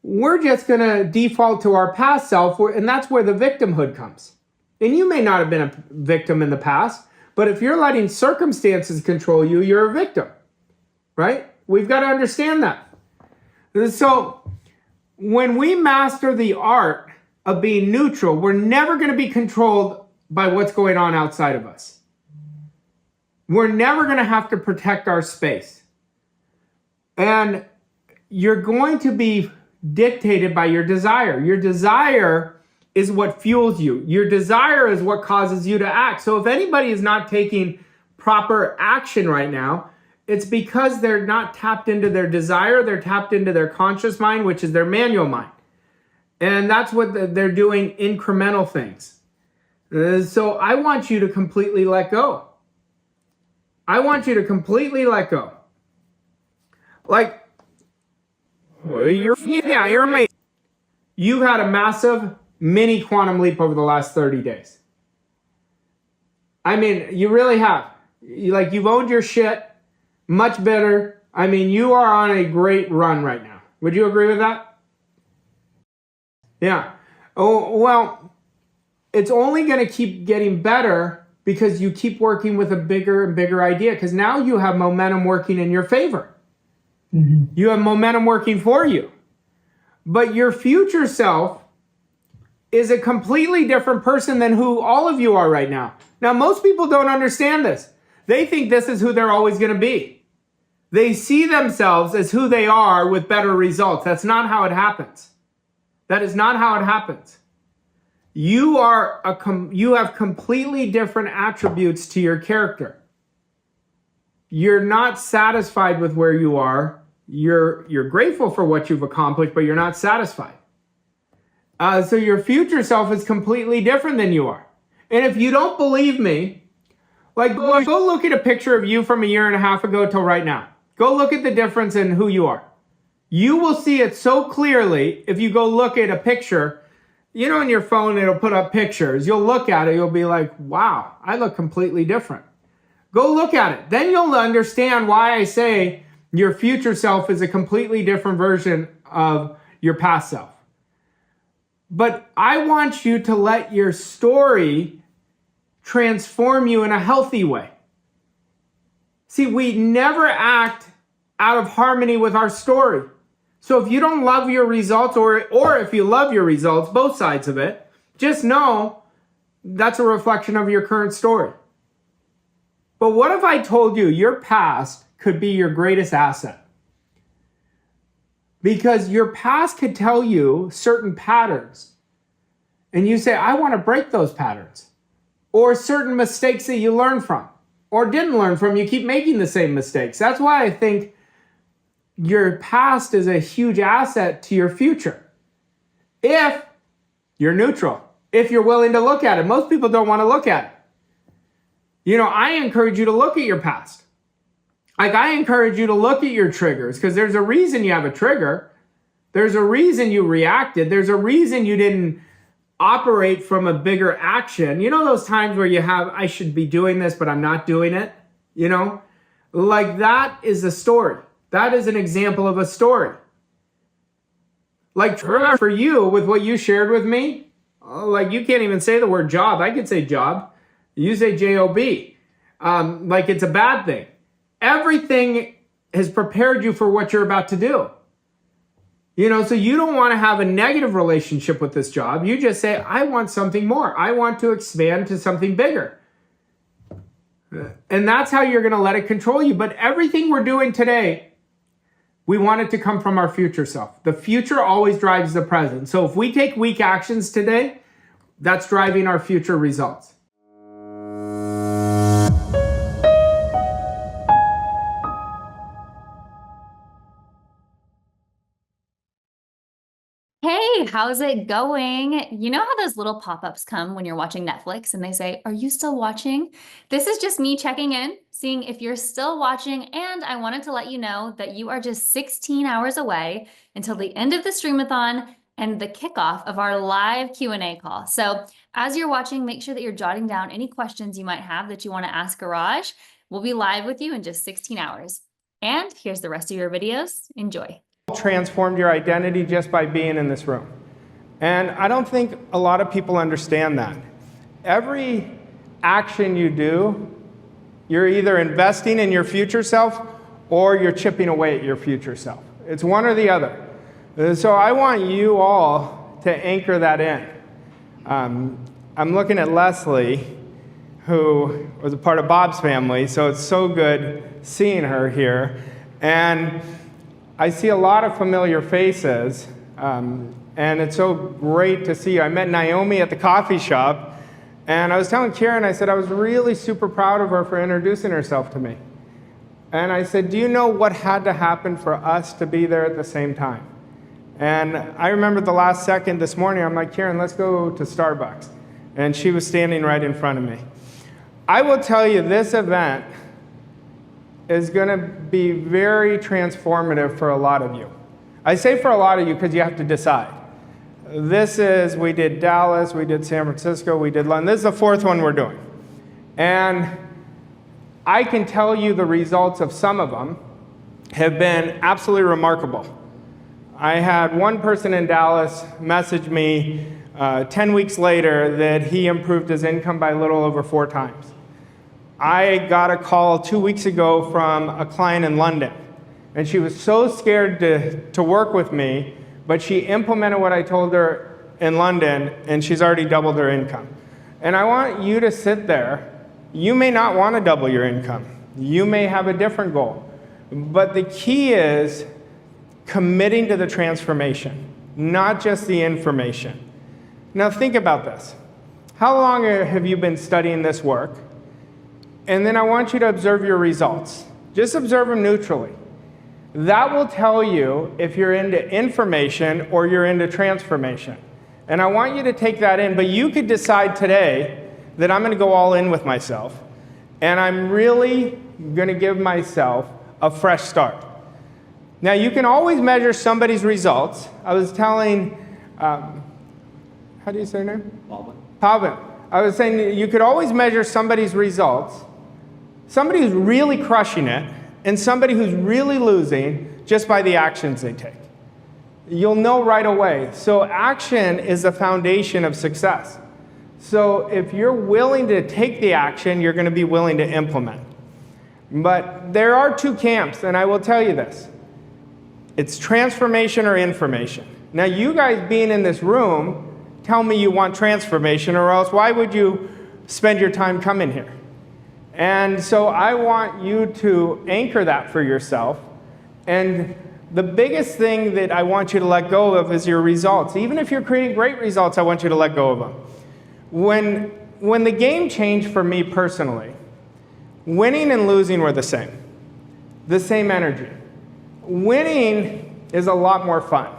we're just going to default to our past self, and that's where the victimhood comes. And you may not have been a victim in the past, but if you're letting circumstances control you, you're a victim, right? We've got to understand that. So when we master the art of being neutral, we're never going to be controlled by what's going on outside of us. We're never going to have to protect our space. And you're going to be dictated by your desire. Your desire is what fuels you. Your desire is what causes you to act. So if anybody is not taking proper action right now, it's because they're not tapped into their desire. They're tapped into their conscious mind, which is their manual mind. And that's what they're doing, incremental things. So I want you to completely let go. I want you to completely let go. Like, you're amazing. You've had a massive mini quantum leap over the last 30 days. I mean, you really have. You've owned your shit much better. I mean, you are on a great run right now. Would you agree with that? Yeah. Oh, well, it's only going to keep getting better because you keep working with a bigger and bigger idea, because now you have momentum working in your favor. Mm-hmm. You have momentum working for you. But your future self is a completely different person than who all of you are right now. Now, most people don't understand this. They think this is who they're always going to be. They see themselves as who they are with better results. That's not how it happens. That is not how it happens. You have completely different attributes to your character. You're not satisfied with where you are. You're grateful for what you've accomplished, but you're not satisfied. So your future self is completely different than you are. And if you don't believe me, go look at a picture of you from a year and a half ago till right now. Go look at the difference in who you are. You will see it so clearly if you go look at a picture. In your phone, it'll put up pictures. You'll look at it, you'll be like, wow, I look completely different. Go look at it. Then you'll understand why I say your future self is a completely different version of your past self. But I want you to let your story transform you in a healthy way. See, we never act out of harmony with our story. So if you don't love your results, or if you love your results, both sides of it, just know that's a reflection of your current story. But what if I told you your past could be your greatest asset? Because your past could tell you certain patterns. And you say, I want to break those patterns. Or certain mistakes that you learned from or didn't learn from, you keep making the same mistakes. That's why I think your past is a huge asset to your future. If you're neutral, if you're willing to look at it. Most people don't want to look at it. I encourage you to look at your past. I encourage you to look at your triggers, because there's a reason you have a trigger. There's a reason you reacted. There's a reason you didn't operate from a bigger action. Those times where you have, I should be doing this, but I'm not doing it. That is a story. That is an example of a story. For you, with what you shared with me, you can't even say the word job. I could say job. You say J-O-B. It's a bad thing. Everything has prepared you for what you're about to do. So you don't want to have a negative relationship with this job. You just say, I want something more. I want to expand to something bigger. And that's how you're going to let it control you. But everything we're doing today, we want it to come from our future self. The future always drives the present. So if we take weak actions today, that's driving our future results. Hey, how's it going? You know how those little pop-ups come when you're watching Netflix and they say, are you still watching? This is just me checking in, seeing if you're still watching, and I wanted to let you know that you are just 16 hours away until the end of the Stream-A-Thon and the kickoff of our live Q&A call. So as you're watching, make sure that you're jotting down any questions you might have that you want to ask Arash. We'll be live with you in just 16 hours. And here's the rest of your videos. Enjoy. Transformed your identity just by being in this room. And I don't think a lot of people understand that. Every action you do, you're either investing in your future self or you're chipping away at your future self. It's one or the other. So I want you all to anchor that in. I'm looking at Leslie, who was a part of Bob's family, so it's so good seeing her here. And I see a lot of familiar faces, and it's so great to see you. I met Naomi at the coffee shop, and I was telling Kieran, I said I was really super proud of her for introducing herself to me. And I said, do you know what had to happen for us to be there at the same time? And I remember the last second this morning, I'm like, Kieran, let's go to Starbucks. And she was standing right in front of me. I will tell you, this event is going to be very transformative for a lot of you. I say for a lot of you because you have to decide. We did Dallas, we did San Francisco, we did London. This is the fourth one we're doing. And I can tell you the results of some of them have been absolutely remarkable. I had one person in Dallas message me 10 weeks later that he improved his income by a little over 4 times. I got a call 2 weeks ago from a client in London, and she was so scared to work with me, but she implemented what I told her in London, and she's already doubled her income. And I want you to sit there. You may not want to double your income. You may have a different goal. But the key is committing to the transformation, not just the information. Now think about this. How long have you been studying this work? And then I want you to observe your results. Just observe them neutrally. That will tell you if you're into information or you're into transformation. And I want you to take that in, but you could decide today that I'm going to go all in with myself, and I'm really going to give myself a fresh start. Now, you can always measure somebody's results. I was telling, how do you say her name? Pavan. I was saying you could always measure somebody's results, somebody who's really crushing it, and somebody who's really losing just by the actions they take. You'll know right away. So action is the foundation of success. So if you're willing to take the action, you're going to be willing to implement. But there are 2 camps, and I will tell you this. It's transformation or information. Now, you guys being in this room tell me you want transformation, or else why would you spend your time coming here? And so I want you to anchor that for yourself. And the biggest thing that I want you to let go of is your results. Even if you're creating great results, I want you to let go of them. When the game changed for me personally, winning and losing were the same energy. Winning is a lot more fun,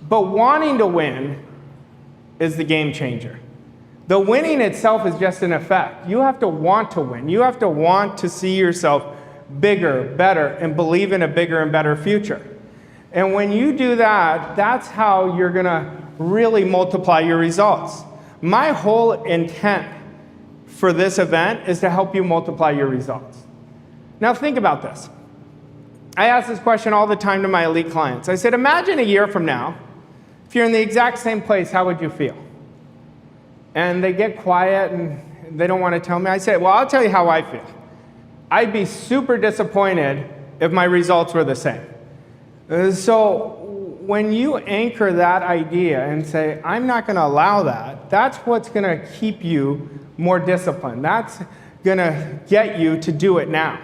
but wanting to win is the game changer. The winning itself is just an effect. You have to want to win. You have to want to see yourself bigger, better, and believe in a bigger and better future. And when you do that, that's how you're going to really multiply your results. My whole intent for this event is to help you multiply your results. Now think about this. I ask this question all the time to my elite clients. I said, imagine a year from now, if you're in the exact same place, how would you feel? And they get quiet and they don't want to tell me. I said, well, I'll tell you how I feel. I'd be super disappointed if my results were the same. So when you anchor that idea and say, I'm not going to allow that, that's what's going to keep you more disciplined. That's going to get you to do it now.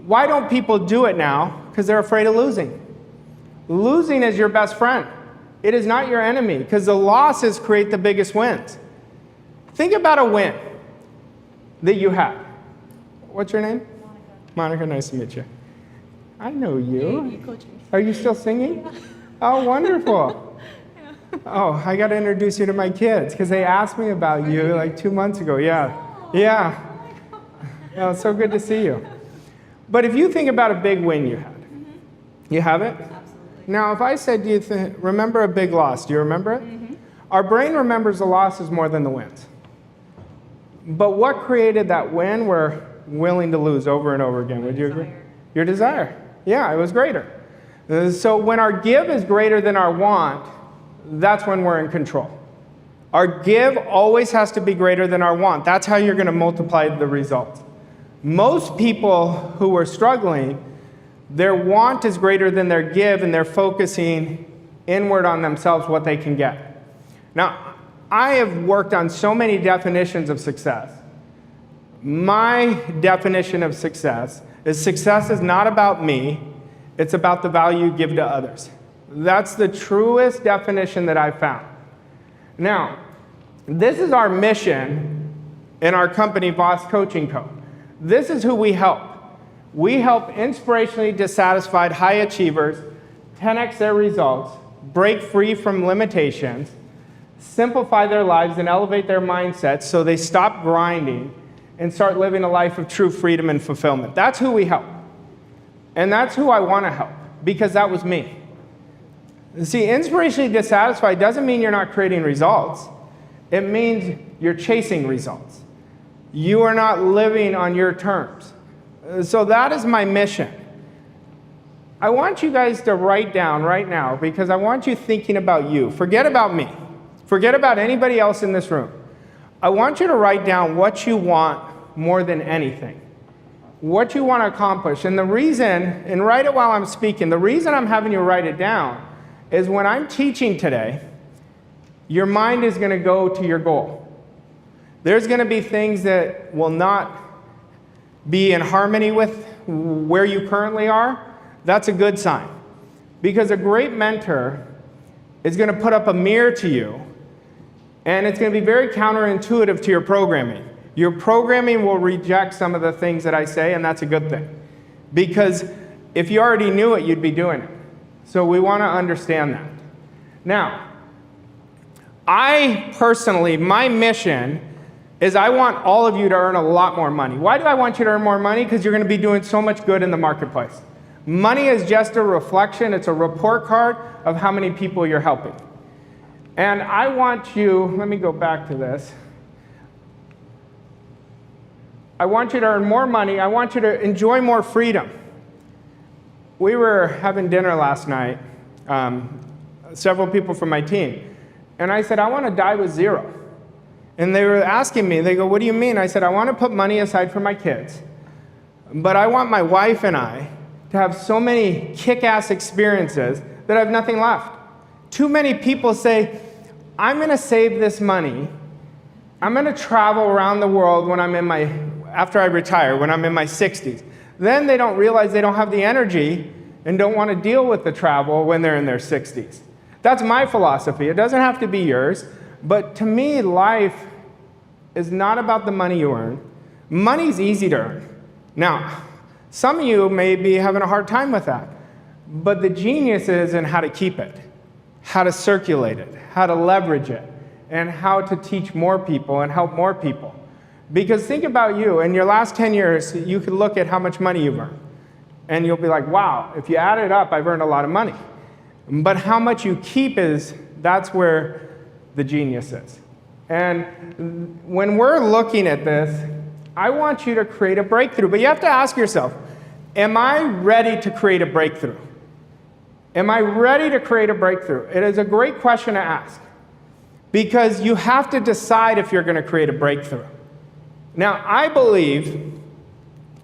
Why don't people do it now? Because they're afraid of losing. Losing is your best friend. It is not your enemy, because the losses create the biggest wins. Think about a win that you had. What's your name? Monica, nice to meet you. I know you. Are you still singing? Yeah. Oh, wonderful. Yeah. Oh, I got to introduce you to my kids, because they asked me about you like 2 months ago. Yeah. Oh, yeah. Oh, it's so good to see you. But if you think about a big win you had, you have it? Absolutely. Now, if I said, do you remember a big loss? Do you remember it? Mm-hmm. Our brain remembers the losses more than the wins. But what created that win we're willing to lose over and over again? Would you agree? Your desire. Yeah, it was greater. So when our give is greater than our want, that's when we're in control. Our give always has to be greater than our want. That's how you're going to multiply the results. Most people who are struggling, Their want is greater than their give, and they're focusing inward on themselves, what they can get. Now, I have worked on so many definitions of success. My definition of success is not about me, it's about the value you give to others. That's the truest definition that I've found. Now, this is our mission in our company, Voss Coaching Co. This is who we help. We help inspirationally dissatisfied high achievers 10x their results, break free from limitations, simplify their lives, and elevate their mindsets so they stop grinding and start living a life of true freedom and fulfillment. That's who we help. And that's who I want to help, because that was me. See, inspirationally dissatisfied doesn't mean you're not creating results. It means you're chasing results. You are not living on your terms. So that is my mission. I want you guys to write down right now, because I want you thinking about you. Forget about me. Forget about anybody else in this room. I want you to write down what you want more than anything. What you want to accomplish. And the reason, and write it while I'm speaking, the reason I'm having you write it down is when I'm teaching today, your mind is going to go to your goal. There's going to be things that will not be in harmony with where you currently are. That's a good sign. Because a great mentor is going to put up a mirror to you, and it's going to be very counterintuitive to your programming. Your programming will reject some of the things that I say, and that's a good thing. Because if you already knew it, you'd be doing it. So we want to understand that. Now, I personally, my mission is I want all of you to earn a lot more money. Why do I want you to earn more money? Because you're going to be doing so much good in the marketplace. Money is just a reflection, it's a report card of how many people you're helping. And I want you, let me go back to this. I want you to earn more money. I want you to enjoy more freedom. We were having dinner last night, several people from my team, and I said, I want to die with zero. And they were asking me, they go, what do you mean? I said, I want to put money aside for my kids, but I want my wife and I to have so many kick-ass experiences that I have nothing left. Too many people say, I'm going to save this money. I'm going to travel around the world when after I retire, when I'm in my 60s. Then they don't realize they don't have the energy and don't want to deal with the travel when they're in their 60s. That's my philosophy. It doesn't have to be yours. But to me, life is not about the money you earn. Money's easy to earn. Now, some of you may be having a hard time with that. But the genius is in how to keep it, how to circulate it, how to leverage it, and how to teach more people and help more people. Because think about you, in your last 10 years, you could look at how much money you've earned. And you'll be like, wow, if you add it up, I've earned a lot of money. But how much you keep that's where the genius is. And when we're looking at this, I want you to create a breakthrough. But you have to ask yourself, am I ready to create a breakthrough? Am I ready to create a breakthrough? It is a great question to ask. Because you have to decide if you're going to create a breakthrough. Now, I believe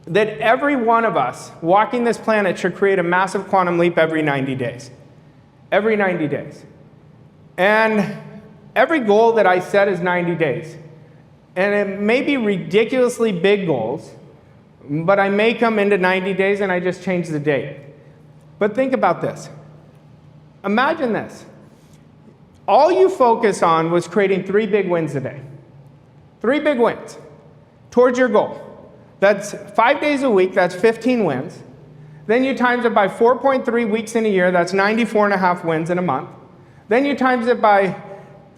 that every one of us walking this planet should create a massive quantum leap every 90 days. Every 90 days. And every goal that I set is 90 days. And it may be ridiculously big goals, but I make them into 90 days and I just change the date. But think about this. Imagine this. All you focus on was creating 3 big wins a day. 3 big wins towards your goal. That's 5 days a week, that's 15 wins. Then you times it by 4.3 weeks in a year, that's 94.5 wins in a month. Then you times it by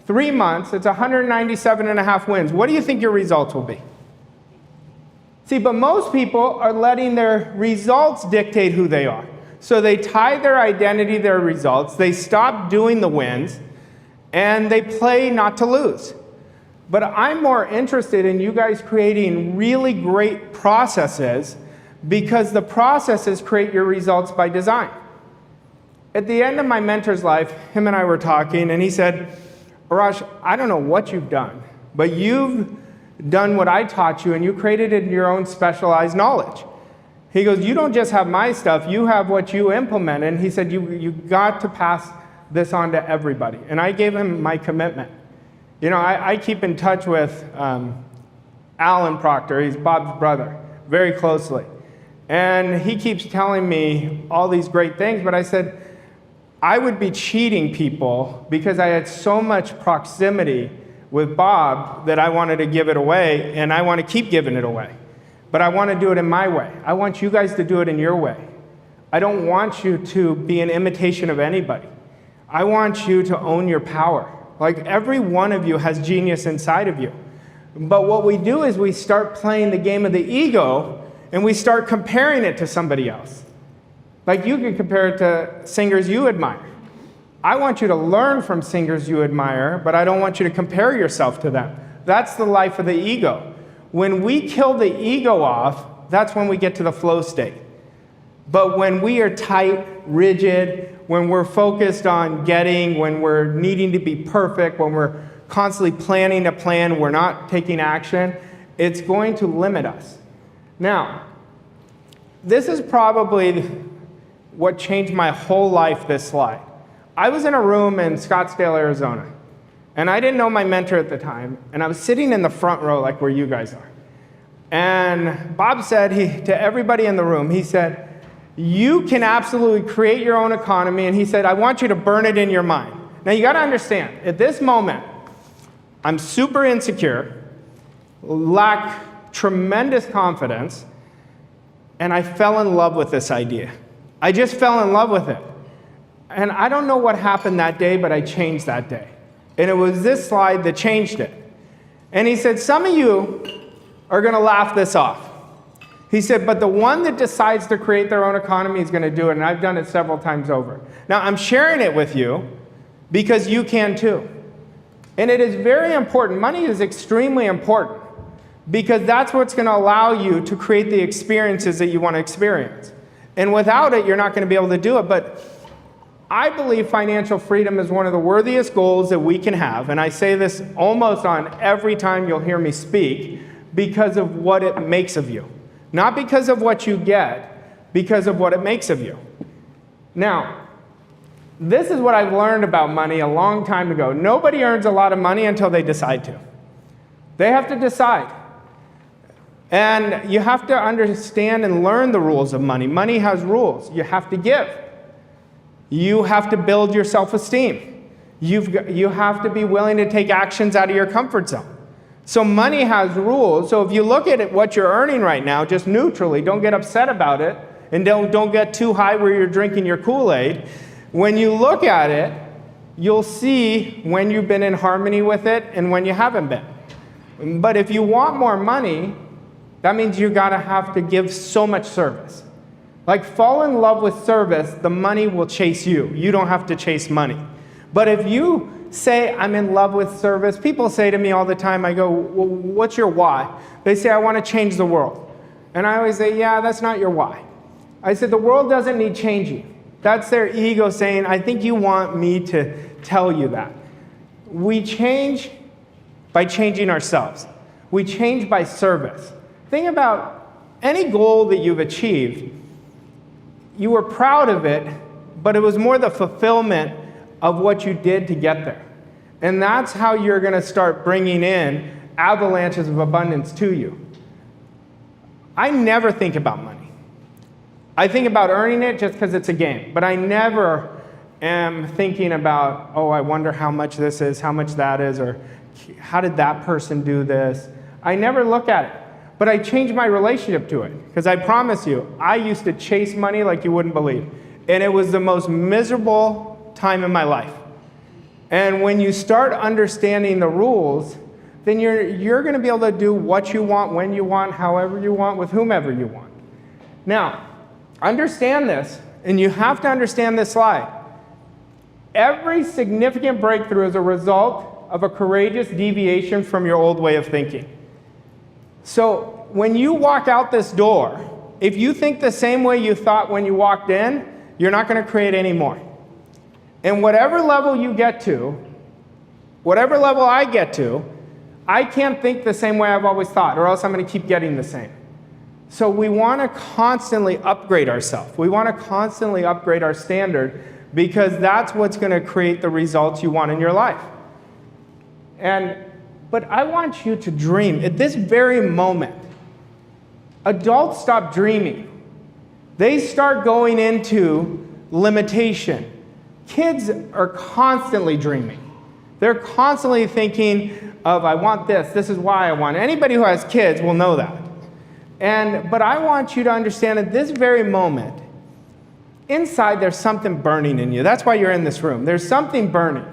3 months, it's 197.5 wins. What do you think your results will be? See, but most people are letting their results dictate who they are. So they tie their identity, their results, they stop doing the wins, and they play not to lose. But I'm more interested in you guys creating really great processes, because the processes create your results by design. At the end of my mentor's life, him and I were talking, and he said, Arash, I don't know what you've done, but you've done what I taught you, and you created it in your own specialized knowledge. He goes, you don't just have my stuff, you have what you implement. And he said, you got to pass this on to everybody. And I gave him my commitment. You know, I keep in touch with Alan Proctor, he's Bob's brother, very closely. And he keeps telling me all these great things, but I said, I would be cheating people because I had so much proximity with Bob that I wanted to give it away, and I want to keep giving it away. But I want to do it in my way. I want you guys to do it in your way. I don't want you to be an imitation of anybody. I want you to own your power. Like, every one of you has genius inside of you. But what we do is we start playing the game of the ego, and we start comparing it to somebody else. Like, you can compare it to singers you admire. I want you to learn from singers you admire, but I don't want you to compare yourself to them. That's the life of the ego. When we kill the ego off, that's when we get to the flow state. But when we are tight, rigid, when we're focused on getting, when we're needing to be perfect, when we're constantly planning a plan, we're not taking action, it's going to limit us. Now, this is probably what changed my whole life, this slide. I was in a room in Scottsdale, Arizona, and I didn't know my mentor at the time, and I was sitting in the front row like where you guys are. And Bob said to everybody in the room, he said, you can absolutely create your own economy, and he said, I want you to burn it in your mind. Now you gotta understand, at this moment, I'm super insecure, lack tremendous confidence, and I fell in love with this idea. I just fell in love with it. And I don't know what happened that day, but I changed that day. And it was this slide that changed it. And he said, some of you are gonna laugh this off. He said, but the one that decides to create their own economy is gonna do it, and I've done it several times over. Now, I'm sharing it with you because you can too. And it is very important. Money is extremely important because that's what's gonna allow you to create the experiences that you wanna experience. And without it, you're not gonna be able to do it. But I believe financial freedom is one of the worthiest goals that we can have. And I say this almost on every time you'll hear me speak because of what it makes of you. Not because of what you get, because of what it makes of you. Now, this is what I've learned about money a long time ago. Nobody earns a lot of money until they decide to. They have to decide. And you have to understand and learn the rules of money. Money has rules. You have to give. You have to build your self-esteem. You have to be willing to take actions out of your comfort zone. So money has rules. So if you look at what you're earning right now, just neutrally, don't get upset about it, and don't get too high where you're drinking your Kool-Aid. When you look at it, you'll see when you've been in harmony with it and when you haven't been. But if you want more money, that means you gotta have to give so much service. Like, fall in love with service, the money will chase you. You don't have to chase money. But if you say, I'm in love with service, people say to me all the time, I go, well, what's your why? They say, I want to change the world. And I always say, yeah, that's not your why. I said, the world doesn't need changing. That's their ego saying, I think you want me to tell you that. We change by changing ourselves. We change by service. Think about any goal that you've achieved. You were proud of it, but it was more the fulfillment of what you did to get there. And that's how you're going to start bringing in avalanches of abundance to you. I never think about money. I think about earning it just because it's a game, but I never am thinking about, oh, I wonder how much this is, how much that is, or how did that person do this? I never look at it. But I changed my relationship to it, because I promise you, I used to chase money like you wouldn't believe. And it was the most miserable time in my life. And when you start understanding the rules, then you're going to be able to do what you want, when you want, however you want, with whomever you want. Now, understand this, and you have to understand this slide. Every significant breakthrough is a result of a courageous deviation from your old way of thinking. So when you walk out this door, if you think the same way you thought when you walked in, you're not going to create any more. And whatever level you get to, whatever level I get to, I can't think the same way I've always thought, or else I'm going to keep getting the same. So we want to constantly upgrade ourselves. We want to constantly upgrade our standard because that's what's going to create the results you want in your life. But I want you to dream. At this very moment, adults stop dreaming. They start going into limitation. Kids are constantly dreaming. They're constantly thinking of, I want this, this is why I want it. Anybody who has kids will know that. But I want you to understand at this very moment, inside there's something burning in you. That's why you're in this room. There's something burning.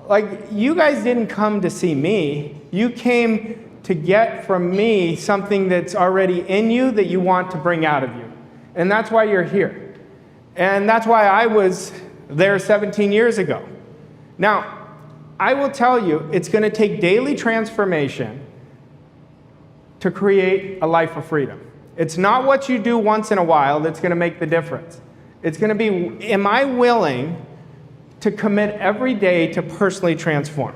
Like, you guys didn't come to see me. You came to get from me something that's already in you that you want to bring out of you. And that's why you're here. And that's why I was there 17 years ago. Now, I will tell you, it's going to take daily transformation to create a life of freedom. It's not what you do once in a while that's going to make the difference. It's going to be, am I willing to commit every day to personally transform?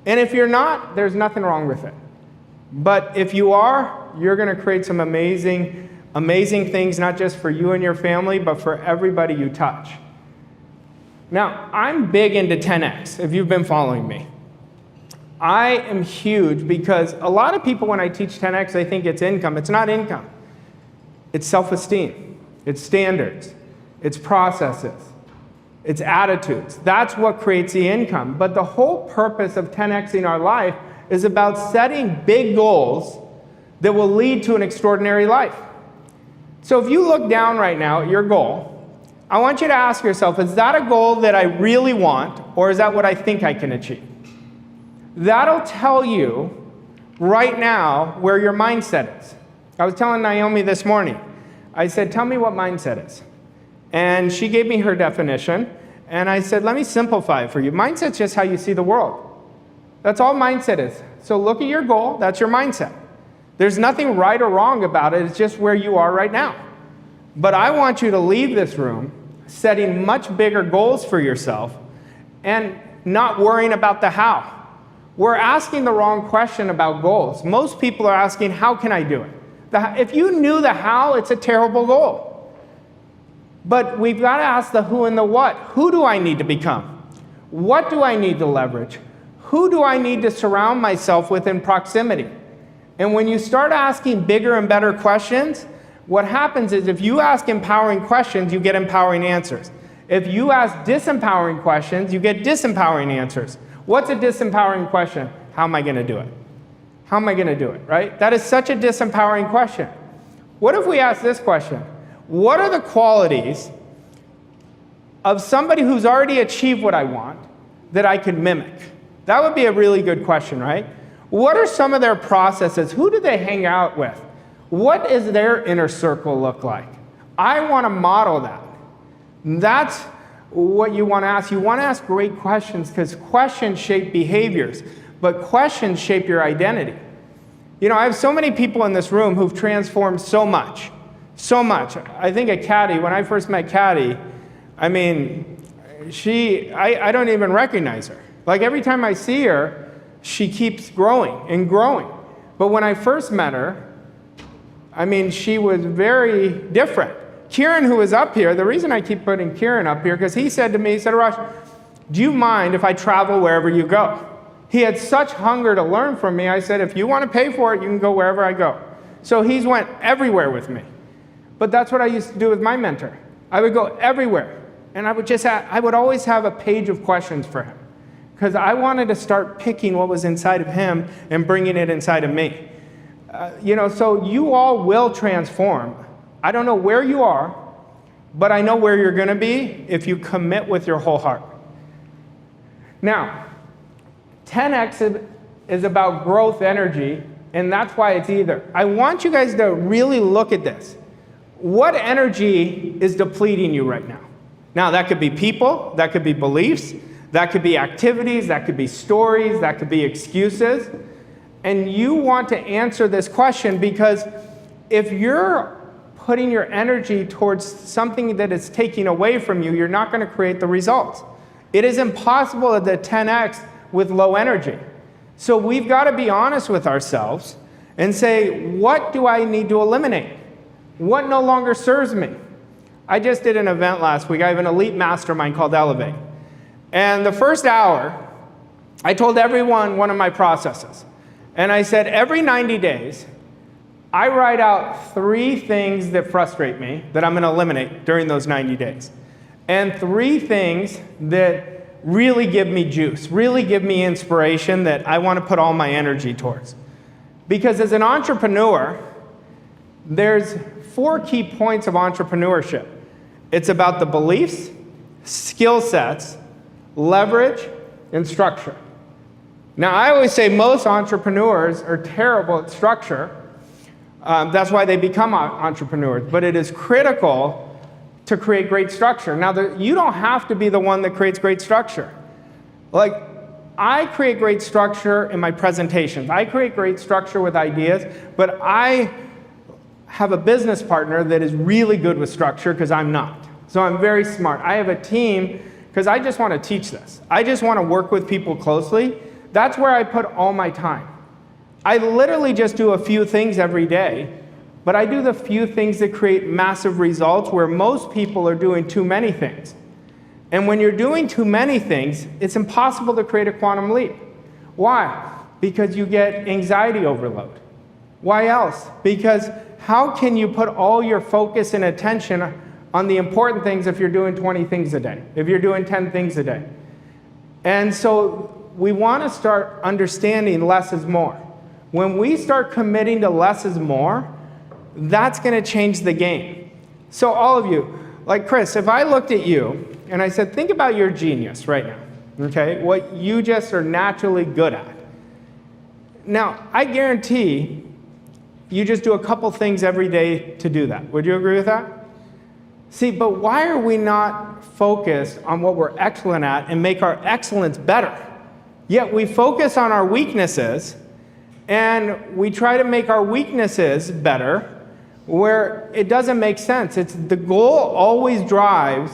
And if you're not, there's nothing wrong with it. But if you are, you're going to create some amazing, amazing things, not just for you and your family, but for everybody you touch. Now, I'm big into 10X, if you've been following me. I am huge because a lot of people, when I teach 10X, they think it's income. It's not income. It's self-esteem. It's standards. It's processes. It's attitudes. That's what creates the income. But the whole purpose of 10Xing our life is about setting big goals that will lead to an extraordinary life. So if you look down right now at your goal, I want you to ask yourself, is that a goal that I really want, or is that what I think I can achieve? That'll tell you right now where your mindset is. I was telling Naomi this morning, I said, tell me what mindset is. And she gave me her definition, and I said, let me simplify it for you. Mindset's just how you see the world. That's all mindset is. So look at your goal, that's your mindset. There's nothing right or wrong about it, it's just where you are right now. But I want you to leave this room setting much bigger goals for yourself and not worrying about the how. We're asking the wrong question about goals. Most people are asking, how can I do it? If you knew the how, it's a terrible goal. But we've got to ask the who and the what. Who do I need to become? What do I need to leverage? Who do I need to surround myself with in proximity? And when you start asking bigger and better questions, what happens is if you ask empowering questions, you get empowering answers. If you ask disempowering questions, you get disempowering answers. What's a disempowering question? How am I going to do it? How am I going to do it, right? That is such a disempowering question. What if we ask this question? What are the qualities of somebody who's already achieved what I want that I could mimic? That would be a really good question, right? What are some of their processes? Who do they hang out with? What does their inner circle look like? I want to model that. That's what you want to ask. You want to ask great questions because questions shape behaviors, but questions shape your identity. You know, I have so many people in this room who've transformed so much. So much. I think of Caddy, when I first met Caddy, I mean, I don't even recognize her. Like every time I see her, she keeps growing and growing. But when I first met her, I mean, she was very different. Kieran, who is up here, the reason I keep putting Kieran up here, because he said to me, he said, Arash, do you mind if I travel wherever you go? He had such hunger to learn from me. I said, if you want to pay for it, you can go wherever I go. So he's went everywhere with me. But that's what I used to do with my mentor. I would go everywhere. And I would always have a page of questions for him. Because I wanted to start picking what was inside of him and bringing it inside of me. So you all will transform. I don't know where you are, but I know where you're going to be if you commit with your whole heart. Now, 10X is about growth energy, and that's why it's either. I want you guys to really look at this. What energy is depleting you right now? Now, that could be people, that could be beliefs, that could be activities, that could be stories, that could be excuses. And you want to answer this question because if you're putting your energy towards something that is taking away from you, you're not going to create the results. It is impossible at the 10X with low energy. So we've got to be honest with ourselves and say, what do I need to eliminate? What no longer serves me? I just did an event last week. I have an elite mastermind called Elevate. And the first hour, I told everyone one of my processes. And I said, every 90 days, I write out 3 things that frustrate me that I'm going to eliminate during those 90 days. And 3 things that really give me juice, really give me inspiration that I want to put all my energy towards. Because as an entrepreneur, there's 4 key points of entrepreneurship. It's about the beliefs, skill sets, leverage, and structure. Now, I always say most entrepreneurs are terrible at structure. That's why they become entrepreneurs. But it is critical to create great structure. Now, you don't have to be the one that creates great structure. Like, I create great structure in my presentations. I create great structure with ideas, but I have a business partner that is really good with structure because I'm not. So I'm very smart. I have a team because I just want to teach this. I just want to work with people closely. That's where I put all my time. I literally just do a few things every day, but I do the few things that create massive results where most people are doing too many things. And when you're doing too many things, it's impossible to create a quantum leap. Why? Because you get anxiety overload. Why else? Because how can you put all your focus and attention on the important things if you're doing 20 things a day, if you're doing 10 things a day? And so we want to start understanding less is more. When we start committing to less is more, that's going to change the game. So all of you, like Chris, if I looked at you and I said, think about your genius right now, okay? What you just are naturally good at. Now, I guarantee you just do a couple things every day to do that. Would you agree with that? See, but why are we not focused on what we're excellent at and make our excellence better? Yet we focus on our weaknesses and we try to make our weaknesses better where it doesn't make sense. It's the goal always drives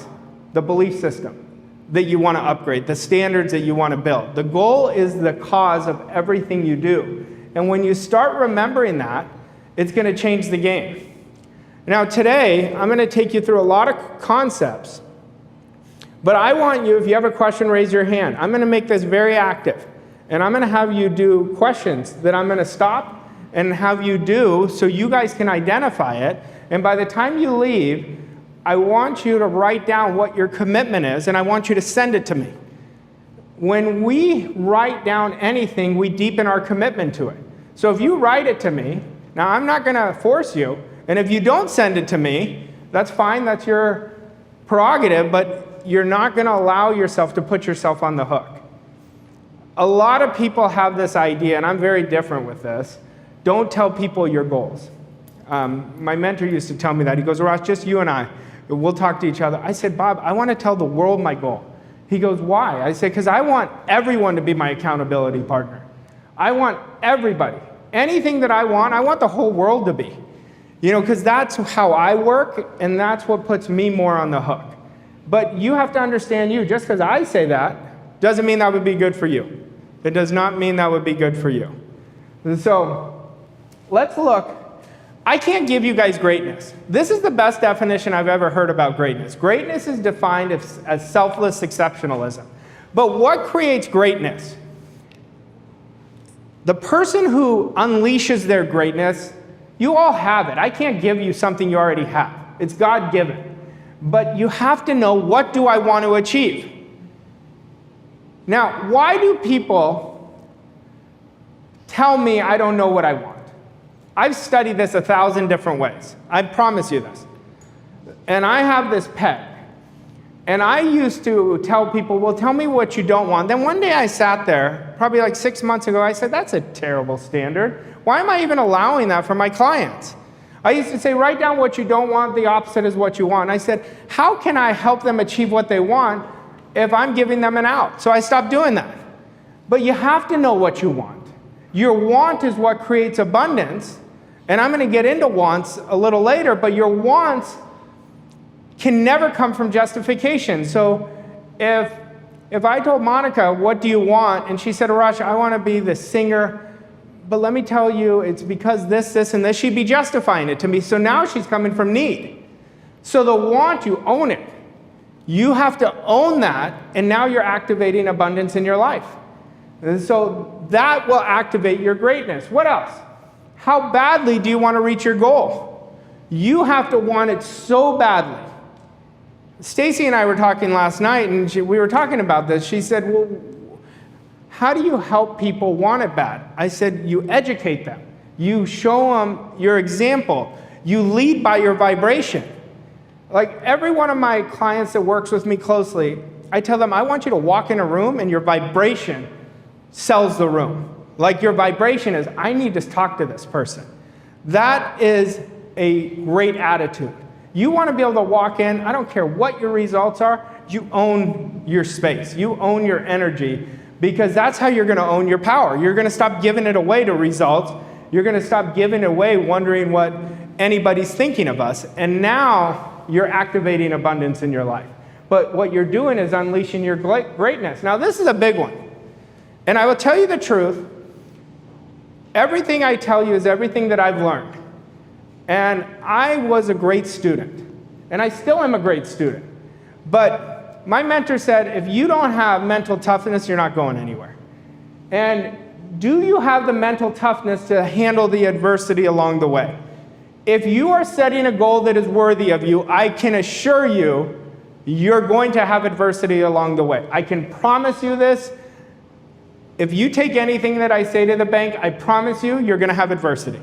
the belief system that you want to upgrade, the standards that you want to build. The goal is the cause of everything you do. And when you start remembering that, it's going to change the game. Now today, I'm going to take you through a lot of concepts, but I want you, if you have a question, raise your hand. I'm going to make this very active, and I'm going to have you do questions that I'm going to stop and have you do so you guys can identify it. And by the time you leave, I want you to write down what your commitment is, and I want you to send it to me. When we write down anything, we deepen our commitment to it. So if you write it to me, now I'm not going to force you, and if you don't send it to me, that's fine, that's your prerogative, but you're not going to allow yourself to put yourself on the hook. A lot of people have this idea, and I'm very different with this, don't tell people your goals. My mentor used to tell me that. He goes, Arash, just you and I, we'll talk to each other. I said, Bob, I want to tell the world my goal. He goes, why? I said, because I want everyone to be my accountability partner. I want everybody. Anything that I want the whole world to be. You know, because that's how I work, and that's what puts me more on the hook. But you have to understand you. Just because I say that doesn't mean that would be good for you. It does not mean that would be good for you. And so let's look. I can't give you guys greatness. This is the best definition I've ever heard about greatness. Greatness is defined as selfless exceptionalism. But what creates greatness? The person who unleashes their greatness, you all have it. I can't give you something you already have. It's God-given. But you have to know, what do I want to achieve? Now, why do people tell me I don't know what I want? I've studied this 1,000 different ways. I promise you this. And I have this peg. And I used to tell people, well, tell me what you don't want. Then one day I sat there, probably like 6 months ago, I said, that's a terrible standard. Why am I even allowing that for my clients? I used to say, write down what you don't want, the opposite is what you want. And I said, how can I help them achieve what they want if I'm giving them an out? So I stopped doing that. But you have to know what you want. Your want is what creates abundance. And I'm going to get into wants a little later, but your wants can never come from justification. So if I told Monica, what do you want? And she said, Arash, I want to be the singer but let me tell you, it's because this, and this. She'd be justifying it to me. So now she's coming from need. So the want, you own it. You have to own that, and now you're activating abundance in your life. And so that will activate your greatness. What else? How badly do you want to reach your goal? You have to want it so badly. Stacy and I were talking last night, and we were talking about this. She said, well, how do you help people want it bad? I said, you educate them. You show them your example. You lead by your vibration. Like every one of my clients that works with me closely, I tell them, I want you to walk in a room and your vibration sells the room. Like your vibration is, I need to talk to this person. That is a great attitude. You want to be able to walk in, I don't care what your results are, you own your space. You own your energy, because that's how you're going to own your power. You're going to stop giving it away to results. You're going to stop giving it away wondering what anybody's thinking of us. And now you're activating abundance in your life. But what you're doing is unleashing your greatness. Now, this is a big one. And I will tell you the truth. Everything I tell you is everything that I've learned. And I was a great student. And I still am a great student. But my mentor said, if you don't have mental toughness, you're not going anywhere. And do you have the mental toughness to handle the adversity along the way? If you are setting a goal that is worthy of you, I can assure you, you're going to have adversity along the way. I can promise you this. If you take anything that I say to the bank, I promise you, you're going to have adversity.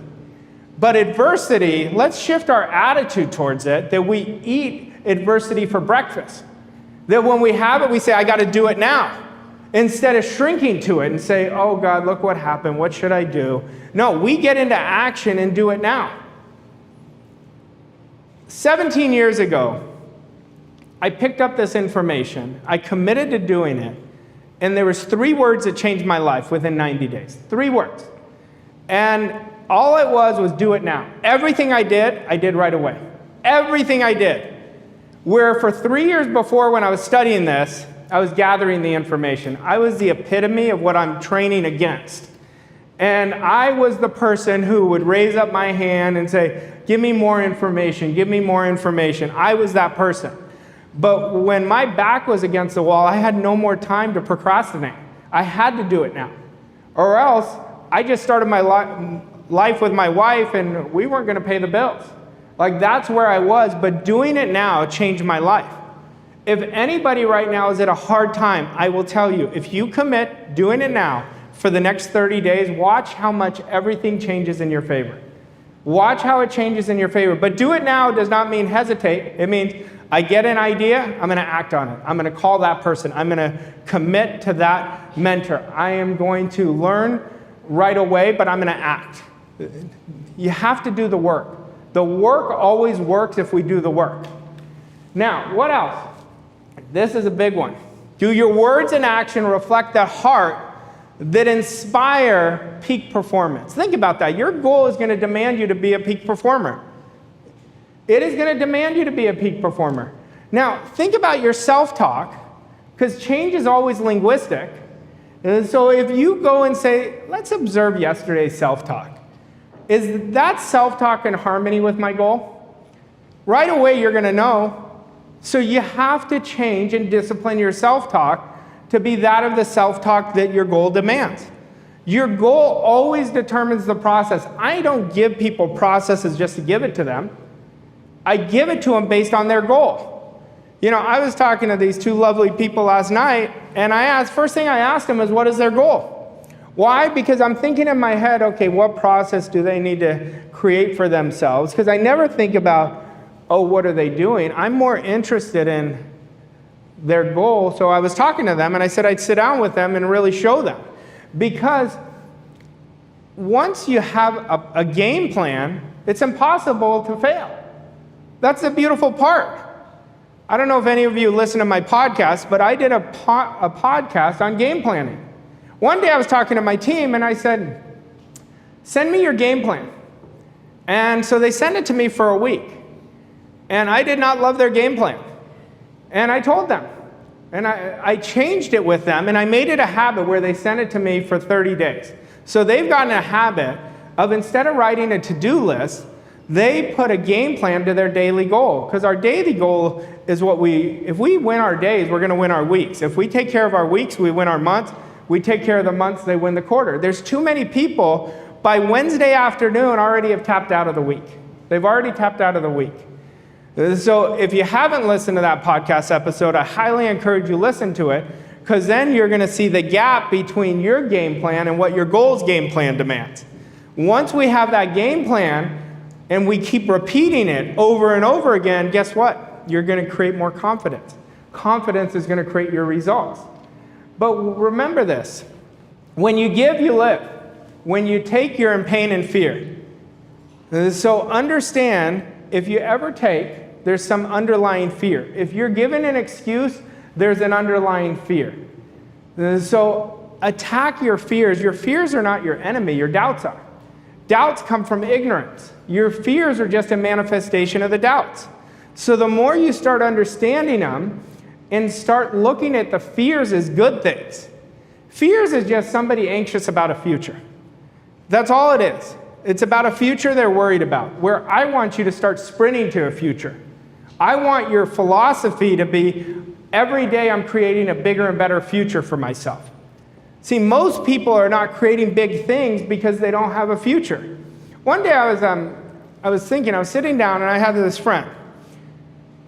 But adversity, let's shift our attitude towards it, that we eat adversity for breakfast. That when we have it, we say, I got to do it now. Instead of shrinking to it and say, oh God, look what happened. What should I do? No, we get into action and do it now. 17 years ago, I picked up this information. I committed to doing it. And there was 3 words that changed my life within 90 days. 3 words. And all it was do it now. Everything I did right away. Everything I did. Where for 3 years before, when I was studying this, I was gathering the information. I was the epitome of what I'm training against. And I was the person who would raise up my hand and say, give me more information, give me more information. I was that person. But when my back was against the wall, I had no more time to procrastinate. I had to do it now. Or else, I just started my life with my wife and we weren't going to pay the bills. Like that's where I was, but doing it now changed my life. If anybody right now is at a hard time, I will tell you, if you commit doing it now for the next 30 days, watch how much everything changes in your favor. Watch how it changes in your favor. But do it now does not mean hesitate. It means I get an idea, I'm going to act on it. I'm going to call that person. I'm going to commit to that mentor. I am going to learn right away, but I'm going to act. You have to do the work. The work always works if we do the work. Now, what else? This is a big one. Do your words and action reflect that heart that inspire peak performance? Think about that. Your goal is going to demand you to be a peak performer. It is going to demand you to be a peak performer. Now, think about your self-talk, because change is always linguistic. And so if you go and say, let's observe yesterday's self-talk. Is that self-talk in harmony with my goal? Right away, you're going to know. So you have to change and discipline your self-talk to be that of the self-talk that your goal demands. Your goal always determines the process. I don't give people processes just to give it to them. I give it to them based on their goal. You know, I was talking to these 2 lovely people last night, and first thing I asked them is, what is their goal? Why? Because I'm thinking in my head, okay, what process do they need to create for themselves? Because I never think about, oh, what are they doing? I'm more interested in their goal. So I was talking to them, and I said I'd sit down with them and really show them. Because once you have a game plan, it's impossible to fail. That's the beautiful part. I don't know if any of you listen to my podcast, but I did a podcast on game planning. One day I was talking to my team and I said, send me your game plan. And so they sent it to me for a week. And I did not love their game plan. And I told them. And I changed it with them, and I made it a habit where they sent it to me for 30 days. So they've gotten a habit of, instead of writing a to-do list, they put a game plan to their daily goal. Because our daily goal is if we win our days, we're going to win our weeks. If we take care of our weeks, we win our months. We take care of the months, they win the quarter. There's too many people by Wednesday afternoon already have tapped out of the week. They've already tapped out of the week. So if you haven't listened to that podcast episode, I highly encourage you listen to it, because then you're going to see the gap between your game plan and what your goals game plan demands. Once we have that game plan and we keep repeating it over and over again, guess what? You're going to create more confidence. Confidence is going to create your results. But remember this, when you give, you live. When you take, you're in pain and fear. So understand, if you ever take, there's some underlying fear. If you're given an excuse, there's an underlying fear. So attack your fears. Your fears are not your enemy, your doubts are. Doubts come from ignorance. Your fears are just a manifestation of the doubts. So the more you start understanding them, and start looking at the fears as good things. Fears is just somebody anxious about a future. That's all it is. It's about a future they're worried about, where I want you to start sprinting to a future. I want your philosophy to be, every day I'm creating a bigger and better future for myself. See, most people are not creating big things because they don't have a future. One day I was sitting down and I had this friend.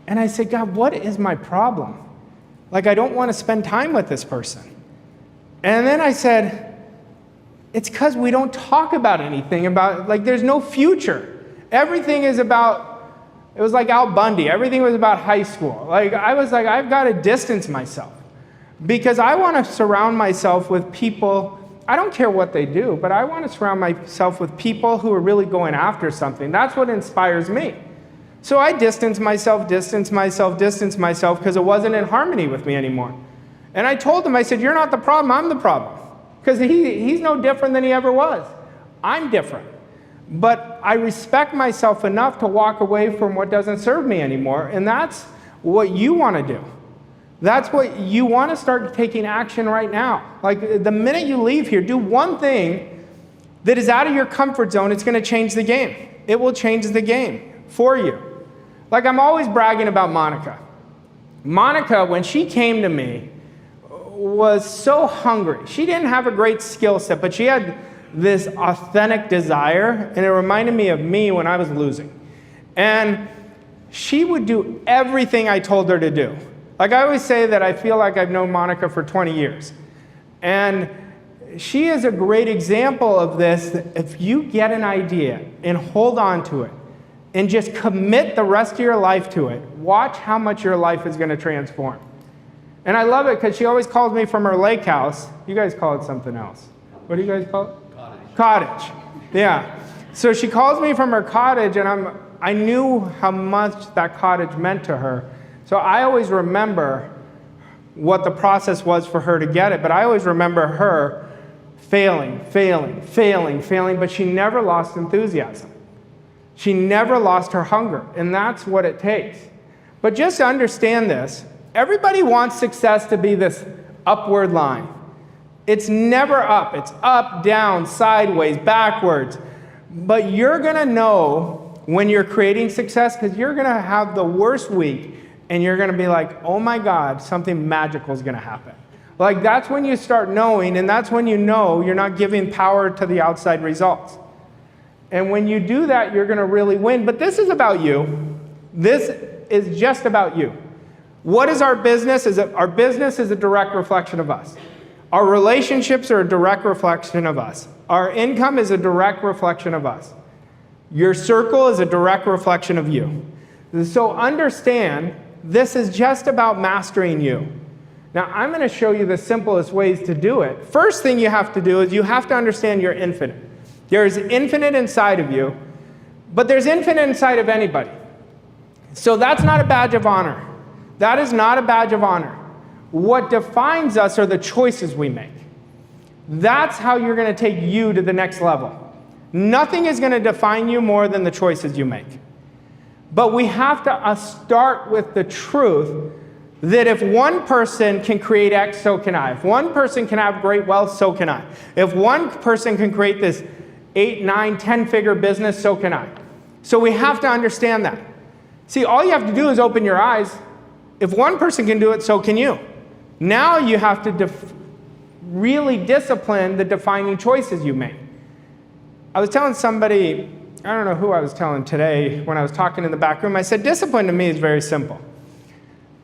And I said, God, what is my problem? Like, I don't want to spend time with this person. And then I said, it's because we don't talk about anything about, like, there's no future. Everything is about, it was like Al Bundy. Everything was about high school. Like, I was like, I've got to distance myself because I want to surround myself with people. I don't care what they do, but I want to surround myself with people who are really going after something. That's what inspires me. So I distanced myself because it wasn't in harmony with me anymore. And I told him, I said, you're not the problem, I'm the problem. Because he's no different than he ever was. I'm different. But I respect myself enough to walk away from what doesn't serve me anymore. And that's what you want to do. That's what you want to start taking action right now. Like, the minute you leave here, do one thing that is out of your comfort zone. It's going to change the game. It will change the game for you. Like, I'm always bragging about Monica. Monica, when she came to me, was so hungry. She didn't have a great skill set, but she had this authentic desire, and it reminded me of me when I was losing. And she would do everything I told her to do. Like, I always say that I feel like I've known Monica for 20 years. And she is a great example of this. If you get an idea and hold on to it, and just commit the rest of your life to it, watch how much your life is going to transform. And I love it because she always calls me from her lake house. You guys call it something else. What do you guys call it? Cottage. Yeah. So she calls me from her cottage, and I knew how much that cottage meant to her. So I always remember what the process was for her to get it, but I always remember her failing, but she never lost enthusiasm. She never lost her hunger, and that's what it takes. But just to understand this, everybody wants success to be this upward line. It's never up. It's up, down, sideways, backwards. But you're going to know when you're creating success because you're going to have the worst week, and you're going to be like, oh my God, something magical is going to happen. Like, that's when you start knowing, and that's when you know you're not giving power to the outside results. And when you do that, you're going to really win. But this is about you. This is just about you. What is our business? Our business is a direct reflection of us. Our relationships are a direct reflection of us. Our income is a direct reflection of us. Your circle is a direct reflection of you. So understand, this is just about mastering you. Now, I'm going to show you the simplest ways to do it. First thing you have to do is you have to understand you're infinite. There's infinite inside of you, but there's infinite inside of anybody. So that's not a badge of honor. That is not a badge of honor. What defines us are the choices we make. That's how you're going to take you to the next level. Nothing is going to define you more than the choices you make. But we have to start with the truth that if one person can create X, so can I. If one person can have great wealth, so can I. If one person can create this 8, 9, 10-figure business, so can I. So we have to understand that. See, all you have to do is open your eyes. If one person can do it, so can you. Now you have to really discipline the defining choices you make. I was telling somebody, I don't know who I was telling today when I was talking in the back room, I said, discipline to me is very simple.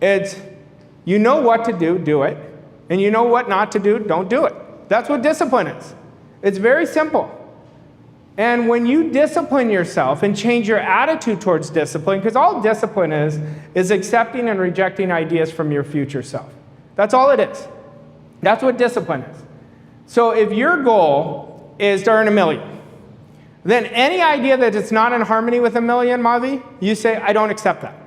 It's, you know what to do, do it. And you know what not to do, don't do it. That's what discipline is. It's very simple. And when you discipline yourself and change your attitude towards discipline, because all discipline is accepting and rejecting ideas from your future self. That's all it is. That's what discipline is. So if your goal is to earn $1 million, then any idea that it's not in harmony with $1 million, Mavi, you say, I don't accept that.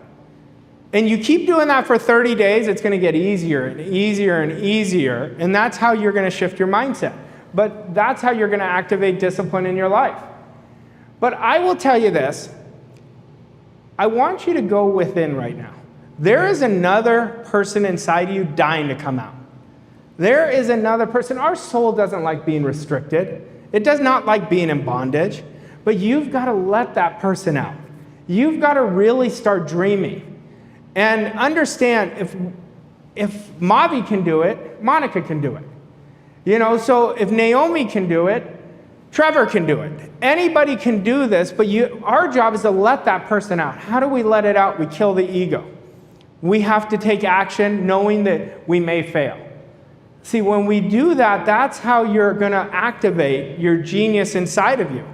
And you keep doing that for 30 days, it's going to get easier and easier and easier. And that's how you're going to shift your mindset. But that's how you're going to activate discipline in your life. But I will tell you this. I want you to go within right now. There is another person inside you dying to come out. There is another person. Our soul doesn't like being restricted. It does not like being in bondage. But you've got to let that person out. You've got to really start dreaming. And understand, if Mavi can do it, Monica can do it. You know, so if Naomi can do it, Trevor can do it. Anybody can do this, but our job is to let that person out. How do we let it out? We kill the ego. We have to take action knowing that we may fail. See, when we do that, that's how you're going to activate your genius inside of you.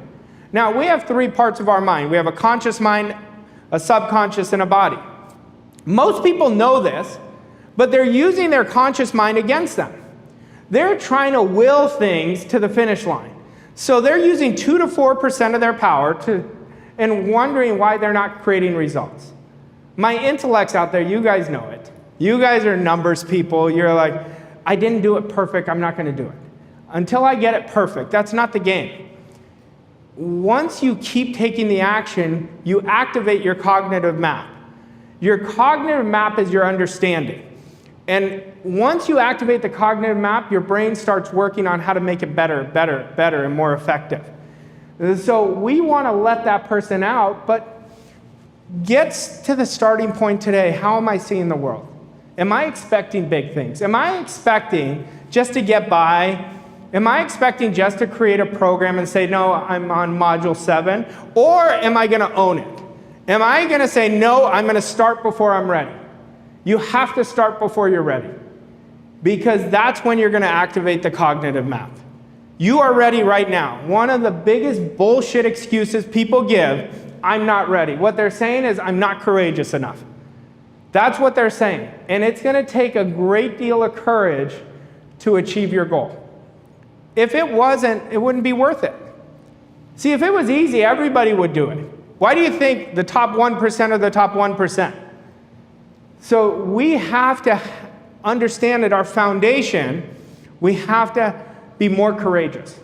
Now, we have 3 parts of our mind. We have a conscious mind, a subconscious, and a body. Most people know this, but they're using their conscious mind against them. They're trying to will things to the finish line. So they're using 2 to 4% of their power and wondering why they're not creating results. My intellects out there, you guys know it. You guys are numbers people. You're like, I didn't do it perfect, I'm not going to do it. Until I get it perfect. That's not the game. Once you keep taking the action, you activate your cognitive map. Your cognitive map is your understanding. And once you activate the cognitive map, your brain starts working on how to make it better, better, better, and more effective. So we want to let that person out, but gets to the starting point today. How am I seeing the world? Am I expecting big things? Am I expecting just to get by? Am I expecting just to create a program and say, no, I'm on module 7? Or am I going to own it? Am I going to say, no, I'm going to start before I'm ready? You have to start before you're ready. Because that's when you're going to activate the cognitive map. You are ready right now. One of the biggest bullshit excuses people give, I'm not ready. What they're saying is, I'm not courageous enough. That's what they're saying. And it's going to take a great deal of courage to achieve your goal. If it wasn't, it wouldn't be worth it. See, if it was easy, everybody would do it. Why do you think the top 1% are the top 1%? So we have to understand that our foundation, we have to be more courageous.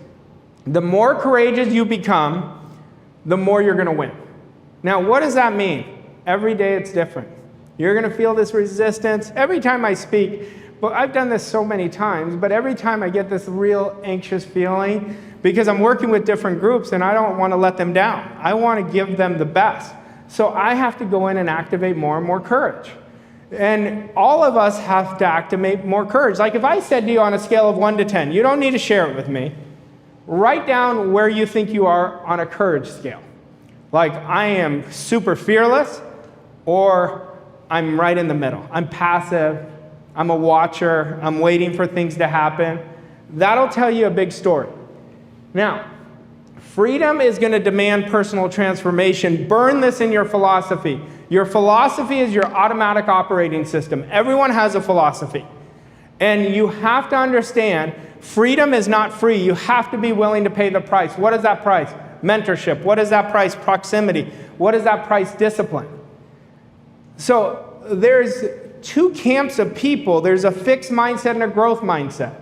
The more courageous you become, the more you're going to win. Now, what does that mean? Every day it's different. You're going to feel this resistance. Every time I speak, but I've done this so many times, but every time I get this real anxious feeling, because I'm working with different groups and I don't want to let them down. I want to give them the best. So I have to go in and activate more and more courage. And all of us have to activate more courage. Like if I said to you on a scale of 1 to 10, you don't need to share it with me. Write down where you think you are on a courage scale. Like I am super fearless, or I'm right in the middle. I'm passive, I'm a watcher, I'm waiting for things to happen. That'll tell you a big story. Now, freedom is going to demand personal transformation. Burn this in your philosophy. Your philosophy is your automatic operating system. Everyone has a philosophy. And you have to understand, freedom is not free. You have to be willing to pay the price. What is that price? Mentorship. What is that price? Proximity. What is that price? Discipline. So there's 2 camps of people. There's a fixed mindset and a growth mindset.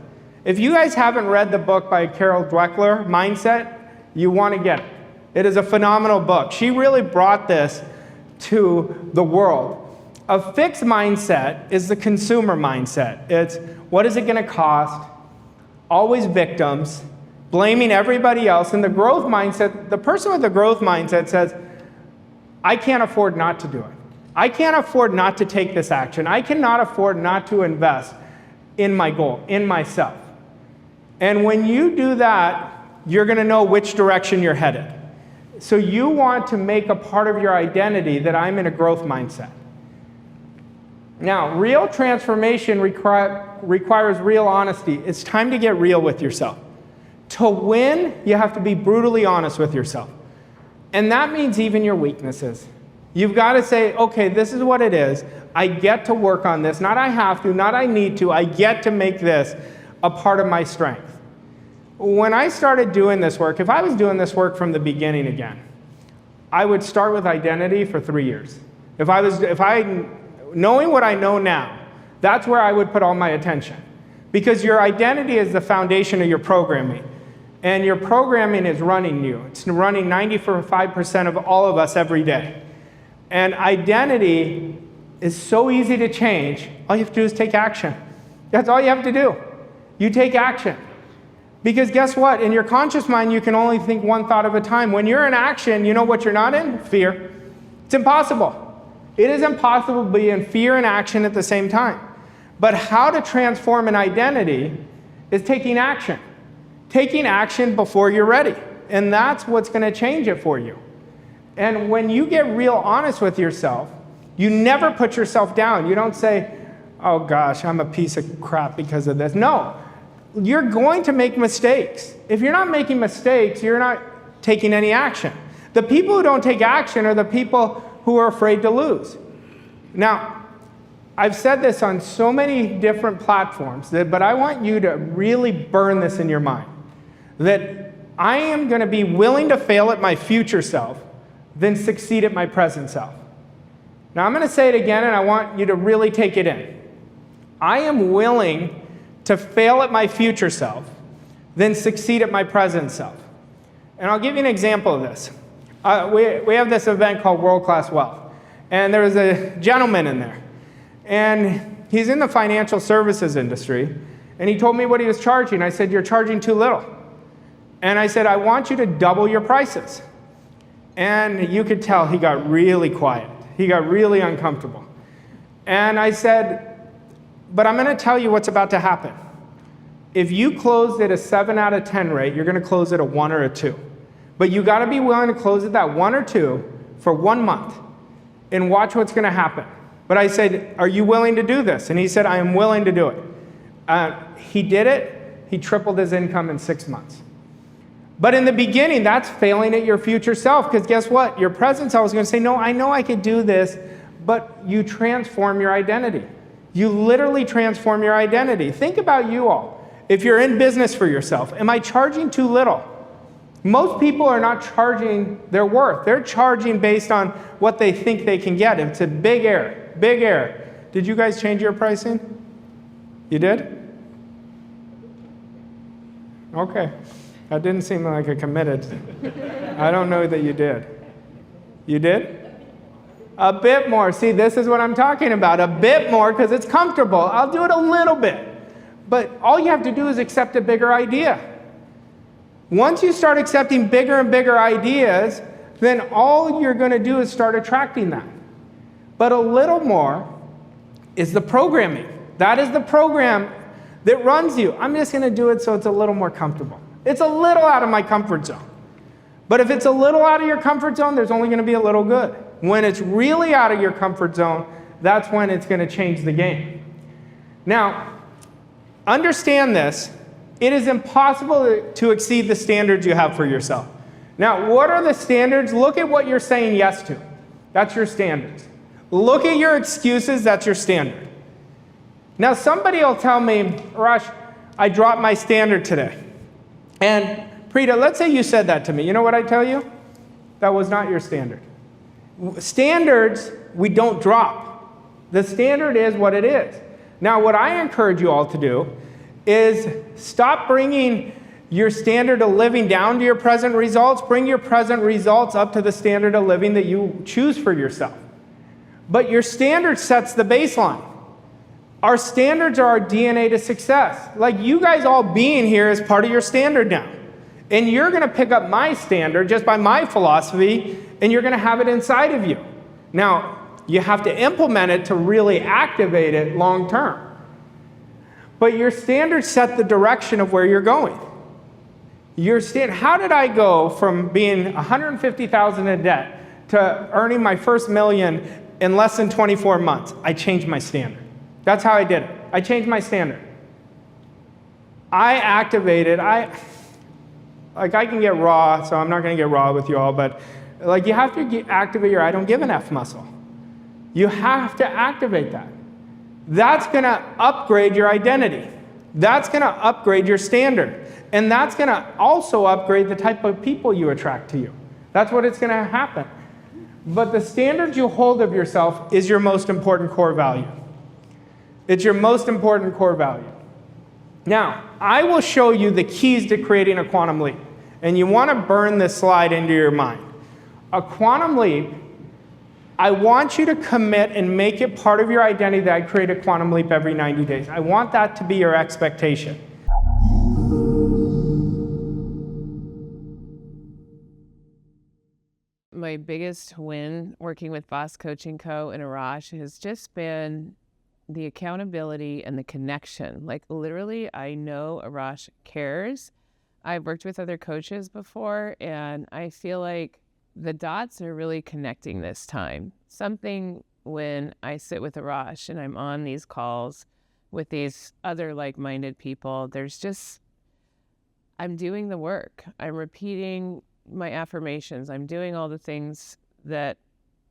If you guys haven't read the book by Carol Dweckler, Mindset, you want to get it. It is a phenomenal book. She really brought this to the world. A fixed mindset is the consumer mindset. It's what is it going to cost? Always victims, blaming everybody else. And the growth mindset, the person with the growth mindset says, I can't afford not to do it. I can't afford not to take this action. I cannot afford not to invest in my goal, in myself. And when you do that, you're going to know which direction you're headed. So you want to make a part of your identity that I'm in a growth mindset. Now, real transformation requires real honesty. It's time to get real with yourself. To win, you have to be brutally honest with yourself. And that means even your weaknesses. You've got to say, okay, this is what it is. I get to work on this. Not I have to, not I need to. I get to make this a part of my strength. When I started doing this work, if I was doing this work from the beginning again, I would start with identity for 3 years. Knowing what I know now, that's where I would put all my attention. Because your identity is the foundation of your programming. And your programming is running you. It's running 95% of all of us every day. And identity is so easy to change. All you have to do is take action. That's all you have to do. You take action. Because guess what? In your conscious mind, you can only think one thought at a time. When you're in action, you know what you're not in? Fear. It's impossible. It is impossible to be in fear and action at the same time. But how to transform an identity is taking action. Taking action before you're ready. And that's what's going to change it for you. And when you get real honest with yourself, you never put yourself down. You don't say, oh gosh, I'm a piece of crap because of this. No, you're going to make mistakes. If you're not making mistakes, you're not taking any action. The people who don't take action are the people who are afraid to lose. Now, I've said this on so many different platforms, but I want you to really burn this in your mind. That I am going to be willing to fail at my future self than succeed at my present self. Now, I'm going to say it again, and I want you to really take it in. I am willing to fail at my future self than succeed at my present self. And I'll give you an example of this. We have this event called World Class Wealth. And there was a gentleman in there. And he's in the financial services industry. And he told me what he was charging. I said, you're charging too little. And I said, I want you to double your prices. And you could tell he got really quiet. He got really uncomfortable. And I said, but I'm going to tell you what's about to happen. If you closed at a 7 out of 10 rate, you're going to close at a 1 or a 2. But you got to be willing to close at that 1 or 2 for 1 month and watch what's going to happen. But I said, are you willing to do this? And he said, I am willing to do it. He did it. He tripled his income in 6 months. But in the beginning, that's failing at your future self, because guess what? Your present self is going to say, no, I know I could do this, but you transform your identity. You literally transform your identity. Think about you all. If you're in business for yourself, am I charging too little? Most people are not charging their worth. They're charging based on what they think they can get. It's a big error, big error. Did you guys change your pricing? You did? Okay. That didn't seem like a committed. I don't know that you did. You did? A bit more. See, this is what I'm talking about. A bit more because it's comfortable. I'll do it a little bit. But all you have to do is accept a bigger idea. Once you start accepting bigger and bigger ideas, then all you're going to do is start attracting that. But a little more is the programming. That is the program that runs you. I'm just going to do it so it's a little more comfortable. It's a little out of my comfort zone. But if it's a little out of your comfort zone, there's only going to be a little good. When it's really out of your comfort zone, that's when it's going to change the game. Now, understand this. It is impossible to exceed the standards you have for yourself. Now, what are the standards? Look at what you're saying yes to. That's your standards. Look at your excuses. That's your standard. Now, somebody will tell me, Arash, I dropped my standard today. And Preeta, let's say you said that to me. You know what I tell you? That was not your standard. Standards, we don't drop. The standard is what it is. Now, what I encourage you all to do is stop bringing your standard of living down to your present results. Bring your present results up to the standard of living that you choose for yourself. But your standard sets the baseline. Our standards are our DNA to success. Like you guys all being here is part of your standard now. And you're going to pick up my standard just by my philosophy, and you're going to have it inside of you. Now, you have to implement it to really activate it long term. But your standards set the direction of where you're going. How did I go from being $150,000 in debt to earning my first $1 million in less than 24 months? I changed my standard. That's how I did it. I changed my standard. I activated, I can get raw, so I'm not going to get raw with you all, but like you have to activate your I don't give an F muscle. You have to activate that. That's going to upgrade your identity. That's going to upgrade your standard. And that's going to also upgrade the type of people you attract to you. That's what it's going to happen. But the standard you hold of yourself is your most important core value. It's your most important core value. Now, I will show you the keys to creating a quantum leap. And you want to burn this slide into your mind. A quantum leap, I want you to commit and make it part of your identity that I create a quantum leap every 90 days. I want that to be your expectation. My biggest win working with Voss Coaching Co. and Arash has just been the accountability and the connection. Like literally, I know Arash cares. I've worked with other coaches before, and I feel like the dots are really connecting this time. Something when I sit with Arash and I'm on these calls with these other like-minded people, there's just, I'm doing the work. I'm repeating my affirmations. I'm doing all the things that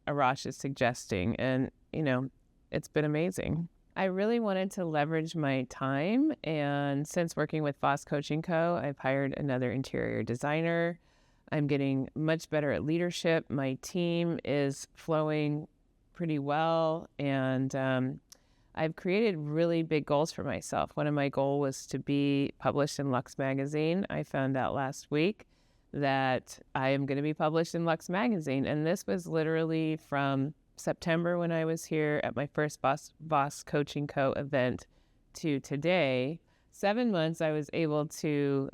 Arash is suggesting, and it's been amazing. I really wanted to leverage my time, and since working with Voss Coaching Co., I've hired another interior designer. I'm getting much better at leadership. My team is flowing pretty well, and I've created really big goals for myself. One of my goals was to be published in Lux Magazine. I found out last week that I am going to be published in Lux Magazine, and this was literally from September when I was here at my first Voss Coaching Co. event to today. 7 months I was able to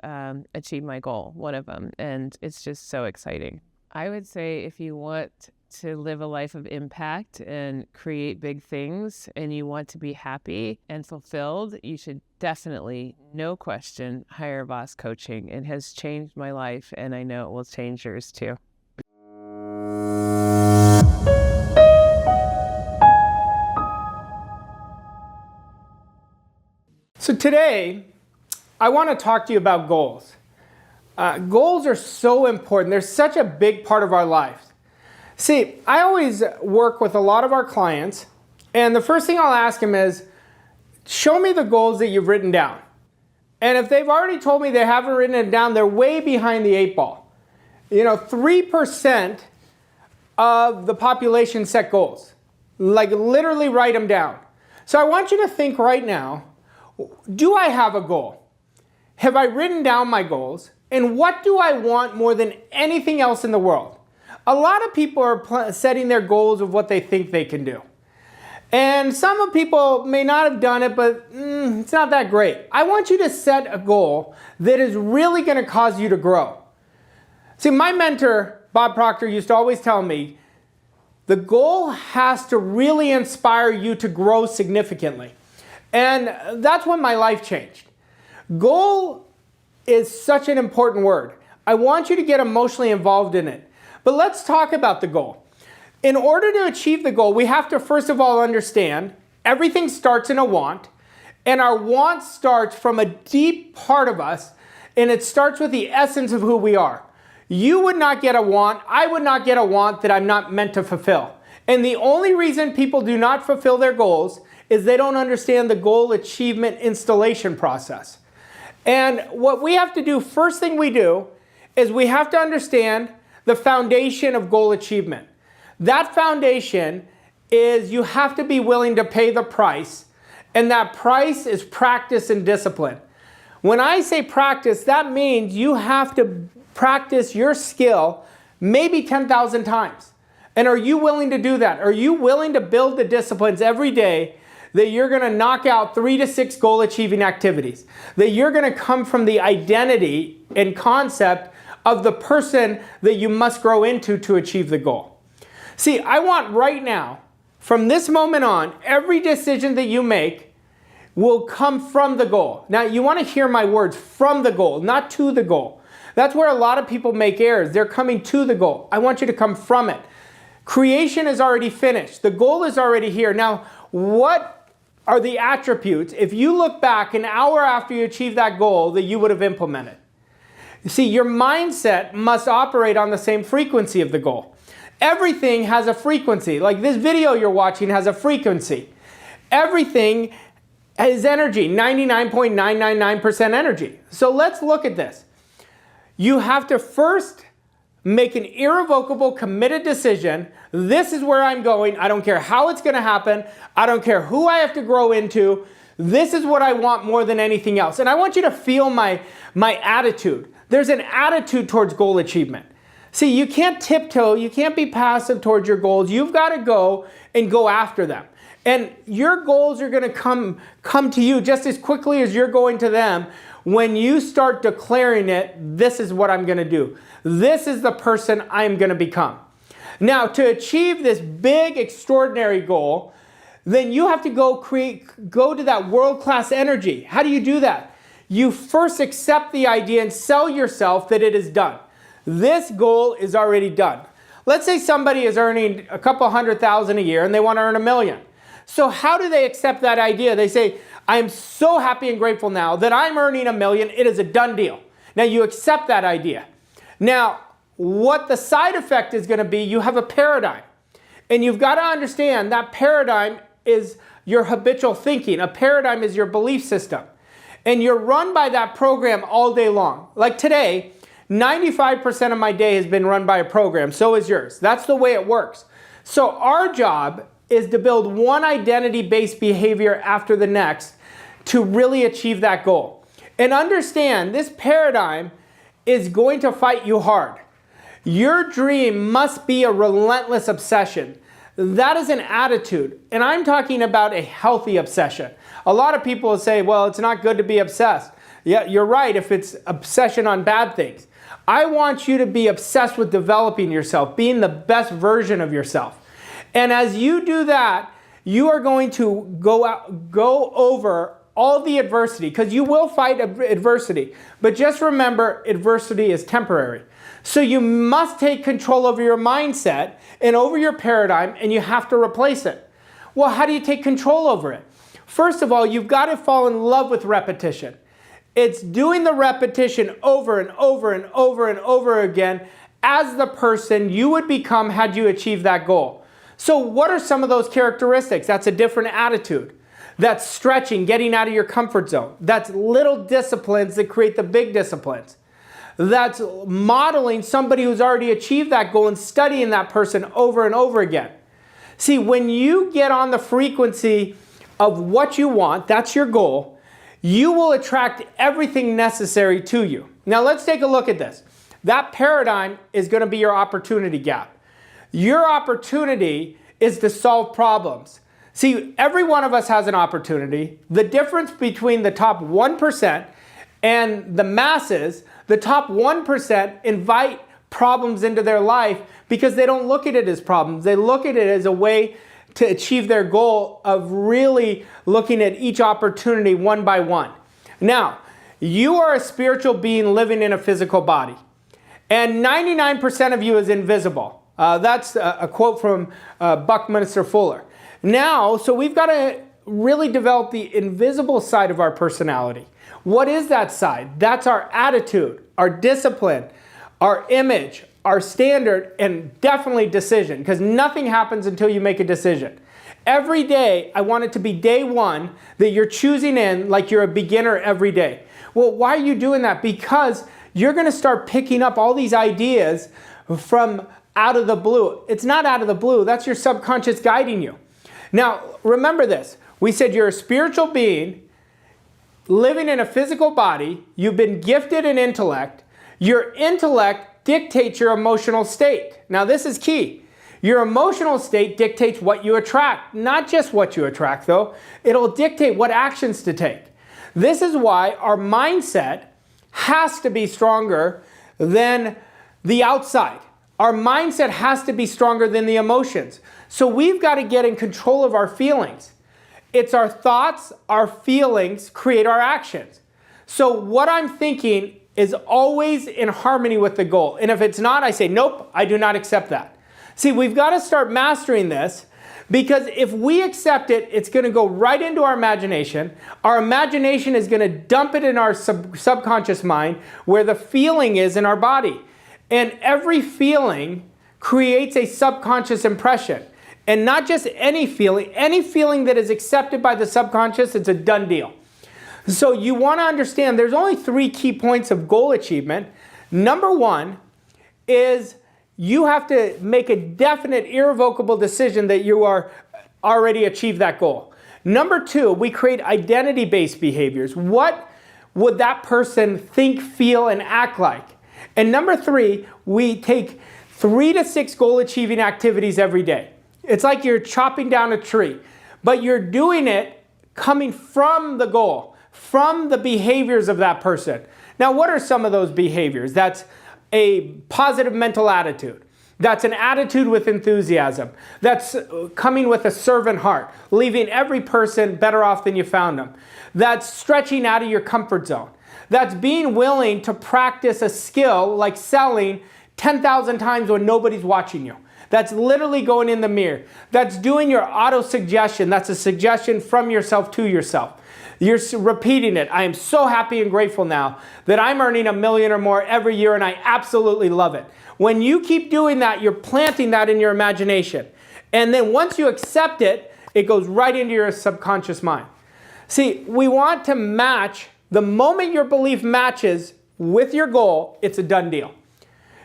achieve my goal, one of them, and it's just so exciting. I would say if you want to live a life of impact and create big things and you want to be happy and fulfilled, you should definitely, no question, hire Voss Coaching. It has changed my life, and I know it will change yours too. So today, I want to talk to you about goals. Goals are so important. They're such a big part of our lives. See, I always work with a lot of our clients, and the first thing I'll ask them is, show me the goals that you've written down. And if they've already told me they haven't written it down, they're way behind the 8 ball. 3% of the population set goals. Like literally write them down. So I want you to think right now, do I have a goal? Have I written down my goals? And what do I want more than anything else in the world? A lot of people are setting their goals of what they think they can do. And some people may not have done it, but it's not that great. I want you to set a goal that is really going to cause you to grow. See, my mentor, Bob Proctor, used to always tell me, the goal has to really inspire you to grow significantly. And that's when my life changed. Goal is such an important word. I want you to get emotionally involved in it. But let's talk about the goal. In order to achieve the goal, we have to first of all understand everything starts in a want, and our want starts from a deep part of us, and it starts with the essence of who we are. You would not get a want, I would not get a want that I'm not meant to fulfill. And the only reason people do not fulfill their goals is they don't understand the goal achievement installation process. And what we have to do, first thing we do, is we have to understand the foundation of goal achievement. That foundation is you have to be willing to pay the price, and that price is practice and discipline. When I say practice, that means you have to practice your skill maybe 10,000 times. And are you willing to do that? Are you willing to build the disciplines every day that you're going to knock out 3 to 6 goal achieving activities? That you're going to come from the identity and concept of the person that you must grow into to achieve the goal. See, I want right now, from this moment on, every decision that you make will come from the goal. Now, you want to hear my words, from the goal, not to the goal. That's where a lot of people make errors. They're coming to the goal. I want you to come from it. Creation is already finished. The goal is already here. Now, what are the attributes, if you look back an hour after you achieve that goal, that you would have implemented? You see, your mindset must operate on the same frequency of the goal. Everything has a frequency. Like this video you're watching has a frequency. Everything is energy, 99.999% energy. So let's look at this. You have to first make an irrevocable, committed decision. This is where I'm going. I don't care how it's going to happen. I don't care who I have to grow into. This is what I want more than anything else. And I want you to feel my attitude. There's an attitude towards goal achievement. See, you can't tiptoe. You can't be passive towards your goals. You've got to go and go after them. And your goals are going to come to you just as quickly as you're going to them when you start declaring it, this is what I'm going to do. This is the person I'm going to become. Now, to achieve this big, extraordinary goal, then you have to go to that world-class energy. How do you do that? You first accept the idea and sell yourself that it is done. This goal is already done. Let's say somebody is earning a couple $100,000 a year and they want to earn $1 million. So how do they accept that idea? They say, I am so happy and grateful now that I'm earning $1 million. It is a done deal. Now you accept that idea. Now, what the side effect is going to be, you have a paradigm. And you've got to understand that paradigm is your habitual thinking. A paradigm is your belief system. And you're run by that program all day long. Like today, 95% of my day has been run by a program. So is yours. That's the way it works. So our job is to build one identity-based behavior after the next to really achieve that goal. And understand, this paradigm is going to fight you hard. Your dream must be a relentless obsession. That is an attitude. And I'm talking about a healthy obsession. A lot of people say, well, it's not good to be obsessed. Yeah, you're right if it's obsession on bad things. I want you to be obsessed with developing yourself, being the best version of yourself. And as you do that, you are going to go over all the adversity, because you will fight adversity. But just remember, adversity is temporary. So you must take control over your mindset and over your paradigm, and you have to replace it. Well, how do you take control over it? First of all, you've got to fall in love with repetition. It's doing the repetition over and over and over and over again as the person you would become had you achieved that goal. So what are some of those characteristics? That's a different attitude. That's stretching, getting out of your comfort zone. That's little disciplines that create the big disciplines. That's modeling somebody who's already achieved that goal and studying that person over and over again. See, when you get on the frequency of what you want, that's your goal, you will attract everything necessary to you. Now let's take a look at this. That paradigm is going to be your opportunity gap. Your opportunity is to solve problems. See, every one of us has an opportunity. The difference between the top 1% and the masses, the top 1% invite problems into their life because they don't look at it as problems. They look at it as a way to achieve their goal of really looking at each opportunity one by one. Now, you are a spiritual being living in a physical body, and 99% of you is invisible. That's a quote from Buckminster Fuller. Now, so we've got to really develop the invisible side of our personality. What is that side? That's our attitude, our discipline, our image, our standard, and definitely decision, because nothing happens until you make a decision. Every day, I want it to be day one that you're choosing in like you're a beginner every day. Well, why are you doing that? Because you're going to start picking up all these ideas from out of the blue. It's not out of the blue. That's your subconscious guiding you. Now, remember this. We said you're a spiritual being living in a physical body. You've been gifted in intellect. Your intellect dictates your emotional state. Now, this is key. Your emotional state dictates what you attract. Not just what you attract, though. It'll dictate what actions to take. This is why our mindset has to be stronger than the outside. Our mindset has to be stronger than the emotions. So we've got to get in control of our feelings. It's our thoughts, our feelings create our actions. So what I'm thinking is always in harmony with the goal. And if it's not, I say, nope, I do not accept that. See, we've got to start mastering this, because if we accept it, it's going to go right into our imagination. Our imagination is going to dump it in our subconscious mind, where the feeling is in our body. And every feeling creates a subconscious impression. And not just any feeling that is accepted by the subconscious, it's a done deal. So you want to understand there's only 3 key points of goal achievement. Number 1 is you have to make a definite, irrevocable decision that you are already achieved that goal. Number 2, we create identity-based behaviors. What would that person think, feel, and act like? And number 3, we take 3 to 6 goal-achieving activities every day. It's like you're chopping down a tree, but you're doing it coming from the goal, from the behaviors of that person. Now, what are some of those behaviors? That's a positive mental attitude. That's an attitude with enthusiasm. That's coming with a servant heart, leaving every person better off than you found them. That's stretching out of your comfort zone. That's being willing to practice a skill like selling 10,000 times when nobody's watching you. That's literally going in the mirror. That's doing your auto-suggestion. That's a suggestion from yourself to yourself. You're repeating it. I am so happy and grateful now that I'm earning $1 million or more every year, and I absolutely love it. When you keep doing that, you're planting that in your imagination. And then once you accept it, it goes right into your subconscious mind. See, we want to match. The moment your belief matches with your goal, it's a done deal.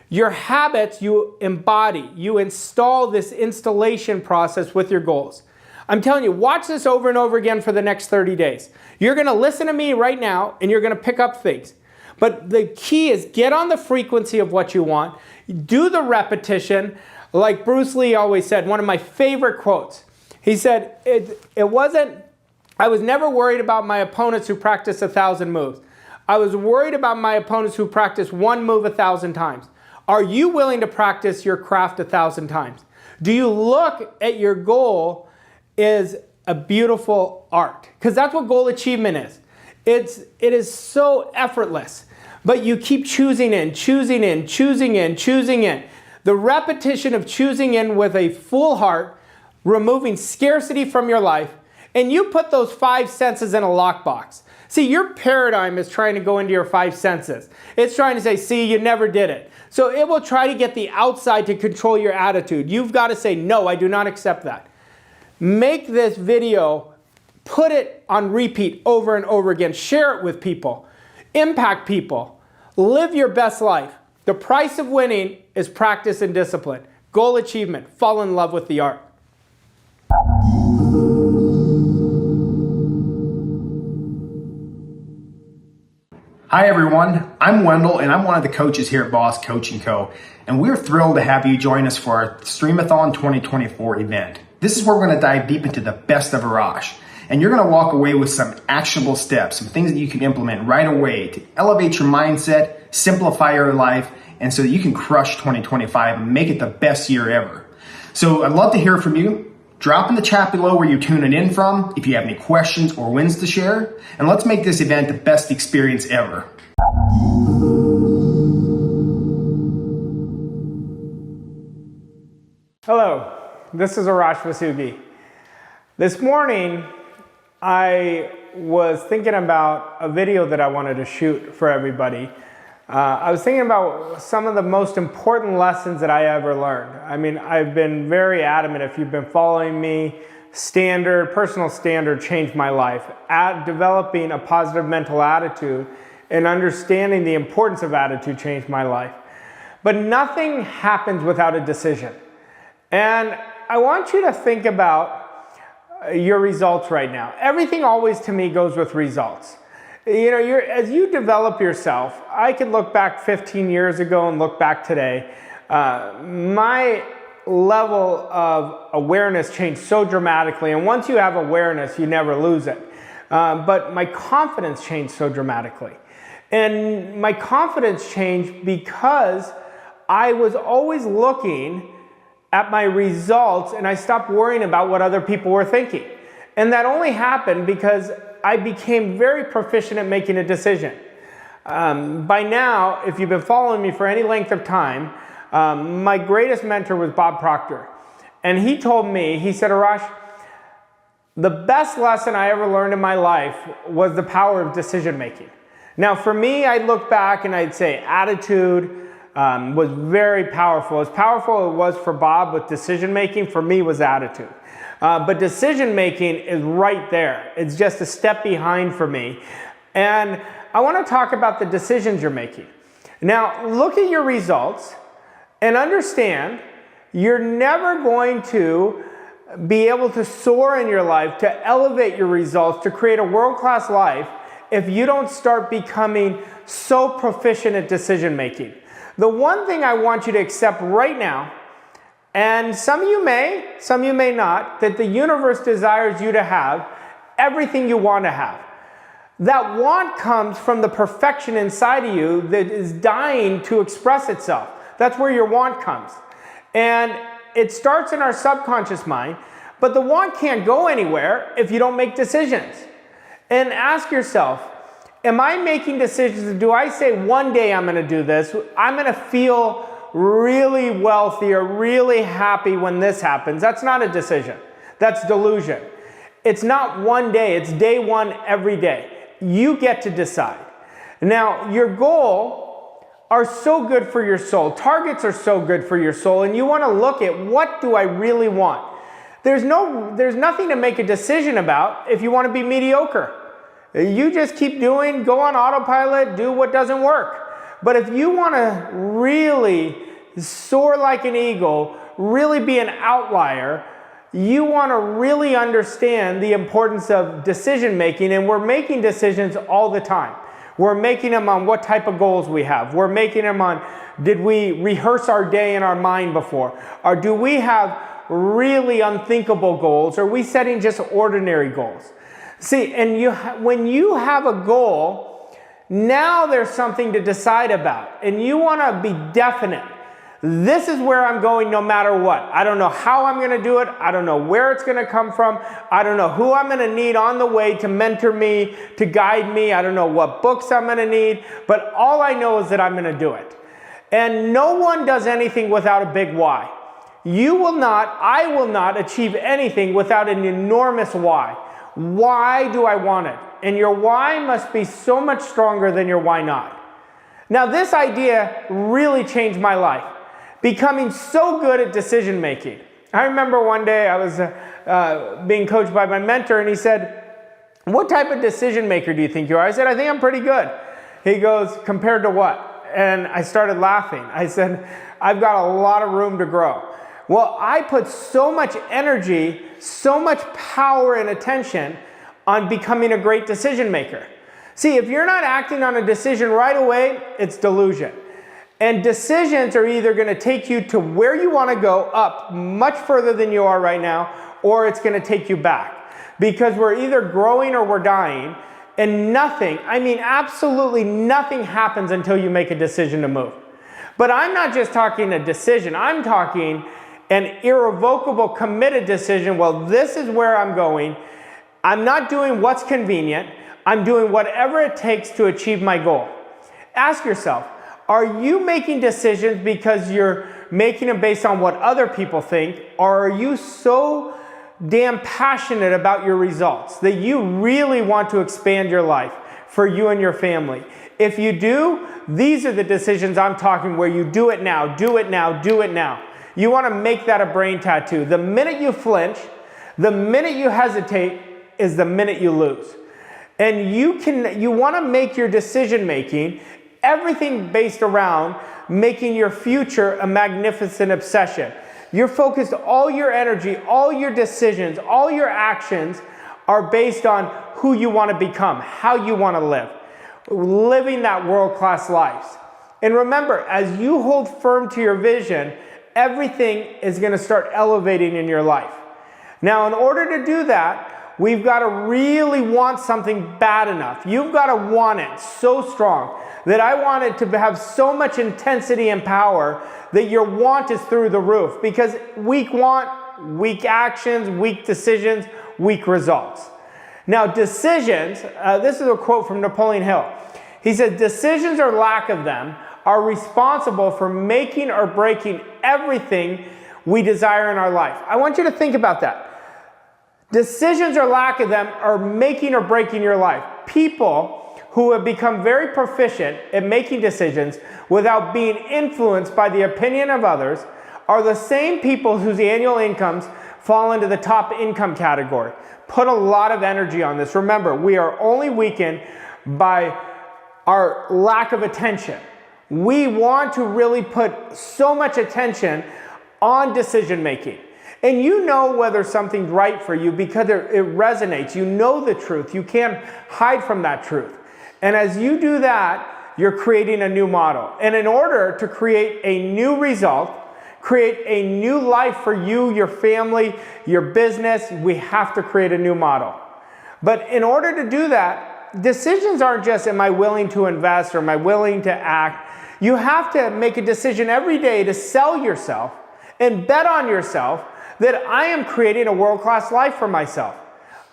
Your habits, you embody, you install this installation process with your goals. I'm telling you, watch this over and over again for the next 30 days. You're going to listen to me right now, and you're going to pick up things. But the key is get on the frequency of what you want. Do the repetition. Like Bruce Lee always said, one of my favorite quotes. He said, I was never worried about my opponents who practice 1,000 moves. I was worried about my opponents who practice one move 1,000 times. Are you willing to practice your craft 1,000 times? Do you look at your goal as a beautiful art? Because that's what goal achievement is. It is so effortless, but you keep choosing in, choosing in, choosing in, choosing in. The repetition of choosing in with a full heart, removing scarcity from your life, and you put those 5 senses in a lockbox. See, your paradigm is trying to go into your 5 senses. It's trying to say, see, you never did it. So it will try to get the outside to control your attitude. You've got to say, no, I do not accept that. Make this video, put it on repeat over and over again. Share it with people. Impact people. Live your best life. The price of winning is practice and discipline. Goal achievement. Fall in love with the art. Hi everyone, I'm Wendell and I'm one of the coaches here at Voss Coaching Co. And we're thrilled to have you join us for our Stream-A-Thon 2024 event. This is where we're going to dive deep into the best of Arash. And you're going to walk away with some actionable steps, some things that you can implement right away to elevate your mindset, simplify your life, and so that you can crush 2025 and make it the best year ever. So I'd love to hear from you. Drop in the chat below where you're tuning in from if you have any questions or wins to share. And let's make this event the best experience ever. Hello, this is Arash Vossoughi. This morning, I was thinking about a video that I wanted to shoot for everybody. I was thinking about some of the most important lessons that I ever learned. I mean, I've been very adamant, if you've been following me, personal standard changed my life. Developing a positive mental attitude and understanding the importance of attitude changed my life. But nothing happens without a decision. And I want you to think about your results right now. Everything always to me goes with results. You know, as you develop yourself, I could look back 15 years ago and look back today. My level of awareness changed so dramatically. And once you have awareness, you never lose it. But my confidence changed so dramatically. And my confidence changed because I was always looking at my results and I stopped worrying about what other people were thinking. And that only happened because I became very proficient at making a decision. By now, if you've been following me for any length of time, my greatest mentor was Bob Proctor. And he told me, he said, Arash, the best lesson I ever learned in my life was the power of decision making. Now for me, I'd look back and I'd say attitude was very powerful. As powerful it was for Bob with decision making, for me was attitude. But decision making is right there. It's just a step behind for me. And I want to talk about the decisions you're making. Now look at your results and understand you're never going to be able to soar in your life, to elevate your results, to create a world-class life if you don't start becoming so proficient at decision making. The one thing I want you to accept right now, and some of you may not, that the universe desires you to have everything you want to have. That want comes from the perfection inside of you that is dying to express itself. That's where your want comes. And it starts in our subconscious mind, but the want can't go anywhere if you don't make decisions. And ask yourself, am I making decisions? Do I say one day I'm going to do this? I'm going to feel really wealthy or really happy when this happens. That's not a decision. That's delusion. It's not one day. It's day one every day. You get to decide. Now, your goal are so good for your soul. Targets are so good for your soul. And you want to look at, what do I really want? There's nothing to make a decision about if you want to be mediocre. You just keep doing, go on autopilot, do what doesn't work. But if you want to really soar like an eagle, really be an outlier, you want to really understand the importance of decision making. And we're making decisions all the time. We're making them on what type of goals we have. We're making them on, did we rehearse our day in our mind before? Or do we have really unthinkable goals? Or are we setting just ordinary goals? See, and when you have a goal, now there's something to decide about. And you want to be definite. This is where I'm going no matter what. I don't know how I'm going to do it. I don't know where it's going to come from. I don't know who I'm going to need on the way to mentor me, to guide me. I don't know what books I'm going to need. But all I know is that I'm going to do it. And no one does anything without a big why. You will not, I will not achieve anything without an enormous why. Why do I want it? And your why must be so much stronger than your why not. Now this idea really changed my life. Becoming so good at decision making. I remember one day I was being coached by my mentor and he said, what type of decision maker do you think you are? I said, I think I'm pretty good. He goes, compared to what? And I started laughing. I said, I've got a lot of room to grow. Well, I put so much energy, so much power and attention on becoming a great decision maker. See, if you're not acting on a decision right away, it's delusion. And decisions are either going to take you to where you want to go, up much further than you are right now, or it's going to take you back. Because we're either growing or we're dying, and nothing, I mean absolutely nothing happens until you make a decision to move. But I'm not just talking a decision, I'm talking an irrevocable, committed decision. Well, this is where I'm going. I'm not doing what's convenient. I'm doing whatever it takes to achieve my goal. Ask yourself, are you making decisions because you're making them based on what other people think, or are you so damn passionate about your results that you really want to expand your life for you and your family? If you do, these are the decisions I'm talking where you do it now, do it now, do it now. You want to make that a brain tattoo. The minute you flinch, the minute you hesitate is the minute you lose. And you want to make your decision making everything based around making your future a magnificent obsession. You're focused, all your energy, all your decisions, all your actions are based on who you want to become, how you want to live, living that world-class life. And remember, as you hold firm to your vision, everything is going to start elevating in your life. Now, in order to do that, we've got to really want something bad enough. You've got to want it so strong that I want it to have so much intensity and power that your want is through the roof. Because weak want, weak actions, weak decisions, weak results. Now, decisions, this is a quote from Napoleon Hill. He said, decisions or lack of them are responsible for making or breaking everything we desire in our life. I want you to think about that. Decisions or lack of them are making or breaking your life. People who have become very proficient at making decisions without being influenced by the opinion of others are the same people whose annual incomes fall into the top income category. Put a lot of energy on this. Remember, we are only weakened by our lack of attention. We want to really put so much attention on decision making. And you know whether something's right for you because it resonates. You know the truth. You can't hide from that truth. And as you do that, you're creating a new model. And in order to create a new result, create a new life for you, your family, your business, we have to create a new model. But in order to do that, decisions aren't just, am I willing to invest or am I willing to act? You have to make a decision every day to sell yourself and bet on yourself that I am creating a world-class life for myself.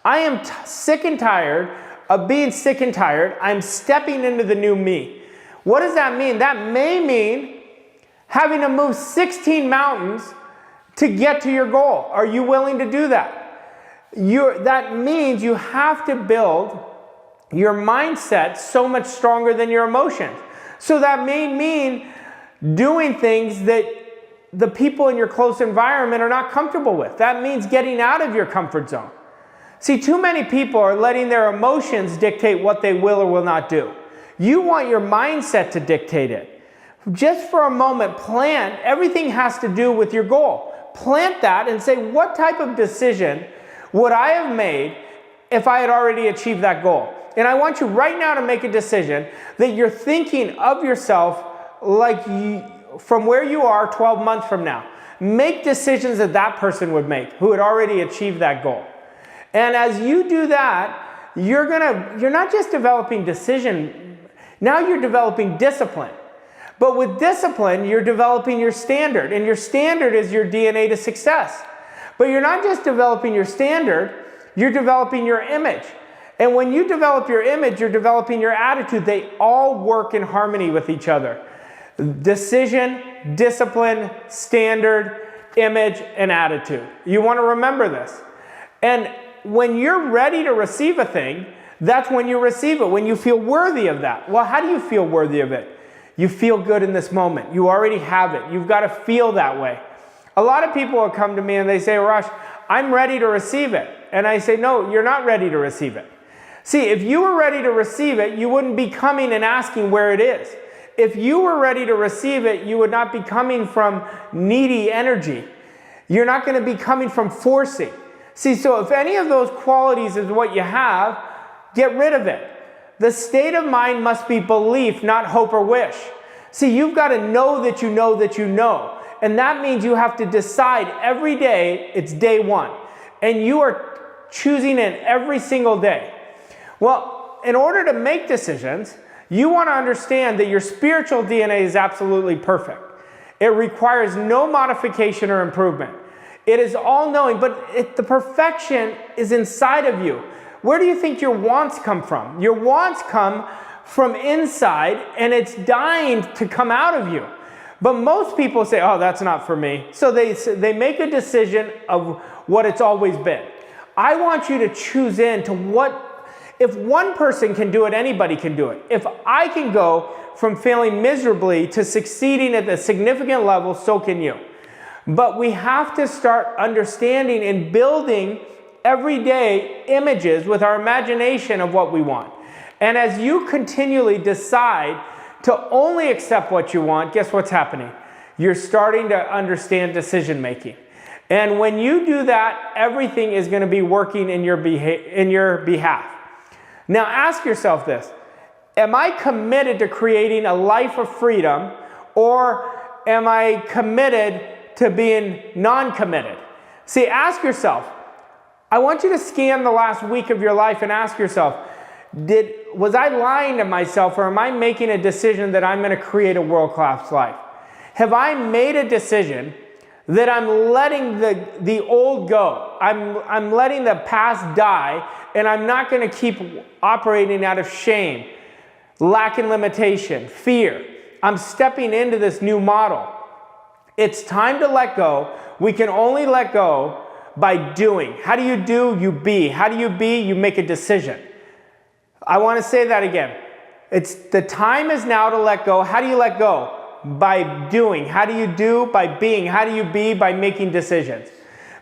I am sick and tired of being sick and tired. I'm stepping into the new me. What does that mean? That may mean having to move 16 mountains to get to your goal. Are you willing to do that? That means you have to build your mindset so much stronger than your emotions. So that may mean doing things that the people in your close environment are not comfortable with. That means getting out of your comfort zone. See, too many people are letting their emotions dictate what they will or will not do. You want your mindset to dictate it. Just for a moment, plan. Everything has to do with your goal. Plant that and say, what type of decision would I have made if I had already achieved that goal? And I want you right now to make a decision that you're thinking of yourself like from where you are 12 months from now. Make decisions that that person would make who had already achieved that goal. And as you do that, you're not just developing decision, now you're developing discipline. But with discipline, you're developing your standard, and your standard is your DNA to success. But you're not just developing your standard, you're developing your image. And when you develop your image, you're developing your attitude. They all work in harmony with each other. Decision, discipline, standard, image, and attitude. You want to remember this. And when you're ready to receive a thing, that's when you receive it, when you feel worthy of that. Well, how do you feel worthy of it? You feel good in this moment. You already have it. You've got to feel that way. A lot of people will come to me and they say, Arash, I'm ready to receive it. And I say, no, you're not ready to receive it. See, if you were ready to receive it, you wouldn't be coming and asking where it is. If you were ready to receive it, you would not be coming from needy energy. You're not going to be coming from forcing. See, so if any of those qualities is what you have, get rid of it. The state of mind must be belief, not hope or wish. See, you've got to know that you know that you know. And that means you have to decide every day, it's day one. And you are choosing it every single day. Well, in order to make decisions, you want to understand that your spiritual DNA is absolutely perfect. It requires no modification or improvement. It is all-knowing, but the perfection is inside of you. Where do you think your wants come from? Your wants come from inside, and it's dying to come out of you. But most people say, oh, that's not for me. So they make a decision of what it's always been. I want you to choose into what. If one person can do it, anybody can do it. If I can go from failing miserably to succeeding at a significant level, so can you. But we have to start understanding and building every day images with our imagination of what we want. And as you continually decide to only accept what you want, guess what's happening? You're starting to understand decision making. And when you do that, everything is going to be working in your behalf. Now ask yourself this, am I committed to creating a life of freedom, or am I committed to being non-committed. See, ask yourself, I want you to scan the last week of your life and ask yourself, was I lying to myself, or am I making a decision that I'm going to create a world-class life? Have I made a decision that I'm letting the old go? I'm letting the past die, and I'm not going to keep operating out of shame, lack and limitation, fear. I'm stepping into this new model. It's time to let go. We can only let go by doing. How do? You be. How do you be? You make a decision. I want to say that again. The time is now to let go. How do you let go? By doing. How do you do? By being. How do you be? By making decisions.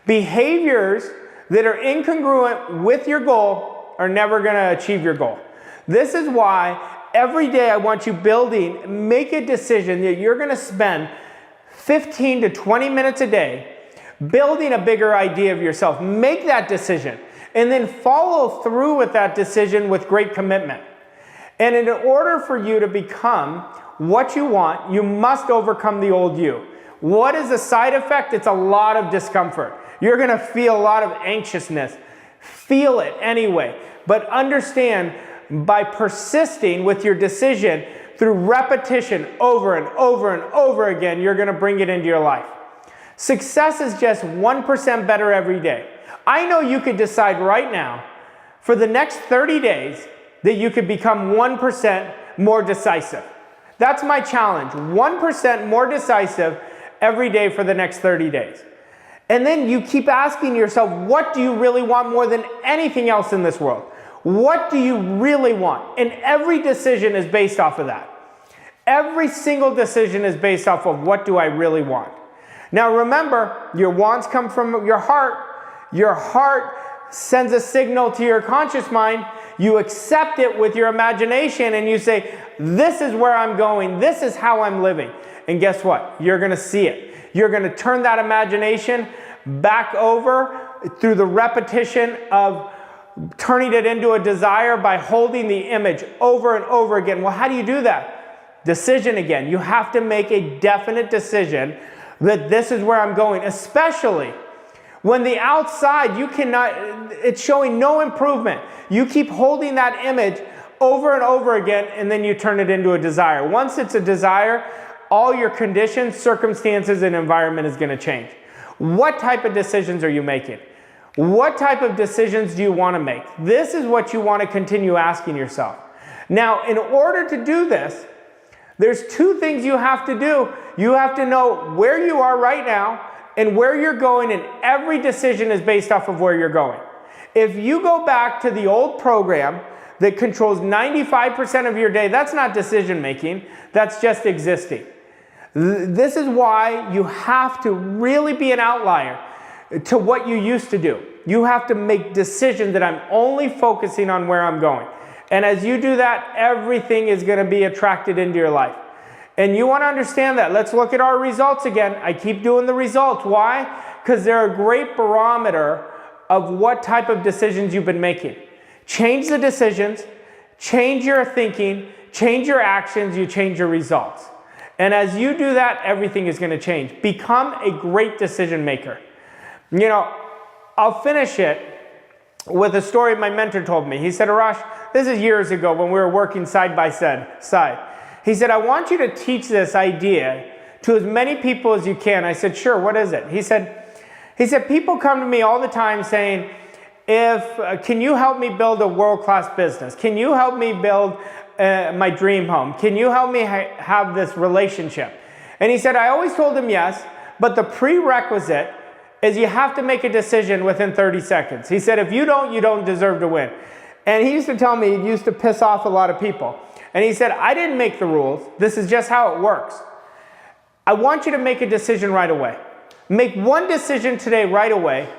Behaviors that are incongruent with your goal are never going to achieve your goal. This is why every day I want you make a decision that you're going to spend 15 to 20 minutes a day building a bigger idea of yourself. Make that decision and then follow through with that decision with great commitment. And in order for you to become what you want, you must overcome the old you. What is the side effect? It's a lot of discomfort. You're going to feel a lot of anxiousness. Feel it anyway. But understand, by persisting with your decision through repetition over and over and over again, you're going to bring it into your life. Success is just 1% better every day. I know you could decide right now for the next 30 days that you could become 1% more decisive. That's my challenge. 1% more decisive every day for the next 30 days. And then you keep asking yourself, what do you really want more than anything else in this world? What do you really want? And every decision is based off of that. Every single decision is based off of what do I really want. Now remember, your wants come from your heart. Your heart sends a signal to your conscious mind. You accept it with your imagination and you say, this is where I'm going. This is how I'm living. And guess what? You're going to see it. You're going to turn that imagination back over through the repetition of turning it into a desire by holding the image over and over again. Well, how do you do that? Decision again. You have to make a definite decision that this is where I'm going, especially when the outside, it's showing no improvement. You keep holding that image over and over again, and then you turn it into a desire. Once it's a desire, all your conditions, circumstances, and environment is going to change. What type of decisions are you making? What type of decisions do you want to make? This is what you want to continue asking yourself. Now, in order to do this, there's two things you have to do. You have to know where you are right now and where you're going, and every decision is based off of where you're going. If you go back to the old program that controls 95% of your day, that's not decision making, that's just existing. This is why you have to really be an outlier to what you used to do. You have to make decisions that I'm only focusing on where I'm going. And as you do that, everything is going to be attracted into your life. And you want to understand that. Let's look at our results again. I keep doing the results. Why? Because they're a great barometer of what type of decisions you've been making. Change the decisions, change your thinking, change your actions, you change your results. And as you do that, everything is going to change. Become a great decision maker. You know, I'll finish it with a story my mentor told me. He said, Arash, this is years ago when we were working side by side. He said, I want you to teach this idea to as many people as you can. I said, sure, what is it? He said, people come to me all the time saying, can you help me build a world-class business? Can you help me build my dream home? Can you help me have this relationship? And he said, I always told him yes, but the prerequisite is you have to make a decision within 30 seconds. He said, if you don't deserve to win. And he used to tell me it used to piss off a lot of people. And he said, I didn't make the rules. This is just how it works. I want you to make a decision right away. Make one decision today right away.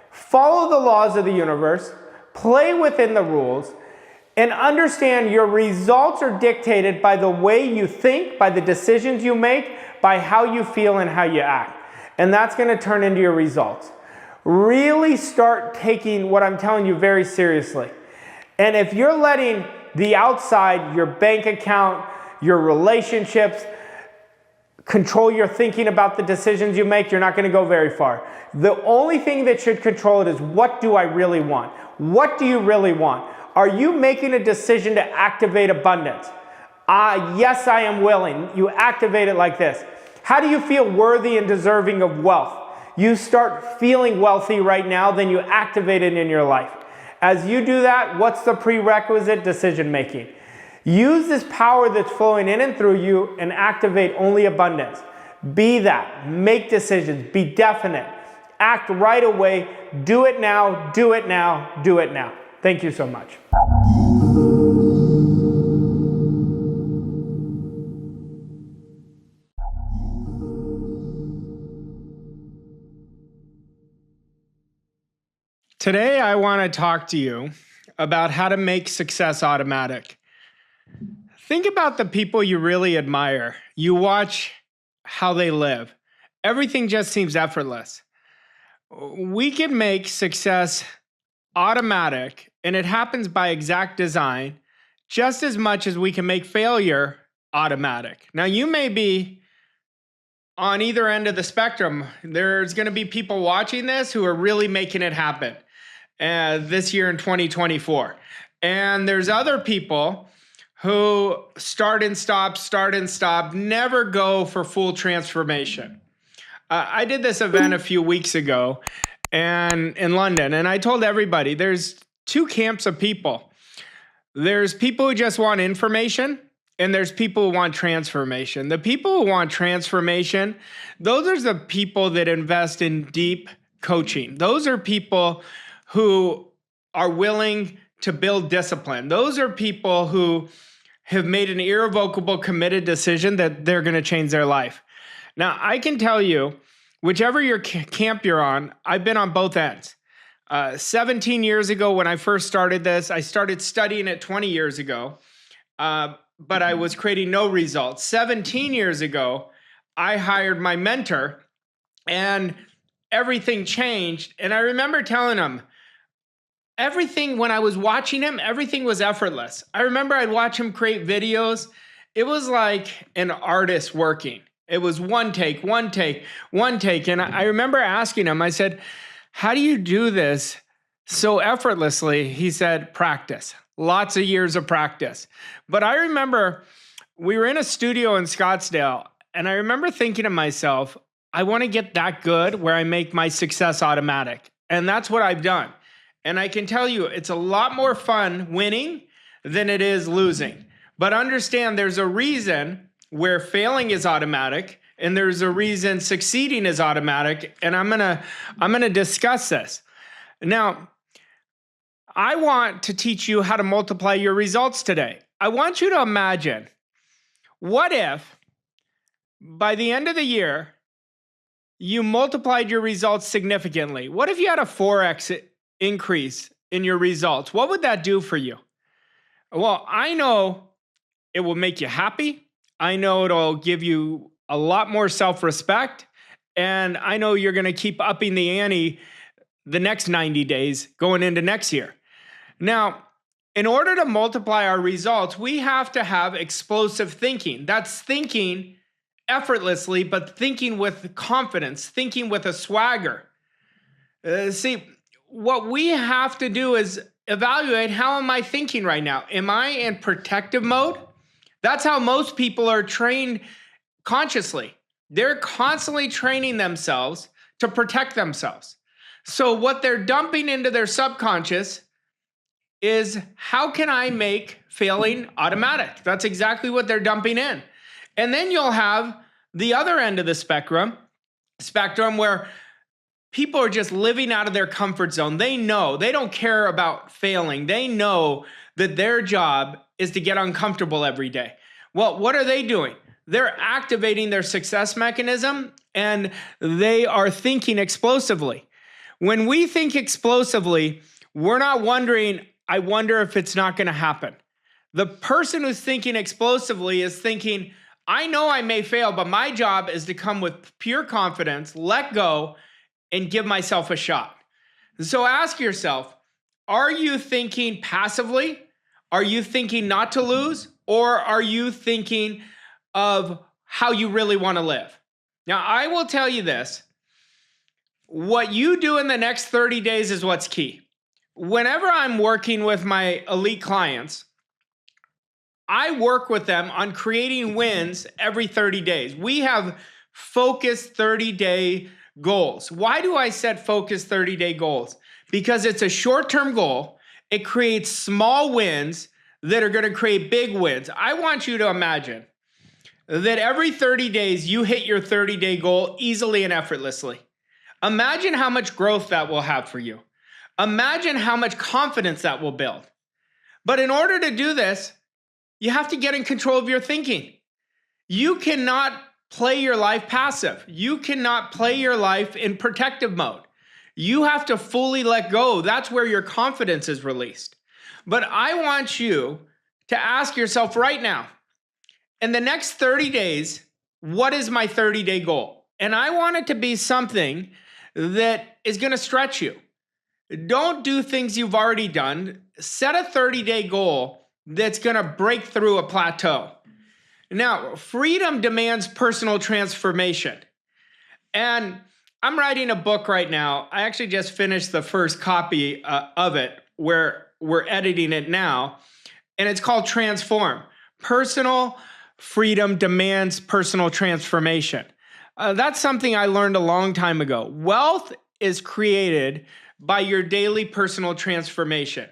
Follow the laws of the universe. Play within the rules. And understand your results are dictated by the way you think, by the decisions you make, by how you feel and how you act. And that's going to turn into your results. Really start taking what I'm telling you very seriously. And if you're letting the outside, your bank account, your relationships, control your thinking about the decisions you make, you're not going to go very far. The only thing that should control it is, what do I really want? What do you really want? Are you making a decision to activate abundance? Yes, I am willing. You activate it like this. How do you feel worthy and deserving of wealth? You start feeling wealthy right now, then you activate it in your life. As you do that, what's the prerequisite? Decision making. Use this power that's flowing in and through you and activate only abundance. Be that. Make decisions. Be definite. Act right away. Do it now. Do it now. Do it now. Thank you so much. Today, I want to talk to you about how to make success automatic. Think about the people you really admire. You watch how they live. Everything just seems effortless. We can make success automatic, and it happens by exact design, just as much as we can make failure automatic. Now, you may be on either end of the spectrum. There's going to be people watching this who are really making it happen this year in 2024. And there's other people who start and stop, never go for full transformation. I did this event a few weeks ago and in London, and I told everybody there's two camps of people. There's people who just want information, and there's people who want transformation. The people who want transformation, those are the people that invest in deep coaching. Those are people who are willing to build discipline. Those are people who have made an irrevocable, committed decision that they're going to change their life. Now, I can tell you, whichever your camp you're on, I've been on both ends. 17 years ago when I first started this, I started studying it 20 years ago, but I was creating no results. 17 years ago, I hired my mentor, and everything changed. And I remember telling him, everything, when I was watching him, everything was effortless. I remember I'd watch him create videos. It was like an artist working. It was one take. And I remember asking him, I said, how do you do this so effortlessly? He said, practice. Lots of years of practice. But I remember we were in a studio in Scottsdale, and I remember thinking to myself, I want to get that good where I make my success automatic. And that's what I've done. And I can tell you, it's a lot more fun winning than it is losing. But understand, there's a reason where failing is automatic, and there's a reason succeeding is automatic. And I'm gonna discuss this. Now, I want to teach you how to multiply your results today. I want you to imagine, what if by the end of the year, you multiplied your results significantly? What if you had a 4x increase in your results? What would that do for you? Well, I know it will make you happy. I know it'll give you a lot more self-respect. And I know you're going to keep upping the ante the next 90 days going into next year. Now, in order to multiply our results, we have to have explosive thinking. That's thinking effortlessly, but thinking with confidence, thinking with a swagger. See, what we have to do is evaluate, how am I thinking right now? Am I in protective mode? That's how most people are trained consciously. They're constantly training themselves to protect themselves. So what they're dumping into their subconscious is, how can I make failing automatic? That's exactly what they're dumping in. And then you'll have the other end of the spectrum where people are just living out of their comfort zone. They know, they don't care about failing. They know that their job is to get uncomfortable every day. Well, what are they doing? They're activating their success mechanism, and they are thinking explosively. When we think explosively, we're not wondering, I wonder if it's not going to happen. The person who's thinking explosively is thinking, I know I may fail, but my job is to come with pure confidence, let go, and give myself a shot. So ask yourself, are you thinking passively? Are you thinking not to lose? Or are you thinking of how you really want to live. Now, I will tell you this. What you do in the next 30 days is what's key. Whenever I'm working with my elite clients, I work with them on creating wins every 30 days. We have focused 30-day goals. Why do I set focused 30-day goals? Because it's a short-term goal. It creates small wins that are going to create big wins. I want you to imagine that every 30 days you hit your 30-day goal easily and effortlessly. Imagine how much growth that will have for you. Imagine how much confidence that will build. But in order to do this, you have to get in control of your thinking. You cannot play your life passive. You cannot play your life in protective mode. You have to fully let go. That's where your confidence is released. But I want you to ask yourself right now, in the next 30 days, what is my 30-day goal? And I want it to be something that is going to stretch you. Don't do things you've already done. Set a 30-day goal that's going to break through a plateau. Now, freedom demands personal transformation. And I'm writing a book right now. I actually just finished the first copy of it, where we're editing it now. And it's called Transform. Personal freedom demands personal transformation. That's something I learned a long time ago. Wealth is created by your daily personal transformation.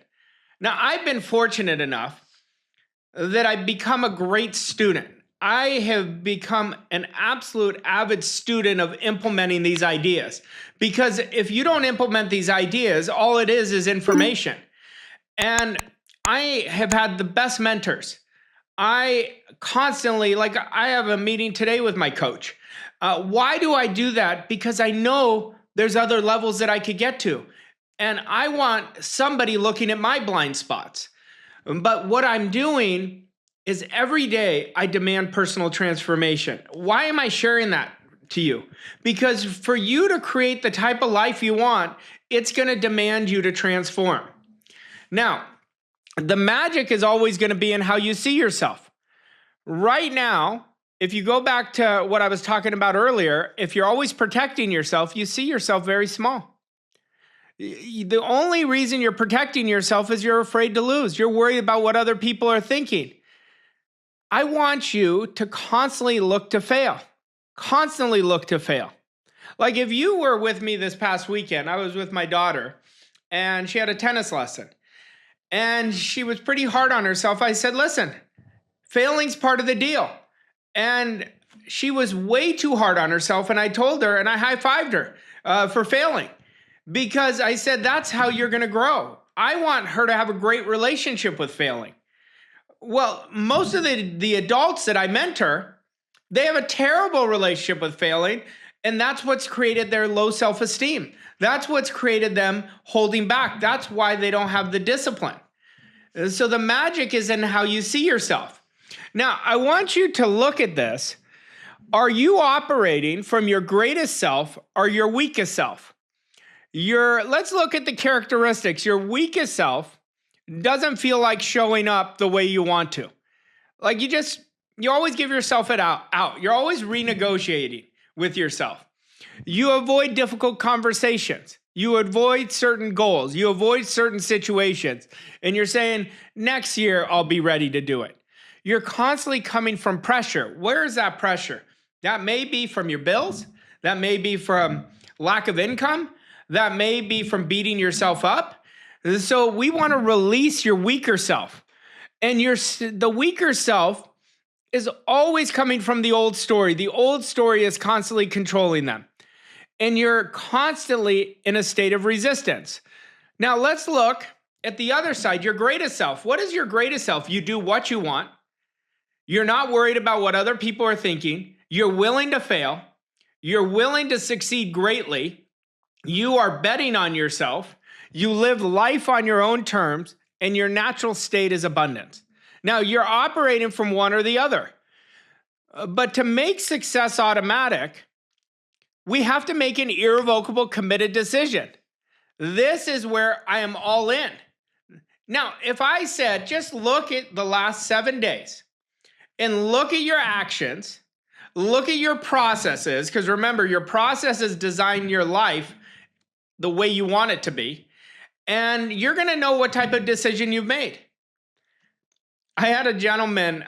Now, I've been fortunate enough that I've become a great student. I have become an absolute avid student of implementing these ideas. Because if you don't implement these ideas, all it is information. And I have had the best mentors. I constantly, I have a meeting today with my coach. Why do I do that? Because I know there's other levels that I could get to. And I want somebody looking at my blind spots. But what I'm doing is every day I demand personal transformation. Why am I sharing that to you? Because for you to create the type of life you want, it's going to demand you to transform. Now, the magic is always going to be in how you see yourself. Right now, if you go back to what I was talking about earlier, if you're always protecting yourself, you see yourself very small. The only reason you're protecting yourself is you're afraid to lose. You're worried about what other people are thinking. I want you to constantly look to fail. Constantly look to fail. Like if you were with me this past weekend, I was with my daughter and she had a tennis lesson and she was pretty hard on herself. I said, listen, failing's part of the deal. And she was way too hard on herself. And I told her and I high-fived her for failing. Because I said, that's how you're going to grow. I want her to have a great relationship with failing. Well, most of the adults that I mentor, they have a terrible relationship with failing. And that's what's created their low self-esteem. That's what's created them holding back. That's why they don't have the discipline. So the magic is in how you see yourself. Now, I want you to look at this. Are you operating from your greatest self or your weakest self? Let's look at the characteristics. Your weakest self doesn't feel like showing up the way you want to. Like you always give yourself it out. You're always renegotiating with yourself. You avoid difficult conversations. You avoid certain goals. You avoid certain situations. And you're saying, next year, I'll be ready to do it. You're constantly coming from pressure. Where is that pressure? That may be from your bills. That may be from lack of income. That may be from beating yourself up. So we want to release your weaker self. And the weaker self is always coming from the old story. The old story is constantly controlling them. And you're constantly in a state of resistance. Now let's look at the other side, your greatest self. What is your greatest self? You do what you want. You're not worried about what other people are thinking. You're willing to fail. You're willing to succeed greatly. You are betting on yourself. You live life on your own terms, and your natural state is abundance. Now, you're operating from one or the other. But to make success automatic, we have to make an irrevocable, committed decision. This is where I am all in. Now, if I said, just look at the last 7 days and look at your actions, look at your processes, because remember, your processes design your life the way you want it to be, and you're going to know what type of decision you've made. I had a gentleman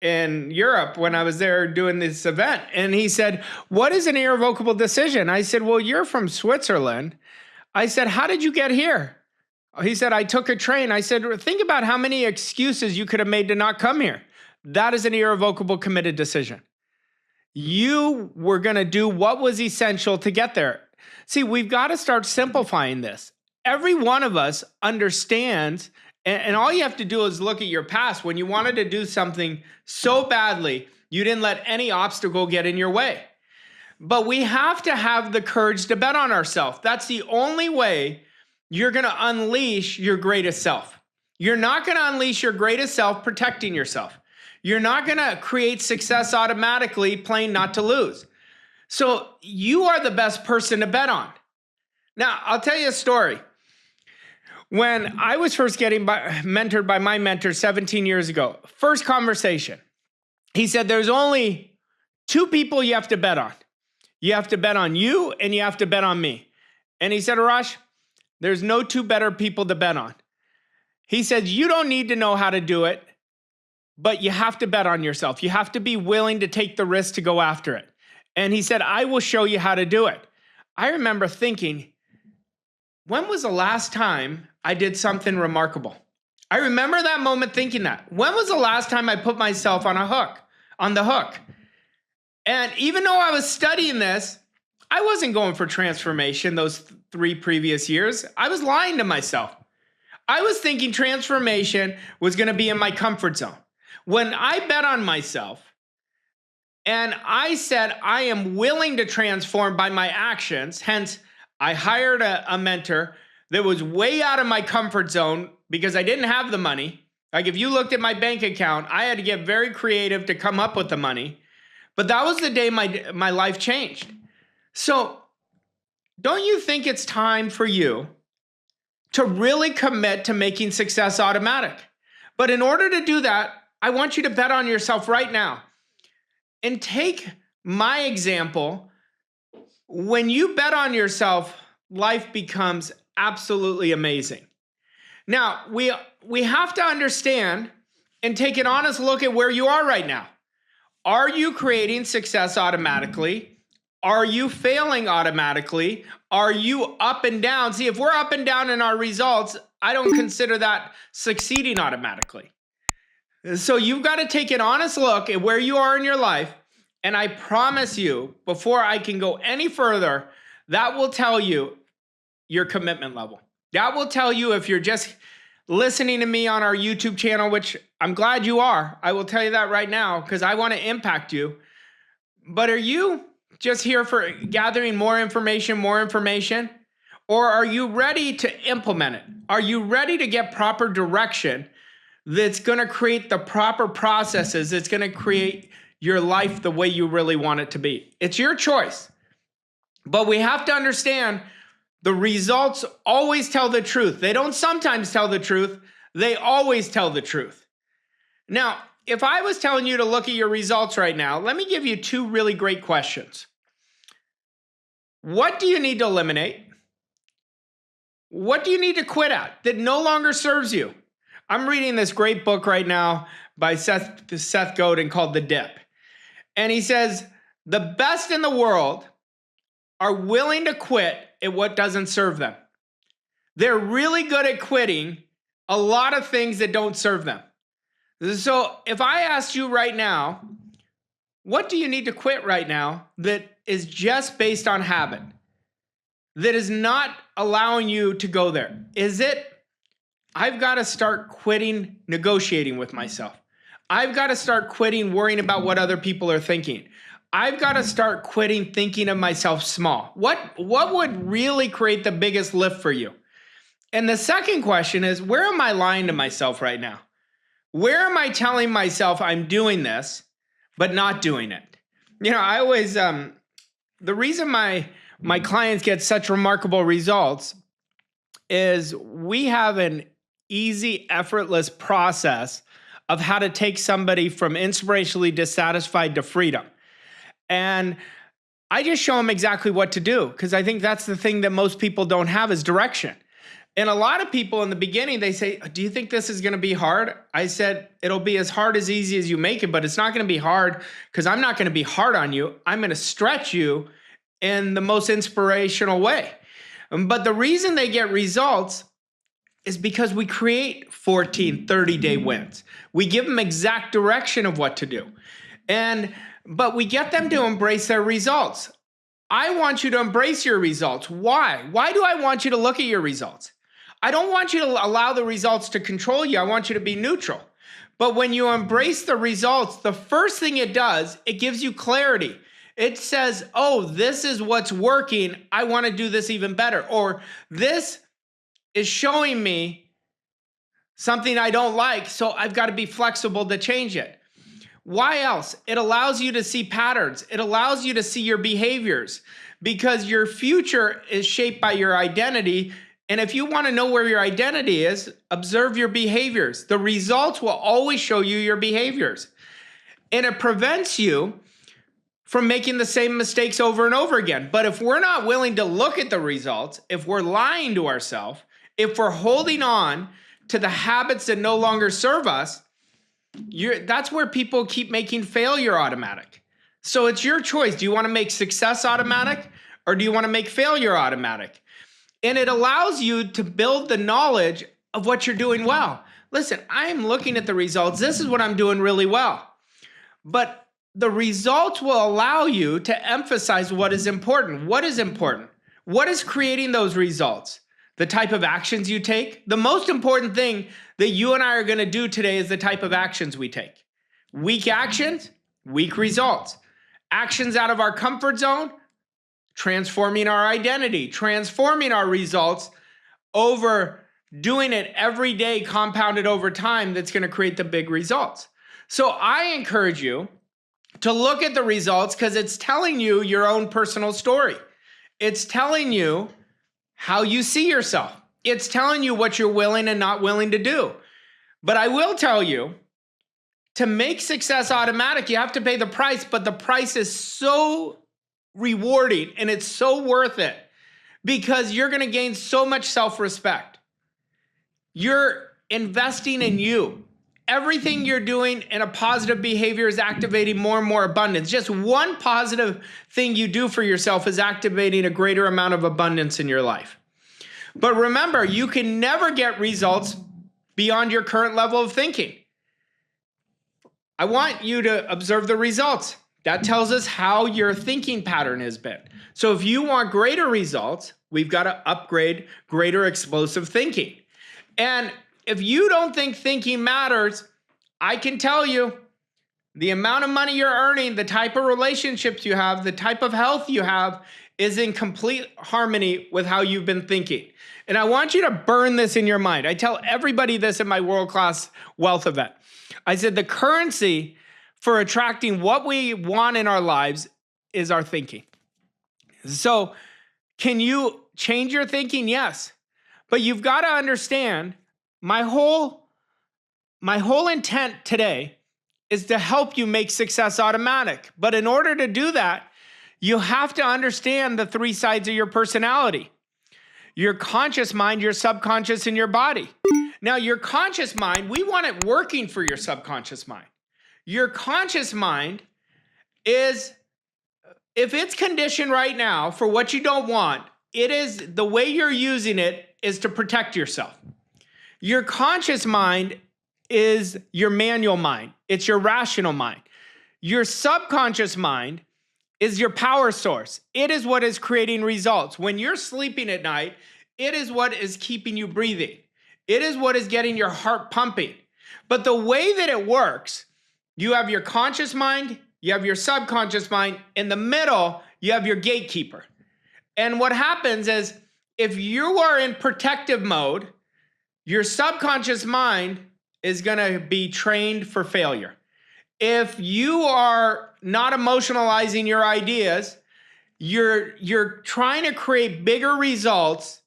in Europe when I was there doing this event, and he said, "What is an irrevocable decision?" I said, "Well, you're from Switzerland." I said, "How did you get here?" He said, "I took a train." I said, "Think about how many excuses you could have made to not come here." That is an irrevocable committed decision. You were going to do what was essential to get there. See, we've got to start simplifying this. Every one of us understands, and all you have to do is look at your past. When you wanted to do something so badly, you didn't let any obstacle get in your way. But we have to have the courage to bet on ourselves. That's the only way you're going to unleash your greatest self. You're not going to unleash your greatest self protecting yourself. You're not going to create success automatically playing not to lose. So you are the best person to bet on. Now, I'll tell you a story. When I was first getting mentored by my mentor 17 years ago, first conversation, he said, there's only two people you have to bet on. You have to bet on you and you have to bet on me. And he said, Arash, there's no two better people to bet on. He said, you don't need to know how to do it, but you have to bet on yourself. You have to be willing to take the risk to go after it. And he said, I will show you how to do it. I remember thinking, when was the last time I did something remarkable? I remember that moment thinking that. When was the last time I put myself on the hook? And even though I was studying this, I wasn't going for transformation those 3 previous years. I was lying to myself. I was thinking transformation was going to be in my comfort zone. When I bet on myself and I said I am willing to transform by my actions, hence I hired a mentor that was way out of my comfort zone because I didn't have the money. Like if you looked at my bank account, I had to get very creative to come up with the money. But that was the day my life changed. So don't you think it's time for you to really commit to making success automatic? But in order to do that, I want you to bet on yourself right now. And take my example. When you bet on yourself, life becomes absolutely amazing. Now, we have to understand and take an honest look at where you are right now. Are you creating success automatically? Are you failing automatically? Are you up and down? See, if we're up and down in our results, I don't consider that succeeding automatically. So you've got to take an honest look at where you are in your life. And I promise you, before I can go any further, that will tell you your commitment level. That will tell you if you're just listening to me on our YouTube channel, which I'm glad you are. I will tell you that right now because I want to impact you. But are you just here for gathering more information? Or are you ready to implement it? Are you ready to get proper direction that's going to create the proper processes that's going to create your life the way you really want it to be? It's your choice. But we have to understand the results always tell the truth. They don't sometimes tell the truth. They always tell the truth. Now, if I was telling you to look at your results right now, let me give you 2 really great questions. What do you need to eliminate? What do you need to quit at that no longer serves you? I'm reading this great book right now by Seth Godin called The Dip. And he says, the best in the world are willing to quit at what doesn't serve them. They're really good at quitting a lot of things that don't serve them. So if I asked you right now, what do you need to quit right now that is just based on habit, that is not allowing you to go there? Is it, I've got to start quitting negotiating with myself. I've got to start quitting worrying about what other people are thinking. I've got to start quitting thinking of myself small. What would really create the biggest lift for you? And the second question is, where am I lying to myself right now? Where am I telling myself I'm doing this, but not doing it? You know, I always, the reason my clients get such remarkable results is we have an easy, effortless process of how to take somebody from inspirationally dissatisfied to freedom. And I just show them exactly what to do, because I think that's the thing that most people don't have is direction. And a lot of people in the beginning, they say, do you think this is going to be hard? I said, it'll be as hard as easy as you make it, but it's not going to be hard because I'm not going to be hard on you. I'm going to stretch you in the most inspirational way. But the reason they get results is because we create 14, 30-day wins. We give them exact direction of what to do. But we get them to embrace their results. I want you to embrace your results. Why? Why do I want you to look at your results? I don't want you to allow the results to control you. I want you to be neutral. But when you embrace the results, the first thing it does, it gives you clarity. It says, oh, this is what's working. I want to do this even better. Or this is showing me something I don't like, so I've got to be flexible to change it. Why else? It allows you to see patterns. It allows you to see your behaviors, because your future is shaped by your identity. And if you want to know where your identity is, observe your behaviors. The results will always show you your behaviors. And it prevents you from making the same mistakes over and over again. But if we're not willing to look at the results, if we're lying to ourselves, if we're holding on to the habits that no longer serve us, that's where people keep making failure automatic. So it's your choice. Do you want to make success automatic, or do you want to make failure automatic? And it allows you to build the knowledge of what you're doing well. Listen, I'm looking at the results. This is what I'm doing really well. But the results will allow you to emphasize what is important. What is important? What is creating those results? The type of actions you take. The most important thing that you and I are going to do today is the type of actions we take. Weak actions, weak results. Actions out of our comfort zone, transforming our identity, transforming our results over doing it every day, compounded over time, that's going to create the big results. So I encourage you to look at the results, because it's telling you your own personal story. It's telling you how you see yourself. It's telling you what you're willing and not willing to do. But I will tell you, to make success automatic, you have to pay the price, but the price is so rewarding and it's so worth it, because you're going to gain so much self-respect. You're investing in you. Everything you're doing in a positive behavior is activating more and more abundance. Just one positive thing you do for yourself is activating a greater amount of abundance in your life. But remember, you can never get results beyond your current level of thinking. I want you to observe the results. That tells us how your thinking pattern has been. So if you want greater results, we've got to upgrade greater explosive thinking. And if you don't think thinking matters, I can tell you the amount of money you're earning, the type of relationships you have, the type of health you have is in complete harmony with how you've been thinking. And I want you to burn this in your mind. I tell everybody this at my world-class wealth event. I said the currency for attracting what we want in our lives is our thinking. So can you change your thinking? Yes. But you've got to understand, my whole intent today is to help you make success automatic. But in order to do that, you have to understand the three sides of your personality. Your conscious mind, your subconscious, and your body. Now, your conscious mind, we want it working for your subconscious mind. Your conscious mind is, if it's conditioned right now for what you don't want, it is, the way you're using it is to protect yourself. Your conscious mind is your manual mind. It's your rational mind. Your subconscious mind is your power source. It is what is creating results. When you're sleeping at night, it is what is keeping you breathing. It is what is getting your heart pumping. But the way that it works, you have your conscious mind, you have your subconscious mind. In the middle, you have your gatekeeper. And what happens is, if you are in protective mode, your subconscious mind is going to be trained for failure. If you are not emotionalizing your ideas, you're trying to create bigger results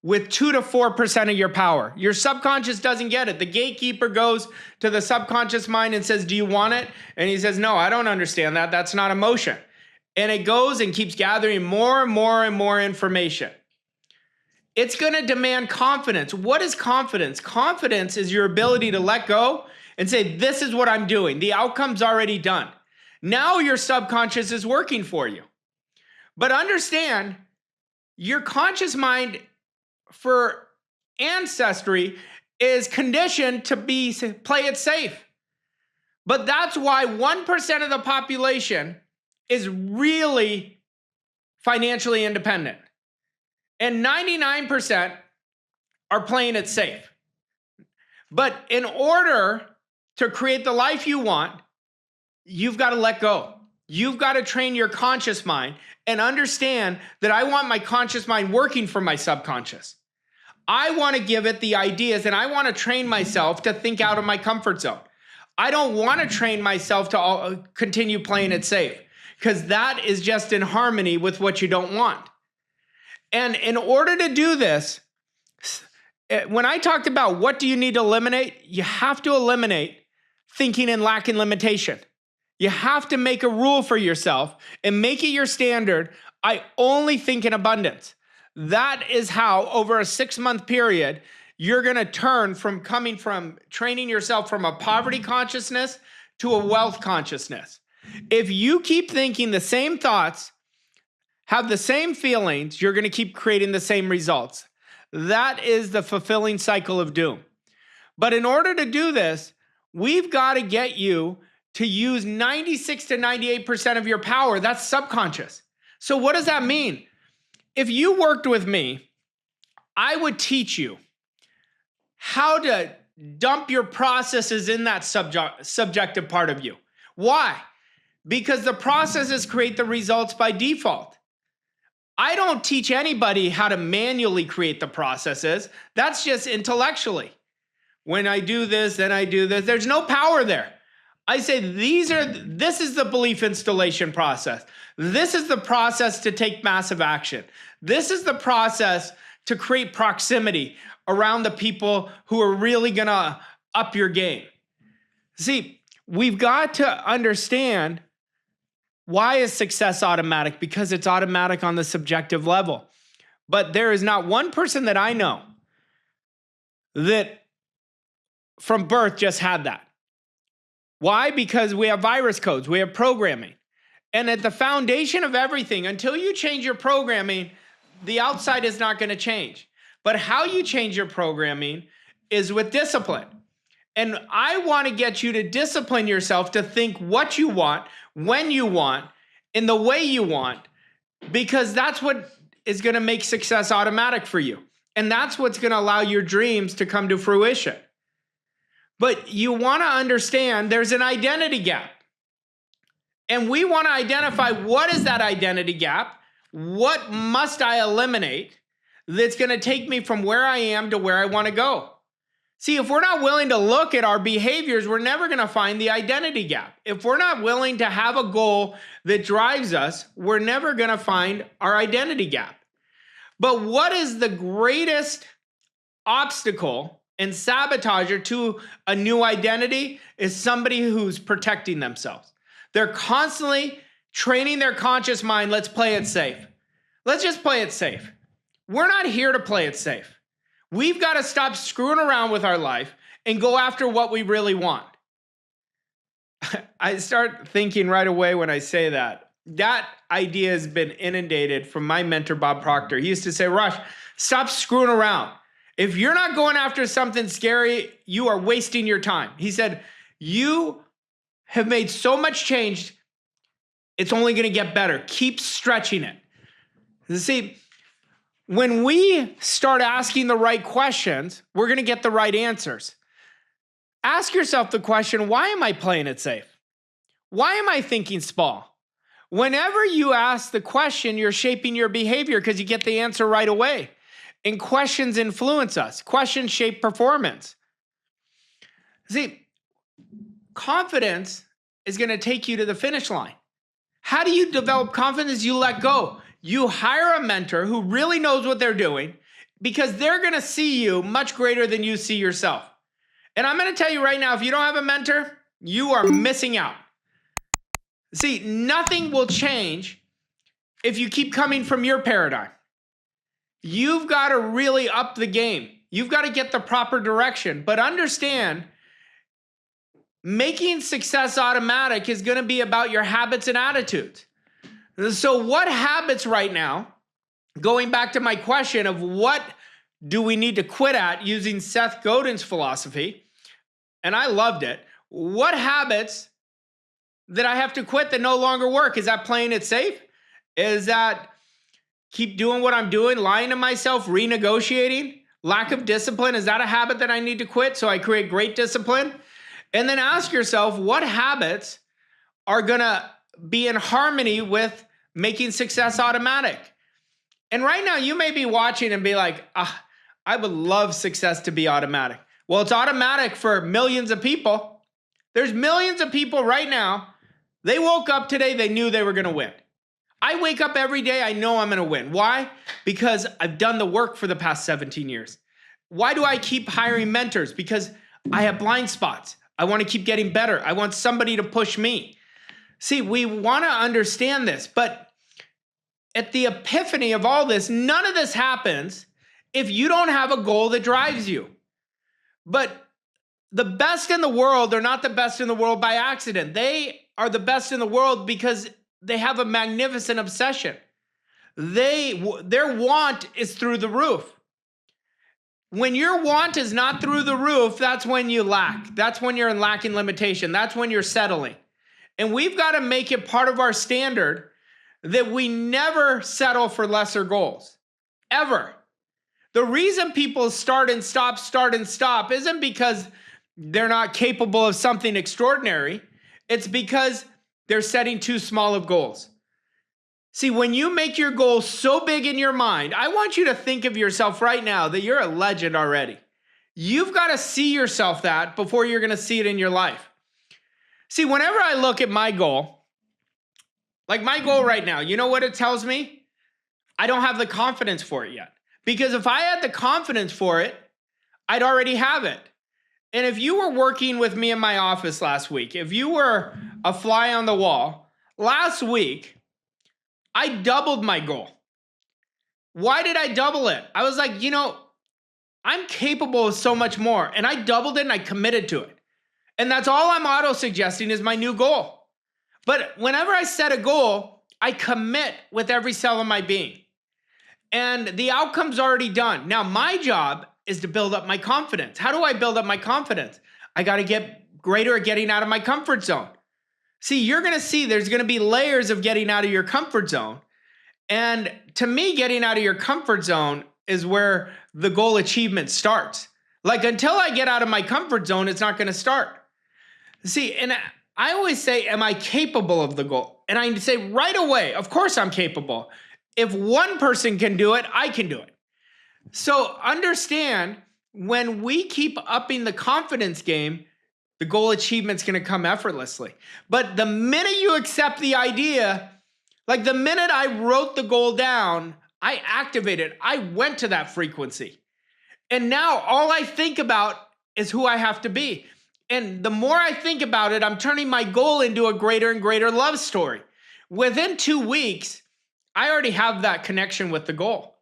with 2 to 4% of your power. Your subconscious doesn't get it. The gatekeeper goes to the subconscious mind and says, do you want it? And he says, no, I don't understand that. That's not emotion. And it goes and keeps gathering more and more and more information. It's going to demand confidence. What is confidence? Confidence is your ability to let go and say, this is what I'm doing. The outcome's already done. Now your subconscious is working for you. But understand, your conscious mind for ancestry is conditioned to play it safe. But that's why 1% of the population is really financially independent. And 99% are playing it safe. But in order to create the life you want, you've got to let go. You've got to train your conscious mind and understand that I want my conscious mind working for my subconscious. I want to give it the ideas and I want to train myself to think out of my comfort zone. I don't want to train myself to continue playing it safe because that is just in harmony with what you don't want. And in order to do this, when I talked about what do you need to eliminate, you have to eliminate thinking in lack and limitation. You have to make a rule for yourself and make it your standard. I only think in abundance. That is how, over a 6-month period, you're going to turn from coming from training yourself from a poverty consciousness to a wealth consciousness. If you keep thinking the same thoughts, have the same feelings, you're going to keep creating the same results. That is the fulfilling cycle of doom. But in order to do this, we've got to get you to use 96 to 98% of your power. That's subconscious. So what does that mean? If you worked with me, I would teach you how to dump your processes in that subjective part of you. Why? Because the processes create the results by default. I don't teach anybody how to manually create the processes. That's just intellectually. When I do this, then I do this. There's no power there. I say this is the belief installation process. This is the process to take massive action. This is the process to create proximity around the people who are really going to up your game. See, we've got to understand, why is success automatic? Because it's automatic on the subjective level. But there is not one person that I know that from birth just had that. Why? Because we have virus codes, we have programming. And at the foundation of everything, until you change your programming, the outside is not going to change. But how you change your programming is with discipline. And I want to get you to discipline yourself to think what you want, when you want, in the way you want, because that's what is going to make success automatic for you. And that's what's going to allow your dreams to come to fruition. But you want to understand there's an identity gap. And we want to identify, what is that identity gap? What must I eliminate that's going to take me from where I am to where I want to go? See, if we're not willing to look at our behaviors, we're never going to find the identity gap. If we're not willing to have a goal that drives us, we're never going to find our identity gap. But what is the greatest obstacle and sabotager to a new identity is somebody who's protecting themselves. They're constantly training their conscious mind, let's play it safe. Let's just play it safe. We're not here to play it safe. We've got to stop screwing around with our life and go after what we really want. I start thinking right away when I say that. That idea has been inundated from my mentor, Bob Proctor. He used to say, Rush, stop screwing around. If you're not going after something scary, you are wasting your time. He said, you have made so much change, it's only going to get better. Keep stretching it. You see, when we start asking the right questions, we're going to get the right answers. Ask yourself the question, why am I playing it safe? Why am I thinking small? Whenever you ask the question, you're shaping your behavior because you get the answer right away. And questions influence us. Questions shape performance. See, confidence is going to take you to the finish line. How do you develop confidence? You let go. You hire a mentor who really knows what they're doing because they're going to see you much greater than you see yourself. And I'm going to tell you right now, if you don't have a mentor, you are missing out. See, nothing will change if you keep coming from your paradigm. You've got to really up the game. You've got to get the proper direction. But understand, making success automatic is going to be about your habits and attitudes. So what habits right now, going back to my question of what do we need to quit at using Seth Godin's philosophy, and I loved it. What habits that I have to quit that no longer work? Is that playing it safe? Is that keep doing what I'm doing, lying to myself, renegotiating? Lack of discipline, is that a habit that I need to quit so I create great discipline? And then ask yourself, what habits are gonna be in harmony with making success automatic? And right now you may be watching and be like, I would love success to be automatic. Well, it's automatic for millions of people. There's millions of people right now. They woke up today, they knew they were gonna win. I wake up every day, I know I'm gonna win. Why? Because I've done the work for the past 17 years. Why do I keep hiring mentors? Because I have blind spots. I wanna keep getting better. I want somebody to push me. See, we wanna understand this, but at the epiphany of all this, none of this happens if you don't have a goal that drives you. But the best in the world are not the best in the world by accident. They are the best in the world because they have a magnificent obsession. Their want is through the roof. When your want is not through the roof, that's when you lack. That's when you're in lacking limitation. That's when you're settling. And we've got to make it part of our standard that we never settle for lesser goals. Ever. The reason people start and stop isn't because they're not capable of something extraordinary. It's because they're setting too small of goals. See, when you make your goals so big in your mind, I want you to think of yourself right now that you're a legend already. You've got to see yourself that before you're going to see it in your life. See, whenever I look at my goal, like my goal right now, you know what it tells me? I don't have the confidence for it yet. Because if I had the confidence for it, I'd already have it. And if you were working with me in my office last week, if you were a fly on the wall, last week, I doubled my goal. Why did I double it? I was like, I'm capable of so much more. And I doubled it and I committed to it. And that's all I'm auto-suggesting is my new goal. But whenever I set a goal, I commit with every cell of my being. And the outcome's already done. Now, my job is to build up my confidence. How do I build up my confidence? I got to get greater at getting out of my comfort zone. See, you're going to see there's going to be layers of getting out of your comfort zone. And to me, getting out of your comfort zone is where the goal achievement starts. Like until I get out of my comfort zone, it's not going to start. See, and I always say, am I capable of the goal? And I say right away, of course I'm capable. If one person can do it, I can do it. So understand, when we keep upping the confidence game, the goal achievement's going to come effortlessly. But the minute you accept the idea, like the minute I wrote the goal down, I activated, I went to that frequency. And now all I think about is who I have to be. And the more I think about it, I'm turning my goal into a greater and greater love story. Within 2 weeks, I already have that connection with the goal.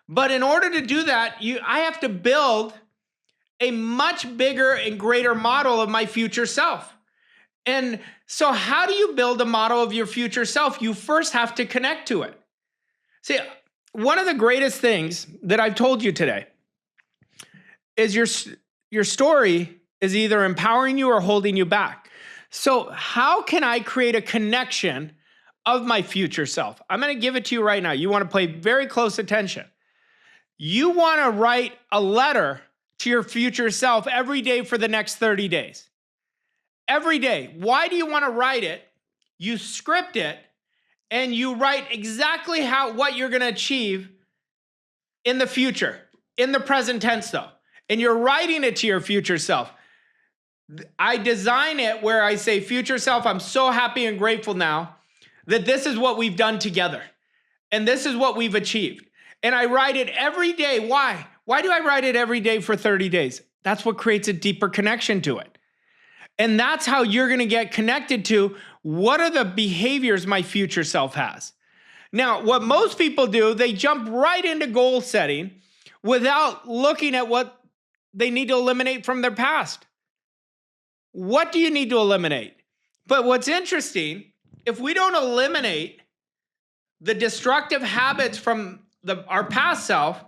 But in order to do that, I have to build a much bigger and greater model of my future self. And so how do you build a model of your future self? You first have to connect to it. See, one of the greatest things that I've told you today is your story is either empowering you or holding you back. So how can I create a connection of my future self? I'm going to give it to you right now. You want to pay very close attention. You want to write a letter to your future self every day for the next 30 days. Every day. Why do you want to write it? You script it and you write exactly what you're going to achieve in the future, in the present tense though. And you're writing it to your future self. I design it where I say, future self, I'm so happy and grateful now that this is what we've done together. And this is what we've achieved. And I write it every day. Why? Why do I write it every day for 30 days? That's what creates a deeper connection to it. And that's how you're going to get connected to what are the behaviors my future self has. Now, what most people do, they jump right into goal setting without looking at what they need to eliminate from their past. What do you need to eliminate? But what's interesting, if we don't eliminate the destructive habits from our past self,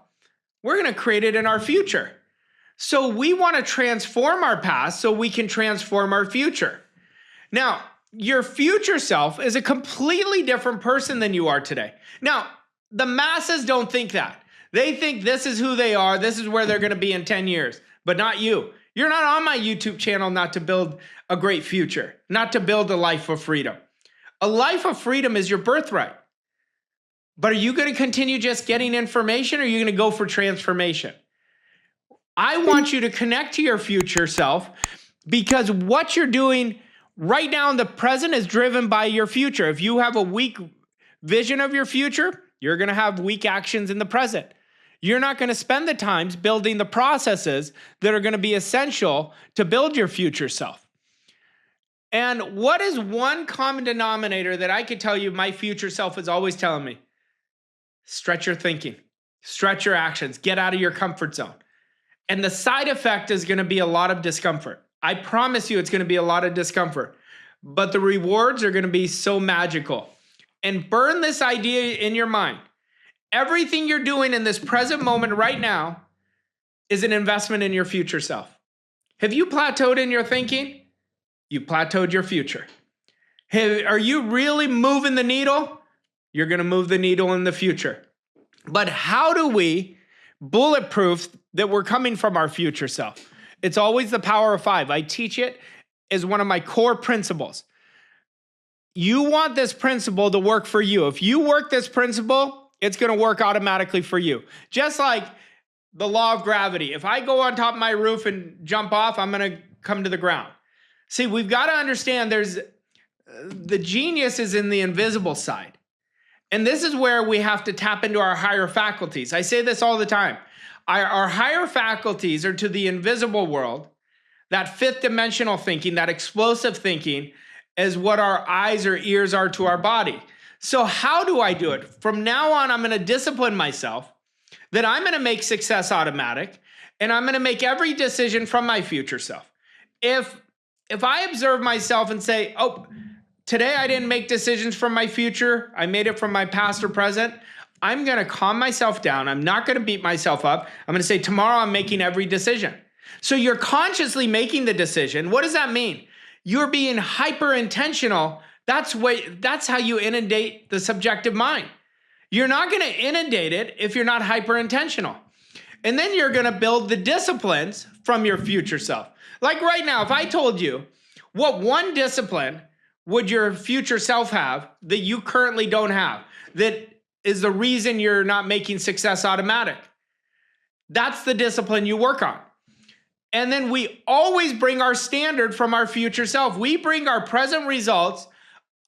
we're going to create it in our future. So we want to transform our past so we can transform our future. Now, your future self is a completely different person than you are today. Now, the masses don't think that. They think this is who they are, this is where they're going to be in 10 years, but not you. You're not on my YouTube channel not to build a great future, not to build a life of freedom. A life of freedom is your birthright. But are you going to continue just getting information, or are you going to go for transformation? I want you to connect to your future self, because what you're doing right now in the present is driven by your future. If you have a weak vision of your future, you're going to have weak actions in the present. You're not going to spend the time building the processes that are going to be essential to build your future self. And what is one common denominator that I could tell you my future self is always telling me? Stretch your thinking, stretch your actions, get out of your comfort zone. And the side effect is going to be a lot of discomfort. I promise you it's going to be a lot of discomfort, but the rewards are going to be so magical. And burn this idea in your mind. Everything you're doing in this present moment right now is an investment in your future self. Have you plateaued in your thinking? You plateaued your future. Are you really moving the needle? You're going to move the needle in the future. But how do we bulletproof that we're coming from our future self? It's always the power of 5. I teach it as one of my core principles. You want this principle to work for you. If you work this principle, it's going to work automatically for you. Just like the law of gravity. If I go on top of my roof and jump off, I'm going to come to the ground. See, we've got to understand the genius is in the invisible side. And this is where we have to tap into our higher faculties. I say this all the time. Our higher faculties are to the invisible world. That fifth dimensional thinking, that explosive thinking, is what our eyes or ears are to our body. So how do I do it? From now on, I'm going to discipline myself that I'm going to make success automatic, and I'm going to make every decision from my future self. If I observe myself and say, oh, today I didn't make decisions from my future, I made it from my past or present, I'm going to calm myself down. I'm not going to beat myself up. I'm going to say, tomorrow I'm making every decision. So you're consciously making the decision. What does that mean? You're being hyper intentional. That's how you inundate the subjective mind. You're not going to inundate it if you're not hyper intentional. And then you're going to build the disciplines from your future self. Like right now, if I told you, what one discipline would your future self have that you currently don't have, that is the reason you're not making success automatic? That's the discipline you work on. And then we always bring our standard from our future self. We bring our present results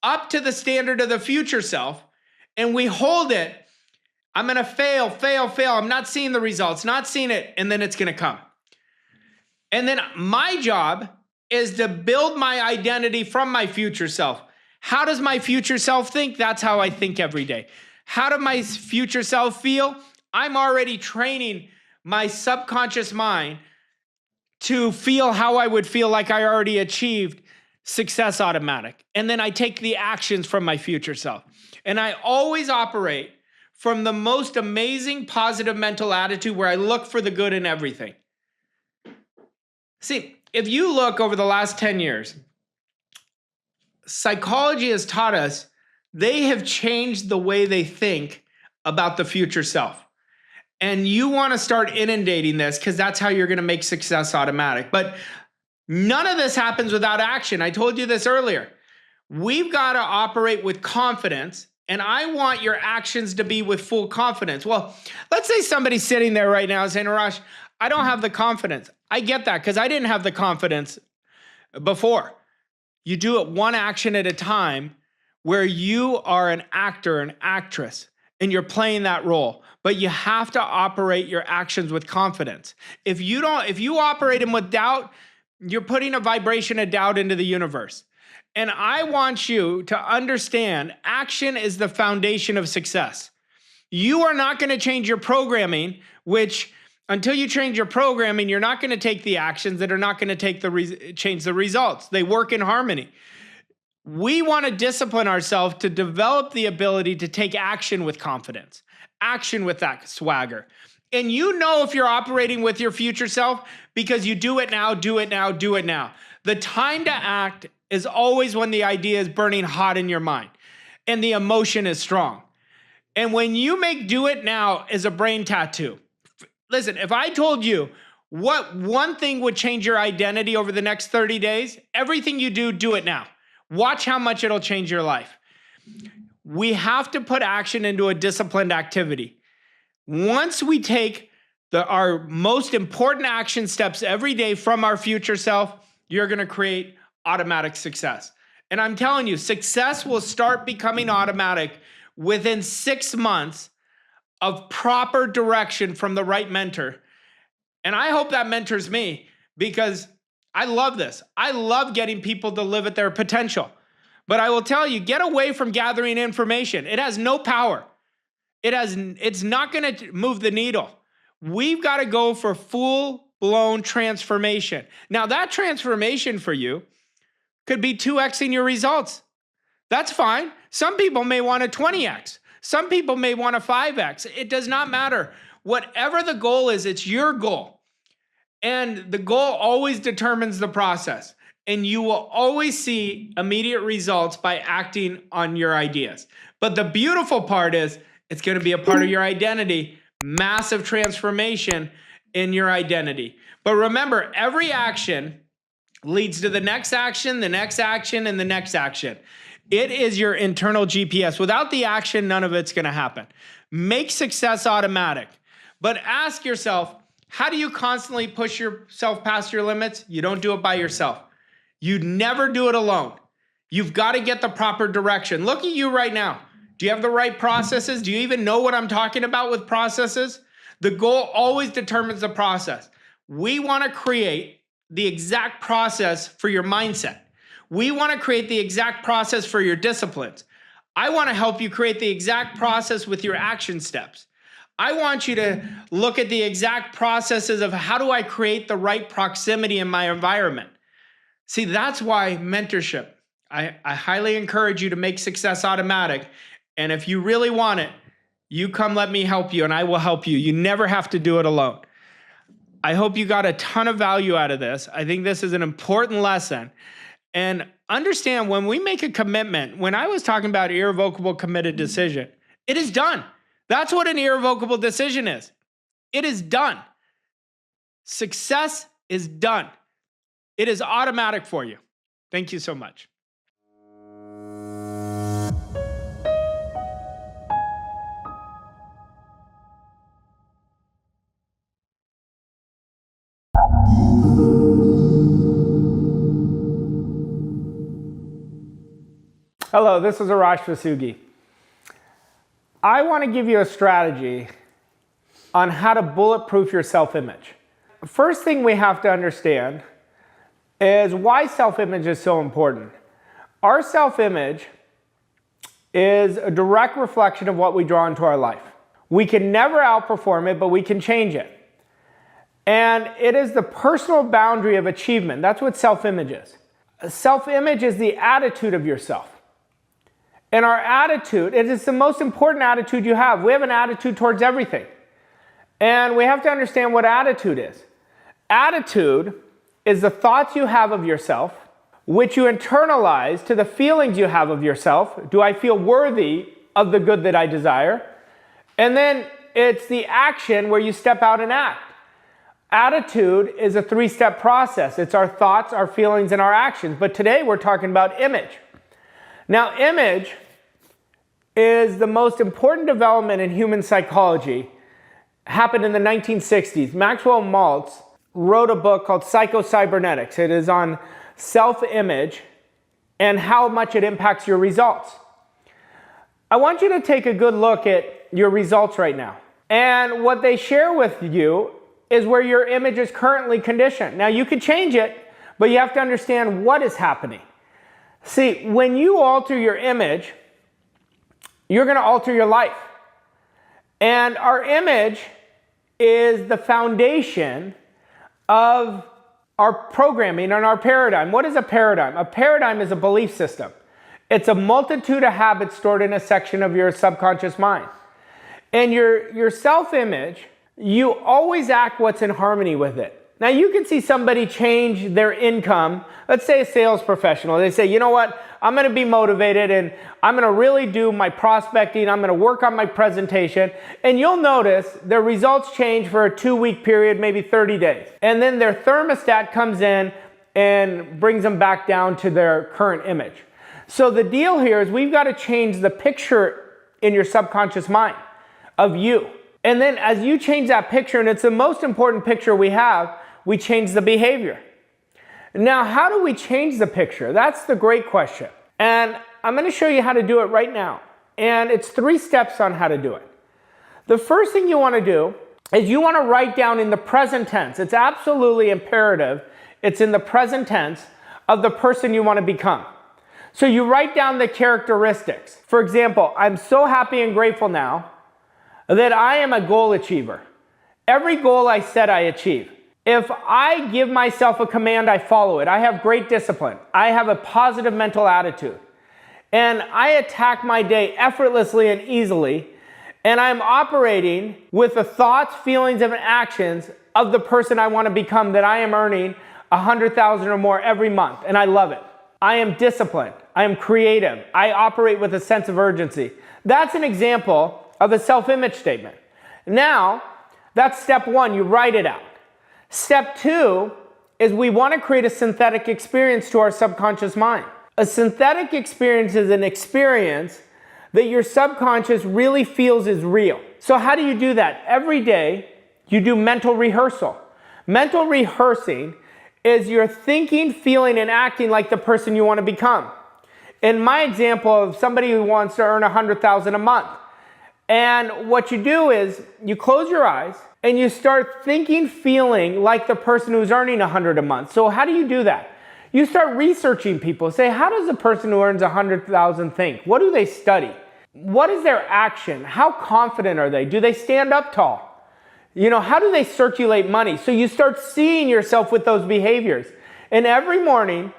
up to the standard of the future self, and we hold it. I'm going to fail. I'm not seeing the results, not seeing it, and then it's going to come. And then my job is to build my identity from my future self. How does my future self think? That's how I think every day. How does my future self feel? I'm already training my subconscious mind to feel how I would feel like I already achieved success automatic. And then I take the actions from my future self. And I always operate from the most amazing positive mental attitude where I look for the good in everything. See, if you look over the last 10 years, psychology has taught us they have changed the way they think about the future self. And you want to start inundating this because that's how you're going to make success automatic. But none of this happens without action. I told you this earlier. We've got to operate with confidence, and I want your actions to be with full confidence. Well, let's say somebody's sitting there right now saying, Arash, I don't have the confidence. I get that because I didn't have the confidence before. You do it one action at a time where you are an actor, an actress, and you're playing that role. But you have to operate your actions with confidence. If you operate them with doubt, you're putting a vibration of doubt into the universe. And I want you to understand action is the foundation of success. You are not going to change your programming, which until you change your programming, you're not going to take the actions that are not going to change the results. They work in harmony. We want to discipline ourselves to develop the ability to take action with confidence, action with that swagger. And you know if you're operating with your future self because you do it now, do it now, do it now. The time to act is always when the idea is burning hot in your mind and the emotion is strong. And when you make do it now as a brain tattoo, listen, if I told you what one thing would change your identity over the next 30 days, everything you do, do it now. Watch how much it'll change your life. We have to put action into a disciplined activity. Once we take our most important action steps every day from our future self, you're going to create automatic success. And I'm telling you, success will start becoming automatic within 6 months of proper direction from the right mentor. And I hope that mentors me because I love this. I love getting people to live at their potential. But I will tell you, get away from gathering information. It has no power. It's not going to move the needle. We've got to go for full-blown transformation. Now, that transformation for you could be 2xing your results. That's fine. Some people may want a 20x. Some people may want a 5x. It does not matter. Whatever the goal is, it's your goal. And the goal always determines the process. And you will always see immediate results by acting on your ideas. But the beautiful part is it's going to be a part of your identity, massive transformation in your identity. But remember, every action leads to the next action, the next action, and the next action. It is your internal GPS. Without the action, none of it's going to happen. Make success automatic. But ask yourself, how do you constantly push yourself past your limits? You don't do it by yourself. You never do it alone. You've got to get the proper direction. Look at you right now. Do you have the right processes? Do you even know what I'm talking about with processes? The goal always determines the process. We want to create the exact process for your mindset. We want to create the exact process for your disciplines. I want to help you create the exact process with your action steps. I want you to look at the exact processes of how do I create the right proximity in my environment. See, that's why mentorship. I highly encourage you to make success automatic. And if you really want it, you come let me help you and I will help you. You never have to do it alone. I hope you got a ton of value out of this. I think this is an important lesson. And understand when we make a commitment, when I was talking about irrevocable committed decision, it is done. That's what an irrevocable decision is. It is done. Success is done. It is automatic for you. Thank you so much. Hello, this is Arash Vossoughi. I want to give you a strategy on how to bulletproof your self-image. First thing we have to understand is why self-image is so important. Our self-image is a direct reflection of what we draw into our life. We can never outperform it, but we can change it. And it is the personal boundary of achievement. That's what self-image is. Self-image is the attitude of yourself. And our attitude, it is the most important attitude you have. We have an attitude towards everything. And we have to understand what attitude is. Attitude is the thoughts you have of yourself, which you internalize to the feelings you have of yourself. Do I feel worthy of the good that I desire? And then it's the action where you step out and act. Attitude is a 3-step process. It's our thoughts, our feelings, and our actions. But today we're talking about image. Now, image is the most important development in human psychology. Happened in the 1960s. Maxwell Maltz wrote a book called Psycho-Cybernetics. It is on self-image and how much it impacts your results. I want you to take a good look at your results right now. And what they share with you is where your image is currently conditioned. Now, you can change it, but you have to understand what is happening. See, when you alter your image, you're going to alter your life. And our image is the foundation of our programming and our paradigm. What is a paradigm? A paradigm is a belief system. It's a multitude of habits stored in a section of your subconscious mind. And your self-image, you always act what's in harmony with it. Now you can see somebody change their income. Let's say a sales professional. They say, you know what? I'm going to be motivated and I'm going to really do my prospecting. I'm going to work on my presentation. And you'll notice their results change for a 2-week period, maybe 30 days. And then their thermostat comes in and brings them back down to their current image. So the deal here is we've got to change the picture in your subconscious mind of you. And then as you change that picture, and it's the most important picture we have, we change the behavior. Now, how do we change the picture? That's the great question. And I'm going to show you how to do it right now. And it's 3 steps on how to do it. The first thing you want to do is you want to write down in the present tense. It's absolutely imperative. It's in the present tense of the person you want to become. So you write down the characteristics. For example, I'm so happy and grateful now that I am a goal achiever. Every goal I set, I achieve. If I give myself a command, I follow it. I have great discipline. I have a positive mental attitude. And I attack my day effortlessly and easily. And I'm operating with the thoughts, feelings, and actions of the person I want to become, that I am earning $100,000 or more every month. And I love it. I am disciplined. I am creative. I operate with a sense of urgency. That's an example of a self-image statement. Now, that's step 1. You write it out. Step 2 is we want to create a synthetic experience to our subconscious mind. A synthetic experience is an experience that your subconscious really feels is real. So how do you do that? Every day, you do mental rehearsal. Mental rehearsing is you're thinking, feeling, and acting like the person you want to become. In my example of somebody who wants to earn $100,000 a month. And what you do is you close your eyes and you start thinking, feeling like the person who's earning $100 a month. So how do you do that? You start researching people. Say, how does a person who earns $100,000 think? What do they study? What is their action? How confident are they? Do they stand up tall? You know, how do they circulate money? So you start seeing yourself with those behaviors. And every morning,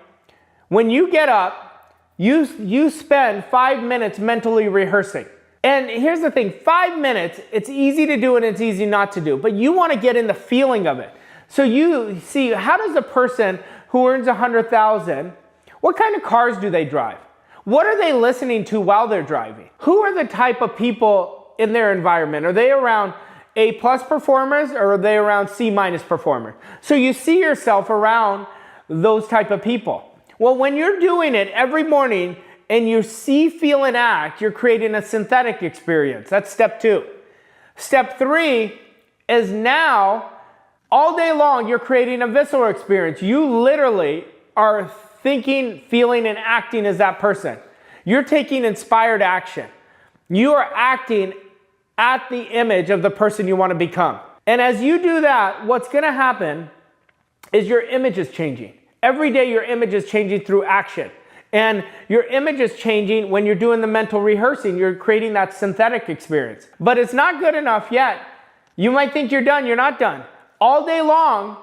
when you get up, you spend 5 minutes mentally rehearsing. And here's the thing, 5 minutes, it's easy to do and it's easy not to do, but you want to get in the feeling of it. So you see, how does a person who earns $100,000, what kind of cars do they drive? What are they listening to while they're driving? Who are the type of people in their environment? Are they around A+ performers or are they around C- performers? So you see yourself around those type of people. Well, when you're doing it every morning, and you see, feel, and act, you're creating a synthetic experience. That's step 2. Step 3 is now, all day long, you're creating a visceral experience. You literally are thinking, feeling, and acting as that person. You're taking inspired action. You are acting at the image of the person you want to become. And as you do that, what's going to happen is your image is changing. Every day your image is changing through action. And your image is changing when you're doing the mental rehearsing. You're creating that synthetic experience. But it's not good enough yet. You might think you're done. You're not done. All day long,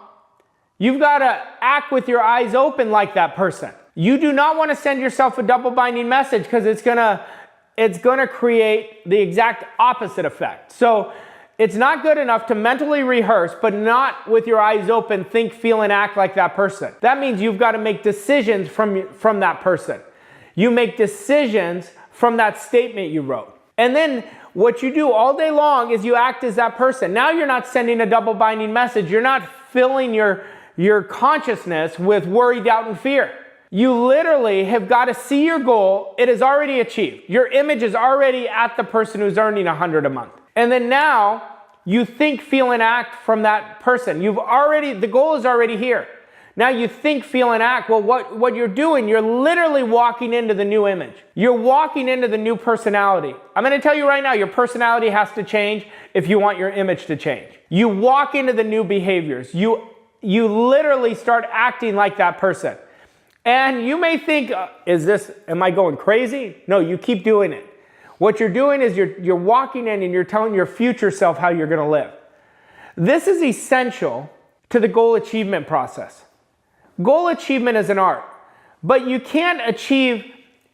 you've got to act with your eyes open like that person. You do not want to send yourself a double binding message because it's gonna create the exact opposite effect. So it's not good enough to mentally rehearse, but not with your eyes open, think, feel, and act like that person. That means you've got to make decisions from that person. You make decisions from that statement you wrote. And then what you do all day long is you act as that person. Now you're not sending a double binding message. You're not filling your consciousness with worry, doubt, and fear. You literally have got to see your goal. It is already achieved. Your image is already at the person who's earning $100 a month. And then now you think, feel, and act from that person. The goal is already here. Now you think, feel, and act. Well, what you're doing, you're literally walking into the new image. You're walking into the new personality. I'm going to tell you right now, your personality has to change if you want your image to change. You walk into the new behaviors. You literally start acting like that person. And you may think, am I going crazy? No, you keep doing it. What you're doing is you're walking in and you're telling your future self how you're going to live. This is essential to the goal achievement process. Goal achievement is an art, but you can't achieve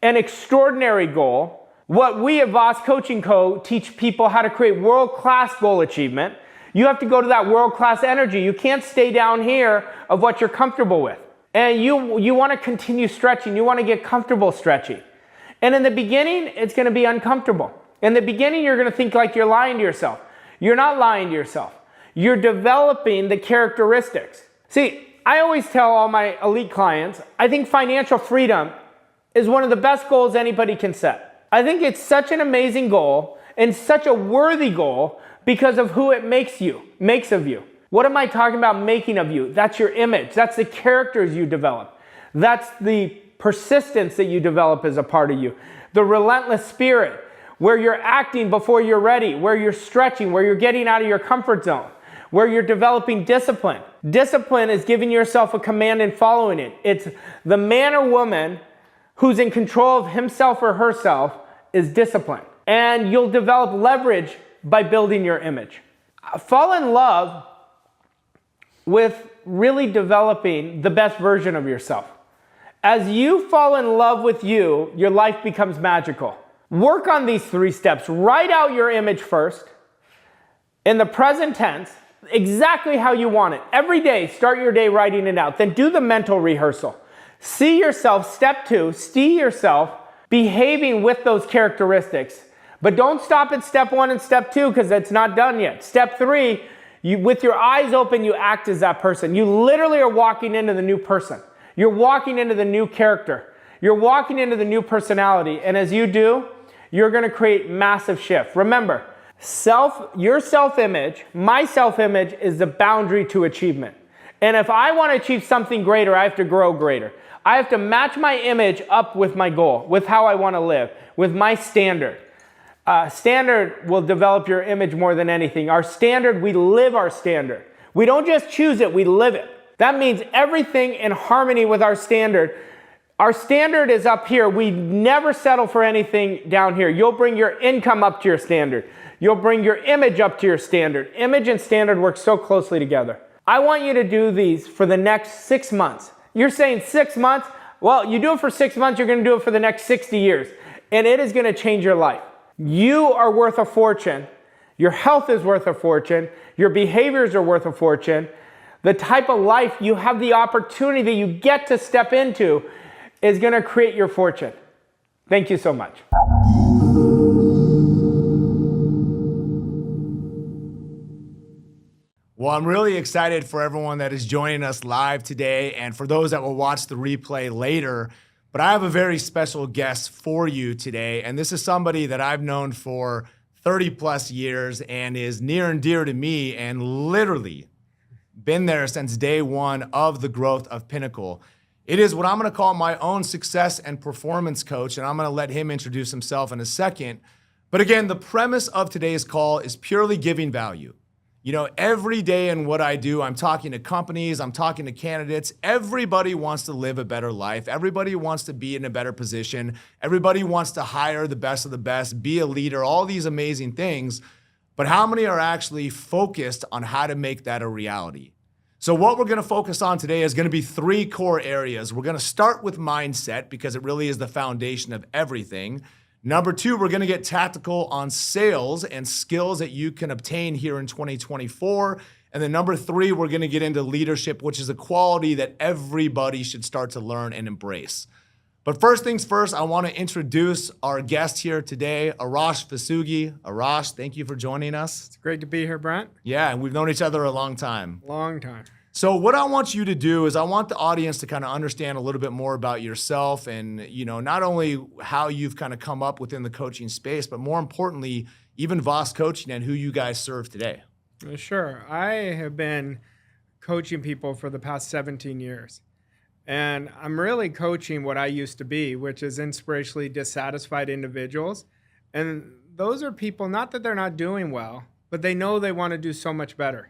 an extraordinary goal. What we at Voss Coaching Co. teach people how to create world-class goal achievement. You have to go to that world-class energy. You can't stay down here of what you're comfortable with. And you want to continue stretching. You want to get comfortable stretching. And in the beginning, it's going to be uncomfortable. In the beginning, you're going to think like you're lying to yourself. You're not lying to yourself. You're developing the characteristics. See, I always tell all my elite clients, I think financial freedom is one of the best goals anybody can set. I think it's such an amazing goal and such a worthy goal because of who it makes of you. What am I talking about making of you? That's your image. That's the characters you develop. That's the persistence that you develop as a part of you. The relentless spirit, where you're acting before you're ready, where you're stretching, where you're getting out of your comfort zone, where you're developing discipline. Discipline is giving yourself a command and following it. It's the man or woman who's in control of himself or herself is discipline. And you'll develop leverage by building your image. Fall in love with really developing the best version of yourself. As you fall in love with you, your life becomes magical. Work on these 3 steps. Write out your image first, in the present tense, exactly how you want it. Every day, start your day writing it out. Then do the mental rehearsal. See yourself, step 2, see yourself behaving with those characteristics. But don't stop at step 1 and step 2 because it's not done yet. Step 3, with your eyes open, you act as that person. You literally are walking into the new person. You're walking into the new character. You're walking into the new personality. And as you do, you're going to create massive shift. Remember, your self-image, my self-image is the boundary to achievement. And if I want to achieve something greater, I have to grow greater. I have to match my image up with my goal, with how I want to live, with my standard. Standard will develop your image more than anything. Our standard, we live our standard. We don't just choose it, we live it. That means everything in harmony with our standard. Our standard is up here. We never settle for anything down here. You'll bring your income up to your standard. You'll bring your image up to your standard. Image and standard work so closely together. I want you to do these for the next 6 months. You're saying 6 months? Well, you do it for 6 months, you're going to do it for the next 60 years. And it is going to change your life. You are worth a fortune. Your health is worth a fortune. Your behaviors are worth a fortune. The type of life you have the opportunity that you get to step into is going to create your fortune. Thank you so much. Well, I'm really excited for everyone that is joining us live today and for those that will watch the replay later. But I have a very special guest for you today, and this is somebody that I've known for 30 plus years and is near and dear to me and literally been there since day one of the growth of Pinnacle. It is what I'm going to call my own success and performance coach, and I'm going to let him introduce himself in a second. But again, the premise of today's call is purely giving value. You know, every day in what I do, I'm talking to companies, I'm talking to candidates. Everybody wants to live a better life. Everybody wants to be in a better position. Everybody wants to hire the best of the best, be a leader, all these amazing things. But how many are actually focused on how to make that a reality? So what we're going to focus on today is going to be 3 core areas. We're going to start with mindset because it really is the foundation of everything. Number 2, we're going to get tactical on sales and skills that you can obtain here in 2024. And then number 3, we're going to get into leadership, which is a quality that everybody should start to learn and embrace. But first things first, I want to introduce our guest here today, Arash Vossoughi. Arash, thank you for joining us. It's great to be here, Brent. Yeah, and we've known each other a long time. Long time. So what I want you to do is I want the audience to kind of understand a little bit more about yourself and, you know, not only how you've kind of come up within the coaching space, but more importantly, even Voss Coaching and who you guys serve today. Sure. I have been coaching people for the past 17 years. And I'm really coaching what I used to be, which is inspirationally dissatisfied individuals. And those are people, not that they're not doing well, but they know they want to do so much better.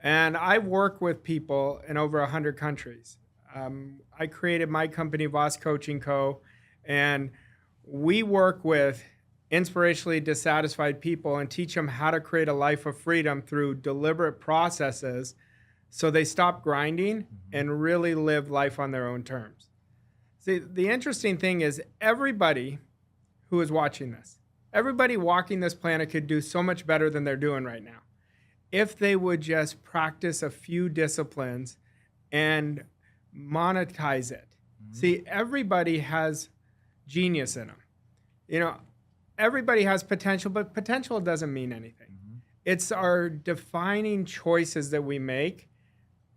And I work with people in over 100 countries. I created my company, Voss Coaching Co., and we work with inspirationally dissatisfied people and teach them how to create a life of freedom through deliberate processes so they stop grinding and really live life on their own terms. See, the interesting thing is everybody who is watching this, everybody walking this planet could do so much better than they're doing right now if they would just practice a few disciplines and monetize it. See, everybody has genius in them. You know, everybody has potential, but potential doesn't mean anything. It's our defining choices that we make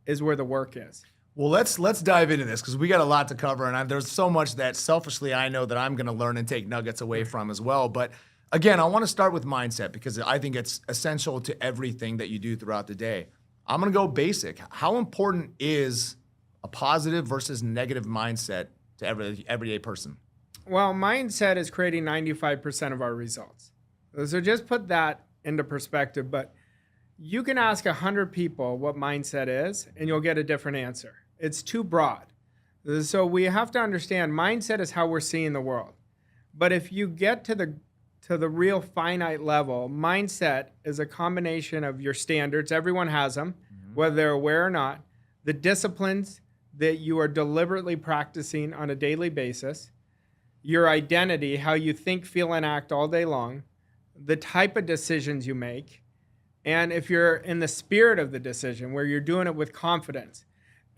is where the work is. Well, let's dive into this because we got a lot to cover, and there's so much that selfishly I know that I'm going to learn and take nuggets away from as well. But again, I want to start with mindset because I think it's essential to everything that you do throughout the day. I'm going to go basic. How important is a positive versus negative mindset to everyday person? Well, mindset is creating 95% of our results. So just put that into perspective, but you can ask 100 people what mindset is, and you'll get a different answer. It's too broad. So we have to understand mindset is how we're seeing the world. But if you get to the real finite level, mindset is a combination of your standards. Everyone has them, whether they're aware or not. The disciplines that you are deliberately practicing on a daily basis. Your identity, how you think, feel, and act all day long. The type of decisions you make. And if you're in the spirit of the decision, where you're doing it with confidence,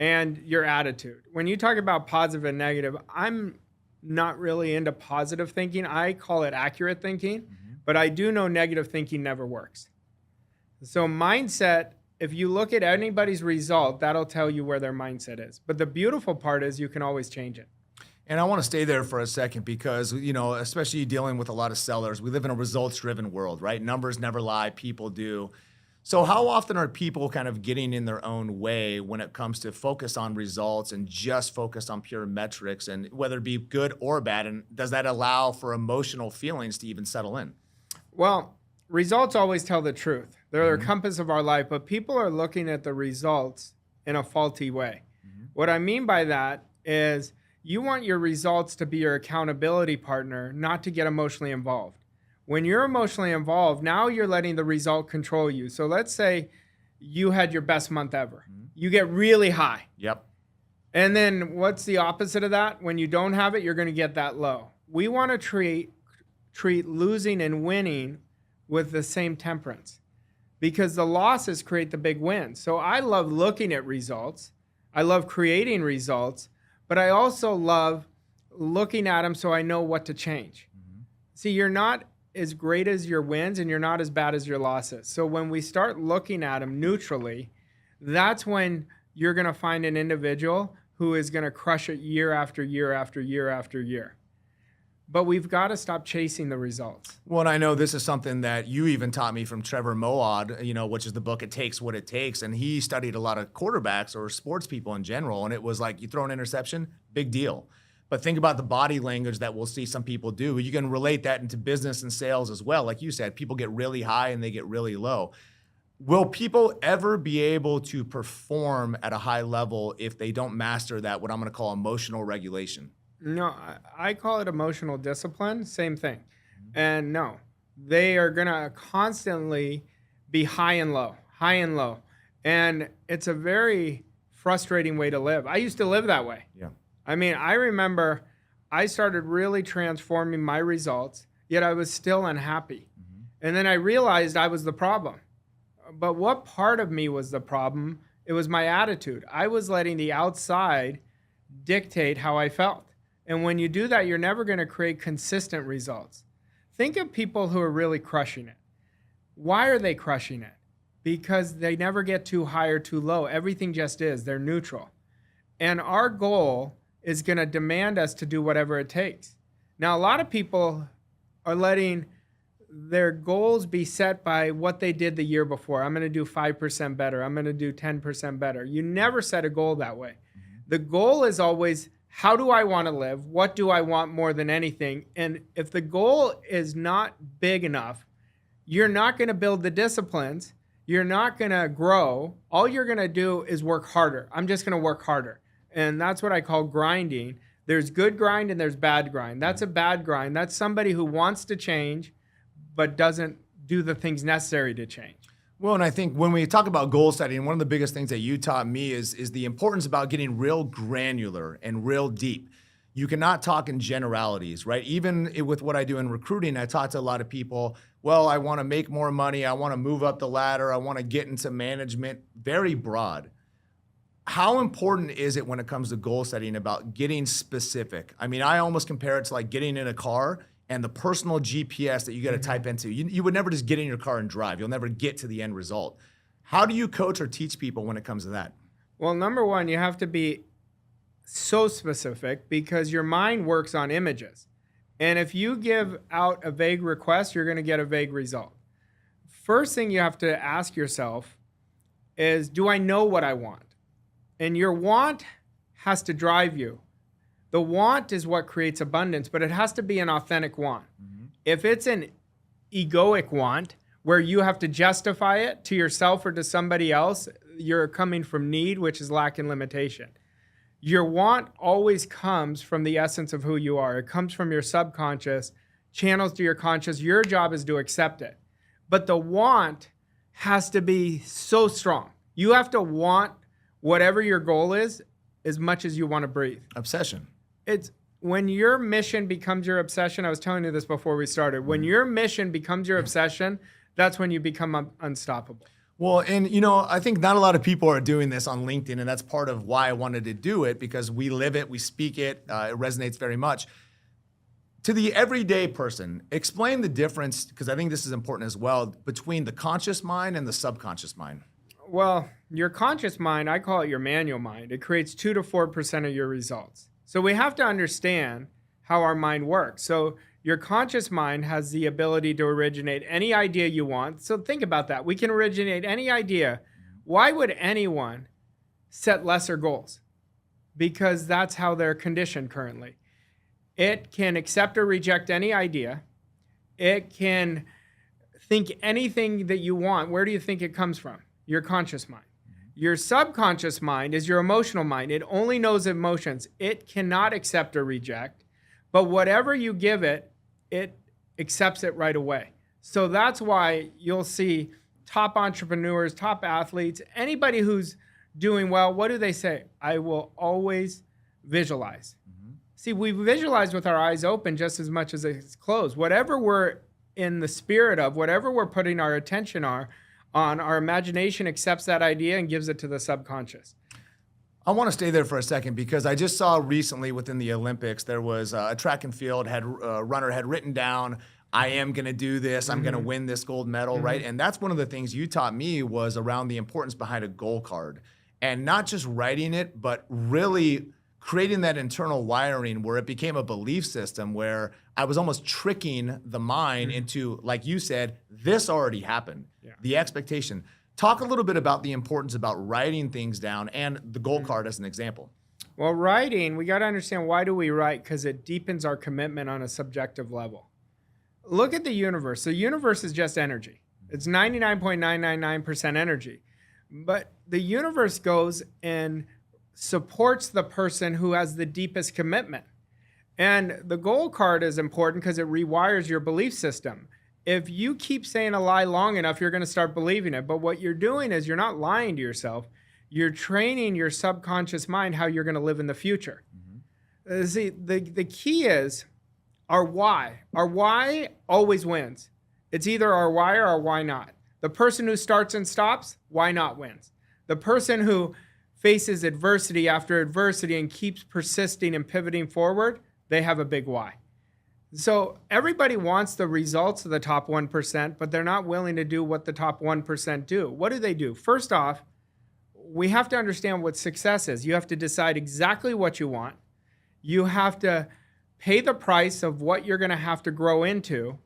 and your attitude. When you talk about positive and negative, I'm not really into positive thinking. I call it accurate thinking, but I do know negative thinking never works. So mindset, if you look at anybody's result, that'll tell you where their mindset is. But the beautiful part is you can always change it. And I want to stay there for a second because, you know, especially dealing with a lot of sellers, we live in a results-driven world, right? Numbers never lie, people do. So how often are people kind of getting in their own way when it comes to focus on results and just focus on pure metrics, and whether it be good or bad? And does that allow for emotional feelings to even settle in? Well, results always tell the truth. They're the compass of our life, but people are looking at the results in a faulty way. What I mean by that is you want your results to be your accountability partner, not to get emotionally involved. When you're emotionally involved, now you're letting the result control you. So let's say you had your best month ever. You get really high. Yep. And then what's the opposite of that? When you don't have it, you're going to get that low. We want to treat losing and winning with the same temperance, because the losses create the big wins. So I love looking at results. I love creating results, but I also love looking at them so I know what to change. See, you're not as great as your wins and you're not as bad as your losses. So when we start looking at them neutrally, that's when you're going to find an individual who is going to crush it year after year after year after year. But we've got to stop chasing the results. Well, and I know this is something that you even taught me from Trevor Moawad, you know, which is the book, It Takes What It Takes. And he studied a lot of quarterbacks or sports people in general. And it was like, you throw an interception, big deal. But think about the body language that we'll see some people do. You can relate that into business and sales as well. Like you said, people get really high and they get really low. Will people ever be able to perform at a high level if they don't master that, what I'm going to call emotional regulation? No, I call it emotional discipline, same thing. And no, they are going to constantly be high and low, high and low. And it's a very frustrating way to live. I used to live that way. Yeah. I mean, I remember I started really transforming my results, yet I was still unhappy. And then I realized I was the problem. But what part of me was the problem? It was my attitude. I was letting the outside dictate how I felt. And when you do that, you're never going to create consistent results. Think of people who are really crushing it. Why are they crushing it? Because they never get too high or too low. Everything just is. They're neutral. And our goal is going to demand us to do whatever it takes. Now, a lot of people are letting their goals be set by what they did the year before. I'm going to do 5% better. I'm going to do 10% better. You never set a goal that way. The goal is always, how do I want to live? What do I want more than anything? And if the goal is not big enough, you're not going to build the disciplines. You're not going to grow. All you're going to do is work harder. I'm just going to work harder. And that's what I call grinding. There's good grind and there's bad grind. That's a bad grind. That's somebody who wants to change, but doesn't do the things necessary to change. Well, and I think when we talk about goal setting, one of the biggest things that you taught me is the importance about getting real granular and real deep. You cannot talk in generalities, right? Even with what I do in recruiting, I talk to a lot of people, well, I want to make more money. I want to move up the ladder. I want to get into management. Very broad. How important is it when it comes to goal setting about getting specific? I mean, I almost compare it to like getting in a car and the personal GPS that you got to type into. You would never just get in your car and drive. You'll never get to the end result. How do you coach or teach people when it comes to that? Well, number one, you have to be so specific because your mind works on images. And if you give out a vague request, you're going to get a vague result. First thing you have to ask yourself is, do I know what I want? And your want has to drive you. The want is what creates abundance, but it has to be an authentic want. If it's an egoic want where you have to justify it to yourself or to somebody else, you're coming from need, which is lack and limitation. Your want always comes from the essence of who you are. It comes from your subconscious, channels to your conscious. Your job is to accept it. But the want has to be so strong. You have to want whatever your goal is as much as you want to breathe. Obsession. It's when your mission becomes your obsession. I was telling you this before we started. When your mission becomes your obsession, that's when you become unstoppable. Well, and I think not a lot of people are doing this on LinkedIn, and that's part of why I wanted to do it, because we live it, we speak it, it resonates very much. To the everyday person, explain the difference, because I think this is important as well, between the conscious mind and the subconscious mind. Well, your conscious mind, I call it your manual mind. It creates 2 to 4% of your results. So we have to understand how our mind works. So your conscious mind has the ability to originate any idea you want. So think about that. We can originate any idea. Why would anyone set lesser goals? Because that's how they're conditioned currently. It can accept or reject any idea. It can think anything that you want. Where do you think it comes from? Your conscious mind. Your subconscious mind is your emotional mind. It only knows emotions. It cannot accept or reject. But whatever you give it, it accepts it right away. So that's why you'll see top entrepreneurs, top athletes, anybody who's doing well, what do they say? I will always visualize. See, we visualize with our eyes open just as much as it's closed. Whatever we're in the spirit of, whatever we're putting our attention on, our imagination accepts that idea and gives it to the subconscious. I want to stay there for a second because I just saw recently within the Olympics, there was a track and field runner had written down, I am going to do this. I'm going to win this gold medal, right? And that's one of the things you taught me was around the importance behind a goal card and not just writing it, but really creating that internal wiring where it became a belief system where I was almost tricking the mind into, like you said, this already happened, the expectation. Talk a little bit about the importance about writing things down and the goal card as an example. Well, writing, we got to understand, why do we write? Because it deepens our commitment on a subjective level. Look at the universe. The universe is just energy. It's 99.999% energy. But the universe goes and supports the person who has the deepest commitment. And the goal card is important because it rewires your belief system. If you keep saying a lie long enough, you're going to start believing it. But what you're doing is you're not lying to yourself. You're training your subconscious mind how you're going to live in the future. See, the key is our why. Our why always wins. It's either our why or our why not. The person who starts and stops, why not wins. The person who faces adversity after adversity and keeps persisting and pivoting forward, they have a big why. So everybody wants the results of the top 1%, but they're not willing to do what the top 1% do. What do? First off, we have to understand what success is. You have to decide exactly what you want. You have to pay the price of what you're going to have to grow into,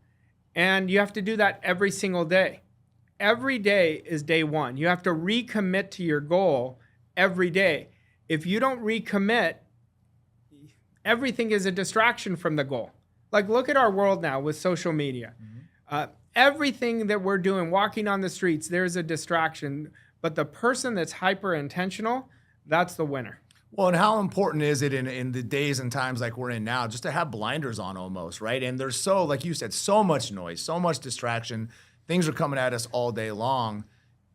and you have to do that every single day. Every day is day one. You have to recommit to your goal every day. If you don't recommit, everything is a distraction from the goal. Like, look at our world now with social media. Everything that we're doing, walking on the streets, there's a distraction. But the person that's hyper intentional, that's the winner. Well, and how important is it in the days and times like we're in now, just to have blinders on almost, right? And there's so, like you said, so much noise, so much distraction. Things are coming at us all day long.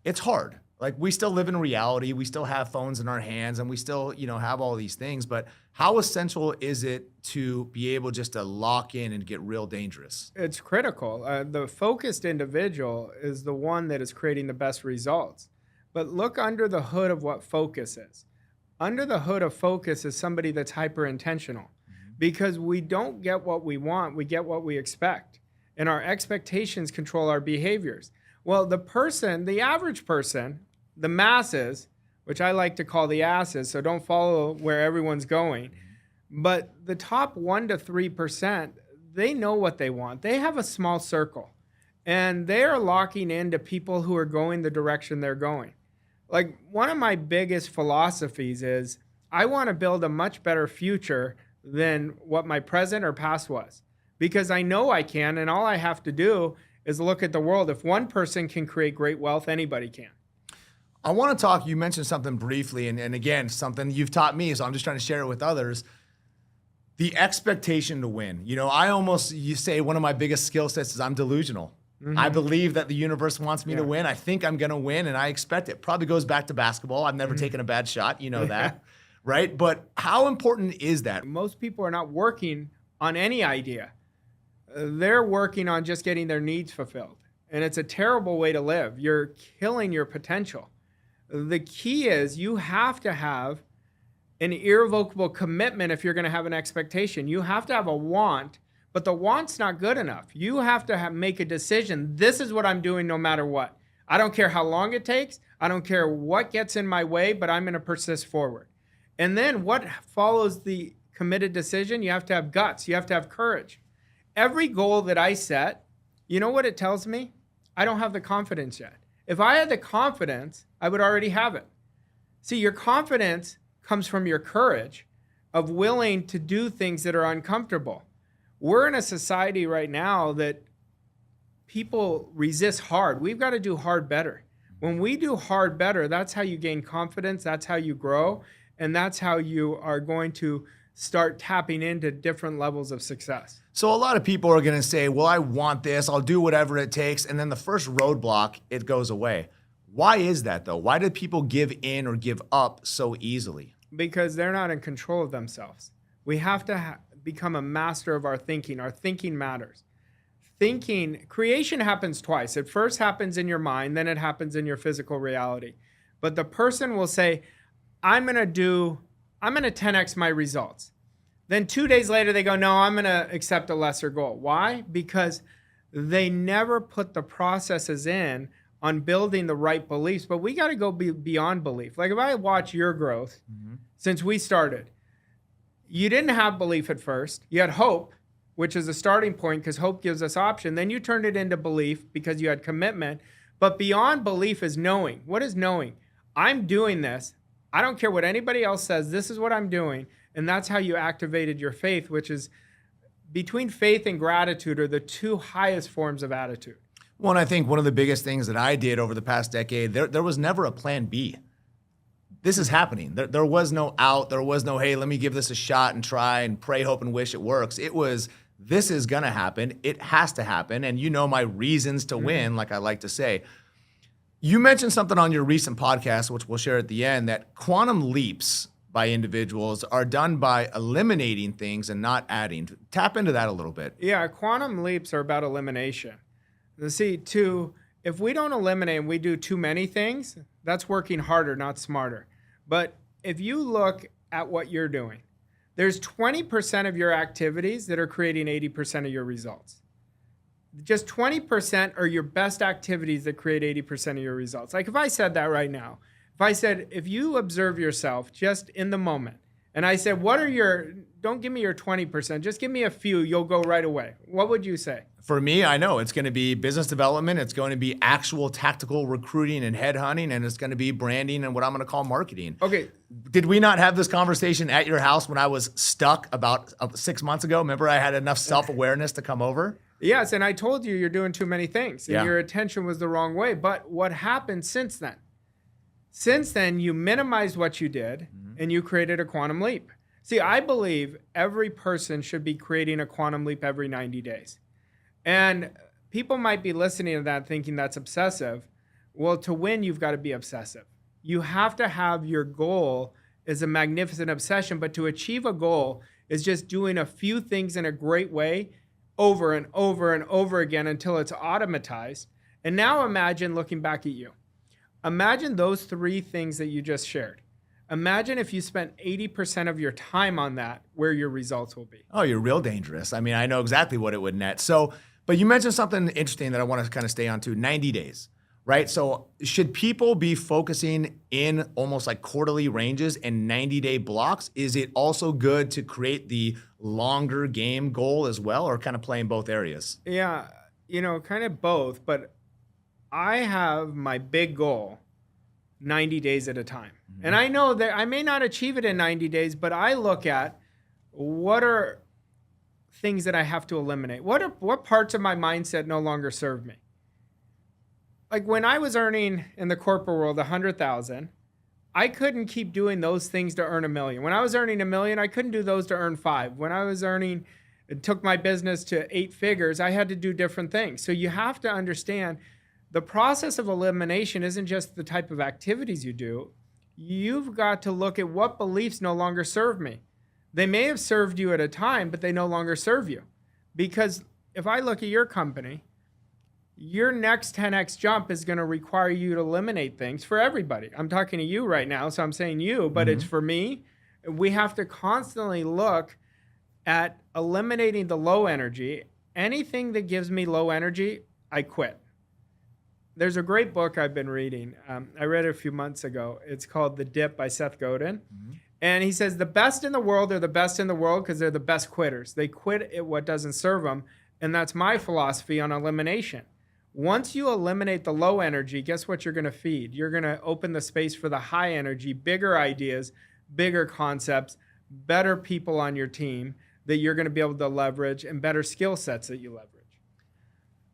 It's hard. Like, we still live in reality. We still have phones in our hands, and we still, have all these things. But how essential is it to be able just to lock in and get real dangerous? It's critical. The focused individual is the one that is creating the best results. But look under the hood of what focus is. Under the hood of focus is somebody that's hyper intentional, because we don't get what we want, we get what we expect. And our expectations control our behaviors. Well, the average person, the masses, which I like to call the asses, so don't follow where everyone's going, but the top 1 to 3%, they know what they want. They have a small circle, and they are locking into people who are going the direction they're going. Like, one of my biggest philosophies is I want to build a much better future than what my present or past was, because I know I can, and all I have to do is look at the world. If one person can create great wealth, anybody can. I want to talk, you mentioned something briefly, and again, something you've taught me, so I'm just trying to share it with others. The expectation to win. You say one of my biggest skill sets is I'm delusional. Mm-hmm. I believe that the universe wants me to win. I think I'm going to win, and I expect it. Probably goes back to basketball. I've never taken a bad shot. You know that, right? But how important is that? Most people are not working on any idea. They're working on just getting their needs fulfilled. And it's a terrible way to live. You're killing your potential. The key is you have to have an irrevocable commitment if you're going to have an expectation. You have to have a want. But the want's not good enough. You have to make a decision. This is what I'm doing no matter what. I don't care how long it takes. I don't care what gets in my way, but I'm going to persist forward. And then what follows the committed decision? You have to have guts. You have to have courage. Every goal that I set, you know what it tells me? I don't have the confidence yet. If I had the confidence, I would already have it. See, your confidence comes from your courage of willing to do things that are uncomfortable. We're in a society right now that people resist hard. We've got to do hard better. When we do hard better, that's how you gain confidence, that's how you grow, and that's how you are going to start tapping into different levels of success. So a lot of people are going to say, well, I want this, I'll do whatever it takes, and then the first roadblock, it goes away. Why is that, though? Why do people give in or give up so easily? Because they're not in control of themselves. We have to become a master of our thinking. Our thinking matters. Creation happens twice. It first happens in your mind, then it happens in your physical reality. But the person will say, I'm going to 10x my results. Then 2 days later, they go, no, I'm going to accept a lesser goal. Why? Because they never put the processes in on building the right beliefs. But we got to go beyond belief. Like, if I watch your growth since we started, you didn't have belief at first. You had hope, which is a starting point because hope gives us option. Then you turned it into belief because you had commitment. But beyond belief is knowing. What is knowing? I'm doing this. I don't care what anybody else says. This is what I'm doing. And that's how you activated your faith, which is between faith and gratitude are the two highest forms of attitude. Well, and I think one of the biggest things that I did over the past decade, there was never a plan B. This is happening. There was no out. There was no, hey, let me give this a shot and try and pray, hope, and wish it works. It was, this is going to happen. It has to happen. And you know my reasons to win, like I like to say. You mentioned something on your recent podcast, which we'll share at the end, that quantum leaps by individuals are done by eliminating things and not adding. Tap into that a little bit. Yeah, quantum leaps are about elimination. See, if we don't eliminate and we do too many things, that's working harder, not smarter. But if you look at what you're doing, there's 20% of your activities that are creating 80% of your results. Just 20% are your best activities that create 80% of your results. Like, if I said that right now, if I said, if you observe yourself just in the moment, and I said, don't give me your 20%, just give me a few, you'll go right away. What would you say? For me, I know it's going to be business development. It's going to be actual tactical recruiting and headhunting, and it's going to be branding and what I'm going to call marketing. Okay. Did we not have this conversation at your house when I was stuck about 6 months ago? Remember, I had enough self-awareness to come over? Yes, and I told you you're doing too many things, and your attention was the wrong way. But what happened since then? Since then, you minimized what you did and you created a quantum leap. See, I believe every person should be creating a quantum leap every 90 days. And people might be listening to that thinking that's obsessive. Well, to win, you've got to be obsessive. You have to have your goal as a magnificent obsession, but to achieve a goal is just doing a few things in a great way over and over and over again until it's automatized. And now imagine looking back at you. Imagine those 3 things that you just shared. Imagine if you spent 80% of your time on that, where your results will be. Oh, you're real dangerous. I mean, I know exactly what it would net. So, but you mentioned something interesting that I want to kind of stay on to, 90 days, right? So should people be focusing in almost like quarterly ranges and 90-day blocks? Is it also good to create the longer game goal as well, or kind of play in both areas? Yeah, kind of both, but I have my big goal 90 days at a time. And I know that I may not achieve it in 90 days, but I look at what are things that I have to eliminate. What parts of my mindset no longer serve me? Like when I was earning in the corporate world 100,000, I couldn't keep doing those things to earn $1 million. When I was earning $1 million, I couldn't do those to earn 5. When I was it took my business to 8 figures, I had to do different things. So you have to understand the process of elimination isn't just the type of activities you do. You've got to look at what beliefs no longer serve me. They may have served you at a time, but they no longer serve you. Because if I look at your company, your next 10x jump is going to require you to eliminate things for everybody. I'm talking to you right now, so I'm saying you, but it's for me. We have to constantly look at eliminating the low energy. Anything that gives me low energy, I quit. There's a great book I've been reading. I read it a few months ago. It's called The Dip by Seth Godin. And he says the best in the world are the best in the world because they're the best quitters. They quit at what doesn't serve them. And that's my philosophy on elimination. Once you eliminate the low energy, guess what you're going to feed? You're going to open the space for the high energy, bigger ideas, bigger concepts, better people on your team that you're going to be able to leverage, and better skill sets that you leverage.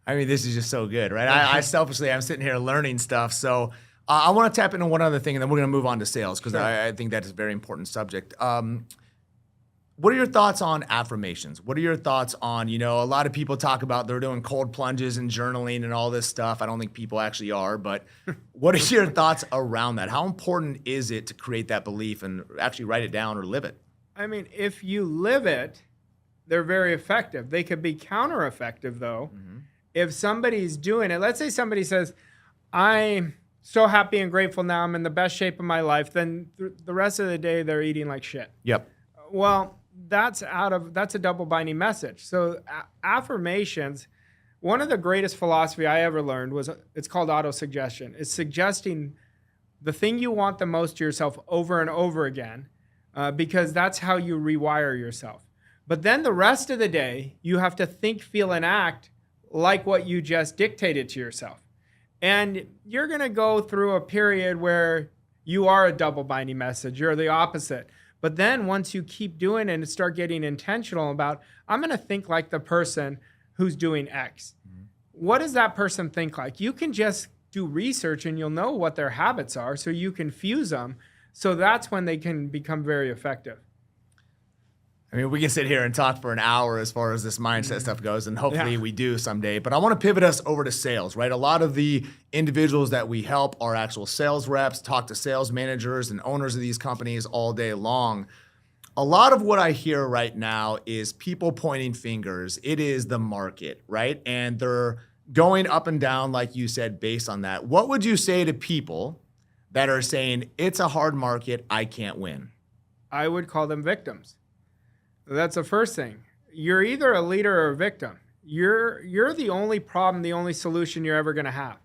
I mean, this is just so good, right? I selfishly, I'm sitting here learning stuff. So I want to tap into one other thing, and then we're going to move on to sales, because I think that is a very important subject. What are your thoughts on affirmations? What are your thoughts on, a lot of people talk about they're doing cold plunges and journaling and all this stuff. I don't think people actually are, but what are your thoughts around that? How important is it to create that belief and actually write it down or live it? I mean, if you live it, they're very effective. They could be counter-effective, though. If somebody's doing it, let's say somebody says, I'm so happy and grateful now, I'm in the best shape of my life, then the rest of the day they're eating like shit. Yep. Well, that's a double binding message. So affirmations, one of the greatest philosophy I ever learned it's called auto-suggestion. It's suggesting the thing you want the most to yourself over and over again, because that's how you rewire yourself. But then the rest of the day, you have to think, feel, and act like what you just dictated to yourself. And you're going to go through a period where you are a double binding message. You're the opposite. But then once you keep doing it and start getting intentional about, I'm going to think like the person who's doing X. What does that person think like? You can just do research and you'll know what their habits are, so you can fuse them. So that's when they can become very effective. I mean, we can sit here and talk for an hour as far as this mindset stuff goes, and hopefully we do someday. But I want to pivot us over to sales, right? A lot of the individuals that we help are actual sales reps, talk to sales managers and owners of these companies all day long. A lot of what I hear right now is people pointing fingers. It is the market, right? And they're going up and down, like you said, based on that. What would you say to people that are saying, it's a hard market, I can't win? I would call them victims. That's the first thing. You're either a leader or a victim. You're the only problem, the only solution you're ever going to have.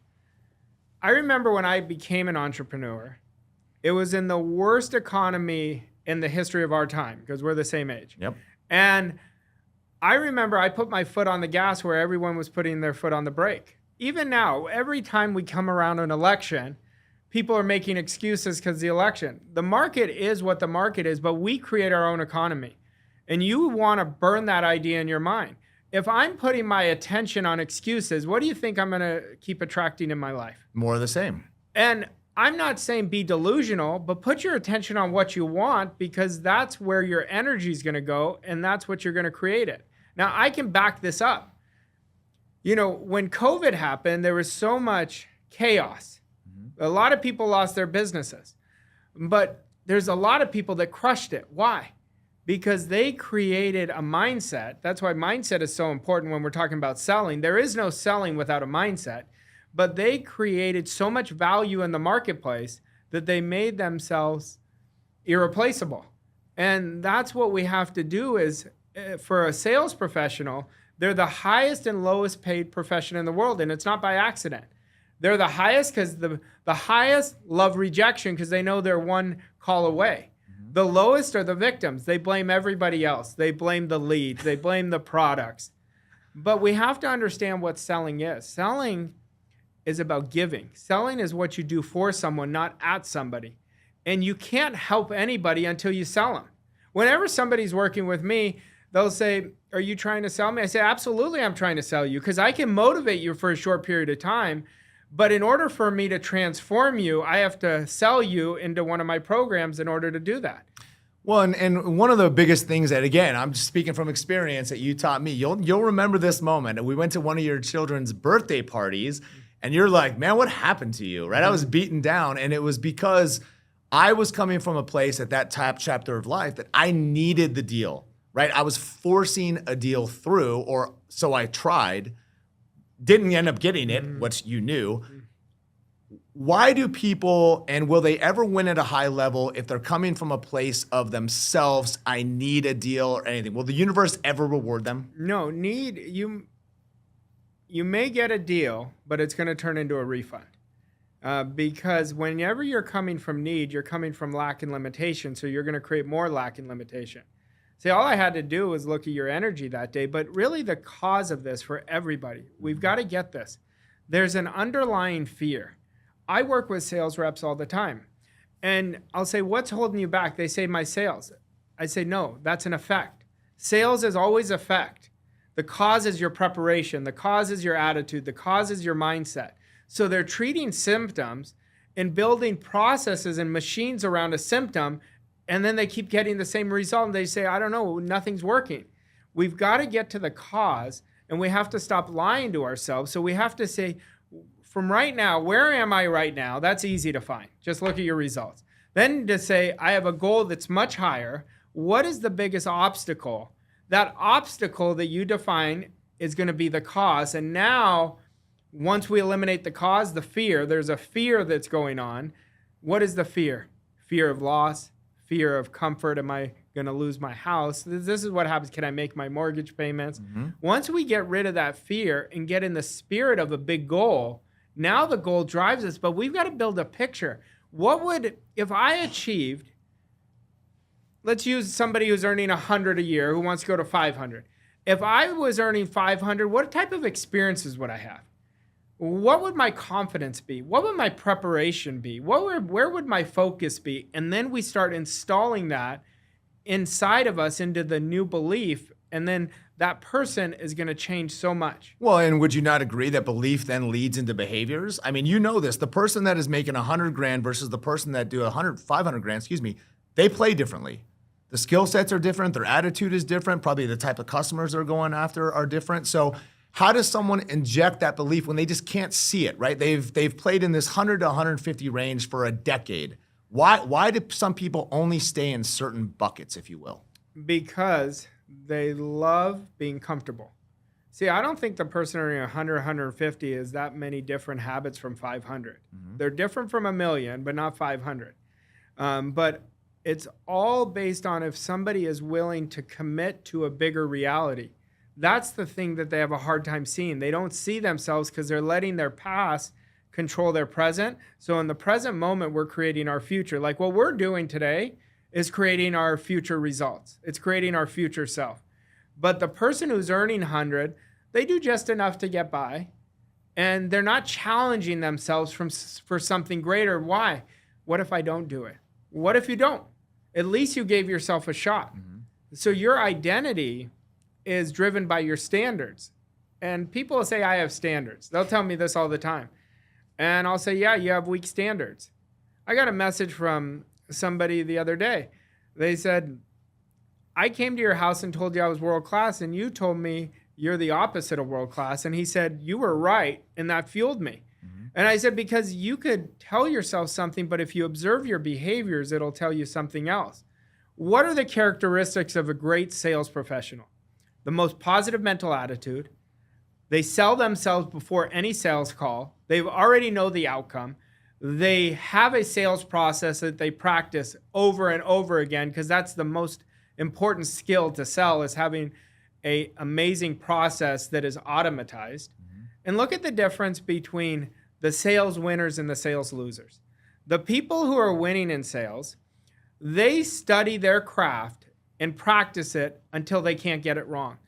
I remember when I became an entrepreneur, it was in the worst economy in the history of our time, because we're the same age. Yep. And I remember I put my foot on the gas where everyone was putting their foot on the brake. Even now, every time we come around an election, people are making excuses because the election. The market is what the market is, but we create our own economy. And you want to burn that idea in your mind. If I'm putting my attention on excuses, what do you think I'm going to keep attracting in my life? More of the same. And I'm not saying be delusional, but put your attention on what you want, because that's where your energy is going to go, and that's what you're going to create it. Now, I can back this up. You know, when COVID happened, there was so much chaos. A lot of people lost their businesses, but there's a lot of people that crushed it. Why? Because they created a mindset. That's why mindset is so important when we're talking about selling. There is no selling without a mindset. But they created so much value in the marketplace that they made themselves irreplaceable. And that's what we have to do is, for a sales professional, they're the highest and lowest paid profession in the world. And it's not by accident. They're the highest because the highest love rejection because they know they're one call away. The lowest are the victims. They blame everybody else. They blame the leads. They blame the products. But we have to understand what selling is. Selling is about giving. Selling is what you do for someone, not at somebody. And you can't help anybody until you sell them. Whenever somebody's working with me, they'll say, are you trying to sell me? I say, absolutely, I'm trying to sell you, because I can motivate you for a short period of time. But in order for me to transform you, I have to sell you into one of my programs in order to do that. Well, and one of the biggest things that, again, I'm just speaking from experience that you taught me, you'll remember this moment. We went to one of your children's birthday parties, and you're like, man, what happened to you, right? I was beaten down, and it was because I was coming from a place at that top chapter of life that I needed the deal, right? I was forcing a deal through, or so I tried, didn't end up getting it, which you knew. Why do people, and will they ever win at a high level if they're coming from a place of themselves, I need a deal or anything? Will the universe ever reward them? No, you may get a deal, but it's going to turn into a refund. Because whenever you're coming from need, you're coming from lack and limitation, so you're going to create more lack and limitation. See, all I had to do was look at your energy that day, but really the cause of this for everybody, we've got to get this. There's an underlying fear. I work with sales reps all the time, and I'll say, what's holding you back? They say, my sales. I say, no, that's an effect. Sales is always effect. The cause is your preparation. The cause is your attitude. The cause is your mindset. So they're treating symptoms and building processes and machines around a symptom, and then they keep getting the same result, and they say, I don't know, nothing's working. We've got to get to the cause, and we have to stop lying to ourselves. So we have to say, from right now, where am I right now? That's easy to find. Just look at your results. Then to say, I have a goal that's much higher. What is the biggest obstacle? That obstacle that you define is going to be the cause. And now, once we eliminate the cause, the fear, there's a fear that's going on. What is the fear? Fear of loss, fear of comfort. Am I going to lose my house? This is what happens. Can I make my mortgage payments? Once we get rid of that fear and get in the spirit of a big goal, now the goal drives us, but we've got to build a picture. What would, if I achieved, let's use somebody who's earning 100 a year who wants to go to 500. If I was earning 500, what type of experiences would I have? What would my confidence be? What would my preparation be? Where would my focus be? And then we start installing that inside of us into the new belief, and then that person is going to change so much. Well, and would you not agree that belief then leads into behaviors? I mean, you know this. The person that is making 100 grand versus the person that do 500 grand, they play differently. The skill sets are different. Their attitude is different. Probably the type of customers they're going after are different. So how does someone inject that belief when they just can't see it, right? They've played in this 100 to 150 range for a decade. Why do some people only stay in certain buckets, if you will? Because they love being comfortable. See, I don't think the person earning 100, 150 is that many different habits from 500. They're different from 1 million, but not 500. But it's all based on if somebody is willing to commit to a bigger reality. That's the thing that they have a hard time seeing. They don't see themselves because they're letting their past control their present. So in the present moment, we're creating our future. Like what we're doing today is creating our future results. It's creating our future self. But the person who's earning 100, they do just enough to get by, and they're not challenging themselves for something greater. Why? What if I don't do it? What if you don't? At least you gave yourself a shot. So your identity is driven by your standards. And people will say, I have standards. They'll tell me this all the time. And I'll say, yeah, you have weak standards. I got a message from somebody the other day. They said, I came to your house and told you I was world class, and you told me you're the opposite of world class. And he said, you were right, and that fueled me. And I said, because you could tell yourself something, but if you observe your behaviors, it'll tell you something else. What are the characteristics of a great sales professional? The most positive mental attitude. They sell themselves before any sales call. They already know the outcome. They have a sales process that they practice over and over again, because that's the most important skill to sell, is having an amazing process that is automatized. And look at the difference between the sales winners and the sales losers. The people who are winning in sales, they study their craft and practice it until they can't get it wrong.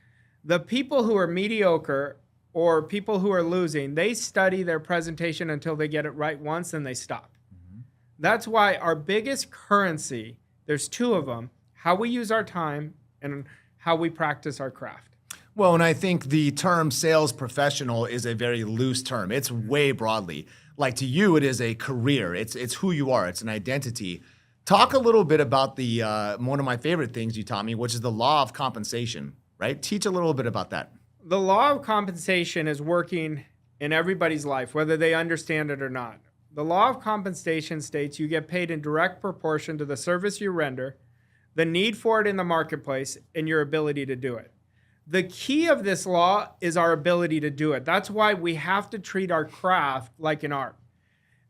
The people who are mediocre or people who are losing, they study their presentation until they get it right once and they stop. That's why our biggest currency, there's two of them, how we use our time and how we practice our craft. Well, and I think the term sales professional is a very loose term. It's way broadly. Like to you, it is a career. It's who you are. It's an identity. Talk a little bit about the one of my favorite things you taught me, which is the law of compensation, right? Teach a little bit about that. The law of compensation is working in everybody's life, whether they understand it or not. The law of compensation states you get paid in direct proportion to the service you render, the need for it in the marketplace, and your ability to do it. The key of this law is our ability to do it. That's why we have to treat our craft like an art.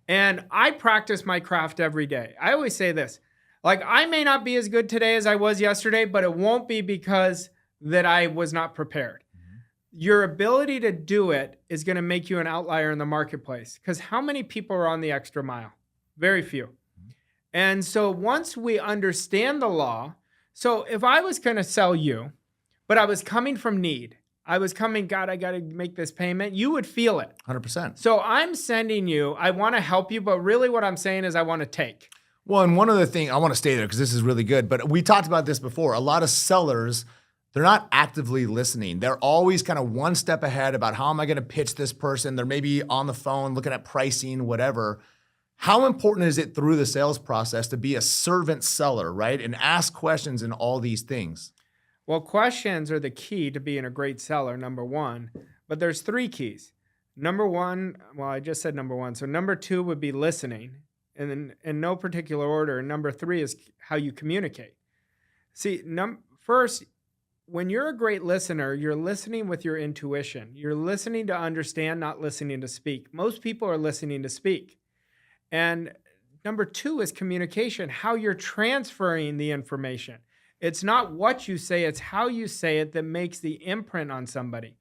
And I practice my craft every day. I always say this, like I may not be as good today as I was yesterday, but it won't be because that I was not prepared. Your ability to do it is going to make you an outlier in the marketplace, because how many people are on the extra mile? Very few. And so once we understand the law, so if I was going to sell you, but I was coming from need, I was coming, God, I got to make this payment, you would feel it. 100%. So I'm sending you, I want to help you, but really what I'm saying is I want to take. Well, and one other thing, I want to stay there because this is really good, but we talked about this before. A lot of sellers, they're not actively listening. They're always kind of one step ahead about how am I going to pitch this person? They're maybe on the phone looking at pricing, whatever. How important is it through the sales process to be a servant seller, right? And ask questions and all these things. Well, questions are the key to being a great seller, number one, but there's three keys. Number one, well, I just said number one. So number two would be listening, and then in no particular order. And number three is how you communicate. See, first, when you're a great listener, you're listening with your intuition. You're listening to understand, not listening to speak. Most people are listening to speak. And number two is communication, how you're transferring the information. It's not what you say, it's how you say it that makes the imprint on somebody.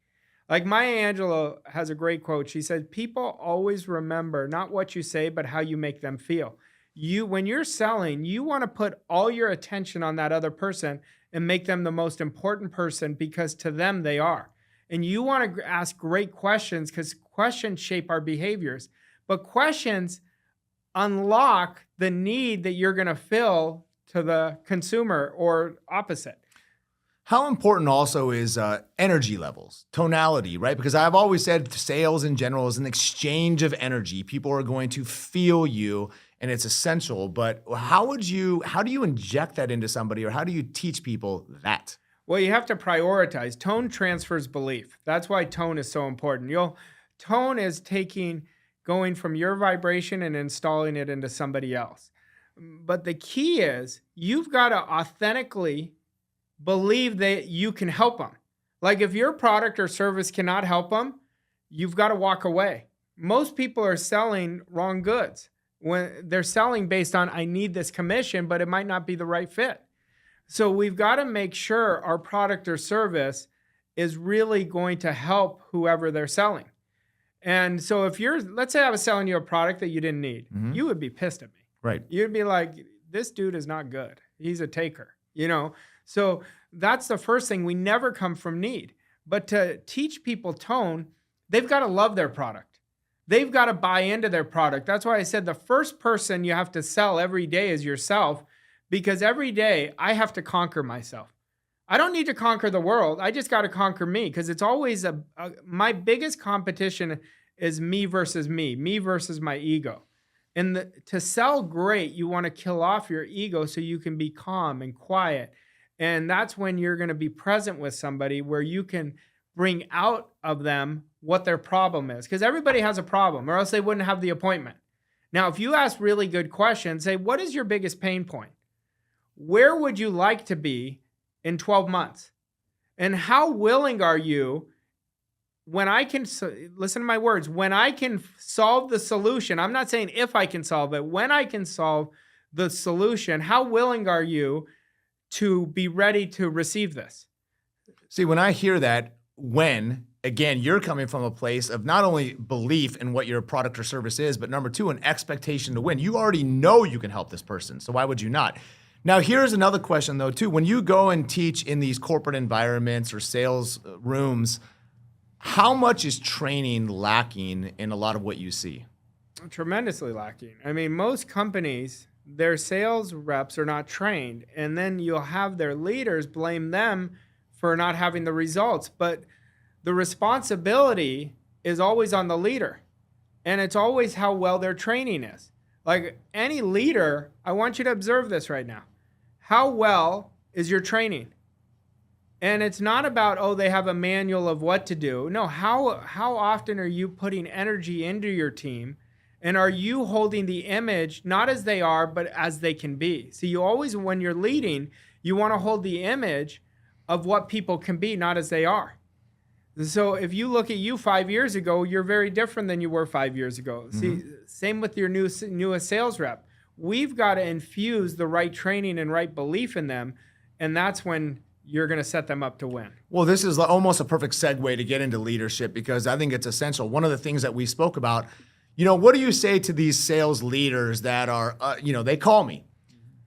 Like Maya Angelou has a great quote. She said, people always remember not what you say, but how you make them feel. When you're selling, you want to put all your attention on that other person and make them the most important person, because to them they are. And you want to ask great questions, because questions shape our behaviors. But questions unlock the need that you're going to fill to the consumer or opposite. How important also is energy levels, tonality, right? Because I've always said sales in general is an exchange of energy. People are going to feel you and it's essential, but how do you inject that into somebody, or how do you teach people that? Well, you have to prioritize. Tone transfers belief. That's why tone is so important. Tone is going from your vibration and installing it into somebody else. But the key is you've got to authentically believe that you can help them. Like if your product or service cannot help them, you've got to walk away. Most people are selling wrong goods. When they're selling based on, I need this commission, but it might not be the right fit. So we've got to make sure our product or service is really going to help whoever they're selling. And so let's say I was selling you a product that you didn't need, you would be pissed at me. Right. You'd be like, this dude is not good. He's a taker, So that's the first thing. We never come from need. But to teach people tone, they've got to love their product. They've got to buy into their product. That's why I said the first person you have to sell every day is yourself, because every day I have to conquer myself. I don't need to conquer the world. I just got to conquer me, because it's always my biggest competition is me versus my ego. And to sell great, you want to kill off your ego so you can be calm and quiet. And that's when you're going to be present with somebody where you can bring out of them what their problem is. Because everybody has a problem, or else they wouldn't have the appointment. Now, if you ask really good questions, say, what is your biggest pain point? Where would you like to be in 12 months? And how willing are you when I can, listen to my words, when I can solve the solution? I'm not saying if I can solve it, when I can solve the solution, how willing are you to be ready to receive this? See, when I hear that, again, you're coming from a place of not only belief in what your product or service is, but number two, an expectation to win. You already know you can help this person, so why would you not? Now, here's another question, though, too. When you go and teach in these corporate environments or sales rooms, how much is training lacking in a lot of what you see? Tremendously lacking. I mean, most companies, their sales reps are not trained, and then you'll have their leaders blame them for not having the results. But the responsibility is always on the leader, and it's always how well their training is. Like any leader, I want you to observe this right now. How well is your training? And it's not about, oh, they have a manual of what to do. No, how often are you putting energy into your team? And are you holding the image, not as they are, but as they can be? See, you always, when you're leading, you want to hold the image of what people can be, not as they are. So if you look at you 5 years ago, you're very different than you were 5 years ago. Mm-hmm. See, same with your newest sales rep. We've got to infuse the right training and right belief in them, and that's when you're going to set them up to win. Well, this is almost a perfect segue to get into leadership because I think it's essential. One of the things that we spoke about, what do you say to these sales leaders that are, they call me,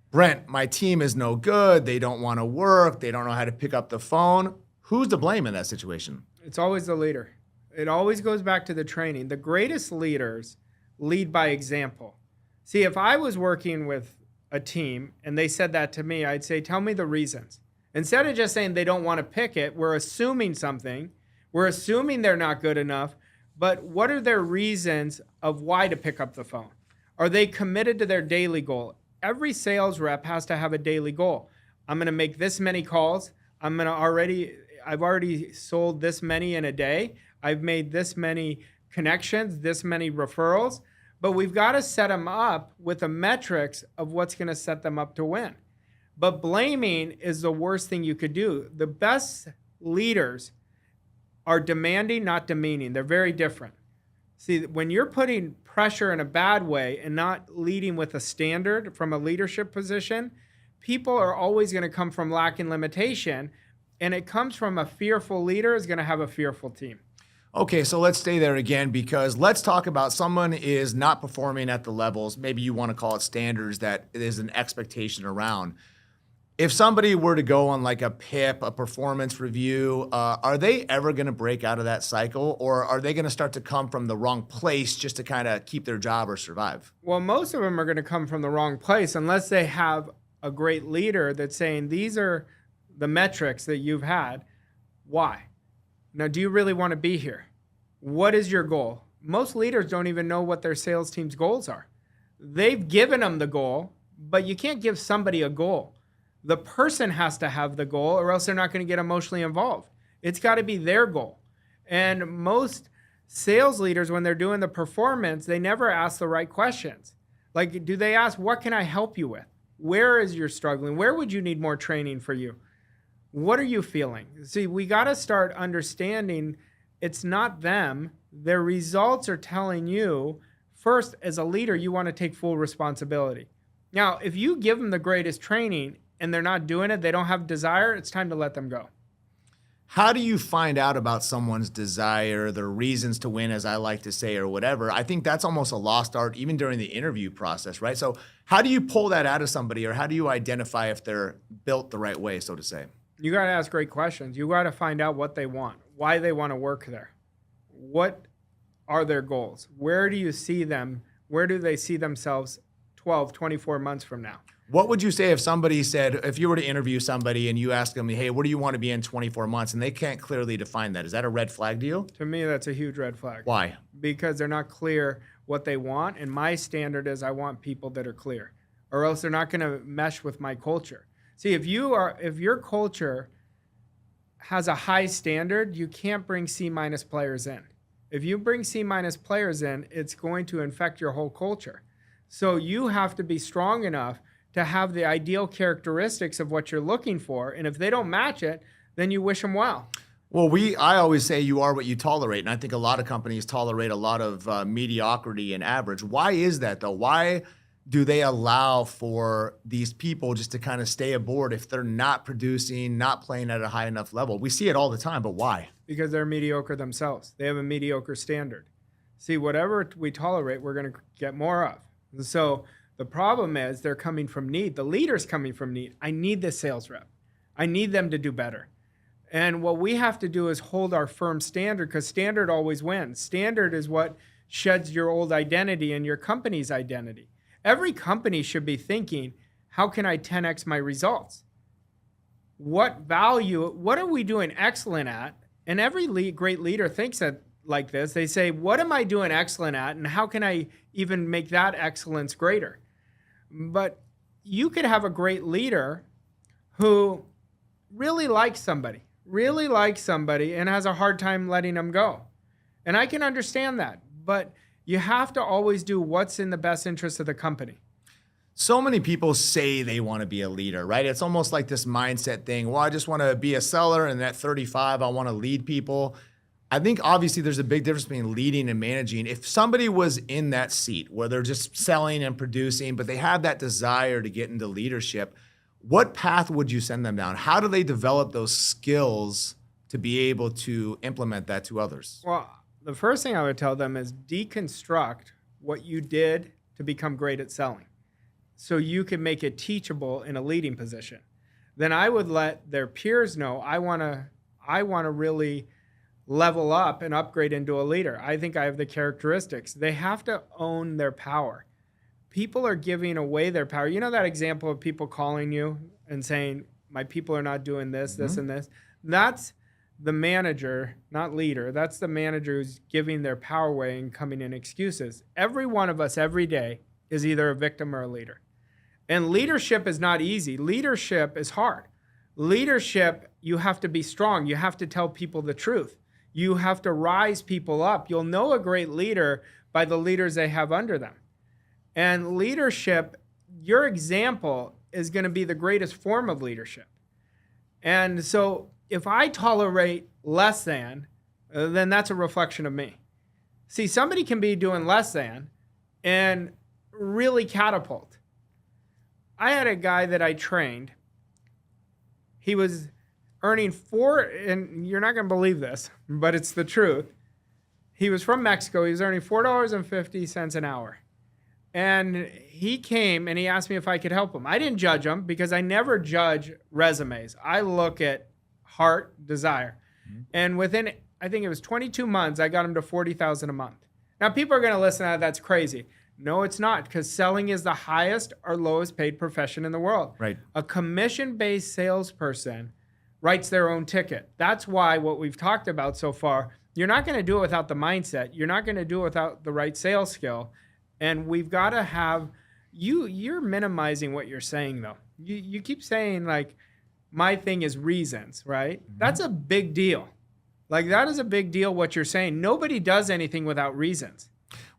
Brent, my team is no good. They don't want to work. They don't know how to pick up the phone. Who's to blame in that situation? It's always the leader. It always goes back to the training. The greatest leaders lead by example. See, if I was working with a team and they said that to me, I'd say, tell me the reasons. Instead of just saying they don't want to pick it, we're assuming something. We're assuming they're not good enough. But what are their reasons of why to pick up the phone? Are they committed to their daily goal? Every sales rep has to have a daily goal. I'm going to make this many calls. I've already sold this many in a day. I've made this many connections, this many referrals. But we've got to set them up with the metrics of what's going to set them up to win. But blaming is the worst thing you could do. The best leaders are demanding, not demeaning. They're very different. See, when you're putting pressure in a bad way and not leading with a standard from a leadership position, people are always going to come from lack and limitation. And it comes from a fearful leader is going to have a fearful team. Okay, so let's stay there again because let's talk about someone is not performing at the levels, maybe you want to call it standards, that is an expectation around. If somebody were to go on like a PIP, a performance review, are they ever going to break out of that cycle, or are they going to start to come from the wrong place just to kind of keep their job or survive? Well, most of them are going to come from the wrong place unless they have a great leader that's saying, these are the metrics that you've had. Why? Now, do you really want to be here? What is your goal? Most leaders don't even know what their sales team's goals are. They've given them the goal, but you can't give somebody a goal. The person has to have the goal or else they're not going to get emotionally involved. It's got to be their goal. And most sales leaders, when they're doing the performance, they never ask the right questions. Like, do they ask, what can I help you with? Where is your struggling? Where would you need more training for you? What are you feeling? See, we got to start understanding it's not them. Their results are telling you, first, as a leader, you want to take full responsibility. Now, if you give them the greatest training and they're not doing it, they don't have desire, it's time to let them go. How do you find out about someone's desire, their reasons to win, as I like to say, or whatever? I think that's almost a lost art, even during the interview process, right? So how do you pull that out of somebody, or how do you identify if they're built the right way, so to say? You got to ask great questions. You got to find out what they want, why they want to work there. What are their goals? Where do you see them? Where do they see themselves 12, 24 months from now? What would you say if somebody said, if you were to interview somebody and you ask them, hey, what do you want to be in 24 months? And they can't clearly define that. Is that a red flag to you? To me, that's a huge red flag. Why? Because they're not clear what they want. And my standard is I want people that are clear, or else they're not going to mesh with my culture. See, if your culture has a high standard, you can't bring C- players in. If you bring C- players in, it's going to infect your whole culture. So you have to be strong enough to have the ideal characteristics of what you're looking for. And if they don't match it, then you wish them well. Well, I always say you are what you tolerate. And I think a lot of companies tolerate a lot of mediocrity and average. Why is that though? Why do they allow for these people just to kind of stay aboard if they're not producing, not playing at a high enough level? We see it all the time, but why? Because they're mediocre themselves. They have a mediocre standard. See, whatever we tolerate, we're going to get more of. And so the problem is they're coming from need. The leader's coming from need. I need this sales rep. I need them to do better. And what we have to do is hold our firm standard, because standard always wins. Standard is what sheds your old identity and your company's identity. Every company should be thinking, how can I 10x my results? What are we doing excellent at? And every great leader thinks that like this. They say, what am I doing excellent at? And how can I even make that excellence greater? But you could have a great leader who really likes somebody and has a hard time letting them go. And I can understand that, but you have to always do what's in the best interest of the company. So many people say they want to be a leader, right? It's almost like this mindset thing. Well, I just want to be a seller, and at 35, I want to lead people. I think obviously there's a big difference between leading and managing. If somebody was in that seat where they're just selling and producing, but they have that desire to get into leadership, what path would you send them down? How do they develop those skills to be able to implement that to others? Well, the first thing I would tell them is deconstruct what you did to become great at selling, so you can make it teachable in a leading position. Then I would let their peers know, I want to really level up and upgrade into a leader. I think I have the characteristics. They have to own their power. People are giving away their power. You know that example of people calling you and saying, my people are not doing this, this, and this? That's the manager, not leader. That's the manager who's giving their power away and coming in excuses. Every one of us every day is either a victim or a leader. And leadership is not easy. Leadership is hard. Leadership, you have to be strong. You have to tell people the truth. You have to rise people up. You'll know a great leader by the leaders they have under them. And leadership, your example is going to be the greatest form of leadership. And so if I tolerate less than, then that's a reflection of me. See, somebody can be doing less than and really catapult. I had a guy that I trained. He was earning and you're not going to believe this, but it's the truth. He was from Mexico. He was earning $4.50 an hour. And he came and he asked me if I could help him. I didn't judge him because I never judge resumes. I look at heart, desire. And within, I think it was 22 months, I got him to $40,000 a month. Now people are going to listen to that. That's crazy. No, it's not, because selling is the highest or lowest paid profession in the world. Right. A commission-based salesperson writes their own ticket. That's why what we've talked about so far, you're not going to do it without the mindset. You're not going to do it without the right sales skill. And we've got to have, you're minimizing what you're saying though. You keep saying like, my thing is reasons, right? Mm-hmm. That's a big deal. Like that is a big deal what you're saying. Nobody does anything without reasons.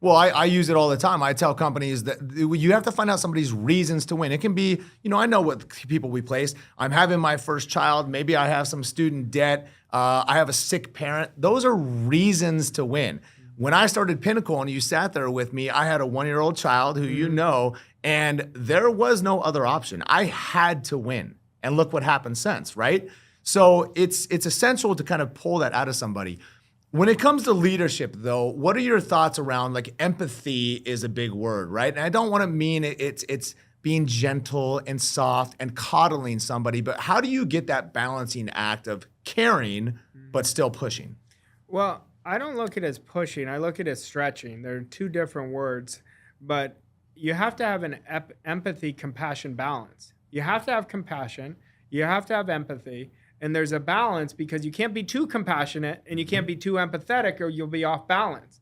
Well, I use it all the time. I tell companies that you have to find out somebody's reasons to win. It can be, I know what people we place. I'm having my first child. Maybe I have some student debt. I have a sick parent. Those are reasons to win. When I started Pinnacle and you sat there with me, I had a 1-year-old child who you know, and there was no other option. I had to win. And look what happened since, right? So it's essential to kind of pull that out of somebody. When it comes to leadership, though, what are your thoughts around, like, empathy is a big word, right? And I don't want to mean it's being gentle and soft and coddling somebody, but how do you get that balancing act of caring but still pushing? Well, I don't look at it as pushing. I look at it as stretching. They're two different words, but you have to have an empathy, compassion balance. You have to have compassion. You have to have empathy. And there's a balance because you can't be too compassionate and you can't be too empathetic or you'll be off balance.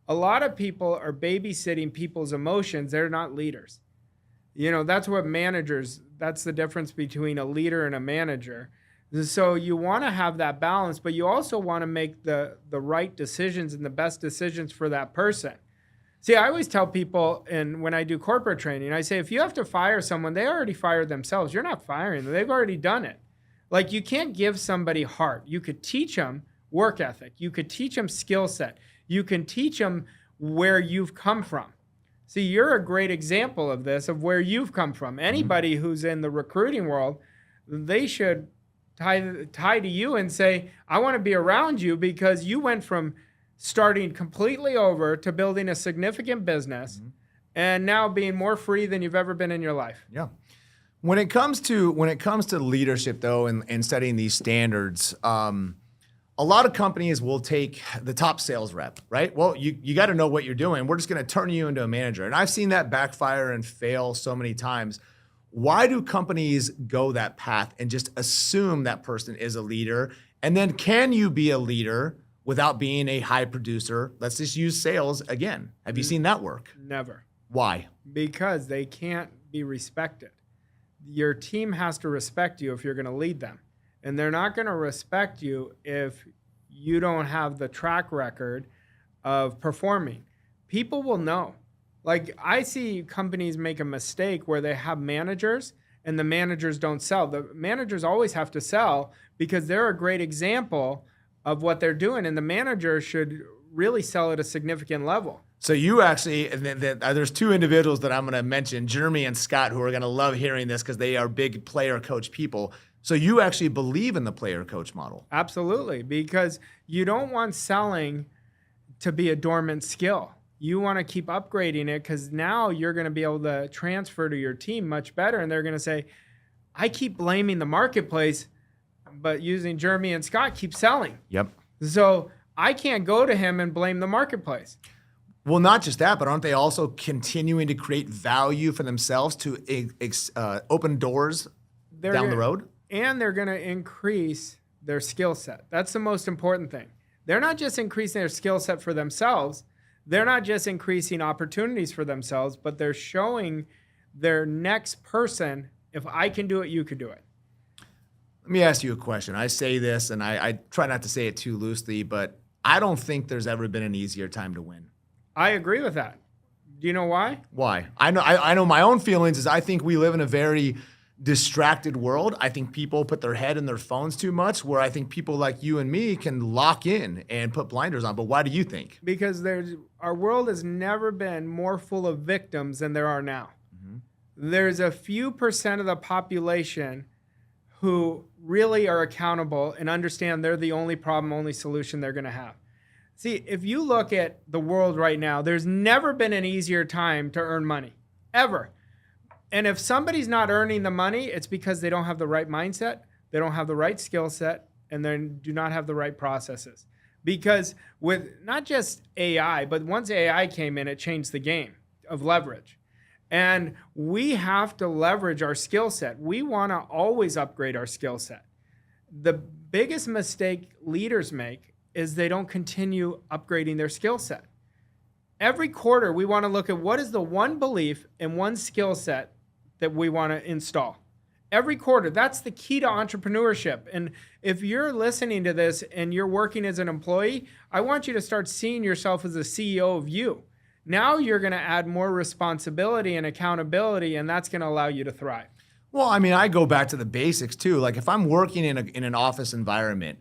A lot of people are babysitting people's emotions. They're not leaders. You know, that's what managers, that's the difference between a leader and a manager. So you want to have that balance, but you also want to make the right decisions and the best decisions for that person. See, I always tell people, and when I do corporate training, I say, if you have to fire someone, they already fired themselves. You're not firing them. They've already done it. Like, you can't give somebody heart. You could teach them work ethic. You could teach them skill set. You can teach them where you've come from. See, you're a great example of this, of where you've come from. Anybody who's in the recruiting world, they should tie to you and say, I want to be around you because you went from starting completely over to building a significant business and now being more free than you've ever been in your life. Yeah. When it comes to leadership, though, and setting these standards, a lot of companies will take the top sales rep, right? Well, you got to know what you're doing. We're just going to turn you into a manager. And I've seen that backfire and fail so many times. Why do companies go that path and just assume that person is a leader? And then can you be a leader without being a high producer? Let's just use sales again. Have you seen that work? Never. Why? Because they can't be respected. Your team has to respect you if you're going to lead them. And they're not going to respect you if you don't have the track record of performing. People will know. Like, I see companies make a mistake where they have managers and the managers don't sell. The managers always have to sell because they're a great example of what they're doing. And the manager should really sell at a significant level. So you actually, there's two individuals that I'm going to mention, Jeremy and Scott, who are going to love hearing this because they are big player coach people. So you actually believe in the player coach model. Absolutely, because you don't want selling to be a dormant skill. You want to keep upgrading it because now you're going to be able to transfer to your team much better. And they're going to say, I keep blaming the marketplace, but using Jeremy and Scott keep selling. Yep. So I can't go to him and blame the marketplace. Well, not just that, but aren't they also continuing to create value for themselves to open doors down the road? And they're going to increase their skill set. That's the most important thing. They're not just increasing their skill set for themselves. They're not just increasing opportunities for themselves, but they're showing their next person, if I can do it, you could do it. Let me ask you a question. I say this, and I try not to say it too loosely, but I don't think there's ever been an easier time to win. I agree with that. Do you know why? Why? I know my own feelings is I think we live in a very distracted world. I think people put their head in their phones too much, where I think people like you and me can lock in and put blinders on. But why do you think? Because our world has never been more full of victims than there are now. There's a few percent of the population who really are accountable and understand they're the only problem, only solution they're going to have. See, if you look at the world right now, there's never been an easier time to earn money, ever. And if somebody's not earning the money, it's because they don't have the right mindset, they don't have the right skill set, and they do not have the right processes. Because with not just AI, but once AI came in, it changed the game of leverage. And we have to leverage our skill set. We want to always upgrade our skill set. The biggest mistake leaders make is they don't continue upgrading their skill set. Every quarter, we want to look at what is the one belief and one skill set that we want to install. Every quarter, that's the key to entrepreneurship. And if you're listening to this and you're working as an employee, I want you to start seeing yourself as the CEO of you. Now you're going to add more responsibility and accountability, and that's going to allow you to thrive. Well, I mean, I go back to the basics too. Like if I'm working in an office environment,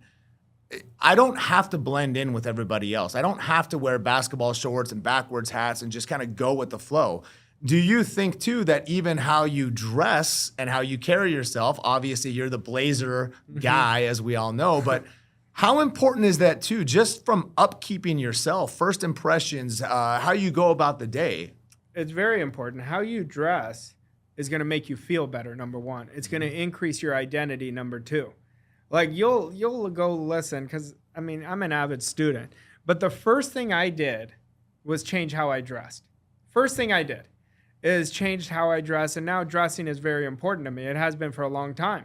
I don't have to blend in with everybody else. I don't have to wear basketball shorts and backwards hats and just kind of go with the flow. Do you think too that even how you dress and how you carry yourself, obviously you're the blazer guy, as we all know, but how important is that too, just from upkeeping yourself, first impressions, how you go about the day? It's very important. How you dress is going to make you feel better, number one. It's going to increase your identity, number two. Like you'll go listen, because I mean, I'm an avid student, but the first thing I did was change how I dressed. First thing I did. has changed how I dress. And now dressing is very important to me. It has been for a long time.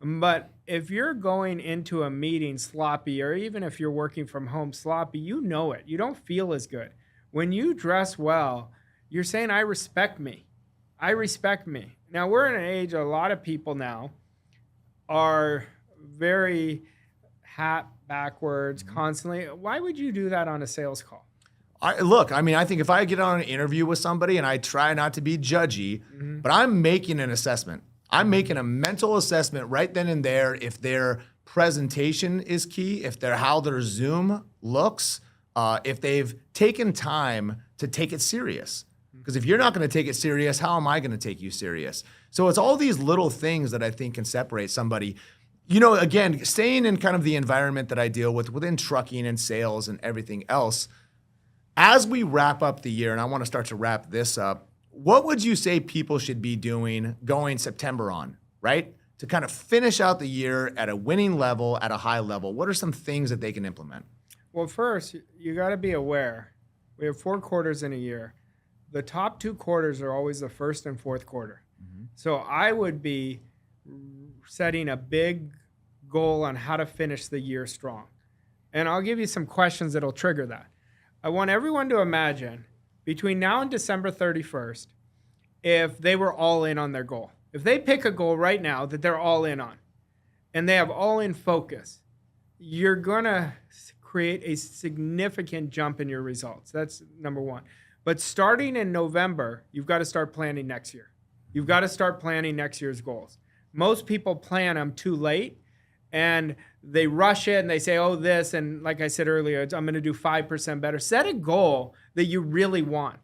But if you're going into a meeting sloppy, or even if you're working from home sloppy, you know it. You don't feel as good. When you dress well, you're saying, I respect me. I respect me. Now, we're in an age, a lot of people now are very hat backwards constantly. Why would you do that on a sales call? I think if I get on an interview with somebody, and I try not to be judgy, but I'm making an assessment. I'm making a mental assessment right then and there if their presentation is key, if how their Zoom looks, if they've taken time to take it serious. Because if you're not going to take it serious, how am I going to take you serious? So it's all these little things that I think can separate somebody. You know, again, staying in kind of the environment that I deal with within trucking and sales and everything else, as we wrap up the year, and I want to start to wrap this up, what would you say people should be doing going September on, right? To kind of finish out the year at a winning level, at a high level. What are some things that they can implement? Well, first, you got to be aware. We have 4 quarters in a year. The top 2 quarters are always the first and fourth quarter. So I would be setting a big goal on how to finish the year strong. And I'll give you some questions that'll trigger that. I want everyone to imagine between now and December 31st, if they were all in on their goal. If they pick a goal right now that they're all in on, and they have all in focus, you're gonna create a significant jump in your results. That's number one. But starting in November, you've got to start planning next year. You've got to start planning next year's goals. Most people plan them too late, and they rush it and they say, oh, this, and like I said earlier, I'm going to do 5% better. Set a goal that you really want.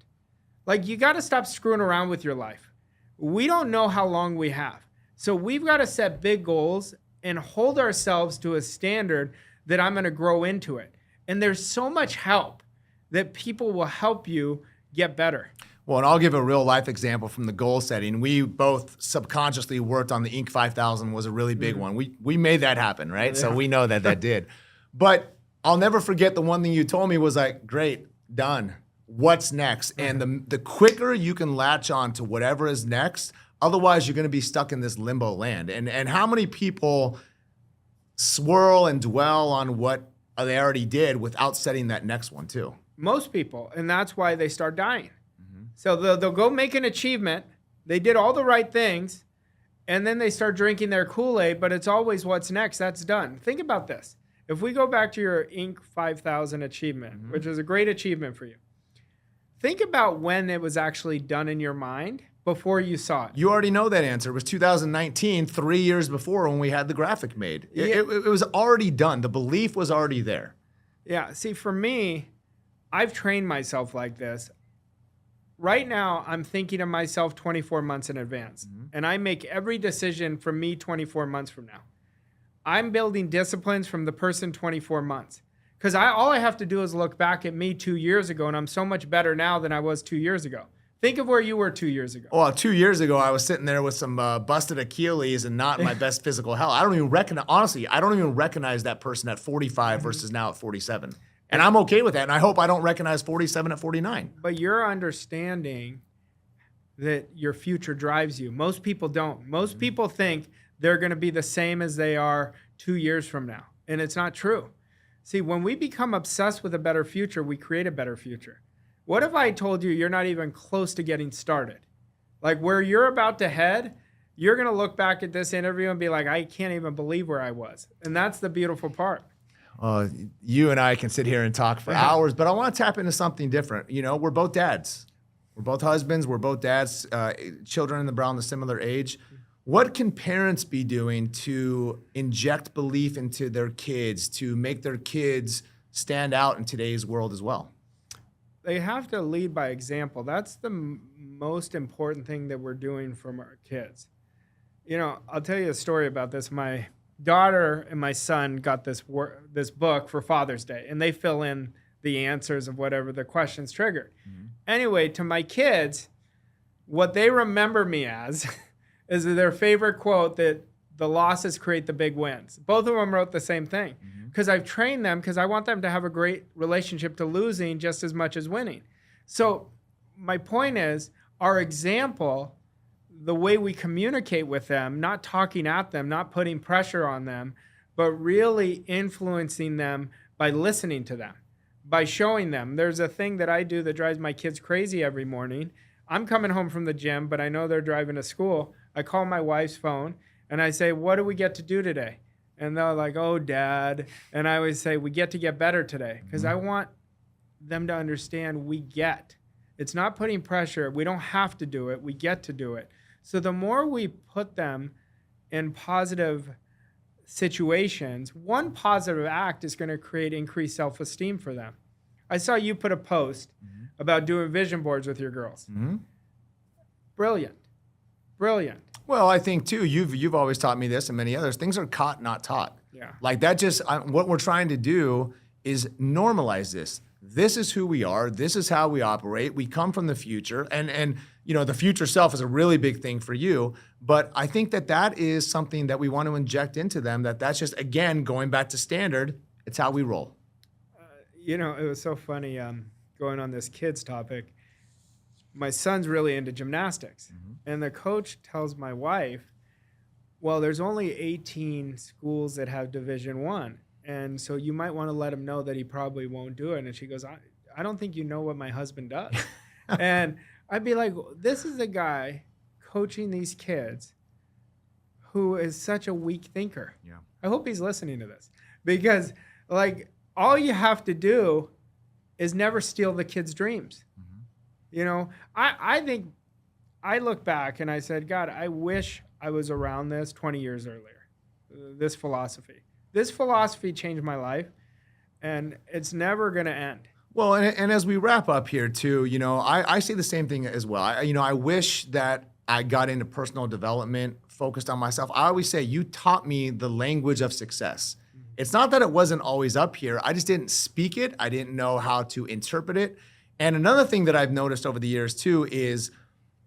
Like, you got to stop screwing around with your life. We don't know how long we have. So we've got to set big goals and hold ourselves to a standard that I'm going to grow into it. And there's so much help that people will help you get better. Well, and I'll give a real life example from the goal setting. We both subconsciously worked on the Inc. 5000 was a really big one. We made that happen, right? Yeah. So we know that did. But I'll never forget the one thing you told me was like, great, done. What's next? And the quicker you can latch on to whatever is next, otherwise you're going to be stuck in this limbo land. And how many people swirl and dwell on what they already did without setting that next one too? Most people, and that's why they start dying. So they'll go make an achievement. They did all the right things, and then they start drinking their Kool-Aid, but it's always what's next. That's done. Think about this. If we go back to your Inc. 5000 achievement, which is a great achievement for you, think about when it was actually done in your mind before you saw it. You already know that answer. It was 2019, 3 years before when we had the graphic made. It was already done. The belief was already there. Yeah. See, for me, I've trained myself like this. Right now, I'm thinking of myself 24 months in advance, and I make every decision for me 24 months from now. I'm building disciplines from the person 24 months, because all I have to do is look back at me 2 years ago, and I'm so much better now than I was 2 years ago. Think of where you were 2 years ago. Well, 2 years ago, I was sitting there with some busted Achilles and not in my best physical health. I don't even recognize that person at 45 versus now at 47. And I'm okay with that, and I hope I don't recognize 47 at 49. But you're understanding that your future drives you. Most people don't. Most people think they're going to be the same as they are 2 years from now, and it's not true. See, when we become obsessed with a better future, we create a better future. What if I told you you're not even close to getting started? Like, where you're about to head, you're going to look back at this interview and be like, I can't even believe where I was. And that's the beautiful part. You and I can sit here and talk for hours, but I want to tap into something different. You know, we're both dads. We're both husbands. We're both dads, children around the similar age. What can parents be doing to inject belief into their kids, to make their kids stand out in today's world as well? They have to lead by example. That's the most important thing that we're doing from our kids. You know, I'll tell you a story about this. My daughter and my son got this book for Father's Day, and they fill in the answers of whatever the questions triggered. Anyway, to my kids, what they remember me as is their favorite quote, that the losses create the big wins. Both of them wrote the same thing, because I've trained them, because I want them to have a great relationship to losing just as much as winning. So my point is, our example, the way we communicate with them, not talking at them, not putting pressure on them, but really influencing them by listening to them, by showing them. There's a thing that I do that drives my kids crazy every morning. I'm coming home from the gym, but I know they're driving to school. I call my wife's phone and I say, what do we get to do today? And they're like, oh, Dad. And I always say, we get to get better today, because I want them to understand we get. It's not putting pressure. We don't have to do it. We get to do it. So the more we put them in positive situations, one positive act is going to create increased self-esteem for them. I saw you put a post about doing vision boards with your girls. Brilliant. Brilliant. Well, I think too, you've always taught me this and many others, things are caught, not taught. Yeah. Like that just, what we're trying to do is normalize this. This is who we are. This is how we operate. We come from the future, and you know, the future self is a really big thing for you. But I think that is something that we want to inject into them. That's just, again, going back to standard. It's how we roll. You know, it was so funny going on this kids topic. My son's really into gymnastics, and the coach tells my wife, "Well, there's only 18 schools that have Division I. And so you might want to let him know that he probably won't do it." And she goes, I don't think you know what my husband does. And I'd be like, this is a guy coaching these kids who is such a weak thinker. Yeah. I hope he's listening to this, because like all you have to do is never steal the kids' dreams. You know, I think I look back and I said, God, I wish I was around this 20 years earlier, this philosophy. This philosophy changed my life, and it's never going to end. Well, and as we wrap up here too, you know, I say the same thing as well. I wish that I got into personal development, focused on myself. I always say, you taught me the language of success. It's not that it wasn't always up here. I just didn't speak it. I didn't know how to interpret it. And another thing that I've noticed over the years too is,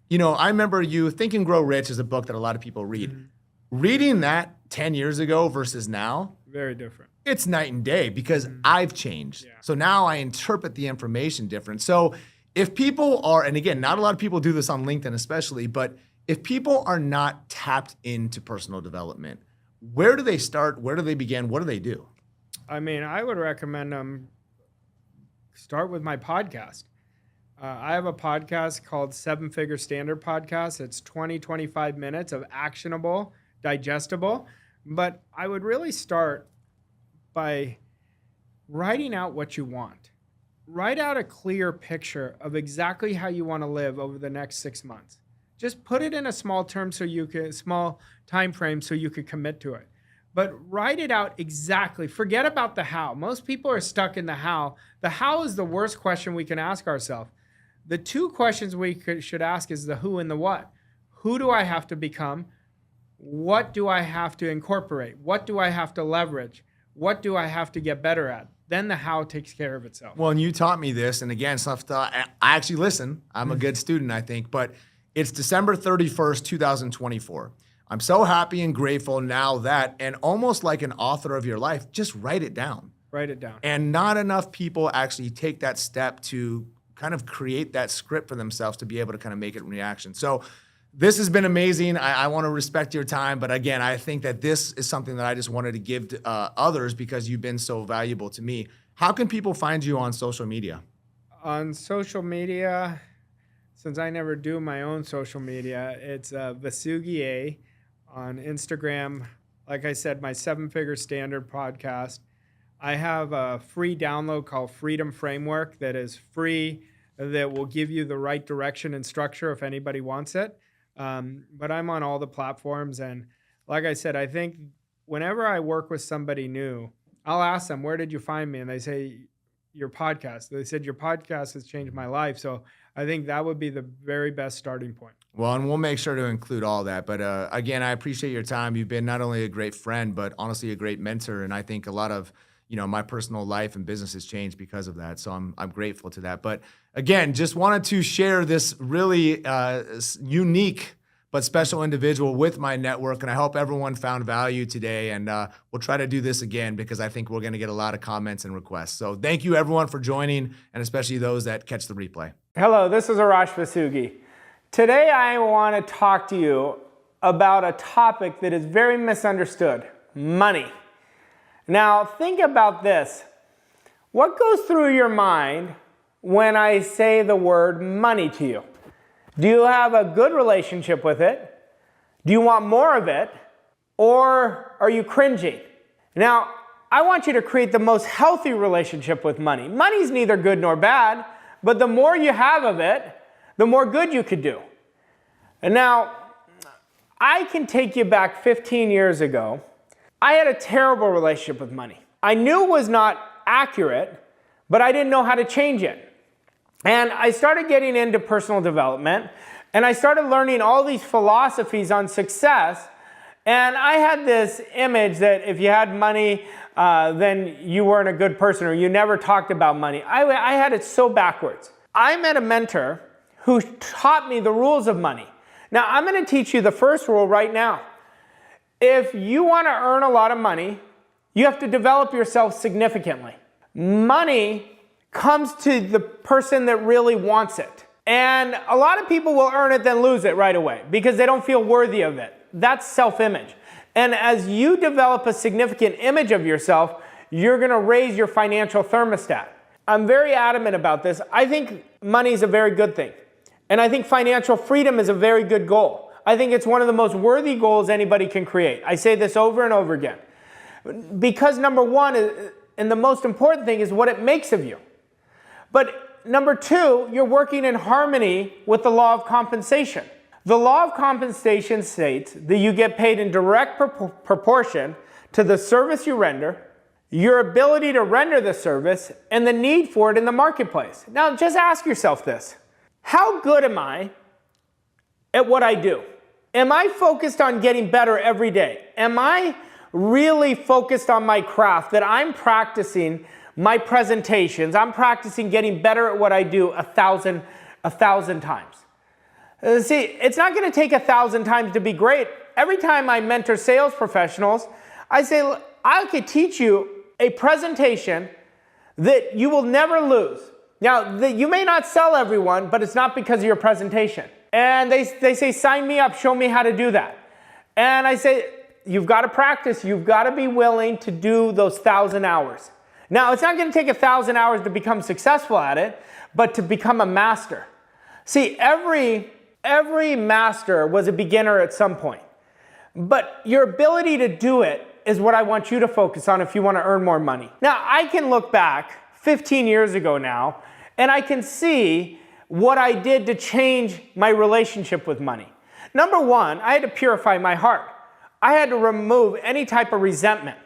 you know, I remember you Think and Grow Rich is a book that a lot of people read. Reading that 10 years ago versus now, very different. It's night and day, because I've changed. Yeah. So now I interpret the information different. So if people are, and again, not a lot of people do this on LinkedIn especially, but if people are not tapped into personal development, where do they start? Where do they begin? What do they do? I mean, I would recommend them start with my podcast. I have a podcast called 7 Figure Standard Podcast. It's 25 minutes of actionable, digestible. But I would really start by writing out what you want. Write out a clear picture of exactly how you want to live over the next 6 months. Just put it in a small time frame so you could commit to it. But write it out exactly. Forget about the how. Most people are stuck in the how. The how is the worst question we can ask ourselves. The two questions we should ask is the who and the what. Who do I have to become? What do I have to incorporate? What do I have to leverage? What do I have to get better at? Then the how takes care of itself. Well, and you taught me this, and again, I actually listen. I'm a good student, I think, but it's December 31st, 2024. I'm so happy and grateful now that, and almost like an author of your life, just write it down. Write it down. And not enough people actually take that step to kind of create that script for themselves to be able to kind of make it in reaction. So this has been amazing. I want to respect your time, but again, I think that this is something that I just wanted to give to others because you've been so valuable to me. How can people find you on social media? On social media, since I never do my own social media, it's Vossoughi on Instagram. Like I said, my 7 Figure Standard podcast. I have a free download called Freedom Framework that is free, that will give you the right direction and structure if anybody wants it. But I'm on all the platforms. And like I said, I think whenever I work with somebody new, I'll ask them, where did you find me? And they say, your podcast. They said, your podcast has changed my life. So I think that would be the very best starting point. Well, and we'll make sure to include all that. But again, I appreciate your time. You've been not only a great friend, but honestly a great mentor. And I think a lot of, you know, my personal life and business has changed because of that. So I'm grateful to that. But again, just wanted to share this really unique but special individual with my network. And I hope everyone found value today. And we'll try to do this again because I think we're going to get a lot of comments and requests. So thank you everyone for joining, and especially those that catch the replay. Hello, this is Arash Vossoughi. Today I want to talk to you about a topic that is very misunderstood: money. Now think about this. What goes through your mind when I say the word money to you? Do you have a good relationship with it? Do you want more of it? Or are you cringing? Now, I want you to create the most healthy relationship with money. Money's neither good nor bad, but the more you have of it, the more good you could do. And now, I can take you back 15 years ago. I had a terrible relationship with money. I knew it was not accurate, but I didn't know how to change it. And I started getting into personal development, and I started learning all these philosophies on success. And I had this image that if you had money, then you weren't a good person, or you never talked about money. I had it so backwards. I met a mentor who taught me the rules of money. Now, I'm going to teach you the first rule right now. If you want to earn a lot of money, you have to develop yourself significantly. Money comes to the person that really wants it. And a lot of people will earn it then lose it right away because they don't feel worthy of it. That's self-image. And as you develop a significant image of yourself, you're going to raise your financial thermostat. I'm very adamant about this. I think money is a very good thing. And I think financial freedom is a very good goal. I think it's one of the most worthy goals anybody can create. I say this over and over again. Because number one, and the most important thing, is what it makes of you. But number two, you're working in harmony with the law of compensation. The law of compensation states that you get paid in direct proportion to the service you render, your ability to render the service, and the need for it in the marketplace. Now, just ask yourself this. How good am I at what I do? Am I focused on getting better every day? Am I really focused on my craft, that I'm practicing my presentations, I'm practicing getting better at what I do a thousand times? See, it's not going to take 1,000 times to be great. Every time I mentor sales professionals, I say, I could teach you a presentation that you will never lose. Now, you may not sell everyone, but it's not because of your presentation. And they say, sign me up, show me how to do that. And I say, you've got to practice. You've got to be willing to do those 1,000 hours. Now, it's not going to take 1,000 hours to become successful at it, but to become a master. See, every master was a beginner at some point. But your ability to do it is what I want you to focus on if you want to earn more money. Now, I can look back 15 years ago now, and I can see what I did to change my relationship with money. Number one, I had to purify my heart. I had to remove any type of resentment.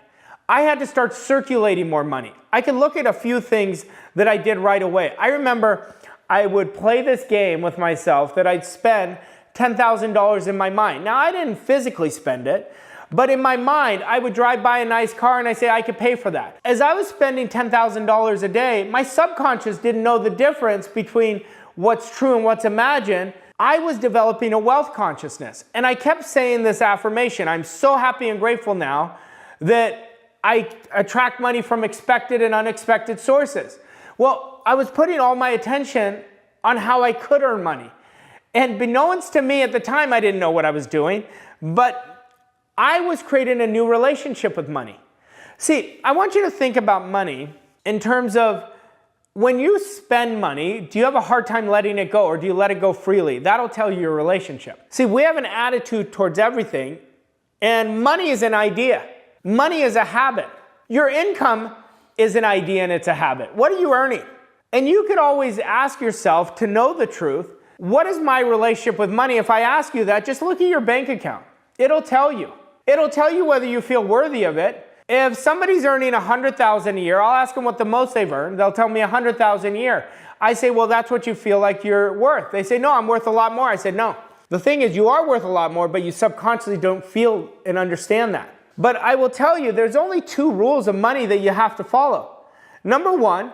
I had to start circulating more money. I can look at a few things that I did right away. I remember I would play this game with myself that I'd spend $10,000 in my mind. Now, I didn't physically spend it, but in my mind, I would drive by a nice car and I say, I could pay for that. As I was spending $10,000 a day, my subconscious didn't know the difference between what's true and what's imagined. I was developing a wealth consciousness. And I kept saying this affirmation. I'm so happy and grateful now that I attract money from expected and unexpected sources. Well, I was putting all my attention on how I could earn money. And beknownst to me at the time, I didn't know what I was doing, but I was creating a new relationship with money. See, I want you to think about money in terms of when you spend money, do you have a hard time letting it go, or do you let it go freely? That'll tell you your relationship. See, we have an attitude towards everything, and money is an idea. Money is a habit. Your income is an idea and it's a habit. What are you earning? And you could always ask yourself, to know the truth, what is my relationship with money? If I ask you that, just look at your bank account. It'll tell you. It'll tell you whether you feel worthy of it. If somebody's earning $100,000 a year, I'll ask them what the most they've earned. They'll tell me $100,000 a year. I say, well, that's what you feel like you're worth. They say, no, I'm worth a lot more. I said, no. The thing is, you are worth a lot more, but you subconsciously don't feel and understand that. But I will tell you, there's only 2 rules of money that you have to follow. Number 1,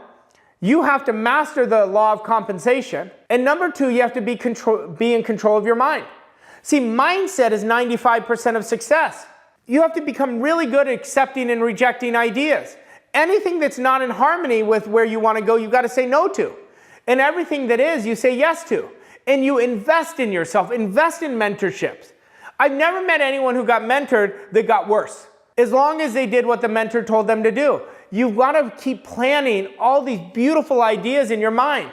you have to master the law of compensation. And number 2, you have to be in control of your mind. See, mindset is 95% of success. You have to become really good at accepting and rejecting ideas. Anything that's not in harmony with where you want to go, you've got to say no to. And everything that is, you say yes to. and you invest in yourself, invest in mentorships. I've never met anyone who got mentored that got worse, as long as they did what the mentor told them to do. You've got to keep planning all these beautiful ideas in your mind.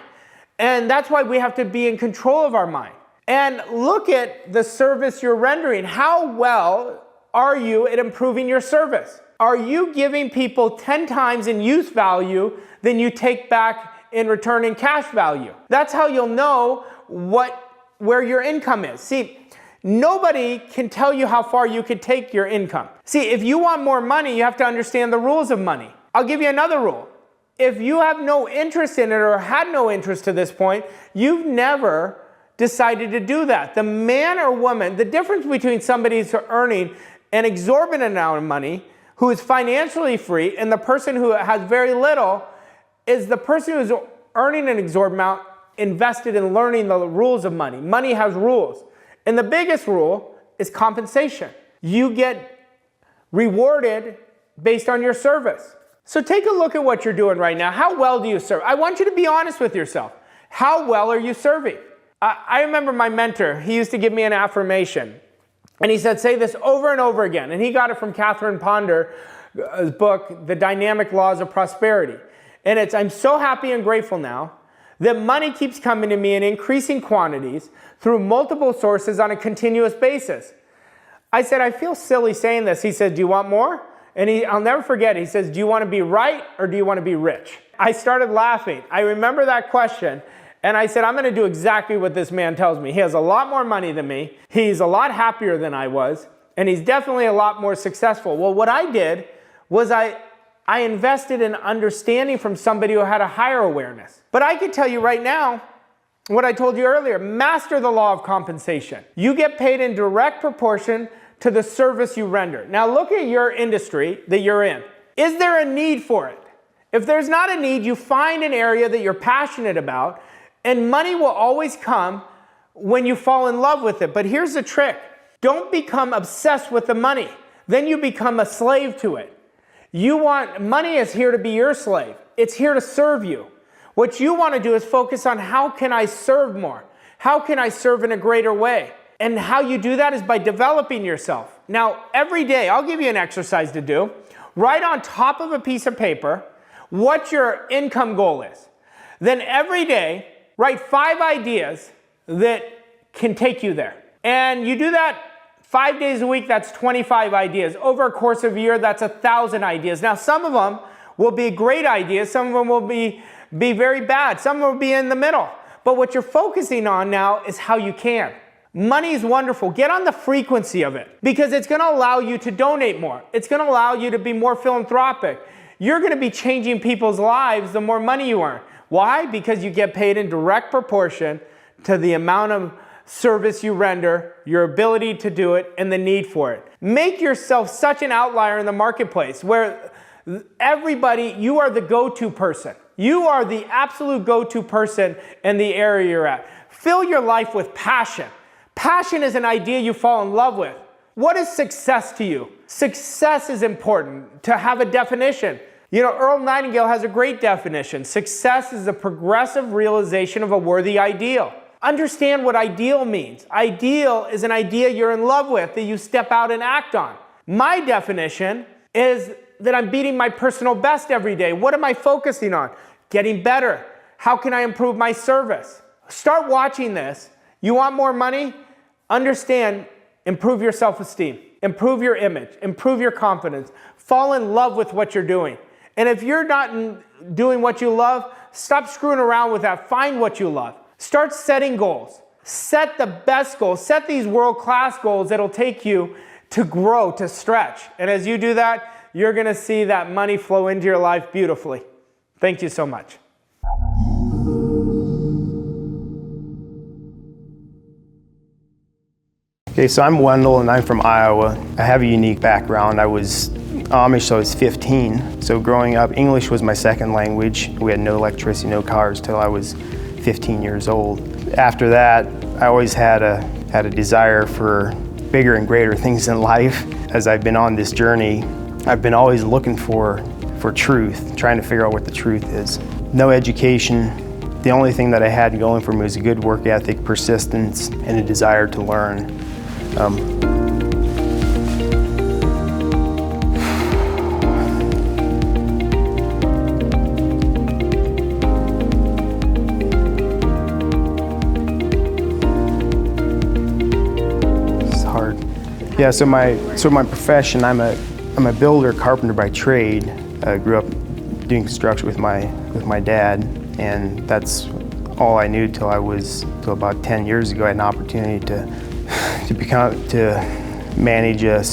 And that's why we have to be in control of our mind. And look at the service you're rendering. How well are you at improving your service? Are you giving people 10 times in use value than you take back in return in cash value? That's how you'll know where your income is. See, nobody can tell you how far you could take your income. See, if you want more money, you have to understand the rules of money. I'll give you another rule. If you have no interest in it or had no interest to this point, you've never decided to do that. The man or woman, the difference between somebody who's earning an exorbitant amount of money, who is financially free, and the person who has very little is the person who's earning an exorbitant amount invested in learning the rules of money. Money has rules. And the biggest rule is compensation. You get rewarded based on your service. So take a look at what you're doing right now. How well do you serve? I want you to be honest with yourself. How well are you serving? I remember my mentor, he used to give me an affirmation. And he said, say this over and over again. And he got it from Catherine Ponder's book, The Dynamic Laws of Prosperity. And it's, I'm so happy and grateful now that money keeps coming to me in increasing quantities through multiple sources on a continuous basis. I said, I feel silly saying this. He said, do you want more? And I'll never forget, he says, do you want to be right or do you want to be rich? I started laughing. I remember that question. And I said, I'm going to do exactly what this man tells me. He has a lot more money than me. He's a lot happier than I was. And he's definitely a lot more successful. Well, what I did was I invested in understanding from somebody who had a higher awareness. But I could tell you right now, what I told you earlier, master the law of compensation. You get paid in direct proportion to the service you render. Now look at your industry that you're in. Is there a need for it? If there's not a need, you find an area that you're passionate about, and money will always come when you fall in love with it. But here's the trick. Don't become obsessed with the money. Then you become a slave to it. Money is here to be your slave. It's here to serve you. What you want to do is focus on how can I serve more? How can I serve in a greater way? And how you do that is by developing yourself. Now, every day, I'll give you an exercise to do. Write on top of a piece of paper what your income goal is. Then every day, write 5 ideas that can take you there. And you do that 5 days a week, that's 25 ideas. Over a course of a year, that's 1,000 ideas. Now, some of them will be great ideas. Some of them will be very bad. Some will be in the middle. But what you're focusing on now is how you can. Money is wonderful. Get on the frequency of it because it's going to allow you to donate more. It's going to allow you to be more philanthropic. You're going to be changing people's lives the more money you earn. Why? Because you get paid in direct proportion to the amount of service you render, your ability to do it, and the need for it. Make yourself such an outlier in the marketplace where you are the go-to person. You are the absolute go-to person in the area you're at. Fill your life with passion. Passion is an idea you fall in love with. What is success to you? Success is important to have a definition. You know, Earl Nightingale has a great definition. Success is the progressive realization of a worthy ideal. Understand what ideal means. Ideal is an idea you're in love with that you step out and act on. My definition is that I'm beating my personal best every day. What am I focusing on? Getting better. How can I improve my service? Start watching this. You want more money? Understand, improve your self-esteem, improve your image, improve your confidence, fall in love with what you're doing. And if you're not doing what you love, stop screwing around with that. Find what you love. Start setting goals. Set the best goals. Set these world-class goals that'll take you to grow, to stretch. And as you do that, you're going to see that money flow into your life beautifully. Thank you so much. Okay, so I'm Wendell and I'm from Iowa. I have a unique background. I was Amish, so I was 15. So growing up, English was my second language. We had no electricity, no cars till I was 15 years old. After that, I always had a desire for bigger and greater things in life. As I've been on this journey, I've been always looking for truth, trying to figure out what the truth is. No education, The only thing that I had going for me was a good work ethic, persistence, and a desire to learn. It's hard. Yeah, so my profession, I'm a builder, carpenter by trade. I grew up doing construction with my dad, and that's all I knew till about 10 years ago. I had an opportunity to manage a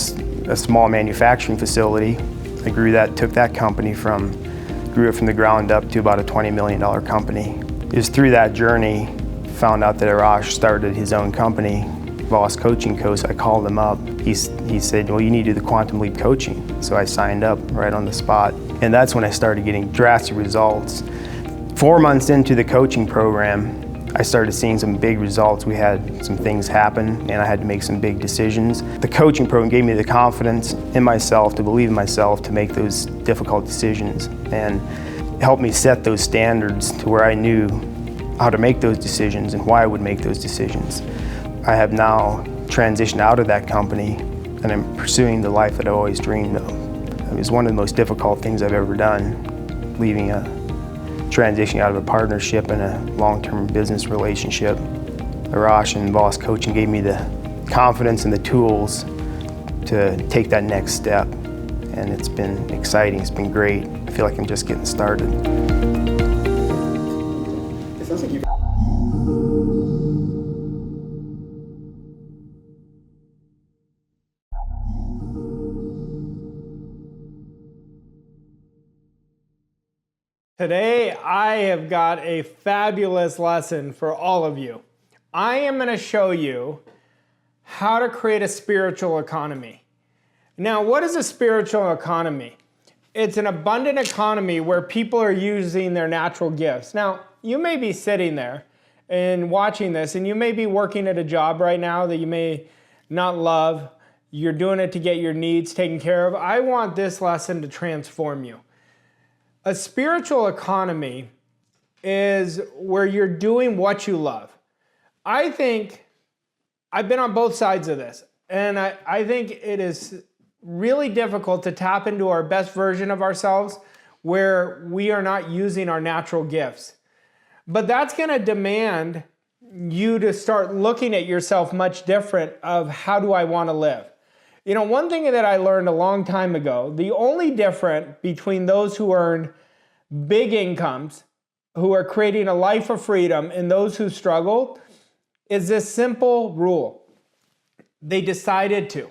small manufacturing facility. I took that company grew it from the ground up to about a $20 million company. It was through that journey, found out that Arash started his own company, Voss Coaching Co. So I called him up. He said, well, you need to do the Quantum Leap coaching. So I signed up right on the spot. And that's when I started getting drastic results. 4 months into the coaching program, I started seeing some big results. We had some things happen, and I had to make some big decisions. The coaching program gave me the confidence in myself, to believe in myself, to make those difficult decisions, and helped me set those standards to where I knew how to make those decisions and why I would make those decisions. I have now transitioned out of that company, and I'm pursuing the life that I always dreamed of. It was one of the most difficult things I've ever done, transitioning out of a partnership and a long-term business relationship. Arash and Voss Coaching gave me the confidence and the tools to take that next step, and it's been exciting, it's been great. I feel like I'm just getting started. It sounds like you. Today, I have got a fabulous lesson for all of you. I am going to show you how to create a spiritual economy. Now, what is a spiritual economy? It's an abundant economy where people are using their natural gifts. Now, you may be sitting there and watching this, and you may be working at a job right now that you may not love. You're doing it to get your needs taken care of. I want this lesson to transform you. A spiritual economy is where you're doing what you love. I think I've been on both sides of this, and I think it is really difficult to tap into our best version of ourselves where we are not using our natural gifts. But that's going to demand you to start looking at yourself much different of how do I want to live. You know, one thing that I learned a long time ago, the only difference between those who earn big incomes, who are creating a life of freedom, and those who struggle, is this simple rule. They decided to.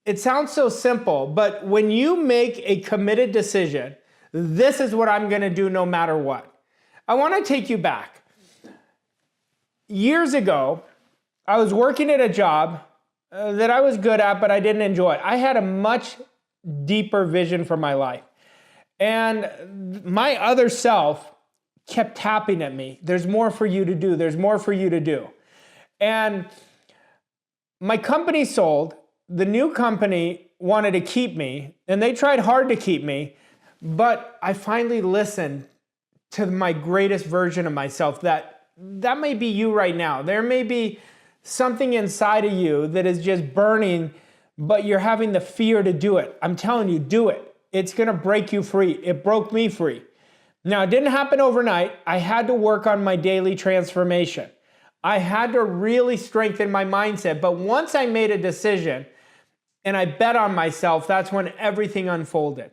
It sounds so simple, but when you make a committed decision, this is what I'm going to do no matter what. I want to take you back. Years ago, I was working at a job that I was good at, but I didn't enjoy. I had a much deeper vision for my life. And my other self kept tapping at me. There's more for you to do. There's more for you to do. And my company sold. The new company wanted to keep me, and they tried hard to keep me, but I finally listened to my greatest version of myself. That may be you right now. There may be something inside of you that is just burning, but you're having the fear to do it. I'm telling you, do it. It's going to break you free. It broke me free. Now, it didn't happen overnight. I had to work on my daily transformation. I had to really strengthen my mindset. But once I made a decision and I bet on myself, that's when everything unfolded.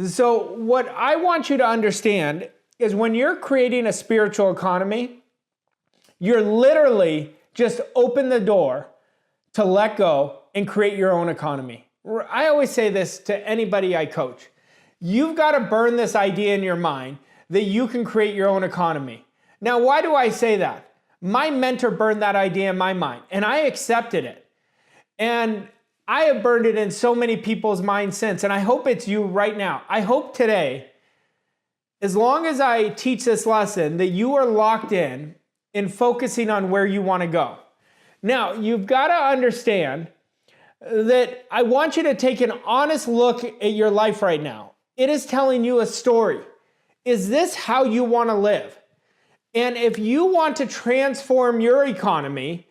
So what I want you to understand is when you're creating a spiritual economy, you're literally just open the door to let go and create your own economy. I always say this to anybody I coach. You've got to burn this idea in your mind that you can create your own economy. Now, why do I say that? My mentor burned that idea in my mind, and I accepted it. And I have burned it in so many people's minds since, and I hope it's you right now. I hope today, as long as I teach this lesson, that you are locked in focusing on where you want to go. Now, you've got to understand that I want you to take an honest look at your life right now. It is telling you a story. Is this how you want to live? And if you want to transform your economy,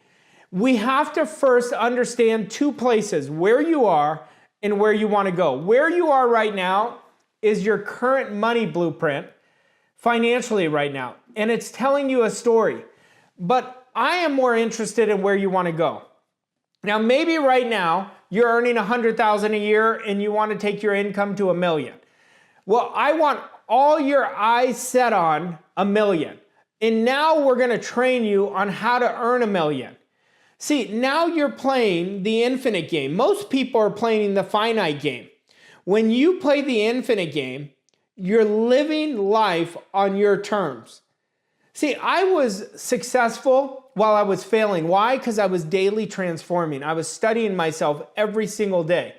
we have to first understand two places, where you are and where you want to go. Where you are right now is your current money blueprint financially right now, and it's telling you a story. But I am more interested in where you want to go. Now, maybe right now you're earning $100,000 a year and you want to take your income to $1 million. Well, I want all your eyes set on $1 million. And now we're going to train you on how to earn $1 million. See, now you're playing the infinite game. Most people are playing the finite game. When you play the infinite game, you're living life on your terms. See, I was successful while I was failing. Why? Because I was daily transforming. I was studying myself every single day.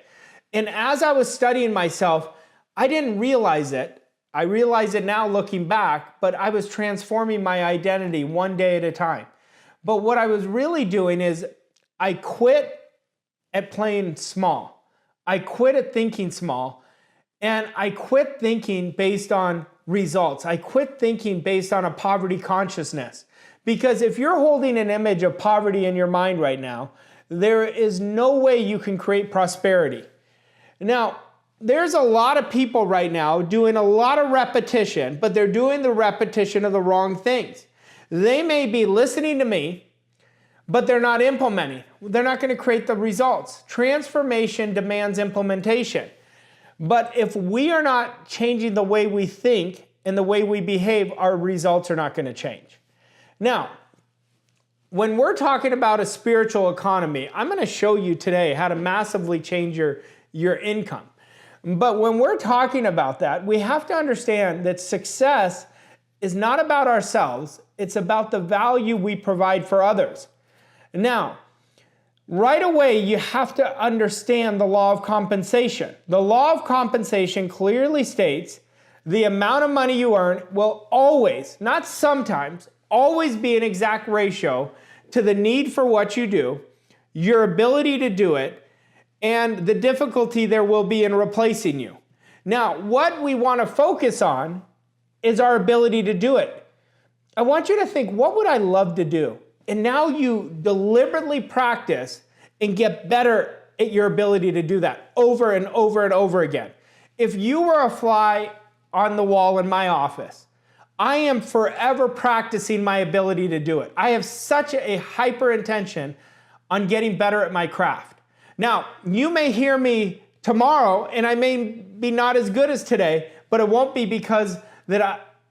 And as I was studying myself, I didn't realize it. I realize it now looking back, but I was transforming my identity one day at a time. But what I was really doing is I quit at playing small. I quit at thinking small, and I quit thinking based on results. I quit thinking based on a poverty consciousness. Because if you're holding an image of poverty in your mind right now, there is no way you can create prosperity. Now, there's a lot of people right now doing a lot of repetition, but they're doing the repetition of the wrong things. They may be listening to me, but they're not implementing. They're not going to create the results. Transformation demands implementation. But if we are not changing the way we think and the way we behave, our results are not going to change. Now, when we're talking about a spiritual economy, I'm going to show you today how to massively change your income. But when we're talking about that, we have to understand that success is not about ourselves. It's about the value we provide for others. Now, right away, you have to understand the law of compensation. The law of compensation clearly states the amount of money you earn will always, not sometimes, always be an exact ratio to the need for what you do, your ability to do it, and the difficulty there will be in replacing you. Now, what we want to focus on is our ability to do it. I want you to think, what would I love to do? And now you deliberately practice and get better at your ability to do that over and over and over again. If you were a fly on the wall in my office, I am forever practicing my ability to do it. I have such a hyper intention on getting better at my craft. Now, you may hear me tomorrow and I may be not as good as today, but it won't be because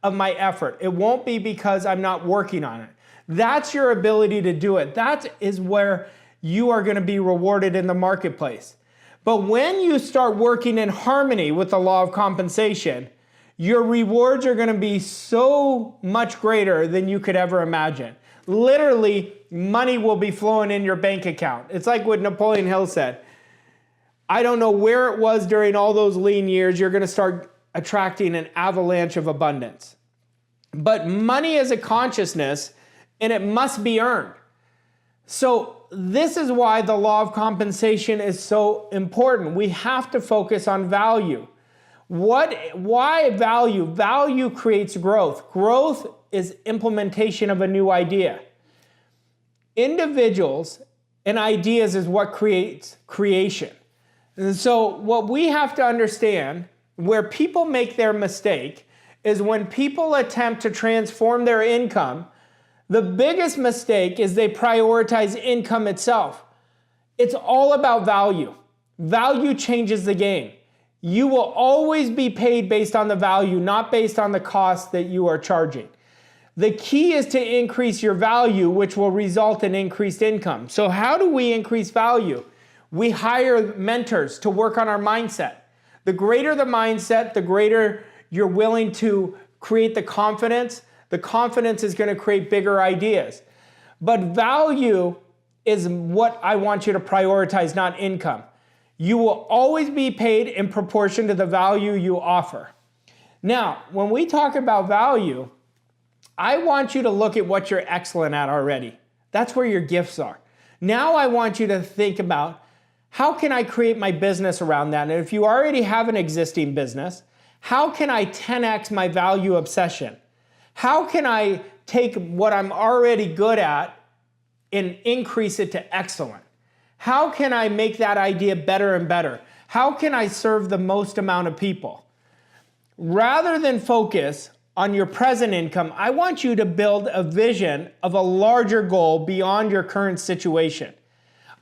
of my effort. It won't be because I'm not working on it. That's your ability to do it. That is where you are going to be rewarded in the marketplace. But when you start working in harmony with the law of compensation, your rewards are going to be so much greater than you could ever imagine. Literally, money will be flowing in your bank account. It's like what Napoleon Hill said. I don't know where it was during all those lean years, you're going to start attracting an avalanche of abundance. But money is a consciousness, and it must be earned. So this is why the law of compensation is so important. We have to focus on value. Why value? Value creates growth. Growth is implementation of a new idea. Individuals and ideas is what creates creation. And so what we have to understand, where people make their mistake, is when people attempt to transform their income, the biggest mistake is they prioritize income itself. It's all about value. Value changes the game. You will always be paid based on the value, not based on the cost that you are charging. The key is to increase your value, which will result in increased income. So how do we increase value? We hire mentors to work on our mindset. The greater the mindset, the greater you're willing to create the confidence. The confidence is going to create bigger ideas. But value is what I want you to prioritize, not income. You will always be paid in proportion to the value you offer. Now, when we talk about value, I want you to look at what you're excellent at already. That's where your gifts are. Now I want you to think about, how can I create my business around that? And if you already have an existing business, how can I 10x my value obsession? How can I take what I'm already good at and increase it to excellent? How can I make that idea better and better? How can I serve the most amount of people? Rather than focus on your present income, I want you to build a vision of a larger goal beyond your current situation.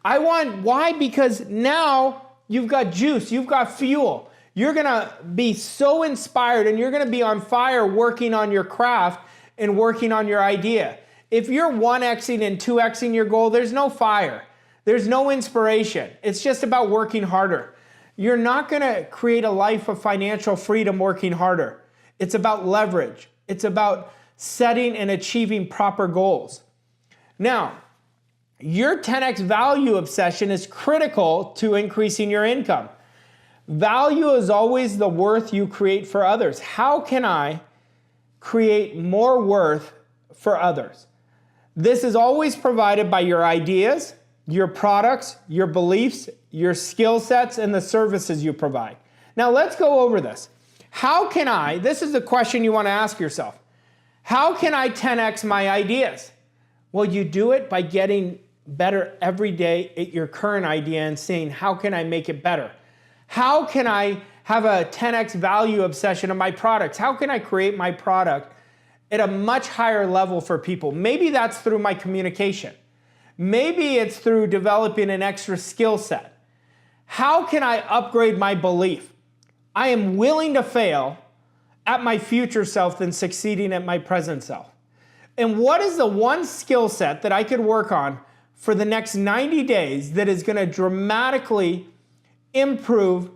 Why? Because now you've got juice, you've got fuel. You're gonna be so inspired and you're gonna be on fire working on your craft and working on your idea. If you're 1xing and 2xing your goal, there's no fire. There's no inspiration. It's just about working harder. You're not gonna create a life of financial freedom working harder. It's about leverage. It's about setting and achieving proper goals. Now, your 10x value obsession is critical to increasing your income. Value is always the worth you create for others. How can I create more worth for others? This is always provided by your ideas, your products, your beliefs, your skill sets, and the services you provide. Now let's go over this. This is the question you want to ask yourself. How can I 10x my ideas? Well, you do it by getting better every day at your current idea and saying, how can I make it better? How can I have a 10x value obsession of my products? How can I create my product at a much higher level for people? Maybe that's through my communication. Maybe it's through developing an extra skill set. How can I upgrade my belief? I am willing to fail at my future self than succeeding at my present self. And what is the one skill set that I could work on for the next 90 days that is going to dramatically improve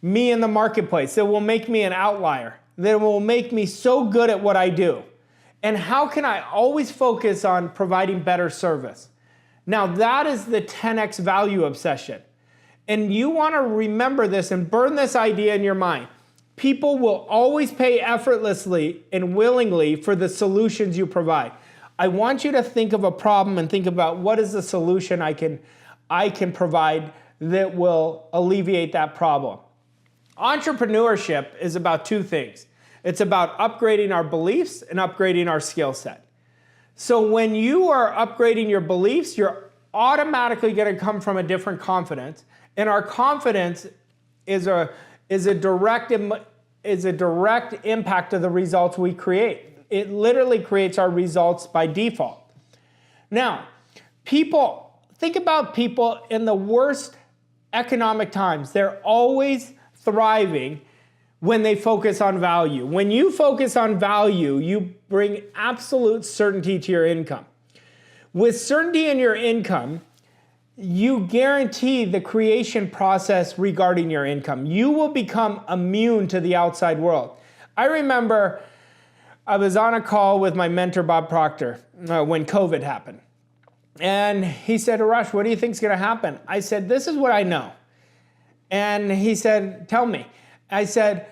me in the marketplace, that will make me an outlier, that will make me so good at what I do? And how can I always focus on providing better service? Now that is the 10x value obsession. And you want to remember this and burn this idea in your mind. People will always pay effortlessly and willingly for the solutions you provide. I want you to think of a problem and think about what is the solution I can provide that will alleviate that problem. Entrepreneurship is about two things. It's about upgrading our beliefs and upgrading our skill set. So when you are upgrading your beliefs, you're automatically going to come from a different confidence. And our confidence is a direct impact of the results we create. It literally creates our results by default. Now, think about people in the worst economic times. They're always thriving when they focus on value. When you focus on value, you bring absolute certainty to your income. With certainty in your income, you guarantee the creation process regarding your income. You will become immune to the outside world. I remember I was on a call with my mentor, Bob Proctor, when COVID happened. And he said, Arash, what do you think is going to happen? I said, this is what I know. And he said, tell me. I said,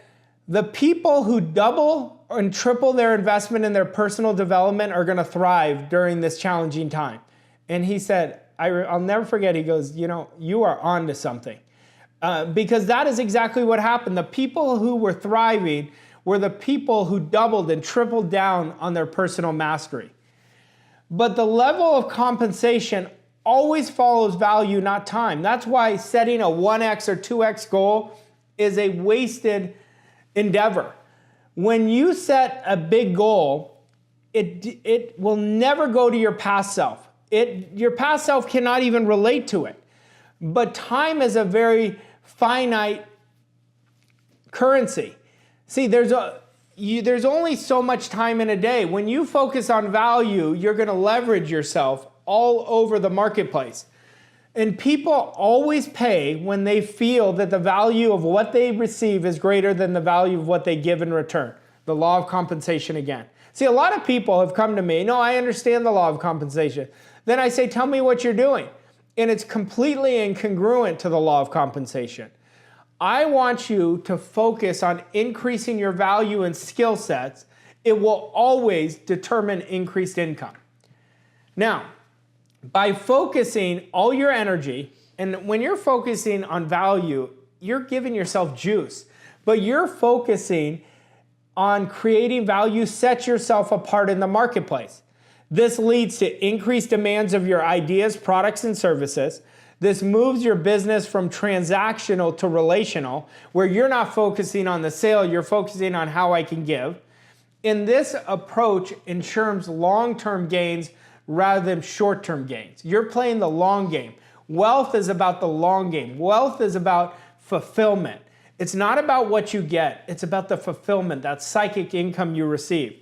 the people who double and triple their investment in their personal development are going to thrive during this challenging time. And he said, I'll never forget, he goes, you are on to something. Because that is exactly what happened. The people who were thriving were the people who doubled and tripled down on their personal mastery. But the level of compensation always follows value, not time. That's why setting a 1x or 2x goal is a wasted endeavor. When you set a big goal, it will never go to your past self. Your past self cannot even relate to it. But time is a very finite currency. See, there's only so much time in a day. When you focus on value, you're going to leverage yourself all over the marketplace. And people always pay when they feel that the value of what they receive is greater than the value of what they give in return. The law of compensation again. See, a lot of people have come to me, no, I understand the law of compensation. Then I say, tell me what you're doing. And it's completely incongruent to the law of compensation. I want you to focus on increasing your value and skill sets. It will always determine increased income. Now, by focusing all your energy, and when you're focusing on value, you're giving yourself juice, but you're focusing on creating value sets yourself apart in the marketplace. This leads to increased demands of your ideas, products, and services. This moves your business from transactional to relational, where you're not focusing on the sale, you're focusing on how I can give. And this approach ensures long-term gains rather than short-term gains. You're playing the long game. Wealth is about the long game. Wealth is about fulfillment. It's not about what you get. It's about the fulfillment, that psychic income you receive.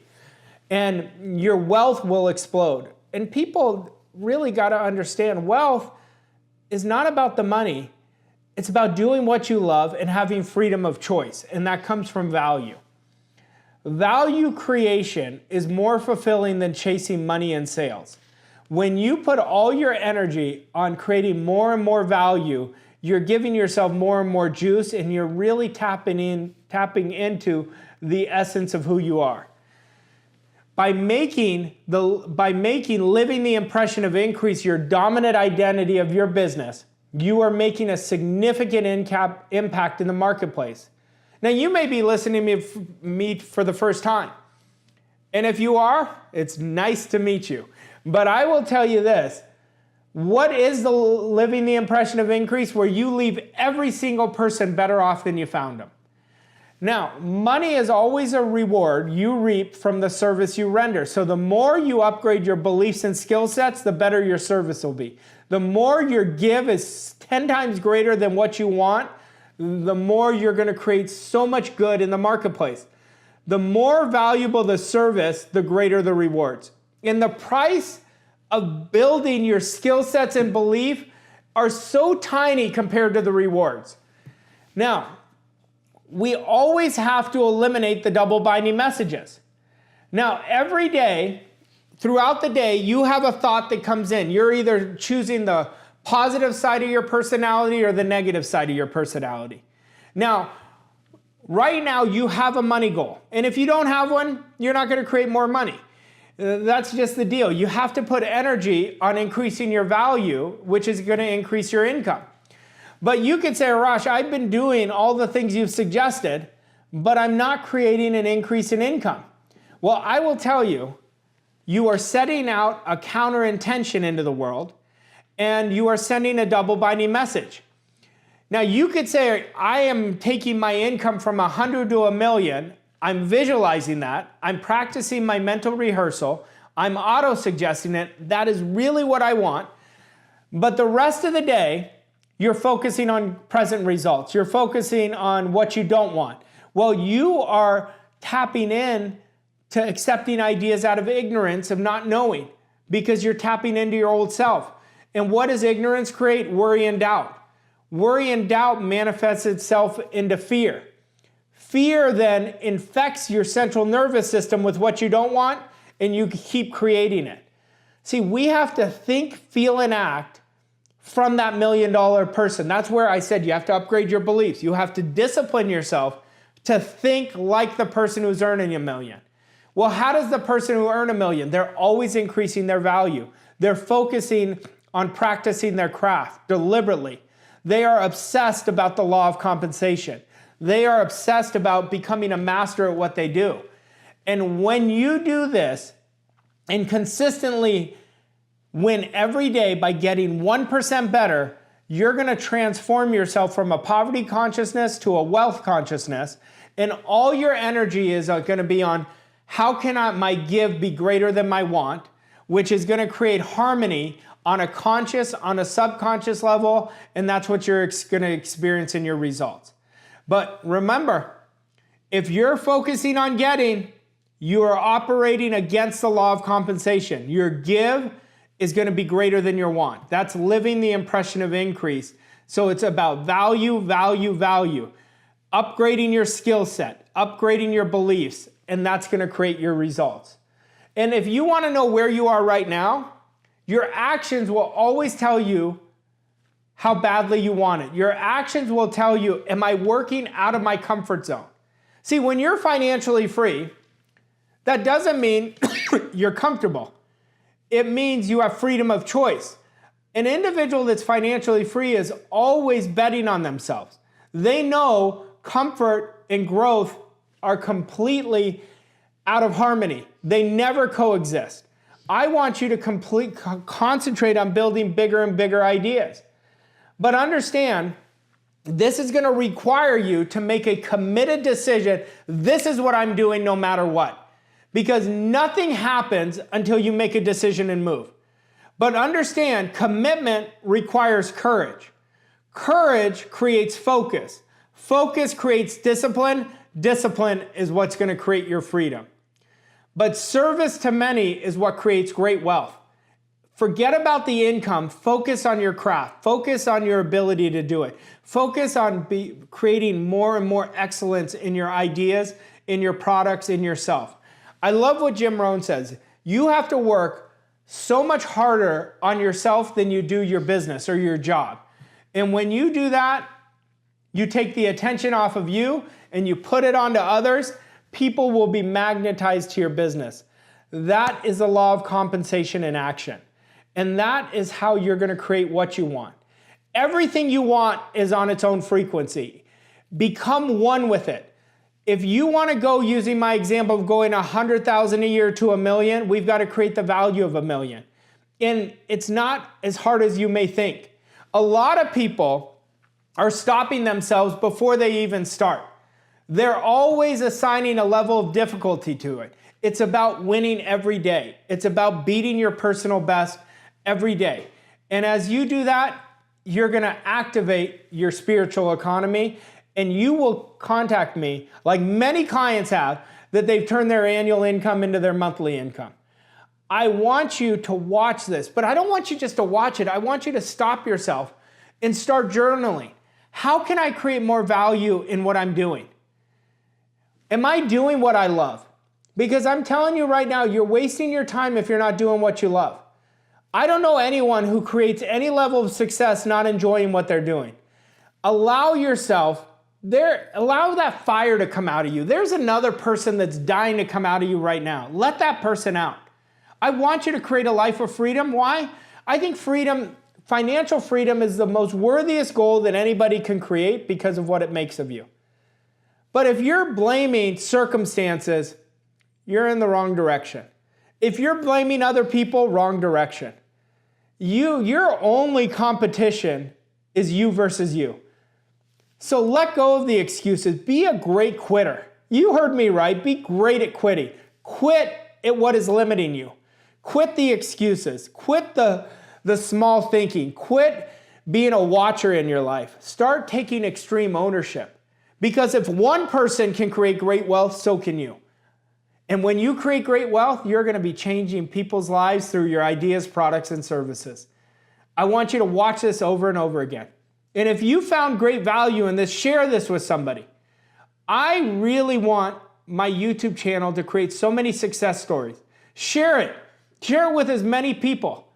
And your wealth will explode. And people really got to understand wealth is not about the money. It's about doing what you love and having freedom of choice. And that comes from value. Value creation is more fulfilling than chasing money and sales. When you put all your energy on creating more and more value, you're giving yourself more and more juice, and you're really tapping into the essence of who you are. By making living the impression of increase your dominant identity of your business, you are making a significant impact in the marketplace. Now, you may be listening to me for the first time. And if you are, it's nice to meet you. But I will tell you this. What is the living the impression of increase? Where you leave every single person better off than you found them. Now, money is always a reward you reap from the service you render. So the more you upgrade your beliefs and skill sets, the better your service will be. The more your give is 10 times greater than what you want, the more you're going to create so much good in the marketplace. The more valuable the service, the greater the rewards. And the price of building your skill sets and belief are so tiny compared to the rewards. Now, we always have to eliminate the double binding messages. Now, every day, throughout the day, you have a thought that comes in. You're either choosing the positive side of your personality or the negative side of your personality. Now, right now, you have a money goal. And if you don't have one, you're not going to create more money. That's just the deal. You have to put energy on increasing your value, which is going to increase your income. But you could say, Arash, I've been doing all the things you've suggested, but I'm not creating an increase in income. Well, I will tell you, you are setting out a counter intention into the world, and you are sending a double binding message. Now, you could say, I am taking my income from 100 to 1 million. I'm visualizing that. I'm practicing my mental rehearsal. I'm auto-suggesting it. That is really what I want. But the rest of the day, you're focusing on present results. You're focusing on what you don't want. Well, you are tapping in to accepting ideas out of ignorance of not knowing, because you're tapping into your old self. And what does ignorance create? Worry and doubt. Worry and doubt manifests itself into fear. Fear then infects your central nervous system with what you don't want, and you keep creating it. See, we have to think, feel, and act from that $1 million person. That's where I said you have to upgrade your beliefs. You have to discipline yourself to think like the person who's earning $1 million. Well, how does the person who earns $1 million? They're always increasing their value. They're focusing on practicing their craft deliberately. They are obsessed about the law of compensation. They are obsessed about becoming a master at what they do. And when you do this and consistently win every day by getting 1% better, you're going to transform yourself from a poverty consciousness to a wealth consciousness. And all your energy is going to be on how can my give be greater than my want, which is going to create harmony on a conscious, on a subconscious level. And that's what you're going to experience in your results. But remember, if you're focusing on getting, you are operating against the law of compensation. Your give is going to be greater than your want. That's living the impression of increase. So it's about value, value, value. Upgrading your skill set, upgrading your beliefs, and that's going to create your results. And if you want to know where you are right now, your actions will always tell you how badly you want it. Your actions will tell you, am I working out of my comfort zone? See, when you're financially free, that doesn't mean you're comfortable. It means you have freedom of choice. An individual that's financially free is always betting on themselves. They know comfort and growth are completely out of harmony. They never coexist. I want you to concentrate on building bigger and bigger ideas. But understand, this is going to require you to make a committed decision. This is what I'm doing no matter what. Because nothing happens until you make a decision and move. But understand, commitment requires courage. Courage creates focus. Focus creates discipline. Discipline is what's going to create your freedom. But service to many is what creates great wealth. Forget about the income. Focus on your craft. Focus on your ability to do it. Focus on creating more and more excellence in your ideas, in your products, in yourself. I love what Jim Rohn says. You have to work so much harder on yourself than you do your business or your job. And when you do that, you take the attention off of you and you put it onto others, people will be magnetized to your business. That is the law of compensation in action. And that is how you're going to create what you want. Everything you want is on its own frequency. Become one with it. If you want to go, using my example of going 100,000 a year to 1 million, we've got to create the value of 1 million. And it's not as hard as you may think. A lot of people are stopping themselves before they even start. They're always assigning a level of difficulty to it. It's about winning every day. It's about beating your personal best every day. And as you do that, you're going to activate your spiritual economy, and you will contact me, like many clients have, that they've turned their annual income into their monthly income. I want you to watch this, but I don't want you just to watch it. I want you to stop yourself and start journaling. How can I create more value in what I'm doing? Am I doing what I love? Because I'm telling you right now, you're wasting your time if you're not doing what you love. I don't know anyone who creates any level of success not enjoying what they're doing. Allow yourself, allow that fire to come out of you. There's another person that's dying to come out of you right now. Let that person out. I want you to create a life of freedom. Why? I think freedom, financial freedom, is the most worthiest goal that anybody can create because of what it makes of you. But if you're blaming circumstances, you're in the wrong direction. If you're blaming other people, wrong direction. Your only competition is you versus you. So let go of the excuses. Be a great quitter. You heard me right. Be great at quitting. Quit at what is limiting you. Quit the excuses. Quit the small thinking. Quit being a watcher in your life. Start taking extreme ownership. Because if one person can create great wealth, so can you. And when you create great wealth, you're going to be changing people's lives through your ideas, products, and services. I want you to watch this over and over again. And if you found great value in this, share this with somebody. I really want my YouTube channel to create so many success stories. Share it. Share it with as many people.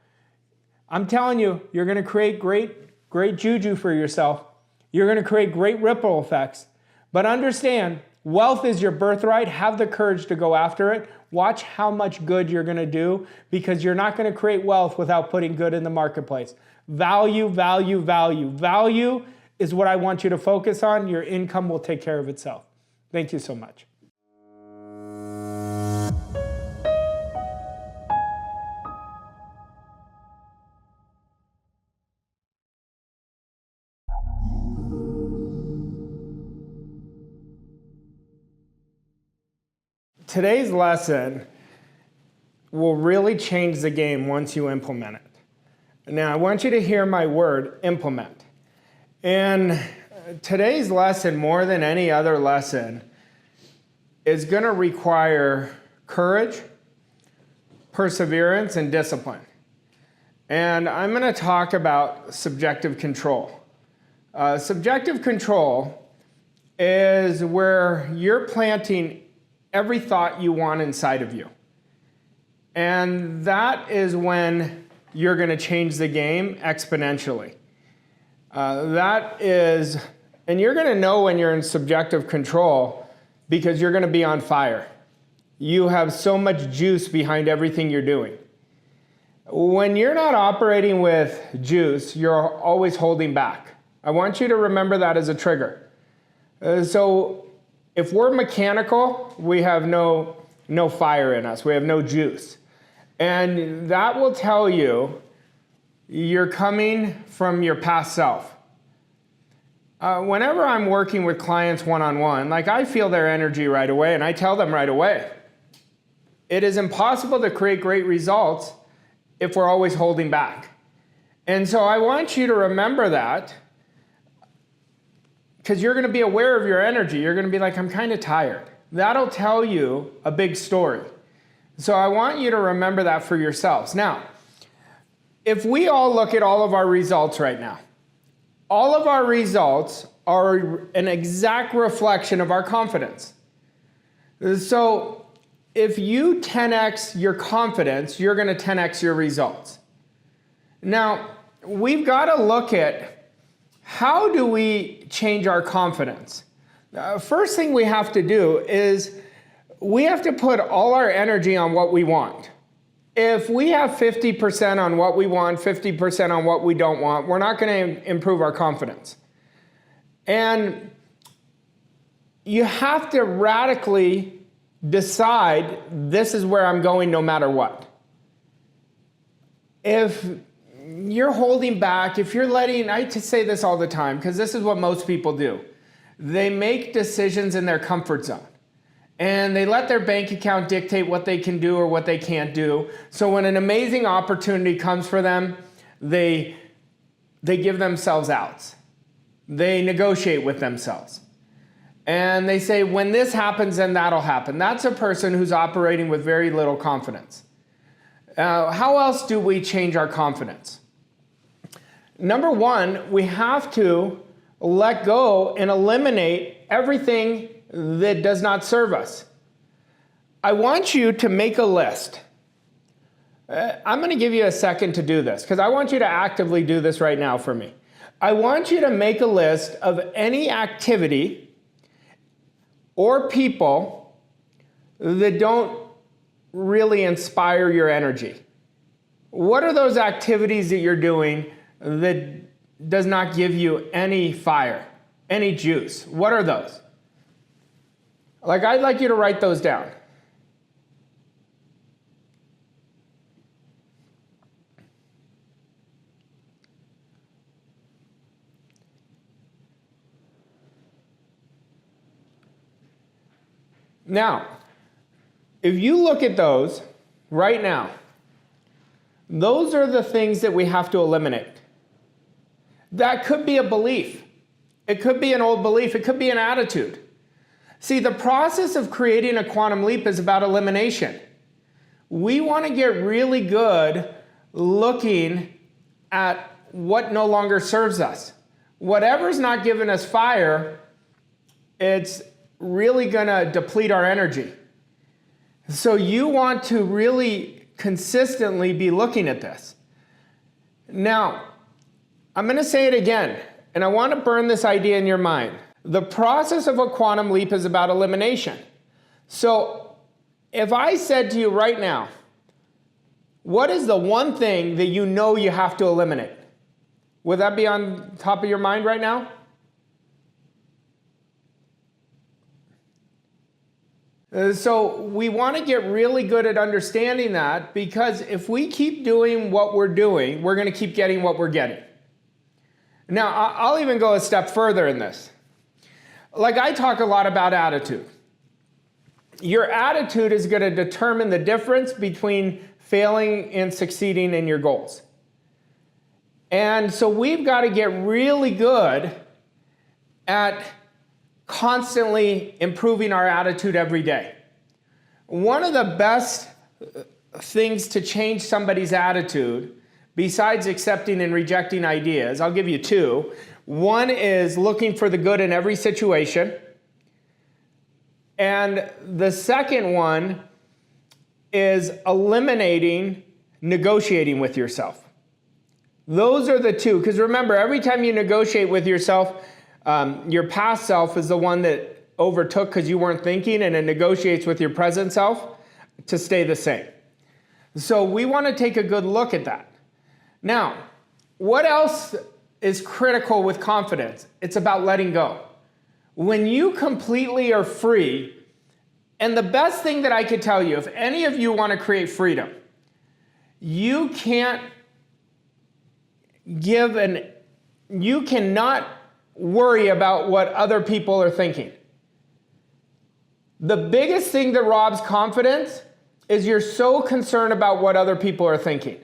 I'm telling you, you're going to create great juju for yourself. You're going to create great ripple effects. But understand, wealth is your birthright. Have the courage to go after it. Watch how much good you're going to do, because you're not going to create wealth without putting good in the marketplace. Value, value, value. Value is what I want you to focus on. Your income will take care of itself. Thank you so much. Today's lesson will really change the game once you implement it. Now, I want you to hear my word, implement. And today's lesson, more than any other lesson, is going to require courage, perseverance, and discipline. And I'm going to talk about subjective control. Subjective control is where you're planting every thought you want inside of you. And that is when you're going to change the game exponentially. And you're going to know when you're in subjective control because you're going to be on fire. You have so much juice behind everything you're doing. When you're not operating with juice, you're always holding back. I want you to remember that as a trigger. So If we're mechanical, we have no fire in us. We have no juice. And that will tell you you're coming from your past self. Whenever I'm working with clients one-on-one, like I feel their energy right away and I tell them right away, it is impossible to create great results if we're always holding back. And so I want you to remember that, because you're going to be aware of your energy. You're going to be like, I'm kind of tired. That'll tell you a big story. So I want you to remember that for yourselves. Now, if we all look at all of our results right now, all of our results are an exact reflection of our confidence. So if you 10x your confidence, you're going to 10x your results. Now, we've got to look at how do we change our confidence? First thing we have to do is we have to put all our energy on what we want. If we have 50% on what we want, 50% on what we don't want, we're not going to improve our confidence. And you have to radically decide, this is where I'm going no matter what. If you're holding back, if you're letting, I say this all the time, because this is what most people do. They make decisions in their comfort zone. And they let their bank account dictate what they can do or what they can't do. So when an amazing opportunity comes for them, they give themselves outs. They negotiate with themselves. And they say, when this happens, then that'll happen. That's a person who's operating with very little confidence. How else do we change our confidence? Number one, we have to let go and eliminate everything that does not serve us. I want you to make a list. I'm going to give you a second to do this, because I want you to actively do this right now for me. I want you to make a list of any activity or people that don't really inspire your energy. What are those activities that you're doing that does not give you any fire, any juice? What are those? Like, I'd like you to write those down. Now, if you look at those right now, those are the things that we have to eliminate. That could be a belief. It could be an old belief. It could be an attitude. See, the process of creating a quantum leap is about elimination. We want to get really good looking at what no longer serves us. Whatever's not giving us fire, it's really going to deplete our energy. So you want to really consistently be looking at this. Now, I'm going to say it again, and I want to burn this idea in your mind. The process of a quantum leap is about elimination. So if I said to you right now, what is the one thing that you know you have to eliminate? Would that be on top of your mind right now? So we want to get really good at understanding that, because if we keep doing what we're doing, we're going to keep getting what we're getting. Now, I'll even go a step further in this. Like, I talk a lot about attitude. Your attitude is going to determine the difference between failing and succeeding in your goals. And so we've got to get really good at constantly improving our attitude every day. One of the best things to change somebody's attitude, besides accepting and rejecting ideas, I'll give you two. One is looking for the good in every situation. And the second one is eliminating negotiating with yourself. Those are the two, because remember, every time you negotiate with yourself, your past self is the one that overtook because you weren't thinking, and it negotiates with your present self to stay the same. So we want to take a good look at that. Now, what else is critical with confidence? It's about letting go. When you completely are free, and the best thing that I could tell you, if any of you want to create freedom, you cannot worry about what other people are thinking. The biggest thing that robs confidence is you're so concerned about what other people are thinking.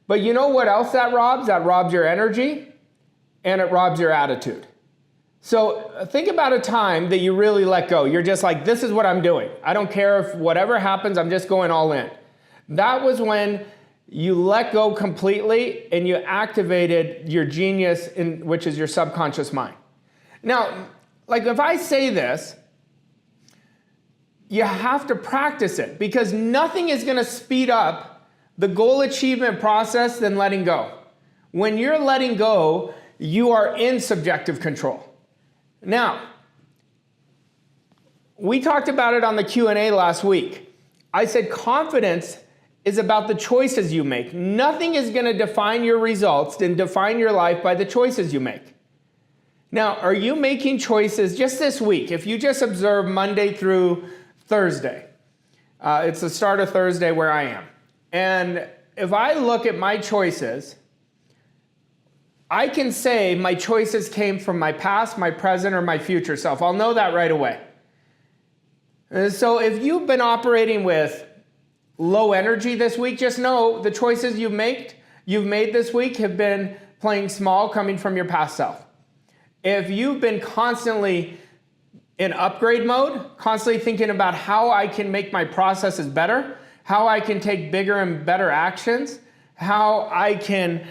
But you know what else that robs? That robs your energy and it robs your attitude. So think about a time that you really let go. You're just like, this is what I'm doing. I don't care if whatever happens, I'm just going all in. That was when you let go completely and you activated your genius, which is your subconscious mind. Now, like if I say this, you have to practice it because nothing is going to speed up the goal achievement process than letting go. When you're letting go, you are in subjective control. Now, we talked about it on the Q&A last week. I said confidence is about the choices you make. Nothing is going to define your results and define your life by the choices you make. Now, are you making choices just this week? If you just observe Monday through Thursday, it's the start of Thursday where I am. And if I look at my choices, I can say my choices came from my past, my present, or my future self. I'll know that right away. So if you've been operating with low energy this week, just know the choices you've made this week have been playing small, coming from your past self. If you've been constantly in upgrade mode, constantly thinking about how I can make my processes better, how I can take bigger and better actions, how I can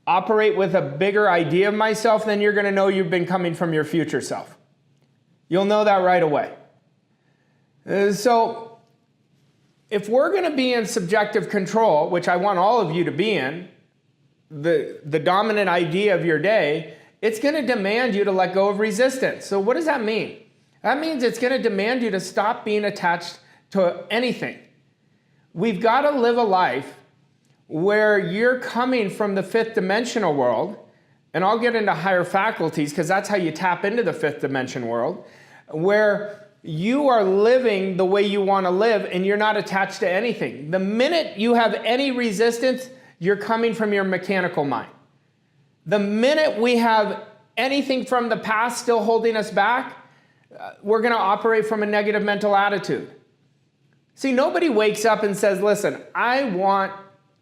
operate with a bigger idea of myself, then you're going to know you've been coming from your future self. You'll know that right away. So if we're going to be in subjective control, which I want all of you to be in, the dominant idea of your day, it's going to demand you to let go of resistance. So what does that mean? That means it's going to demand you to stop being attached to anything. We've got to live a life where you're coming from the fifth dimensional world, and I'll get into higher faculties because that's how you tap into the fifth dimension world, where you are living the way you want to live and you're not attached to anything. The minute you have any resistance, you're coming from your mechanical mind. The minute we have anything from the past still holding us back, we're going to operate from a negative mental attitude. See, nobody wakes up and says, listen, I want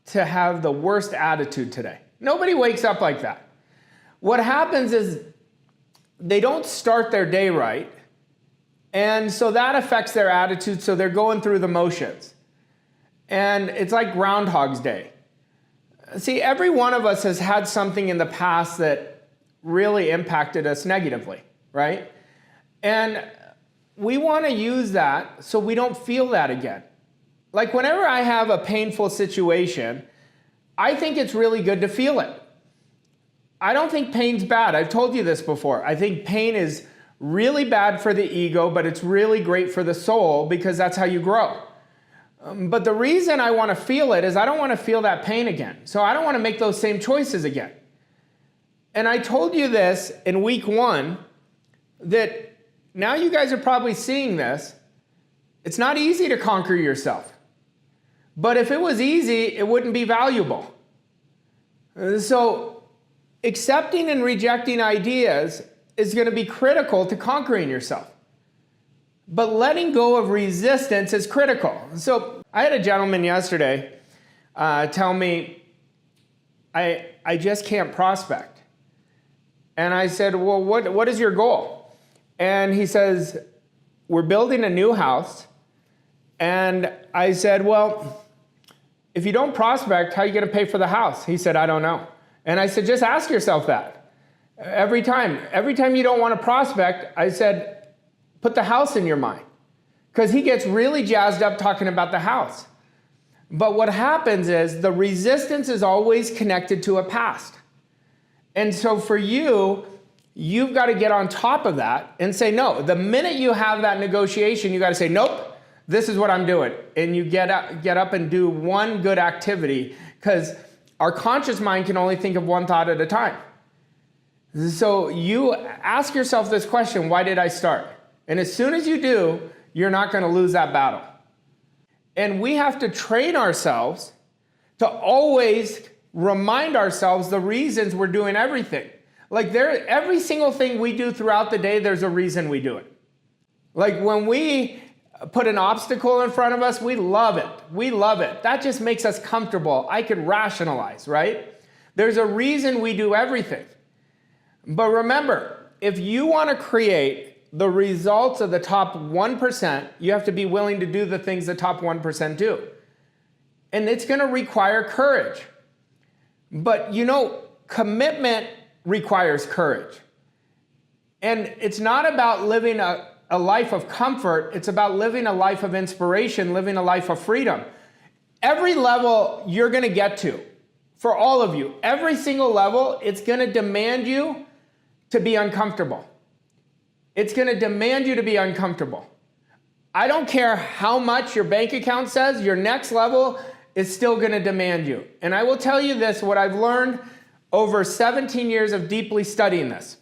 to have the worst attitude today. Nobody wakes up like that. What happens is they don't start their day right, and so that affects their attitude, so they're going through the motions. And it's like Groundhog's Day. See, every one of us has had something in the past that really impacted us negatively, right? And we want to use that so we don't feel that again. Like whenever I have a painful situation, I think it's really good to feel it. I don't think pain's bad. I've told you this before. I think pain is really bad for the ego, but it's really great for the soul because that's how you grow. But the reason I want to feel it is I don't want to feel that pain again. So I don't want to make those same choices again. And I told you this in week 1 that now you guys are probably seeing this. It's not easy to conquer yourself. But if it was easy, it wouldn't be valuable. So accepting and rejecting ideas is going to be critical to conquering yourself. But letting go of resistance is critical. So I had a gentleman yesterday tell me, I just can't prospect. And I said, well, what is your goal? And he says, we're building a new house. And I said, well, if you don't prospect, how are you going to pay for the house? He said, I don't know. And I said, just ask yourself that. Every time you don't want to prospect, I said, put the house in your mind. Because he gets really jazzed up talking about the house. But what happens is the resistance is always connected to a past. And so for you, you've got to get on top of that and say, no, the minute you have that negotiation, you got to say, nope. This is what I'm doing. And you get up and do one good activity because our conscious mind can only think of one thought at a time. So you ask yourself this question, why did I start? And as soon as you do, you're not going to lose that battle. And we have to train ourselves to always remind ourselves the reasons we're doing everything. Like every single thing we do throughout the day, there's a reason we do it. Like when we put an obstacle in front of us, we love it. We love it. That just makes us comfortable. I could rationalize, right? There's a reason we do everything. But remember, if you want to create the results of the top 1%, you have to be willing to do the things the top 1% do. And it's going to require courage. But you know, commitment requires courage. And it's not about living a life of comfort, it's about living a life of inspiration, living a life of freedom. Every level you're going to get to, for all of you, every single level, it's going to demand you to be uncomfortable. It's going to demand you to be uncomfortable. I don't care how much your bank account says, your next level is still going to demand you. And I will tell you this, what I've learned over 17 years of deeply studying this.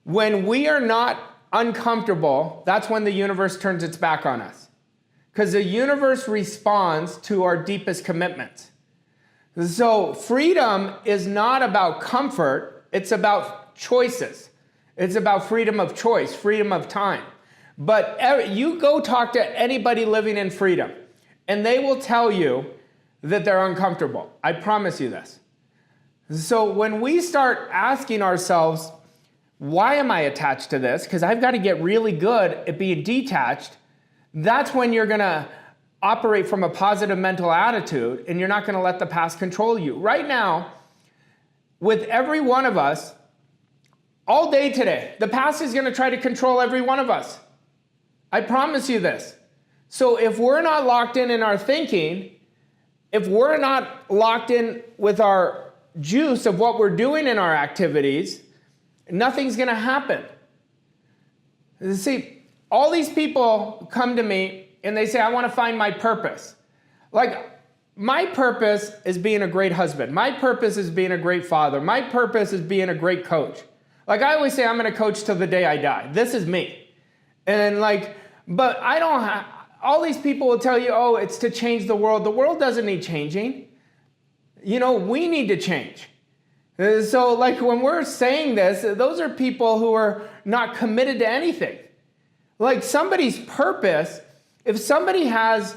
When we are not uncomfortable, that's when the universe turns its back on us. Because the universe responds to our deepest commitments. So freedom is not about comfort, it's about choices. It's about freedom of choice, freedom of time. But you go talk to anybody living in freedom, and they will tell you that they're uncomfortable. I promise you this. So when we start asking ourselves, why am I attached to this? Because I've got to get really good at being detached. That's when you're going to operate from a positive mental attitude, and you're not going to let the past control you. Right now, with every one of us, all day today, the past is going to try to control every one of us. I promise you this. So if we're not locked in our thinking, if we're not locked in with our juice of what we're doing in our activities, nothing's going to happen. See, all these people come to me and they say, I want to find my purpose. Like, my purpose is being a great husband. My purpose is being a great father. My purpose is being a great coach. Like I always say, I'm going to coach till the day I die. This is me. And like, but I don't have, all these people will tell you, oh, it's to change the world. The world doesn't need changing. You know, we need to change. So like when we're saying this, those are people who are not committed to anything. Like somebody's purpose, if somebody has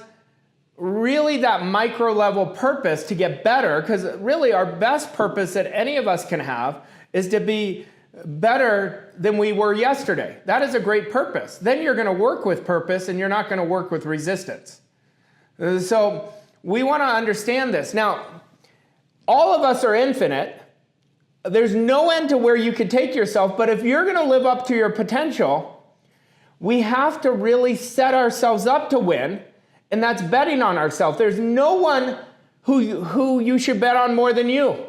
really that micro level purpose to get better, because really our best purpose that any of us can have is to be better than we were yesterday. That is a great purpose. Then you're going to work with purpose and you're not going to work with resistance. So we want to understand this. Now, all of us are infinite. There's no end to where you could take yourself, but if you're going to live up to your potential, we have to really set ourselves up to win, and that's betting on ourselves. There's no one who you should bet on more than you.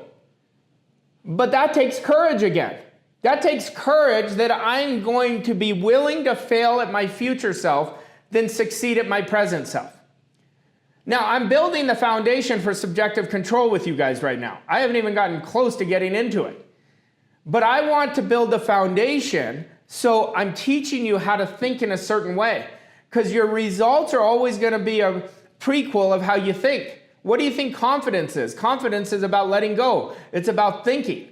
But that takes courage again. That takes courage that I'm going to be willing to fail at my future self than succeed at my present self. Now, I'm building the foundation for subjective control with you guys right now. I haven't even gotten close to getting into it. But I want to build the foundation, so I'm teaching you how to think in a certain way. Because your results are always going to be a prequel of how you think. What do you think confidence is? Confidence is about letting go. It's about thinking.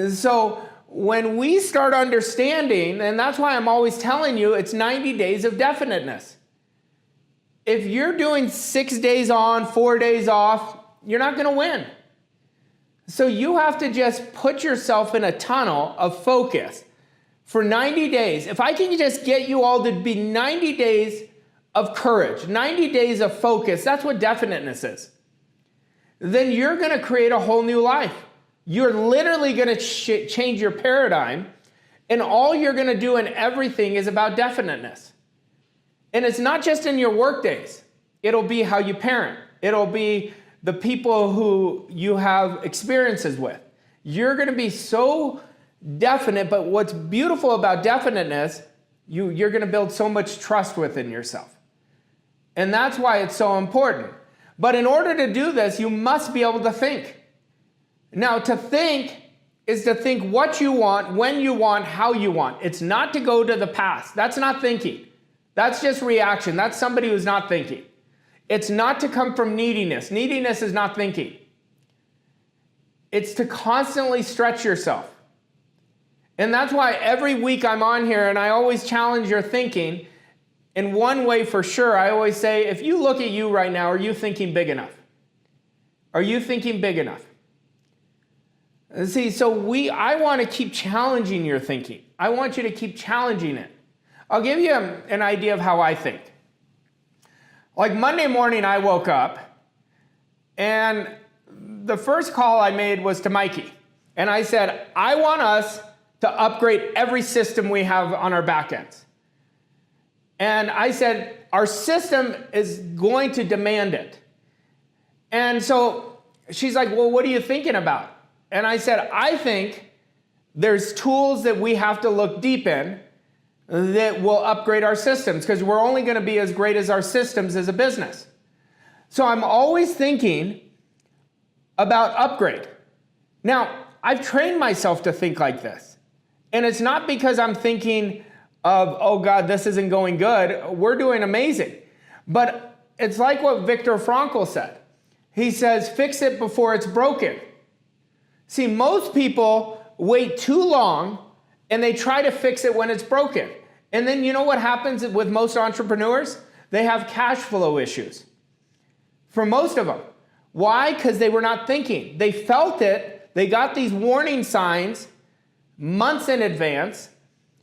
So when we start understanding, and that's why I'm always telling you, it's 90 days of definiteness. If you're doing 6 days on, 4 days off, you're not going to win. So you have to just put yourself in a tunnel of focus for 90 days. If I can just get you all to be 90 days of courage, 90 days of focus, that's what definiteness is. Then you're going to create a whole new life. You're literally going to change your paradigm, and all you're going to do in everything is about definiteness. And it's not just in your work days. It'll be how you parent. It'll be the people who you have experiences with. You're going to be so definite, but what's beautiful about definiteness, you're going to build so much trust within yourself. And that's why it's so important. But in order to do this, you must be able to think. Now, to think is to think what you want, when you want, how you want. It's not to go to the past. That's not thinking. That's just reaction. That's somebody who's not thinking. It's not to come from neediness. Neediness is not thinking. It's to constantly stretch yourself. And that's why every week I'm on here and I always challenge your thinking. In one way for sure, I always say, if you look at you right now, are you thinking big enough? Are you thinking big enough? See, so I want to keep challenging your thinking. I want you to keep challenging it. I'll give you an idea of how I think. Like Monday morning, I woke up and the first call I made was to Mikey. And I said, I want us to upgrade every system we have on our back ends. And I said, our system is going to demand it. And so she's like, well, what are you thinking about? And I said, I think there's tools that we have to look deep in that will upgrade our systems, because we're only going to be as great as our systems as a business. So I'm always thinking about upgrade. Now, I've trained myself to think like this. And it's not because I'm thinking of, oh God, this isn't going good. We're doing amazing. But it's like what Viktor Frankl said. He says, fix it before it's broken. See, most people wait too long and they try to fix it when it's broken. And then you know what happens with most entrepreneurs? They have cash flow issues. For most of them. Why? Because they were not thinking. They felt it. They got these warning signs months in advance,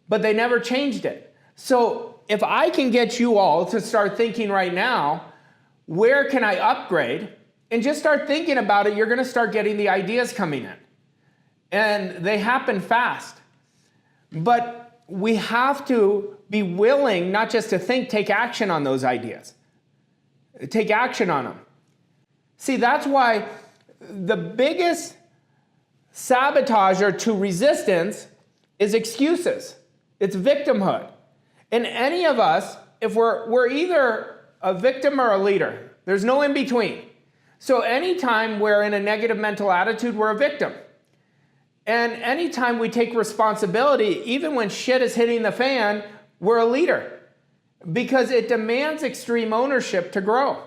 but they never changed it. So if I can get you all to start thinking right now, where can I upgrade? And just start thinking about it, you're going to start getting the ideas coming in. And they happen fast. But we have to be willing not just to think, take action on those ideas. Take action on them. See, that's why the biggest sabotager to resistance is excuses. It's victimhood. And any of us, if we're either a victim or a leader, there's no in between. So anytime we're in a negative mental attitude, we're a victim. And anytime we take responsibility, even when shit is hitting the fan, we're a leader. Because it demands extreme ownership to grow.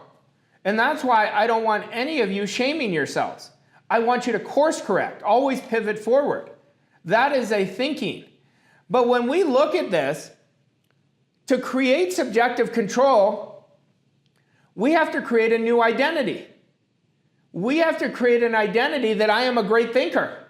And that's why I don't want any of you shaming yourselves. I want you to course correct, always pivot forward. That is a thinking. But when we look at this, to create subjective control, we have to create a new identity. We have to create an identity that I am a great thinker,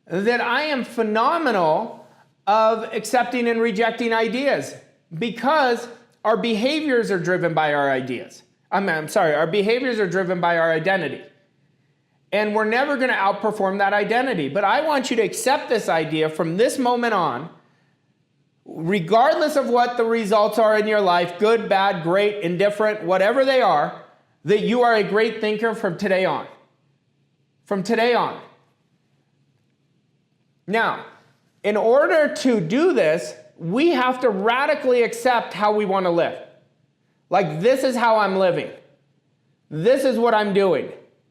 that I am phenomenal of accepting and rejecting ideas, because our behaviors are driven by our ideas. Our behaviors are driven by our identity. And we're never going to outperform that identity. But I want you to accept this idea from this moment on, regardless of what the results are in your life, good, bad, great, indifferent, whatever they are, that you are a great thinker from today on. From today on. Now, in order to do this, we have to radically accept how we want to live. Like, this is how I'm living. This is what I'm doing.